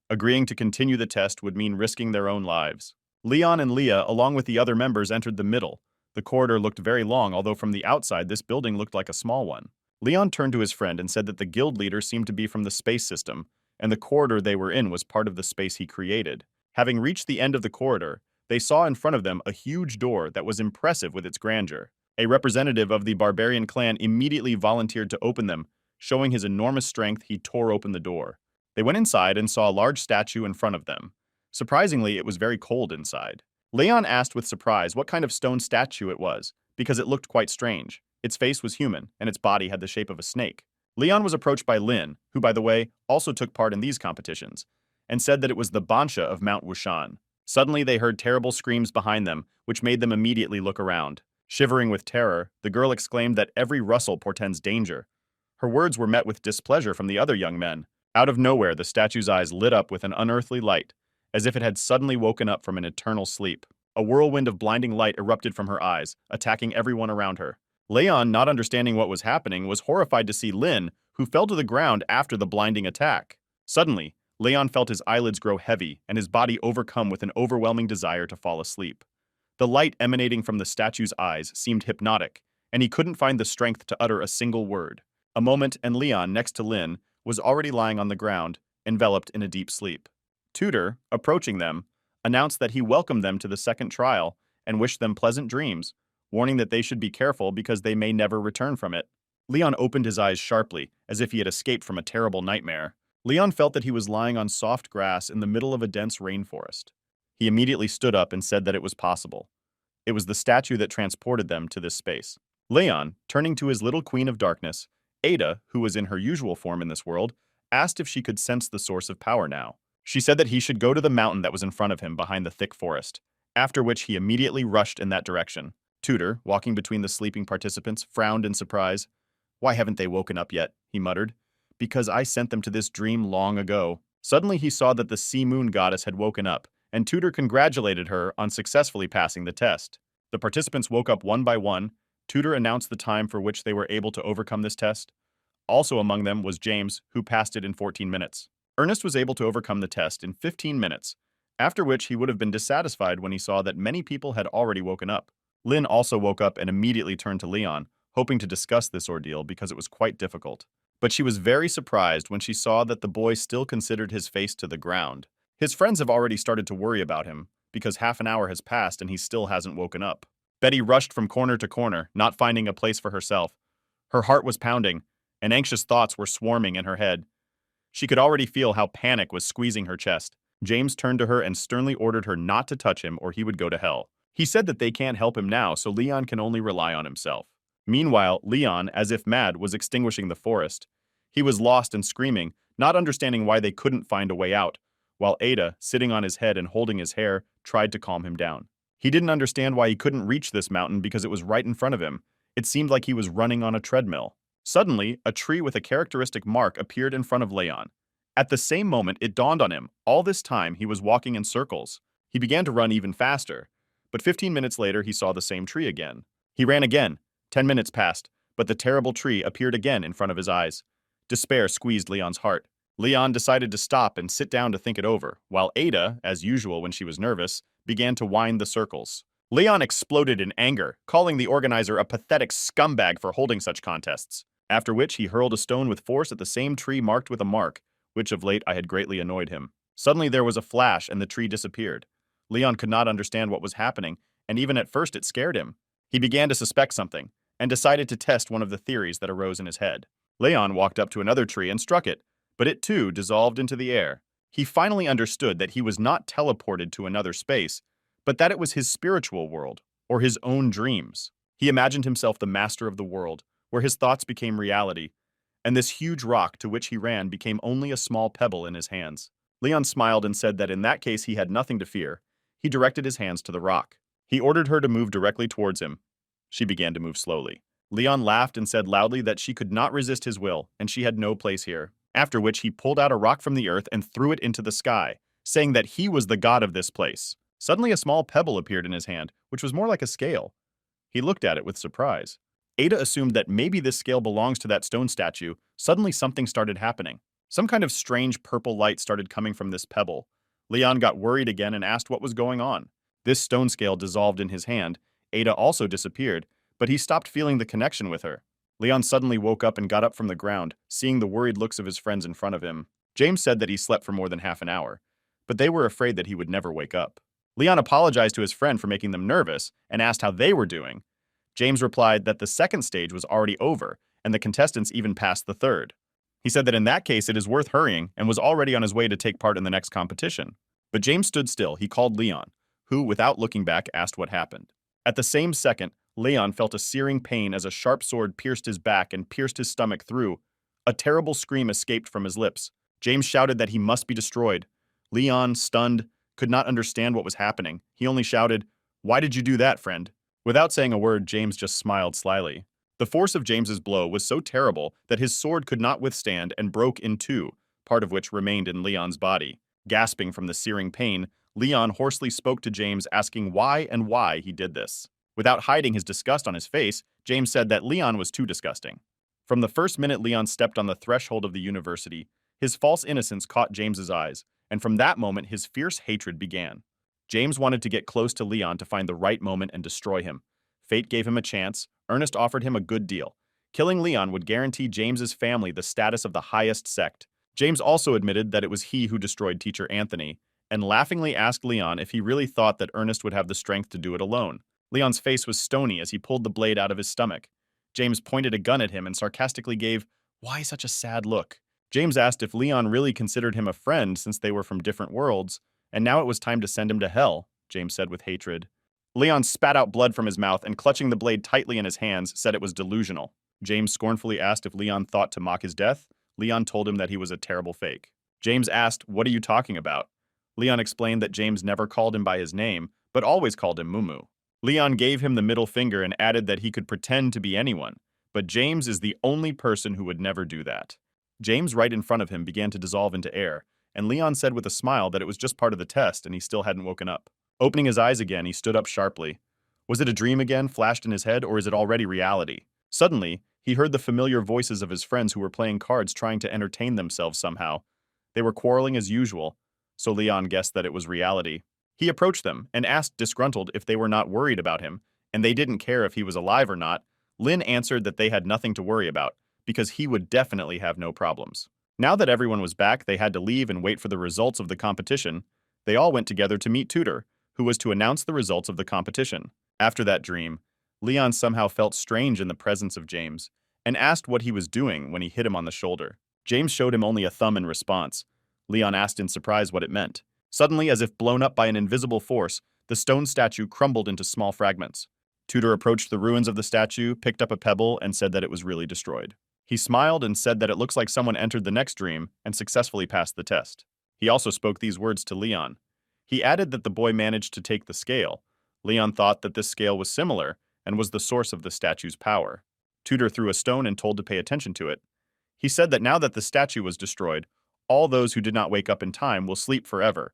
Agreeing to continue the test would mean risking their own lives. Leon and Leah, along with the other members, entered the middle. The corridor looked very long, although from the outside this building looked like a small one. Leon turned to his friend and said that the guild leader seemed to be from the space system, and the corridor they were in was part of the space he created. Having reached the end of the corridor, they saw in front of them a huge door that was impressive with its grandeur. A representative of the barbarian clan immediately volunteered to open them. Showing his enormous strength, he tore open the door. They went inside and saw a large statue in front of them. Surprisingly, it was very cold inside. Leon asked with surprise what kind of stone statue it was, because it looked quite strange. Its face was human, and its body had the shape of a snake. Leon was approached by Lin, who, by the way, also took part in these competitions, and said that it was the Bansha of Mount Wushan. Suddenly, they heard terrible screams behind them, which made them immediately look around. Shivering with terror, the girl exclaimed that every rustle portends danger. Her words were met with displeasure from the other young men. Out of nowhere, the statue's eyes lit up with an unearthly light, as if it had suddenly woken up from an eternal sleep. A whirlwind of blinding light erupted from her eyes, attacking everyone around her. Leon, not understanding what was happening, was horrified to see Lin, who fell to the ground after the blinding attack. Suddenly, Leon felt his eyelids grow heavy and his body overcome with an overwhelming desire to fall asleep. The light emanating from the statue's eyes seemed hypnotic, and he couldn't find the strength to utter a single word. A moment, and Leon, next to Lin, was already lying on the ground, enveloped in a deep sleep. Tudor, approaching them, announced that he welcomed them to the second trial and wished them pleasant dreams, warning that they should be careful because they may never return from it. Leon opened his eyes sharply, as if he had escaped from a terrible nightmare. Leon felt that he was lying on soft grass in the middle of a dense rainforest. He immediately stood up and said that it was possible. It was the statue that transported them to this space. Leon, turning to his little queen of darkness, Ada, who was in her usual form in this world, asked if she could sense the source of power now. She said that he should go to the mountain that was in front of him behind the thick forest, after which he immediately rushed in that direction. Tutor, walking between the sleeping participants, frowned in surprise. "Why haven't they woken up yet?" he muttered. "Because I sent them to this dream long ago." Suddenly he saw that the sea moon goddess had woken up, and Tutor congratulated her on successfully passing the test. The participants woke up one by one. Tutor announced the time for which they were able to overcome this test. Also among them was James, who passed it in 14 minutes. Ernest was able to overcome the test in 15 minutes, after which he would have been dissatisfied when he saw that many people had already woken up. Lynn also woke up and immediately turned to Leon, hoping to discuss this ordeal because it was quite difficult. But she was very surprised when she saw that the boy still considered his face to the ground. His friends have already started to worry about him, because half an hour has passed and he still hasn't woken up. Betty rushed from corner to corner, not finding a place for herself. Her heart was pounding, and anxious thoughts were swarming in her head. She could already feel how panic was squeezing her chest. James turned to her and sternly ordered her not to touch him or he would go to hell. He said that they can't help him now, so Leon can only rely on himself. Meanwhile, Leon, as if mad, was extinguishing the forest. He was lost and screaming, not understanding why they couldn't find a way out, while Ada, sitting on his head and holding his hair, tried to calm him down. He didn't understand why he couldn't reach this mountain because it was right in front of him. It seemed like he was running on a treadmill. Suddenly, a tree with a characteristic mark appeared in front of Leon. At the same moment, it dawned on him, all this time he was walking in circles. He began to run even faster. But 15 minutes later, he saw the same tree again. He ran again. 10 minutes passed, but the terrible tree appeared again in front of his eyes. Despair squeezed Leon's heart. Leon decided to stop and sit down to think it over, while Ada, as usual when she was nervous, began to wind the circles. Leon exploded in anger, calling the organizer a pathetic scumbag for holding such contests, after which he hurled a stone with force at the same tree marked with a mark, which of late I had greatly annoyed him. Suddenly there was a flash and the tree disappeared. Leon could not understand what was happening, and even at first it scared him. He began to suspect something, and decided to test one of the theories that arose in his head. Leon walked up to another tree and struck it, but it too dissolved into the air. He finally understood that he was not teleported to another space, but that it was his spiritual world, or his own dreams. He imagined himself the master of the world, where his thoughts became reality, and this huge rock to which he ran became only a small pebble in his hands. Leon smiled and said that in that case he had nothing to fear. He directed his hands to the rock. He ordered her to move directly towards him. She began to move slowly. Leon laughed and said loudly that she could not resist his will, and she had no place here. After which he pulled out a rock from the earth and threw it into the sky, saying that he was the god of this place. Suddenly a small pebble appeared in his hand, which was more like a scale. He looked at it with surprise. Ada assumed that maybe this scale belongs to that stone statue. Suddenly something started happening. Some kind of strange purple light started coming from this pebble. Leon got worried again and asked what was going on. This stone scale dissolved in his hand. Ada also disappeared, but he stopped feeling the connection with her. Leon suddenly woke up and got up from the ground, seeing the worried looks of his friends in front of him. James said that he slept for more than half an hour, but they were afraid that he would never wake up. Leon apologized to his friend for making them nervous and asked how they were doing. James replied that the second stage was already over, and the contestants even passed the third. He said that in that case it is worth hurrying and was already on his way to take part in the next competition. But James stood still. He called Leon, who, without looking back, asked what happened. At the same second, Leon felt a searing pain as a sharp sword pierced his back and pierced his stomach through. A terrible scream escaped from his lips. James shouted that he must be destroyed. Leon, stunned, could not understand what was happening. He only shouted, "Why did you do that, friend?" Without saying a word, James just smiled slyly. The force of James's blow was so terrible that his sword could not withstand and broke in two, part of which remained in Leon's body. Gasping from the searing pain, Leon hoarsely spoke to James asking why he did this. Without hiding his disgust on his face, James said that Leon was too disgusting. From the first minute Leon stepped on the threshold of the university, his false innocence caught James's eyes, and from that moment his fierce hatred began. James wanted to get close to Leon to find the right moment and destroy him. Fate gave him a chance. Ernest offered him a good deal. Killing Leon would guarantee James's family the status of the highest sect. James also admitted that it was he who destroyed Teacher Anthony, and laughingly asked Leon if he really thought that Ernest would have the strength to do it alone. Leon's face was stony as he pulled the blade out of his stomach. James pointed a gun at him and sarcastically gave, "Why such a sad look?" James asked if Leon really considered him a friend since they were from different worlds, and now it was time to send him to hell, James said with hatred. Leon spat out blood from his mouth and, clutching the blade tightly in his hands, said it was delusional. James scornfully asked if Leon thought to mock his death. Leon told him that he was a terrible fake. James asked, "What are you talking about?" Leon explained that James never called him by his name, but always called him Mumu. Leon gave him the middle finger and added that he could pretend to be anyone, but James is the only person who would never do that. James, right in front of him, began to dissolve into air, and Leon said with a smile that it was just part of the test and he still hadn't woken up. Opening his eyes again, he stood up sharply. Was it a dream again, flashed in his head, or is it already reality? Suddenly, he heard the familiar voices of his friends who were playing cards trying to entertain themselves somehow. They were quarreling as usual, so Leon guessed that it was reality. He approached them and asked, disgruntled, if they were not worried about him, and they didn't care if he was alive or not. Lin answered that they had nothing to worry about, because he would definitely have no problems. Now that everyone was back, they had to leave and wait for the results of the competition. They all went together to meet Tudor, who was to announce the results of the competition. After that dream, Leon somehow felt strange in the presence of James, and asked what he was doing when he hit him on the shoulder. James showed him only a thumb in response. Leon asked in surprise what it meant. Suddenly, as if blown up by an invisible force, the stone statue crumbled into small fragments. Tudor approached the ruins of the statue, picked up a pebble, and said that it was really destroyed. He smiled and said that it looks like someone entered the next dream and successfully passed the test. He also spoke these words to Leon. He added that the boy managed to take the scale. Leon thought that this scale was similar and was the source of the statue's power. Tudor threw a stone and told to pay attention to it. He said that now that the statue was destroyed, all those who did not wake up in time will sleep forever,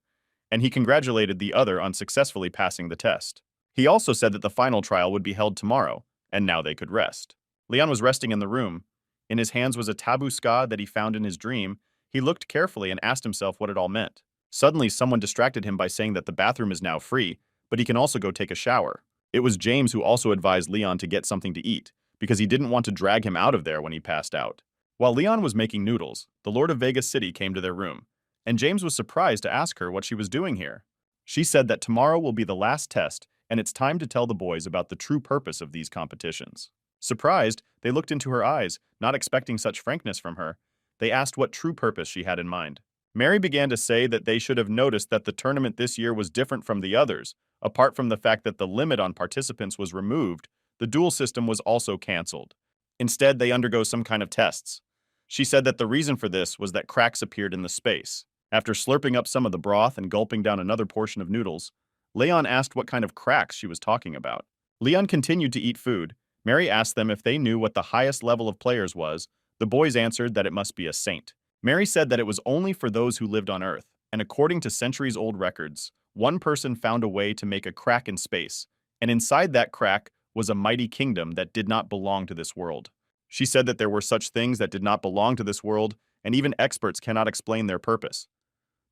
and he congratulated the other on successfully passing the test. He also said that the final trial would be held tomorrow, and now they could rest. Leon was resting in the room. In his hands was a tabu ska that he found in his dream. He looked carefully and asked himself what it all meant. Suddenly, someone distracted him by saying that the bathroom is now free, but he can also go take a shower. It was James who also advised Leon to get something to eat, because he didn't want to drag him out of there when he passed out. While Leon was making noodles, the Lord of Vegas City came to their room, and James was surprised to ask her what she was doing here. She said that tomorrow will be the last test, and it's time to tell the boys about the true purpose of these competitions. Surprised, they looked into her eyes, not expecting such frankness from her. They asked what true purpose she had in mind. Mary began to say that they should have noticed that the tournament this year was different from the others. Apart from the fact that the limit on participants was removed, the duel system was also cancelled. Instead, they undergo some kind of tests. She said that the reason for this was that cracks appeared in the space. After slurping up some of the broth and gulping down another portion of noodles, Leon asked what kind of cracks she was talking about. Leon continued to eat food. Mary asked them if they knew what the highest level of players was. The boys answered that it must be a saint. Mary said that it was only for those who lived on Earth, and according to centuries-old records, one person found a way to make a crack in space, and inside that crack was a mighty kingdom that did not belong to this world. She said that there were such things that did not belong to this world, and even experts cannot explain their purpose.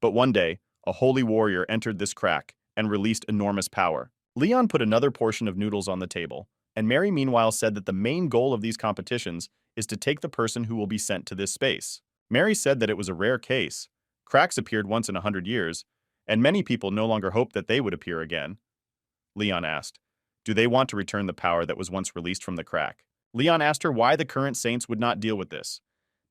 But one day, a holy warrior entered this crack and released enormous power. Leon put another portion of noodles on the table, and Mary meanwhile said that the main goal of these competitions is to take the person who will be sent to this space. Mary said that it was a rare case. Cracks appeared once in 100 years, and many people no longer hoped that they would appear again. Leon asked, "Do they want to return the power that was once released from the crack?" Leon asked her why the current saints would not deal with this.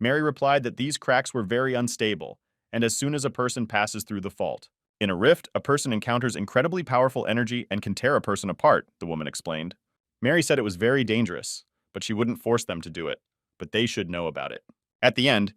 Mary replied that these cracks were very unstable, and as soon as a person passes through the fault. In a rift, a person encounters incredibly powerful energy and can tear a person apart, the woman explained. Mary said it was very dangerous, but she wouldn't force them to do it, but they should know about it. At the end,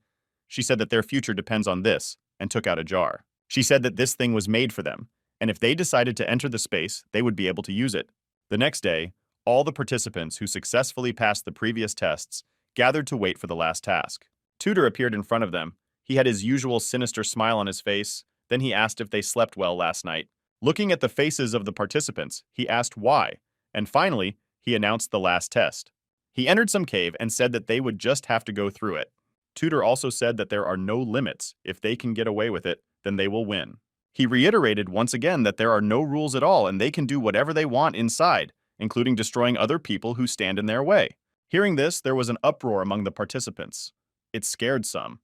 she said that their future depends on this, and took out a jar. She said that this thing was made for them, and if they decided to enter the space, they would be able to use it. The next day, all the participants who successfully passed the previous tests gathered to wait for the last task. Tudor appeared in front of them. He had his usual sinister smile on his face. Then he asked if they slept well last night. Looking at the faces of the participants, he asked why, and finally, he announced the last test. He entered some cave and said that they would just have to go through it. Tudor also said that there are no limits. If they can get away with it, then they will win. He reiterated once again that there are no rules at all and they can do whatever they want inside, including destroying other people who stand in their way. Hearing this, there was an uproar among the participants. It scared some.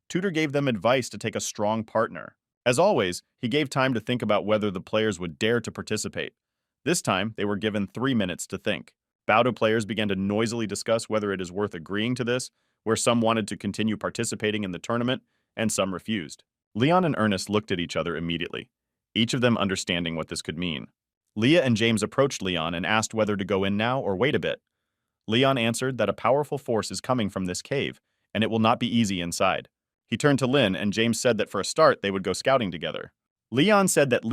Tudor gave them advice to take a strong partner. As always, he gave time to think about whether the players would dare to participate. This time, they were given 3 minutes to think. bout of players began to noisily discuss whether it is worth agreeing to this, where some wanted to continue participating in the tournament and some refused. Leon and Ernest looked at each other immediately, each of them understanding what this could mean. Leah and James approached Leon and asked whether to go in now or wait a bit. Leon answered that a powerful force is coming from this cave, and it will not be easy inside. He turned to Lynn, and James said that for a start they would go scouting together. Leon said that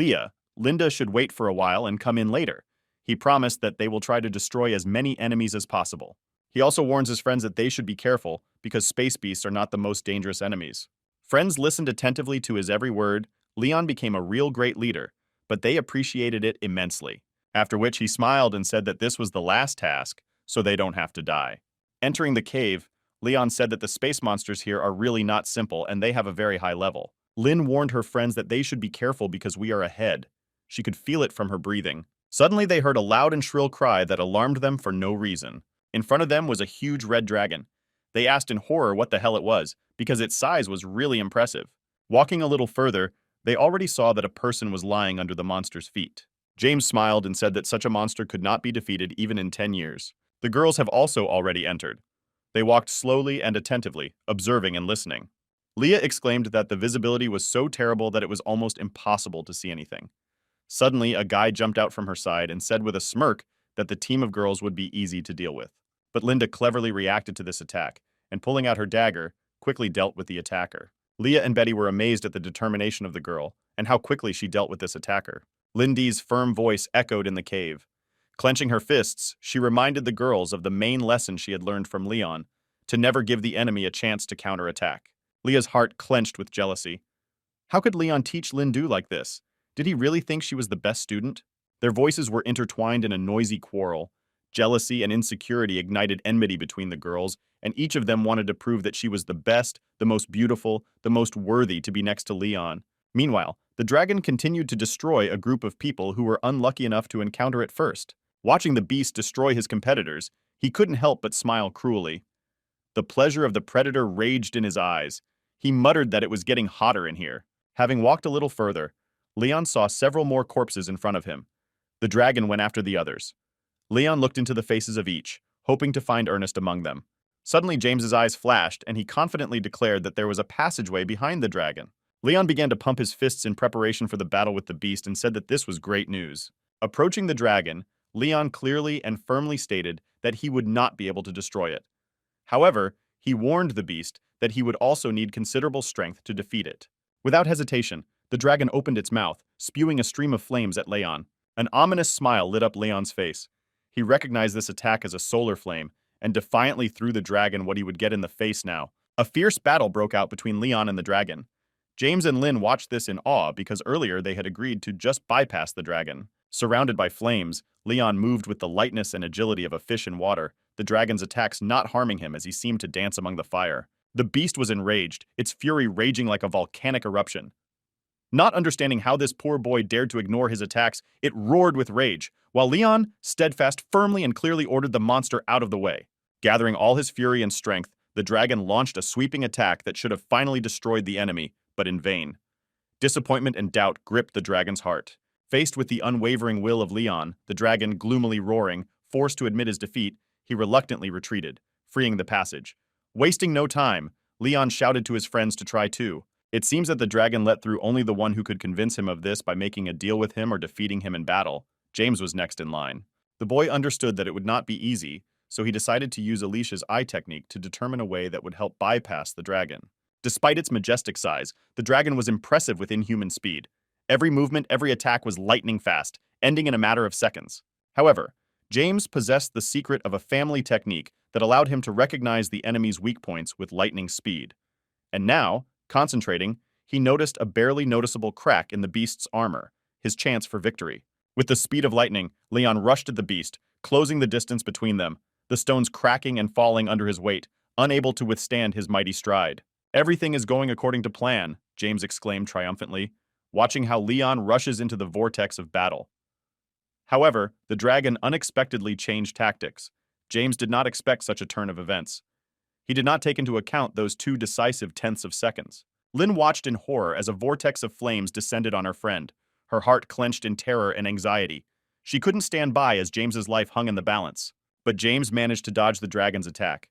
Linda should wait for a while and come in later. He promised that they will try to destroy as many enemies as possible. He also warns his friends that they should be careful because space beasts are not the most dangerous enemies. Friends listened attentively to his every word. Leon became a real great leader, but they appreciated it immensely. After which he smiled and said that this was the last task, so they don't have to die. Entering the cave, Leon said that the space monsters here are really not simple and they have a very high level. Lynn warned her friends that they should be careful because we are ahead. She could feel it from her breathing. Suddenly they heard a loud and shrill cry that alarmed them for no reason. In front of them was a huge red dragon. They asked in horror what the hell it was, because its size was really impressive. Walking a little further, they already saw that a person was lying under the monster's feet. James smiled and said that such a monster could not be defeated even in 10 years. The girls have also already entered. They walked slowly and attentively, observing and listening. Leah exclaimed that the visibility was so terrible that it was almost impossible to see anything. Suddenly, a guy jumped out from her side and said with a smirk that the team of girls would be easy to deal with. But Linda cleverly reacted to this attack, and pulling out her dagger, quickly dealt with the attacker. Leah and Betty were amazed at the determination of the girl, and how quickly she dealt with this attacker. Lindy's firm voice echoed in the cave. Clenching her fists, she reminded the girls of the main lesson she had learned from Leon, to never give the enemy a chance to counterattack. Leah's heart clenched with jealousy. How could Leon teach Lindu like this? Did he really think she was the best student? Their voices were intertwined in a noisy quarrel. Jealousy and insecurity ignited enmity between the girls, and each of them wanted to prove that she was the best, the most beautiful, the most worthy to be next to Leon. Meanwhile, the dragon continued to destroy a group of people who were unlucky enough to encounter it first. Watching the beast destroy his competitors, he couldn't help but smile cruelly. The pleasure of the predator raged in his eyes. He muttered that it was getting hotter in here. Having walked a little further, Leon saw several more corpses in front of him. The dragon went after the others. Leon looked into the faces of each, hoping to find Ernest among them. Suddenly, James's eyes flashed, and he confidently declared that there was a passageway behind the dragon. Leon began to pump his fists in preparation for the battle with the beast and said that this was great news. Approaching the dragon, Leon clearly and firmly stated that he would not be able to destroy it. However, he warned the beast that he would also need considerable strength to defeat it. Without hesitation, the dragon opened its mouth, spewing a stream of flames at Leon. An ominous smile lit up Leon's face. He recognized this attack as a solar flame, and defiantly threw the dragon what he would get in the face now. A fierce battle broke out between Leon and the dragon. James and Lynn watched this in awe because earlier they had agreed to just bypass the dragon. Surrounded by flames, Leon moved with the lightness and agility of a fish in water, the dragon's attacks not harming him as he seemed to dance among the fire. The beast was enraged, its fury raging like a volcanic eruption. Not understanding how this poor boy dared to ignore his attacks, it roared with rage, while Leon, steadfast, firmly and clearly ordered the monster out of the way. Gathering all his fury and strength, the dragon launched a sweeping attack that should have finally destroyed the enemy, but in vain. Disappointment and doubt gripped the dragon's heart. Faced with the unwavering will of Leon, the dragon gloomily roaring, forced to admit his defeat, he reluctantly retreated, freeing the passage. Wasting no time, Leon shouted to his friends to try too. It seems that the dragon let through only the one who could convince him of this by making a deal with him or defeating him in battle. James was next in line. The boy understood that it would not be easy, so he decided to use Alicia's eye technique to determine a way that would help bypass the dragon. Despite its majestic size, the dragon was impressive with inhuman speed. Every movement, every attack was lightning fast, ending in a matter of seconds. However, James possessed the secret of a family technique that allowed him to recognize the enemy's weak points with lightning speed. And now, concentrating, he noticed a barely noticeable crack in the beast's armor, his chance for victory. With the speed of lightning, Leon rushed at the beast, closing the distance between them, the stones cracking and falling under his weight, unable to withstand his mighty stride. "Everything is going according to plan," James exclaimed triumphantly, watching how Leon rushes into the vortex of battle. However, the dragon unexpectedly changed tactics. James did not expect such a turn of events. He did not take into account those 2 decisive tenths of seconds. Lynn watched in horror as a vortex of flames descended on her friend, her heart clenched in terror and anxiety. She couldn't stand by as James's life hung in the balance. but James managed to dodge the dragon's attack.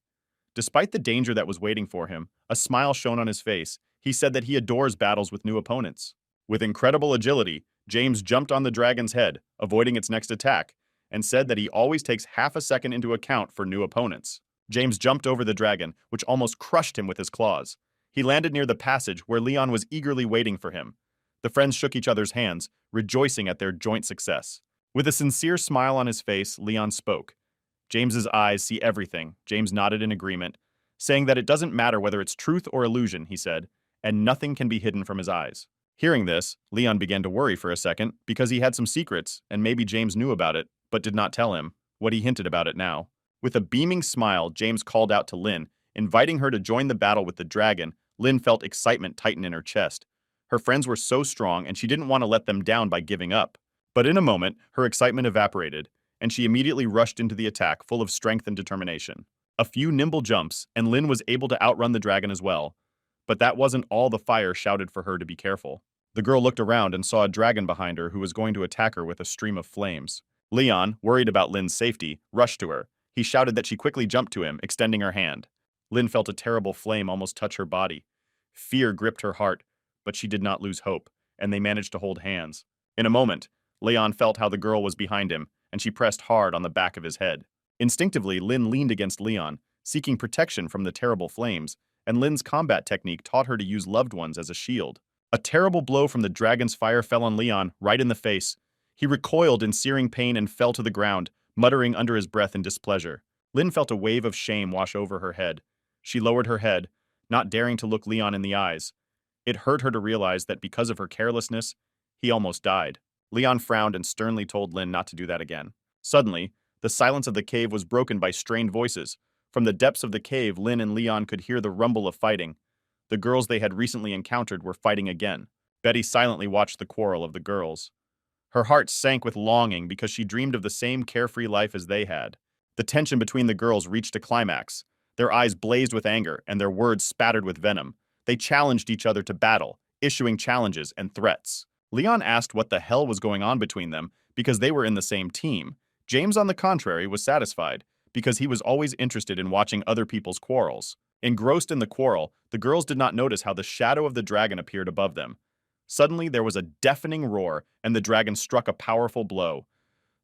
Despite the danger that was waiting for him, a smile shone on his face. He said that he adores battles with new opponents. With incredible agility, James jumped on the dragon's head, avoiding its next attack, and said that he always takes half a second into account for new opponents. James jumped over the dragon, which almost crushed him with his claws. He landed near the passage where Leon was eagerly waiting for him. The friends shook each other's hands, rejoicing at their joint success. With a sincere smile on his face, Leon spoke. James's eyes see everything. James nodded in agreement, saying that it doesn't matter whether it's truth or illusion, he said, and nothing can be hidden from his eyes. Hearing this, Leon began to worry for a second because he had some secrets and maybe James knew about it, but did not tell him what he hinted about it now. With a beaming smile, James called out to Lynn, inviting her to join the battle with the dragon. Lynn felt excitement tighten in her chest. Her friends were so strong and she didn't want to let them down by giving up. But in a moment, her excitement evaporated, and she immediately rushed into the attack full of strength and determination. A few nimble jumps, and Lynn was able to outrun the dragon as well. But that wasn't all. The fire shouted for her to be careful. The girl looked around and saw a dragon behind her who was going to attack her with a stream of flames. Leon, worried about Lynn's safety, rushed to her. He shouted that she quickly jumped to him, extending her hand. Lynn felt a terrible flame almost touch her body. Fear gripped her heart, but she did not lose hope, and they managed to hold hands. In a moment, Leon felt how the girl was behind him, and she pressed hard on the back of his head. Instinctively, Lynn leaned against Leon, seeking protection from the terrible flames, and Lynn's combat technique taught her to use loved ones as a shield. A terrible blow from the dragon's fire fell on Leon, right in the face. He recoiled in searing pain and fell to the ground, muttering under his breath in displeasure. Lynn felt a wave of shame wash over her head. She lowered her head, not daring to look Leon in the eyes. It hurt her to realize that because of her carelessness, he almost died. Leon frowned and sternly told Lynn not to do that again. Suddenly, the silence of the cave was broken by strained voices. From the depths of the cave, Lynn and Leon could hear the rumble of fighting. The girls they had recently encountered were fighting again. Betty silently watched the quarrel of the girls. Her heart sank with longing because she dreamed of the same carefree life as they had. The tension between the girls reached a climax. Their eyes blazed with anger and their words spattered with venom. They challenged each other to battle, issuing challenges and threats. Leon asked what the hell was going on between them because they were in the same team. James, on the contrary, was satisfied because he was always interested in watching other people's quarrels. Engrossed in the quarrel, the girls did not notice how the shadow of the dragon appeared above them. Suddenly, there was a deafening roar, and the dragon struck a powerful blow.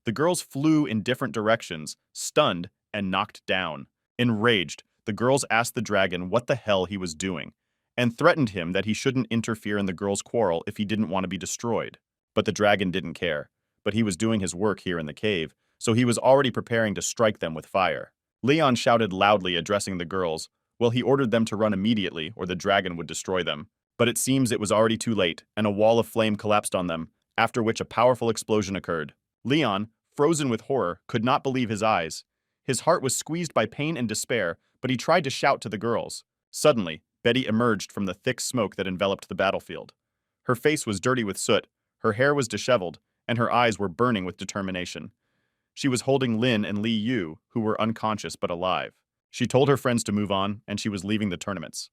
The girls flew in different directions, stunned and knocked down. Enraged, the girls asked the dragon what the hell he was doing, and threatened him that he shouldn't interfere in the girls' quarrel if he didn't want to be destroyed. But the dragon didn't care. But he was doing his work here in the cave, so he was already preparing to strike them with fire. Leon shouted loudly, addressing the girls. Well, he ordered them to run immediately, or the dragon would destroy them. But it seems it was already too late, and a wall of flame collapsed on them, after which a powerful explosion occurred. Leon, frozen with horror, could not believe his eyes. His heart was squeezed by pain and despair, but he tried to shout to the girls. Suddenly, Betty emerged from the thick smoke that enveloped the battlefield. Her face was dirty with soot, her hair was disheveled, and her eyes were burning with determination. She was holding Lin and Li Yu, who were unconscious but alive. She told her friends to move on, and she was leaving the tournaments.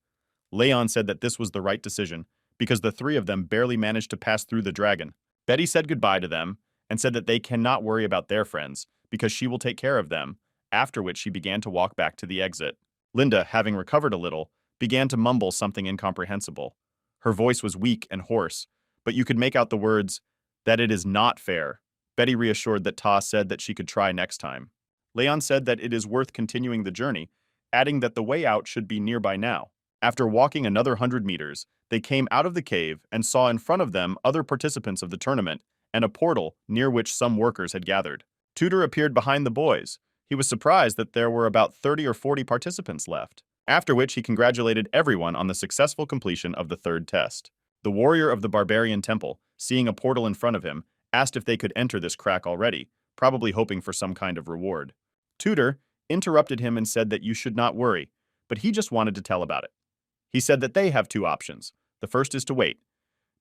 Leon said that this was the right decision, because the three of them barely managed to pass through the dragon. Betty said goodbye to them, and said that they cannot worry about their friends, because she will take care of them, after which she began to walk back to the exit. Linda, having recovered a little, began to mumble something incomprehensible. Her voice was weak and hoarse, but you could make out the words, "that it is not fair." Betty reassured that Ta said that she could try next time. Leon said that it is worth continuing the journey, adding that the way out should be nearby now. After walking another 100 meters, they came out of the cave and saw in front of them other participants of the tournament and a portal near which some workers had gathered. Tudor appeared behind the boys. He was surprised that there were about 30 or 40 participants left, after which he congratulated everyone on the successful completion of the third test. The warrior of the barbarian temple, seeing a portal in front of him, asked if they could enter this crack already, probably hoping for some kind of reward. Tudor interrupted him and said that you should not worry, but he just wanted to tell about it. He said that they have two options. The first is to wait.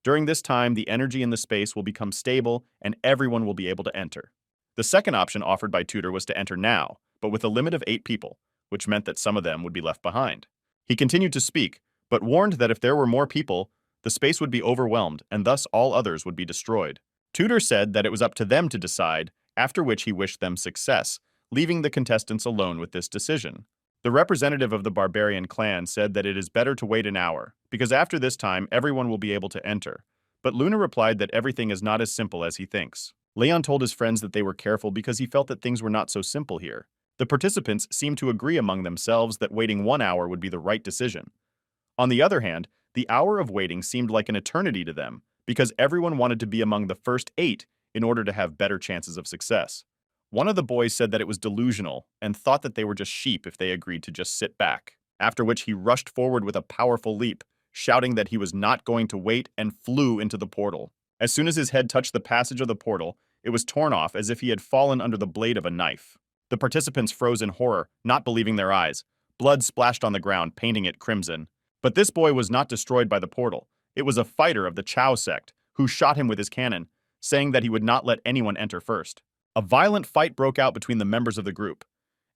During this time, the energy in the space will become stable and everyone will be able to enter. The second option offered by Tudor was to enter now, but with a limit of 8 people, which meant that some of them would be left behind. He continued to speak, but warned that if there were more people, the space would be overwhelmed and thus all others would be destroyed. Tudor said that it was up to them to decide, after which he wished them success, leaving the contestants alone with this decision. The representative of the barbarian clan said that it is better to wait an hour, because after this time everyone will be able to enter. But Luna replied that everything is not as simple as he thinks. Leon told his friends that they were careful because he felt that things were not so simple here. The participants seemed to agree among themselves that waiting 1 hour would be the right decision. On the other hand, the hour of waiting seemed like an eternity to them, because everyone wanted to be among the first 8 in order to have better chances of success. One of the boys said that it was delusional and thought that they were just sheep if they agreed to just sit back, after which he rushed forward with a powerful leap, shouting that he was not going to wait and flew into the portal. As soon as his head touched the passage of the portal, it was torn off as if he had fallen under the blade of a knife. The participants froze in horror, not believing their eyes. Blood splashed on the ground, painting it crimson. But this boy was not destroyed by the portal. It was a fighter of the Chao sect, who shot him with his cannon, saying that he would not let anyone enter first. A violent fight broke out between the members of the group.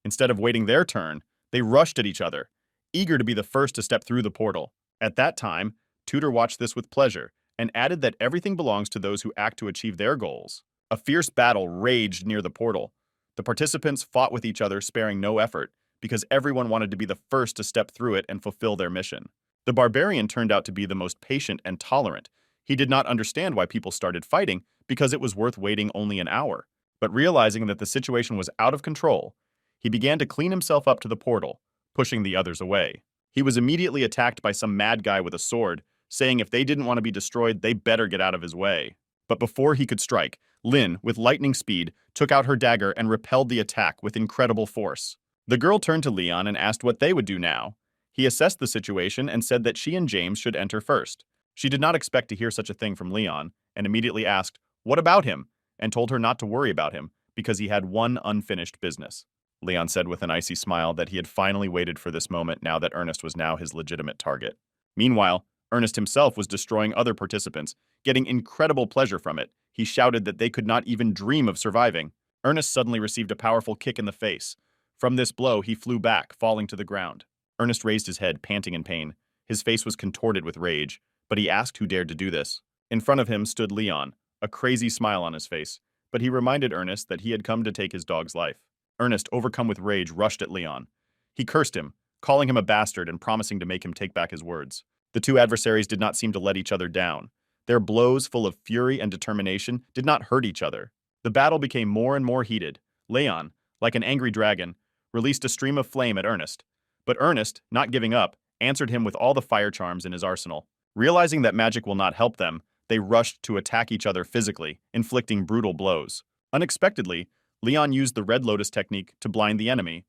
Instead of waiting their turn, they rushed at each other, eager to be the first to step through the portal. At that time, Tudor watched this with pleasure, and added that everything belongs to those who act to achieve their goals. A fierce battle raged near the portal. The participants fought with each other, sparing no effort, because everyone wanted to be the first to step through it and fulfill their mission. The barbarian turned out to be the most patient and tolerant. He did not understand why people started fighting, because it was worth waiting only an hour. But realizing that the situation was out of control, he began to clean himself up to the portal, pushing the others away. He was immediately attacked by some mad guy with a sword, saying if they didn't want to be destroyed, they better get out of his way. But before he could strike, Lin, with lightning speed, took out her dagger and repelled the attack with incredible force. The girl turned to Leon and asked what they would do now. He assessed the situation and said that she and James should enter first. She did not expect to hear such a thing from Leon, and immediately asked, "What about him?" and told her not to worry about him, because he had one unfinished business. Leon said with an icy smile that he had finally waited for this moment now that Ernest was now his legitimate target. Meanwhile, Ernest himself was destroying other participants, getting incredible pleasure from it. He shouted that they could not even dream of surviving. Ernest suddenly received a powerful kick in the face. From this blow, he flew back, falling to the ground. Ernest raised his head, panting in pain. His face was contorted with rage, but he asked who dared to do this. In front of him stood Leon, a crazy smile on his face, but he reminded Ernest that he had come to take his dog's life. Ernest, overcome with rage, rushed at Leon. He cursed him, calling him a bastard and promising to make him take back his words. The two adversaries did not seem to let each other down. Their blows, full of fury and determination, did not hurt each other. The battle became more and more heated. Leon, like an angry dragon, released a stream of flame at Ernest. But Ernest, not giving up, answered him with all the fire charms in his arsenal. Realizing that magic will not help them, they rushed to attack each other physically, inflicting brutal blows. Unexpectedly, Leon used the Red Lotus technique to blind the enemy,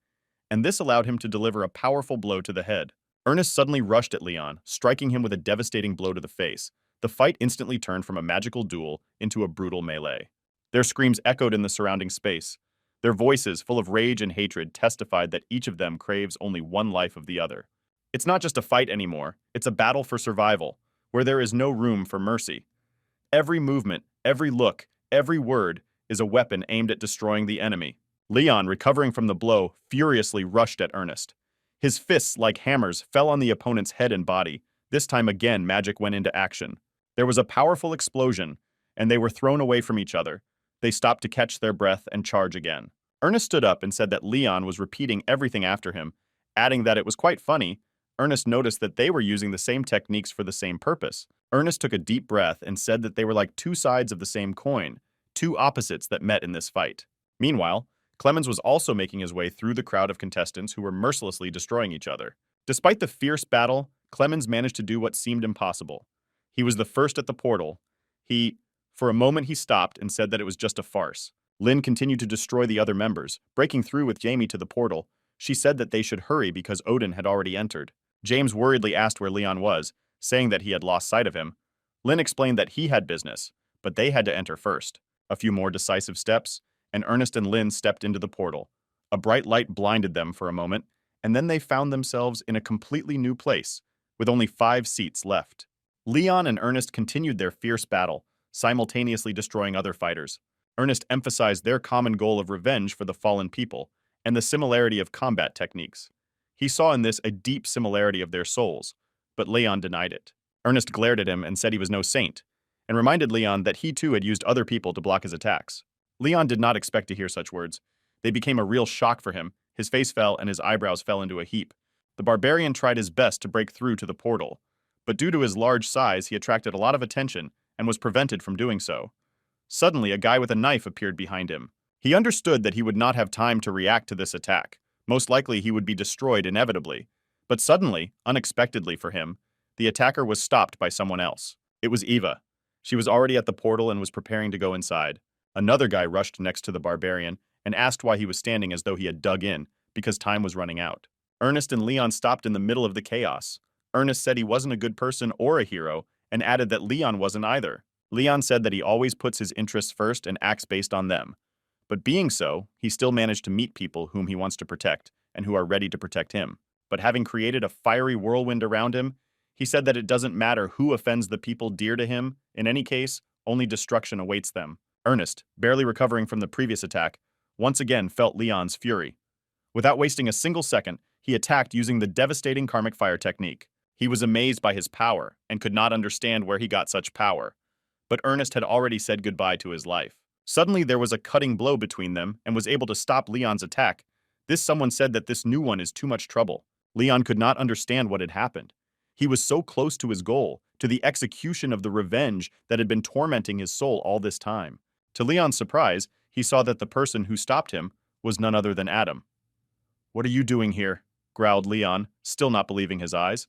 and this allowed him to deliver a powerful blow to the head. Ernest suddenly rushed at Leon, striking him with a devastating blow to the face. The fight instantly turned from a magical duel into a brutal melee. Their screams echoed in the surrounding space. Their voices, full of rage and hatred, testified that each of them craves only one life of the other. It's not just a fight anymore, it's a battle for survival, where there is no room for mercy. Every movement, every look, every word is a weapon aimed at destroying the enemy. Leon, recovering from the blow, furiously rushed at Ernest. His fists, like hammers, fell on the opponent's head and body. This time again, magic went into action. There was a powerful explosion, and they were thrown away from each other. They stopped to catch their breath and charge again. Ernest stood up and said that Leon was repeating everything after him, adding that it was quite funny. Ernest noticed that they were using the same techniques for the same purpose. Ernest took a deep breath and said that they were like two sides of the same coin, two opposites that met in this fight. Meanwhile, Clemens was also making his way through the crowd of contestants who were mercilessly destroying each other. Despite the fierce battle, Clemens managed to do what seemed impossible. He was the first at the portal. For a moment he stopped and said that it was just a farce. Lynn continued to destroy the other members, breaking through with Jamie to the portal. She said that they should hurry because Odin had already entered. James worriedly asked where Leon was, saying that he had lost sight of him. Lynn explained that he had business, but they had to enter first. A few more decisive steps, and Ernest and Lynn stepped into the portal. A bright light blinded them for a moment, and then they found themselves in a completely new place, with only 5 seats left. Leon and Ernest continued their fierce battle, simultaneously destroying other fighters. Ernest emphasized their common goal of revenge for the fallen people, and the similarity of combat techniques. He saw in this a deep similarity of their souls, but Leon denied it. Ernest glared at him and said he was no saint, and reminded Leon that he too had used other people to block his attacks. Leon did not expect to hear such words, They became a real shock for him. His face fell and his eyebrows fell into a heap. The barbarian tried his best to break through to the portal, but due to his large size, he attracted a lot of attention and was prevented from doing so. Suddenly, a guy with a knife appeared behind him. He understood that he would not have time to react to this attack. Most likely, he would be destroyed inevitably. But suddenly, unexpectedly for him, the attacker was stopped by someone else. It was Eva. She was already at the portal and was preparing to go inside. Another guy rushed next to the barbarian and asked why he was standing as though he had dug in, because time was running out. Ernest and Leon stopped in the middle of the chaos. Ernest said he wasn't a good person or a hero, and added that Leon wasn't either. Leon said that he always puts his interests first and acts based on them. But being so, he still managed to meet people whom he wants to protect and who are ready to protect him. But having created a fiery whirlwind around him, he said that it doesn't matter who offends the people dear to him. In any case, only destruction awaits them. Ernest, barely recovering from the previous attack, once again felt Leon's fury. Without wasting a single second, he attacked using the devastating karmic fire technique. He was amazed by his power and could not understand where he got such power. But Ernest had already said goodbye to his life. Suddenly there was a cutting blow between them and was able to stop Leon's attack. This someone said that this new one is too much trouble. Leon could not understand what had happened. He was so close to his goal, to the execution of the revenge that had been tormenting his soul all this time. To Leon's surprise, he saw that the person who stopped him was none other than Adam. "What are you doing here?" growled Leon, still not believing his eyes.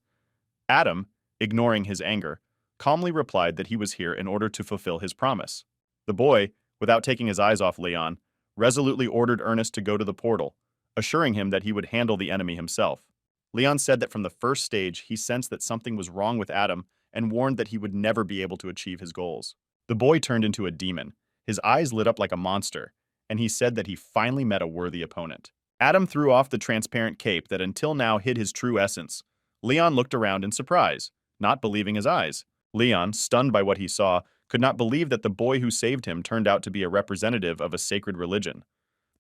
Adam, ignoring his anger, calmly replied that he was here in order to fulfill his promise. The boy, without taking his eyes off Leon, resolutely ordered Ernest to go to the portal, assuring him that he would handle the enemy himself. Leon said that from the first stage he sensed that something was wrong with Adam and warned that he would never be able to achieve his goals. The boy turned into a demon. His eyes lit up like a monster, and he said that he finally met a worthy opponent. Adam threw off the transparent cape that until now hid his true essence. Leon looked around in surprise, not believing his eyes. Leon, stunned by what he saw, could not believe that the boy who saved him turned out to be a representative of a sacred religion.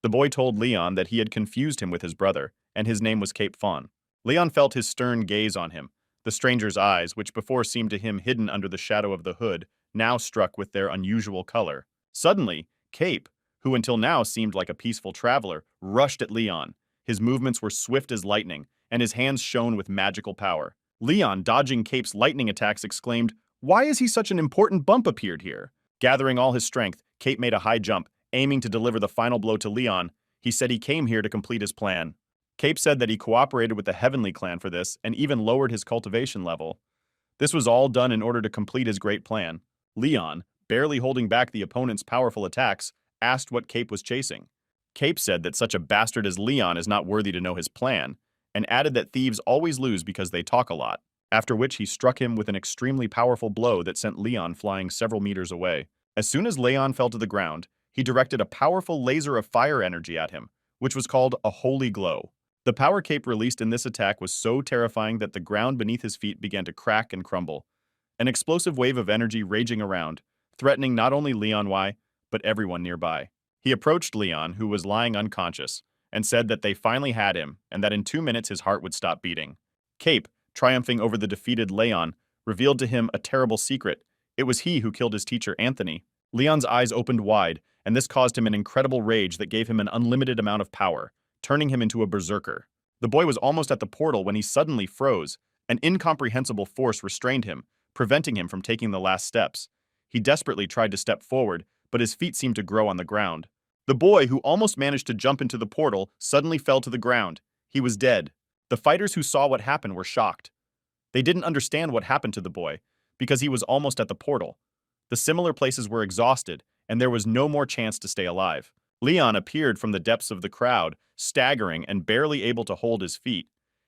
The boy told Leon that he had confused him with his brother, and his name was Cape Fawn. Leon felt his stern gaze on him. The stranger's eyes, which before seemed to him hidden under the shadow of the hood, now struck with their unusual color. Suddenly, Cape, who until now seemed like a peaceful traveler, rushed at Leon. His movements were swift as lightning, and his hands shone with magical power. Leon, dodging Cape's lightning attacks, exclaimed, "Why is he such an important bump appeared here?" Gathering all his strength, Cape made a high jump, aiming to deliver the final blow to Leon. He said he came here to complete his plan. Cape said that he cooperated with the Heavenly Clan for this and even lowered his cultivation level. This was all done in order to complete his great plan. Leon, barely holding back the opponent's powerful attacks, asked what Cape was chasing. Cape said that such a bastard as Leon is not worthy to know his plan, and added that thieves always lose because they talk a lot, after which he struck him with an extremely powerful blow that sent Leon flying several meters away. As soon as Leon fell to the ground, he directed a powerful laser of fire energy at him, which was called a holy glow. The power Cape released in this attack was so terrifying that the ground beneath his feet began to crack and crumble. An explosive wave of energy raging around, threatening not only Leon Y, but everyone nearby. He approached Leon, who was lying unconscious, and said that they finally had him and that in 2 minutes his heart would stop beating. Cape, triumphing over the defeated Leon, revealed to him a terrible secret. It was he who killed his teacher, Anthony. Leon's eyes opened wide, and this caused him an incredible rage that gave him an unlimited amount of power, turning him into a berserker. The boy was almost at the portal when he suddenly froze. An incomprehensible force restrained him, preventing him from taking the last steps. He desperately tried to step forward, but his feet seemed to grow on the ground. The boy, who almost managed to jump into the portal, suddenly fell to the ground. He was dead. The fighters who saw what happened were shocked. They didn't understand what happened to the boy, because he was almost at the portal. The similar places were exhausted, and there was no more chance to stay alive. Leon appeared from the depths of the crowd, staggering and barely able to hold his feet.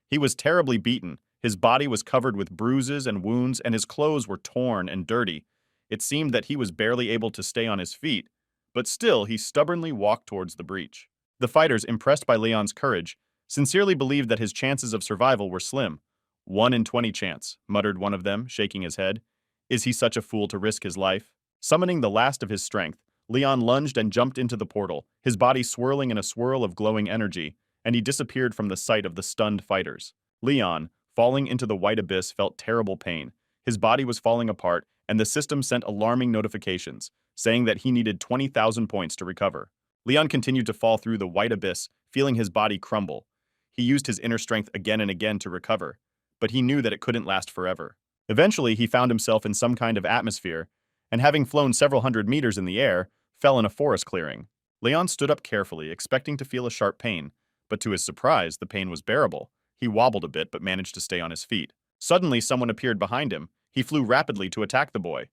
He was terribly beaten. His body was covered with bruises and wounds, and his clothes were torn and dirty. It seemed that he was barely able to stay on his feet, but still he stubbornly walked towards the breach. The fighters, impressed by Leon's courage, sincerely believed that his chances of survival were slim. 1 in 20 chance, muttered one of them, shaking his head. Is he such a fool to risk his life? Summoning the last of his strength, Leon lunged and jumped into the portal, his body swirling in a swirl of glowing energy, and he disappeared from the sight of the stunned fighters. Leon, falling into the white abyss, felt terrible pain. His body was falling apart, and the system sent alarming notifications, saying that he needed 20,000 points to recover. Leon continued to fall through the white abyss, feeling his body crumble. He used his inner strength again and again to recover, but he knew that it couldn't last forever. Eventually, he found himself in some kind of atmosphere, and having flown several hundred meters in the air, fell in a forest clearing. Leon stood up carefully, expecting to feel a sharp pain, but to his surprise, the pain was bearable. He wobbled a bit but managed to stay on his feet. Suddenly, someone appeared behind him. He flew rapidly to attack the boy.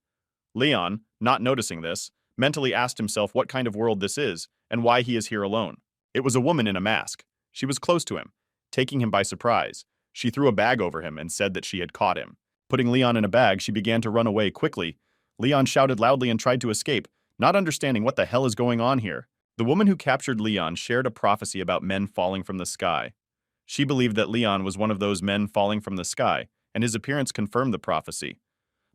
Leon, not noticing this, mentally asked himself what kind of world this is and why he is here alone. It was a woman in a mask. She was close to him, taking him by surprise. She threw a bag over him and said that she had caught him. Putting Leon in a bag, she began to run away quickly. Leon shouted loudly and tried to escape, not understanding what the hell is going on here. The woman who captured Leon shared a prophecy about men falling from the sky. She believed that Leon was one of those men falling from the sky, and his appearance confirmed the prophecy.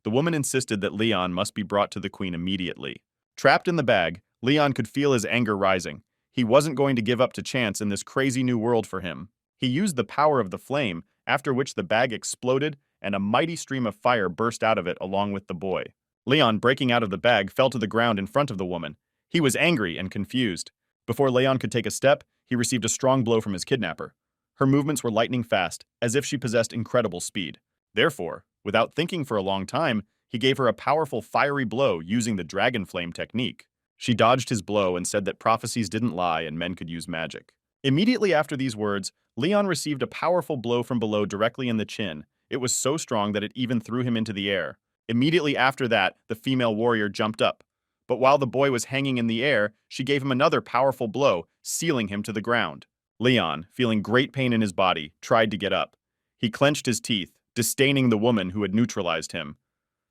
The woman insisted that Leon must be brought to the queen immediately. Trapped in the bag, Leon could feel his anger rising. He wasn't going to give up to chance in this crazy new world for him. He used the power of the flame, after which the bag exploded and a mighty stream of fire burst out of it along with the boy. Leon, breaking out of the bag, fell to the ground in front of the woman. He was angry and confused. Before Leon could take a step, he received a strong blow from his kidnapper. Her movements were lightning fast, as if she possessed incredible speed. Therefore, without thinking for a long time, he gave her a powerful fiery blow using the dragon flame technique. She dodged his blow and said that prophecies didn't lie and men could use magic. Immediately after these words, Leon received a powerful blow from below directly in the chin. It was so strong that it even threw him into the air. Immediately after that, the female warrior jumped up. But while the boy was hanging in the air, she gave him another powerful blow, sealing him to the ground. Leon, feeling great pain in his body, tried to get up. He clenched his teeth, disdaining the woman who had neutralized him.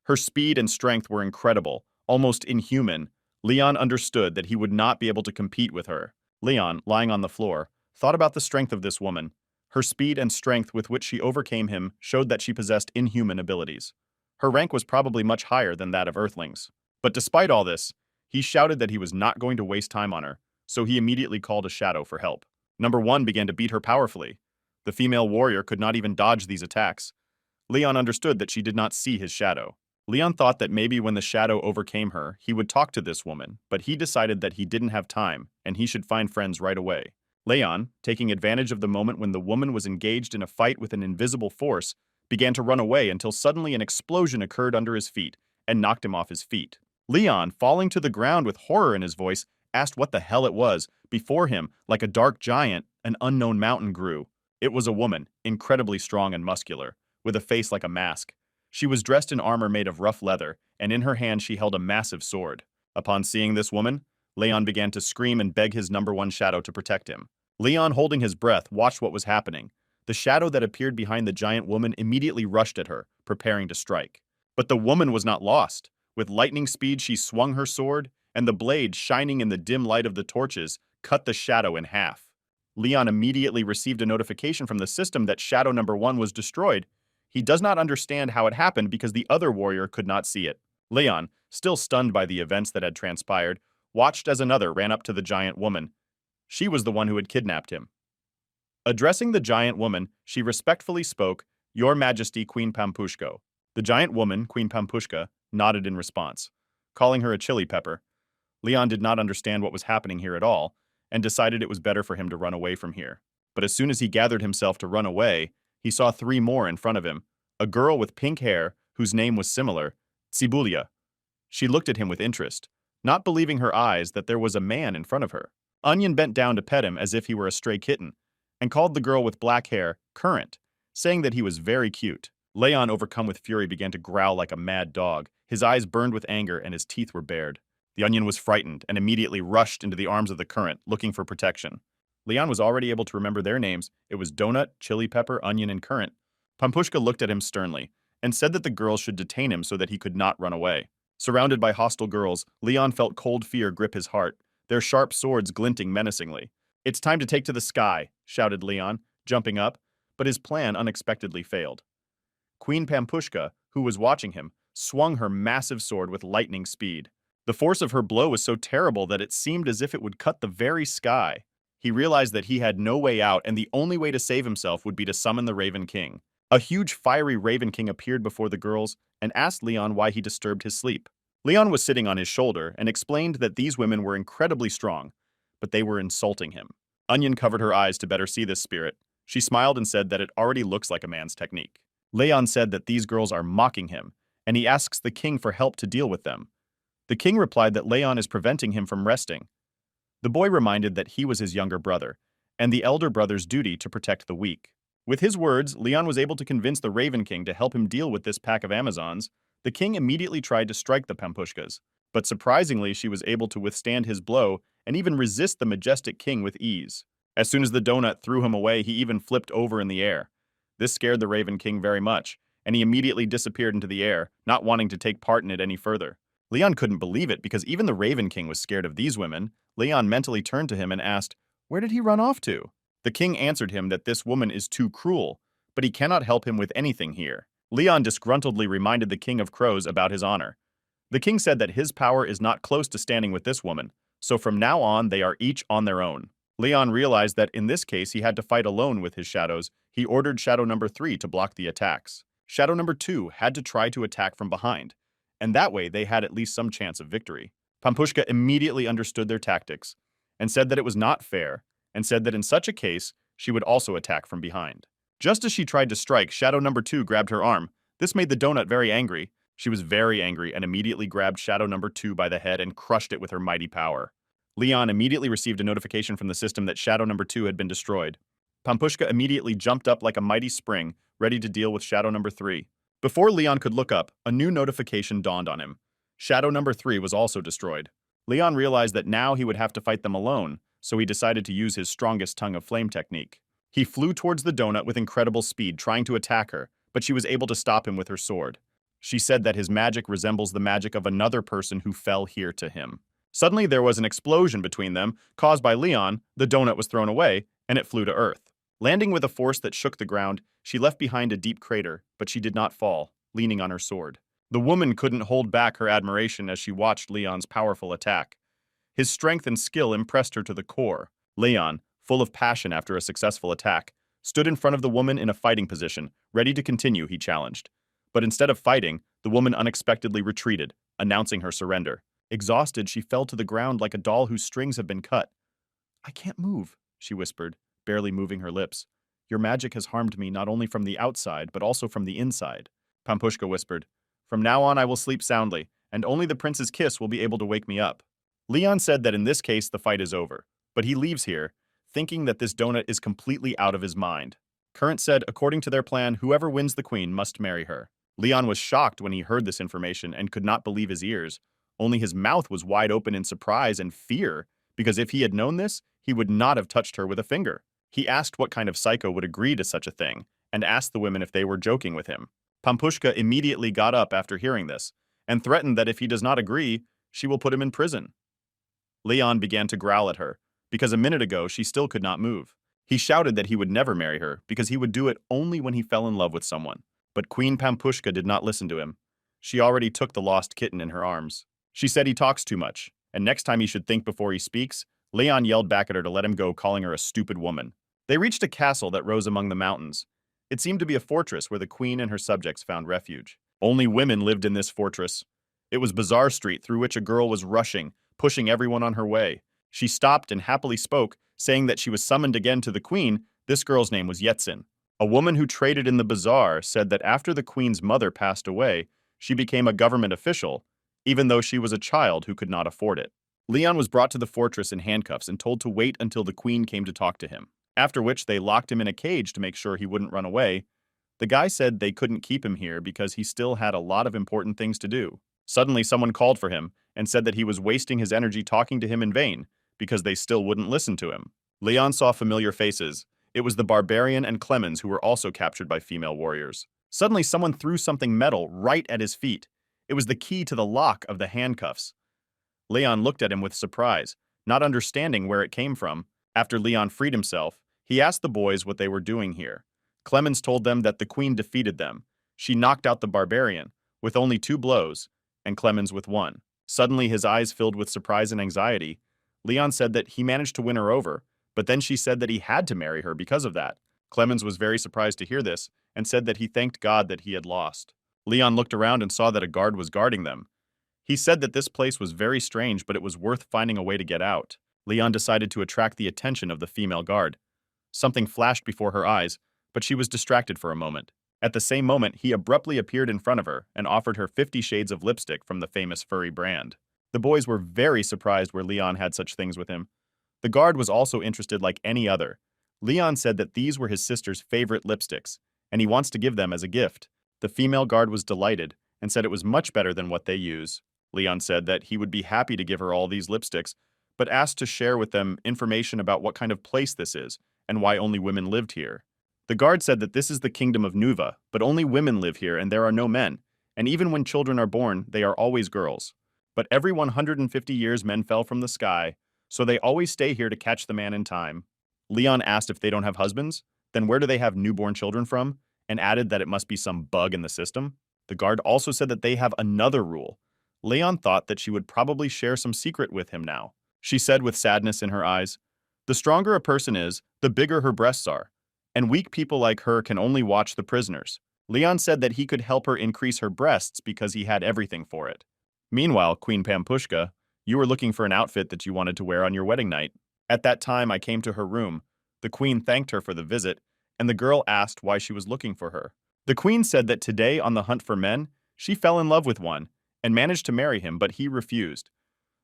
Her speed and strength were incredible, almost inhuman. Leon understood that he would not be able to compete with her. Leon, lying on the floor, thought about the strength of this woman. Her speed and strength with which she overcame him showed that she possessed inhuman abilities. Her rank was probably much higher than that of Earthlings. But despite all this, he shouted that he was not going to waste time on her, so he immediately called a shadow for help. Number 1 began to beat her powerfully. The female warrior could not even dodge these attacks. Leon understood that she did not see his shadow. Leon thought that maybe when the shadow overcame her, he would talk to this woman, but he decided that he didn't have time, and he should find friends right away. Leon, taking advantage of the moment when the woman was engaged in a fight with an invisible force, began to run away until suddenly an explosion occurred under his feet and knocked him off his feet. Leon, falling to the ground with horror in his voice, asked what the hell it was. Before him, like a dark giant, an unknown mountain grew. It was a woman, incredibly strong and muscular, with a face like a mask. She was dressed in armor made of rough leather, and in her hand she held a massive sword. Upon seeing this woman, Leon began to scream and beg his number 1 shadow to protect him. Leon, holding his breath, watched what was happening. The shadow that appeared behind the giant woman immediately rushed at her, preparing to strike. But the woman was not lost. With lightning speed, she swung her sword, and the blade, shining in the dim light of the torches, cut the shadow in half. Leon immediately received a notification from the system that shadow number 1 was destroyed. He does not understand how it happened because the other warrior could not see it. Leon, still stunned by the events that had transpired, watched as another ran up to the giant woman. She was the one who had kidnapped him. Addressing the giant woman, she respectfully spoke, "Your Majesty, Queen Pampushko." The giant woman, Queen Pampushka, nodded in response, calling her a chili pepper. Leon did not understand what was happening here at all, and decided it was better for him to run away from here. But as soon as he gathered himself to run away, he saw 3 more in front of him. A girl with pink hair, whose name was similar, Tsibulia. She looked at him with interest, not believing her eyes that there was a man in front of her. Onion bent down to pet him as if he were a stray kitten, and called the girl with black hair Current, saying that he was very cute. Leon, overcome with fury, began to growl like a mad dog. His eyes burned with anger and his teeth were bared. The onion was frightened and immediately rushed into the arms of the Current, looking for protection. Leon was already able to remember their names. It was Donut, Chili Pepper, Onion, and Current. Pampushka looked at him sternly and said that the girls should detain him so that he could not run away. Surrounded by hostile girls, Leon felt cold fear grip his heart, their sharp swords glinting menacingly. "It's time to take to the sky," shouted Leon, jumping up, but his plan unexpectedly failed. Queen Pampushka, who was watching him, swung her massive sword with lightning speed. The force of her blow was so terrible that it seemed as if it would cut the very sky. He realized that he had no way out, and the only way to save himself would be to summon the Raven King. A huge fiery Raven King appeared before the girls and asked Leon why he disturbed his sleep. Leon was sitting on his shoulder and explained that these women were incredibly strong, but they were insulting him. Onion covered her eyes to better see this spirit. She smiled and said that it already looks like a man's technique. Leon said that these girls are mocking him, and he asks the king for help to deal with them. The king replied that Leon is preventing him from resting. The boy reminded that he was his younger brother, and the elder brother's duty to protect the weak. With his words, Leon was able to convince the Raven King to help him deal with this pack of Amazons. The king immediately tried to strike the Pampushkas, but surprisingly she was able to withstand his blow and even resist the majestic king with ease. As soon as the donut threw him away, he even flipped over in the air. This scared the Raven King very much, and he immediately disappeared into the air, not wanting to take part in it any further. Leon couldn't believe it because even the Raven King was scared of these women. Leon mentally turned to him and asked, "Where did he run off to?" The king answered him that this woman is too cruel, but he cannot help him with anything here. Leon disgruntledly reminded the King of Crows about his honor. The king said that his power is not close to standing with this woman, so from now on they are each on their own. Leon realized that in this case he had to fight alone with his shadows. He ordered Shadow number 3 to block the attacks. Shadow number 2 had to try to attack from behind, and that way they had at least some chance of victory. Pampushka immediately understood their tactics and said that it was not fair, and said that in such a case, she would also attack from behind. Just as she tried to strike, Shadow number 2 grabbed her arm. This made the donut very angry. She was very angry and immediately grabbed Shadow number 2 by the head and crushed it with her mighty power. Leon immediately received a notification from the system that Shadow number 2 had been destroyed. Pampushka immediately jumped up like a mighty spring, ready to deal with Shadow number 3. Before Leon could look up, a new notification dawned on him. Shadow number 3 was also destroyed. Leon realized that now he would have to fight them alone, so he decided to use his strongest tongue of flame technique. He flew towards the donut with incredible speed, trying to attack her, but she was able to stop him with her sword. She said that his magic resembles the magic of another person who fell here to him. Suddenly there was an explosion between them, caused by Leon. The donut was thrown away, and it flew to Earth. Landing with a force that shook the ground, she left behind a deep crater, but she did not fall, leaning on her sword. The woman couldn't hold back her admiration as she watched Leon's powerful attack. His strength and skill impressed her to the core. Leon, full of passion after a successful attack, stood in front of the woman in a fighting position, ready to continue, he challenged. But instead of fighting, the woman unexpectedly retreated, announcing her surrender. Exhausted, she fell to the ground like a doll whose strings have been cut. "I can't move," she whispered, barely moving her lips. "Your magic has harmed me not only from the outside, but also from the inside." Pampushka whispered, "From now on I will sleep soundly, and only the prince's kiss will be able to wake me up." Leon said that in this case the fight is over, but he leaves here, thinking that this donut is completely out of his mind. Current said, according to their plan, whoever wins the queen must marry her. Leon was shocked when he heard this information and could not believe his ears. Only his mouth was wide open in surprise and fear, because if he had known this, he would not have touched her with a finger. He asked what kind of psycho would agree to such a thing, and asked the women if they were joking with him. Pampushka immediately got up after hearing this, and threatened that if he does not agree, she will put him in prison. Leon began to growl at her, because a minute ago she still could not move. He shouted that he would never marry her, because he would do it only when he fell in love with someone. But Queen Pampushka did not listen to him. She already took the lost kitten in her arms. She said he talks too much, and next time he should think before he speaks. Leon yelled back at her to let him go, calling her a stupid woman. They reached a castle that rose among the mountains. It seemed to be a fortress where the queen and her subjects found refuge. Only women lived in this fortress. It was Bazaar Street, through which a girl was rushing, pushing everyone on her way. She stopped and happily spoke, saying that she was summoned again to the queen. This girl's name was Yetsin. A woman who traded in the bazaar said that after the queen's mother passed away, she became a government official, even though she was a child who could not afford it. Leon was brought to the fortress in handcuffs and told to wait until the queen came to talk to him, after which they locked him in a cage to make sure he wouldn't run away. The guy said they couldn't keep him here because he still had a lot of important things to do. Suddenly someone called for him and said that he was wasting his energy talking to him in vain, because they still wouldn't listen to him. Leon saw familiar faces. It was the barbarian and Clemens, who were also captured by female warriors. Suddenly someone threw something metal right at his feet. It was the key to the lock of the handcuffs. Leon looked at him with surprise, not understanding where it came from. After Leon freed himself, he asked the boys what they were doing here. Clemens told them that the queen defeated them. She knocked out the barbarian with only 2 blows, and Clemens with 1. Suddenly his eyes filled with surprise and anxiety. Leon said that he managed to win her over, but then she said that he had to marry her because of that. Clemens was very surprised to hear this and said that he thanked God that he had lost. Leon looked around and saw that a guard was guarding them. He said that this place was very strange, but it was worth finding a way to get out. Leon decided to attract the attention of the female guard. Something flashed before her eyes, but she was distracted for a moment. At the same moment, he abruptly appeared in front of her and offered her 50 shades of lipstick from the famous furry brand. The boys were very surprised where Leon had such things with him. The guard was also interested like any other. Leon said that these were his sister's favorite lipsticks, and he wants to give them as a gift. The female guard was delighted and said it was much better than what they use. Leon said that he would be happy to give her all these lipsticks, but asked to share with them information about what kind of place this is and why only women lived here. The guard said that this is the kingdom of Nuva, but only women live here and there are no men, and even when children are born, they are always girls. But every 150 years men fell from the sky, so they always stay here to catch the man in time. Leon asked if they don't have husbands, then where do they have newborn children from, and added that it must be some bug in the system. The guard also said that they have another rule. Leon thought that she would probably share some secret with him now. She said with sadness in her eyes, "The stronger a person is, the bigger her breasts are, and weak people like her can only watch the prisoners." Leon said that he could help her increase her breasts because he had everything for it. Meanwhile, Queen Pampushka, you were looking for an outfit that you wanted to wear on your wedding night. At that time, I came to her room. The queen thanked her for the visit, and the girl asked why she was looking for her. The queen said that today, on the hunt for men, she fell in love with one and managed to marry him, but he refused.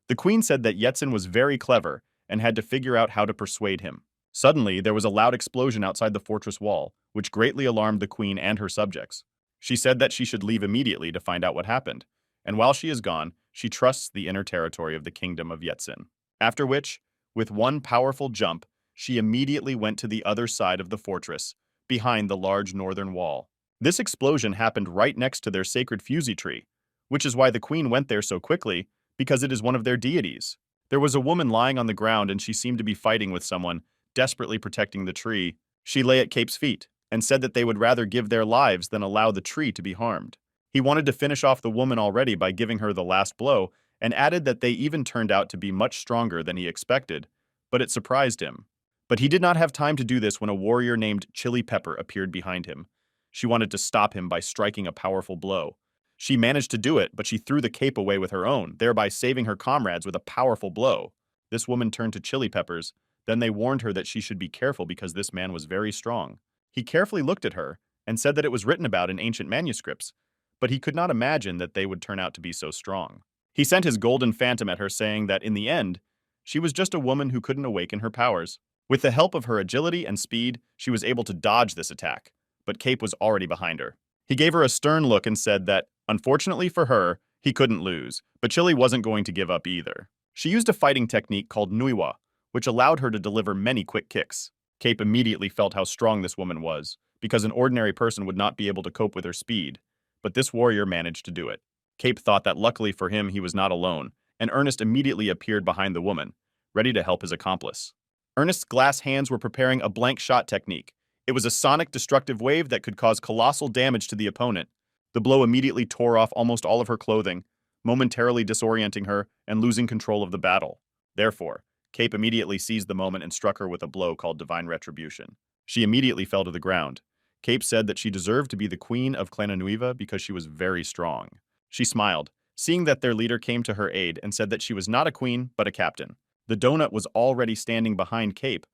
The queen said that Yetsin was very clever and had to figure out how to persuade him. Suddenly, there was a loud explosion outside the fortress wall, which greatly alarmed the queen and her subjects. She said that she should leave immediately to find out what happened, and while she is gone, she trusts the inner territory of the kingdom of Yetsin. After which, with one powerful jump, she immediately went to the other side of the fortress, behind the large northern wall. This explosion happened right next to their sacred fusee tree, which is why the queen went there so quickly, because it is one of their deities. There was a woman lying on the ground and she seemed to be fighting with someone, desperately protecting the tree. She lay at Cape's feet and said that they would rather give their lives than allow the tree to be harmed. He wanted to finish off the woman already by giving her the last blow, and added that they even turned out to be much stronger than he expected, but it surprised him. But he did not have time to do this when a warrior named Chili Pepper appeared behind him. She wanted to stop him by striking a powerful blow. She managed to do it, but she threw the cape away with her own, thereby saving her comrades with a powerful blow. This woman turned to Chili Peppers. Then they warned her that she should be careful because this man was very strong. He carefully looked at her and said that it was written about in ancient manuscripts, but he could not imagine that they would turn out to be so strong. He sent his golden phantom at her, saying that in the end, she was just a woman who couldn't awaken her powers. With the help of her agility and speed, she was able to dodge this attack, but Cape was already behind her. He gave her a stern look and said that, unfortunately for her, he couldn't lose, but Chili wasn't going to give up either. She used a fighting technique called Nuiwa, which allowed her to deliver many quick kicks. Cape immediately felt how strong this woman was, because an ordinary person would not be able to cope with her speed, but this warrior managed to do it. Cape thought that luckily for him he was not alone, and Ernest immediately appeared behind the woman, ready to help his accomplice. Ernest's glass hands were preparing a blank shot technique. It was a sonic destructive wave that could cause colossal damage to the opponent. The blow immediately tore off almost all of her clothing, momentarily disorienting her and losing control of the battle. Therefore, Cape immediately seized the moment and struck her with a blow called Divine Retribution. She immediately fell to the ground. Cape said that she deserved to be the queen of Clananuiva because she was very strong. She smiled, seeing that their leader came to her aid and said that she was not a queen, but a captain. The donut was already standing behind Cape,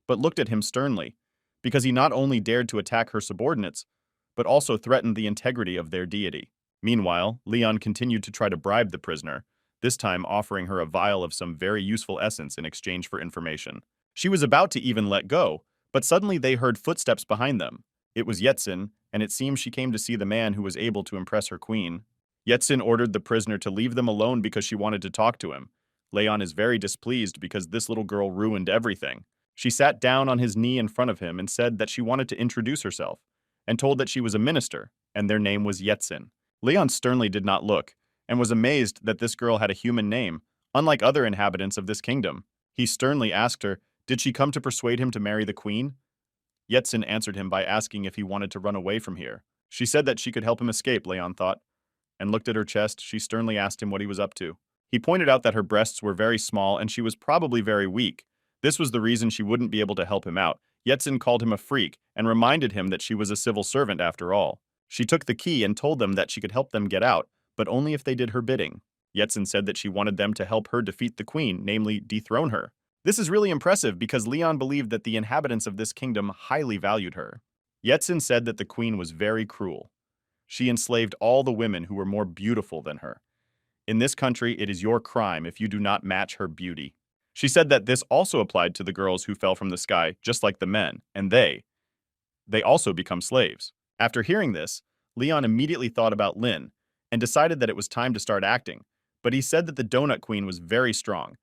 but looked at him sternly, because he not only dared to attack her subordinates, but also threatened the integrity of their deity. Meanwhile, Leon continued to try to bribe the prisoner, this time offering her a vial of some very useful essence in exchange for information. She was about to even let go, but suddenly they heard footsteps behind them. It was Yetsin, and it seems she came to see the man who was able to impress her queen. Yetsin ordered the prisoner to leave them alone because she wanted to talk to him. Leon is very displeased because this little girl ruined everything. She sat down on his knee in front of him and said that she wanted to introduce herself, and told that she was a minister, and their name was Yetsin. Leon sternly did not look, and was amazed that this girl had a human name, unlike other inhabitants of this kingdom. He sternly asked her, did she come to persuade him to marry the queen? Yetsin answered him by asking if he wanted to run away from here. She said that she could help him escape, Leon thought, and looked at her chest. She sternly asked him what he was up to. He pointed out that her breasts were very small and she was probably very weak. This was the reason she wouldn't be able to help him out. Yetsin called him a freak and reminded him that she was a civil servant after all. She took the key and told them that she could help them get out, but only if they did her bidding. Yetsin said that she wanted them to help her defeat the queen, namely dethrone her. This is really impressive because Leon believed that the inhabitants of this kingdom highly valued her. Yetsin said that the queen was very cruel. She enslaved all the women who were more beautiful than her. In this country, it is your crime if you do not match her beauty. She said that this also applied to the girls who fell from the sky, just like the men, and they also become slaves. After hearing this, Leon immediately thought about Lin and decided that it was time to start acting, but he said that the Donut Queen was very strong,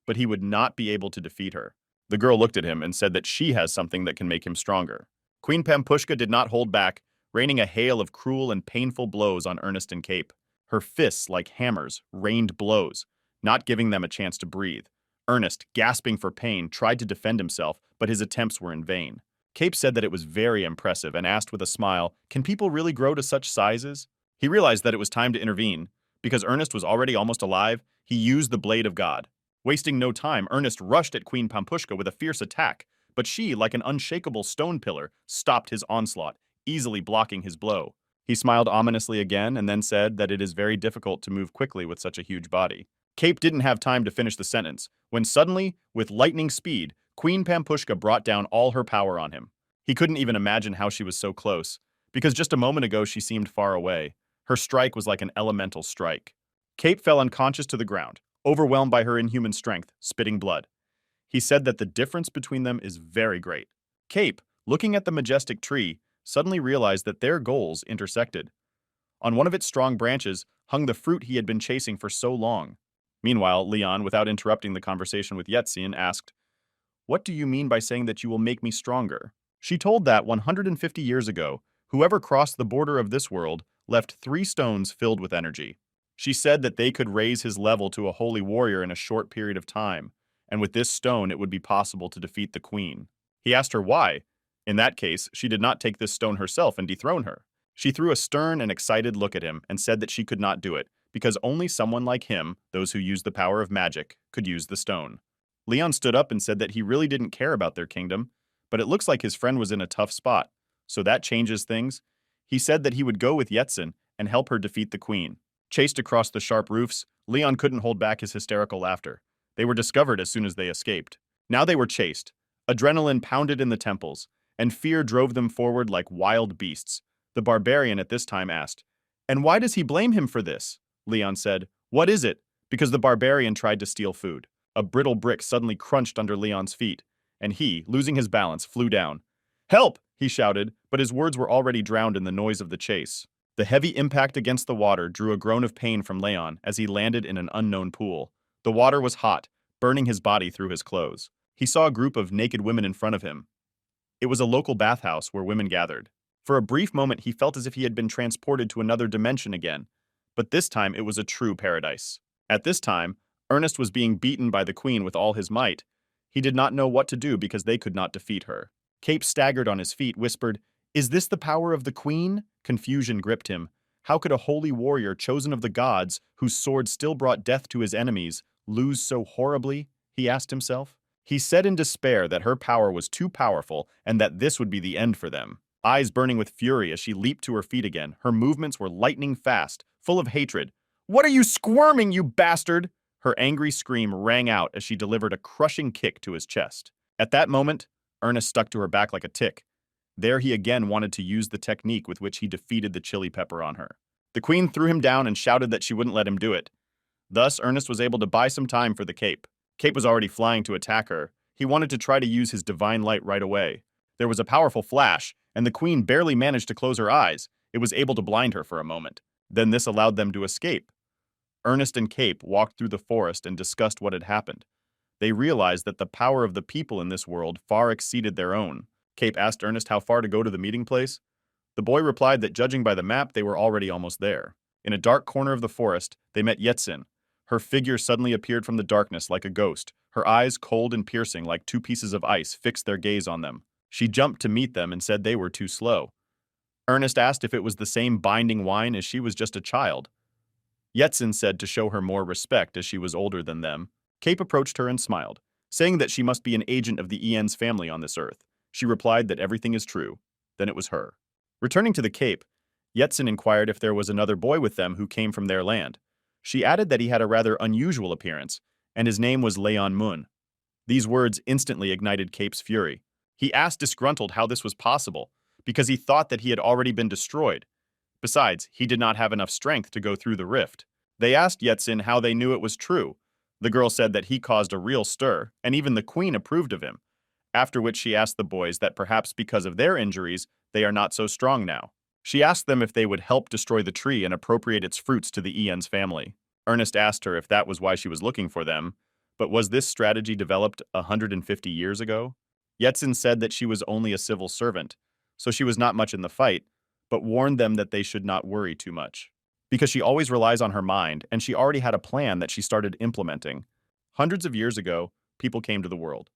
but he would not be able to defeat her. The girl looked at him and said that she has something that can make him stronger. Queen Pampushka did not hold back, raining a hail of cruel and painful blows on Ernest and Cape. Her fists, like hammers, rained blows, not giving them a chance to breathe. Ernest, gasping for pain, tried to defend himself, but his attempts were in vain. Cape said that it was very impressive and asked with a smile, "Can people really grow to such sizes?" He realized that it was time to intervene. Because Ernest was already almost alive, he used the Blade of God. Wasting no time, Ernest rushed at Queen Pampushka with a fierce attack, but she, like an unshakable stone pillar, stopped his onslaught, easily blocking his blow. He smiled ominously again and then said that it is very difficult to move quickly with such a huge body. Cape didn't have time to finish the sentence, when suddenly, with lightning speed, Queen Pampushka brought down all her power on him. He couldn't even imagine how she was so close, because just a moment ago she seemed far away. Her strike was like an elemental strike. Cape fell unconscious to the ground, overwhelmed by her inhuman strength, spitting blood. He said that the difference between them is very great. Cape, looking at the majestic tree, suddenly realized that their goals intersected. On one of its strong branches hung the fruit he had been chasing for so long. Meanwhile, Leon, without interrupting the conversation with Yetsin, asked, "What do you mean by saying that you will make me stronger?" She told that 150 years ago, whoever crossed the border of this world left 3 stones filled with energy. She said that they could raise his level to a holy warrior in a short period of time, and with this stone it would be possible to defeat the queen. He asked her why. In that case, she did not take this stone herself and dethrone her. She threw a stern and excited look at him and said that she could not do it, because only someone like him, those who use the power of magic, could use the stone. Leon stood up and said that he really didn't care about their kingdom, but it looks like his friend was in a tough spot, so that changes things. He said that he would go with Yetsin and help her defeat the queen. Chased across the sharp roofs, Leon couldn't hold back his hysterical laughter. They were discovered as soon as they escaped. Now they were chased. Adrenaline pounded in the temples, and fear drove them forward like wild beasts. The barbarian at this time asked, "And why does he blame him for this?" Leon said, "What is it?" Because the barbarian tried to steal food. A brittle brick suddenly crunched under Leon's feet, and he, losing his balance, flew down. "Help!" he shouted, but his words were already drowned in the noise of the chase. The heavy impact against the water drew a groan of pain from Leon as he landed in an unknown pool. The water was hot, burning his body through his clothes. He saw a group of naked women in front of him. It was a local bathhouse where women gathered. For a brief moment, he felt as if he had been transported to another dimension again, but this time it was a true paradise. At this time, Ernest was being beaten by the queen with all his might. He did not know what to do because they could not defeat her. Cape staggered on his feet, whispered, "Is this the power of the queen?" Confusion gripped him. How could a holy warrior chosen of the gods, whose sword still brought death to his enemies, lose so horribly? He asked himself. He said in despair that her power was too powerful and that this would be the end for them. Eyes burning with fury as she leaped to her feet again, her movements were lightning fast, full of hatred. "What are you squirming, you bastard?" Her angry scream rang out as she delivered a crushing kick to his chest. At that moment, Ernest stuck to her back like a tick. There he again wanted to use the technique with which he defeated the chili pepper on her. The queen threw him down and shouted that she wouldn't let him do it. Thus, Ernest was able to buy some time for the cape. Cape was already flying to attack her. He wanted to try to use his divine light right away. There was a powerful flash, and the queen barely managed to close her eyes. It was able to blind her for a moment. Then this allowed them to escape. Ernest and Cape walked through the forest and discussed what had happened. They realized that the power of the people in this world far exceeded their own. Cape asked Ernest how far to go to the meeting place. The boy replied that judging by the map, they were already almost there. In a dark corner of the forest, they met Yetsin. Her figure suddenly appeared from the darkness like a ghost. Her eyes, cold and piercing like 2 pieces of ice, fixed their gaze on them. She jumped to meet them and said they were too slow. Ernest asked if it was the same binding wine as she was just a child. Yetsin said to show her more respect as she was older than them. Cape approached her and smiled, saying that she must be an agent of the Ien's family on this earth. She replied that everything is true. Then it was her. Returning to the Cape, Yetsin inquired if there was another boy with them who came from their land. She added that he had a rather unusual appearance, and his name was Leon Mun. These words instantly ignited Cape's fury. He asked disgruntled how this was possible, because he thought that he had already been destroyed. Besides, he did not have enough strength to go through the rift. They asked Yetsin how they knew it was true. The girl said that he caused a real stir, and even the queen approved of him, after which she asked the boys that perhaps because of their injuries, they are not so strong now. She asked them if they would help destroy the tree and appropriate its fruits to the Ian's family. Ernest asked her if that was why she was looking for them, but was this strategy developed 150 years ago? Yetsin said that she was only a civil servant, so she was not much in the fight, but warned them that they should not worry too much, because she always relies on her mind, and she already had a plan that she started implementing. Hundreds of years ago, people came to the world.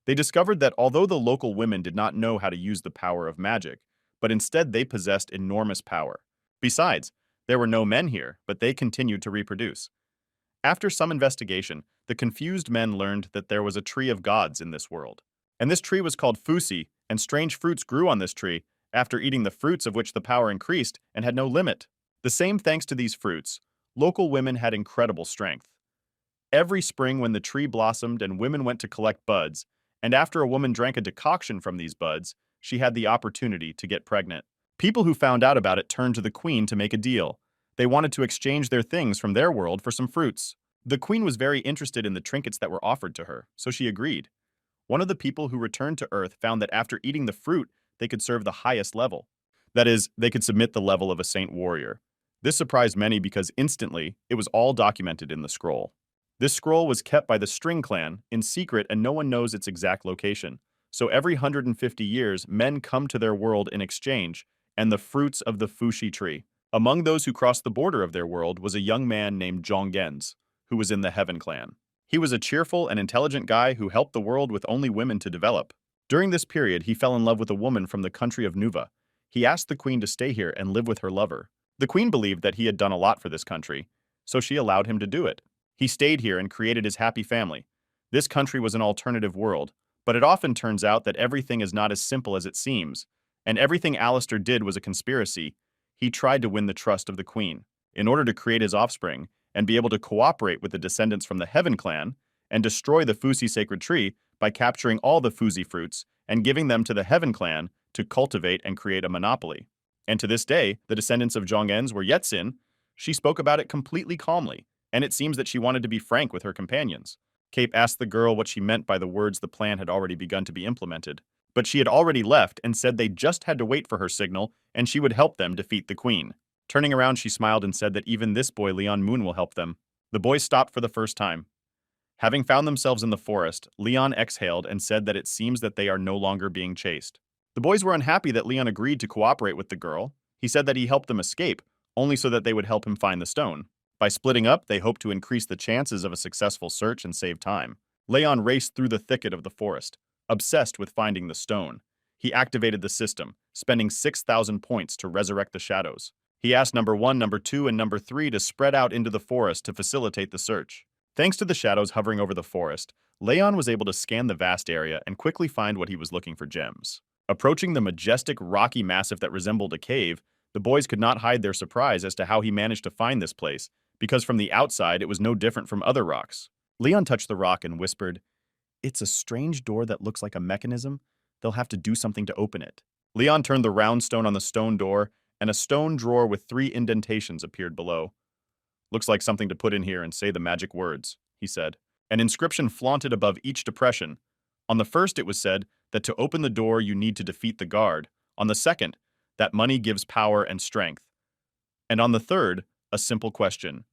They discovered that although the local women did not know how to use the power of magic, but instead they possessed enormous power. Besides, there were no men here, but they continued to reproduce. After some investigation, the confused men learned that there was a tree of gods in this world. And this tree was called Fusi, and strange fruits grew on this tree, after eating the fruits of which the power increased and had no limit. The same thanks to these fruits, local women had incredible strength. Every spring when the tree blossomed and women went to collect buds, and after a woman drank a decoction from these buds, she had the opportunity to get pregnant. People who found out about it turned to the queen to make a deal. They wanted to exchange their things from their world for some fruits. The queen was very interested in the trinkets that were offered to her, so she agreed. One of the people who returned to Earth found that after eating the fruit, they could serve the highest level. That is, they could submit the level of a saint warrior. This surprised many because instantly, it was all documented in the scroll. This scroll was kept by the String clan in secret and no one knows its exact location. So every 150 years, men come to their world in exchange, and the fruits of the Fushi tree. Among those who crossed the border of their world was a young man named Zhonggens, who was in the Heaven clan. He was a cheerful and intelligent guy who helped the world with only women to develop. During this period, he fell in love with a woman from the country of Nuva. He asked the queen to stay here and live with her lover. The queen believed that he had done a lot for this country, so she allowed him to do it. He stayed here and created his happy family. This country was an alternative world, but it often turns out that everything is not as simple as it seems, and everything Alistair did was a conspiracy. He tried to win the trust of the queen, in order to create his offspring, and be able to cooperate with the descendants from the Heaven clan, and destroy the Fusi sacred tree by capturing all the Fusi fruits and giving them to the Heaven clan to cultivate and create a monopoly. And to this day, the descendants of Zhonggens were Yetsin. She spoke about it completely calmly, and it seems that she wanted to be frank with her companions. Cape asked the girl what she meant by the words the plan had already begun to be implemented, but she had already left and said they just had to wait for her signal and she would help them defeat the queen. Turning around, she smiled and said that even this boy, Leon Moon, will help them. The boys stopped for the first time. Having found themselves in the forest, Leon exhaled and said that it seems that they are no longer being chased. The boys were unhappy that Leon agreed to cooperate with the girl. He said that he helped them escape, only so that they would help him find the stone. By splitting up, they hoped to increase the chances of a successful search and save time. Leon raced through the thicket of the forest, obsessed with finding the stone. He activated the system, spending 6,000 points to resurrect the shadows. He asked number 1, number 2, and number 3 to spread out into the forest to facilitate the search. Thanks to the shadows hovering over the forest, Leon was able to scan the vast area and quickly find what he was looking for: gems. Approaching the majestic rocky massif that resembled a cave, the boys could not hide their surprise as to how he managed to find this place, because from the outside it was no different from other rocks. Leon touched the rock and whispered, "It's a strange door that looks like a mechanism. They'll have to do something to open it." Leon turned the round stone on the stone door, and a stone drawer with 3 indentations appeared below. "Looks like something to put in here and say the magic words," he said. An inscription flaunted above each depression. On the first it was said that to open the door you need to defeat the guard. On the second, that money gives power and strength. And on the third, a simple question: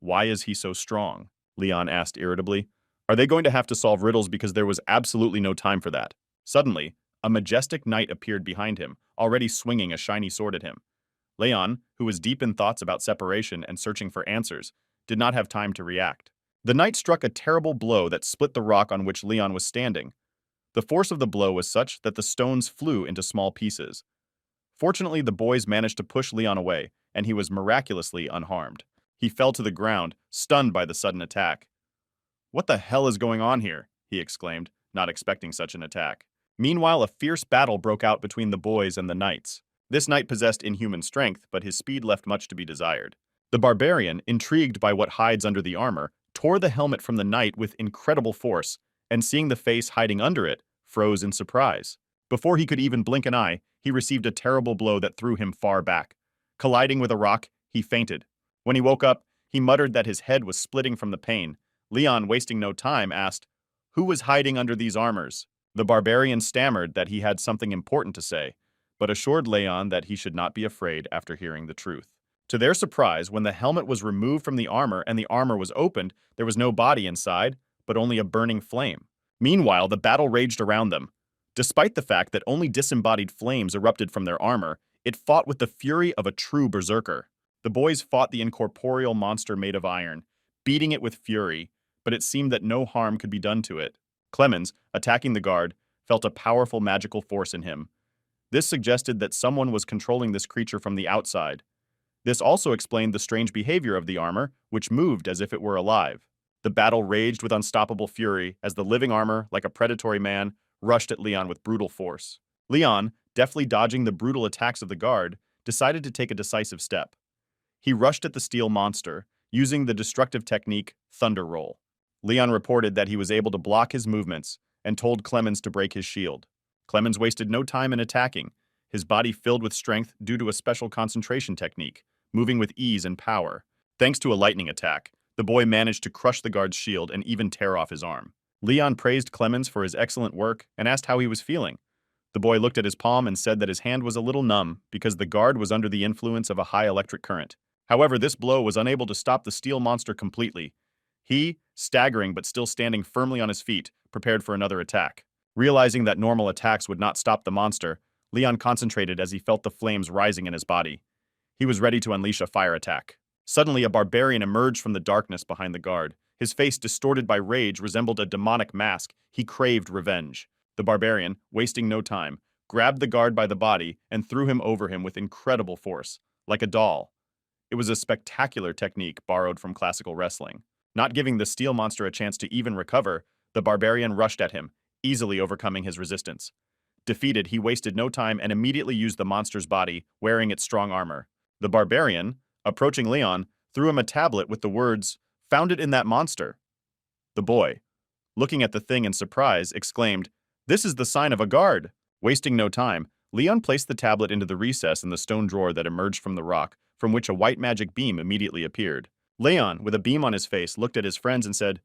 "Why is he so strong?" Leon asked irritably. Are they going to have to solve riddles, because there was absolutely no time for that? Suddenly, a majestic knight appeared behind him, already swinging a shiny sword at him. Leon, who was deep in thoughts about separation and searching for answers, did not have time to react. The knight struck a terrible blow that split the rock on which Leon was standing. The force of the blow was such that the stones flew into small pieces. Fortunately, the boys managed to push Leon away, and he was miraculously unharmed. He fell to the ground, stunned by the sudden attack. "What the hell is going on here?" he exclaimed, not expecting such an attack. Meanwhile, a fierce battle broke out between the boys and the knights. This knight possessed inhuman strength, but his speed left much to be desired. The barbarian, intrigued by what hides under the armor, tore the helmet from the knight with incredible force, and seeing the face hiding under it, froze in surprise. Before he could even blink an eye, he received a terrible blow that threw him far back. Colliding with a rock, he fainted. When he woke up, he muttered that his head was splitting from the pain. Leon, wasting no time, asked, "Who was hiding under these armors?" The barbarian stammered that he had something important to say, but assured Leon that he should not be afraid after hearing the truth. To their surprise, when the helmet was removed from the armor and the armor was opened, there was no body inside, but only a burning flame. Meanwhile, the battle raged around them. Despite the fact that only disembodied flames erupted from their armor, it fought with the fury of a true berserker. The boys fought the incorporeal monster made of iron, beating it with fury, but it seemed that no harm could be done to it. Clemens, attacking the guard, felt a powerful magical force in him. This suggested that someone was controlling this creature from the outside. This also explained the strange behavior of the armor, which moved as if it were alive. The battle raged with unstoppable fury as the living armor, like a predatory man, rushed at Leon with brutal force. Leon, deftly dodging the brutal attacks of the guard, decided to take a decisive step. He rushed at the steel monster, using the destructive technique Thunder Roll. Leon reported that he was able to block his movements and told Clemens to break his shield. Clemens wasted no time in attacking, his body filled with strength due to a special concentration technique, moving with ease and power. Thanks to a lightning attack, the boy managed to crush the guard's shield and even tear off his arm. Leon praised Clemens for his excellent work and asked how he was feeling. The boy looked at his palm and said that his hand was a little numb because the guard was under the influence of a high electric current. However, this blow was unable to stop the steel monster completely. He, staggering but still standing firmly on his feet, prepared for another attack. Realizing that normal attacks would not stop the monster, Leon concentrated as he felt the flames rising in his body. He was ready to unleash a fire attack. Suddenly, a barbarian emerged from the darkness behind the guard. His face, distorted by rage, resembled a demonic mask. He craved revenge. The barbarian, wasting no time, grabbed the guard by the body and threw him over him with incredible force, like a doll. It was a spectacular technique borrowed from classical wrestling. Not giving the steel monster a chance to even recover, the barbarian rushed at him, easily overcoming his resistance. Defeated, he wasted no time and immediately used the monster's body, wearing its strong armor. The barbarian, approaching Leon, threw him a tablet with the words, "Found it in that monster." The boy, looking at the thing in surprise, exclaimed, "This is the sign of a guard." Wasting no time, Leon placed the tablet into the recess in the stone drawer that emerged from the rock, from which a white magic beam immediately appeared. Leon, with a beam on his face, looked at his friends and said,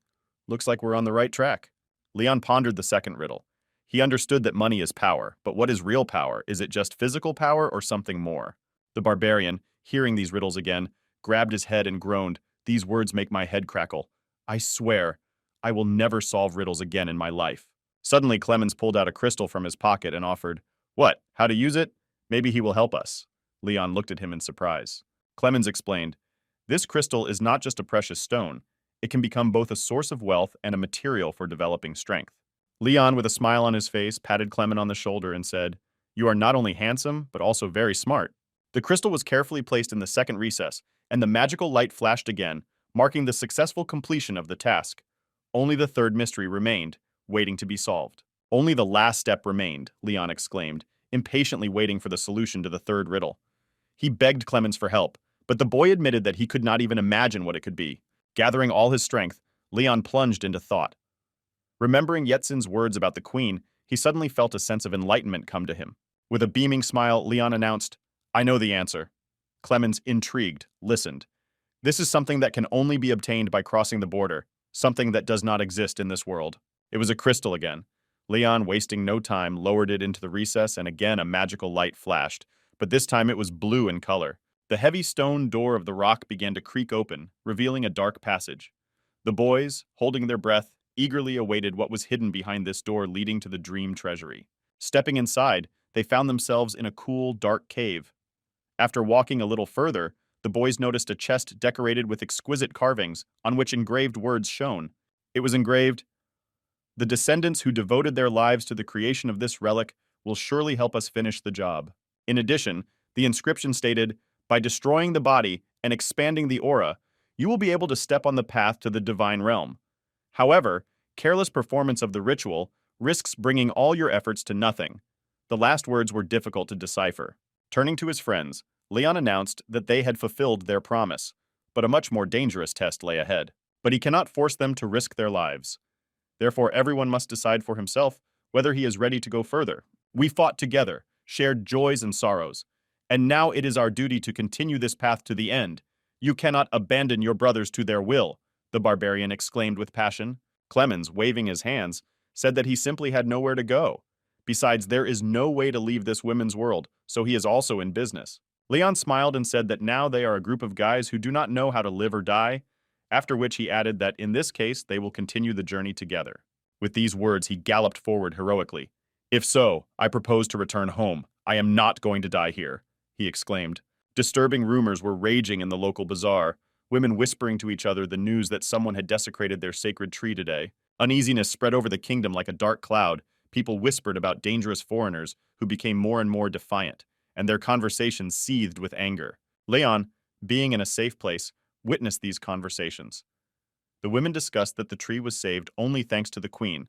"Looks like we're on the right track." Leon pondered the second riddle. He understood that money is power, but what is real power? Is it just physical power or something more? The barbarian, hearing these riddles again, grabbed his head and groaned, "These words make my head crackle. I swear, I will never solve riddles again in my life." Suddenly, Clemens pulled out a crystal from his pocket and offered, "What? How to use it? Maybe he will help us." Leon looked at him in surprise. Clemens explained, "This crystal is not just a precious stone. It can become both a source of wealth and a material for developing strength." Leon, with a smile on his face, patted Clement on the shoulder and said, "You are not only handsome, but also very smart." The crystal was carefully placed in the second recess, and the magical light flashed again, marking the successful completion of the task. Only the third mystery remained, waiting to be solved. "Only the last step remained," Leon exclaimed, impatiently waiting for the solution to the third riddle. He begged Clemens for help, but the boy admitted that he could not even imagine what it could be. Gathering all his strength, Leon plunged into thought. Remembering Yetzin's words about the queen, he suddenly felt a sense of enlightenment come to him. With a beaming smile, Leon announced, "I know the answer." Clemens, intrigued, listened. "This is something that can only be obtained by crossing the border, something that does not exist in this world." It was a crystal again. Leon, wasting no time, lowered it into the recess and again a magical light flashed, but this time it was blue in color. The heavy stone door of the rock began to creak open, revealing a dark passage. The boys, holding their breath, eagerly awaited what was hidden behind this door leading to the dream treasury. Stepping inside, they found themselves in a cool, dark cave. After walking a little further, the boys noticed a chest decorated with exquisite carvings, on which engraved words shone. It was engraved, "The descendants who devoted their lives to the creation of this relic will surely help us finish the job." In addition, the inscription stated, "By destroying the body and expanding the aura, you will be able to step on the path to the divine realm. However, careless performance of the ritual risks bringing all your efforts to nothing." The last words were difficult to decipher. Turning to his friends, Leon announced that they had fulfilled their promise, but a much more dangerous test lay ahead. But he cannot force them to risk their lives. Therefore, everyone must decide for himself whether he is ready to go further. We fought together, shared joys and sorrows, and now it is our duty to continue this path to the end. You cannot abandon your brothers to their will, the barbarian exclaimed with passion. Clemens, waving his hands, said that he simply had nowhere to go. Besides, there is no way to leave this women's world, so he is also in business. Leon smiled and said that now they are a group of guys who do not know how to live or die, after which he added that in this case they will continue the journey together. With these words, he galloped forward heroically. If so, I propose to return home. I am not going to die here, he exclaimed. Disturbing rumors were raging in the local bazaar, women whispering to each other the news that someone had desecrated their sacred tree today. Uneasiness spread over the kingdom like a dark cloud. People whispered about dangerous foreigners who became more and more defiant, and their conversations seethed with anger. Leon, being in a safe place, witnessed these conversations. The women discussed that the tree was saved only thanks to the queen,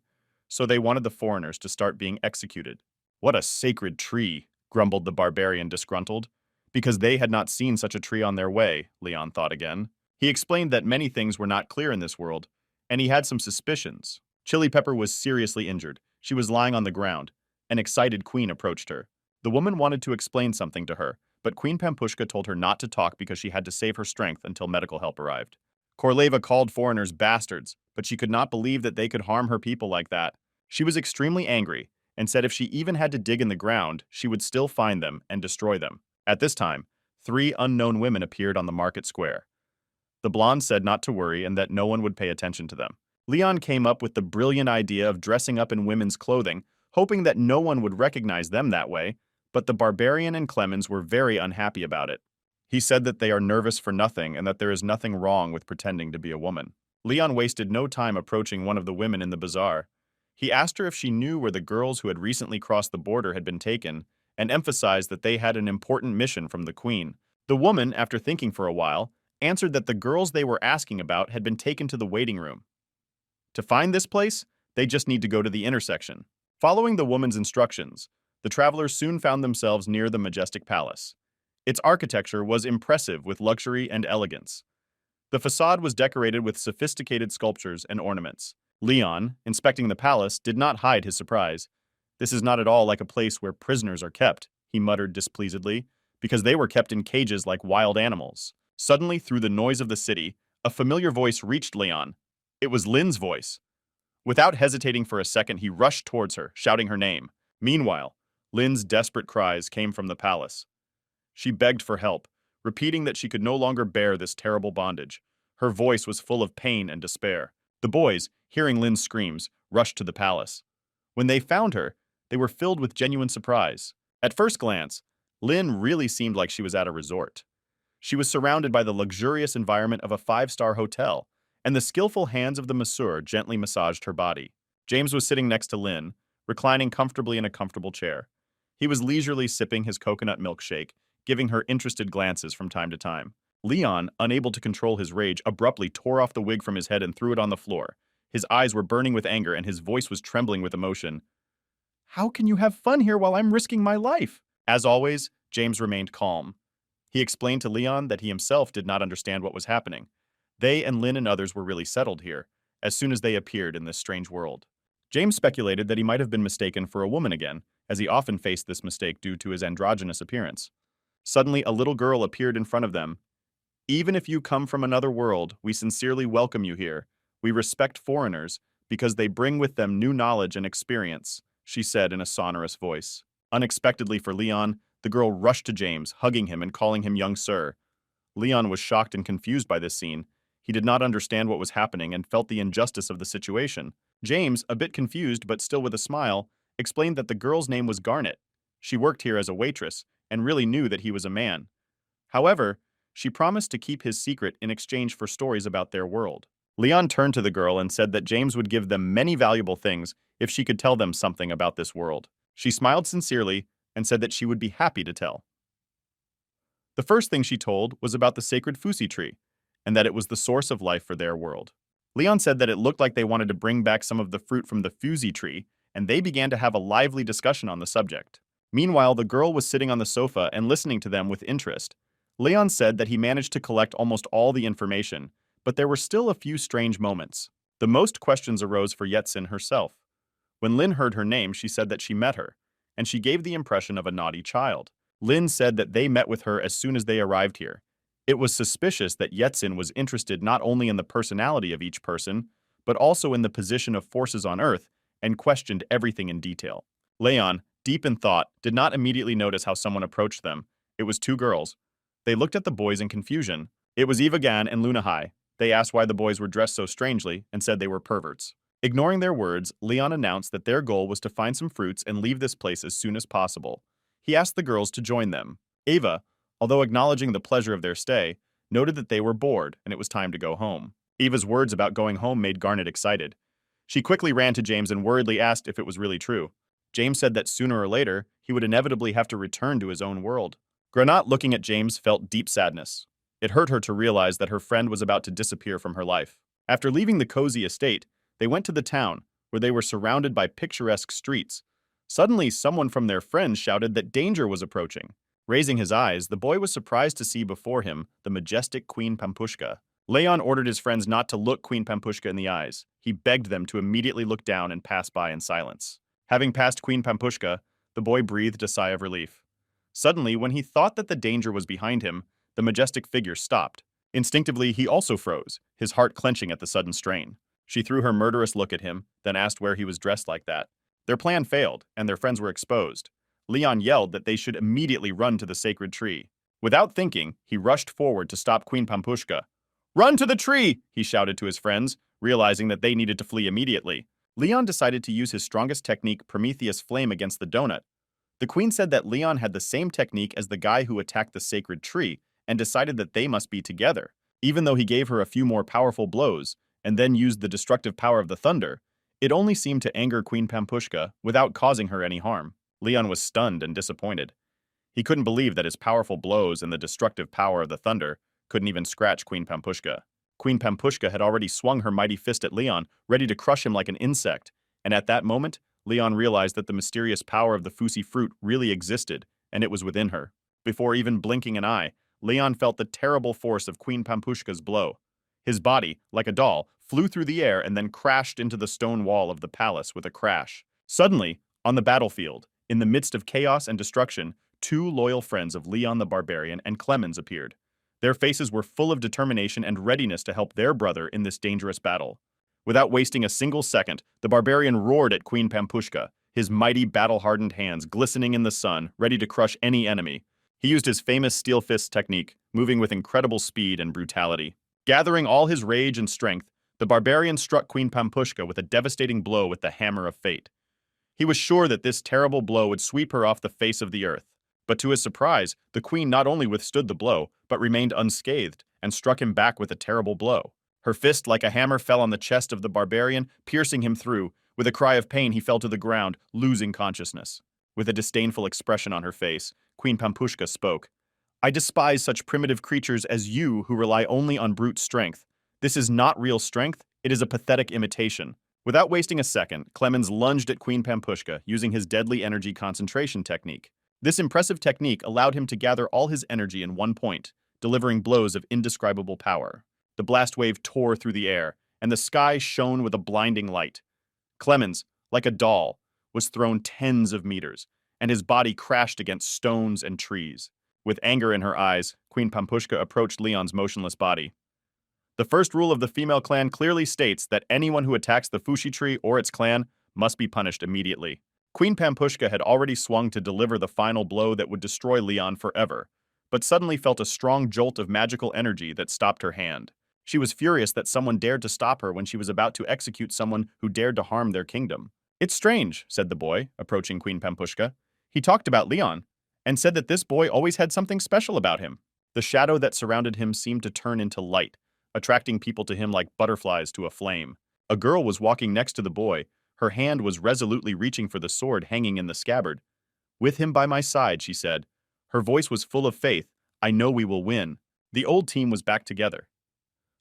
so they wanted the foreigners to start being executed. What a sacred tree, grumbled the barbarian, disgruntled. Because they had not seen such a tree on their way, Leon thought again. He explained that many things were not clear in this world, and he had some suspicions. Chili Pepper was seriously injured. She was lying on the ground. An excited queen approached her. The woman wanted to explain something to her, but Queen Pampushka told her not to talk because she had to save her strength until medical help arrived. Korleva called foreigners bastards, but she could not believe that they could harm her people like that. She was extremely angry and said if she even had to dig in the ground, she would still find them and destroy them. At this time, 3 unknown women appeared on the market square. The blonde said not to worry and that no one would pay attention to them. Leon came up with the brilliant idea of dressing up in women's clothing, hoping that no one would recognize them that way, but the barbarian and Clemens were very unhappy about it. He said that they are nervous for nothing and that there is nothing wrong with pretending to be a woman. Leon wasted no time approaching one of the women in the bazaar. He asked her if she knew where the girls who had recently crossed the border had been taken, and emphasized that they had an important mission from the queen. The woman, after thinking for a while, answered that the girls they were asking about had been taken to the waiting room. To find this place, they just need to go to the intersection. Following the woman's instructions, the travelers soon found themselves near the majestic palace. Its architecture was impressive with luxury and elegance. The facade was decorated with sophisticated sculptures and ornaments. Leon, inspecting the palace, did not hide his surprise. This is not at all like a place where prisoners are kept, he muttered displeasedly, because they were kept in cages like wild animals. Suddenly, through the noise of the city, a familiar voice reached Leon. It was Lin's voice. Without hesitating for a second, he rushed towards her, shouting her name. Meanwhile, Lin's desperate cries came from the palace. She begged for help, repeating that she could no longer bear this terrible bondage. Her voice was full of pain and despair. The boys, hearing Lin's screams, rushed to the palace. When they found her, they were filled with genuine surprise. At first glance, Lin really seemed like she was at a resort. She was surrounded by the luxurious environment of a 5-star hotel, and the skillful hands of the masseur gently massaged her body. James was sitting next to Lin, reclining comfortably in a comfortable chair. He was leisurely sipping his coconut milkshake, giving her interested glances from time to time. Leon, unable to control his rage, abruptly tore off the wig from his head and threw it on the floor. His eyes were burning with anger and his voice was trembling with emotion. How can you have fun here while I'm risking my life? As always, James remained calm. He explained to Leon that he himself did not understand what was happening. They and Lin and others were really settled here, as soon as they appeared in this strange world. James speculated that he might have been mistaken for a woman again, as he often faced this mistake due to his androgynous appearance. Suddenly, a little girl appeared in front of them. Even if you come from another world, we sincerely welcome you here. We respect foreigners because they bring with them new knowledge and experience, she said in a sonorous voice. Unexpectedly for Leon, the girl rushed to James, hugging him and calling him young sir. Leon was shocked and confused by this scene. He did not understand what was happening and felt the injustice of the situation. James, a bit confused but still with a smile, explained that the girl's name was Garnet. She worked here as a waitress and really knew that he was a man. However, she promised to keep his secret in exchange for stories about their world. Leon turned to the girl and said that James would give them many valuable things if she could tell them something about this world. She smiled sincerely and said that she would be happy to tell. The first thing she told was about the sacred Fusi tree, and that it was the source of life for their world. Leon said that it looked like they wanted to bring back some of the fruit from the Fusi tree, and they began to have a lively discussion on the subject. Meanwhile, the girl was sitting on the sofa and listening to them with interest. Leon said that he managed to collect almost all the information, but there were still a few strange moments. The most questions arose for Yetsin herself. When Lin heard her name, she said that she met her, and she gave the impression of a naughty child. Lin said that they met with her as soon as they arrived here. It was suspicious that Yetsin was interested not only in the personality of each person, but also in the position of forces on Earth, and questioned everything in detail. Leon, deep in thought, did not immediately notice how someone approached them. It was two girls. They looked at the boys in confusion. It was Eva Gan and Luna Hai. They asked why the boys were dressed so strangely and said they were perverts. Ignoring their words, Leon announced that their goal was to find some fruits and leave this place as soon as possible. He asked the girls to join them. Eva, although acknowledging the pleasure of their stay, noted that they were bored and it was time to go home. Eva's words about going home made Garnet excited. She quickly ran to James and worriedly asked if it was really true. James said that sooner or later, he would inevitably have to return to his own world. Granat, looking at James, felt deep sadness. It hurt her to realize that her friend was about to disappear from her life. After leaving the cozy estate, they went to the town, where they were surrounded by picturesque streets. Suddenly, someone from their friends shouted that danger was approaching. Raising his eyes, the boy was surprised to see before him the majestic Queen Pampushka. Leon ordered his friends not to look Queen Pampushka in the eyes. He begged them to immediately look down and pass by in silence. Having passed Queen Pampushka, the boy breathed a sigh of relief. Suddenly, when he thought that the danger was behind him, the majestic figure stopped. Instinctively, he also froze, his heart clenching at the sudden strain. She threw her murderous look at him, then asked where he was dressed like that. Their plan failed, and their friends were exposed. Leon yelled that they should immediately run to the sacred tree. Without thinking, he rushed forward to stop Queen Pampushka. "Run to the tree!" he shouted to his friends, realizing that they needed to flee immediately. Leon decided to use his strongest technique, Prometheus Flame, against the donut. The queen said that Leon had the same technique as the guy who attacked the sacred tree, and decided that they must be together. Even though he gave her a few more powerful blows, and then used the destructive power of the thunder, it only seemed to anger Queen Pampushka without causing her any harm. Leon was stunned and disappointed. He couldn't believe that his powerful blows and the destructive power of the thunder couldn't even scratch Queen Pampushka. Queen Pampushka had already swung her mighty fist at Leon, ready to crush him like an insect, and at that moment, Leon realized that the mysterious power of the Fusi fruit really existed, and it was within her. Before even blinking an eye, Leon felt the terrible force of Queen Pampushka's blow. His body, like a doll, flew through the air and then crashed into the stone wall of the palace with a crash. Suddenly, on the battlefield, in the midst of chaos and destruction, two loyal friends of Leon the Barbarian and Clemens appeared. Their faces were full of determination and readiness to help their brother in this dangerous battle. Without wasting a single second, the barbarian roared at Queen Pampushka, his mighty battle-hardened hands glistening in the sun, ready to crush any enemy. He used his famous steel fist technique, moving with incredible speed and brutality. Gathering all his rage and strength, the barbarian struck Queen Pampushka with a devastating blow with the hammer of fate. He was sure that this terrible blow would sweep her off the face of the earth. But to his surprise, the queen not only withstood the blow, but remained unscathed and struck him back with a terrible blow. Her fist, like a hammer, fell on the chest of the barbarian, piercing him through. With a cry of pain, he fell to the ground, losing consciousness. With a disdainful expression on her face, Queen Pampushka spoke. "I despise such primitive creatures as you who rely only on brute strength. This is not real strength, it is a pathetic imitation." Without wasting a second, Clemens lunged at Queen Pampushka using his deadly energy concentration technique. This impressive technique allowed him to gather all his energy in one point, delivering blows of indescribable power. The blast wave tore through the air, and the sky shone with a blinding light. Clemens, like a doll, was thrown tens of meters, and his body crashed against stones and trees. With anger in her eyes, Queen Pampushka approached Leon's motionless body. The first rule of the female clan clearly states that anyone who attacks the Fushi tree or its clan must be punished immediately. Queen Pampushka had already swung to deliver the final blow that would destroy Leon forever, but suddenly felt a strong jolt of magical energy that stopped her hand. She was furious that someone dared to stop her when she was about to execute someone who dared to harm their kingdom. "It's strange," said the boy, approaching Queen Pampushka. "He talked about Leon, and said that this boy always had something special about him." The shadow that surrounded him seemed to turn into light, attracting people to him like butterflies to a flame. A girl was walking next to the boy. Her hand was resolutely reaching for the sword hanging in the scabbard. "With him by my side," she said. Her voice was full of faith. "I know we will win." The old team was back together.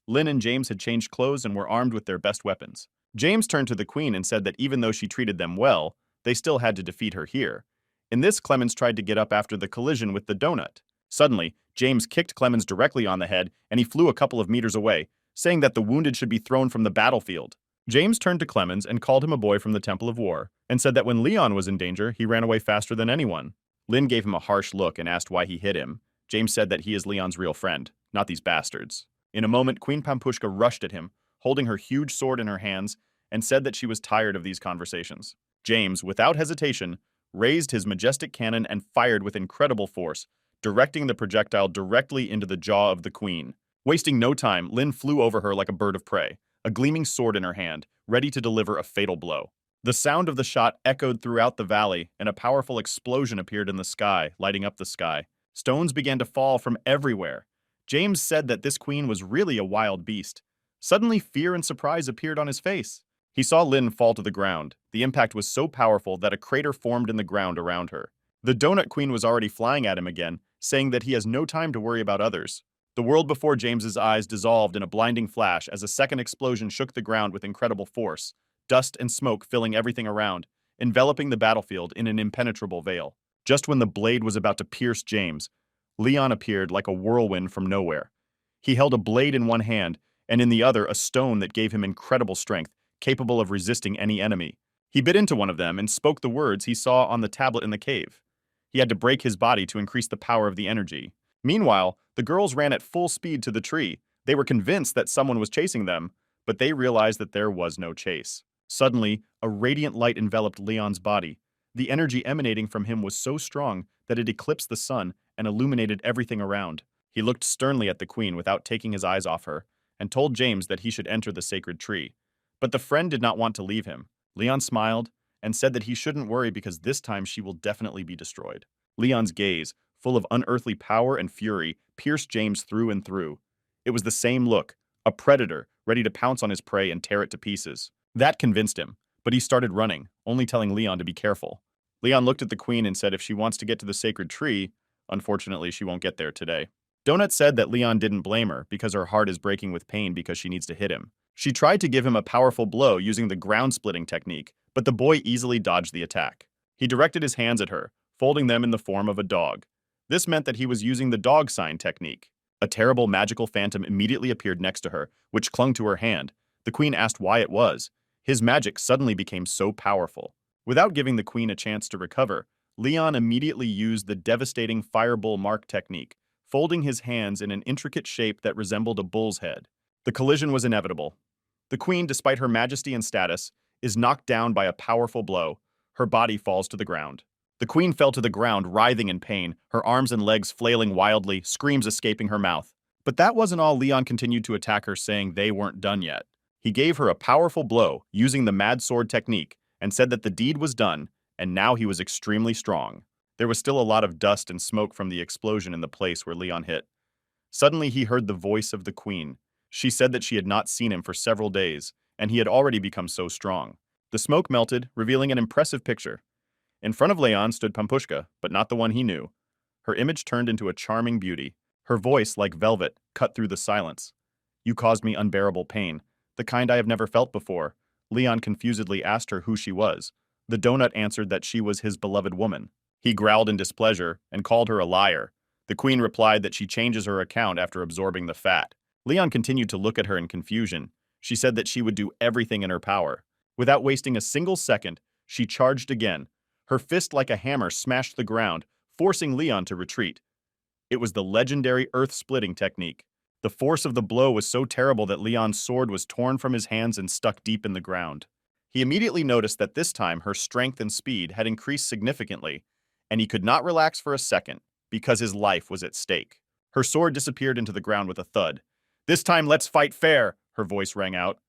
Lin and James had changed clothes and were armed with their best weapons. James turned to the queen and said that even though she treated them well, they still had to defeat her here. In this, Clemens tried to get up after the collision with the donut. Suddenly, James kicked Clemens directly on the head, and he flew a couple of meters away, saying that the wounded should be thrown from the battlefield. James turned to Clemens and called him a boy from the Temple of War, and said that when Leon was in danger, he ran away faster than anyone. Lin gave him a harsh look and asked why he hit him. James said that he is Leon's real friend, not these bastards. In a moment, Queen Pampushka rushed at him, holding her huge sword in her hands, and said that she was tired of these conversations. James, without hesitation, raised his majestic cannon and fired with incredible force, directing the projectile directly into the jaw of the queen. Wasting no time, Lin flew over her like a bird of prey, a gleaming sword in her hand, ready to deliver a fatal blow. The sound of the shot echoed throughout the valley, and a powerful explosion appeared in the sky, lighting up the sky. Stones began to fall from everywhere. James said that this queen was really a wild beast. Suddenly, fear and surprise appeared on his face. He saw Lin fall to the ground. The impact was so powerful that a crater formed in the ground around her. The Donut Queen was already flying at him again, saying that he has no time to worry about others. The world before James's eyes dissolved in a blinding flash as a second explosion shook the ground with incredible force, dust and smoke filling everything around, enveloping the battlefield in an impenetrable veil. Just when the blade was about to pierce James, Leon appeared like a whirlwind from nowhere. He held a blade in one hand, and in the other a stone that gave him incredible strength, capable of resisting any enemy. He bit into one of them and spoke the words he saw on the tablet in the cave. He had to break his body to increase the power of the energy. Meanwhile, the girls ran at full speed to the tree. They were convinced that someone was chasing them, but they realized that there was no chase. Suddenly, a radiant light enveloped Leon's body. The energy emanating from him was so strong that it eclipsed the sun and illuminated everything around. He looked sternly at the queen without taking his eyes off her, and told James that he should enter the sacred tree. But the friend did not want to leave him. Leon smiled and said that he shouldn't worry because this time she will definitely be destroyed. Leon's gaze, full of unearthly power and fury, pierced James through and through. It was the same look, a predator ready to pounce on his prey and tear it to pieces. That convinced him, but he started running, only telling Leon to be careful. Leon looked at the queen and said if she wants to get to the sacred tree, unfortunately she won't get there today. Donut said that Leon didn't blame her because her heart is breaking with pain because she needs to hit him. She tried to give him a powerful blow using the ground-splitting technique, but the boy easily dodged the attack. He directed his hands at her, folding them in the form of a dog. This meant that he was using the dog sign technique. A terrible magical phantom immediately appeared next to her, which clung to her hand. The queen asked why it was. His magic suddenly became so powerful. Without giving the queen a chance to recover, Leon immediately used the devastating firebull mark technique, folding his hands in an intricate shape that resembled a bull's head. The collision was inevitable. The queen, despite her majesty and status, is knocked down by a powerful blow. Her body falls to the ground. The queen fell to the ground, writhing in pain, her arms and legs flailing wildly, screams escaping her mouth. But that wasn't all. Leon continued to attack her, saying they weren't done yet. He gave her a powerful blow, using the mad sword technique, and said that the deed was done, and now he was extremely strong. There was still a lot of dust and smoke from the explosion in the place where Leon hit. Suddenly he heard the voice of the queen. She said that she had not seen him for several days, and he had already become so strong. The smoke melted, revealing an impressive picture. In front of Leon stood Pampushka, but not the one he knew. Her image turned into a charming beauty. Her voice, like velvet, cut through the silence. "You caused me unbearable pain, the kind I have never felt before." Leon confusedly asked her who she was. The donut answered that she was his beloved woman. He growled in displeasure and called her a liar. The queen replied that she changes her account after absorbing the fat. Leon continued to look at her in confusion. She said that she would do everything in her power. Without wasting a single second, she charged again. Her fist like a hammer smashed the ground, forcing Leon to retreat. It was the legendary earth-splitting technique. The force of the blow was so terrible that Leon's sword was torn from his hands and stuck deep in the ground. He immediately noticed that this time her strength and speed had increased significantly, and he could not relax for a second because his life was at stake. Her sword disappeared into the ground with a thud. "This time let's fight fair," her voice rang out.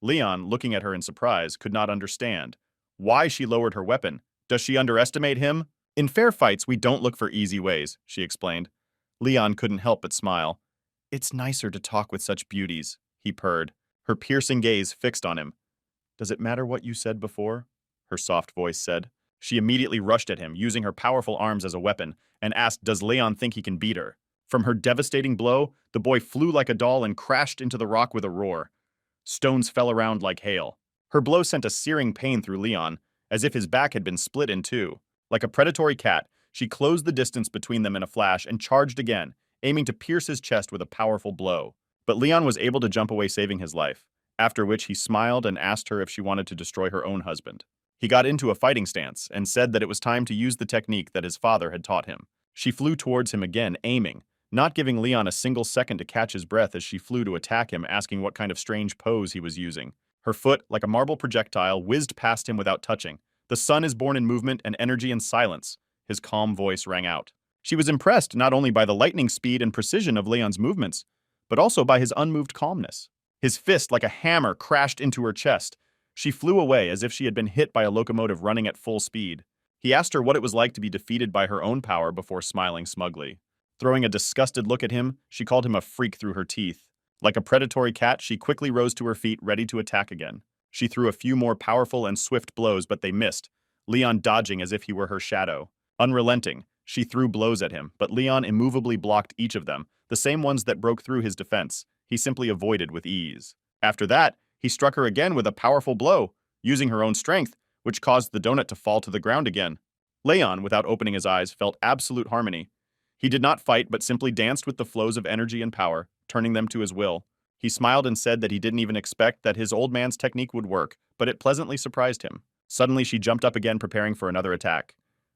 Leon, looking at her in surprise, could not understand. Why she lowered her weapon? Does she underestimate him? "In fair fights, we don't look for easy ways," she explained. Leon couldn't help but smile. "It's nicer to talk with such beauties," he purred, her piercing gaze fixed on him. "Does it matter what you said before?" her soft voice said. She immediately rushed at him, using her powerful arms as a weapon, and asked, does Leon think he can beat her? From her devastating blow, the boy flew like a doll and crashed into the rock with a roar. Stones fell around like hail. Her blow sent a searing pain through Leon, as if his back had been split in two. Like a predatory cat, she closed the distance between them in a flash and charged again, aiming to pierce his chest with a powerful blow. But Leon was able to jump away, saving his life. after which he smiled and asked her if she wanted to destroy her own husband. He got into a fighting stance and said that it was time to use the technique that his father had taught him. She flew towards him again, aiming, not giving Leon a single second to catch his breath as she flew to attack him, asking what kind of strange pose he was using. Her foot, like a marble projectile, whizzed past him without touching. "The sun is born in movement and energy and silence," his calm voice rang out. She was impressed not only by the lightning speed and precision of Leon's movements, but also by his unmoved calmness. His fist, like a hammer, crashed into her chest. She flew away as if she had been hit by a locomotive running at full speed. He asked her what it was like to be defeated by her own power before smiling smugly. Throwing a disgusted look at him, she called him a freak through her teeth. Like a predatory cat, she quickly rose to her feet, ready to attack again. She threw a few more powerful and swift blows, but they missed, Leon dodging as if he were her shadow. Unrelenting, she threw blows at him, but Leon immovably blocked each of them, the same ones that broke through his defense. He simply avoided with ease. After that, he struck her again with a powerful blow, using her own strength, which caused the donut to fall to the ground again. Leon, without opening his eyes, felt absolute harmony. He did not fight, but simply danced with the flows of energy and power, turning them to his will. He smiled and said that he didn't even expect that his old man's technique would work, but it pleasantly surprised him. Suddenly, she jumped up again, preparing for another attack.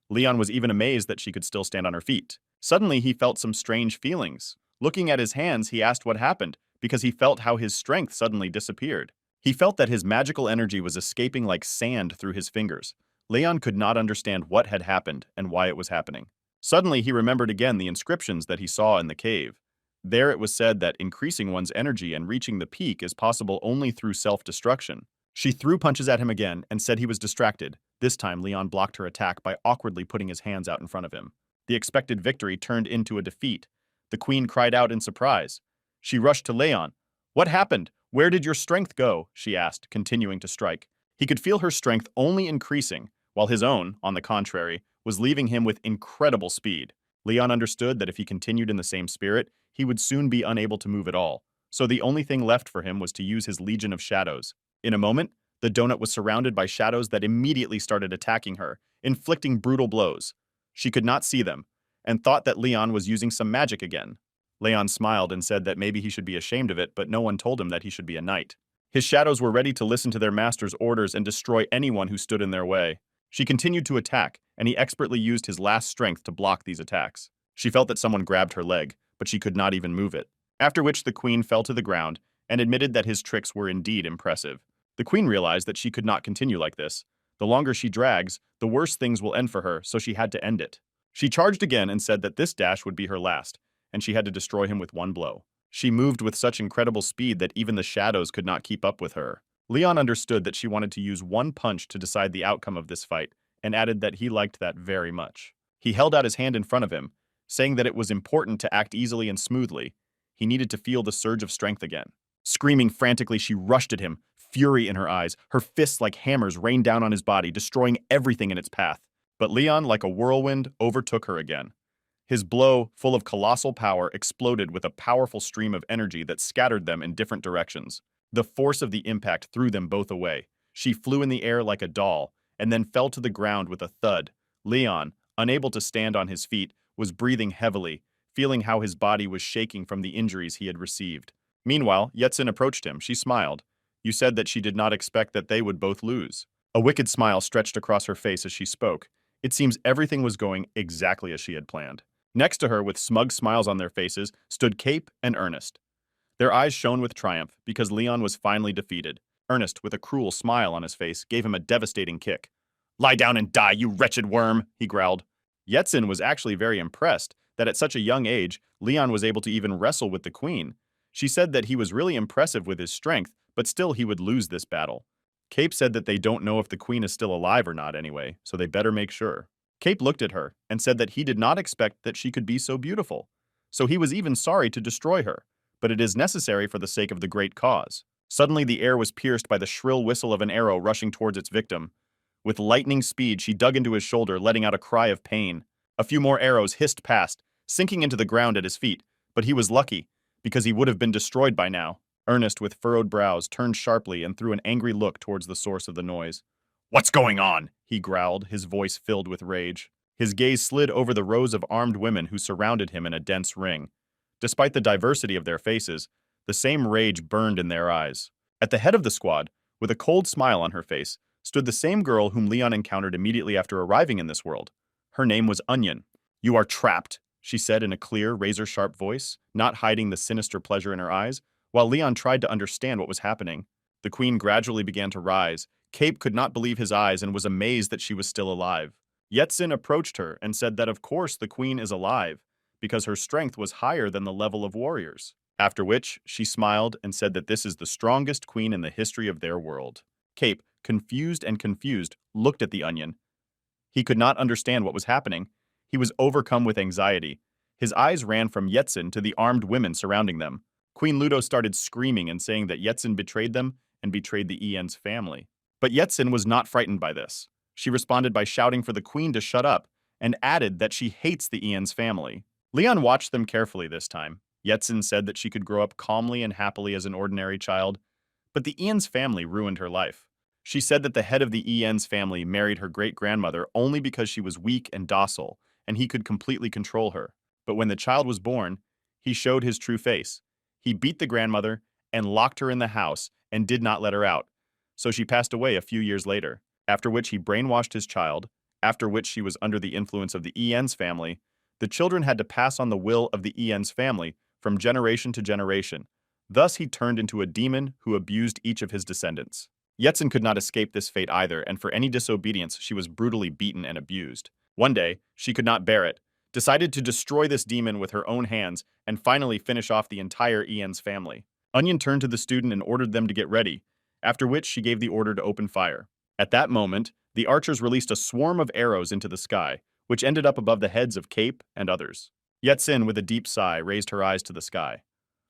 Leon was even amazed that she could still stand on her feet. Suddenly, he felt some strange feelings. Looking at his hands, he asked what happened, because he felt how his strength suddenly disappeared. He felt that his magical energy was escaping like sand through his fingers. Leon could not understand what had happened and why it was happening. Suddenly, he remembered again the inscriptions that he saw in the cave. There it was said that increasing one's energy and reaching the peak is possible only through self-destruction. She threw punches at him again and said he was distracted. This time, Leon blocked her attack by awkwardly putting his hands out in front of him. The expected victory turned into a defeat. The queen cried out in surprise. She rushed to Leon. "What happened? Where did your strength go?" she asked, continuing to strike. He could feel her strength only increasing, while his own, on the contrary, was leaving him with incredible speed. Leon understood that if he continued in the same spirit, he would soon be unable to move at all. So the only thing left for him was to use his Legion of Shadows. In a moment, the donut was surrounded by shadows that immediately started attacking her, inflicting brutal blows. She could not see them, and thought that Leon was using some magic again. Leon smiled and said that maybe he should be ashamed of it, but no one told him that he should be a knight. His shadows were ready to listen to their master's orders and destroy anyone who stood in their way. She continued to attack, and he expertly used his last strength to block these attacks. She felt that someone grabbed her leg, but she could not even move it. After which the queen fell to the ground and admitted that his tricks were indeed impressive. The queen realized that she could not continue like this. The longer she drags, the worse things will end for her, so she had to end it. She charged again and said that this dash would be her last, and she had to destroy him with one blow. She moved with such incredible speed that even the shadows could not keep up with her. Leon understood that she wanted to use one punch to decide the outcome of this fight, and added that he liked that very much. He held out his hand in front of him, saying that it was important to act easily and smoothly. He needed to feel the surge of strength again. Screaming frantically, she rushed at him, fury in her eyes. Her fists like hammers rained down on his body, destroying everything in its path. But Leon, like a whirlwind, overtook her again. His blow, full of colossal power, exploded with a powerful stream of energy that scattered them in different directions. The force of the impact threw them both away. She flew in the air like a doll, and then fell to the ground with a thud. Leon, unable to stand on his feet, was breathing heavily, feeling how his body was shaking from the injuries he had received. Meanwhile, Yetsin approached him. She smiled. "You said that she did not expect that they would both lose." A wicked smile stretched across her face as she spoke. It seems everything was going exactly as she had planned. Next to her, with smug smiles on their faces, stood Cape and Ernest. Their eyes shone with triumph because Leon was finally defeated. Ernest, with a cruel smile on his face, gave him a devastating kick. "Lie down and die, you wretched worm," he growled. Yetsin was actually very impressed that at such a young age, Leon was able to even wrestle with the queen. She said that he was really impressive with his strength, but still he would lose this battle. Cape said that they don't know if the queen is still alive or not anyway, so they better make sure. Cape looked at her and said that he did not expect that she could be so beautiful. So he was even sorry to destroy her, but it is necessary for the sake of the great cause. Suddenly the air was pierced by the shrill whistle of an arrow rushing towards its victim. With lightning speed, she dug into his shoulder, letting out a cry of pain. A few more arrows hissed past, sinking into the ground at his feet, but he was lucky, because he would have been destroyed by now. Ernest, with furrowed brows, turned sharply and threw an angry look towards the source of the noise. "What's going on?" he growled, his voice filled with rage. His gaze slid over the rows of armed women who surrounded him in a dense ring. Despite the diversity of their faces, the same rage burned in their eyes. At the head of the squad, with a cold smile on her face, stood the same girl whom Leon encountered immediately after arriving in this world. Her name was Onion. "You are trapped," she said in a clear, razor-sharp voice, not hiding the sinister pleasure in her eyes. While Leon tried to understand what was happening, the queen gradually began to rise. Cape could not believe his eyes and was amazed that she was still alive. Yetsin approached her and said that of course the queen is alive, because her strength was higher than the level of warriors. After which, she smiled and said that this is the strongest queen in the history of their world. Cape, confused, looked at the Onion. He could not understand what was happening. He was overcome with anxiety. His eyes ran from Yetsin to the armed women surrounding them. Queen Ludo started screaming and saying that Yetsin betrayed them and betrayed the Ien's family. But Yetsin was not frightened by this. She responded by shouting for the queen to shut up and added that she hates the Ien's family. Leon watched them carefully this time. Yetsin said that she could grow up calmly and happily as an ordinary child, but the Ien's family ruined her life. She said that the head of the Ien's family married her great-grandmother only because she was weak and docile, and he could completely control her. But when the child was born, he showed his true face. He beat the grandmother and locked her in the house and did not let her out. So she passed away a few years later, after which he brainwashed his child, after which she was under the influence of the Ien's family. The children had to pass on the will of the Ien's family from generation to generation. Thus he turned into a demon who abused each of his descendants. Yetsin could not escape this fate either, and for any disobedience she was brutally beaten and abused. One day, she could not bear it, decided to destroy this demon with her own hands, and finally finish off the entire Ien's family. Onion turned to the student and ordered them to get ready, after which she gave the order to open fire. At that moment, the archers released a swarm of arrows into the sky, which ended up above the heads of Cape and others. Yetsin, with a deep sigh, raised her eyes to the sky.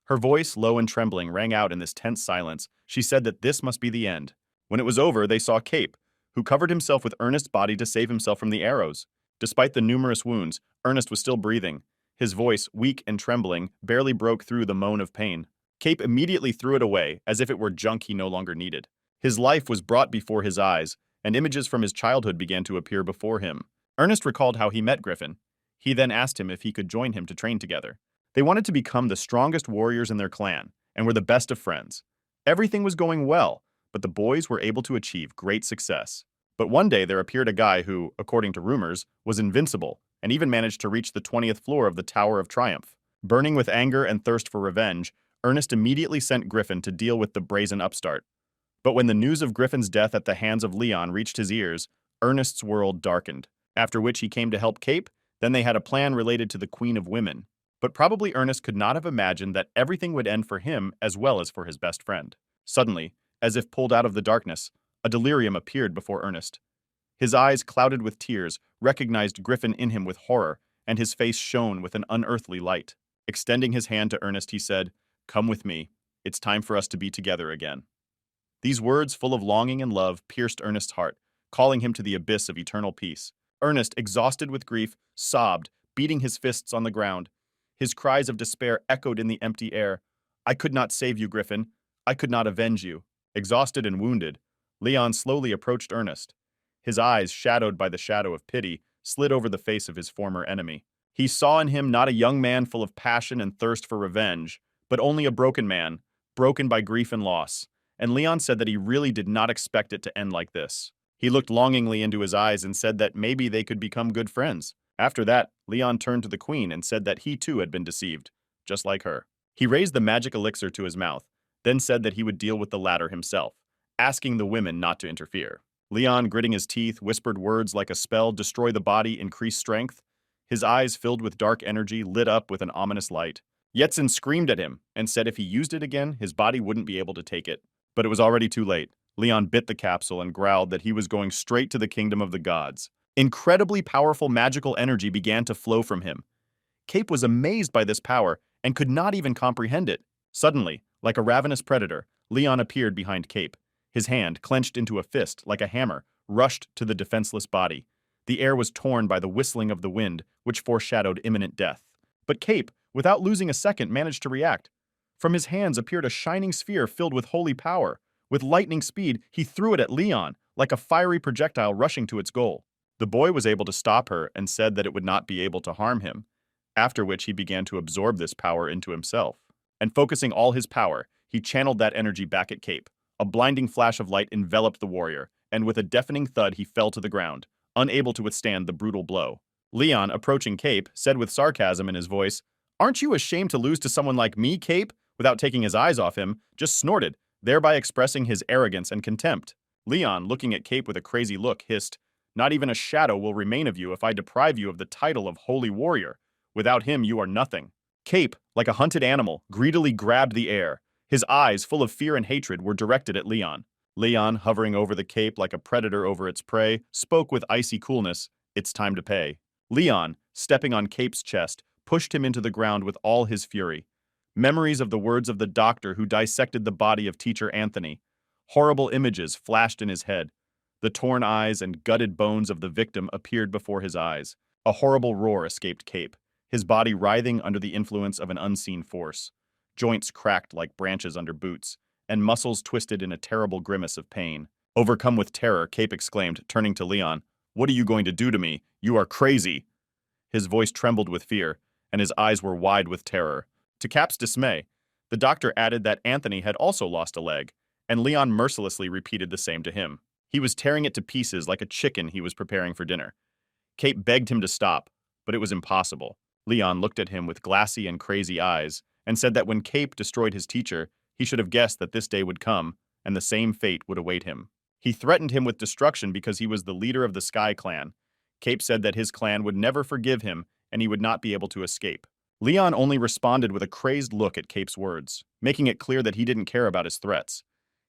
Her voice, low and trembling, rang out in this tense silence. She said that this must be the end. When it was over, they saw Cape, who covered himself with Ernest's body to save himself from the arrows. Despite the numerous wounds, Ernest was still breathing. His voice, weak and trembling, barely broke through the moan of pain. Cape immediately threw it away, as if it were junk he no longer needed. His life was brought before his eyes, and images from his childhood began to appear before him. Ernest recalled how he met Griffin. He then asked him if he could join him to train together. They wanted to become the strongest warriors in their clan, and were the best of friends. Everything was going well, but the boys were able to achieve great success. But one day there appeared a guy who, according to rumors, was invincible, and even managed to reach the 20th floor of the Tower of Triumph. Burning with anger and thirst for revenge, Ernest immediately sent Griffin to deal with the brazen upstart. But when the news of Griffin's death at the hands of Leon reached his ears, Ernest's world darkened. After which he came to help Cape, then they had a plan related to the Queen of Women. But probably Ernest could not have imagined that everything would end for him as well as for his best friend. Suddenly, as if pulled out of the darkness, a delirium appeared before Ernest. His eyes, clouded with tears, recognized Griffin in him with horror, and his face shone with an unearthly light. Extending his hand to Ernest, he said, "Come with me. It's time for us to be together again." These words, full of longing and love, pierced Ernest's heart, calling him to the abyss of eternal peace. Ernest, exhausted with grief, sobbed, beating his fists on the ground. His cries of despair echoed in the empty air. "I could not save you, Griffin. I could not avenge you." Exhausted and wounded, Leon slowly approached Ernest. His eyes, shadowed by the shadow of pity, slid over the face of his former enemy. He saw in him not a young man full of passion and thirst for revenge, but only a broken man, broken by grief and loss. And Leon said that he really did not expect it to end like this. He looked longingly into his eyes and said that maybe they could become good friends. After that, Leon turned to the queen and said that he too had been deceived, just like her. He raised the magic elixir to his mouth, then said that he would deal with the latter himself, asking the women not to interfere. Leon, gritting his teeth, whispered words like a spell: destroy the body, increase strength. His eyes, filled with dark energy, lit up with an ominous light. Yetsin screamed at him and said if he used it again, his body wouldn't be able to take it. But it was already too late. Leon bit the capsule and growled that he was going straight to the kingdom of the gods. Incredibly powerful magical energy began to flow from him. Cape was amazed by this power and could not even comprehend it. Suddenly, like a ravenous predator, Leon appeared behind Cape. His hand, clenched into a fist like a hammer, rushed to the defenseless body. The air was torn by the whistling of the wind, which foreshadowed imminent death. But Cape, without losing a second, managed to react. From his hands appeared a shining sphere filled with holy power. With lightning speed, he threw it at Leon, like a fiery projectile rushing to its goal. The boy was able to stop her and said that it would not be able to harm him, after which he began to absorb this power into himself. And focusing all his power, he channeled that energy back at Cape. A blinding flash of light enveloped the warrior, and with a deafening thud he fell to the ground, unable to withstand the brutal blow. Leon, approaching Cape, said with sarcasm in his voice, "Aren't you ashamed to lose to someone like me, Cape?" Without taking his eyes off him, just snorted, thereby expressing his arrogance and contempt. Leon, looking at Cape with a crazy look, hissed, "Not even a shadow will remain of you if I deprive you of the title of Holy Warrior. Without him, you are nothing." Cape, like a hunted animal, greedily grabbed the air. His eyes, full of fear and hatred, were directed at Leon. Leon, hovering over the Cape like a predator over its prey, spoke with icy coolness, "It's time to pay." Leon, stepping on Cape's chest, pushed him into the ground with all his fury. Memories of the words of the doctor who dissected the body of teacher Anthony. Horrible images flashed in his head. The torn eyes and gutted bones of the victim appeared before his eyes. A horrible roar escaped Cape, his body writhing under the influence of an unseen force. Joints cracked like branches under boots, and muscles twisted in a terrible grimace of pain. Overcome with terror, Cape exclaimed, turning to Leon, "What are you going to do to me? You are crazy!" His voice trembled with fear, and his eyes were wide with terror. To Cap's dismay, the doctor added that Anthony had also lost a leg, and Leon mercilessly repeated the same to him. He was tearing it to pieces like a chicken he was preparing for dinner. Cape begged him to stop, but it was impossible. Leon looked at him with glassy and crazy eyes, and said that when Cape destroyed his teacher, he should have guessed that this day would come, and the same fate would await him. He threatened him with destruction because he was the leader of the Sky Clan. Cape said that his clan would never forgive him, and he would not be able to escape. Leon only responded with a crazed look at Cape's words, making it clear that he didn't care about his threats.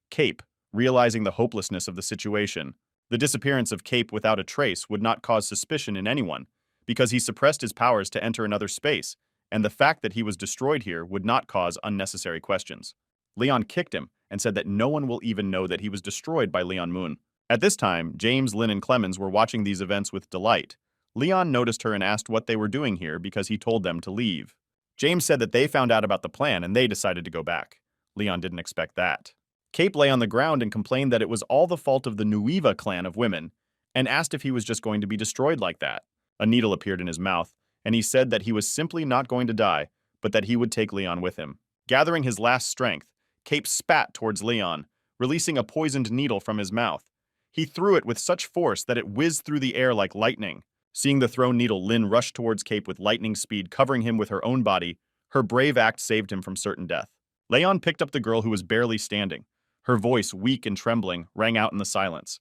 Cape, realizing the hopelessness of the situation, the disappearance of Cape without a trace would not cause suspicion in anyone, because he suppressed his powers to enter another space, and the fact that he was destroyed here would not cause unnecessary questions. Leon kicked him and said that no one will even know that he was destroyed by Leon Moon. At this time, James, Lynn, and Clemens were watching these events with delight. Leon noticed her and asked what they were doing here because he told them to leave. James said that they found out about the plan and they decided to go back. Leon didn't expect that. Cape lay on the ground and complained that it was all the fault of the Nueva clan of women, and asked if he was just going to be destroyed like that. A needle appeared in his mouth, and he said that he was simply not going to die, but that he would take Leon with him. Gathering his last strength, Cape spat towards Leon, releasing a poisoned needle from his mouth. He threw it with such force that it whizzed through the air like lightning. Seeing the thrown needle, Lynn rushed towards Cape with lightning speed, covering him with her own body. Her brave act saved him from certain death. Leon picked up the girl who was barely standing. Her voice, weak and trembling, rang out in the silence.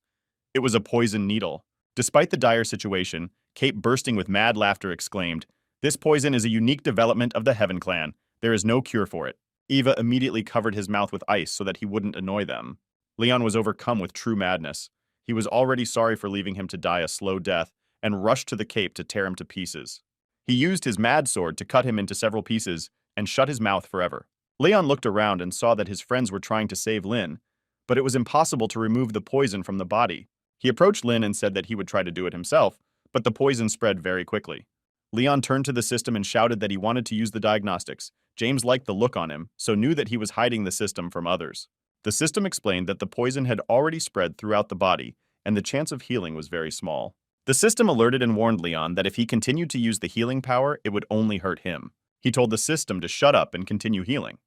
It was a poisoned needle. Despite the dire situation, Cape, bursting with mad laughter, exclaimed, "This poison is a unique development of the Heaven Clan. There is no cure for it." Eva immediately covered his mouth with ice so that he wouldn't annoy them. Leon was overcome with true madness. He was already sorry for leaving him to die a slow death, and rushed to the Cape to tear him to pieces. He used his mad sword to cut him into several pieces and shut his mouth forever. Leon looked around and saw that his friends were trying to save Lynn, but it was impossible to remove the poison from the body. He approached Lynn and said that he would try to do it himself, but the poison spread very quickly. Leon turned to the system and shouted that he wanted to use the diagnostics. James liked the look on him, so knew that he was hiding the system from others. The system explained that the poison had already spread throughout the body, and the chance of healing was very small. The system alerted and warned Leon that if he continued to use the healing power, it would only hurt him. He told the system to shut up and continue healing.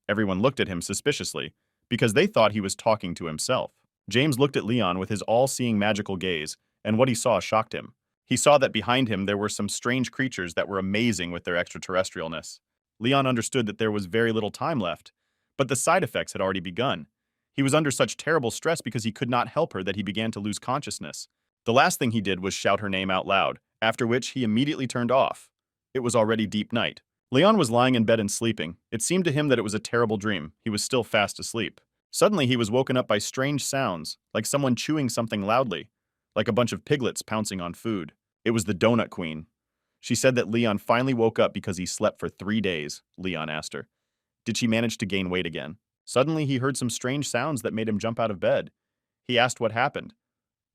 Everyone looked at him suspiciously, because they thought he was talking to himself. James looked at Leon with his all-seeing magical gaze, and what he saw shocked him. He saw that behind him there were some strange creatures that were amazing with their extraterrestrialness. Leon understood that there was very little time left, but the side effects had already begun. He was under such terrible stress because he could not help her that he began to lose consciousness. The last thing he did was shout her name out loud, after which he immediately turned off. It was already deep night. Leon was lying in bed and sleeping. It seemed to him that it was a terrible dream. He was still fast asleep. Suddenly he was woken up by strange sounds, like someone chewing something loudly, like a bunch of piglets pouncing on food. It was the Donut Queen. She said that Leon finally woke up because he slept for 3 days. Leon asked her, did she manage to gain weight again? Suddenly he heard some strange sounds that made him jump out of bed. He asked what happened.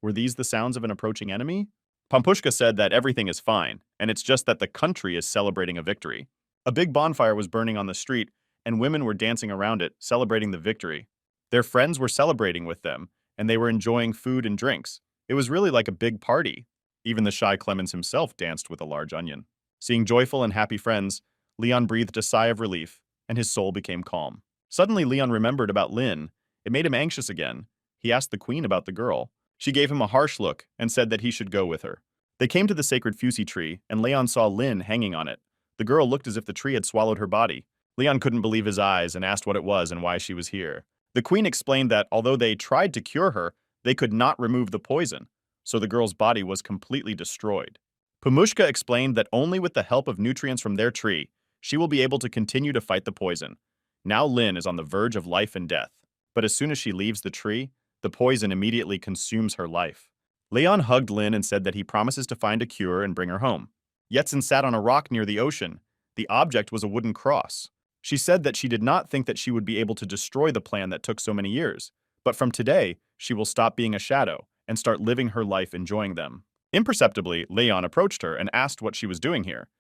Were these the sounds of an approaching enemy? Pampushka said that everything is fine, and it's just that the country is celebrating a victory. A big bonfire was burning on the street, and women were dancing around it, celebrating the victory. Their friends were celebrating with them, and they were enjoying food and drinks. It was really like a big party. Even the shy Clemens himself danced with a large onion. Seeing joyful and happy friends, Leon breathed a sigh of relief, and his soul became calm. Suddenly Leon remembered about Lynn. It made him anxious again. He asked the queen about the girl. She gave him a harsh look and said that he should go with her. They came to the sacred fusi tree, and Leon saw Lin hanging on it. The girl looked as if the tree had swallowed her body. Leon couldn't believe his eyes and asked what it was and why she was here. The queen explained that although they tried to cure her, they could not remove the poison, so the girl's body was completely destroyed. Pumushka explained that only with the help of nutrients from their tree, she will be able to continue to fight the poison. Now Lin is on the verge of life and death, but as soon as she leaves the tree, the poison immediately consumes her life. Leon hugged Lin and said that he promises to find a cure and bring her home. Yetsun sat on a rock near the ocean. The object was a wooden cross. She said that she did not think that she would be able to destroy the plan that took so many years, but from today, she will stop being a shadow and start living her life enjoying them. Imperceptibly, Leon approached her and asked what she was doing here.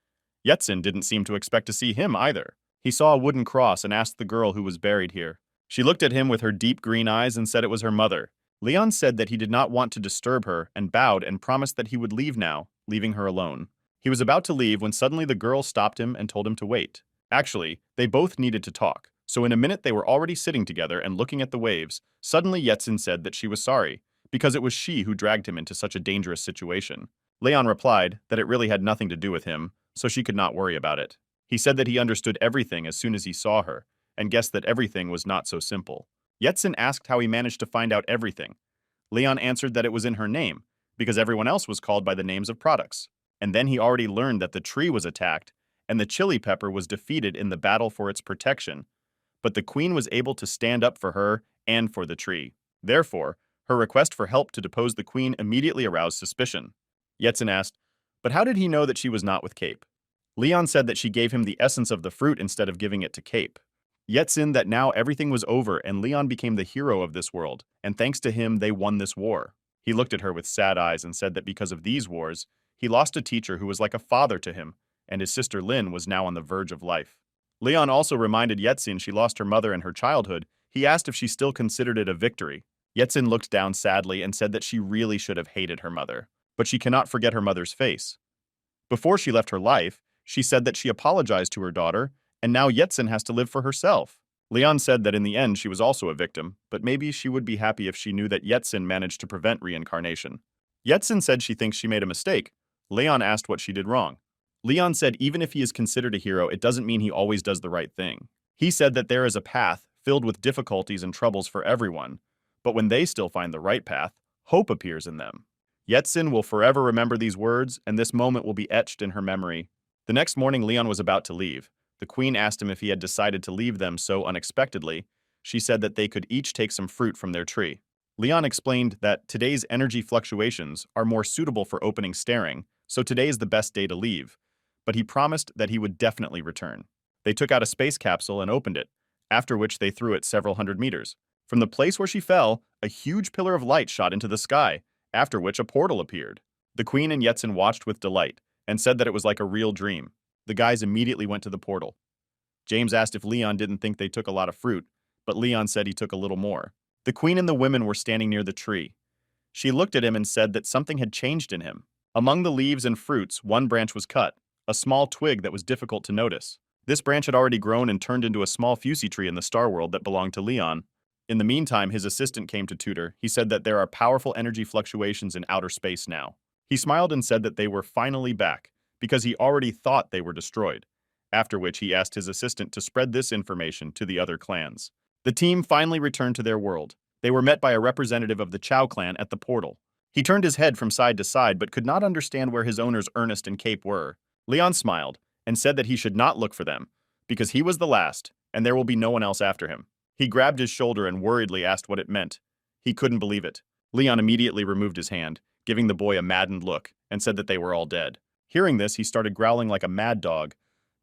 Yetsun didn't seem to expect to see him either. He saw a wooden cross and asked the girl who was buried here. She looked at him with her deep green eyes and said it was her mother. Leon said that he did not want to disturb her and bowed and promised that he would leave now, leaving her alone. He was about to leave when suddenly the girl stopped him and told him to wait. Actually, they both needed to talk, so in a minute they were already sitting together and looking at the waves. Suddenly Yetsun said that she was sorry, because it was she who dragged him into such a dangerous situation. Leon replied that it really had nothing to do with him, so she could not worry about it. He said that he understood everything as soon as he saw her, and guessed that everything was not so simple. Yetsun asked how he managed to find out everything. Leon answered that it was in her name, because everyone else was called by the names of products. And then he already learned that the tree was attacked, and the chili pepper was defeated in the battle for its protection. But the queen was able to stand up for her and for the tree. Therefore, her request for help to depose the queen immediately aroused suspicion. Yetsun asked, but how did he know that she was not with Cape? Leon said that she gave him the essence of the fruit instead of giving it to Cape. Yetsun that now everything was over and Leon became the hero of this world, and thanks to him they won this war. He looked at her with sad eyes and said that because of these wars, he lost a teacher who was like a father to him, and his sister Lin was now on the verge of life. Leon also reminded Yetsun she lost her mother in her childhood. He asked if she still considered it a victory. Yetsun looked down sadly and said that she really should have hated her mother, but she cannot forget her mother's face. Before she left her life, she said that she apologized to her daughter, and now Yetsun has to live for herself. Leon said that in the end she was also a victim, but maybe she would be happy if she knew that Yetsun managed to prevent reincarnation. Yetsun said she thinks she made a mistake. Leon asked what she did wrong. Leon said even if he is considered a hero, it doesn't mean he always does the right thing. He said that there is a path filled with difficulties and troubles for everyone, but when they still find the right path, hope appears in them. Yetsun will forever remember these words, and this moment will be etched in her memory. The next morning, Leon was about to leave. The queen asked him if he had decided to leave them so unexpectedly. She said that they could each take some fruit from their tree. Leon explained that today's energy fluctuations are more suitable for opening staring, so today is the best day to leave. But he promised that he would definitely return. They took out a space capsule and opened it, after which they threw it several hundred meters. From the place where she fell, a huge pillar of light shot into the sky, after which a portal appeared. The queen and Yetsun watched with delight, and said that it was like a real dream. The guys immediately went to the portal. James asked if Leon didn't think they took a lot of fruit, but Leon said he took a little more. The queen and the women were standing near the tree. She looked at him and said that something had changed in him. Among the leaves and fruits, one branch was cut, a small twig that was difficult to notice. This branch had already grown and turned into a small fusi tree in the star world that belonged to Leon. In the meantime, his assistant came to tutor. He said that there are powerful energy fluctuations in outer space now. He smiled and said that they were finally back, because he already thought they were destroyed, after which he asked his assistant to spread this information to the other clans. The team finally returned to their world. They were met by a representative of the Chow clan at the portal. He turned his head from side to side but could not understand where his owners Ernest and Cape were. Leon smiled and said that he should not look for them, because he was the last, and there will be no one else after him. He grabbed his shoulder and worriedly asked what it meant. He couldn't believe it. Leon immediately removed his hand, giving the boy a maddened look, and said that they were all dead. Hearing this, he started growling like a mad dog,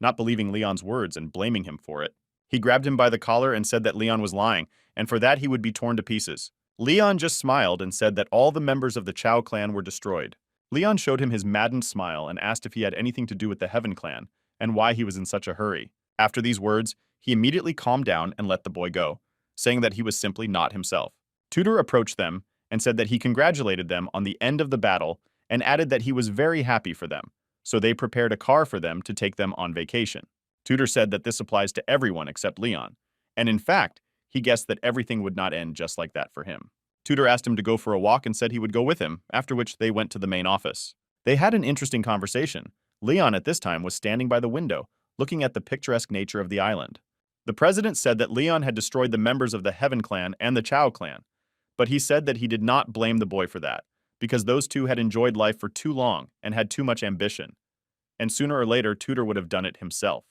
not believing Leon's words and blaming him for it. He grabbed him by the collar and said that Leon was lying, and for that he would be torn to pieces. Leon just smiled and said that all the members of the Chow clan were destroyed. Leon showed him his maddened smile and asked if he had anything to do with the Heaven clan, and why he was in such a hurry. After these words, he immediately calmed down and let the boy go, saying that he was simply not himself. Tutor approached them and said that he congratulated them on the end of the battle and added that he was very happy for them, so they prepared a car for them to take them on vacation. Tutor said that this applies to everyone except Leon, and in fact, He guessed that everything would not end just like that for him. Tutor asked him to go for a walk and said he would go with him, after which they went to the main office. They had an interesting conversation. Leon at this time was standing by the window, looking at the picturesque nature of the island. The president said that Leon had destroyed the members of the Heaven clan and the Chow clan, but he said that he did not blame the boy for that, because those two had enjoyed life for too long and had too much ambition, and sooner or later Tutor would have done it himself.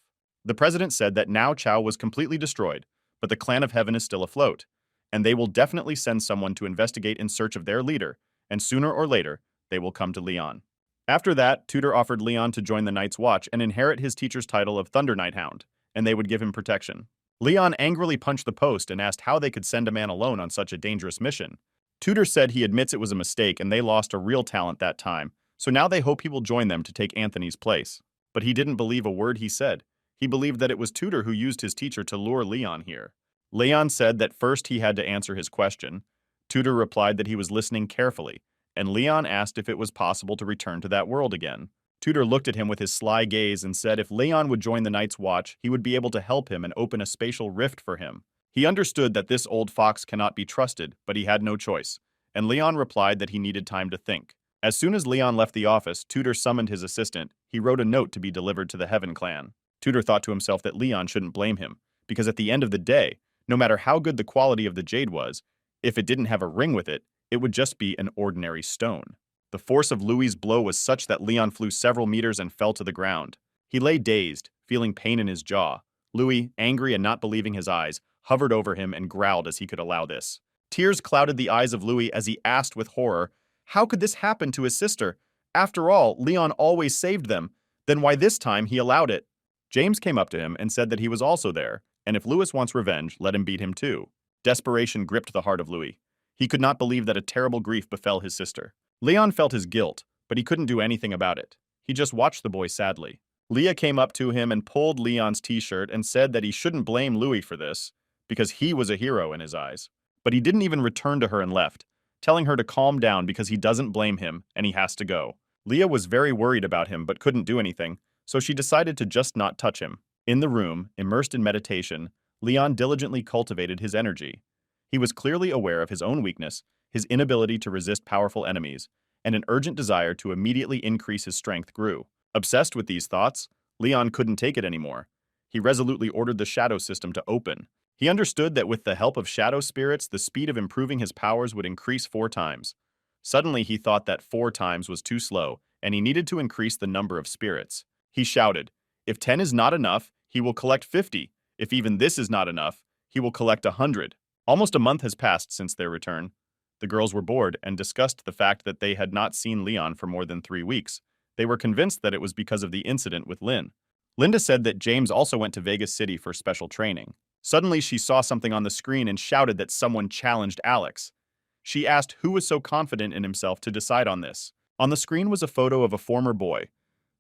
The president said that now Chow was completely destroyed, but the clan of Heaven is still afloat, and they will definitely send someone to investigate in search of their leader, and sooner or later, they will come to Leon. After that, Tutor offered Leon to join the Night's Watch and inherit his teacher's title of Thunder Night Hound, and they would give him protection. Leon angrily punched the post and asked how they could send a man alone on such a dangerous mission. Tutor said he admits it was a mistake and they lost a real talent that time, so now they hope he will join them to take Anthony's place. But he didn't believe a word he said. He believed that it was Tutor who used his teacher to lure Leon here. Leon said that first he had to answer his question. Tutor replied that he was listening carefully, and Leon asked if it was possible to return to that world again. Tutor looked at him with his sly gaze and said if Leon would join the Night's Watch, he would be able to help him and open a spatial rift for him. He understood that this old fox cannot be trusted, but he had no choice, and Leon replied that he needed time to think. As soon as Leon left the office, Tutor summoned his assistant. He wrote a note to be delivered to the Heaven clan. Tutor thought to himself that Leon shouldn't blame him, because at the end of the day, no matter how good the quality of the jade was, if it didn't have a ring with it, it would just be an ordinary stone. The force of Louis's blow was such that Leon flew several meters and fell to the ground. He lay dazed, feeling pain in his jaw. Louis, angry and not believing his eyes, hovered over him and growled as he could allow this. Tears clouded the eyes of Louis as he asked with horror, how could this happen to his sister? After all, Leon always saved them. Then why this time he allowed it? James came up to him and said that he was also there, and if Louis wants revenge, let him beat him too. Desperation gripped the heart of Louis. He could not believe that a terrible grief befell his sister. Leon felt his guilt, but he couldn't do anything about it. He just watched the boy sadly. Leah came up to him and pulled Leon's t-shirt and said that he shouldn't blame Louis for this, because he was a hero in his eyes. But he didn't even return to her and left, telling her to calm down because he doesn't blame him and he has to go. Leah was very worried about him but couldn't do anything, so she decided to just not touch him. In the room, immersed in meditation, Leon diligently cultivated his energy. He was clearly aware of his own weakness, his inability to resist powerful enemies, and an urgent desire to immediately increase his strength grew. Obsessed with these thoughts, Leon couldn't take it anymore. He resolutely ordered the shadow system to open. He understood that with the help of shadow spirits, the speed of improving his powers would increase 4 times. Suddenly, he thought that 4 times was too slow, and he needed to increase the number of spirits. He shouted, if 10 is not enough, he will collect 50. If even this is not enough, he will collect 100. Almost a month has passed since their return. The girls were bored and discussed the fact that they had not seen Leon for more than 3 weeks. They were convinced that it was because of the incident with Lynn. Linda said that James also went to Vegas City for special training. Suddenly, she saw something on the screen and shouted that someone challenged Alex. She asked who was so confident in himself to decide on this. On the screen was a photo of a former boy.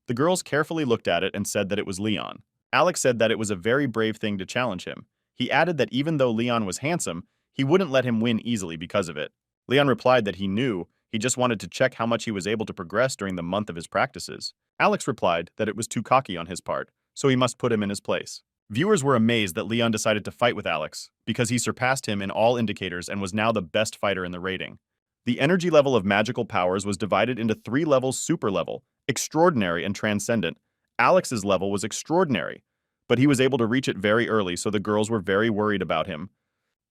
The girls carefully looked at it and said that it was Leon. Alex said that it was a very brave thing to challenge him. He added that even though Leon was handsome, he wouldn't let him win easily because of it. Leon replied that he knew, he just wanted to check how much he was able to progress during the month of his practices. Alex replied that it was too cocky on his part, so he must put him in his place. Viewers were amazed that Leon decided to fight with Alex, because he surpassed him in all indicators and was now the best fighter in the rating. The energy level of magical powers was divided into 3 levels: super level, extraordinary, and transcendent. Alex's level was extraordinary, but he was able to reach it very early, so the girls were very worried about him.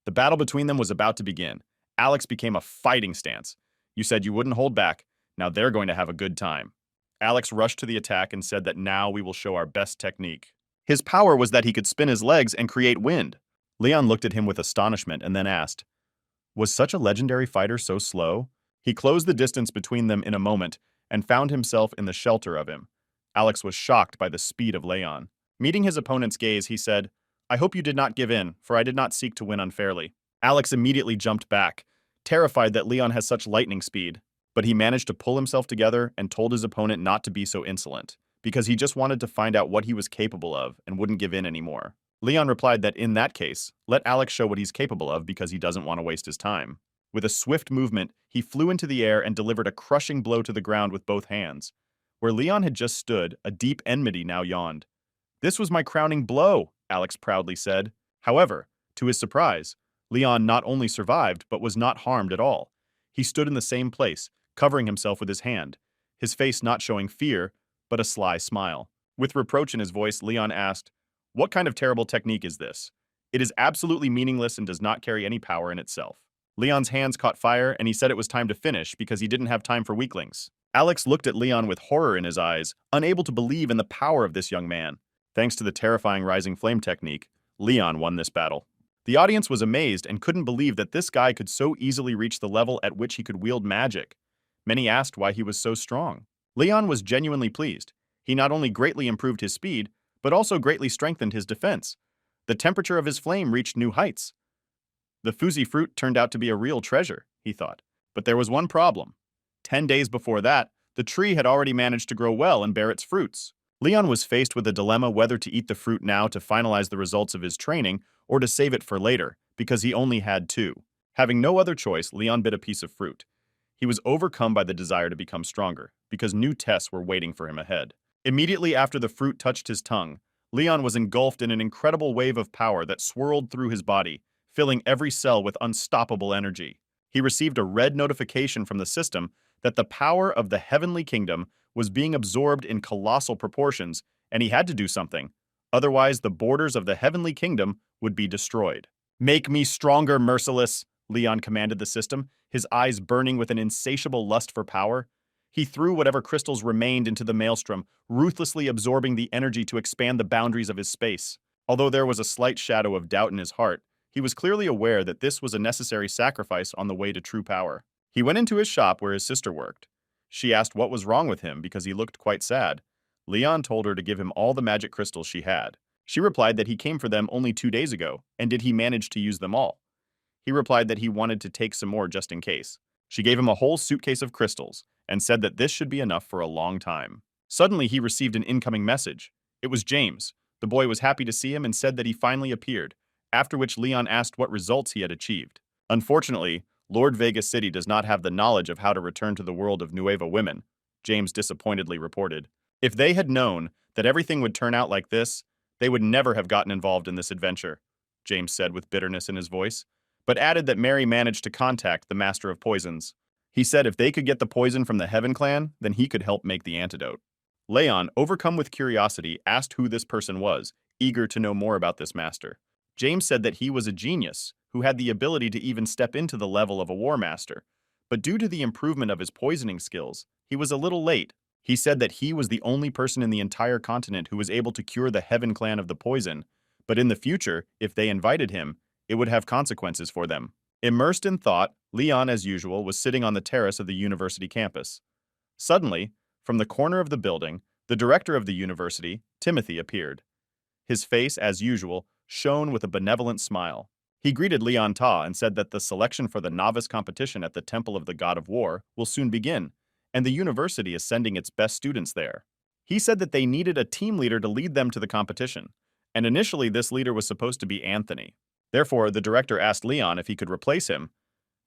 The battle between them was about to begin. Alex became a fighting stance. You said you wouldn't hold back. Now they're going to have a good time. Alex rushed to the attack and said that now we will show our best technique. His power was that he could spin his legs and create wind. Leon looked at him with astonishment and then asked, was such a legendary fighter so slow? He closed the distance between them in a moment and found himself in the shelter of him. Alex was shocked by the speed of Leon. Meeting his opponent's gaze, he said, I hope you did not give in, for I did not seek to win unfairly. Alex immediately jumped back, terrified that Leon has such lightning speed, but he managed to pull himself together and told his opponent not to be so insolent, because he just wanted to find out what he was capable of and wouldn't give in anymore. Leon replied that in that case, let Alex show what he's capable of because he doesn't want to waste his time. With a swift movement, he flew into the air and delivered a crushing blow to the ground with both hands. Where Leon had just stood, a deep enmity now yawned. This was my crowning blow, Alex proudly said. However, to his surprise, Leon not only survived, but was not harmed at all. He stood in the same place, covering himself with his hand, his face not showing fear, but a sly smile. With reproach in his voice, Leon asked, "What kind of terrible technique is this? It is absolutely meaningless and does not carry any power in itself." Leon's hands caught fire, and he said it was time to finish because he didn't have time for weaklings. Alex looked at Leon with horror in his eyes, unable to believe in the power of this young man. Thanks to the terrifying rising flame technique, Leon won this battle. The audience was amazed and couldn't believe that this guy could so easily reach the level at which he could wield magic. Many asked why he was so strong. Leon was genuinely pleased. He not only greatly improved his speed, but also greatly strengthened his defense. The temperature of his flame reached new heights. The fuzzy fruit turned out to be a real treasure, he thought. But there was one problem. 10 days before that, the tree had already managed to grow well and bear its fruits. Leon was faced with a dilemma whether to eat the fruit now to finalize the results of his training or to save it for later, because he only had two. Having no other choice, Leon bit a piece of fruit. He was overcome by the desire to become stronger, because new tests were waiting for him ahead. Immediately after the fruit touched his tongue, Leon was engulfed in an incredible wave of power that swirled through his body, filling every cell with unstoppable energy. He received a red notification from the system that the power of the heavenly kingdom was being absorbed in colossal proportions, and he had to do something. Otherwise, the borders of the heavenly kingdom would be destroyed. "Make me stronger, merciless," Leon commanded the system, his eyes burning with an insatiable lust for power. He threw whatever crystals remained into the maelstrom, ruthlessly absorbing the energy to expand the boundaries of his space. Although there was a slight shadow of doubt in his heart, he was clearly aware that this was a necessary sacrifice on the way to true power. He went into his shop where his sister worked. She asked what was wrong with him because he looked quite sad. Leon told her to give him all the magic crystals she had. She replied that he came for them only 2 days ago, and did he manage to use them all? He replied that he wanted to take some more just in case. She gave him a whole suitcase of crystals, and said that this should be enough for a long time. Suddenly, he received an incoming message. It was James. The boy was happy to see him and said that he finally appeared, after which Leon asked what results he had achieved. Unfortunately, Lord Vegas City does not have the knowledge of how to return to the world of Nueva women, James disappointedly reported. If they had known that everything would turn out like this, they would never have gotten involved in this adventure, James said with bitterness in his voice, but added that Mary managed to contact the Master of Poisons. He said if they could get the poison from the Heaven Clan, then he could help make the antidote. Leon, overcome with curiosity, asked who this person was, eager to know more about this master. James said that he was a genius, who had the ability to even step into the level of a war master. But due to the improvement of his poisoning skills, he was a little late. He said that he was the only person in the entire continent who was able to cure the Heaven Clan of the poison, but in the future, if they invited him, it would have consequences for them. Immersed in thought, Leon, as usual, was sitting on the terrace of the university campus. Suddenly, from the corner of the building, the director of the university, Timothy, appeared. His face, as usual, shone with a benevolent smile. He greeted Leon Ta and said that the selection for the novice competition at the Temple of the God of War will soon begin, and the university is sending its best students there. He said that they needed a team leader to lead them to the competition, and initially this leader was supposed to be Anthony. Therefore, the director asked Leon if he could replace him.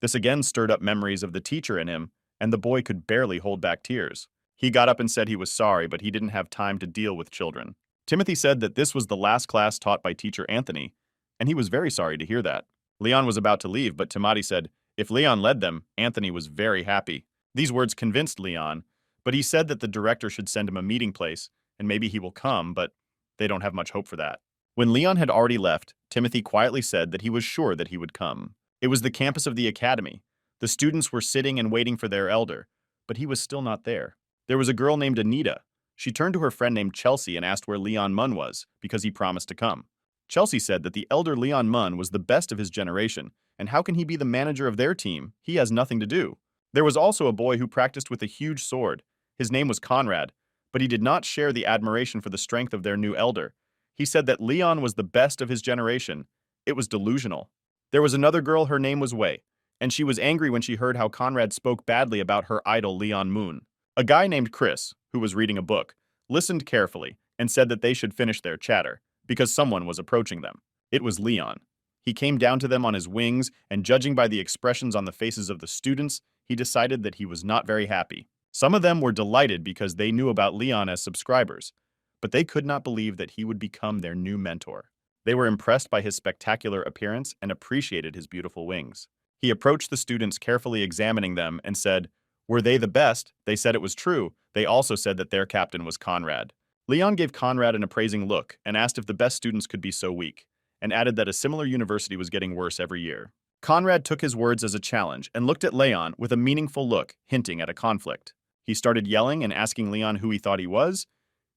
This again stirred up memories of the teacher in him, and the boy could barely hold back tears. He got up and said he was sorry, but he didn't have time to deal with children. Timothy said that this was the last class taught by teacher Anthony, and he was very sorry to hear that. Leon was about to leave, but Tamati said if Leon led them, Anthony was very happy. These words convinced Leon, but he said that the director should send him a meeting place, and maybe he will come, but they don't have much hope for that. When Leon had already left, Timothy quietly said that he was sure that he would come. It was the campus of the academy. The students were sitting and waiting for their elder, but he was still not there. There was a girl named Anita. She turned to her friend named Chelsea and asked where Leon Mun was, because he promised to come. Chelsea said that the elder Leon Mun was the best of his generation, and how can he be the manager of their team? He has nothing to do. There was also a boy who practiced with a huge sword. His name was Conrad, but he did not share the admiration for the strength of their new elder. He said that Leon was the best of his generation. It was delusional. There was another girl, her name was Wei, and she was angry when she heard how Conrad spoke badly about her idol Leon Moon. A guy named Chris, who was reading a book, listened carefully and said that they should finish their chatter, because someone was approaching them. It was Leon. He came down to them on his wings, and judging by the expressions on the faces of the students, he decided that he was not very happy. Some of them were delighted because they knew about Leon as subscribers, but they could not believe that he would become their new mentor. They were impressed by his spectacular appearance and appreciated his beautiful wings. He approached the students, carefully examining them, and said, "Were they the best?" They said it was true. They also said that their captain was Conrad. Leon gave Conrad an appraising look and asked if the best students could be so weak, and added that a similar university was getting worse every year. Conrad took his words as a challenge and looked at Leon with a meaningful look, hinting at a conflict. He started yelling and asking Leon who he thought he was.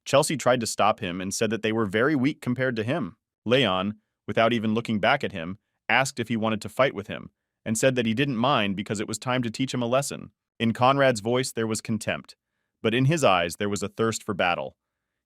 Chelsea tried to stop him and said that they were very weak compared to him. Leon, without even looking back at him, asked if he wanted to fight with him, and said that he didn't mind because it was time to teach him a lesson. In Conrad's voice there was contempt, but in his eyes there was a thirst for battle.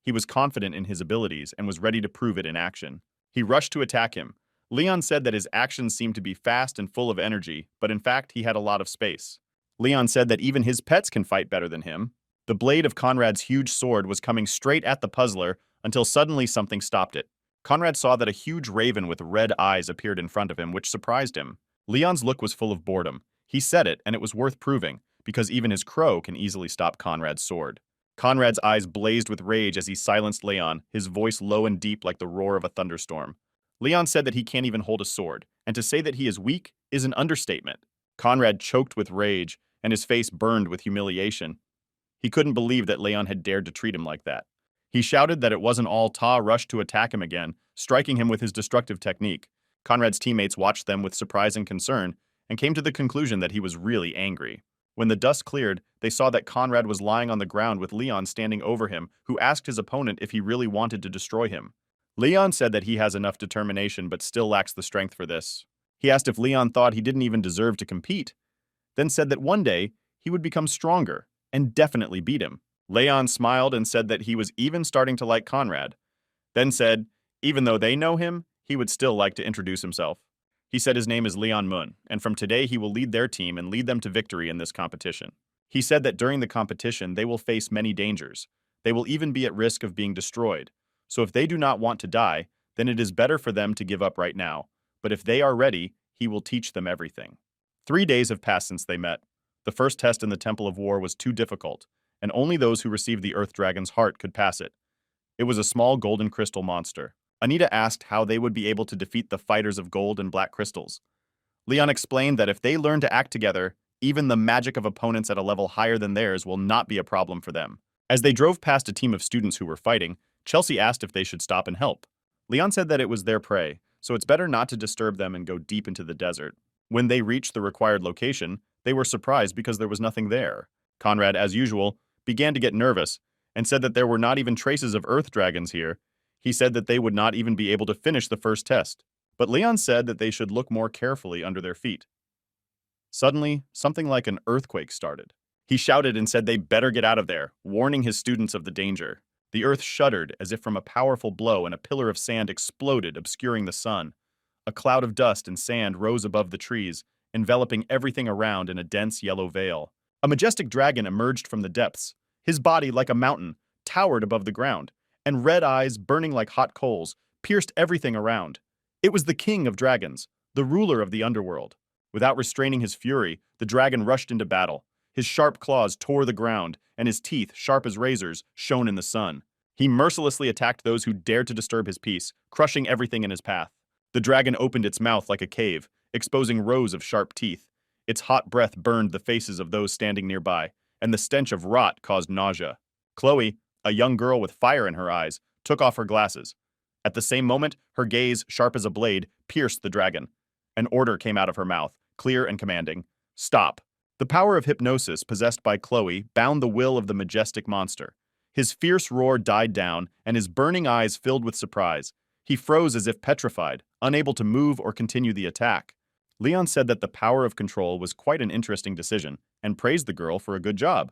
He was confident in his abilities and was ready to prove it in action. He rushed to attack him. Leon said that his actions seemed to be fast and full of energy, but in fact he had a lot of space. Leon said that even his pets can fight better than him. The blade of Conrad's huge sword was coming straight at the puzzler until suddenly something stopped it. Conrad saw that a huge raven with red eyes appeared in front of him, which surprised him. Leon's look was full of boredom. He said it, and it was worth proving, because even his crow can easily stop Conrad's sword. Conrad's eyes blazed with rage as he silenced Leon, his voice low and deep like the roar of a thunderstorm. Leon said that he can't even hold a sword, and to say that he is weak is an understatement. Conrad choked with rage, and his face burned with humiliation. He couldn't believe that Leon had dared to treat him like that. He shouted that it wasn't all. Ta rushed to attack him again, striking him with his destructive technique. Conrad's teammates watched them with surprise and concern, and came to the conclusion that he was really angry. When the dust cleared, they saw that Conrad was lying on the ground with Leon standing over him, who asked his opponent if he really wanted to destroy him. Leon said that he has enough determination but still lacks the strength for this. He asked if Leon thought he didn't even deserve to compete, then said that one day he would become stronger and definitely beat him. Leon smiled and said that he was even starting to like Conrad, then said, even though they know him, he would still like to introduce himself. He said his name is Leon Mun, and from today he will lead their team and lead them to victory in this competition. He said that during the competition they will face many dangers. They will even be at risk of being destroyed. So if they do not want to die, then it is better for them to give up right now. But if they are ready, he will teach them everything. 3 days have passed since they met. The first test in the Temple of War was too difficult, and only those who received the Earth Dragon's heart could pass it. It was a small golden crystal monster. Anita asked how they would be able to defeat the fighters of gold and black crystals. Leon explained that if they learn to act together, even the magic of opponents at a level higher than theirs will not be a problem for them. As they drove past a team of students who were fighting, Chelsea asked if they should stop and help. Leon said that it was their prey, so it's better not to disturb them and go deep into the desert. When they reached the required location, they were surprised because there was nothing there. Conrad, as usual, began to get nervous and said that there were not even traces of earth dragons here. He said that they would not even be able to finish the first test. But Leon said that they should look more carefully under their feet. Suddenly, something like an earthquake started. He shouted and said they better get out of there, warning his students of the danger. The earth shuddered as if from a powerful blow, and a pillar of sand exploded, obscuring the sun. A cloud of dust and sand rose above the trees, enveloping everything around in a dense yellow veil. A majestic dragon emerged from the depths. His body, like a mountain, towered above the ground, and red eyes, burning like hot coals, pierced everything around. It was the king of dragons, the ruler of the underworld. Without restraining his fury, the dragon rushed into battle. His sharp claws tore the ground, and his teeth, sharp as razors, shone in the sun. He mercilessly attacked those who dared to disturb his peace, crushing everything in his path. The dragon opened its mouth like a cave, exposing rows of sharp teeth. Its hot breath burned the faces of those standing nearby, and the stench of rot caused nausea. Chloe, a young girl with fire in her eyes, took off her glasses. At the same moment, her gaze, sharp as a blade, pierced the dragon. An order came out of her mouth, clear and commanding. Stop. The power of hypnosis possessed by Chloe bound the will of the majestic monster. His fierce roar died down, and his burning eyes filled with surprise. He froze as if petrified, unable to move or continue the attack. Leon said that the power of control was quite an interesting decision, and praised the girl for a good job.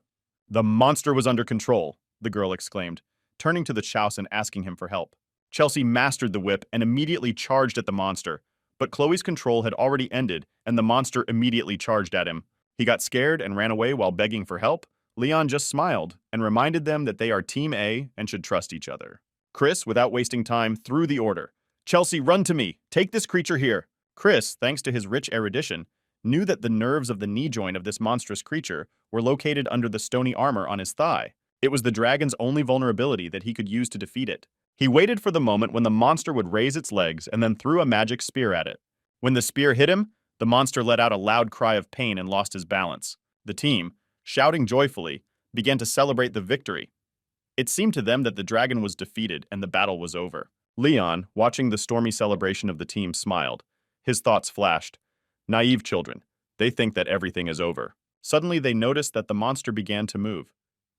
The monster was under control, the girl exclaimed, turning to the Chouse and asking him for help. Chelsea mastered the whip and immediately charged at the monster, but Chloe's control had already ended, and the monster immediately charged at him. He got scared and ran away while begging for help. Leon just smiled and reminded them that they are Team A and should trust each other. Chris, without wasting time, threw the order. Chelsea, run to me! Take this creature here! Chris, thanks to his rich erudition, knew that the nerves of the knee joint of this monstrous creature were located under the stony armor on his thigh. It was the dragon's only vulnerability that he could use to defeat it. He waited for the moment when the monster would raise its legs and then threw a magic spear at it. When the spear hit him, the monster let out a loud cry of pain and lost his balance. The team, shouting joyfully, began to celebrate the victory. It seemed to them that the dragon was defeated and the battle was over. Leon, watching the stormy celebration of the team, smiled. His thoughts flashed. Naive children. They think that everything is over. Suddenly they noticed that the monster began to move.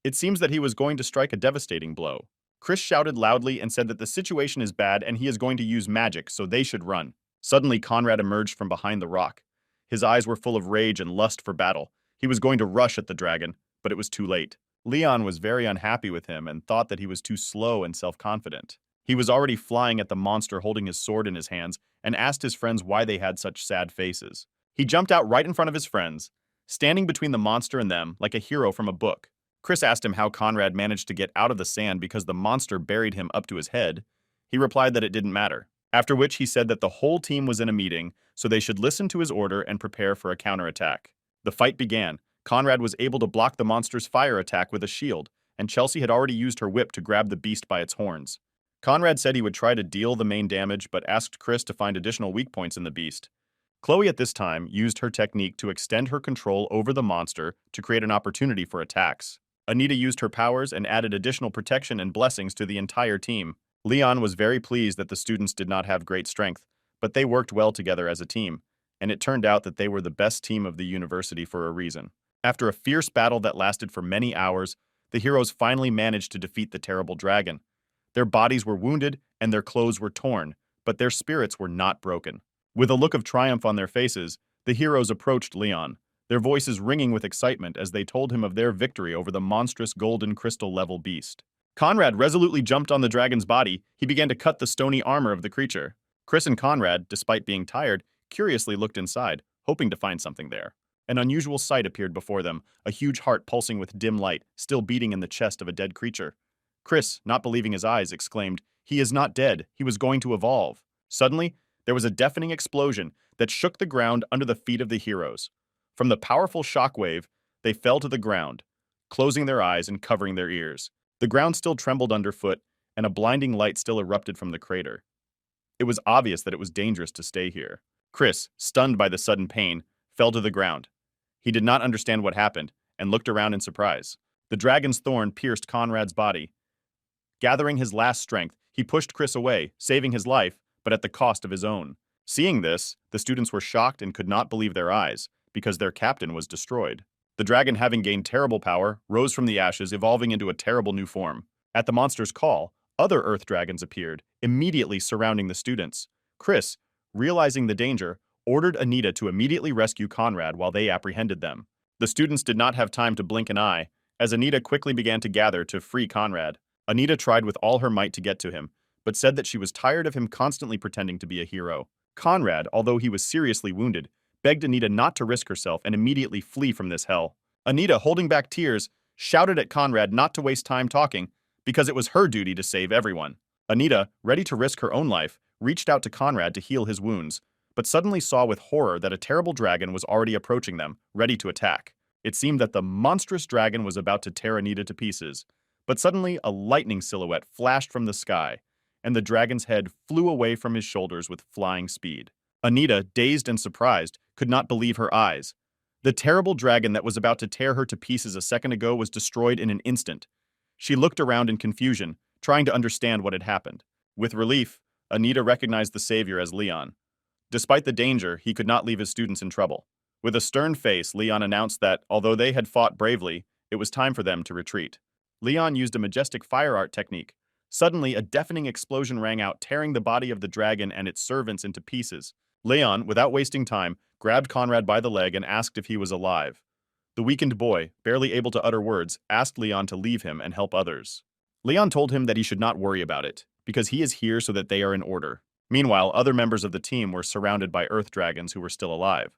It seems that he was going to strike a devastating blow. Chris shouted loudly and said that the situation is bad and he is going to use magic, so they should run. Suddenly Conrad emerged from behind the rock. His eyes were full of rage and lust for battle. He was going to rush at the dragon, but it was too late. Leon was very unhappy with him and thought that he was too slow and self-confident. He was already flying at the monster holding his sword in his hands and asked his friends why they had such sad faces. He jumped out right in front of his friends, standing between the monster and them like a hero from a book. Chris asked him how Conrad managed to get out of the sand because the monster buried him up to his head. He replied that it didn't matter, after which he said that the whole team was in a meeting, so they should listen to his order and prepare for a counterattack. The fight began. Conrad was able to block the monster's fire attack with a shield, and Chelsea had already used her whip to grab the beast by its horns. Conrad said he would try to deal the main damage, but asked Chris to find additional weak points in the beast. Chloe at this time used her technique to extend her control over the monster to create an opportunity for attacks. Anita used her powers and added additional protection and blessings to the entire team. Leon was very pleased that the students did not have great strength, but they worked well together as a team, and it turned out that they were the best team of the university for a reason. After a fierce battle that lasted for many hours, the heroes finally managed to defeat the terrible dragon. Their bodies were wounded and their clothes were torn, but their spirits were not broken. With a look of triumph on their faces, the heroes approached Leon, their voices ringing with excitement as they told him of their victory over the monstrous golden crystal-level beast. Conrad resolutely jumped on the dragon's body. He began to cut the stony armor of the creature. Chris and Conrad, despite being tired, curiously looked inside, hoping to find something there. An unusual sight appeared before them, a huge heart pulsing with dim light, still beating in the chest of a dead creature. Chris, not believing his eyes, exclaimed, "He is not dead. He was going to evolve." Suddenly, there was a deafening explosion that shook the ground under the feet of the heroes. From the powerful shockwave, they fell to the ground, closing their eyes and covering their ears. The ground still trembled underfoot, and a blinding light still erupted from the crater. It was obvious that it was dangerous to stay here. Chris, stunned by the sudden pain, fell to the ground. He did not understand what happened, and looked around in surprise. The dragon's thorn pierced Conrad's body. Gathering his last strength, he pushed Chris away, saving his life, but at the cost of his own. Seeing this, the students were shocked and could not believe their eyes, because their captain was destroyed. The dragon, having gained terrible power, rose from the ashes, evolving into a terrible new form. At the monster's call, other earth dragons appeared, immediately surrounding the students. Chris, realizing the danger, ordered Anita to immediately rescue Conrad while they apprehended them. The students did not have time to blink an eye, as Anita quickly began to gather to free Conrad. Anita tried with all her might to get to him, but said that she was tired of him constantly pretending to be a hero. Conrad, although he was seriously wounded, begged Anita not to risk herself and immediately flee from this hell. Anita, holding back tears, shouted at Conrad not to waste time talking, because it was her duty to save everyone. Anita, ready to risk her own life, reached out to Conrad to heal his wounds, but suddenly saw with horror that a terrible dragon was already approaching them, ready to attack. It seemed that the monstrous dragon was about to tear Anita to pieces, but suddenly a lightning silhouette flashed from the sky, and the dragon's head flew away from his shoulders with flying speed. Anita, dazed and surprised, could not believe her eyes. The terrible dragon that was about to tear her to pieces a second ago was destroyed in an instant. She looked around in confusion, trying to understand what had happened. With relief, Anita recognized the savior as Leon. Despite the danger, he could not leave his students in trouble. With a stern face, Leon announced that, although they had fought bravely, it was time for them to retreat. Leon used a majestic fire art technique. Suddenly, a deafening explosion rang out, tearing the body of the dragon and its servants into pieces. Leon, without wasting time, grabbed Conrad by the leg and asked if he was alive. The weakened boy, barely able to utter words, asked Leon to leave him and help others. Leon told him that he should not worry about it, because he is here so that they are in order. Meanwhile, other members of the team were surrounded by earth dragons who were still alive.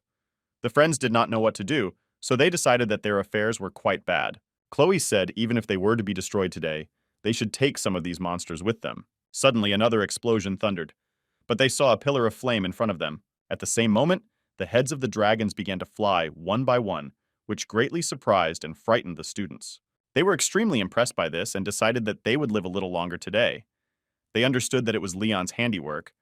The friends did not know what to do, so they decided that their affairs were quite bad. Chloe said even if they were to be destroyed today, they should take some of these monsters with them. Suddenly, another explosion thundered, but they saw a pillar of flame in front of them. At the same moment, the heads of the dragons began to fly one by one, which greatly surprised and frightened the students. They were extremely impressed by this and decided that they would live a little longer today. They understood that it was Leon's handiwork.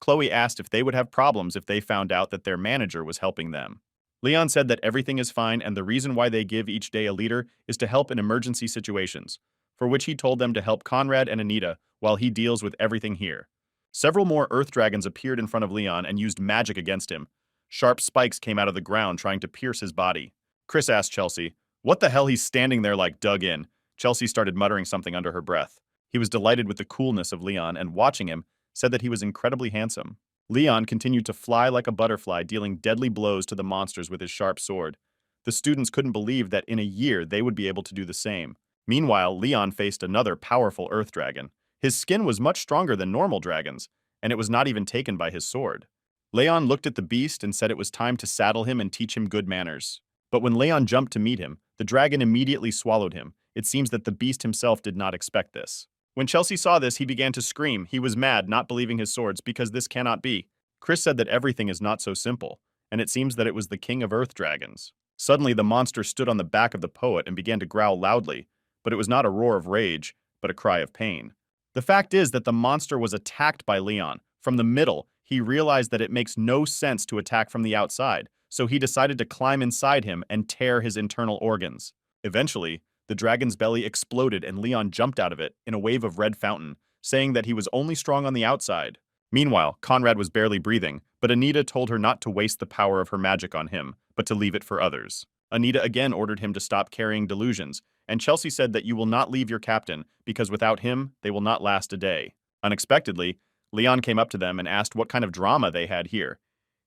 Chloe asked if they would have problems if they found out that their manager was helping them. Leon said that everything is fine and the reason why they give each day a leader is to help in emergency situations, for which he told them to help Conrad and Anita while he deals with everything here. Several more earth dragons appeared in front of Leon and used magic against him. Sharp spikes came out of the ground trying to pierce his body. Chris asked Chelsea, "What the hell he's standing there like dug in?" Chelsea started muttering something under her breath. He was delighted with the coolness of Leon and watching him, said that he was incredibly handsome. Leon continued to fly like a butterfly, dealing deadly blows to the monsters with his sharp sword. The students couldn't believe that in a year they would be able to do the same. Meanwhile, Leon faced another powerful earth dragon. His skin was much stronger than normal dragons, and it was not even taken by his sword. Leon looked at the beast and said it was time to saddle him and teach him good manners. But when Leon jumped to meet him, the dragon immediately swallowed him. It seems that the beast himself did not expect this. When Chelsea saw this, he began to scream. He was mad, not believing his swords, because this cannot be. Chris said that everything is not so simple, and it seems that it was the king of earth dragons. Suddenly, the monster stood on the back of the poet and began to growl loudly, but it was not a roar of rage, but a cry of pain. The fact is that the monster was attacked by Leon. From the middle, he realized that it makes no sense to attack from the outside, so he decided to climb inside him and tear his internal organs. Eventually, the dragon's belly exploded and Leon jumped out of it in a wave of red fountain, saying that he was only strong on the outside. Meanwhile, Conrad was barely breathing, but Anita told her not to waste the power of her magic on him, but to leave it for others. Anita again ordered him to stop carrying delusions, and Chelsea said that you will not leave your captain, because without him, they will not last a day. Unexpectedly, Leon came up to them and asked what kind of drama they had here.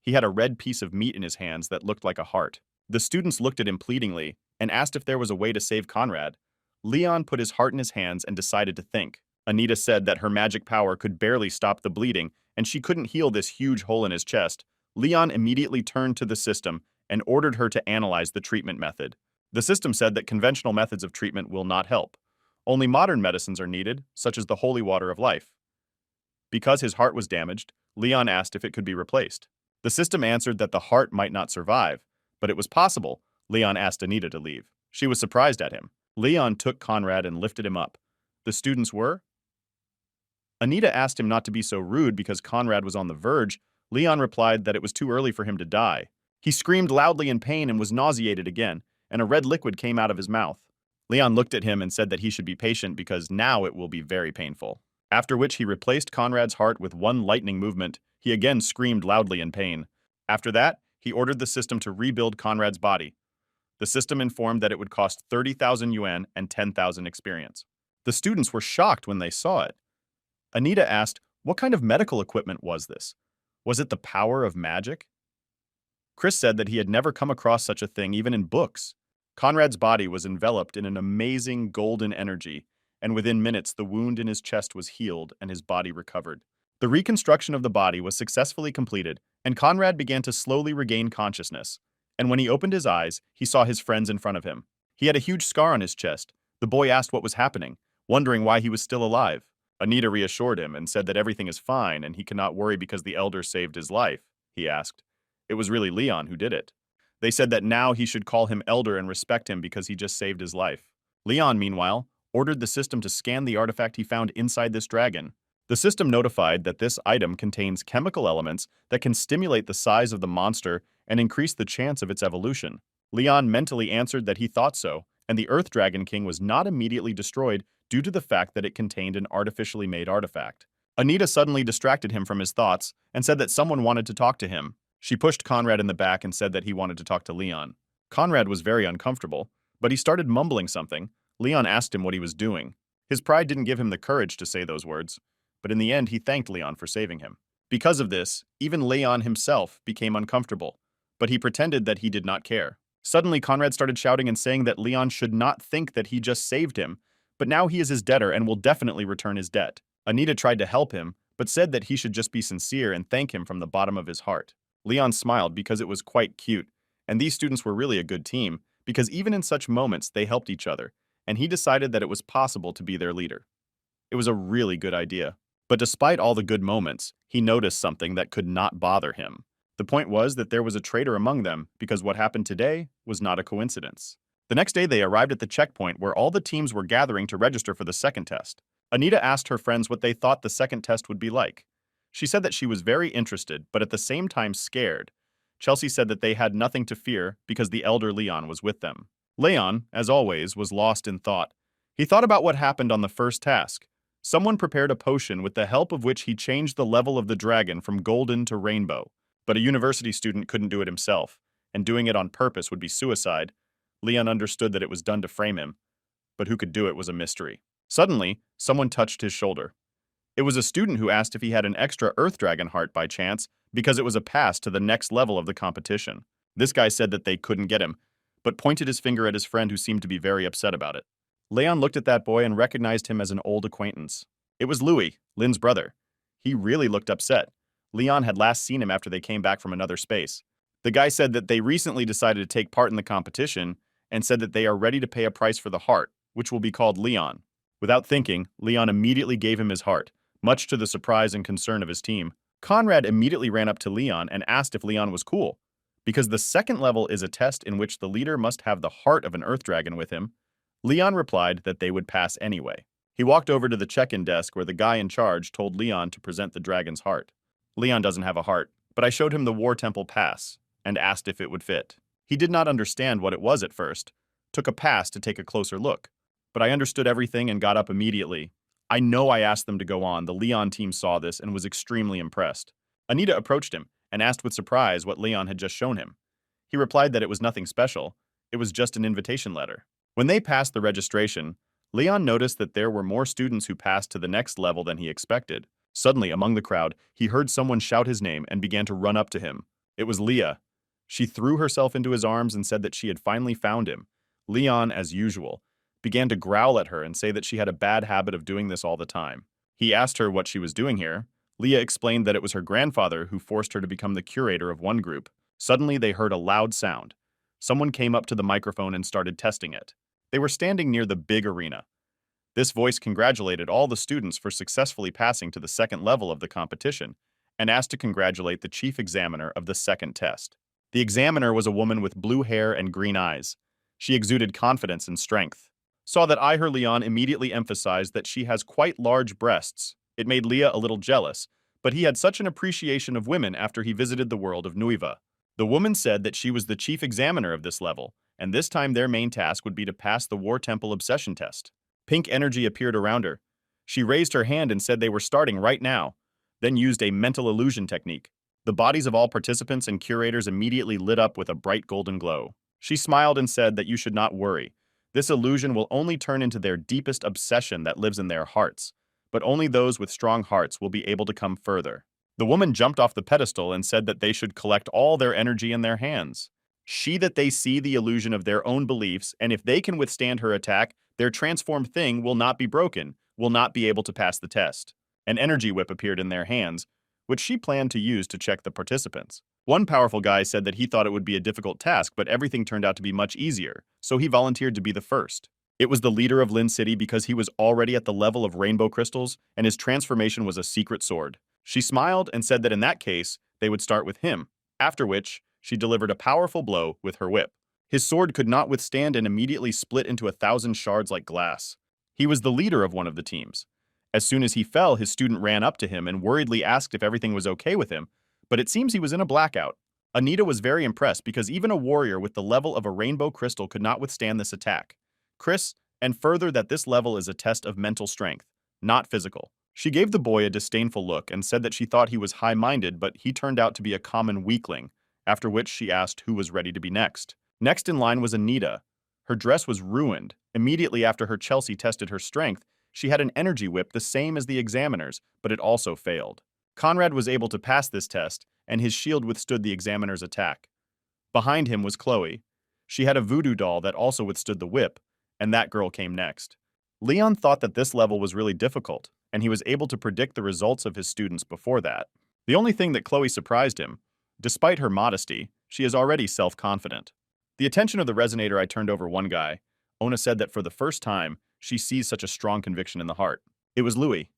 He had a red piece of meat in his hands that looked like a heart. The students looked at him pleadingly and asked if there was a way to save Conrad. Leon put his heart in his hands and decided to think. Anita said that her magic power could barely stop the bleeding and she couldn't heal this huge hole in his chest. Leon immediately turned to the system and ordered her to analyze the treatment method. The system said that conventional methods of treatment will not help. Only modern medicines are needed, such as the holy water of life. Because his heart was damaged, Leon asked if it could be replaced. The system answered that the heart might not survive, but it was possible. Leon asked Anita to leave. She was surprised at him. Leon took Conrad and lifted him up. The students were? Anita asked him not to be so rude because Conrad was on the verge. Leon replied that it was too early for him to die. He screamed loudly in pain and was nauseated again, and a red liquid came out of his mouth. Leon looked at him and said that he should be patient because now it will be very painful. After which he replaced Conrad's heart with one lightning movement. He again screamed loudly in pain. After that, he ordered the system to rebuild Conrad's body. The system informed that it would cost 30,000 yuan and 10,000 experience. The students were shocked when they saw it. Anita asked, what kind of medical equipment was this? Was it the power of magic? Chris said that he had never come across such a thing even in books. Conrad's body was enveloped in an amazing golden energy, and within minutes the wound in his chest was healed and his body recovered. The reconstruction of the body was successfully completed, and Conrad began to slowly regain consciousness. And when he opened his eyes, he saw his friends in front of him. He had a huge scar on his chest. The boy asked what was happening, wondering why he was still alive. Anita reassured him and said that everything is fine and he cannot worry because the elder saved his life. He asked. It was really Leon who did it. They said that now he should call him elder and respect him because he just saved his life. Leon, meanwhile, ordered the system to scan the artifact he found inside this dragon. The system notified that this item contains chemical elements that can stimulate the size of the monster and increase the chance of its evolution. Leon mentally answered that he thought so, and the Earth Dragon King was not immediately destroyed due to the fact that it contained an artificially made artifact. Anita suddenly distracted him from his thoughts and said that someone wanted to talk to him. She pushed Conrad in the back and said that he wanted to talk to Leon. Conrad was very uncomfortable, but he started mumbling something. Leon asked him what he was doing. His pride didn't give him the courage to say those words, but in the end he thanked Leon for saving him. Because of this, even Leon himself became uncomfortable, but he pretended that he did not care. Suddenly Conrad started shouting and saying that Leon should not think that he just saved him, but now he is his debtor and will definitely return his debt. Anita tried to help him, but said that he should just be sincere and thank him from the bottom of his heart. Leon smiled because it was quite cute, and these students were really a good team, because even in such moments they helped each other, and he decided that it was possible to be their leader. It was a really good idea. But despite all the good moments, he noticed something that could not bother him. The point was that there was a traitor among them, because what happened today was not a coincidence. The next day they arrived at the checkpoint where all the teams were gathering to register for the second test. Anita asked her friends what they thought the second test would be like. She said that she was very interested, but at the same time scared. Chelsea said that they had nothing to fear because the elder Leon was with them. Leon, as always, was lost in thought. He thought about what happened on the first task. Someone prepared a potion with the help of which he changed the level of the dragon from golden to rainbow. But a university student couldn't do it himself, and doing it on purpose would be suicide. Leon understood that it was done to frame him, but who could do it was a mystery. Suddenly, someone touched his shoulder. It was a student who asked if he had an extra Earth Dragon heart by chance, because it was a pass to the next level of the competition. This guy said that they couldn't get him, but pointed his finger at his friend who seemed to be very upset about it. Leon looked at that boy and recognized him as an old acquaintance. It was Louis, Lin's brother. He really looked upset. Leon had last seen him after they came back from another space. The guy said that they recently decided to take part in the competition and said that they are ready to pay a price for the heart, which will be called Leon. Without thinking, Leon immediately gave him his heart, much to the surprise and concern of his team. Conrad immediately ran up to Leon and asked if Leon was cool. Because the second level is a test in which the leader must have the heart of an Earth Dragon with him, Leon replied that they would pass anyway. He walked over to the check-in desk where the guy in charge told Leon to present the dragon's heart. Leon doesn't have a heart, but I showed him the War Temple pass and asked if it would fit. He did not understand what it was at first, took a pass to take a closer look. But I understood everything and got up immediately. I know I asked them to go on. The Leon team saw this and was extremely impressed. Anita approached him and asked with surprise what Leon had just shown him. He replied that it was nothing special. It was just an invitation letter. When they passed the registration, Leon noticed that there were more students who passed to the next level than he expected. Suddenly, among the crowd, he heard someone shout his name and began to run up to him. It was Leah. She threw herself into his arms and said that she had finally found him. Leon, as usual, began to growl at her and say that she had a bad habit of doing this all the time. He asked her what she was doing here. Leah explained that it was her grandfather who forced her to become the curator of one group. Suddenly, they heard a loud sound. Someone came up to the microphone and started testing it. They were standing near the big arena. This voice congratulated all the students for successfully passing to the second level of the competition and asked to congratulate the chief examiner of the second test. The examiner was a woman with blue hair and green eyes. She exuded confidence and strength. Saw that her Leon immediately emphasized that she has quite large breasts. It made Leah a little jealous, but he had such an appreciation of women after he visited the world of Nuiva. The woman said that she was the chief examiner of this level, and this time their main task would be to pass the War Temple obsession test. Pink energy appeared around her. She raised her hand and said they were starting right now, then used a mental illusion technique. The bodies of all participants and curators immediately lit up with a bright golden glow. She smiled and said that you should not worry. This illusion will only turn into their deepest obsession that lives in their hearts, but only those with strong hearts will be able to come further. The woman jumped off the pedestal and said that they should collect all their energy in their hands. That they see the illusion of their own beliefs, and if they can withstand her attack, their transformed thing will not be broken, will not be able to pass the test. An energy whip appeared in their hands, which she planned to use to check the participants. One powerful guy said that he thought it would be a difficult task, but everything turned out to be much easier, so he volunteered to be the first. It was the leader of Lin City because he was already at the level of rainbow crystals, and his transformation was a secret sword. She smiled and said that in that case, they would start with him, after which she delivered a powerful blow with her whip. His sword could not withstand and immediately split into 1,000 shards like glass. He was the leader of one of the teams. As soon as he fell, his student ran up to him and worriedly asked if everything was okay with him, but it seems he was in a blackout. Anita was very impressed because even a warrior with the level of a rainbow crystal could not withstand this attack. Chris, and further that this level is a test of mental strength, not physical. She gave the boy a disdainful look and said that she thought he was high-minded, but he turned out to be a common weakling, after which she asked who was ready to be next. Next in line was Anita. Her dress was ruined. Immediately after her Chelsea tested her strength, she had an energy whip the same as the examiners, but it also failed. Conrad was able to pass this test, and his shield withstood the examiner's attack. Behind him was Chloe. She had a voodoo doll that also withstood the whip, and that girl came next. Leon thought that this level was really difficult, and he was able to predict the results of his students before that. The only thing that Chloe surprised him, despite her modesty, she is already self-confident. The attention of the resonator I turned over one guy. Ona said that for the first time, she sees such a strong conviction in the heart. It was Louis,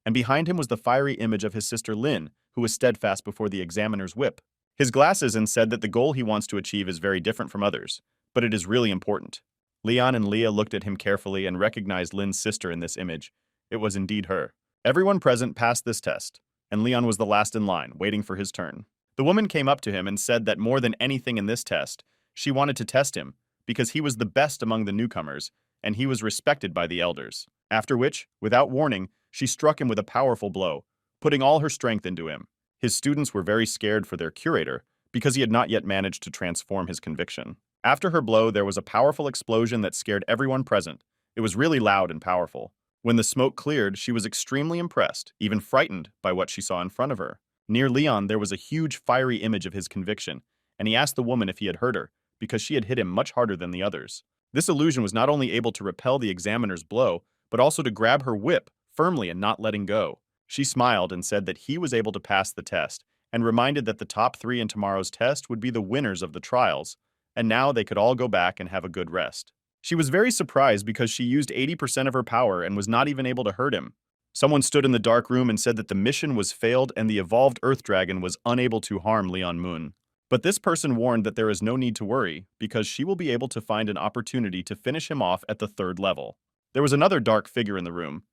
and behind him was the fiery image of his sister Lynn, who was steadfast before the examiner's whip. His glasses and said that the goal he wants to achieve is very different from others, but it is really important. Leon and Leah looked at him carefully and recognized Lynn's sister in this image. It was indeed her. Everyone present passed this test, and Leon was the last in line, waiting for his turn. The woman came up to him and said that more than anything in this test, she wanted to test him because he was the best among the newcomers, and he was respected by the elders. After which, without warning, she struck him with a powerful blow, putting all her strength into him. His students were very scared for their curator because he had not yet managed to transform his conviction. After her blow, there was a powerful explosion that scared everyone present. It was really loud and powerful. When the smoke cleared, she was extremely impressed, even frightened by what she saw in front of her. Near Leon, there was a huge fiery image of his conviction, and he asked the woman if he had hurt her, because she had hit him much harder than the others. This illusion was not only able to repel the examiner's blow, but also to grab her whip firmly and not letting go. She smiled and said that he was able to pass the test, and reminded that the top 3 in tomorrow's test would be the winners of the trials, and now they could all go back and have a good rest. She was very surprised because she used 80% of her power and was not even able to hurt him. Someone stood in the dark room and said that the mission was failed and the evolved Earth Dragon was unable to harm Leon Moon. But this person warned that there is no need to worry because she will be able to find an opportunity to finish him off at the 3rd level. There was another dark figure in the room.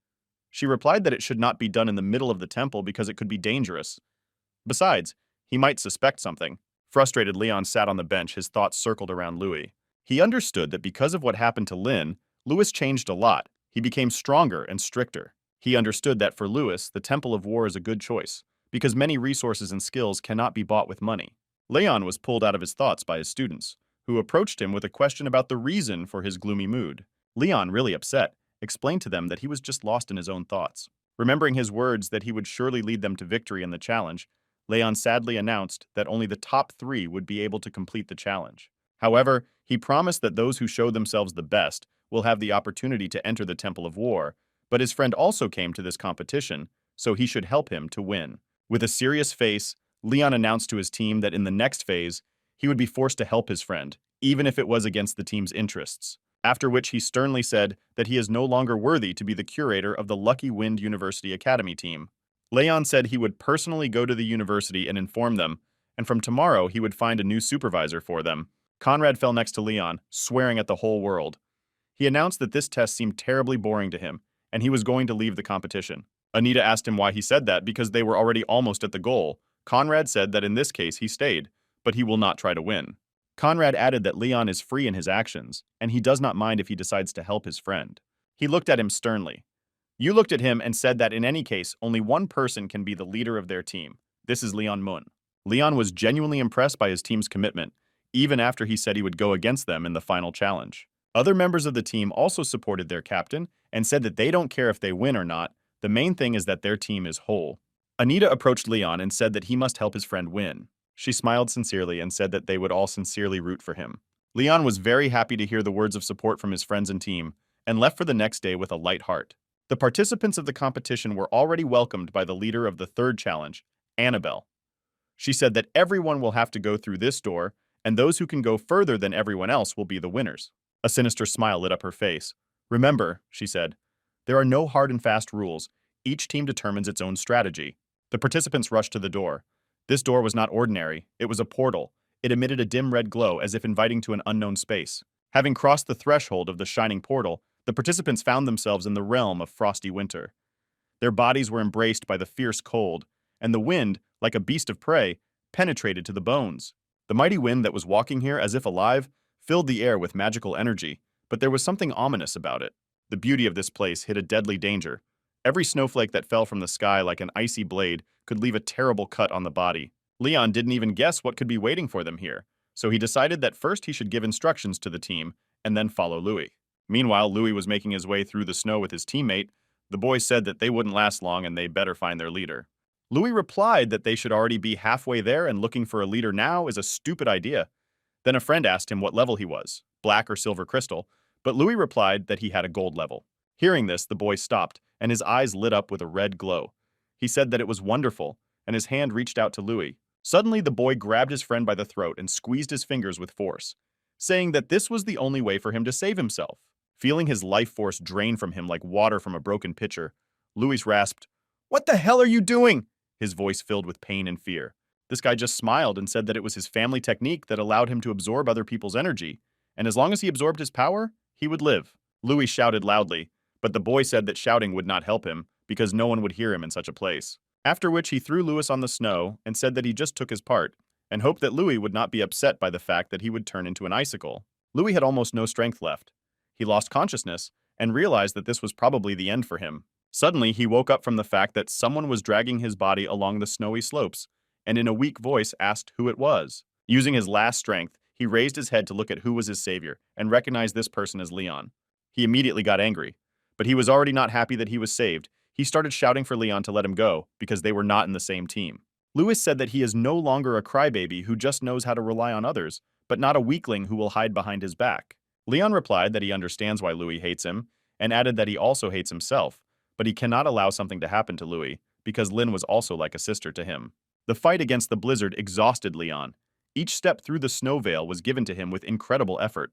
She replied that it should not be done in the middle of the temple because it could be dangerous. Besides, he might suspect something. Frustrated, Leon sat on the bench, his thoughts circled around Louis. He understood that because of what happened to Lin, Louis changed a lot. He became stronger and stricter. He understood that for Louis, the Temple of War is a good choice, because many resources and skills cannot be bought with money. Leon was pulled out of his thoughts by his students, who approached him with a question about the reason for his gloomy mood. Leon, really upset, explained to them that he was just lost in his own thoughts. Remembering his words that he would surely lead them to victory in the challenge, Leon sadly announced that only the top 3 would be able to complete the challenge. However, he promised that those who show themselves the best will have the opportunity to enter the Temple of War, but his friend also came to this competition, so he should help him to win. With a serious face, Leon announced to his team that in the next phase, he would be forced to help his friend, even if it was against the team's interests. After which he sternly said that he is no longer worthy to be the curator of the Lucky Wind University Academy team. Leon said he would personally go to the university and inform them, and from tomorrow he would find a new supervisor for them. Conrad fell next to Leon, swearing at the whole world. He announced that this test seemed terribly boring to him, and he was going to leave the competition. Anita asked him why he said that because they were already almost at the goal. Conrad said that in this case he stayed, but he will not try to win. Conrad added that Leon is free in his actions, and he does not mind if he decides to help his friend. He looked at him sternly. You looked at him and said that in any case, only one person can be the leader of their team. This is Leon Moon. Leon was genuinely impressed by his team's commitment, even after he said he would go against them in the final challenge. Other members of the team also supported their captain and said that they don't care if they win or not, the main thing is that their team is whole. Anita approached Leon and said that he must help his friend win. She smiled sincerely and said that they would all sincerely root for him. Leon was very happy to hear the words of support from his friends and team, and left for the next day with a light heart. The participants of the competition were already welcomed by the leader of the 3rd challenge, Annabelle. She said that everyone will have to go through this door, and those who can go further than everyone else will be the winners. A sinister smile lit up her face. Remember, she said, there are no hard and fast rules. Each team determines its own strategy. The participants rushed to the door. This door was not ordinary. It was a portal. It emitted a dim red glow as if inviting to an unknown space. Having crossed the threshold of the shining portal, the participants found themselves in the realm of frosty winter. Their bodies were embraced by the fierce cold, and the wind, like a beast of prey, penetrated to the bones. The mighty wind that was walking here as if alive filled the air with magical energy, but there was something ominous about it. The beauty of this place hid a deadly danger. Every snowflake that fell from the sky like an icy blade could leave a terrible cut on the body. Leon didn't even guess what could be waiting for them here, so he decided that first he should give instructions to the team and then follow Louis. Meanwhile, Louis was making his way through the snow with his teammate. The boys said that they wouldn't last long and they better find their leader. Louis replied that they should already be halfway there and looking for a leader now is a stupid idea. Then a friend asked him what level he was, black or silver crystal, but Louis replied that he had a gold level. Hearing this, the boy stopped, and his eyes lit up with a red glow. He said that it was wonderful, and his hand reached out to Louis. Suddenly, the boy grabbed his friend by the throat and squeezed his fingers with force, saying that this was the only way for him to save himself. Feeling his life force drain from him like water from a broken pitcher, Louis rasped, "What the hell are you doing?" His voice filled with pain and fear. This guy just smiled and said that it was his family technique that allowed him to absorb other people's energy, and as long as he absorbed his power, he would live. Louis shouted loudly, but the boy said that shouting would not help him because no one would hear him in such a place. After which he threw Louis on the snow and said that he just took his part and hoped that Louis would not be upset by the fact that he would turn into an icicle. Louis had almost no strength left. He lost consciousness and realized that this was probably the end for him. Suddenly, he woke up from the fact that someone was dragging his body along the snowy slopes and in a weak voice asked who it was. Using his last strength, he raised his head to look at who was his savior and recognized this person as Leon. He immediately got angry, but he was already not happy that he was saved. He started shouting for Leon to let him go because they were not in the same team. Louis said that he is no longer a crybaby who just knows how to rely on others, but not a weakling who will hide behind his back. Leon replied that he understands why Louis hates him and added that he also hates himself, but he cannot allow something to happen to Louis because Lin was also like a sister to him. The fight against the blizzard exhausted Leon. Each step through the snow veil was given to him with incredible effort.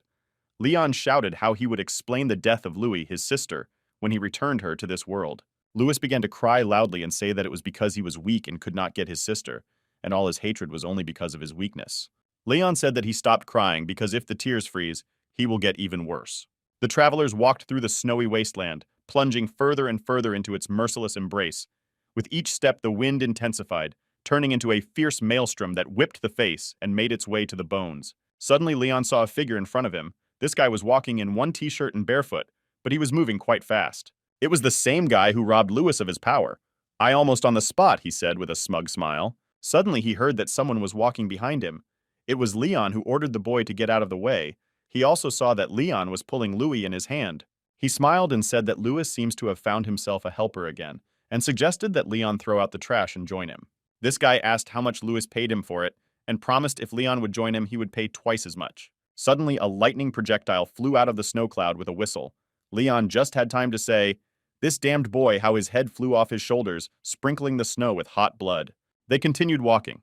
Leon shouted how he would explain the death of Louis, his sister, when he returned her to this world. Louis began to cry loudly and say that it was because he was weak and could not get his sister, and all his hatred was only because of his weakness. Leon said that he stopped crying because if the tears freeze, he will get even worse. The travelers walked through the snowy wasteland, plunging further and further into its merciless embrace. With each step, the wind intensified, turning into a fierce maelstrom that whipped the face and made its way to the bones. Suddenly, Leon saw a figure in front of him. This guy was walking in one t-shirt and barefoot, but he was moving quite fast. It was the same guy who robbed Louis of his power. "I almost on the spot," he said with a smug smile. Suddenly, he heard that someone was walking behind him. It was Leon who ordered the boy to get out of the way. He also saw that Leon was pulling Louis in his hand. He smiled and said that Louis seems to have found himself a helper again, and suggested that Leon throw out the trash and join him. This guy asked how much Louis paid him for it, and promised if Leon would join him, he would pay twice as much. Suddenly, a lightning projectile flew out of the snow cloud with a whistle. Leon just had time to say, "This damned boy," how his head flew off his shoulders, sprinkling the snow with hot blood. They continued walking.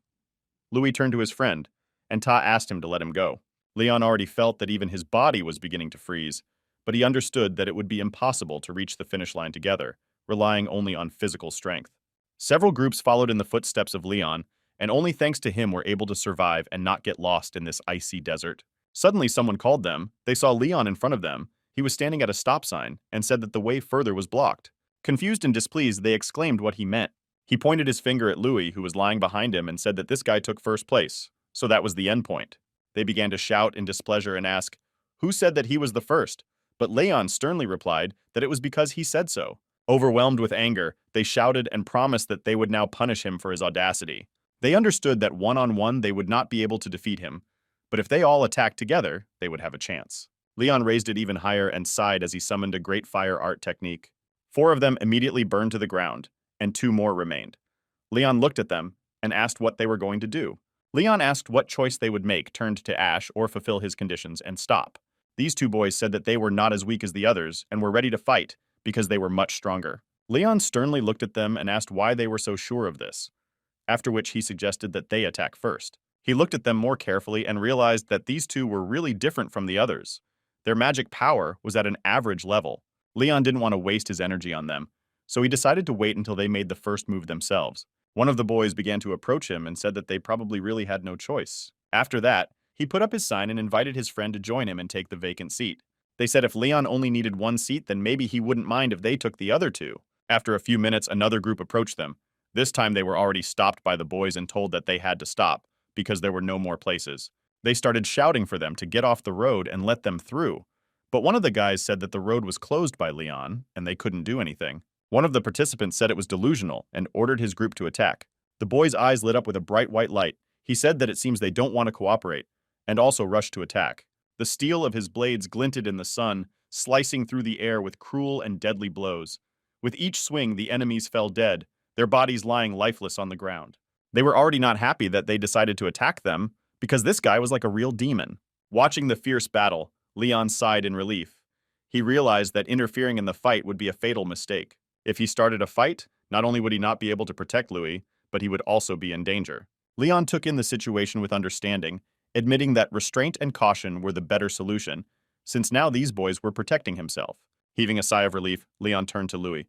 Louis turned to his friend, and Ta asked him to let him go. Leon already felt that even his body was beginning to freeze, but he understood that it would be impossible to reach the finish line together, relying only on physical strength. Several groups followed in the footsteps of Leon, and only thanks to him were able to survive and not get lost in this icy desert. Suddenly someone called them. They saw Leon in front of them. He was standing at a stop sign and said that the way further was blocked. Confused and displeased, they exclaimed what he meant. He pointed his finger at Louis, who was lying behind him, and said that this guy took first place, so that was the end point. They began to shout in displeasure and ask, who said that he was the first? But Leon sternly replied that it was because he said so. Overwhelmed with anger, they shouted and promised that they would now punish him for his audacity. They understood that one-on-one they would not be able to defeat him, but if they all attacked together, they would have a chance. Leon raised it even higher and sighed as he summoned a great fire art technique. 4 of them immediately burned to the ground, and 2 more remained. Leon looked at them and asked what they were going to do. Leon asked what choice they would make, turned to ash or fulfill his conditions and stop. These 2 boys said that they were not as weak as the others and were ready to fight because they were much stronger. Leon sternly looked at them and asked why they were so sure of this, after which he suggested that they attack first. He looked at them more carefully and realized that these 2 were really different from the others. Their magic power was at an average level. Leon didn't want to waste his energy on them, so he decided to wait until they made the first move themselves. One of the boys began to approach him and said that they probably really had no choice. After that, he put up his sign and invited his friend to join him and take the vacant seat. They said if Leon only needed 1 seat, then maybe he wouldn't mind if they took the other 2. After a few minutes, another group approached them. This time they were already stopped by the boys and told that they had to stop, because there were no more places. They started shouting for them to get off the road and let them through. But one of the guys said that the road was closed by Leon, and they couldn't do anything. One of the participants said it was delusional and ordered his group to attack. The boy's eyes lit up with a bright white light. He said that it seems they don't want to cooperate, and also rushed to attack. The steel of his blades glinted in the sun, slicing through the air with cruel and deadly blows. With each swing, the enemies fell dead, their bodies lying lifeless on the ground. They were already not happy that they decided to attack them, because this guy was like a real demon. Watching the fierce battle, Leon sighed in relief. He realized that interfering in the fight would be a fatal mistake. If he started a fight, not only would he not be able to protect Louis, but he would also be in danger. Leon took in the situation with understanding, admitting that restraint and caution were the better solution, since now these boys were protecting himself. Heaving a sigh of relief, Leon turned to Louis.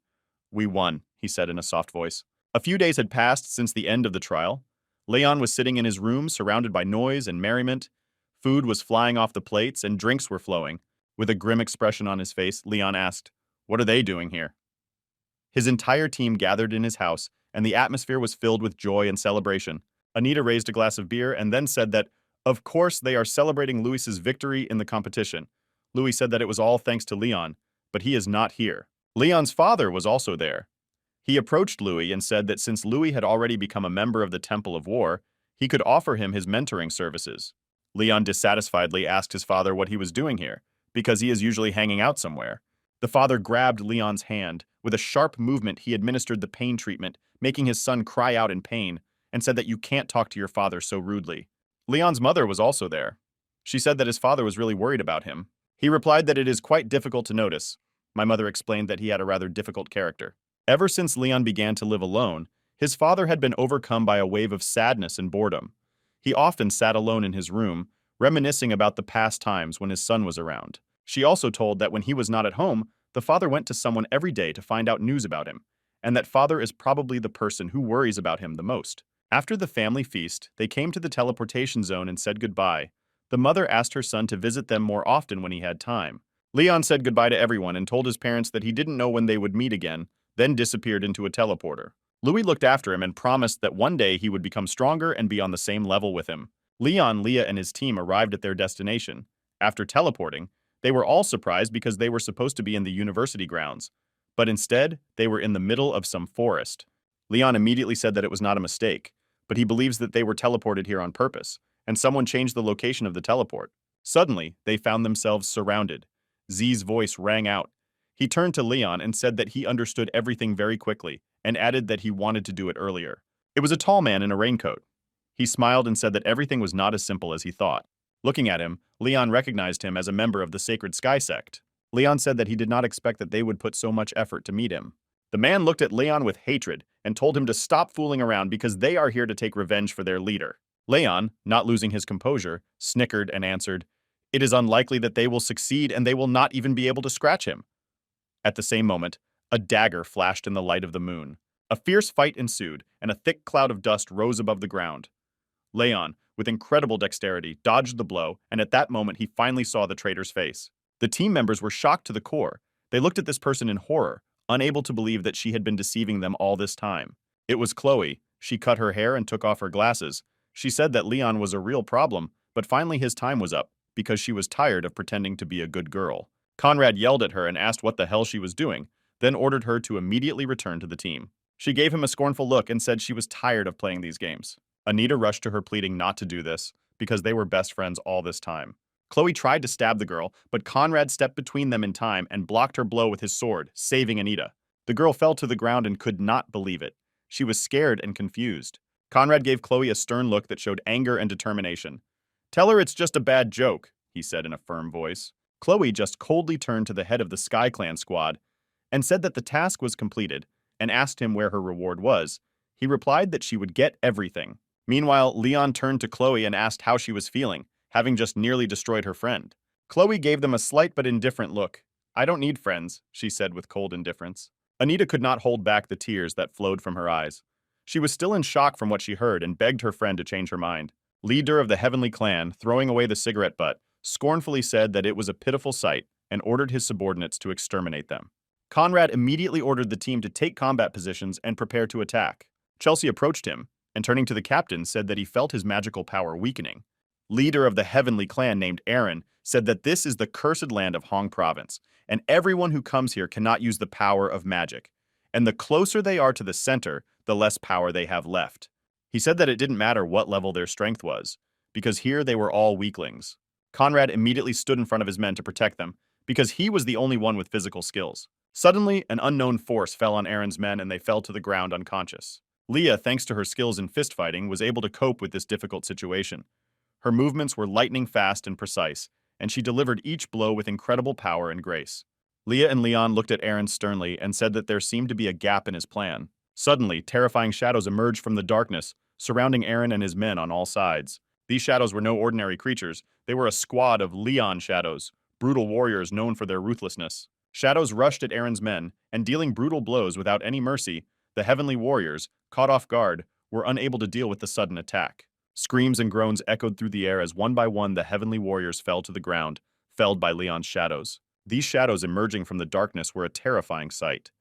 "We won," he said in a soft voice. A few days had passed since the end of the trial. Leon was sitting in his room surrounded by noise and merriment. Food was flying off the plates and drinks were flowing. With a grim expression on his face, Leon asked, What are they doing here? His entire team gathered in his house, and the atmosphere was filled with joy and celebration. Anita raised a glass of beer and then said that, of course, they are celebrating Luis's victory in the competition. Louis said that it was all thanks to Leon, but he is not here. Leon's father was also there. He approached Louis and said that since Louis had already become a member of the Temple of War, he could offer him his mentoring services. Leon dissatisfiedly asked his father what he was doing here, because he is usually hanging out somewhere. The father grabbed Leon's hand. With a sharp movement, he administered the pain treatment, making his son cry out in pain, and said that you can't talk to your father so rudely. Leon's mother was also there. She said that his father was really worried about him. He replied that it is quite difficult to notice. My mother explained that he had a rather difficult character. Ever since Leon began to live alone, his father had been overcome by a wave of sadness and boredom. He often sat alone in his room, reminiscing about the past times when his son was around. She also told that when he was not at home, the father went to someone every day to find out news about him, and that father is probably the person who worries about him the most. After the family feast, they came to the teleportation zone and said goodbye. The mother asked her son to visit them more often when he had time. Leon said goodbye to everyone and told his parents that he didn't know when they would meet again, then disappeared into a teleporter. Louis looked after him and promised that one day he would become stronger and be on the same level with him. Leon, Leah, and his team arrived at their destination. After teleporting, they were all surprised because they were supposed to be in the university grounds, but instead, they were in the middle of some forest. Leon immediately said that it was not a mistake, but he believes that they were teleported here on purpose, and someone changed the location of the teleport. Suddenly, they found themselves surrounded. Z's voice rang out. He turned to Leon and said that he understood everything very quickly, and added that he wanted to do it earlier. It was a tall man in a raincoat. He smiled and said that everything was not as simple as he thought. Looking at him, Leon recognized him as a member of the Sacred Sky sect. Leon said that he did not expect that they would put so much effort to meet him. The man looked at Leon with hatred and told him to stop fooling around because they are here to take revenge for their leader. Leon, not losing his composure, snickered and answered, "It is unlikely that they will succeed and they will not even be able to scratch him." At the same moment, a dagger flashed in the light of the moon. A fierce fight ensued, and a thick cloud of dust rose above the ground. Leon, with incredible dexterity, dodged the blow, and at that moment he finally saw the traitor's face. The team members were shocked to the core. They looked at this person in horror, unable to believe that she had been deceiving them all this time. It was Chloe. She cut her hair and took off her glasses. She said that Leon was a real problem, but finally his time was up, because she was tired of pretending to be a good girl. Conrad yelled at her and asked what the hell she was doing, then ordered her to immediately return to the team. She gave him a scornful look and said she was tired of playing these games. Anita rushed to her pleading not to do this, because they were best friends all this time. Chloe tried to stab the girl, but Conrad stepped between them in time and blocked her blow with his sword, saving Anita. The girl fell to the ground and could not believe it. She was scared and confused. Conrad gave Chloe a stern look that showed anger and determination. "Tell her it's just a bad joke," he said in a firm voice. Chloe just coldly turned to the head of the Sky Clan squad and said that the task was completed and asked him where her reward was. He replied that she would get everything. Meanwhile, Leon turned to Chloe and asked how she was feeling, having just nearly destroyed her friend. Chloe gave them a slight but indifferent look. "I don't need friends," she said with cold indifference. Anita could not hold back the tears that flowed from her eyes. She was still in shock from what she heard and begged her friend to change her mind. Leader of the Heavenly Clan, throwing away the cigarette butt, scornfully said that it was a pitiful sight and ordered his subordinates to exterminate them. Conrad immediately ordered the team to take combat positions and prepare to attack. Chelsea approached him, and turning to the captain, said that he felt his magical power weakening. Leader of the Heavenly Clan named Aaron said that this is the cursed land of Hong Province, and everyone who comes here cannot use the power of magic. And the closer they are to the center, the less power they have left. He said that it didn't matter what level their strength was, because here they were all weaklings. Conrad immediately stood in front of his men to protect them, because he was the only one with physical skills. Suddenly, an unknown force fell on Aaron's men and they fell to the ground unconscious. Leah, thanks to her skills in fistfighting, was able to cope with this difficult situation. Her movements were lightning fast and precise, and she delivered each blow with incredible power and grace. Leah and Leon looked at Aaron sternly and said that there seemed to be a gap in his plan. Suddenly, terrifying shadows emerged from the darkness, surrounding Aaron and his men on all sides. These shadows were no ordinary creatures. They were a squad of Leon shadows, brutal warriors known for their ruthlessness. Shadows rushed at Aaron's men, and dealing brutal blows without any mercy, the heavenly warriors, caught off guard, were unable to deal with the sudden attack. Screams and groans echoed through the air as one by one the heavenly warriors fell to the ground, felled by Leon's shadows. These shadows emerging from the darkness were a terrifying sight.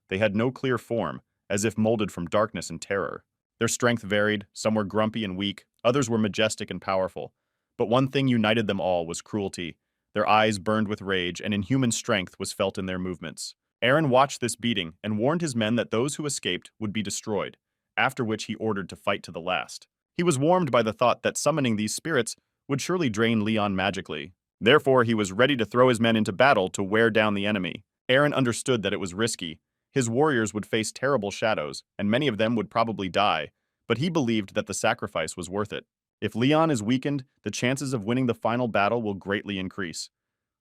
They had no clear form, as if molded from darkness and terror. Their strength varied, some were grumpy and weak, others were majestic and powerful. But one thing united them all was cruelty. Their eyes burned with rage, and inhuman strength was felt in their movements. Aaron watched this beating and warned his men that those who escaped would be destroyed, after which he ordered to fight to the last. He was warmed by the thought that summoning these spirits would surely drain Leon magically. Therefore, he was ready to throw his men into battle to wear down the enemy. Aaron understood that it was risky. His warriors would face terrible shadows, and many of them would probably die, but he believed that the sacrifice was worth it. If Leon is weakened, the chances of winning the final battle will greatly increase.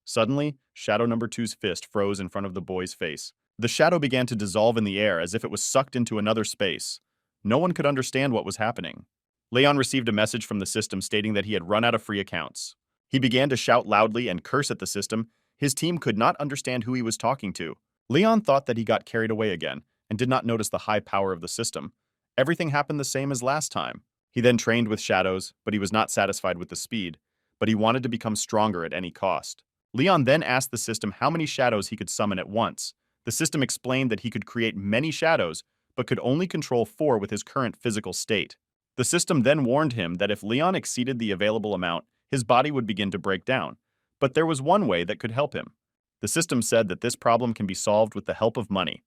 Suddenly, Shadow Number Two's fist froze in front of the boy's face. The shadow began to dissolve in the air as if it was sucked into another space. No one could understand what was happening. Leon received a message from the system stating that he had run out of free accounts. He began to shout loudly and curse at the system. His team could not understand who he was talking to. Leon thought that he got carried away again and did not notice the high power of the system. Everything happened the same as last time. He then trained with shadows, but he was not satisfied with the speed, but he wanted to become stronger at any cost. Leon then asked the system how many shadows he could summon at once. The system explained that he could create many shadows, but could only control 4 with his current physical state. The system then warned him that if Leon exceeded the available amount, his body would begin to break down. But there was one way that could help him. The system said that this problem can be solved with the help of money.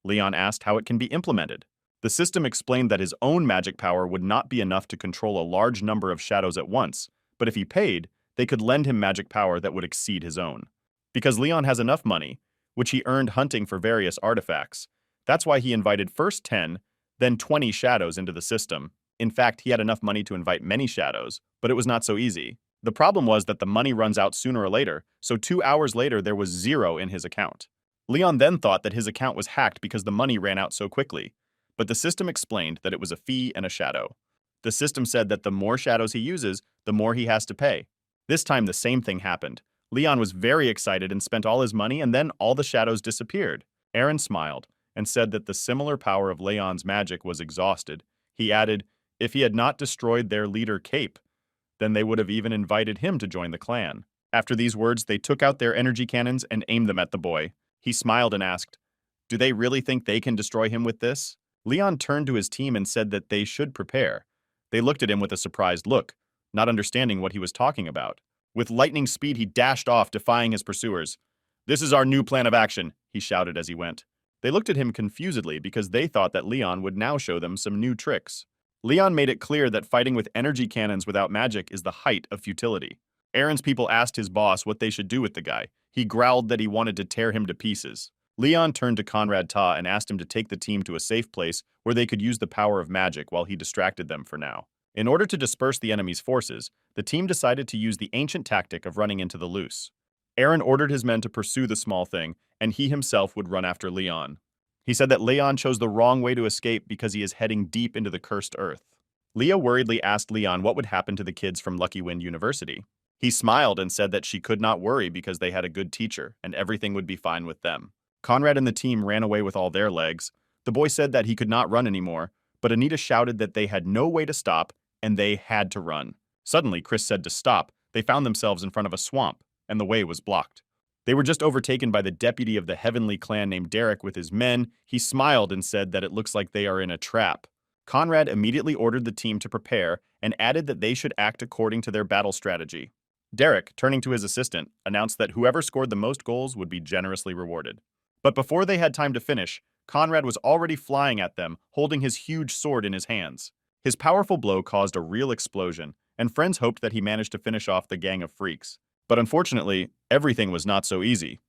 Leon asked how it can be implemented. The system explained that his own magic power would not be enough to control a large number of shadows at once, but if he paid, they could lend him magic power that would exceed his own. Because Leon has enough money, which he earned hunting for various artifacts, that's why he invited first 10, then 20 shadows into the system. In fact, he had enough money to invite many shadows, but it was not so easy. The problem was that the money runs out sooner or later, so 2 hours later there was 0 in his account. Leon then thought that his account was hacked because the money ran out so quickly, but the system explained that it was a fee and a shadow. The system said that the more shadows he uses, the more he has to pay. This time the same thing happened. Leon was very excited and spent all his money, and then all the shadows disappeared. Aaron smiled and said that the similar power of Leon's magic was exhausted. He added, if he had not destroyed their leader Cape, then they would have even invited him to join the clan. After these words, they took out their energy cannons and aimed them at the boy. He smiled and asked, do they really think they can destroy him with this? Leon turned to his team and said that they should prepare. They looked at him with a surprised look, not understanding what he was talking about. With lightning speed, he dashed off, defying his pursuers. This is our new plan of action, he shouted as he went. They looked at him confusedly because they thought that Leon would now show them some new tricks. Leon made it clear that fighting with energy cannons without magic is the height of futility. Aaron's people asked his boss what they should do with the guy. He growled that he wanted to tear him to pieces. Leon turned to Conrad Ta and asked him to take the team to a safe place where they could use the power of magic while he distracted them for now. In order to disperse the enemy's forces, the team decided to use the ancient tactic of running into the loose. Aaron ordered his men to pursue the small thing, and he himself would run after Leon. He said that Leon chose the wrong way to escape because he is heading deep into the cursed earth. Leah worriedly asked Leon what would happen to the kids from Lucky Wind University. He smiled and said that she could not worry because they had a good teacher and everything would be fine with them. Conrad and the team ran away with all their legs. The boy said that he could not run anymore, but Anita shouted that they had no way to stop and they had to run. Suddenly, Chris said to stop. They found themselves in front of a swamp, and the way was blocked. They were just overtaken by the deputy of the Heavenly Clan named Derek with his men. He smiled and said that it looks like they are in a trap. Conrad immediately ordered the team to prepare and added that they should act according to their battle strategy. Derek, turning to his assistant, announced that whoever scored the most goals would be generously rewarded. But before they had time to finish, Conrad was already flying at them, holding his huge sword in his hands. His powerful blow caused a real explosion, and friends hoped that he managed to finish off the gang of freaks. But unfortunately, everything was not so easy.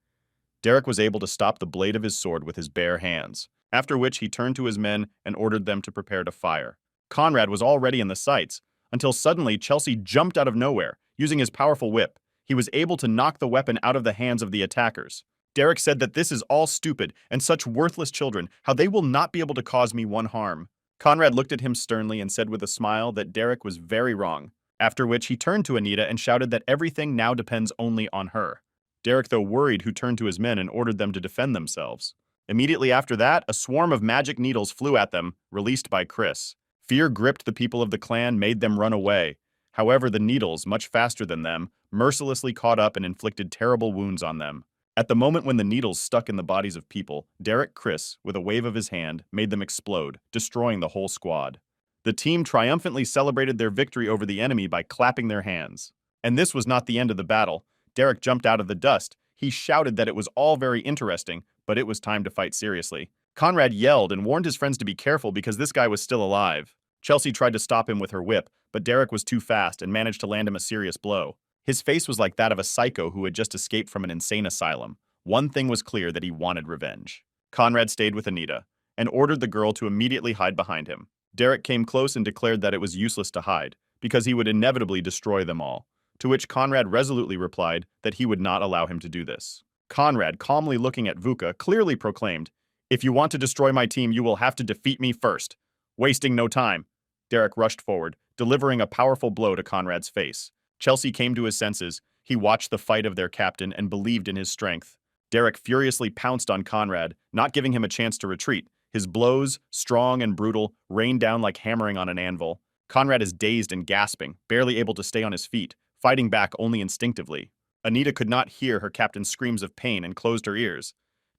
Derek was able to stop the blade of his sword with his bare hands, after which he turned to his men and ordered them to prepare to fire. Conrad was already in the sights, until suddenly Chelsea jumped out of nowhere, using his powerful whip. He was able to knock the weapon out of the hands of the attackers. Derek said that this is all stupid, and such worthless children, how they will not be able to cause me one harm. Conrad looked at him sternly and said with a smile that Derek was very wrong, after which he turned to Anita and shouted that everything now depends only on her. Derek, though worried, who turned to his men and ordered them to defend themselves. Immediately after that, a swarm of magic needles flew at them, released by Chris. Fear gripped the people of the clan, made them run away. However, the needles, much faster than them, mercilessly caught up and inflicted terrible wounds on them. At the moment when the needles stuck in the bodies of people, Derek Chris, with a wave of his hand, made them explode, destroying the whole squad. The team triumphantly celebrated their victory over the enemy by clapping their hands. And this was not the end of the battle. Derek jumped out of the dust. He shouted that it was all very interesting, but it was time to fight seriously. Conrad yelled and warned his friends to be careful because this guy was still alive. Chelsea tried to stop him with her whip, but Derek was too fast and managed to land him a serious blow. His face was like that of a psycho who had just escaped from an insane asylum. One thing was clear, that he wanted revenge. Conrad stayed with Anita and ordered the girl to immediately hide behind him. Derek came close and declared that it was useless to hide, because he would inevitably destroy them all, to which Conrad resolutely replied that he would not allow him to do this. Conrad, calmly looking at Vuka, clearly proclaimed, "If you want to destroy my team, you will have to defeat me first." Wasting no time, Derek rushed forward, delivering a powerful blow to Conrad's face. Chelsea came to his senses. He watched the fight of their captain and believed in his strength. Derek furiously pounced on Conrad, not giving him a chance to retreat. His blows, strong and brutal, rained down like hammering on an anvil. Conrad is dazed and gasping, barely able to stay on his feet, fighting back only instinctively. Anita could not hear her captain's screams of pain and closed her ears.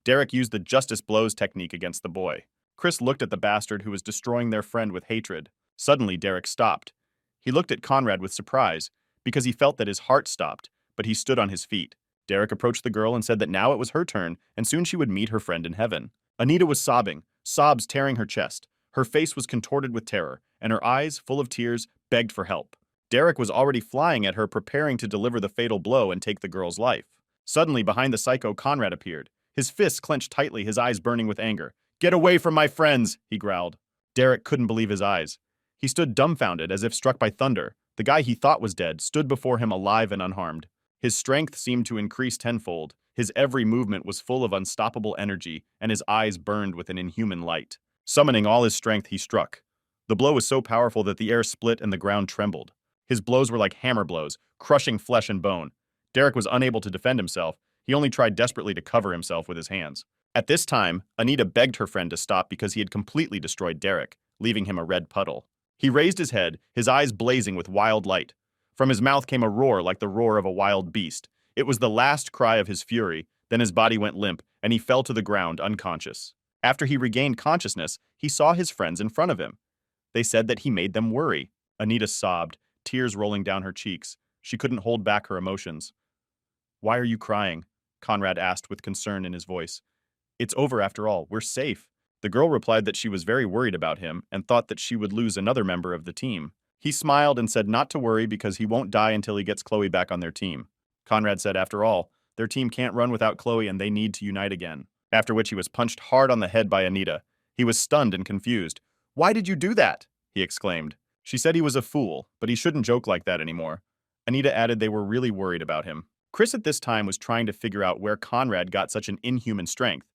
Derek used the justice blows technique against the boy. Chris looked at the bastard who was destroying their friend with hatred. Suddenly, Derek stopped. He looked at Conrad with surprise, because he felt that his heart stopped, but he stood on his feet. Derek approached the girl and said that now it was her turn, and soon she would meet her friend in heaven. Anita was sobbing, sobs tearing her chest. Her face was contorted with terror, and her eyes, full of tears, begged for help. Derek was already flying at her, preparing to deliver the fatal blow and take the girl's life. Suddenly, behind the psycho, Conrad appeared. His fists clenched tightly, his eyes burning with anger. "Get away from my friends!" he growled. Derek couldn't believe his eyes. He stood dumbfounded, as if struck by thunder. The guy he thought was dead stood before him alive and unharmed. His strength seemed to increase tenfold. His every movement was full of unstoppable energy, and his eyes burned with an inhuman light. Summoning all his strength, he struck. The blow was so powerful that the air split and the ground trembled. His blows were like hammer blows, crushing flesh and bone. Derek was unable to defend himself. He only tried desperately to cover himself with his hands. At this time, Anita begged her friend to stop because he had completely destroyed Derek, leaving him a red puddle. He raised his head, his eyes blazing with wild light. From his mouth came a roar like the roar of a wild beast. It was the last cry of his fury. Then his body went limp, and he fell to the ground unconscious. After he regained consciousness, he saw his friends in front of him. They said that he made them worry. Anita sobbed, tears rolling down her cheeks. She couldn't hold back her emotions. "Why are you crying?" Conrad asked with concern in his voice. "It's over after all. We're safe." The girl replied that she was very worried about him and thought that she would lose another member of the team. He smiled and said not to worry because he won't die until he gets Chloe back on their team. Conrad said, after all, their team can't run without Chloe and they need to unite again. After which he was punched hard on the head by Anita. He was stunned and confused. "Why did you do that?" he exclaimed. She said he was a fool, but he shouldn't joke like that anymore. Anita added they were really worried about him. Chris at this time was trying to figure out where Conrad got such an inhuman strength.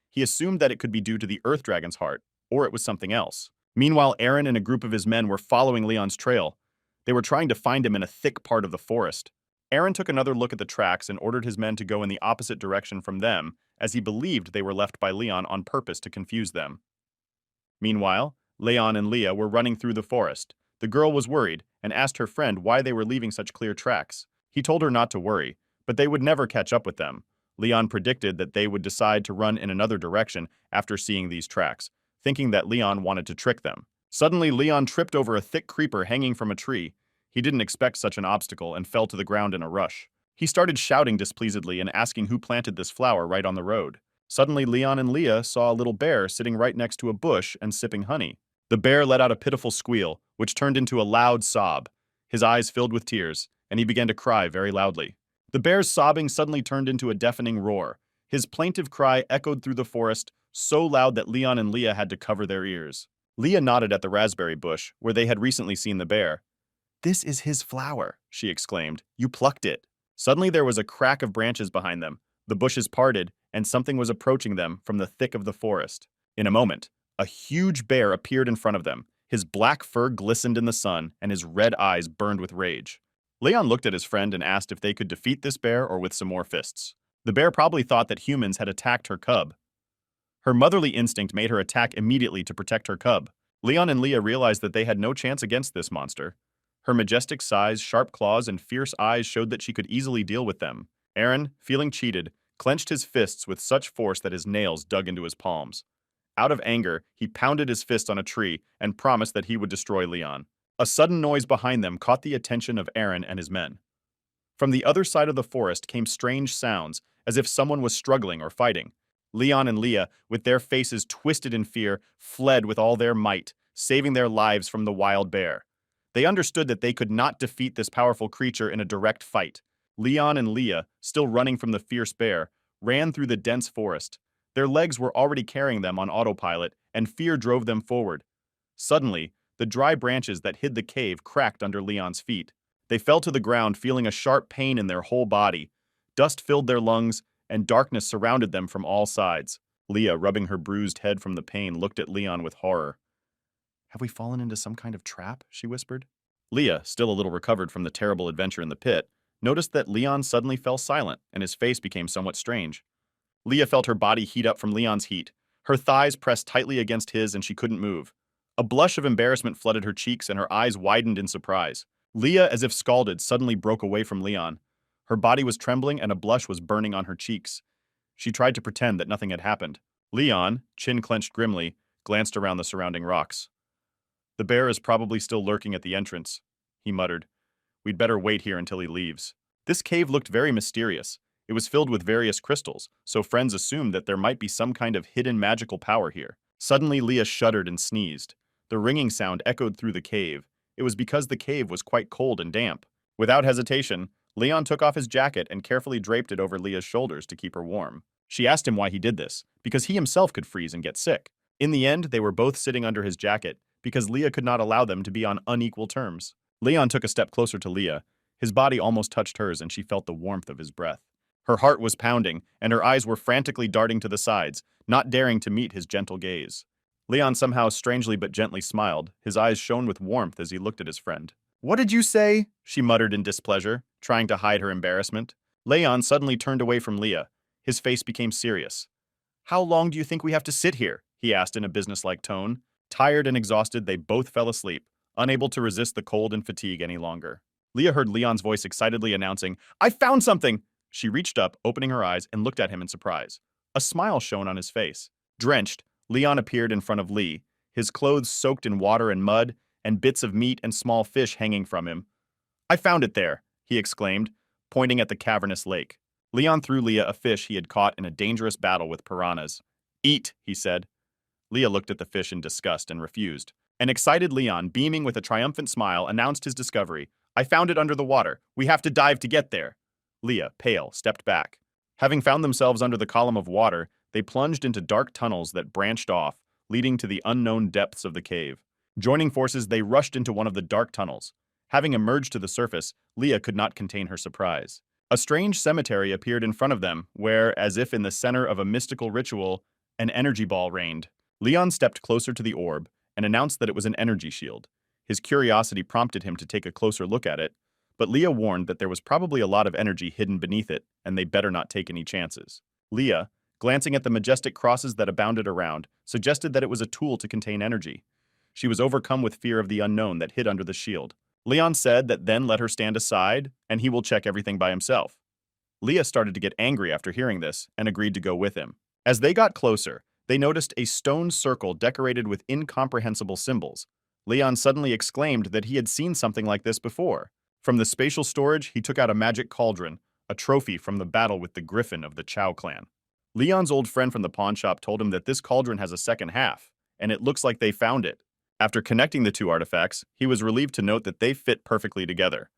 He assumed that it could be due to the Earth Dragon's heart, or it was something else. Meanwhile, Aaron and a group of his men were following Leon's trail. They were trying to find him in a thick part of the forest. Aaron took another look at the tracks and ordered his men to go in the opposite direction from them, as he believed they were left by Leon on purpose to confuse them. Meanwhile, Leon and Leah were running through the forest. The girl was worried and asked her friend why they were leaving such clear tracks. He told her not to worry, but they would never catch up with them. Leon predicted that they would decide to run in another direction after seeing these tracks, thinking that Leon wanted to trick them. Suddenly, Leon tripped over a thick creeper hanging from a tree. He didn't expect such an obstacle and fell to the ground in a rush. He started shouting displeasedly and asking who planted this flower right on the road. Suddenly, Leon and Leah saw a little bear sitting right next to a bush and sipping honey. The bear let out a pitiful squeal, which turned into a loud sob. His eyes filled with tears, and he began to cry very loudly. The bear's sobbing suddenly turned into a deafening roar. His plaintive cry echoed through the forest, so loud that Leon and Leah had to cover their ears. Leah nodded at the raspberry bush, where they had recently seen the bear. "This is his flower," she exclaimed. "You plucked it." Suddenly there was a crack of branches behind them. The bushes parted, and something was approaching them from the thick of the forest. In a moment, a huge bear appeared in front of them. His black fur glistened in the sun, and his red eyes burned with rage. Leon looked at his friend and asked if they could defeat this bear or with some more fists. The bear probably thought that humans had attacked her cub. Her motherly instinct made her attack immediately to protect her cub. Leon and Leah realized that they had no chance against this monster. Her majestic size, sharp claws, and fierce eyes showed that she could easily deal with them. Aaron, feeling cheated, clenched his fists with such force that his nails dug into his palms. Out of anger, he pounded his fist on a tree and promised that he would destroy Leon. A sudden noise behind them caught the attention of Aaron and his men. From the other side of the forest came strange sounds, as if someone was struggling or fighting. Leon and Leah, with their faces twisted in fear, fled with all their might, saving their lives from the wild bear. They understood that they could not defeat this powerful creature in a direct fight. Leon and Leah, still running from the fierce bear, ran through the dense forest. Their legs were already carrying them on autopilot, and fear drove them forward. Suddenly, the dry branches that hid the cave cracked under Leon's feet. They fell to the ground, feeling a sharp pain in their whole body. Dust filled their lungs, and darkness surrounded them from all sides. Leah, rubbing her bruised head from the pain, looked at Leon with horror. "Have we fallen into some kind of trap?" she whispered. Leah, still a little recovered from the terrible adventure in the pit, noticed that Leon suddenly fell silent, and his face became somewhat strange. Leah felt her body heat up from Leon's heat. Her thighs pressed tightly against his, and she couldn't move. A blush of embarrassment flooded her cheeks, and her eyes widened in surprise. Leah, as if scalded, suddenly broke away from Leon. Her body was trembling, and a blush was burning on her cheeks. She tried to pretend that nothing had happened. Leon, chin clenched grimly, glanced around the surrounding rocks. "The bear is probably still lurking at the entrance," he muttered. "We'd better wait here until he leaves." This cave looked very mysterious. It was filled with various crystals, so friends assumed that there might be some kind of hidden magical power here. Suddenly, Leah shuddered and sneezed. The ringing sound echoed through the cave. It was because the cave was quite cold and damp. Without hesitation, Leon took off his jacket and carefully draped it over Leah's shoulders to keep her warm. She asked him why he did this, because he himself could freeze and get sick. In the end, they were both sitting under his jacket, because Leah could not allow them to be on unequal terms. Leon took a step closer to Leah. His body almost touched hers, and she felt the warmth of his breath. Her heart was pounding, and her eyes were frantically darting to the sides, not daring to meet his gentle gaze. Leon somehow strangely but gently smiled. His eyes shone with warmth as he looked at his friend. "What did you say?" she muttered in displeasure, trying to hide her embarrassment. Leon suddenly turned away from Leah. His face became serious. "How long do you think we have to sit here?" he asked in a businesslike tone. Tired and exhausted, they both fell asleep, unable to resist the cold and fatigue any longer. Leah heard Leon's voice excitedly announcing, "I found something!" She reached up, opening her eyes, and looked at him in surprise. A smile shone on his face. Drenched, Leon appeared in front of Lee, his clothes soaked in water and mud, and bits of meat and small fish hanging from him. "I found it there," he exclaimed, pointing at the cavernous lake. Leon threw Leah a fish he had caught in a dangerous battle with piranhas. "Eat," he said. Leah looked at the fish in disgust and refused. An excited Leon, beaming with a triumphant smile, announced his discovery. "I found it under the water. We have to dive to get there." Leah, pale, stepped back. Having found themselves under the column of water, they plunged into dark tunnels that branched off, leading to the unknown depths of the cave. Joining forces, they rushed into one of the dark tunnels. Having emerged to the surface, Leah could not contain her surprise. A strange cemetery appeared in front of them, where, as if in the center of a mystical ritual, an energy ball reigned. Leon stepped closer to the orb and announced that it was an energy shield. His curiosity prompted him to take a closer look at it, but Leah warned that there was probably a lot of energy hidden beneath it, and they better not take any chances. Leah, glancing at the majestic crosses that abounded around, suggested that it was a tool to contain energy. She was overcome with fear of the unknown that hid under the shield. Leon said that then let her stand aside, and he will check everything by himself. Leah started to get angry after hearing this, and agreed to go with him. As they got closer, they noticed a stone circle decorated with incomprehensible symbols. Leon suddenly exclaimed that he had seen something like this before. From the spatial storage, he took out a magic cauldron, a trophy from the battle with the griffin of the Chow clan. Leon's old friend from the pawn shop told him that this cauldron has a second half, and it looks like they found it. After connecting the two artifacts, he was relieved to note that they fit perfectly together.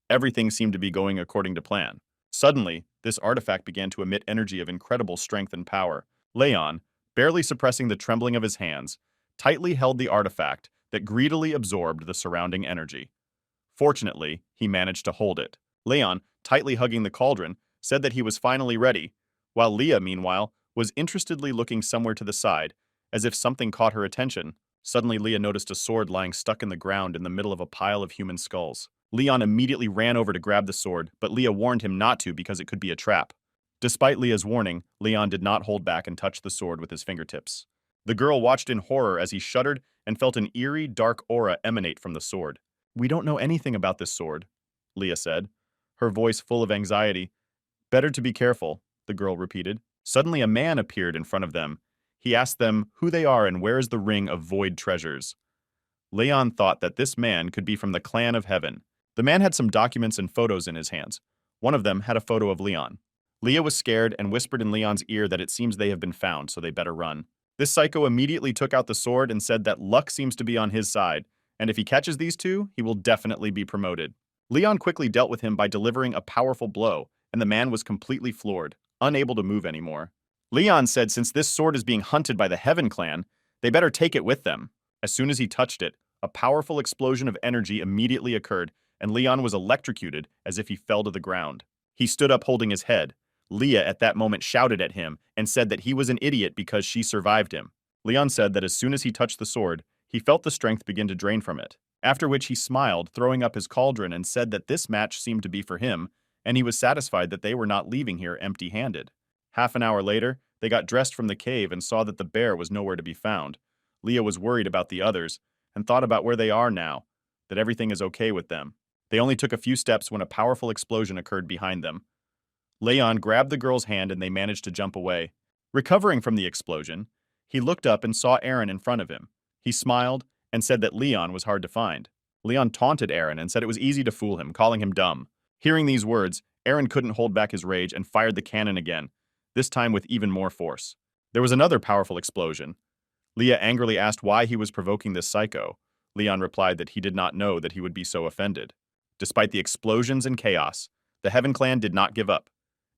Everything seemed to be going according to plan. Suddenly, this artifact began to emit energy of incredible strength and power. Leon, barely suppressing the trembling of his hands, tightly held the artifact that greedily absorbed the surrounding energy. Fortunately, he managed to hold it. Leon, tightly hugging the cauldron, said that he was finally ready, while Leah, meanwhile, was interestedly looking somewhere to the side, as if something caught her attention. Suddenly, Leah noticed a sword lying stuck in the ground in the middle of a pile of human skulls. Leon immediately ran over to grab the sword, but Leah warned him not to because it could be a trap. Despite Leah's warning, Leon did not hold back and touched the sword with his fingertips. The girl watched in horror as he shuddered and felt an eerie, dark aura emanate from the sword. "We don't know anything about this sword," Leah said, her voice full of anxiety. "Better to be careful." the girl repeated. Suddenly a man appeared in front of them. He asked them who they are and where is the ring of void treasures. Leon thought that this man could be from the clan of heaven. The man had some documents and photos in his hands. One of them had a photo of Leon. Leah was scared and whispered in Leon's ear that it seems they have been found, so they better run. This psycho immediately took out the sword and said that luck seems to be on his side, and if he catches these two, he will definitely be promoted. Leon quickly dealt with him by delivering a powerful blow, and the man was completely floored, unable to move anymore. Leon said since this sword is being hunted by the Heaven clan, they better take it with them. As soon as he touched it, a powerful explosion of energy immediately occurred, and Leon was electrocuted as if he fell to the ground. He stood up holding his head. Leah at that moment shouted at him and said that he was an idiot because she survived him. Leon said that as soon as he touched the sword, he felt the strength begin to drain from it, after which he smiled, throwing up his cauldron and said that this match seemed to be for him, and he was satisfied that they were not leaving here empty-handed. Half an hour later, they got dressed from the cave and saw that the bear was nowhere to be found. Leah was worried about the others and thought about where they are now, that everything is okay with them. They only took a few steps when a powerful explosion occurred behind them. Leon grabbed the girl's hand and they managed to jump away. Recovering from the explosion, he looked up and saw Aaron in front of him. He smiled and said that Leon was hard to find. Leon taunted Aaron and said it was easy to fool him, calling him dumb. Hearing these words, Aaron couldn't hold back his rage and fired the cannon again, this time with even more force. There was another powerful explosion. Leah angrily asked why he was provoking this psycho. Leon replied that he did not know that he would be so offended. Despite the explosions and chaos, the Heaven clan did not give up.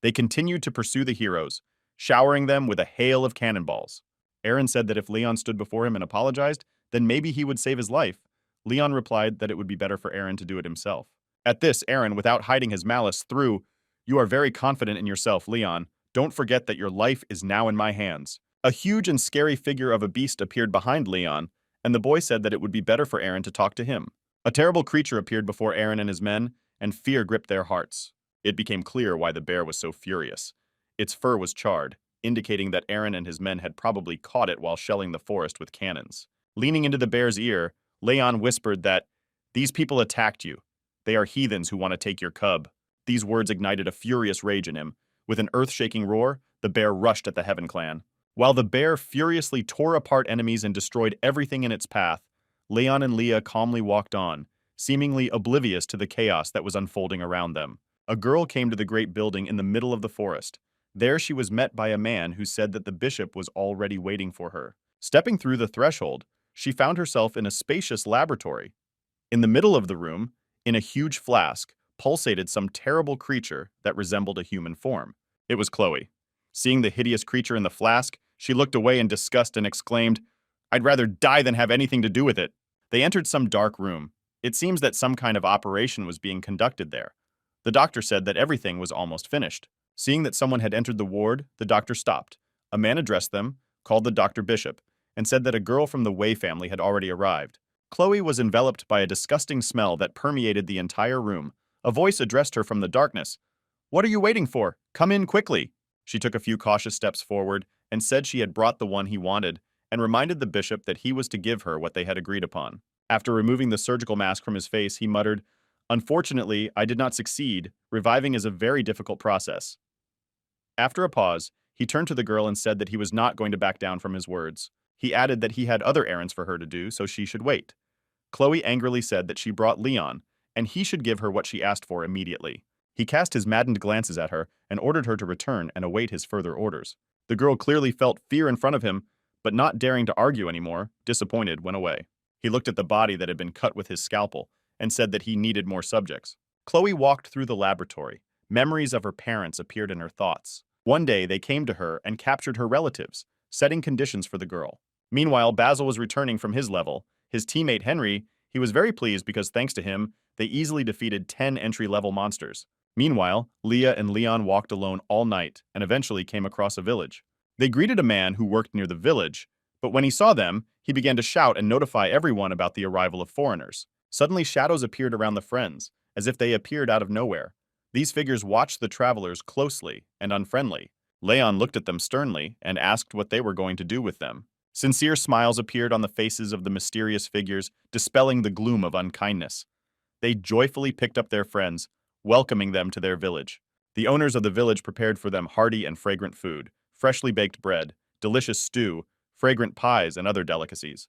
They continued to pursue the heroes, showering them with a hail of cannonballs. Aaron said that if Leon stood before him and apologized, then maybe he would save his life. Leon replied that it would be better for Aaron to do it himself. At this, Aaron, without hiding his malice, threw, "You are very confident in yourself, Leon. Don't forget that your life is now in my hands." A huge and scary figure of a beast appeared behind Leon, and the boy said that it would be better for Aaron to talk to him. A terrible creature appeared before Aaron and his men, and fear gripped their hearts. It became clear why the bear was so furious. Its fur was charred, indicating that Aaron and his men had probably caught it while shelling the forest with cannons. Leaning into the bear's ear, Leon whispered that, "These people attacked you. They are heathens who want to take your cub." These words ignited a furious rage in him. With an earth-shaking roar, the bear rushed at the Heaven clan. While the bear furiously tore apart enemies and destroyed everything in its path, Leon and Leah calmly walked on, seemingly oblivious to the chaos that was unfolding around them. A girl came to the great building in the middle of the forest. There she was met by a man who said that the bishop was already waiting for her. Stepping through the threshold, she found herself in a spacious laboratory. In the middle of the room, in a huge flask, pulsated some terrible creature that resembled a human form. It was Chloe. Seeing the hideous creature in the flask, she looked away in disgust and exclaimed, "I'd rather die than have anything to do with it." They entered some dark room. It seems that some kind of operation was being conducted there. The doctor said that everything was almost finished. Seeing that someone had entered the ward, the doctor stopped. A man addressed them, called the Dr. Bishop, and said that a girl from the Wei family had already arrived. Chloe was enveloped by a disgusting smell that permeated the entire room. A voice addressed her from the darkness. "What are you waiting for? Come in quickly." She took a few cautious steps forward and said she had brought the one he wanted, and reminded the bishop that he was to give her what they had agreed upon. After removing the surgical mask from his face, he muttered, "Unfortunately, I did not succeed. Reviving is a very difficult process." After a pause, he turned to the girl and said that he was not going to back down from his words. He added that he had other errands for her to do, so she should wait. Chloe angrily said that she brought Leon, and he should give her what she asked for immediately. He cast his maddened glances at her and ordered her to return and await his further orders. The girl clearly felt fear in front of him, but not daring to argue anymore, disappointed, went away. He looked at the body that had been cut with his scalpel and said that he needed more subjects. Chloe walked through the laboratory. Memories of her parents appeared in her thoughts. One day, they came to her and captured her relatives, setting conditions for the girl. Meanwhile, Basil was returning from his level. His teammate Henry, he was very pleased because thanks to him, they easily defeated 10 entry-level monsters. Meanwhile, Leah and Leon walked alone all night and eventually came across a village. They greeted a man who worked near the village, but when he saw them, he began to shout and notify everyone about the arrival of foreigners. Suddenly, shadows appeared around the friends, as if they appeared out of nowhere. These figures watched the travelers closely and unfriendly. Leon looked at them sternly and asked what they were going to do with them. Sincere smiles appeared on the faces of the mysterious figures, dispelling the gloom of unkindness. They joyfully picked up their friends, welcoming them to their village. The owners of the village prepared for them hearty and fragrant food, freshly baked bread, delicious stew, fragrant pies, and other delicacies.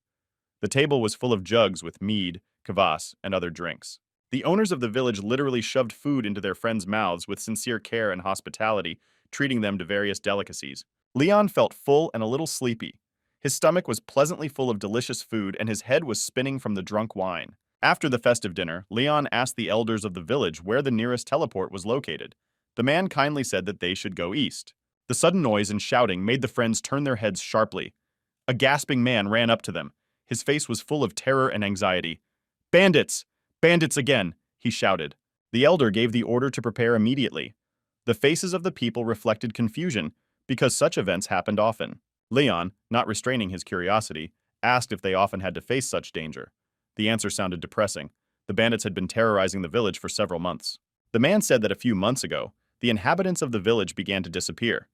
The table was full of jugs with mead, kvass, and other drinks. The owners of the village literally shoved food into their friends' mouths with sincere care and hospitality, treating them to various delicacies. Leon felt full and a little sleepy. His stomach was pleasantly full of delicious food and his head was spinning from the drunk wine. After the festive dinner, Leon asked the elders of the village where the nearest teleport was located. The man kindly said that they should go east. The sudden noise and shouting made the friends turn their heads sharply. A gasping man ran up to them. His face was full of terror and anxiety. "Bandits! Bandits again!" he shouted. The elder gave the order to prepare immediately. The faces of the people reflected confusion, because such events happened often. Leon, not restraining his curiosity, asked if they often had to face such danger. The answer sounded depressing. The bandits had been terrorizing the village for several months. The man said that a few months ago, the inhabitants of the village began to disappear.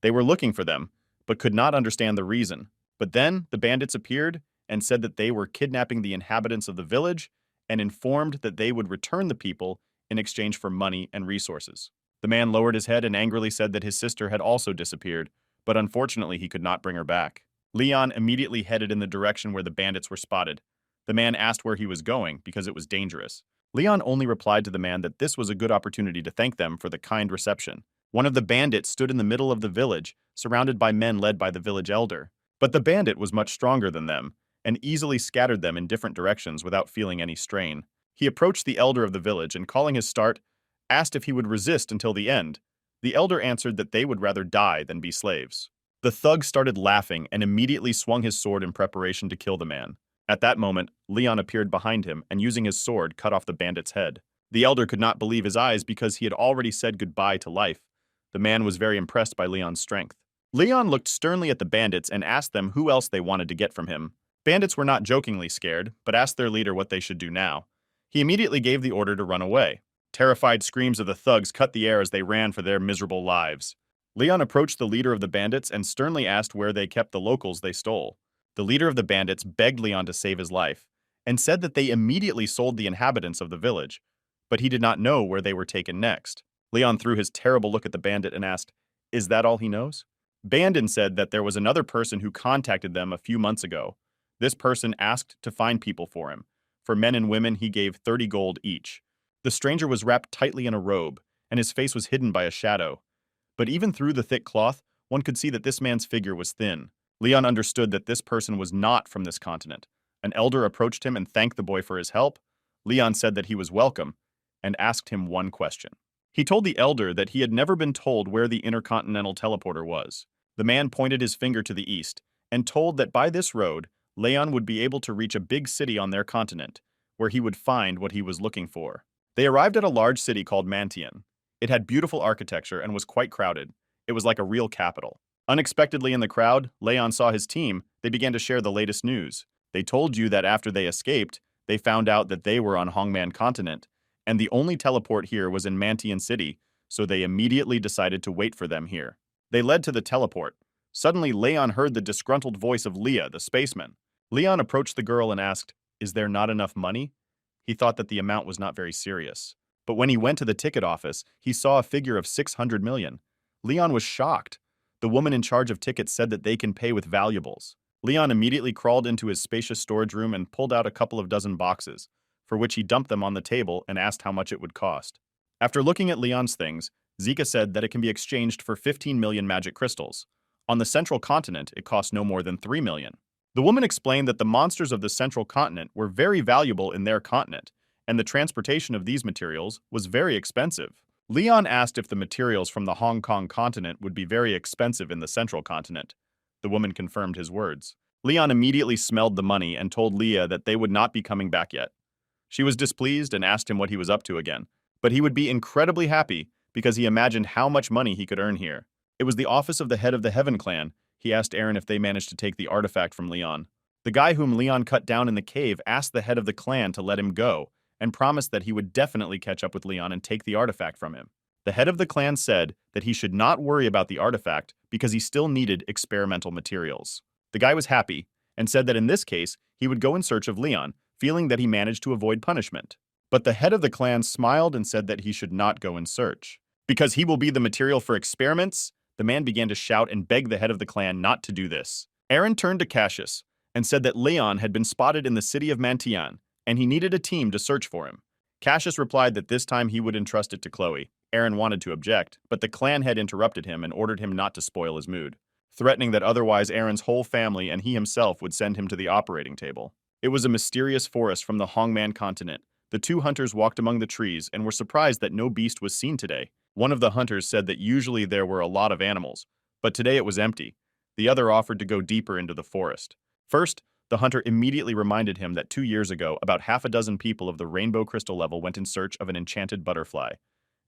They were looking for them, but could not understand the reason. But then the bandits appeared and said that they were kidnapping the inhabitants of the village and informed that they would return the people in exchange for money and resources. The man lowered his head and angrily said that his sister had also disappeared, but unfortunately he could not bring her back. Leon immediately headed in the direction where the bandits were spotted. The man asked where he was going because it was dangerous. Leon only replied to the man that this was a good opportunity to thank them for the kind reception. One of the bandits stood in the middle of the village, surrounded by men led by the village elder. But the bandit was much stronger than them, and easily scattered them in different directions without feeling any strain. He approached the elder of the village and, calling his start, asked if he would resist until the end. The elder answered that they would rather die than be slaves. The thug started laughing and immediately swung his sword in preparation to kill the man. At that moment, Leon appeared behind him and using his sword cut off the bandit's head. The elder could not believe his eyes because he had already said goodbye to life. The man was very impressed by Leon's strength. Leon looked sternly at the bandits and asked them who else they wanted to get from him. Bandits were not jokingly scared, but asked their leader what they should do now. He immediately gave the order to run away. Terrified screams of the thugs cut the air as they ran for their miserable lives. Leon approached the leader of the bandits and sternly asked where they kept the locals they stole. The leader of the bandits begged Leon to save his life, and said that they immediately sold the inhabitants of the village, but he did not know where they were taken next. Leon threw his terrible look at the bandit and asked, "Is that all he knows?" Bandon said that there was another person who contacted them a few months ago. This person asked to find people for him. For men and women, he gave 30 gold each. The stranger was wrapped tightly in a robe, and his face was hidden by a shadow. But even through the thick cloth, one could see that this man's figure was thin. Leon understood that this person was not from this continent. An elder approached him and thanked the boy for his help. Leon said that he was welcome, and asked him one question. He told the elder that he had never been told where the intercontinental teleporter was. The man pointed his finger to the east, and told that by this road, Leon would be able to reach a big city on their continent, where he would find what he was looking for. They arrived at a large city called Mantian. It had beautiful architecture and was quite crowded. It was like a real capital. Unexpectedly in the crowd, Leon saw his team. They began to share the latest news. They told you that after they escaped, they found out that they were on Hongman continent, and the only teleport here was in Mantian City, so they immediately decided to wait for them here. They led to the teleport. Suddenly, Leon heard the disgruntled voice of Leah, the spaceman. Leon approached the girl and asked, "Is there not enough money?" He thought that the amount was not very serious. But when he went to the ticket office, he saw a figure of 600 million. Leon was shocked. The woman in charge of tickets said that they can pay with valuables. Leon immediately crawled into his spacious storage room and pulled out a couple of dozen boxes, for which he dumped them on the table and asked how much it would cost. After looking at Leon's things, Zika said that it can be exchanged for 15 million magic crystals. On the central continent, it cost no more than 3 million. The woman explained that the monsters of the central continent were very valuable in their continent, and the transportation of these materials was very expensive. Leon asked if the materials from the Hong Kong continent would be very expensive in the central continent. The woman confirmed his words. Leon immediately smelled the money and told Leah that they would not be coming back yet. She was displeased and asked him what he was up to again, but he would be incredibly happy because he imagined how much money he could earn here. It was the office of the head of the Heaven clan. He asked Aaron if they managed to take the artifact from Leon. The guy whom Leon cut down in the cave asked the head of the clan to let him go, and promised that he would definitely catch up with Leon and take the artifact from him. The head of the clan said that he should not worry about the artifact because he still needed experimental materials. The guy was happy, and said that in this case, he would go in search of Leon, feeling that he managed to avoid punishment. But the head of the clan smiled and said that he should not go in search. Because he will be the material for experiments, the man began to shout and beg the head of the clan not to do this. Aaron turned to Cassius and said that Leon had been spotted in the city of Mantian, and he needed a team to search for him. Cassius replied that this time he would entrust it to Chloe. Aaron wanted to object, but the clan head interrupted him and ordered him not to spoil his mood, threatening that otherwise Aaron's whole family and he himself would send him to the operating table. It was a mysterious forest from the Hongman continent. The two hunters walked among the trees and were surprised that no beast was seen today. One of the hunters said that usually there were a lot of animals, but today it was empty. The other offered to go deeper into the forest. First, the hunter immediately reminded him that 2 years ago, about half a dozen people of the rainbow crystal level went in search of an enchanted butterfly,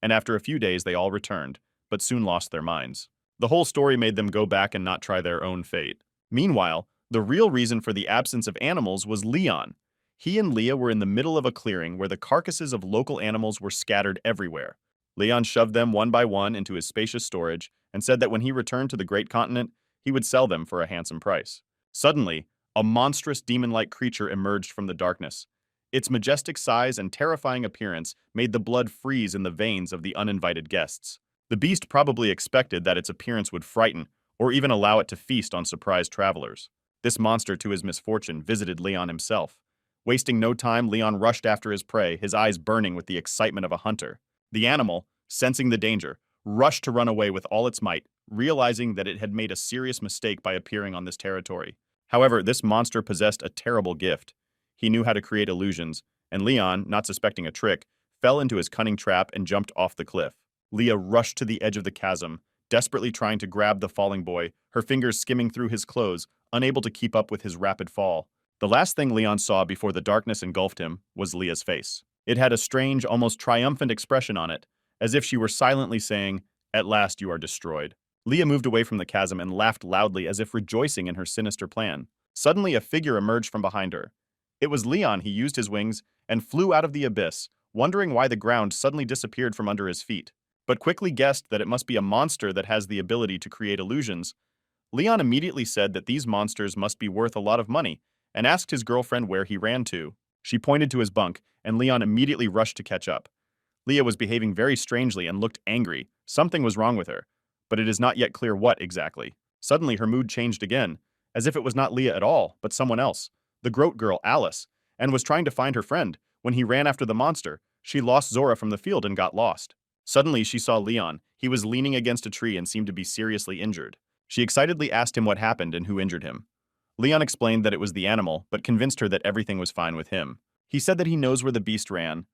and after a few days they all returned, but soon lost their minds. The whole story made them go back and not try their own fate. Meanwhile, the real reason for the absence of animals was Leon. He and Leah were in the middle of a clearing where the carcasses of local animals were scattered everywhere. Leon shoved them one by one into his spacious storage and said that when he returned to the great continent, he would sell them for a handsome price. Suddenly, a monstrous demon-like creature emerged from the darkness. Its majestic size and terrifying appearance made the blood freeze in the veins of the uninvited guests. The beast probably expected that its appearance would frighten or even allow it to feast on surprised travelers. This monster, to his misfortune, visited Leon himself. Wasting no time, Leon rushed after his prey, his eyes burning with the excitement of a hunter. The animal, sensing the danger, rushed to run away with all its might, realizing that it had made a serious mistake by appearing on this territory. However, this monster possessed a terrible gift. He knew how to create illusions, and Leon, not suspecting a trick, fell into his cunning trap and jumped off the cliff. Leah rushed to the edge of the chasm, desperately trying to grab the falling boy, her fingers skimming through his clothes, unable to keep up with his rapid fall. The last thing Leon saw before the darkness engulfed him was Leah's face. It had a strange, almost triumphant expression on it, as if she were silently saying, "At last you are destroyed." Leah moved away from the chasm and laughed loudly as if rejoicing in her sinister plan. Suddenly a figure emerged from behind her. It was Leon. He used his wings and flew out of the abyss, wondering why the ground suddenly disappeared from under his feet, but quickly guessed that it must be a monster that has the ability to create illusions. Leon immediately said that these monsters must be worth a lot of money and asked his girlfriend where he ran to. She pointed to his bunk, and Leon immediately rushed to catch up. Leah was behaving very strangely and looked angry. Something was wrong with her, but it is not yet clear what exactly. Suddenly her mood changed again, as if it was not Leah at all, but someone else, the Groat girl Alice, and was trying to find her friend. When he ran after the monster, she lost Zora from the field and got lost. Suddenly she saw Leon. He was leaning against a tree and seemed to be seriously injured. She excitedly asked him what happened and who injured him. Leon explained that it was the animal, but convinced her that everything was fine with him. He said that he knows where the beast ran.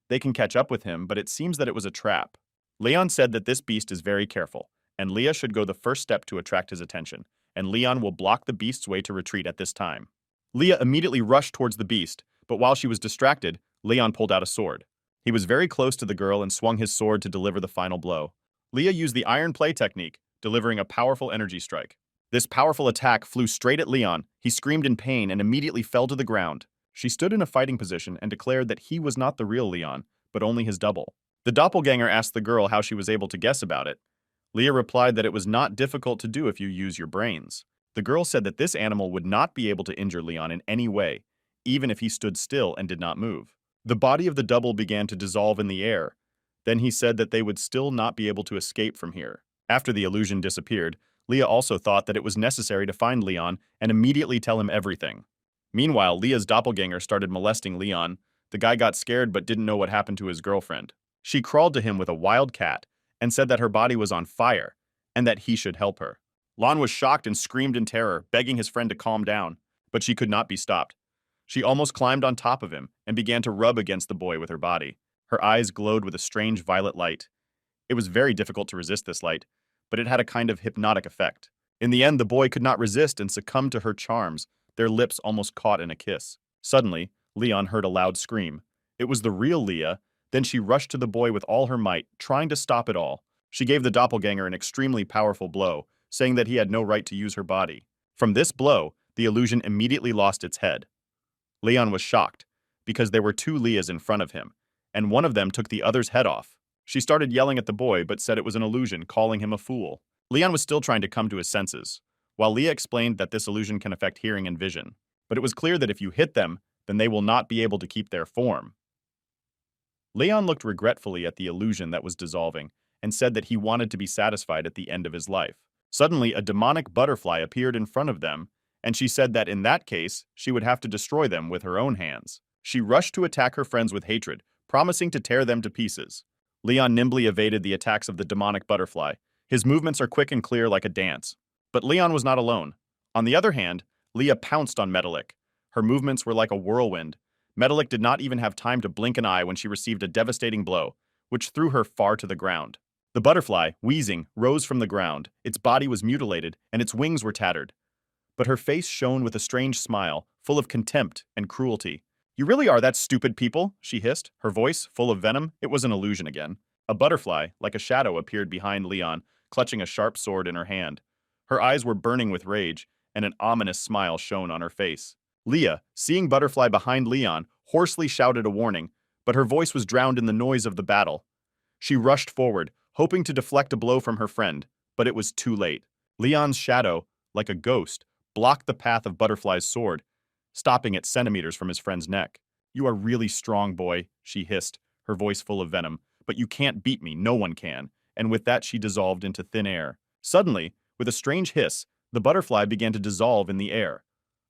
They can catch up with him, but it seems that it was a trap. Leon said that this beast is very careful, and Leah should go the first step to attract his attention, and Leon will block the beast's way to retreat at this time. Leah immediately rushed towards the beast, but while she was distracted, Leon pulled out a sword. He was very close to the girl and swung his sword to deliver the final blow. Leah used the iron play technique, delivering a powerful energy strike. This powerful attack flew straight at Leon. He screamed in pain and immediately fell to the ground. She stood in a fighting position and declared that he was not the real Leon, but only his double. The doppelganger asked the girl how she was able to guess about it. Leah replied that it was not difficult to do if you use your brains. The girl said that this animal would not be able to injure Leon in any way, even if he stood still and did not move. The body of the double began to dissolve in the air. Then he said that they would still not be able to escape from here. After the illusion disappeared, Leah also thought that it was necessary to find Leon and immediately tell him everything. Meanwhile, Leah's doppelganger started molesting Leon. The guy got scared but didn't know what happened to his girlfriend. She crawled to him with a wild cat and said that her body was on fire and that he should help her. Lon was shocked and screamed in terror, begging his friend to calm down, but she could not be stopped. She almost climbed on top of him and began to rub against the boy with her body. Her eyes glowed with a strange violet light. It was very difficult to resist this light, but it had a kind of hypnotic effect. In the end, the boy could not resist and succumbed to her charms, their lips almost caught in a kiss. Suddenly, Leon heard a loud scream. It was the real Leah. Then she rushed to the boy with all her might, trying to stop it all. She gave the doppelganger an extremely powerful blow, saying that he had no right to use her body. From this blow, the illusion immediately lost its head. Leon was shocked, because there were two Leahs in front of him, and one of them took the other's head off. She started yelling at the boy, but said it was an illusion, calling him a fool. Leon was still trying to come to his senses, while Leah explained that this illusion can affect hearing and vision. But it was clear that if you hit them, then they will not be able to keep their form. Leon looked regretfully at the illusion that was dissolving, and said that he wanted to be satisfied at the end of his life. Suddenly, a demonic butterfly appeared in front of them, and she said that in that case, she would have to destroy them with her own hands. She rushed to attack her friends with hatred, promising to tear them to pieces. Leon nimbly evaded the attacks of the demonic butterfly. His movements are quick and clear like a dance. But Leon was not alone. On the other hand, Leah pounced on Metallic. Her movements were like a whirlwind. Metallic did not even have time to blink an eye when she received a devastating blow, which threw her far to the ground. The butterfly, wheezing, rose from the ground. Its body was mutilated, and its wings were tattered. But her face shone with a strange smile, full of contempt and cruelty. "You really are that stupid, people," she hissed, her voice full of venom. It was an illusion again. A butterfly, like a shadow, appeared behind Leon, clutching a sharp sword in her hand. Her eyes were burning with rage, and an ominous smile shone on her face. Leah, seeing Butterfly behind Leon, hoarsely shouted a warning, but her voice was drowned in the noise of the battle. She rushed forward, hoping to deflect a blow from her friend, but it was too late. Leon's shadow, like a ghost, blocked the path of Butterfly's sword, stopping it centimeters from his friend's neck. "You are really strong, boy," she hissed, her voice full of venom, "but you can't beat me, no one can." And with that she dissolved into thin air. Suddenly, with a strange hiss, the butterfly began to dissolve in the air.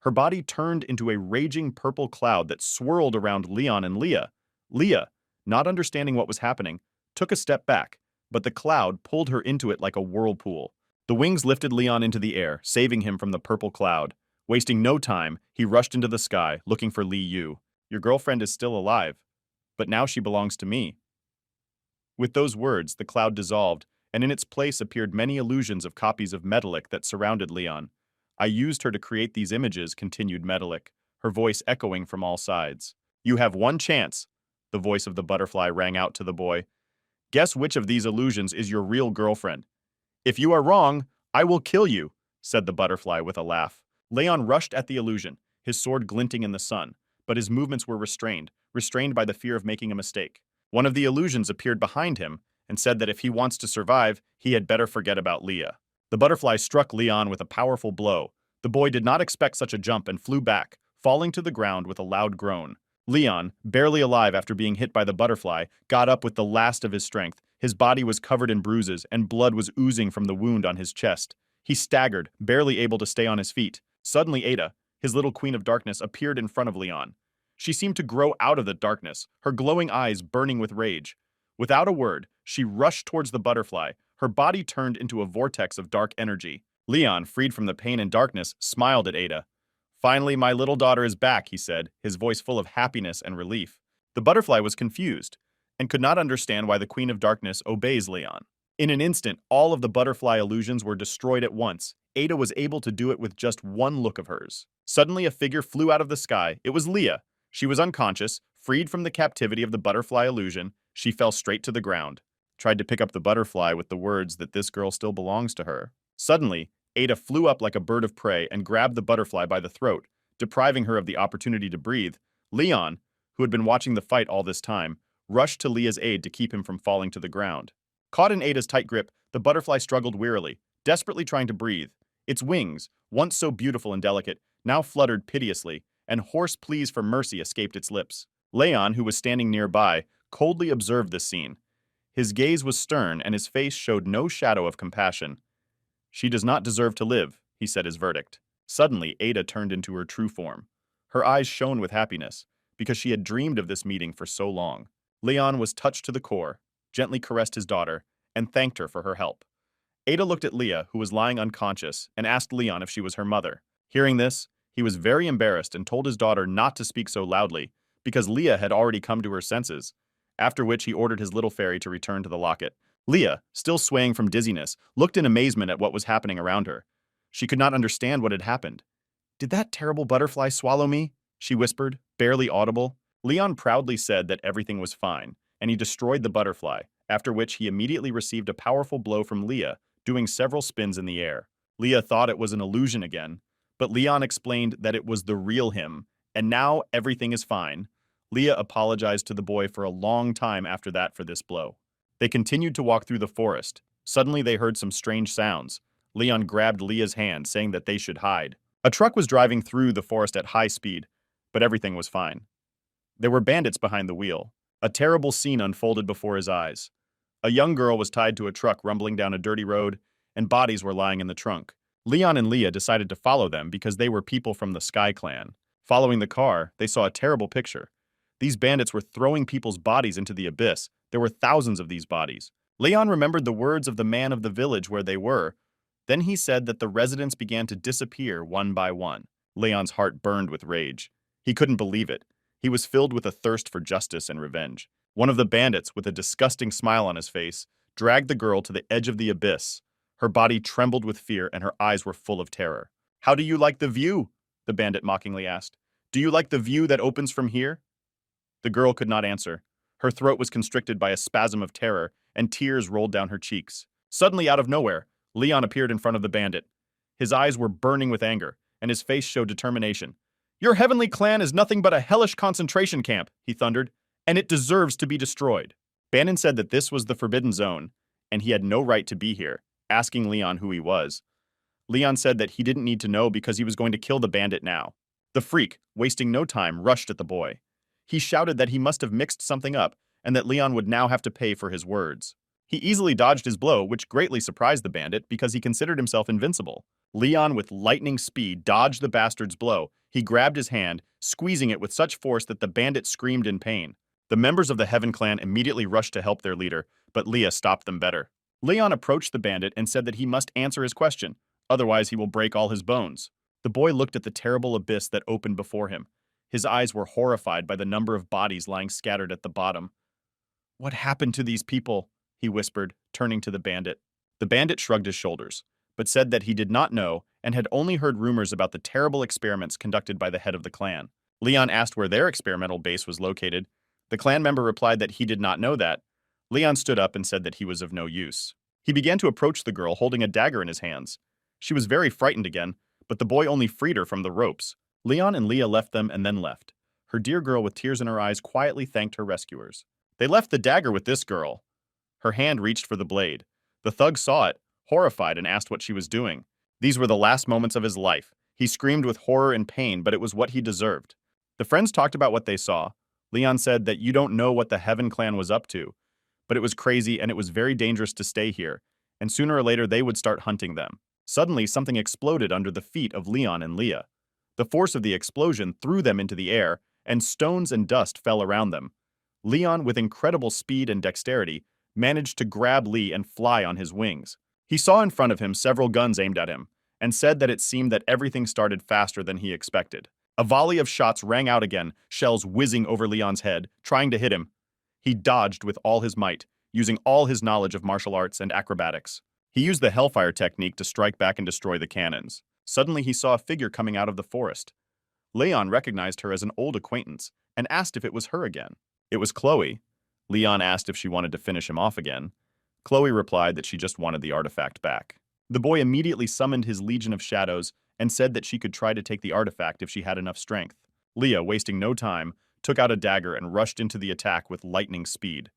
Her body turned into a raging purple cloud that swirled around Leon and Leah. Leah, not understanding what was happening, took a step back, but the cloud pulled her into it like a whirlpool. The wings lifted Leon into the air, saving him from the purple cloud. Wasting no time, he rushed into the sky, looking for Li Yu. "Your girlfriend is still alive, but now she belongs to me." With those words, the cloud dissolved, and in its place appeared many illusions of copies of Metallic that surrounded Leon. "I used her to create these images," continued Metallic, her voice echoing from all sides. "You have one chance," the voice of the butterfly rang out to the boy. "Guess which of these illusions is your real girlfriend. If you are wrong, I will kill you," said the butterfly with a laugh. Leon rushed at the illusion, his sword glinting in the sun, but his movements were restrained by the fear of making a mistake. One of the illusions appeared behind him and said that if he wants to survive, he had better forget about Leah. The butterfly struck Leon with a powerful blow. The boy did not expect such a jump and flew back, falling to the ground with a loud groan. Leon, barely alive after being hit by the butterfly, got up with the last of his strength. His body was covered in bruises, and blood was oozing from the wound on his chest. He staggered, barely able to stay on his feet. Suddenly Ada, his little queen of darkness, appeared in front of Leon. She seemed to grow out of the darkness, her glowing eyes burning with rage. Without a word, she rushed towards the butterfly. Her body turned into a vortex of dark energy. Leon, freed from the pain and darkness, smiled at Ada. "Finally, my little daughter is back," he said, his voice full of happiness and relief. The butterfly was confused and could not understand why the Queen of Darkness obeys Leon. In an instant, all of the butterfly illusions were destroyed at once. Ada was able to do it with just one look of hers. Suddenly, a figure flew out of the sky. It was Leah. She was unconscious, freed from the captivity of the butterfly illusion. She fell straight to the ground. Tried to pick up the butterfly with the words that this girl still belongs to her. Suddenly, Ada flew up like a bird of prey and grabbed the butterfly by the throat, depriving her of the opportunity to breathe. Leon, who had been watching the fight all this time, rushed to Leah's aid to keep him from falling to the ground. Caught in Ada's tight grip, the butterfly struggled wearily, desperately trying to breathe. Its wings, once so beautiful and delicate, now fluttered piteously, and hoarse pleas for mercy escaped its lips. Leon, who was standing nearby, coldly observed this scene. His gaze was stern, and his face showed no shadow of compassion. "She does not deserve to live," he said his verdict. Suddenly, Ada turned into her true form. Her eyes shone with happiness, because she had dreamed of this meeting for so long. Leon was touched to the core, gently caressed his daughter, and thanked her for her help. Ada looked at Leah, who was lying unconscious, and asked Leon if she was her mother. Hearing this, he was very embarrassed and told his daughter not to speak so loudly, because Leah had already come to her senses, after which he ordered his little fairy to return to the locket. Leah, still swaying from dizziness, looked in amazement at what was happening around her. She could not understand what had happened. "Did that terrible butterfly swallow me?" she whispered, barely audible. Leon proudly said that everything was fine, and he destroyed the butterfly, after which he immediately received a powerful blow from Leah, doing several spins in the air. Leah thought it was an illusion again, but Leon explained that it was the real him, and now everything is fine. Leah apologized to the boy for a long time after that for this blow. They continued to walk through the forest. Suddenly they heard some strange sounds. Leon grabbed Leah's hand, saying that they should hide. A truck was driving through the forest at high speed, but everything was fine. There were bandits behind the wheel. A terrible scene unfolded before his eyes. A young girl was tied to a truck rumbling down a dirty road, and bodies were lying in the trunk. Leon and Leah decided to follow them because they were people from the Sky Clan. Following the car, they saw a terrible picture. These bandits were throwing people's bodies into the abyss. There were thousands of these bodies. Leon remembered the words of the man of the village where they were. Then he said that the residents began to disappear one by one. Leon's heart burned with rage. He couldn't believe it. He was filled with a thirst for justice and revenge. One of the bandits, with a disgusting smile on his face, dragged the girl to the edge of the abyss. Her body trembled with fear and her eyes were full of terror. "How do you like the view?" the bandit mockingly asked. "Do you like the view that opens from here?" The girl could not answer. Her throat was constricted by a spasm of terror, and tears rolled down her cheeks. Suddenly, out of nowhere, Leon appeared in front of the bandit. His eyes were burning with anger, and his face showed determination. "Your heavenly clan is nothing but a hellish concentration camp," he thundered, "and it deserves to be destroyed." Bannon said that this was the Forbidden Zone, and he had no right to be here, asking Leon who he was. Leon said that he didn't need to know because he was going to kill the bandit now. The freak, wasting no time, rushed at the boy. He shouted that he must have mixed something up, and that Leon would now have to pay for his words. He easily dodged his blow, which greatly surprised the bandit because he considered himself invincible. Leon, with lightning speed, dodged the bastard's blow. He grabbed his hand, squeezing it with such force that the bandit screamed in pain. The members of the Heaven clan immediately rushed to help their leader, but Leah stopped them better. Leon approached the bandit and said that he must answer his question, otherwise he will break all his bones. The boy looked at the terrible abyss that opened before him. His eyes were horrified by the number of bodies lying scattered at the bottom. "What happened to these people?" he whispered, turning to the bandit. The bandit shrugged his shoulders, but said that he did not know and had only heard rumors about the terrible experiments conducted by the head of the clan. Leon asked where their experimental base was located. The clan member replied that he did not know that. Leon stood up and said that he was of no use. He began to approach the girl holding a dagger in his hands. She was very frightened again, but the boy only freed her from the ropes. Leon and Leah left them and then left. Her dear girl with tears in her eyes quietly thanked her rescuers. "They left the dagger with this girl." Her hand reached for the blade. The thug saw it, horrified, and asked what she was doing. These were the last moments of his life. He screamed with horror and pain, but it was what he deserved. The friends talked about what they saw. Leon said that you don't know what the Heaven clan was up to, but it was crazy and it was very dangerous to stay here, and sooner or later they would start hunting them. Suddenly, something exploded under the feet of Leon and Leah. The force of the explosion threw them into the air, and stones and dust fell around them. Leon, with incredible speed and dexterity, managed to grab Lee and fly on his wings. He saw in front of him several guns aimed at him, and said that it seemed that everything started faster than he expected. A volley of shots rang out again, shells whizzing over Leon's head, trying to hit him. He dodged with all his might, using all his knowledge of martial arts and acrobatics. He used the Hellfire technique to strike back and destroy the cannons. Suddenly he saw a figure coming out of the forest. Leon recognized her as an old acquaintance and asked if it was her again. It was Chloe. Leon asked if she wanted to finish him off again. Chloe replied that she just wanted the artifact back. The boy immediately summoned his Legion of Shadows and said that she could try to take the artifact if she had enough strength. Leah, wasting no time, took out a dagger and rushed into the attack with lightning speed.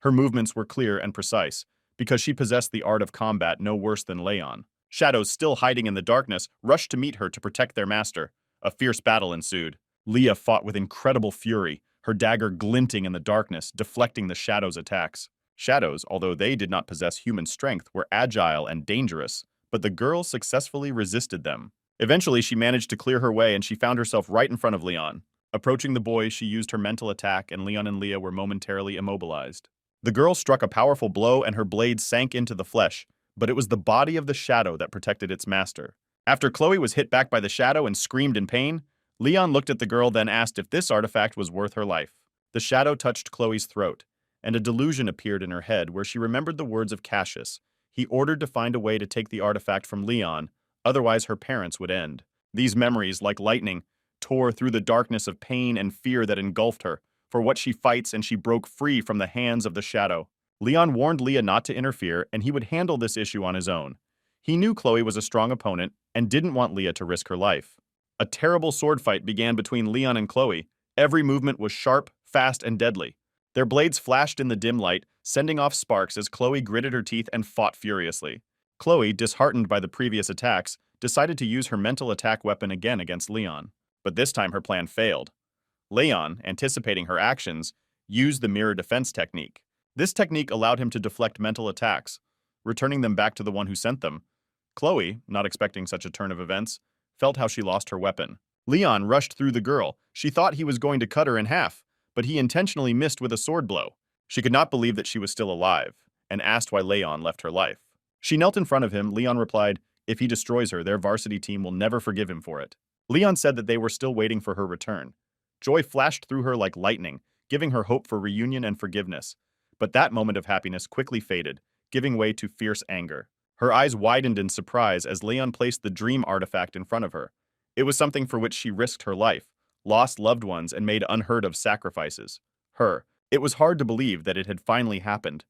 Her movements were clear and precise, because she possessed the art of combat no worse than Leon. Shadows, still hiding in the darkness, rushed to meet her to protect their master. A fierce battle ensued. Leah fought with incredible fury, her dagger glinting in the darkness, deflecting the Shadows' attacks. Shadows, although they did not possess human strength, were agile and dangerous, but the girl successfully resisted them. Eventually, she managed to clear her way and she found herself right in front of Leon. Approaching the boy, she used her mental attack and Leon and Leah were momentarily immobilized. The girl struck a powerful blow and her blade sank into the flesh, but it was the body of the Shadow that protected its master. After Chloe was hit back by the Shadow and screamed in pain, Leon looked at the girl, then asked if this artifact was worth her life. The Shadow touched Chloe's throat, and a delusion appeared in her head where she remembered the words of Cassius. He ordered to find a way to take the artifact from Leon, otherwise her parents would end. These memories, like lightning, tore through the darkness of pain and fear that engulfed her. For what she fights, and she broke free from the hands of the Shadow. Leon warned Leah not to interfere, and he would handle this issue on his own. He knew Chloe was a strong opponent and didn't want Leah to risk her life. A terrible sword fight began between Leon and Chloe. Every movement was sharp, fast, and deadly. Their blades flashed in the dim light, sending off sparks as Chloe gritted her teeth and fought furiously. Chloe, disheartened by the previous attacks, decided to use her mental attack weapon again against Leon. But this time her plan failed. Leon, anticipating her actions, used the mirror defense technique. This technique allowed him to deflect mental attacks, returning them back to the one who sent them. Chloe, not expecting such a turn of events, felt how she lost her weapon. Leon rushed through the girl. She thought he was going to cut her in half, but he intentionally missed with a sword blow. She could not believe that she was still alive, and asked why Leon left her life. She knelt in front of him. Leon replied, if he destroys her, their varsity team will never forgive him for it. Leon said that they were still waiting for her return. Joy flashed through her like lightning, giving her hope for reunion and forgiveness. But that moment of happiness quickly faded, giving way to fierce anger. Her eyes widened in surprise as Leon placed the dream artifact in front of her. It was something for which she risked her life, lost loved ones, and made unheard-of sacrifices. It was hard to believe that it had finally happened.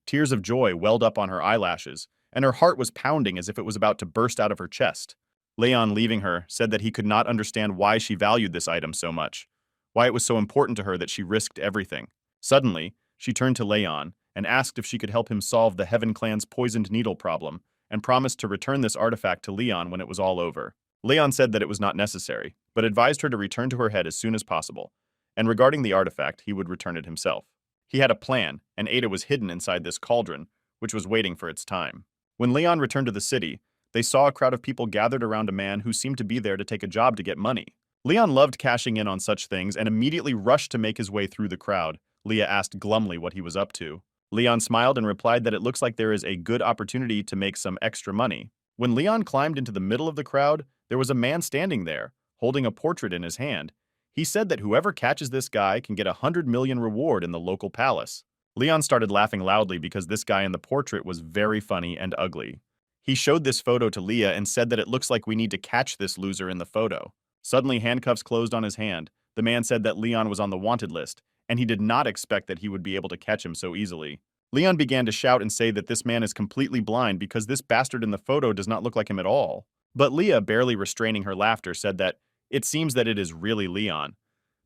Tears of joy welled up on her eyelashes, and her heart was pounding as if it was about to burst out of her chest. Leon, leaving her, said that he could not understand why she valued this item so much, why it was so important to her that she risked everything. Suddenly, she turned to Leon and asked if she could help him solve the Heaven Clan's poisoned needle problem, and promised to return this artifact to Leon when it was all over. Leon said that it was not necessary, but advised her to return to her head as soon as possible, and regarding the artifact, he would return it himself. He had a plan, and Ada was hidden inside this cauldron, which was waiting for its time. When Leon returned to the city, they saw a crowd of people gathered around a man who seemed to be there to take a job to get money. Leon loved cashing in on such things and immediately rushed to make his way through the crowd. Leah asked glumly what he was up to. Leon smiled and replied that it looks like there is a good opportunity to make some extra money. When Leon climbed into the middle of the crowd, there was a man standing there, holding a portrait in his hand. He said that whoever catches this guy can get 100 million reward in the local palace. Leon started laughing loudly because this guy in the portrait was very funny and ugly. He showed this photo to Leah and said that it looks like we need to catch this loser in the photo. Suddenly, handcuffs closed on his hand. The man said that Leon was on the wanted list, and he did not expect that he would be able to catch him so easily. Leon began to shout and say that this man is completely blind because this bastard in the photo does not look like him at all. But Leah, barely restraining her laughter, said that it seems that it is really Leon.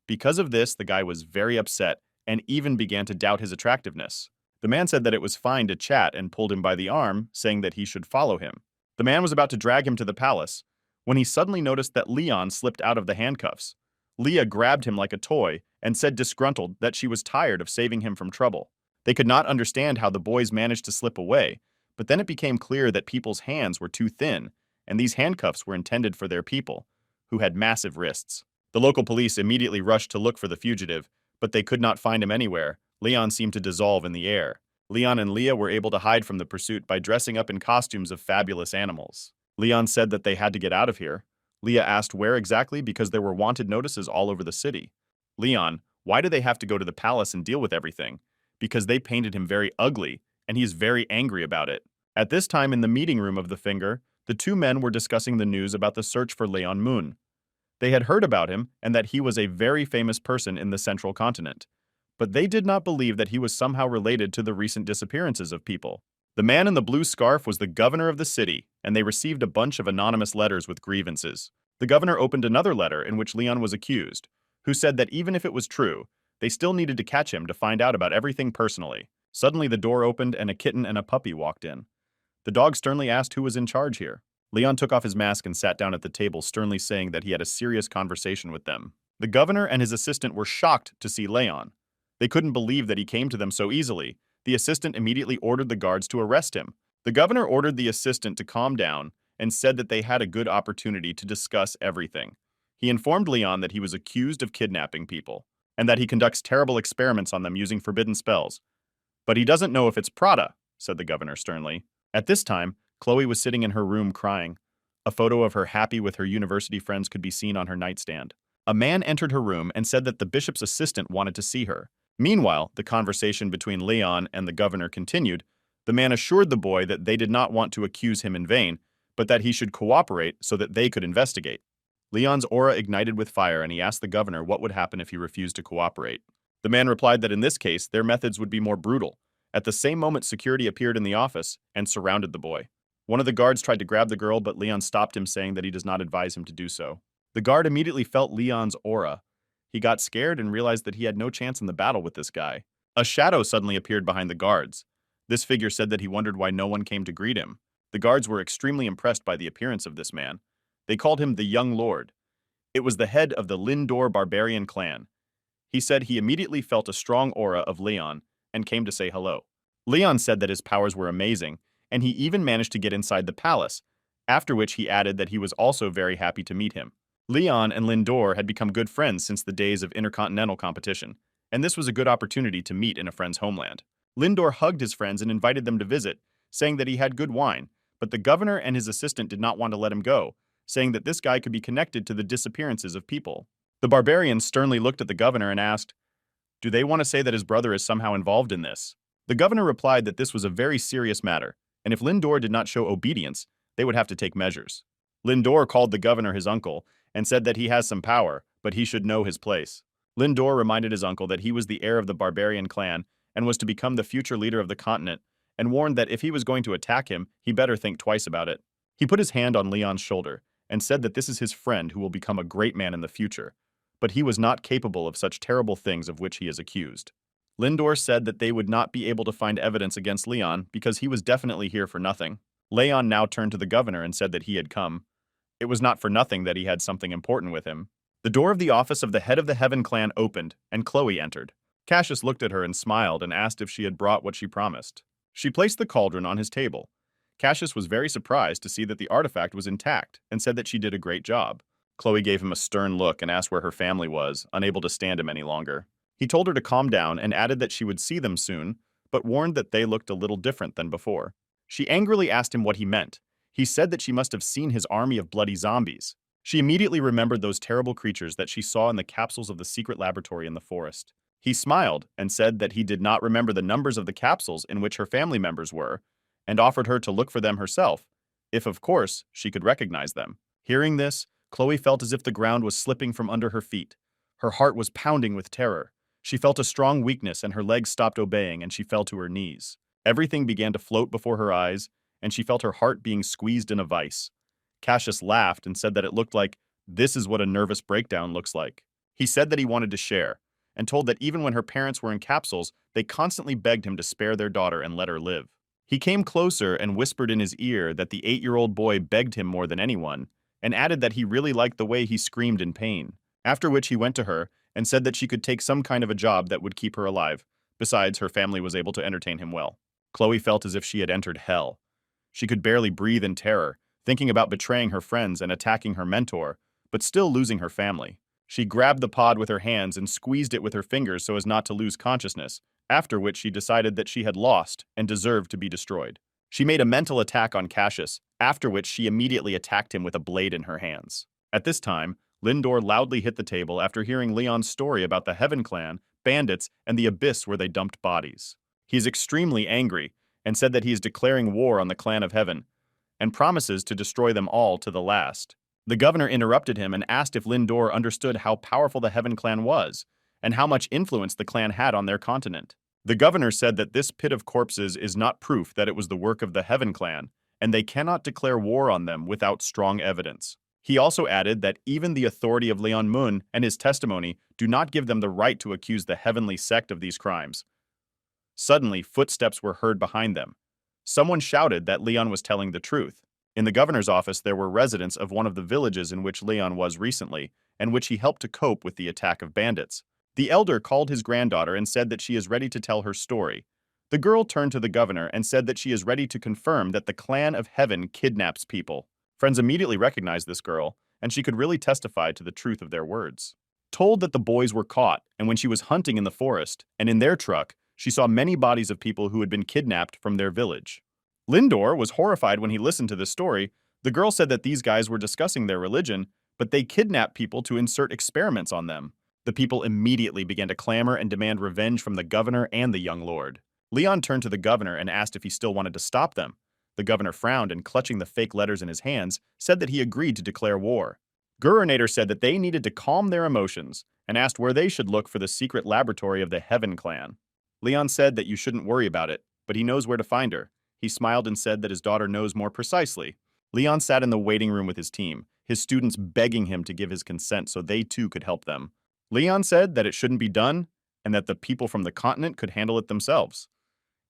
Because of this, the guy was very upset and even began to doubt his attractiveness. The man said that it was fine to chat and pulled him by the arm, saying that he should follow him. The man was about to drag him to the palace when he suddenly noticed that Leon slipped out of the handcuffs. Leah grabbed him like a toy and said disgruntled that she was tired of saving him from trouble. They could not understand how the boys managed to slip away, but then it became clear that people's hands were too thin, and these handcuffs were intended for their people, who had massive wrists. The local police immediately rushed to look for the fugitive, but they could not find him anywhere. Leon seemed to dissolve in the air. Leon and Leah were able to hide from the pursuit by dressing up in costumes of fabulous animals. Leon said that they had to get out of here. Leah asked where exactly because there were wanted notices all over the city. Leon, why do they have to go to the palace and deal with everything? Because they painted him very ugly, and he is very angry about it. At this time in the meeting room of the Finger, the two men were discussing the news about the search for Leon Moon. They had heard about him and that he was a very famous person in the central continent. But they did not believe that he was somehow related to the recent disappearances of people. The man in the blue scarf was the governor of the city, and they received a bunch of anonymous letters with grievances. The governor opened another letter in which Leon was accused, who said that even if it was true, they still needed to catch him to find out about everything personally. Suddenly the door opened and a kitten and a puppy walked in. The dog sternly asked who was in charge here. Leon took off his mask and sat down at the table, sternly saying that he had a serious conversation with them. The governor and his assistant were shocked to see Leon. They couldn't believe that he came to them so easily. The assistant immediately ordered the guards to arrest him. The governor ordered the assistant to calm down and said that they had a good opportunity to discuss everything. He informed Leon that he was accused of kidnapping people, and that he conducts terrible experiments on them using forbidden spells. But he doesn't know if it's Prada, said the governor sternly. At this time, Chloe was sitting in her room crying. A photo of her happy with her university friends could be seen on her nightstand. A man entered her room and said that the bishop's assistant wanted to see her. Meanwhile, the conversation between Leon and the governor continued. The man assured the boy that they did not want to accuse him in vain, but that he should cooperate so that they could investigate. Leon's aura ignited with fire, and he asked the governor what would happen if he refused to cooperate. The man replied that in this case, their methods would be more brutal. At the same moment, security appeared in the office and surrounded the boy. One of the guards tried to grab the girl, but Leon stopped him, saying that he does not advise him to do so. The guard immediately felt Leon's aura. He got scared and realized that he had no chance in the battle with this guy. A shadow suddenly appeared behind the guards. This figure said that he wondered why no one came to greet him. The guards were extremely impressed by the appearance of this man. They called him the Young Lord. It was the head of the Lindor barbarian clan. He said he immediately felt a strong aura of Leon and came to say hello. Leon said that his powers were amazing, and he even managed to get inside the palace, after which he added that he was also very happy to meet him. Leon and Lindor had become good friends since the days of intercontinental competition, and this was a good opportunity to meet in a friend's homeland. Lindor hugged his friends and invited them to visit, saying that he had good wine, but the governor and his assistant did not want to let him go, saying that this guy could be connected to the disappearances of people. The barbarian sternly looked at the governor and asked, "Do they want to say that his brother is somehow involved in this?" The governor replied that this was a very serious matter, and if Lindor did not show obedience, they would have to take measures. Lindor called the governor his uncle and said that he has some power, but he should know his place. Lindor reminded his uncle that he was the heir of the barbarian clan and was to become the future leader of the continent, and warned that if he was going to attack him, he better think twice about it. He put his hand on Leon's shoulder and said that this is his friend who will become a great man in the future, but he was not capable of such terrible things of which he is accused. Lindor said that they would not be able to find evidence against Leon because he was definitely here for nothing. Leon now turned to the governor and said that he had come. It was not for nothing that he had something important with him. The door of the office of the head of the Heaven clan opened, and Chloe entered. Cassius looked at her and smiled and asked if she had brought what she promised. She placed the cauldron on his table. Cassius was very surprised to see that the artifact was intact and said that she did a great job. Chloe gave him a stern look and asked where her family was, unable to stand him any longer. He told her to calm down and added that she would see them soon, but warned that they looked a little different than before. She angrily asked him what he meant. He said that she must have seen his army of bloody zombies. She immediately remembered those terrible creatures that she saw in the capsules of the secret laboratory in the forest. He smiled and said that he did not remember the numbers of the capsules in which her family members were, and offered her to look for them herself, if of course she could recognize them. Hearing this, Chloe felt as if the ground was slipping from under her feet. Her heart was pounding with terror. She felt a strong weakness and her legs stopped obeying and she fell to her knees. Everything began to float before her eyes, and she felt her heart being squeezed in a vice. Cassius laughed and said that it looked like, "This is what a nervous breakdown looks like." He said that he wanted to share, and told that even when her parents were in capsules, they constantly begged him to spare their daughter and let her live. He came closer and whispered in his ear that the 8-year-old boy begged him more than anyone, and added that he really liked the way he screamed in pain. After which he went to her and said that she could take some kind of a job that would keep her alive. Besides, her family was able to entertain him well. Chloe felt as if she had entered hell. She could barely breathe in terror, thinking about betraying her friends and attacking her mentor, but still losing her family. She grabbed the pod with her hands and squeezed it with her fingers so as not to lose consciousness, after which she decided that she had lost and deserved to be destroyed. She made a mental attack on Cassius, after which she immediately attacked him with a blade in her hands. At this time, Lindor loudly hit the table after hearing Leon's story about the Heaven clan, bandits, and the abyss where they dumped bodies. He is extremely angry and said that he is declaring war on the clan of Heaven and promises to destroy them all to the last. The governor interrupted him and asked if Lindor understood how powerful the Heaven clan was and how much influence the clan had on their continent. The governor said that this pit of corpses is not proof that it was the work of the Heaven clan, and they cannot declare war on them without strong evidence. He also added that even the authority of Leon Mun and his testimony do not give them the right to accuse the heavenly sect of these crimes. Suddenly, footsteps were heard behind them. Someone shouted that Leon was telling the truth. In the governor's office, there were residents of one of the villages in which Leon was recently, and which he helped to cope with the attack of bandits. The elder called his granddaughter and said that she is ready to tell her story. The girl turned to the governor and said that she is ready to confirm that the clan of Heaven kidnaps people. Friends immediately recognized this girl, and she could really testify to the truth of their words. Told that the boys were caught, and when she was hunting in the forest, and in their truck, she saw many bodies of people who had been kidnapped from their village. Lindor was horrified when he listened to this story. The girl said that these guys were discussing their religion, but they kidnapped people to insert experiments on them. The people immediately began to clamor and demand revenge from the governor and the young lord. Leon turned to the governor and asked if he still wanted to stop them. The governor frowned and, clutching the fake letters in his hands, said that he agreed to declare war. Gurinator said that they needed to calm their emotions and asked where they should look for the secret laboratory of the Heaven clan. Leon said that you shouldn't worry about it, but he knows where to find her. He smiled and said that his daughter knows more precisely. Leon sat in the waiting room with his team, his students begging him to give his consent so they too could help them. Leon said that it shouldn't be done and that the people from the continent could handle it themselves,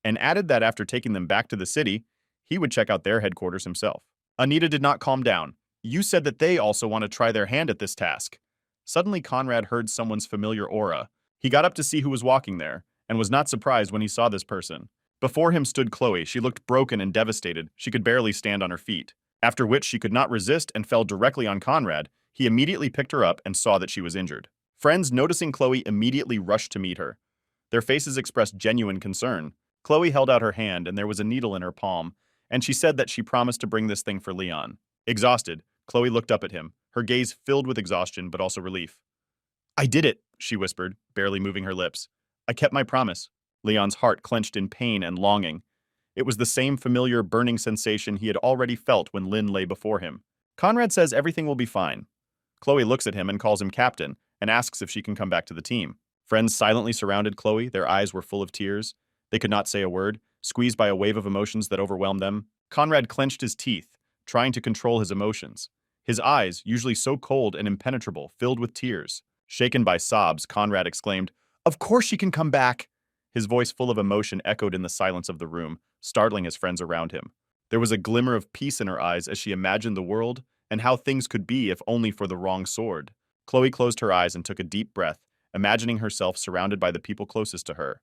and added that after taking them back to the city, he would check out their headquarters himself. Anita did not calm down. You said that they also want to try their hand at this task. Suddenly, Conrad heard someone's familiar aura. He got up to see who was walking there, and was not surprised when he saw this person. Before him stood Chloe. She looked broken and devastated. She could barely stand on her feet. After which she could not resist and fell directly on Conrad. He immediately picked her up and saw that she was injured. Friends, noticing Chloe, immediately rushed to meet her. Their faces expressed genuine concern. Chloe held out her hand and there was a needle in her palm, and she said that she promised to bring this thing for Leon. Exhausted, Chloe looked up at him, her gaze filled with exhaustion but also relief. "I did it," she whispered, barely moving her lips. "I kept my promise." Leon's heart clenched in pain and longing. It was the same familiar burning sensation he had already felt when Lin lay before him. Conrad says everything will be fine. Chloe looks at him and calls him captain, and asks if she can come back to the team. Friends silently surrounded Chloe. Their eyes were full of tears. They could not say a word, squeezed by a wave of emotions that overwhelmed them. Conrad clenched his teeth, trying to control his emotions. His eyes, usually so cold and impenetrable, filled with tears. Shaken by sobs, Conrad exclaimed, "Of course she can come back!" His voice full of emotion echoed in the silence of the room, startling his friends around him. There was a glimmer of peace in her eyes as she imagined the world and how things could be if only for the wrong sword. Chloe closed her eyes and took a deep breath, imagining herself surrounded by the people closest to her.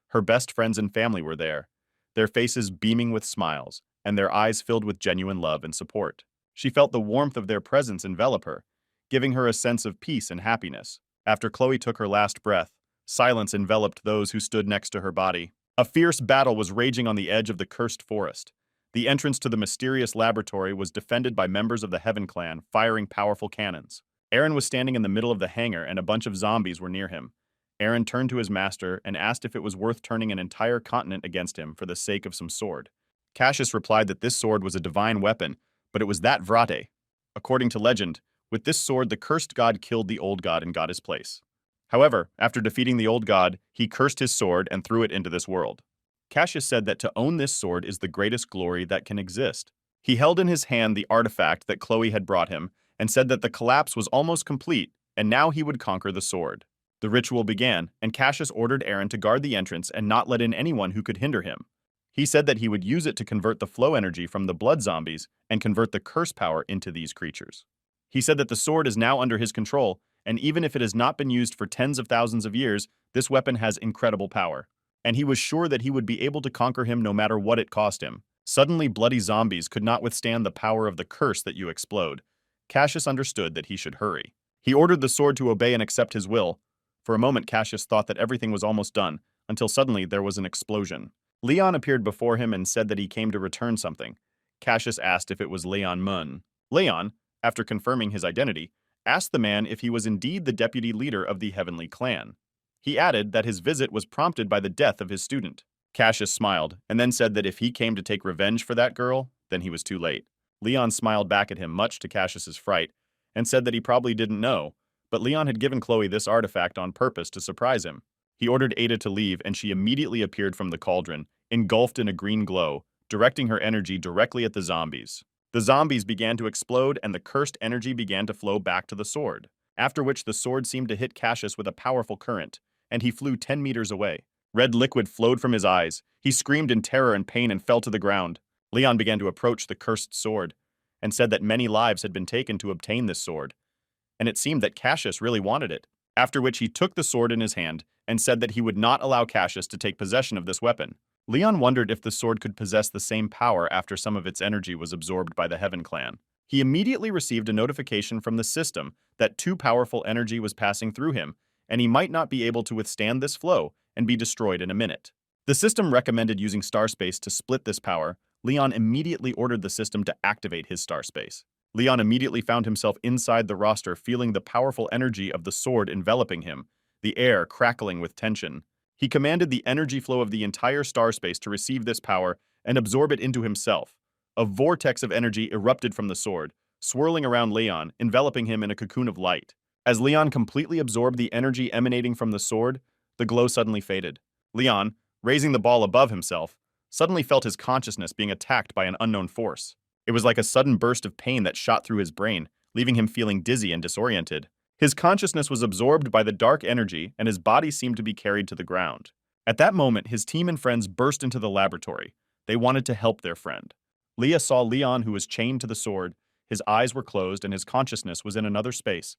Her best friends and family were there, their faces beaming with smiles, and their eyes filled with genuine love and support. She felt the warmth of their presence envelop her, giving her a sense of peace and happiness. After Chloe took her last breath, silence enveloped those who stood next to her body. A fierce battle was raging on the edge of the cursed forest. The entrance to the mysterious laboratory was defended by members of the Heaven Clan, firing powerful cannons. Aaron was standing in the middle of the hangar and a bunch of zombies were near him. Aaron turned to his master and asked if it was worth turning an entire continent against him for the sake of some sword. Cassius replied that this sword was a divine weapon, but it was that Vrate. According to legend, with this sword the cursed god killed the old god and got his place. However, after defeating the old god, he cursed his sword and threw it into this world. Cassius said that to own this sword is the greatest glory that can exist. He held in his hand the artifact that Chloe had brought him and said that the collapse was almost complete and now he would conquer the sword. The ritual began, and Cassius ordered Aaron to guard the entrance and not let in anyone who could hinder him. He said that he would use it to convert the flow energy from the blood zombies and convert the curse power into these creatures. He said that the sword is now under his control, and even if it has not been used for tens of thousands of years, this weapon has incredible power. And he was sure that he would be able to conquer him no matter what it cost him. Suddenly, bloody zombies could not withstand the power of the curse that you explode. Cassius understood that he should hurry. He ordered the sword to obey and accept his will. For a moment, Cassius thought that everything was almost done, until suddenly there was an explosion. Leon appeared before him and said that he came to return something. Cassius asked if it was Leon Mun. Leon, after confirming his identity, asked the man if he was indeed the deputy leader of the Heavenly Clan. He added that his visit was prompted by the death of his student. Cassius smiled, and then said that if he came to take revenge for that girl, then he was too late. Leon smiled back at him, much to Cassius's fright, and said that he probably didn't know, but Leon had given Chloe this artifact on purpose to surprise him. He ordered Ada to leave, and she immediately appeared from the cauldron, engulfed in a green glow, directing her energy directly at the zombies. The zombies began to explode, and the cursed energy began to flow back to the sword, after which the sword seemed to hit Cassius with a powerful current, and he flew 10 meters away. Red liquid flowed from his eyes. He screamed in terror and pain and fell to the ground. Leon began to approach the cursed sword, and said that many lives had been taken to obtain this sword, and it seemed that Cassius really wanted it, after which he took the sword in his hand and said that he would not allow Cassius to take possession of this weapon. Leon wondered if the sword could possess the same power after some of its energy was absorbed by the Heaven Clan. He immediately received a notification from the system that too powerful energy was passing through him, and he might not be able to withstand this flow and be destroyed in a minute. The system recommended using Starspace to split this power. Leon immediately ordered the system to activate his Starspace. Leon immediately found himself inside the roster, feeling the powerful energy of the sword enveloping him, the air crackling with tension. He commanded the energy flow of the entire Starspace to receive this power and absorb it into himself. A vortex of energy erupted from the sword, swirling around Leon, enveloping him in a cocoon of light. As Leon completely absorbed the energy emanating from the sword, the glow suddenly faded. Leon, raising the ball above himself, suddenly felt his consciousness being attacked by an unknown force. It was like a sudden burst of pain that shot through his brain, leaving him feeling dizzy and disoriented. His consciousness was absorbed by the dark energy, and his body seemed to be carried to the ground. At that moment, his team and friends burst into the laboratory. They wanted to help their friend. Leah saw Leon, who was chained to the sword. His eyes were closed, and his consciousness was in another space.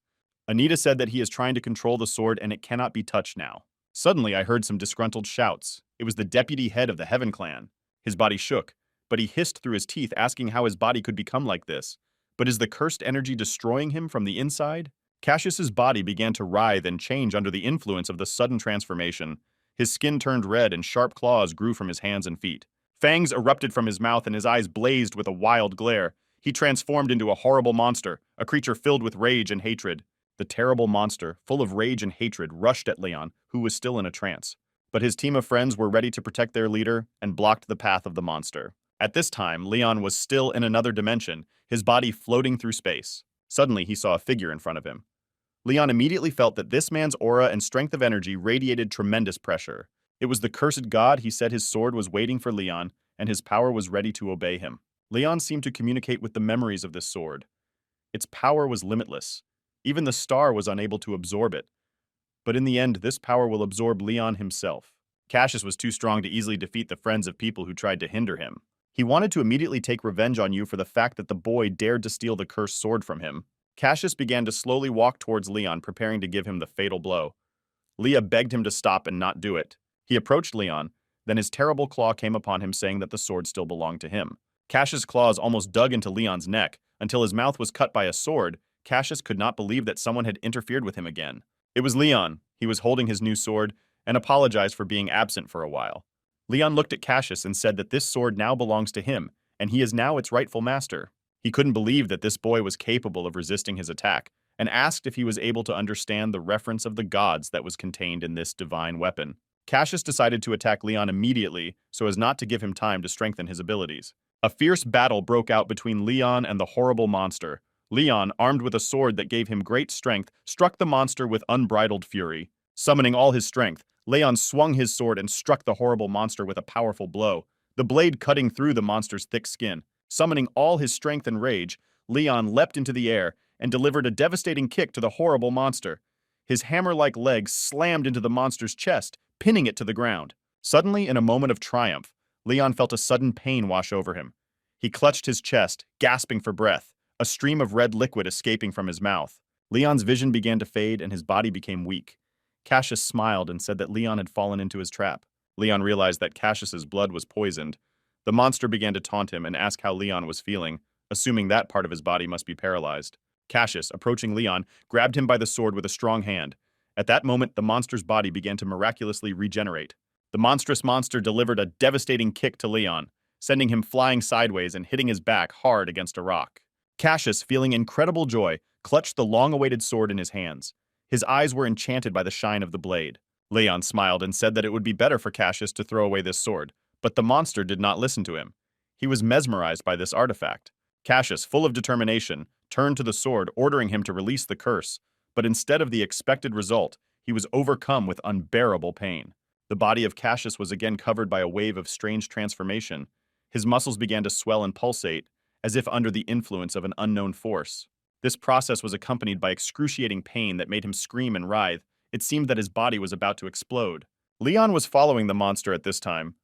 Anita said that he is trying to control the sword and it cannot be touched now. Suddenly, I heard some disgruntled shouts. It was the deputy head of the Heaven clan. His body shook, but he hissed through his teeth, asking how his body could become like this. But is the cursed energy destroying him from the inside? Cassius's body began to writhe and change under the influence of the sudden transformation. His skin turned red and sharp claws grew from his hands and feet. Fangs erupted from his mouth and his eyes blazed with a wild glare. He transformed into a horrible monster, a creature filled with rage and hatred. The terrible monster, full of rage and hatred, rushed at Leon, who was still in a trance. But his team of friends were ready to protect their leader and blocked the path of the monster. At this time, Leon was still in another dimension, his body floating through space. Suddenly, he saw a figure in front of him. Leon immediately felt that this man's aura and strength of energy radiated tremendous pressure. It was the cursed god. He said his sword was waiting for Leon, and his power was ready to obey him. Leon seemed to communicate with the memories of this sword. Its power was limitless. Even the star was unable to absorb it. But in the end, this power will absorb Leon himself. Cassius was too strong to easily defeat the friends of people who tried to hinder him. He wanted to immediately take revenge on you for the fact that the boy dared to steal the cursed sword from him. Cassius began to slowly walk towards Leon, preparing to give him the fatal blow. Leah begged him to stop and not do it. He approached Leon, then his terrible claw came upon him, saying that the sword still belonged to him. Cassius' claws almost dug into Leon's neck, until his mouth was cut by a sword. Cassius could not believe that someone had interfered with him again. It was Leon. He was holding his new sword, and apologized for being absent for a while. Leon looked at Cassius and said that this sword now belongs to him, and he is now its rightful master. He couldn't believe that this boy was capable of resisting his attack, and asked if he was able to understand the reference of the gods that was contained in this divine weapon. Cassius decided to attack Leon immediately so as not to give him time to strengthen his abilities. A fierce battle broke out between Leon and the horrible monster. Leon, armed with a sword that gave him great strength, struck the monster with unbridled fury. Summoning all his strength, Leon swung his sword and struck the horrible monster with a powerful blow, the blade cutting through the monster's thick skin. Summoning all his strength and rage, Leon leapt into the air and delivered a devastating kick to the horrible monster. His hammer-like legs slammed into the monster's chest, pinning it to the ground. Suddenly, in a moment of triumph, Leon felt a sudden pain wash over him. He clutched his chest, gasping for breath, a stream of red liquid escaping from his mouth. Leon's vision began to fade and his body became weak. Cassius smiled and said that Leon had fallen into his trap. Leon realized that Cassius's blood was poisoned. The monster began to taunt him and ask how Leon was feeling, assuming that part of his body must be paralyzed. Cassius, approaching Leon, grabbed him by the sword with a strong hand. At that moment, the monster's body began to miraculously regenerate. The monstrous monster delivered a devastating kick to Leon, sending him flying sideways and hitting his back hard against a rock. Cassius, feeling incredible joy, clutched the long-awaited sword in his hands. His eyes were enchanted by the shine of the blade. Leon smiled and said that it would be better for Cassius to throw away this sword, but the monster did not listen to him. He was mesmerized by this artifact. Cassius, full of determination, turned to the sword, ordering him to release the curse, but instead of the expected result, he was overcome with unbearable pain. The body of Cassius was again covered by a wave of strange transformation. His muscles began to swell and pulsate, as if under the influence of an unknown force. This process was accompanied by excruciating pain that made him scream and writhe. It seemed that his body was about to explode. Leon was following the monster at this time.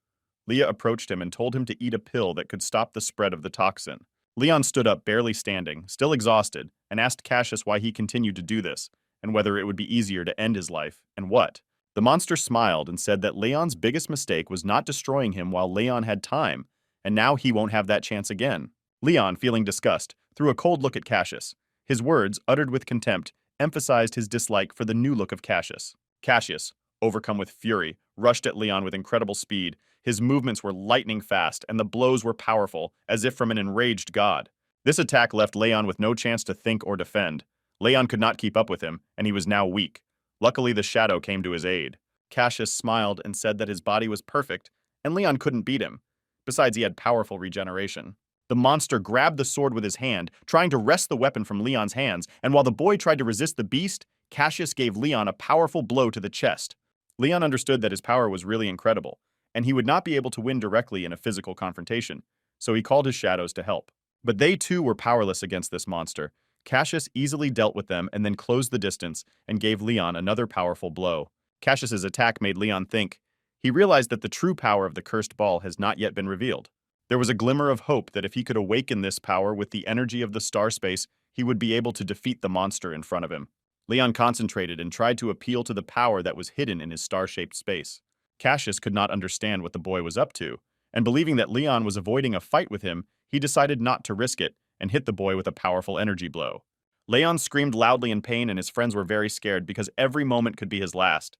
Leah approached him and told him to eat a pill that could stop the spread of the toxin. Leon stood up, barely standing, still exhausted, and asked Cassius why he continued to do this, and whether it would be easier to end his life, and what. The monster smiled and said that Leon's biggest mistake was not destroying him while Leon had time, and now he won't have that chance again. Leon, feeling disgust, threw a cold look at Cassius. His words, uttered with contempt, emphasized his dislike for the new look of Cassius. Cassius, overcome with fury, rushed at Leon with incredible speed. His movements were lightning fast, and the blows were powerful, as if from an enraged god. This attack left Leon with no chance to think or defend. Leon could not keep up with him, and he was now weak. Luckily, the shadow came to his aid. Cassius smiled and said that his body was perfect, and Leon couldn't beat him. Besides, he had powerful regeneration. The monster grabbed the sword with his hand, trying to wrest the weapon from Leon's hands, and while the boy tried to resist the beast, Cassius gave Leon a powerful blow to the chest. Leon understood that his power was really incredible, and he would not be able to win directly in a physical confrontation, so he called his shadows to help. But they too were powerless against this monster. Cassius easily dealt with them and then closed the distance and gave Leon another powerful blow. Cassius's attack made Leon think. He realized that the true power of the cursed ball has not yet been revealed. There was a glimmer of hope that if he could awaken this power with the energy of the star space, he would be able to defeat the monster in front of him. Leon concentrated and tried to appeal to the power that was hidden in his star-shaped space. Cassius could not understand what the boy was up to, and believing that Leon was avoiding a fight with him, he decided not to risk it and hit the boy with a powerful energy blow. Leon screamed loudly in pain and his friends were very scared because every moment could be his last.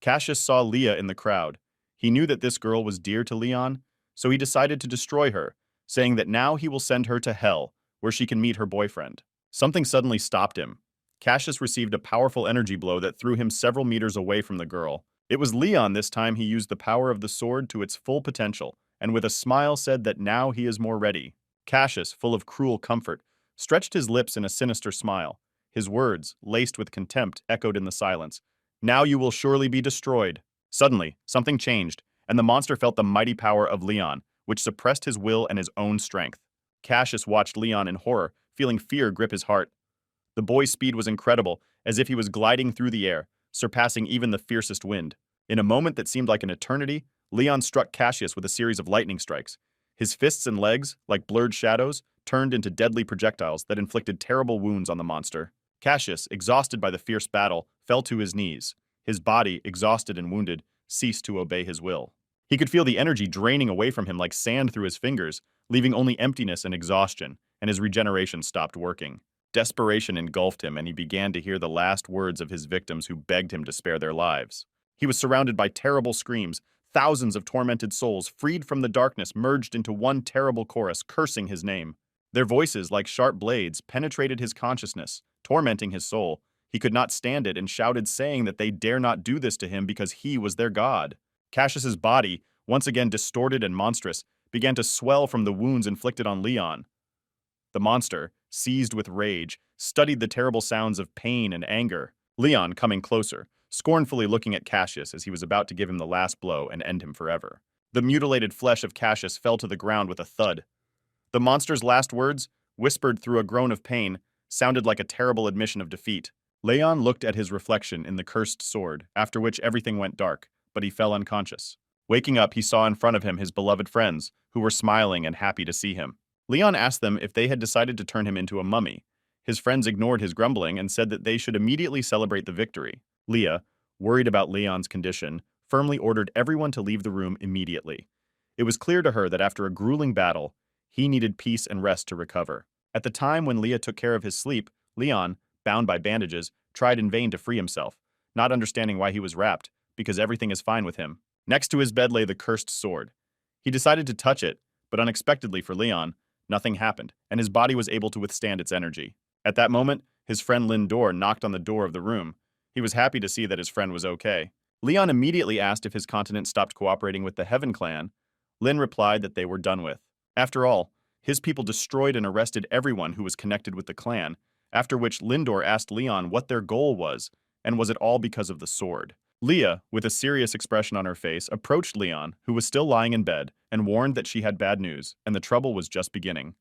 Cassius saw Leah in the crowd. He knew that this girl was dear to Leon, so he decided to destroy her, saying that now he will send her to hell, where she can meet her boyfriend. Something suddenly stopped him. Cassius received a powerful energy blow that threw him several meters away from the girl. It was Leon this time. He used the power of the sword to its full potential, and with a smile said that now he is more ready. Cassius, full of cruel comfort, stretched his lips in a sinister smile. His words, laced with contempt, echoed in the silence. Now you will surely be destroyed. Suddenly, something changed, and the monster felt the mighty power of Leon, which suppressed his will and his own strength. Cassius watched Leon in horror, feeling fear grip his heart. The boy's speed was incredible, as if he was gliding through the air, surpassing even the fiercest wind. In a moment that seemed like an eternity, Leon struck Cassius with a series of lightning strikes. His fists and legs, like blurred shadows, turned into deadly projectiles that inflicted terrible wounds on the monster. Cassius, exhausted by the fierce battle, fell to his knees. His body, exhausted and wounded, ceased to obey his will. He could feel the energy draining away from him like sand through his fingers, leaving only emptiness and exhaustion, and his regeneration stopped working. Desperation engulfed him, and he began to hear the last words of his victims who begged him to spare their lives. He was surrounded by terrible screams. Thousands of tormented souls, freed from the darkness, merged into one terrible chorus, cursing his name. Their voices, like sharp blades, penetrated his consciousness, tormenting his soul. He could not stand it and shouted, saying that they dare not do this to him because he was their god. Cassius's body, once again distorted and monstrous, began to swell from the wounds inflicted on Leon. The monster, seized with rage, studied the terrible sounds of pain and anger. Leon, coming closer, scornfully looking at Cassius as he was about to give him the last blow and end him forever. The mutilated flesh of Cassius fell to the ground with a thud. The monster's last words, whispered through a groan of pain, sounded like a terrible admission of defeat. Leon looked at his reflection in the cursed sword, after which everything went dark, but he fell unconscious. Waking up, he saw in front of him his beloved friends, who were smiling and happy to see him. Leon asked them if they had decided to turn him into a mummy. His friends ignored his grumbling and said that they should immediately celebrate the victory. Leah, worried about Leon's condition, firmly ordered everyone to leave the room immediately. It was clear to her that after a grueling battle, he needed peace and rest to recover. At the time when Leah took care of his sleep, Leon, bound by bandages, tried in vain to free himself, not understanding why he was wrapped, because everything is fine with him. Next to his bed lay the cursed sword. He decided to touch it, but unexpectedly for Leon, nothing happened, and his body was able to withstand its energy. At that moment, his friend Lindor knocked on the door of the room. He was happy to see that his friend was okay. Leon immediately asked if his continent stopped cooperating with the Heaven Clan. Lin replied that they were done with. After all, his people destroyed and arrested everyone who was connected with the clan, after which Lindor asked Leon what their goal was, and was it all because of the sword. Leah, with a serious expression on her face, approached Leon, who was still lying in bed, and warned that she had bad news, and the trouble was just beginning.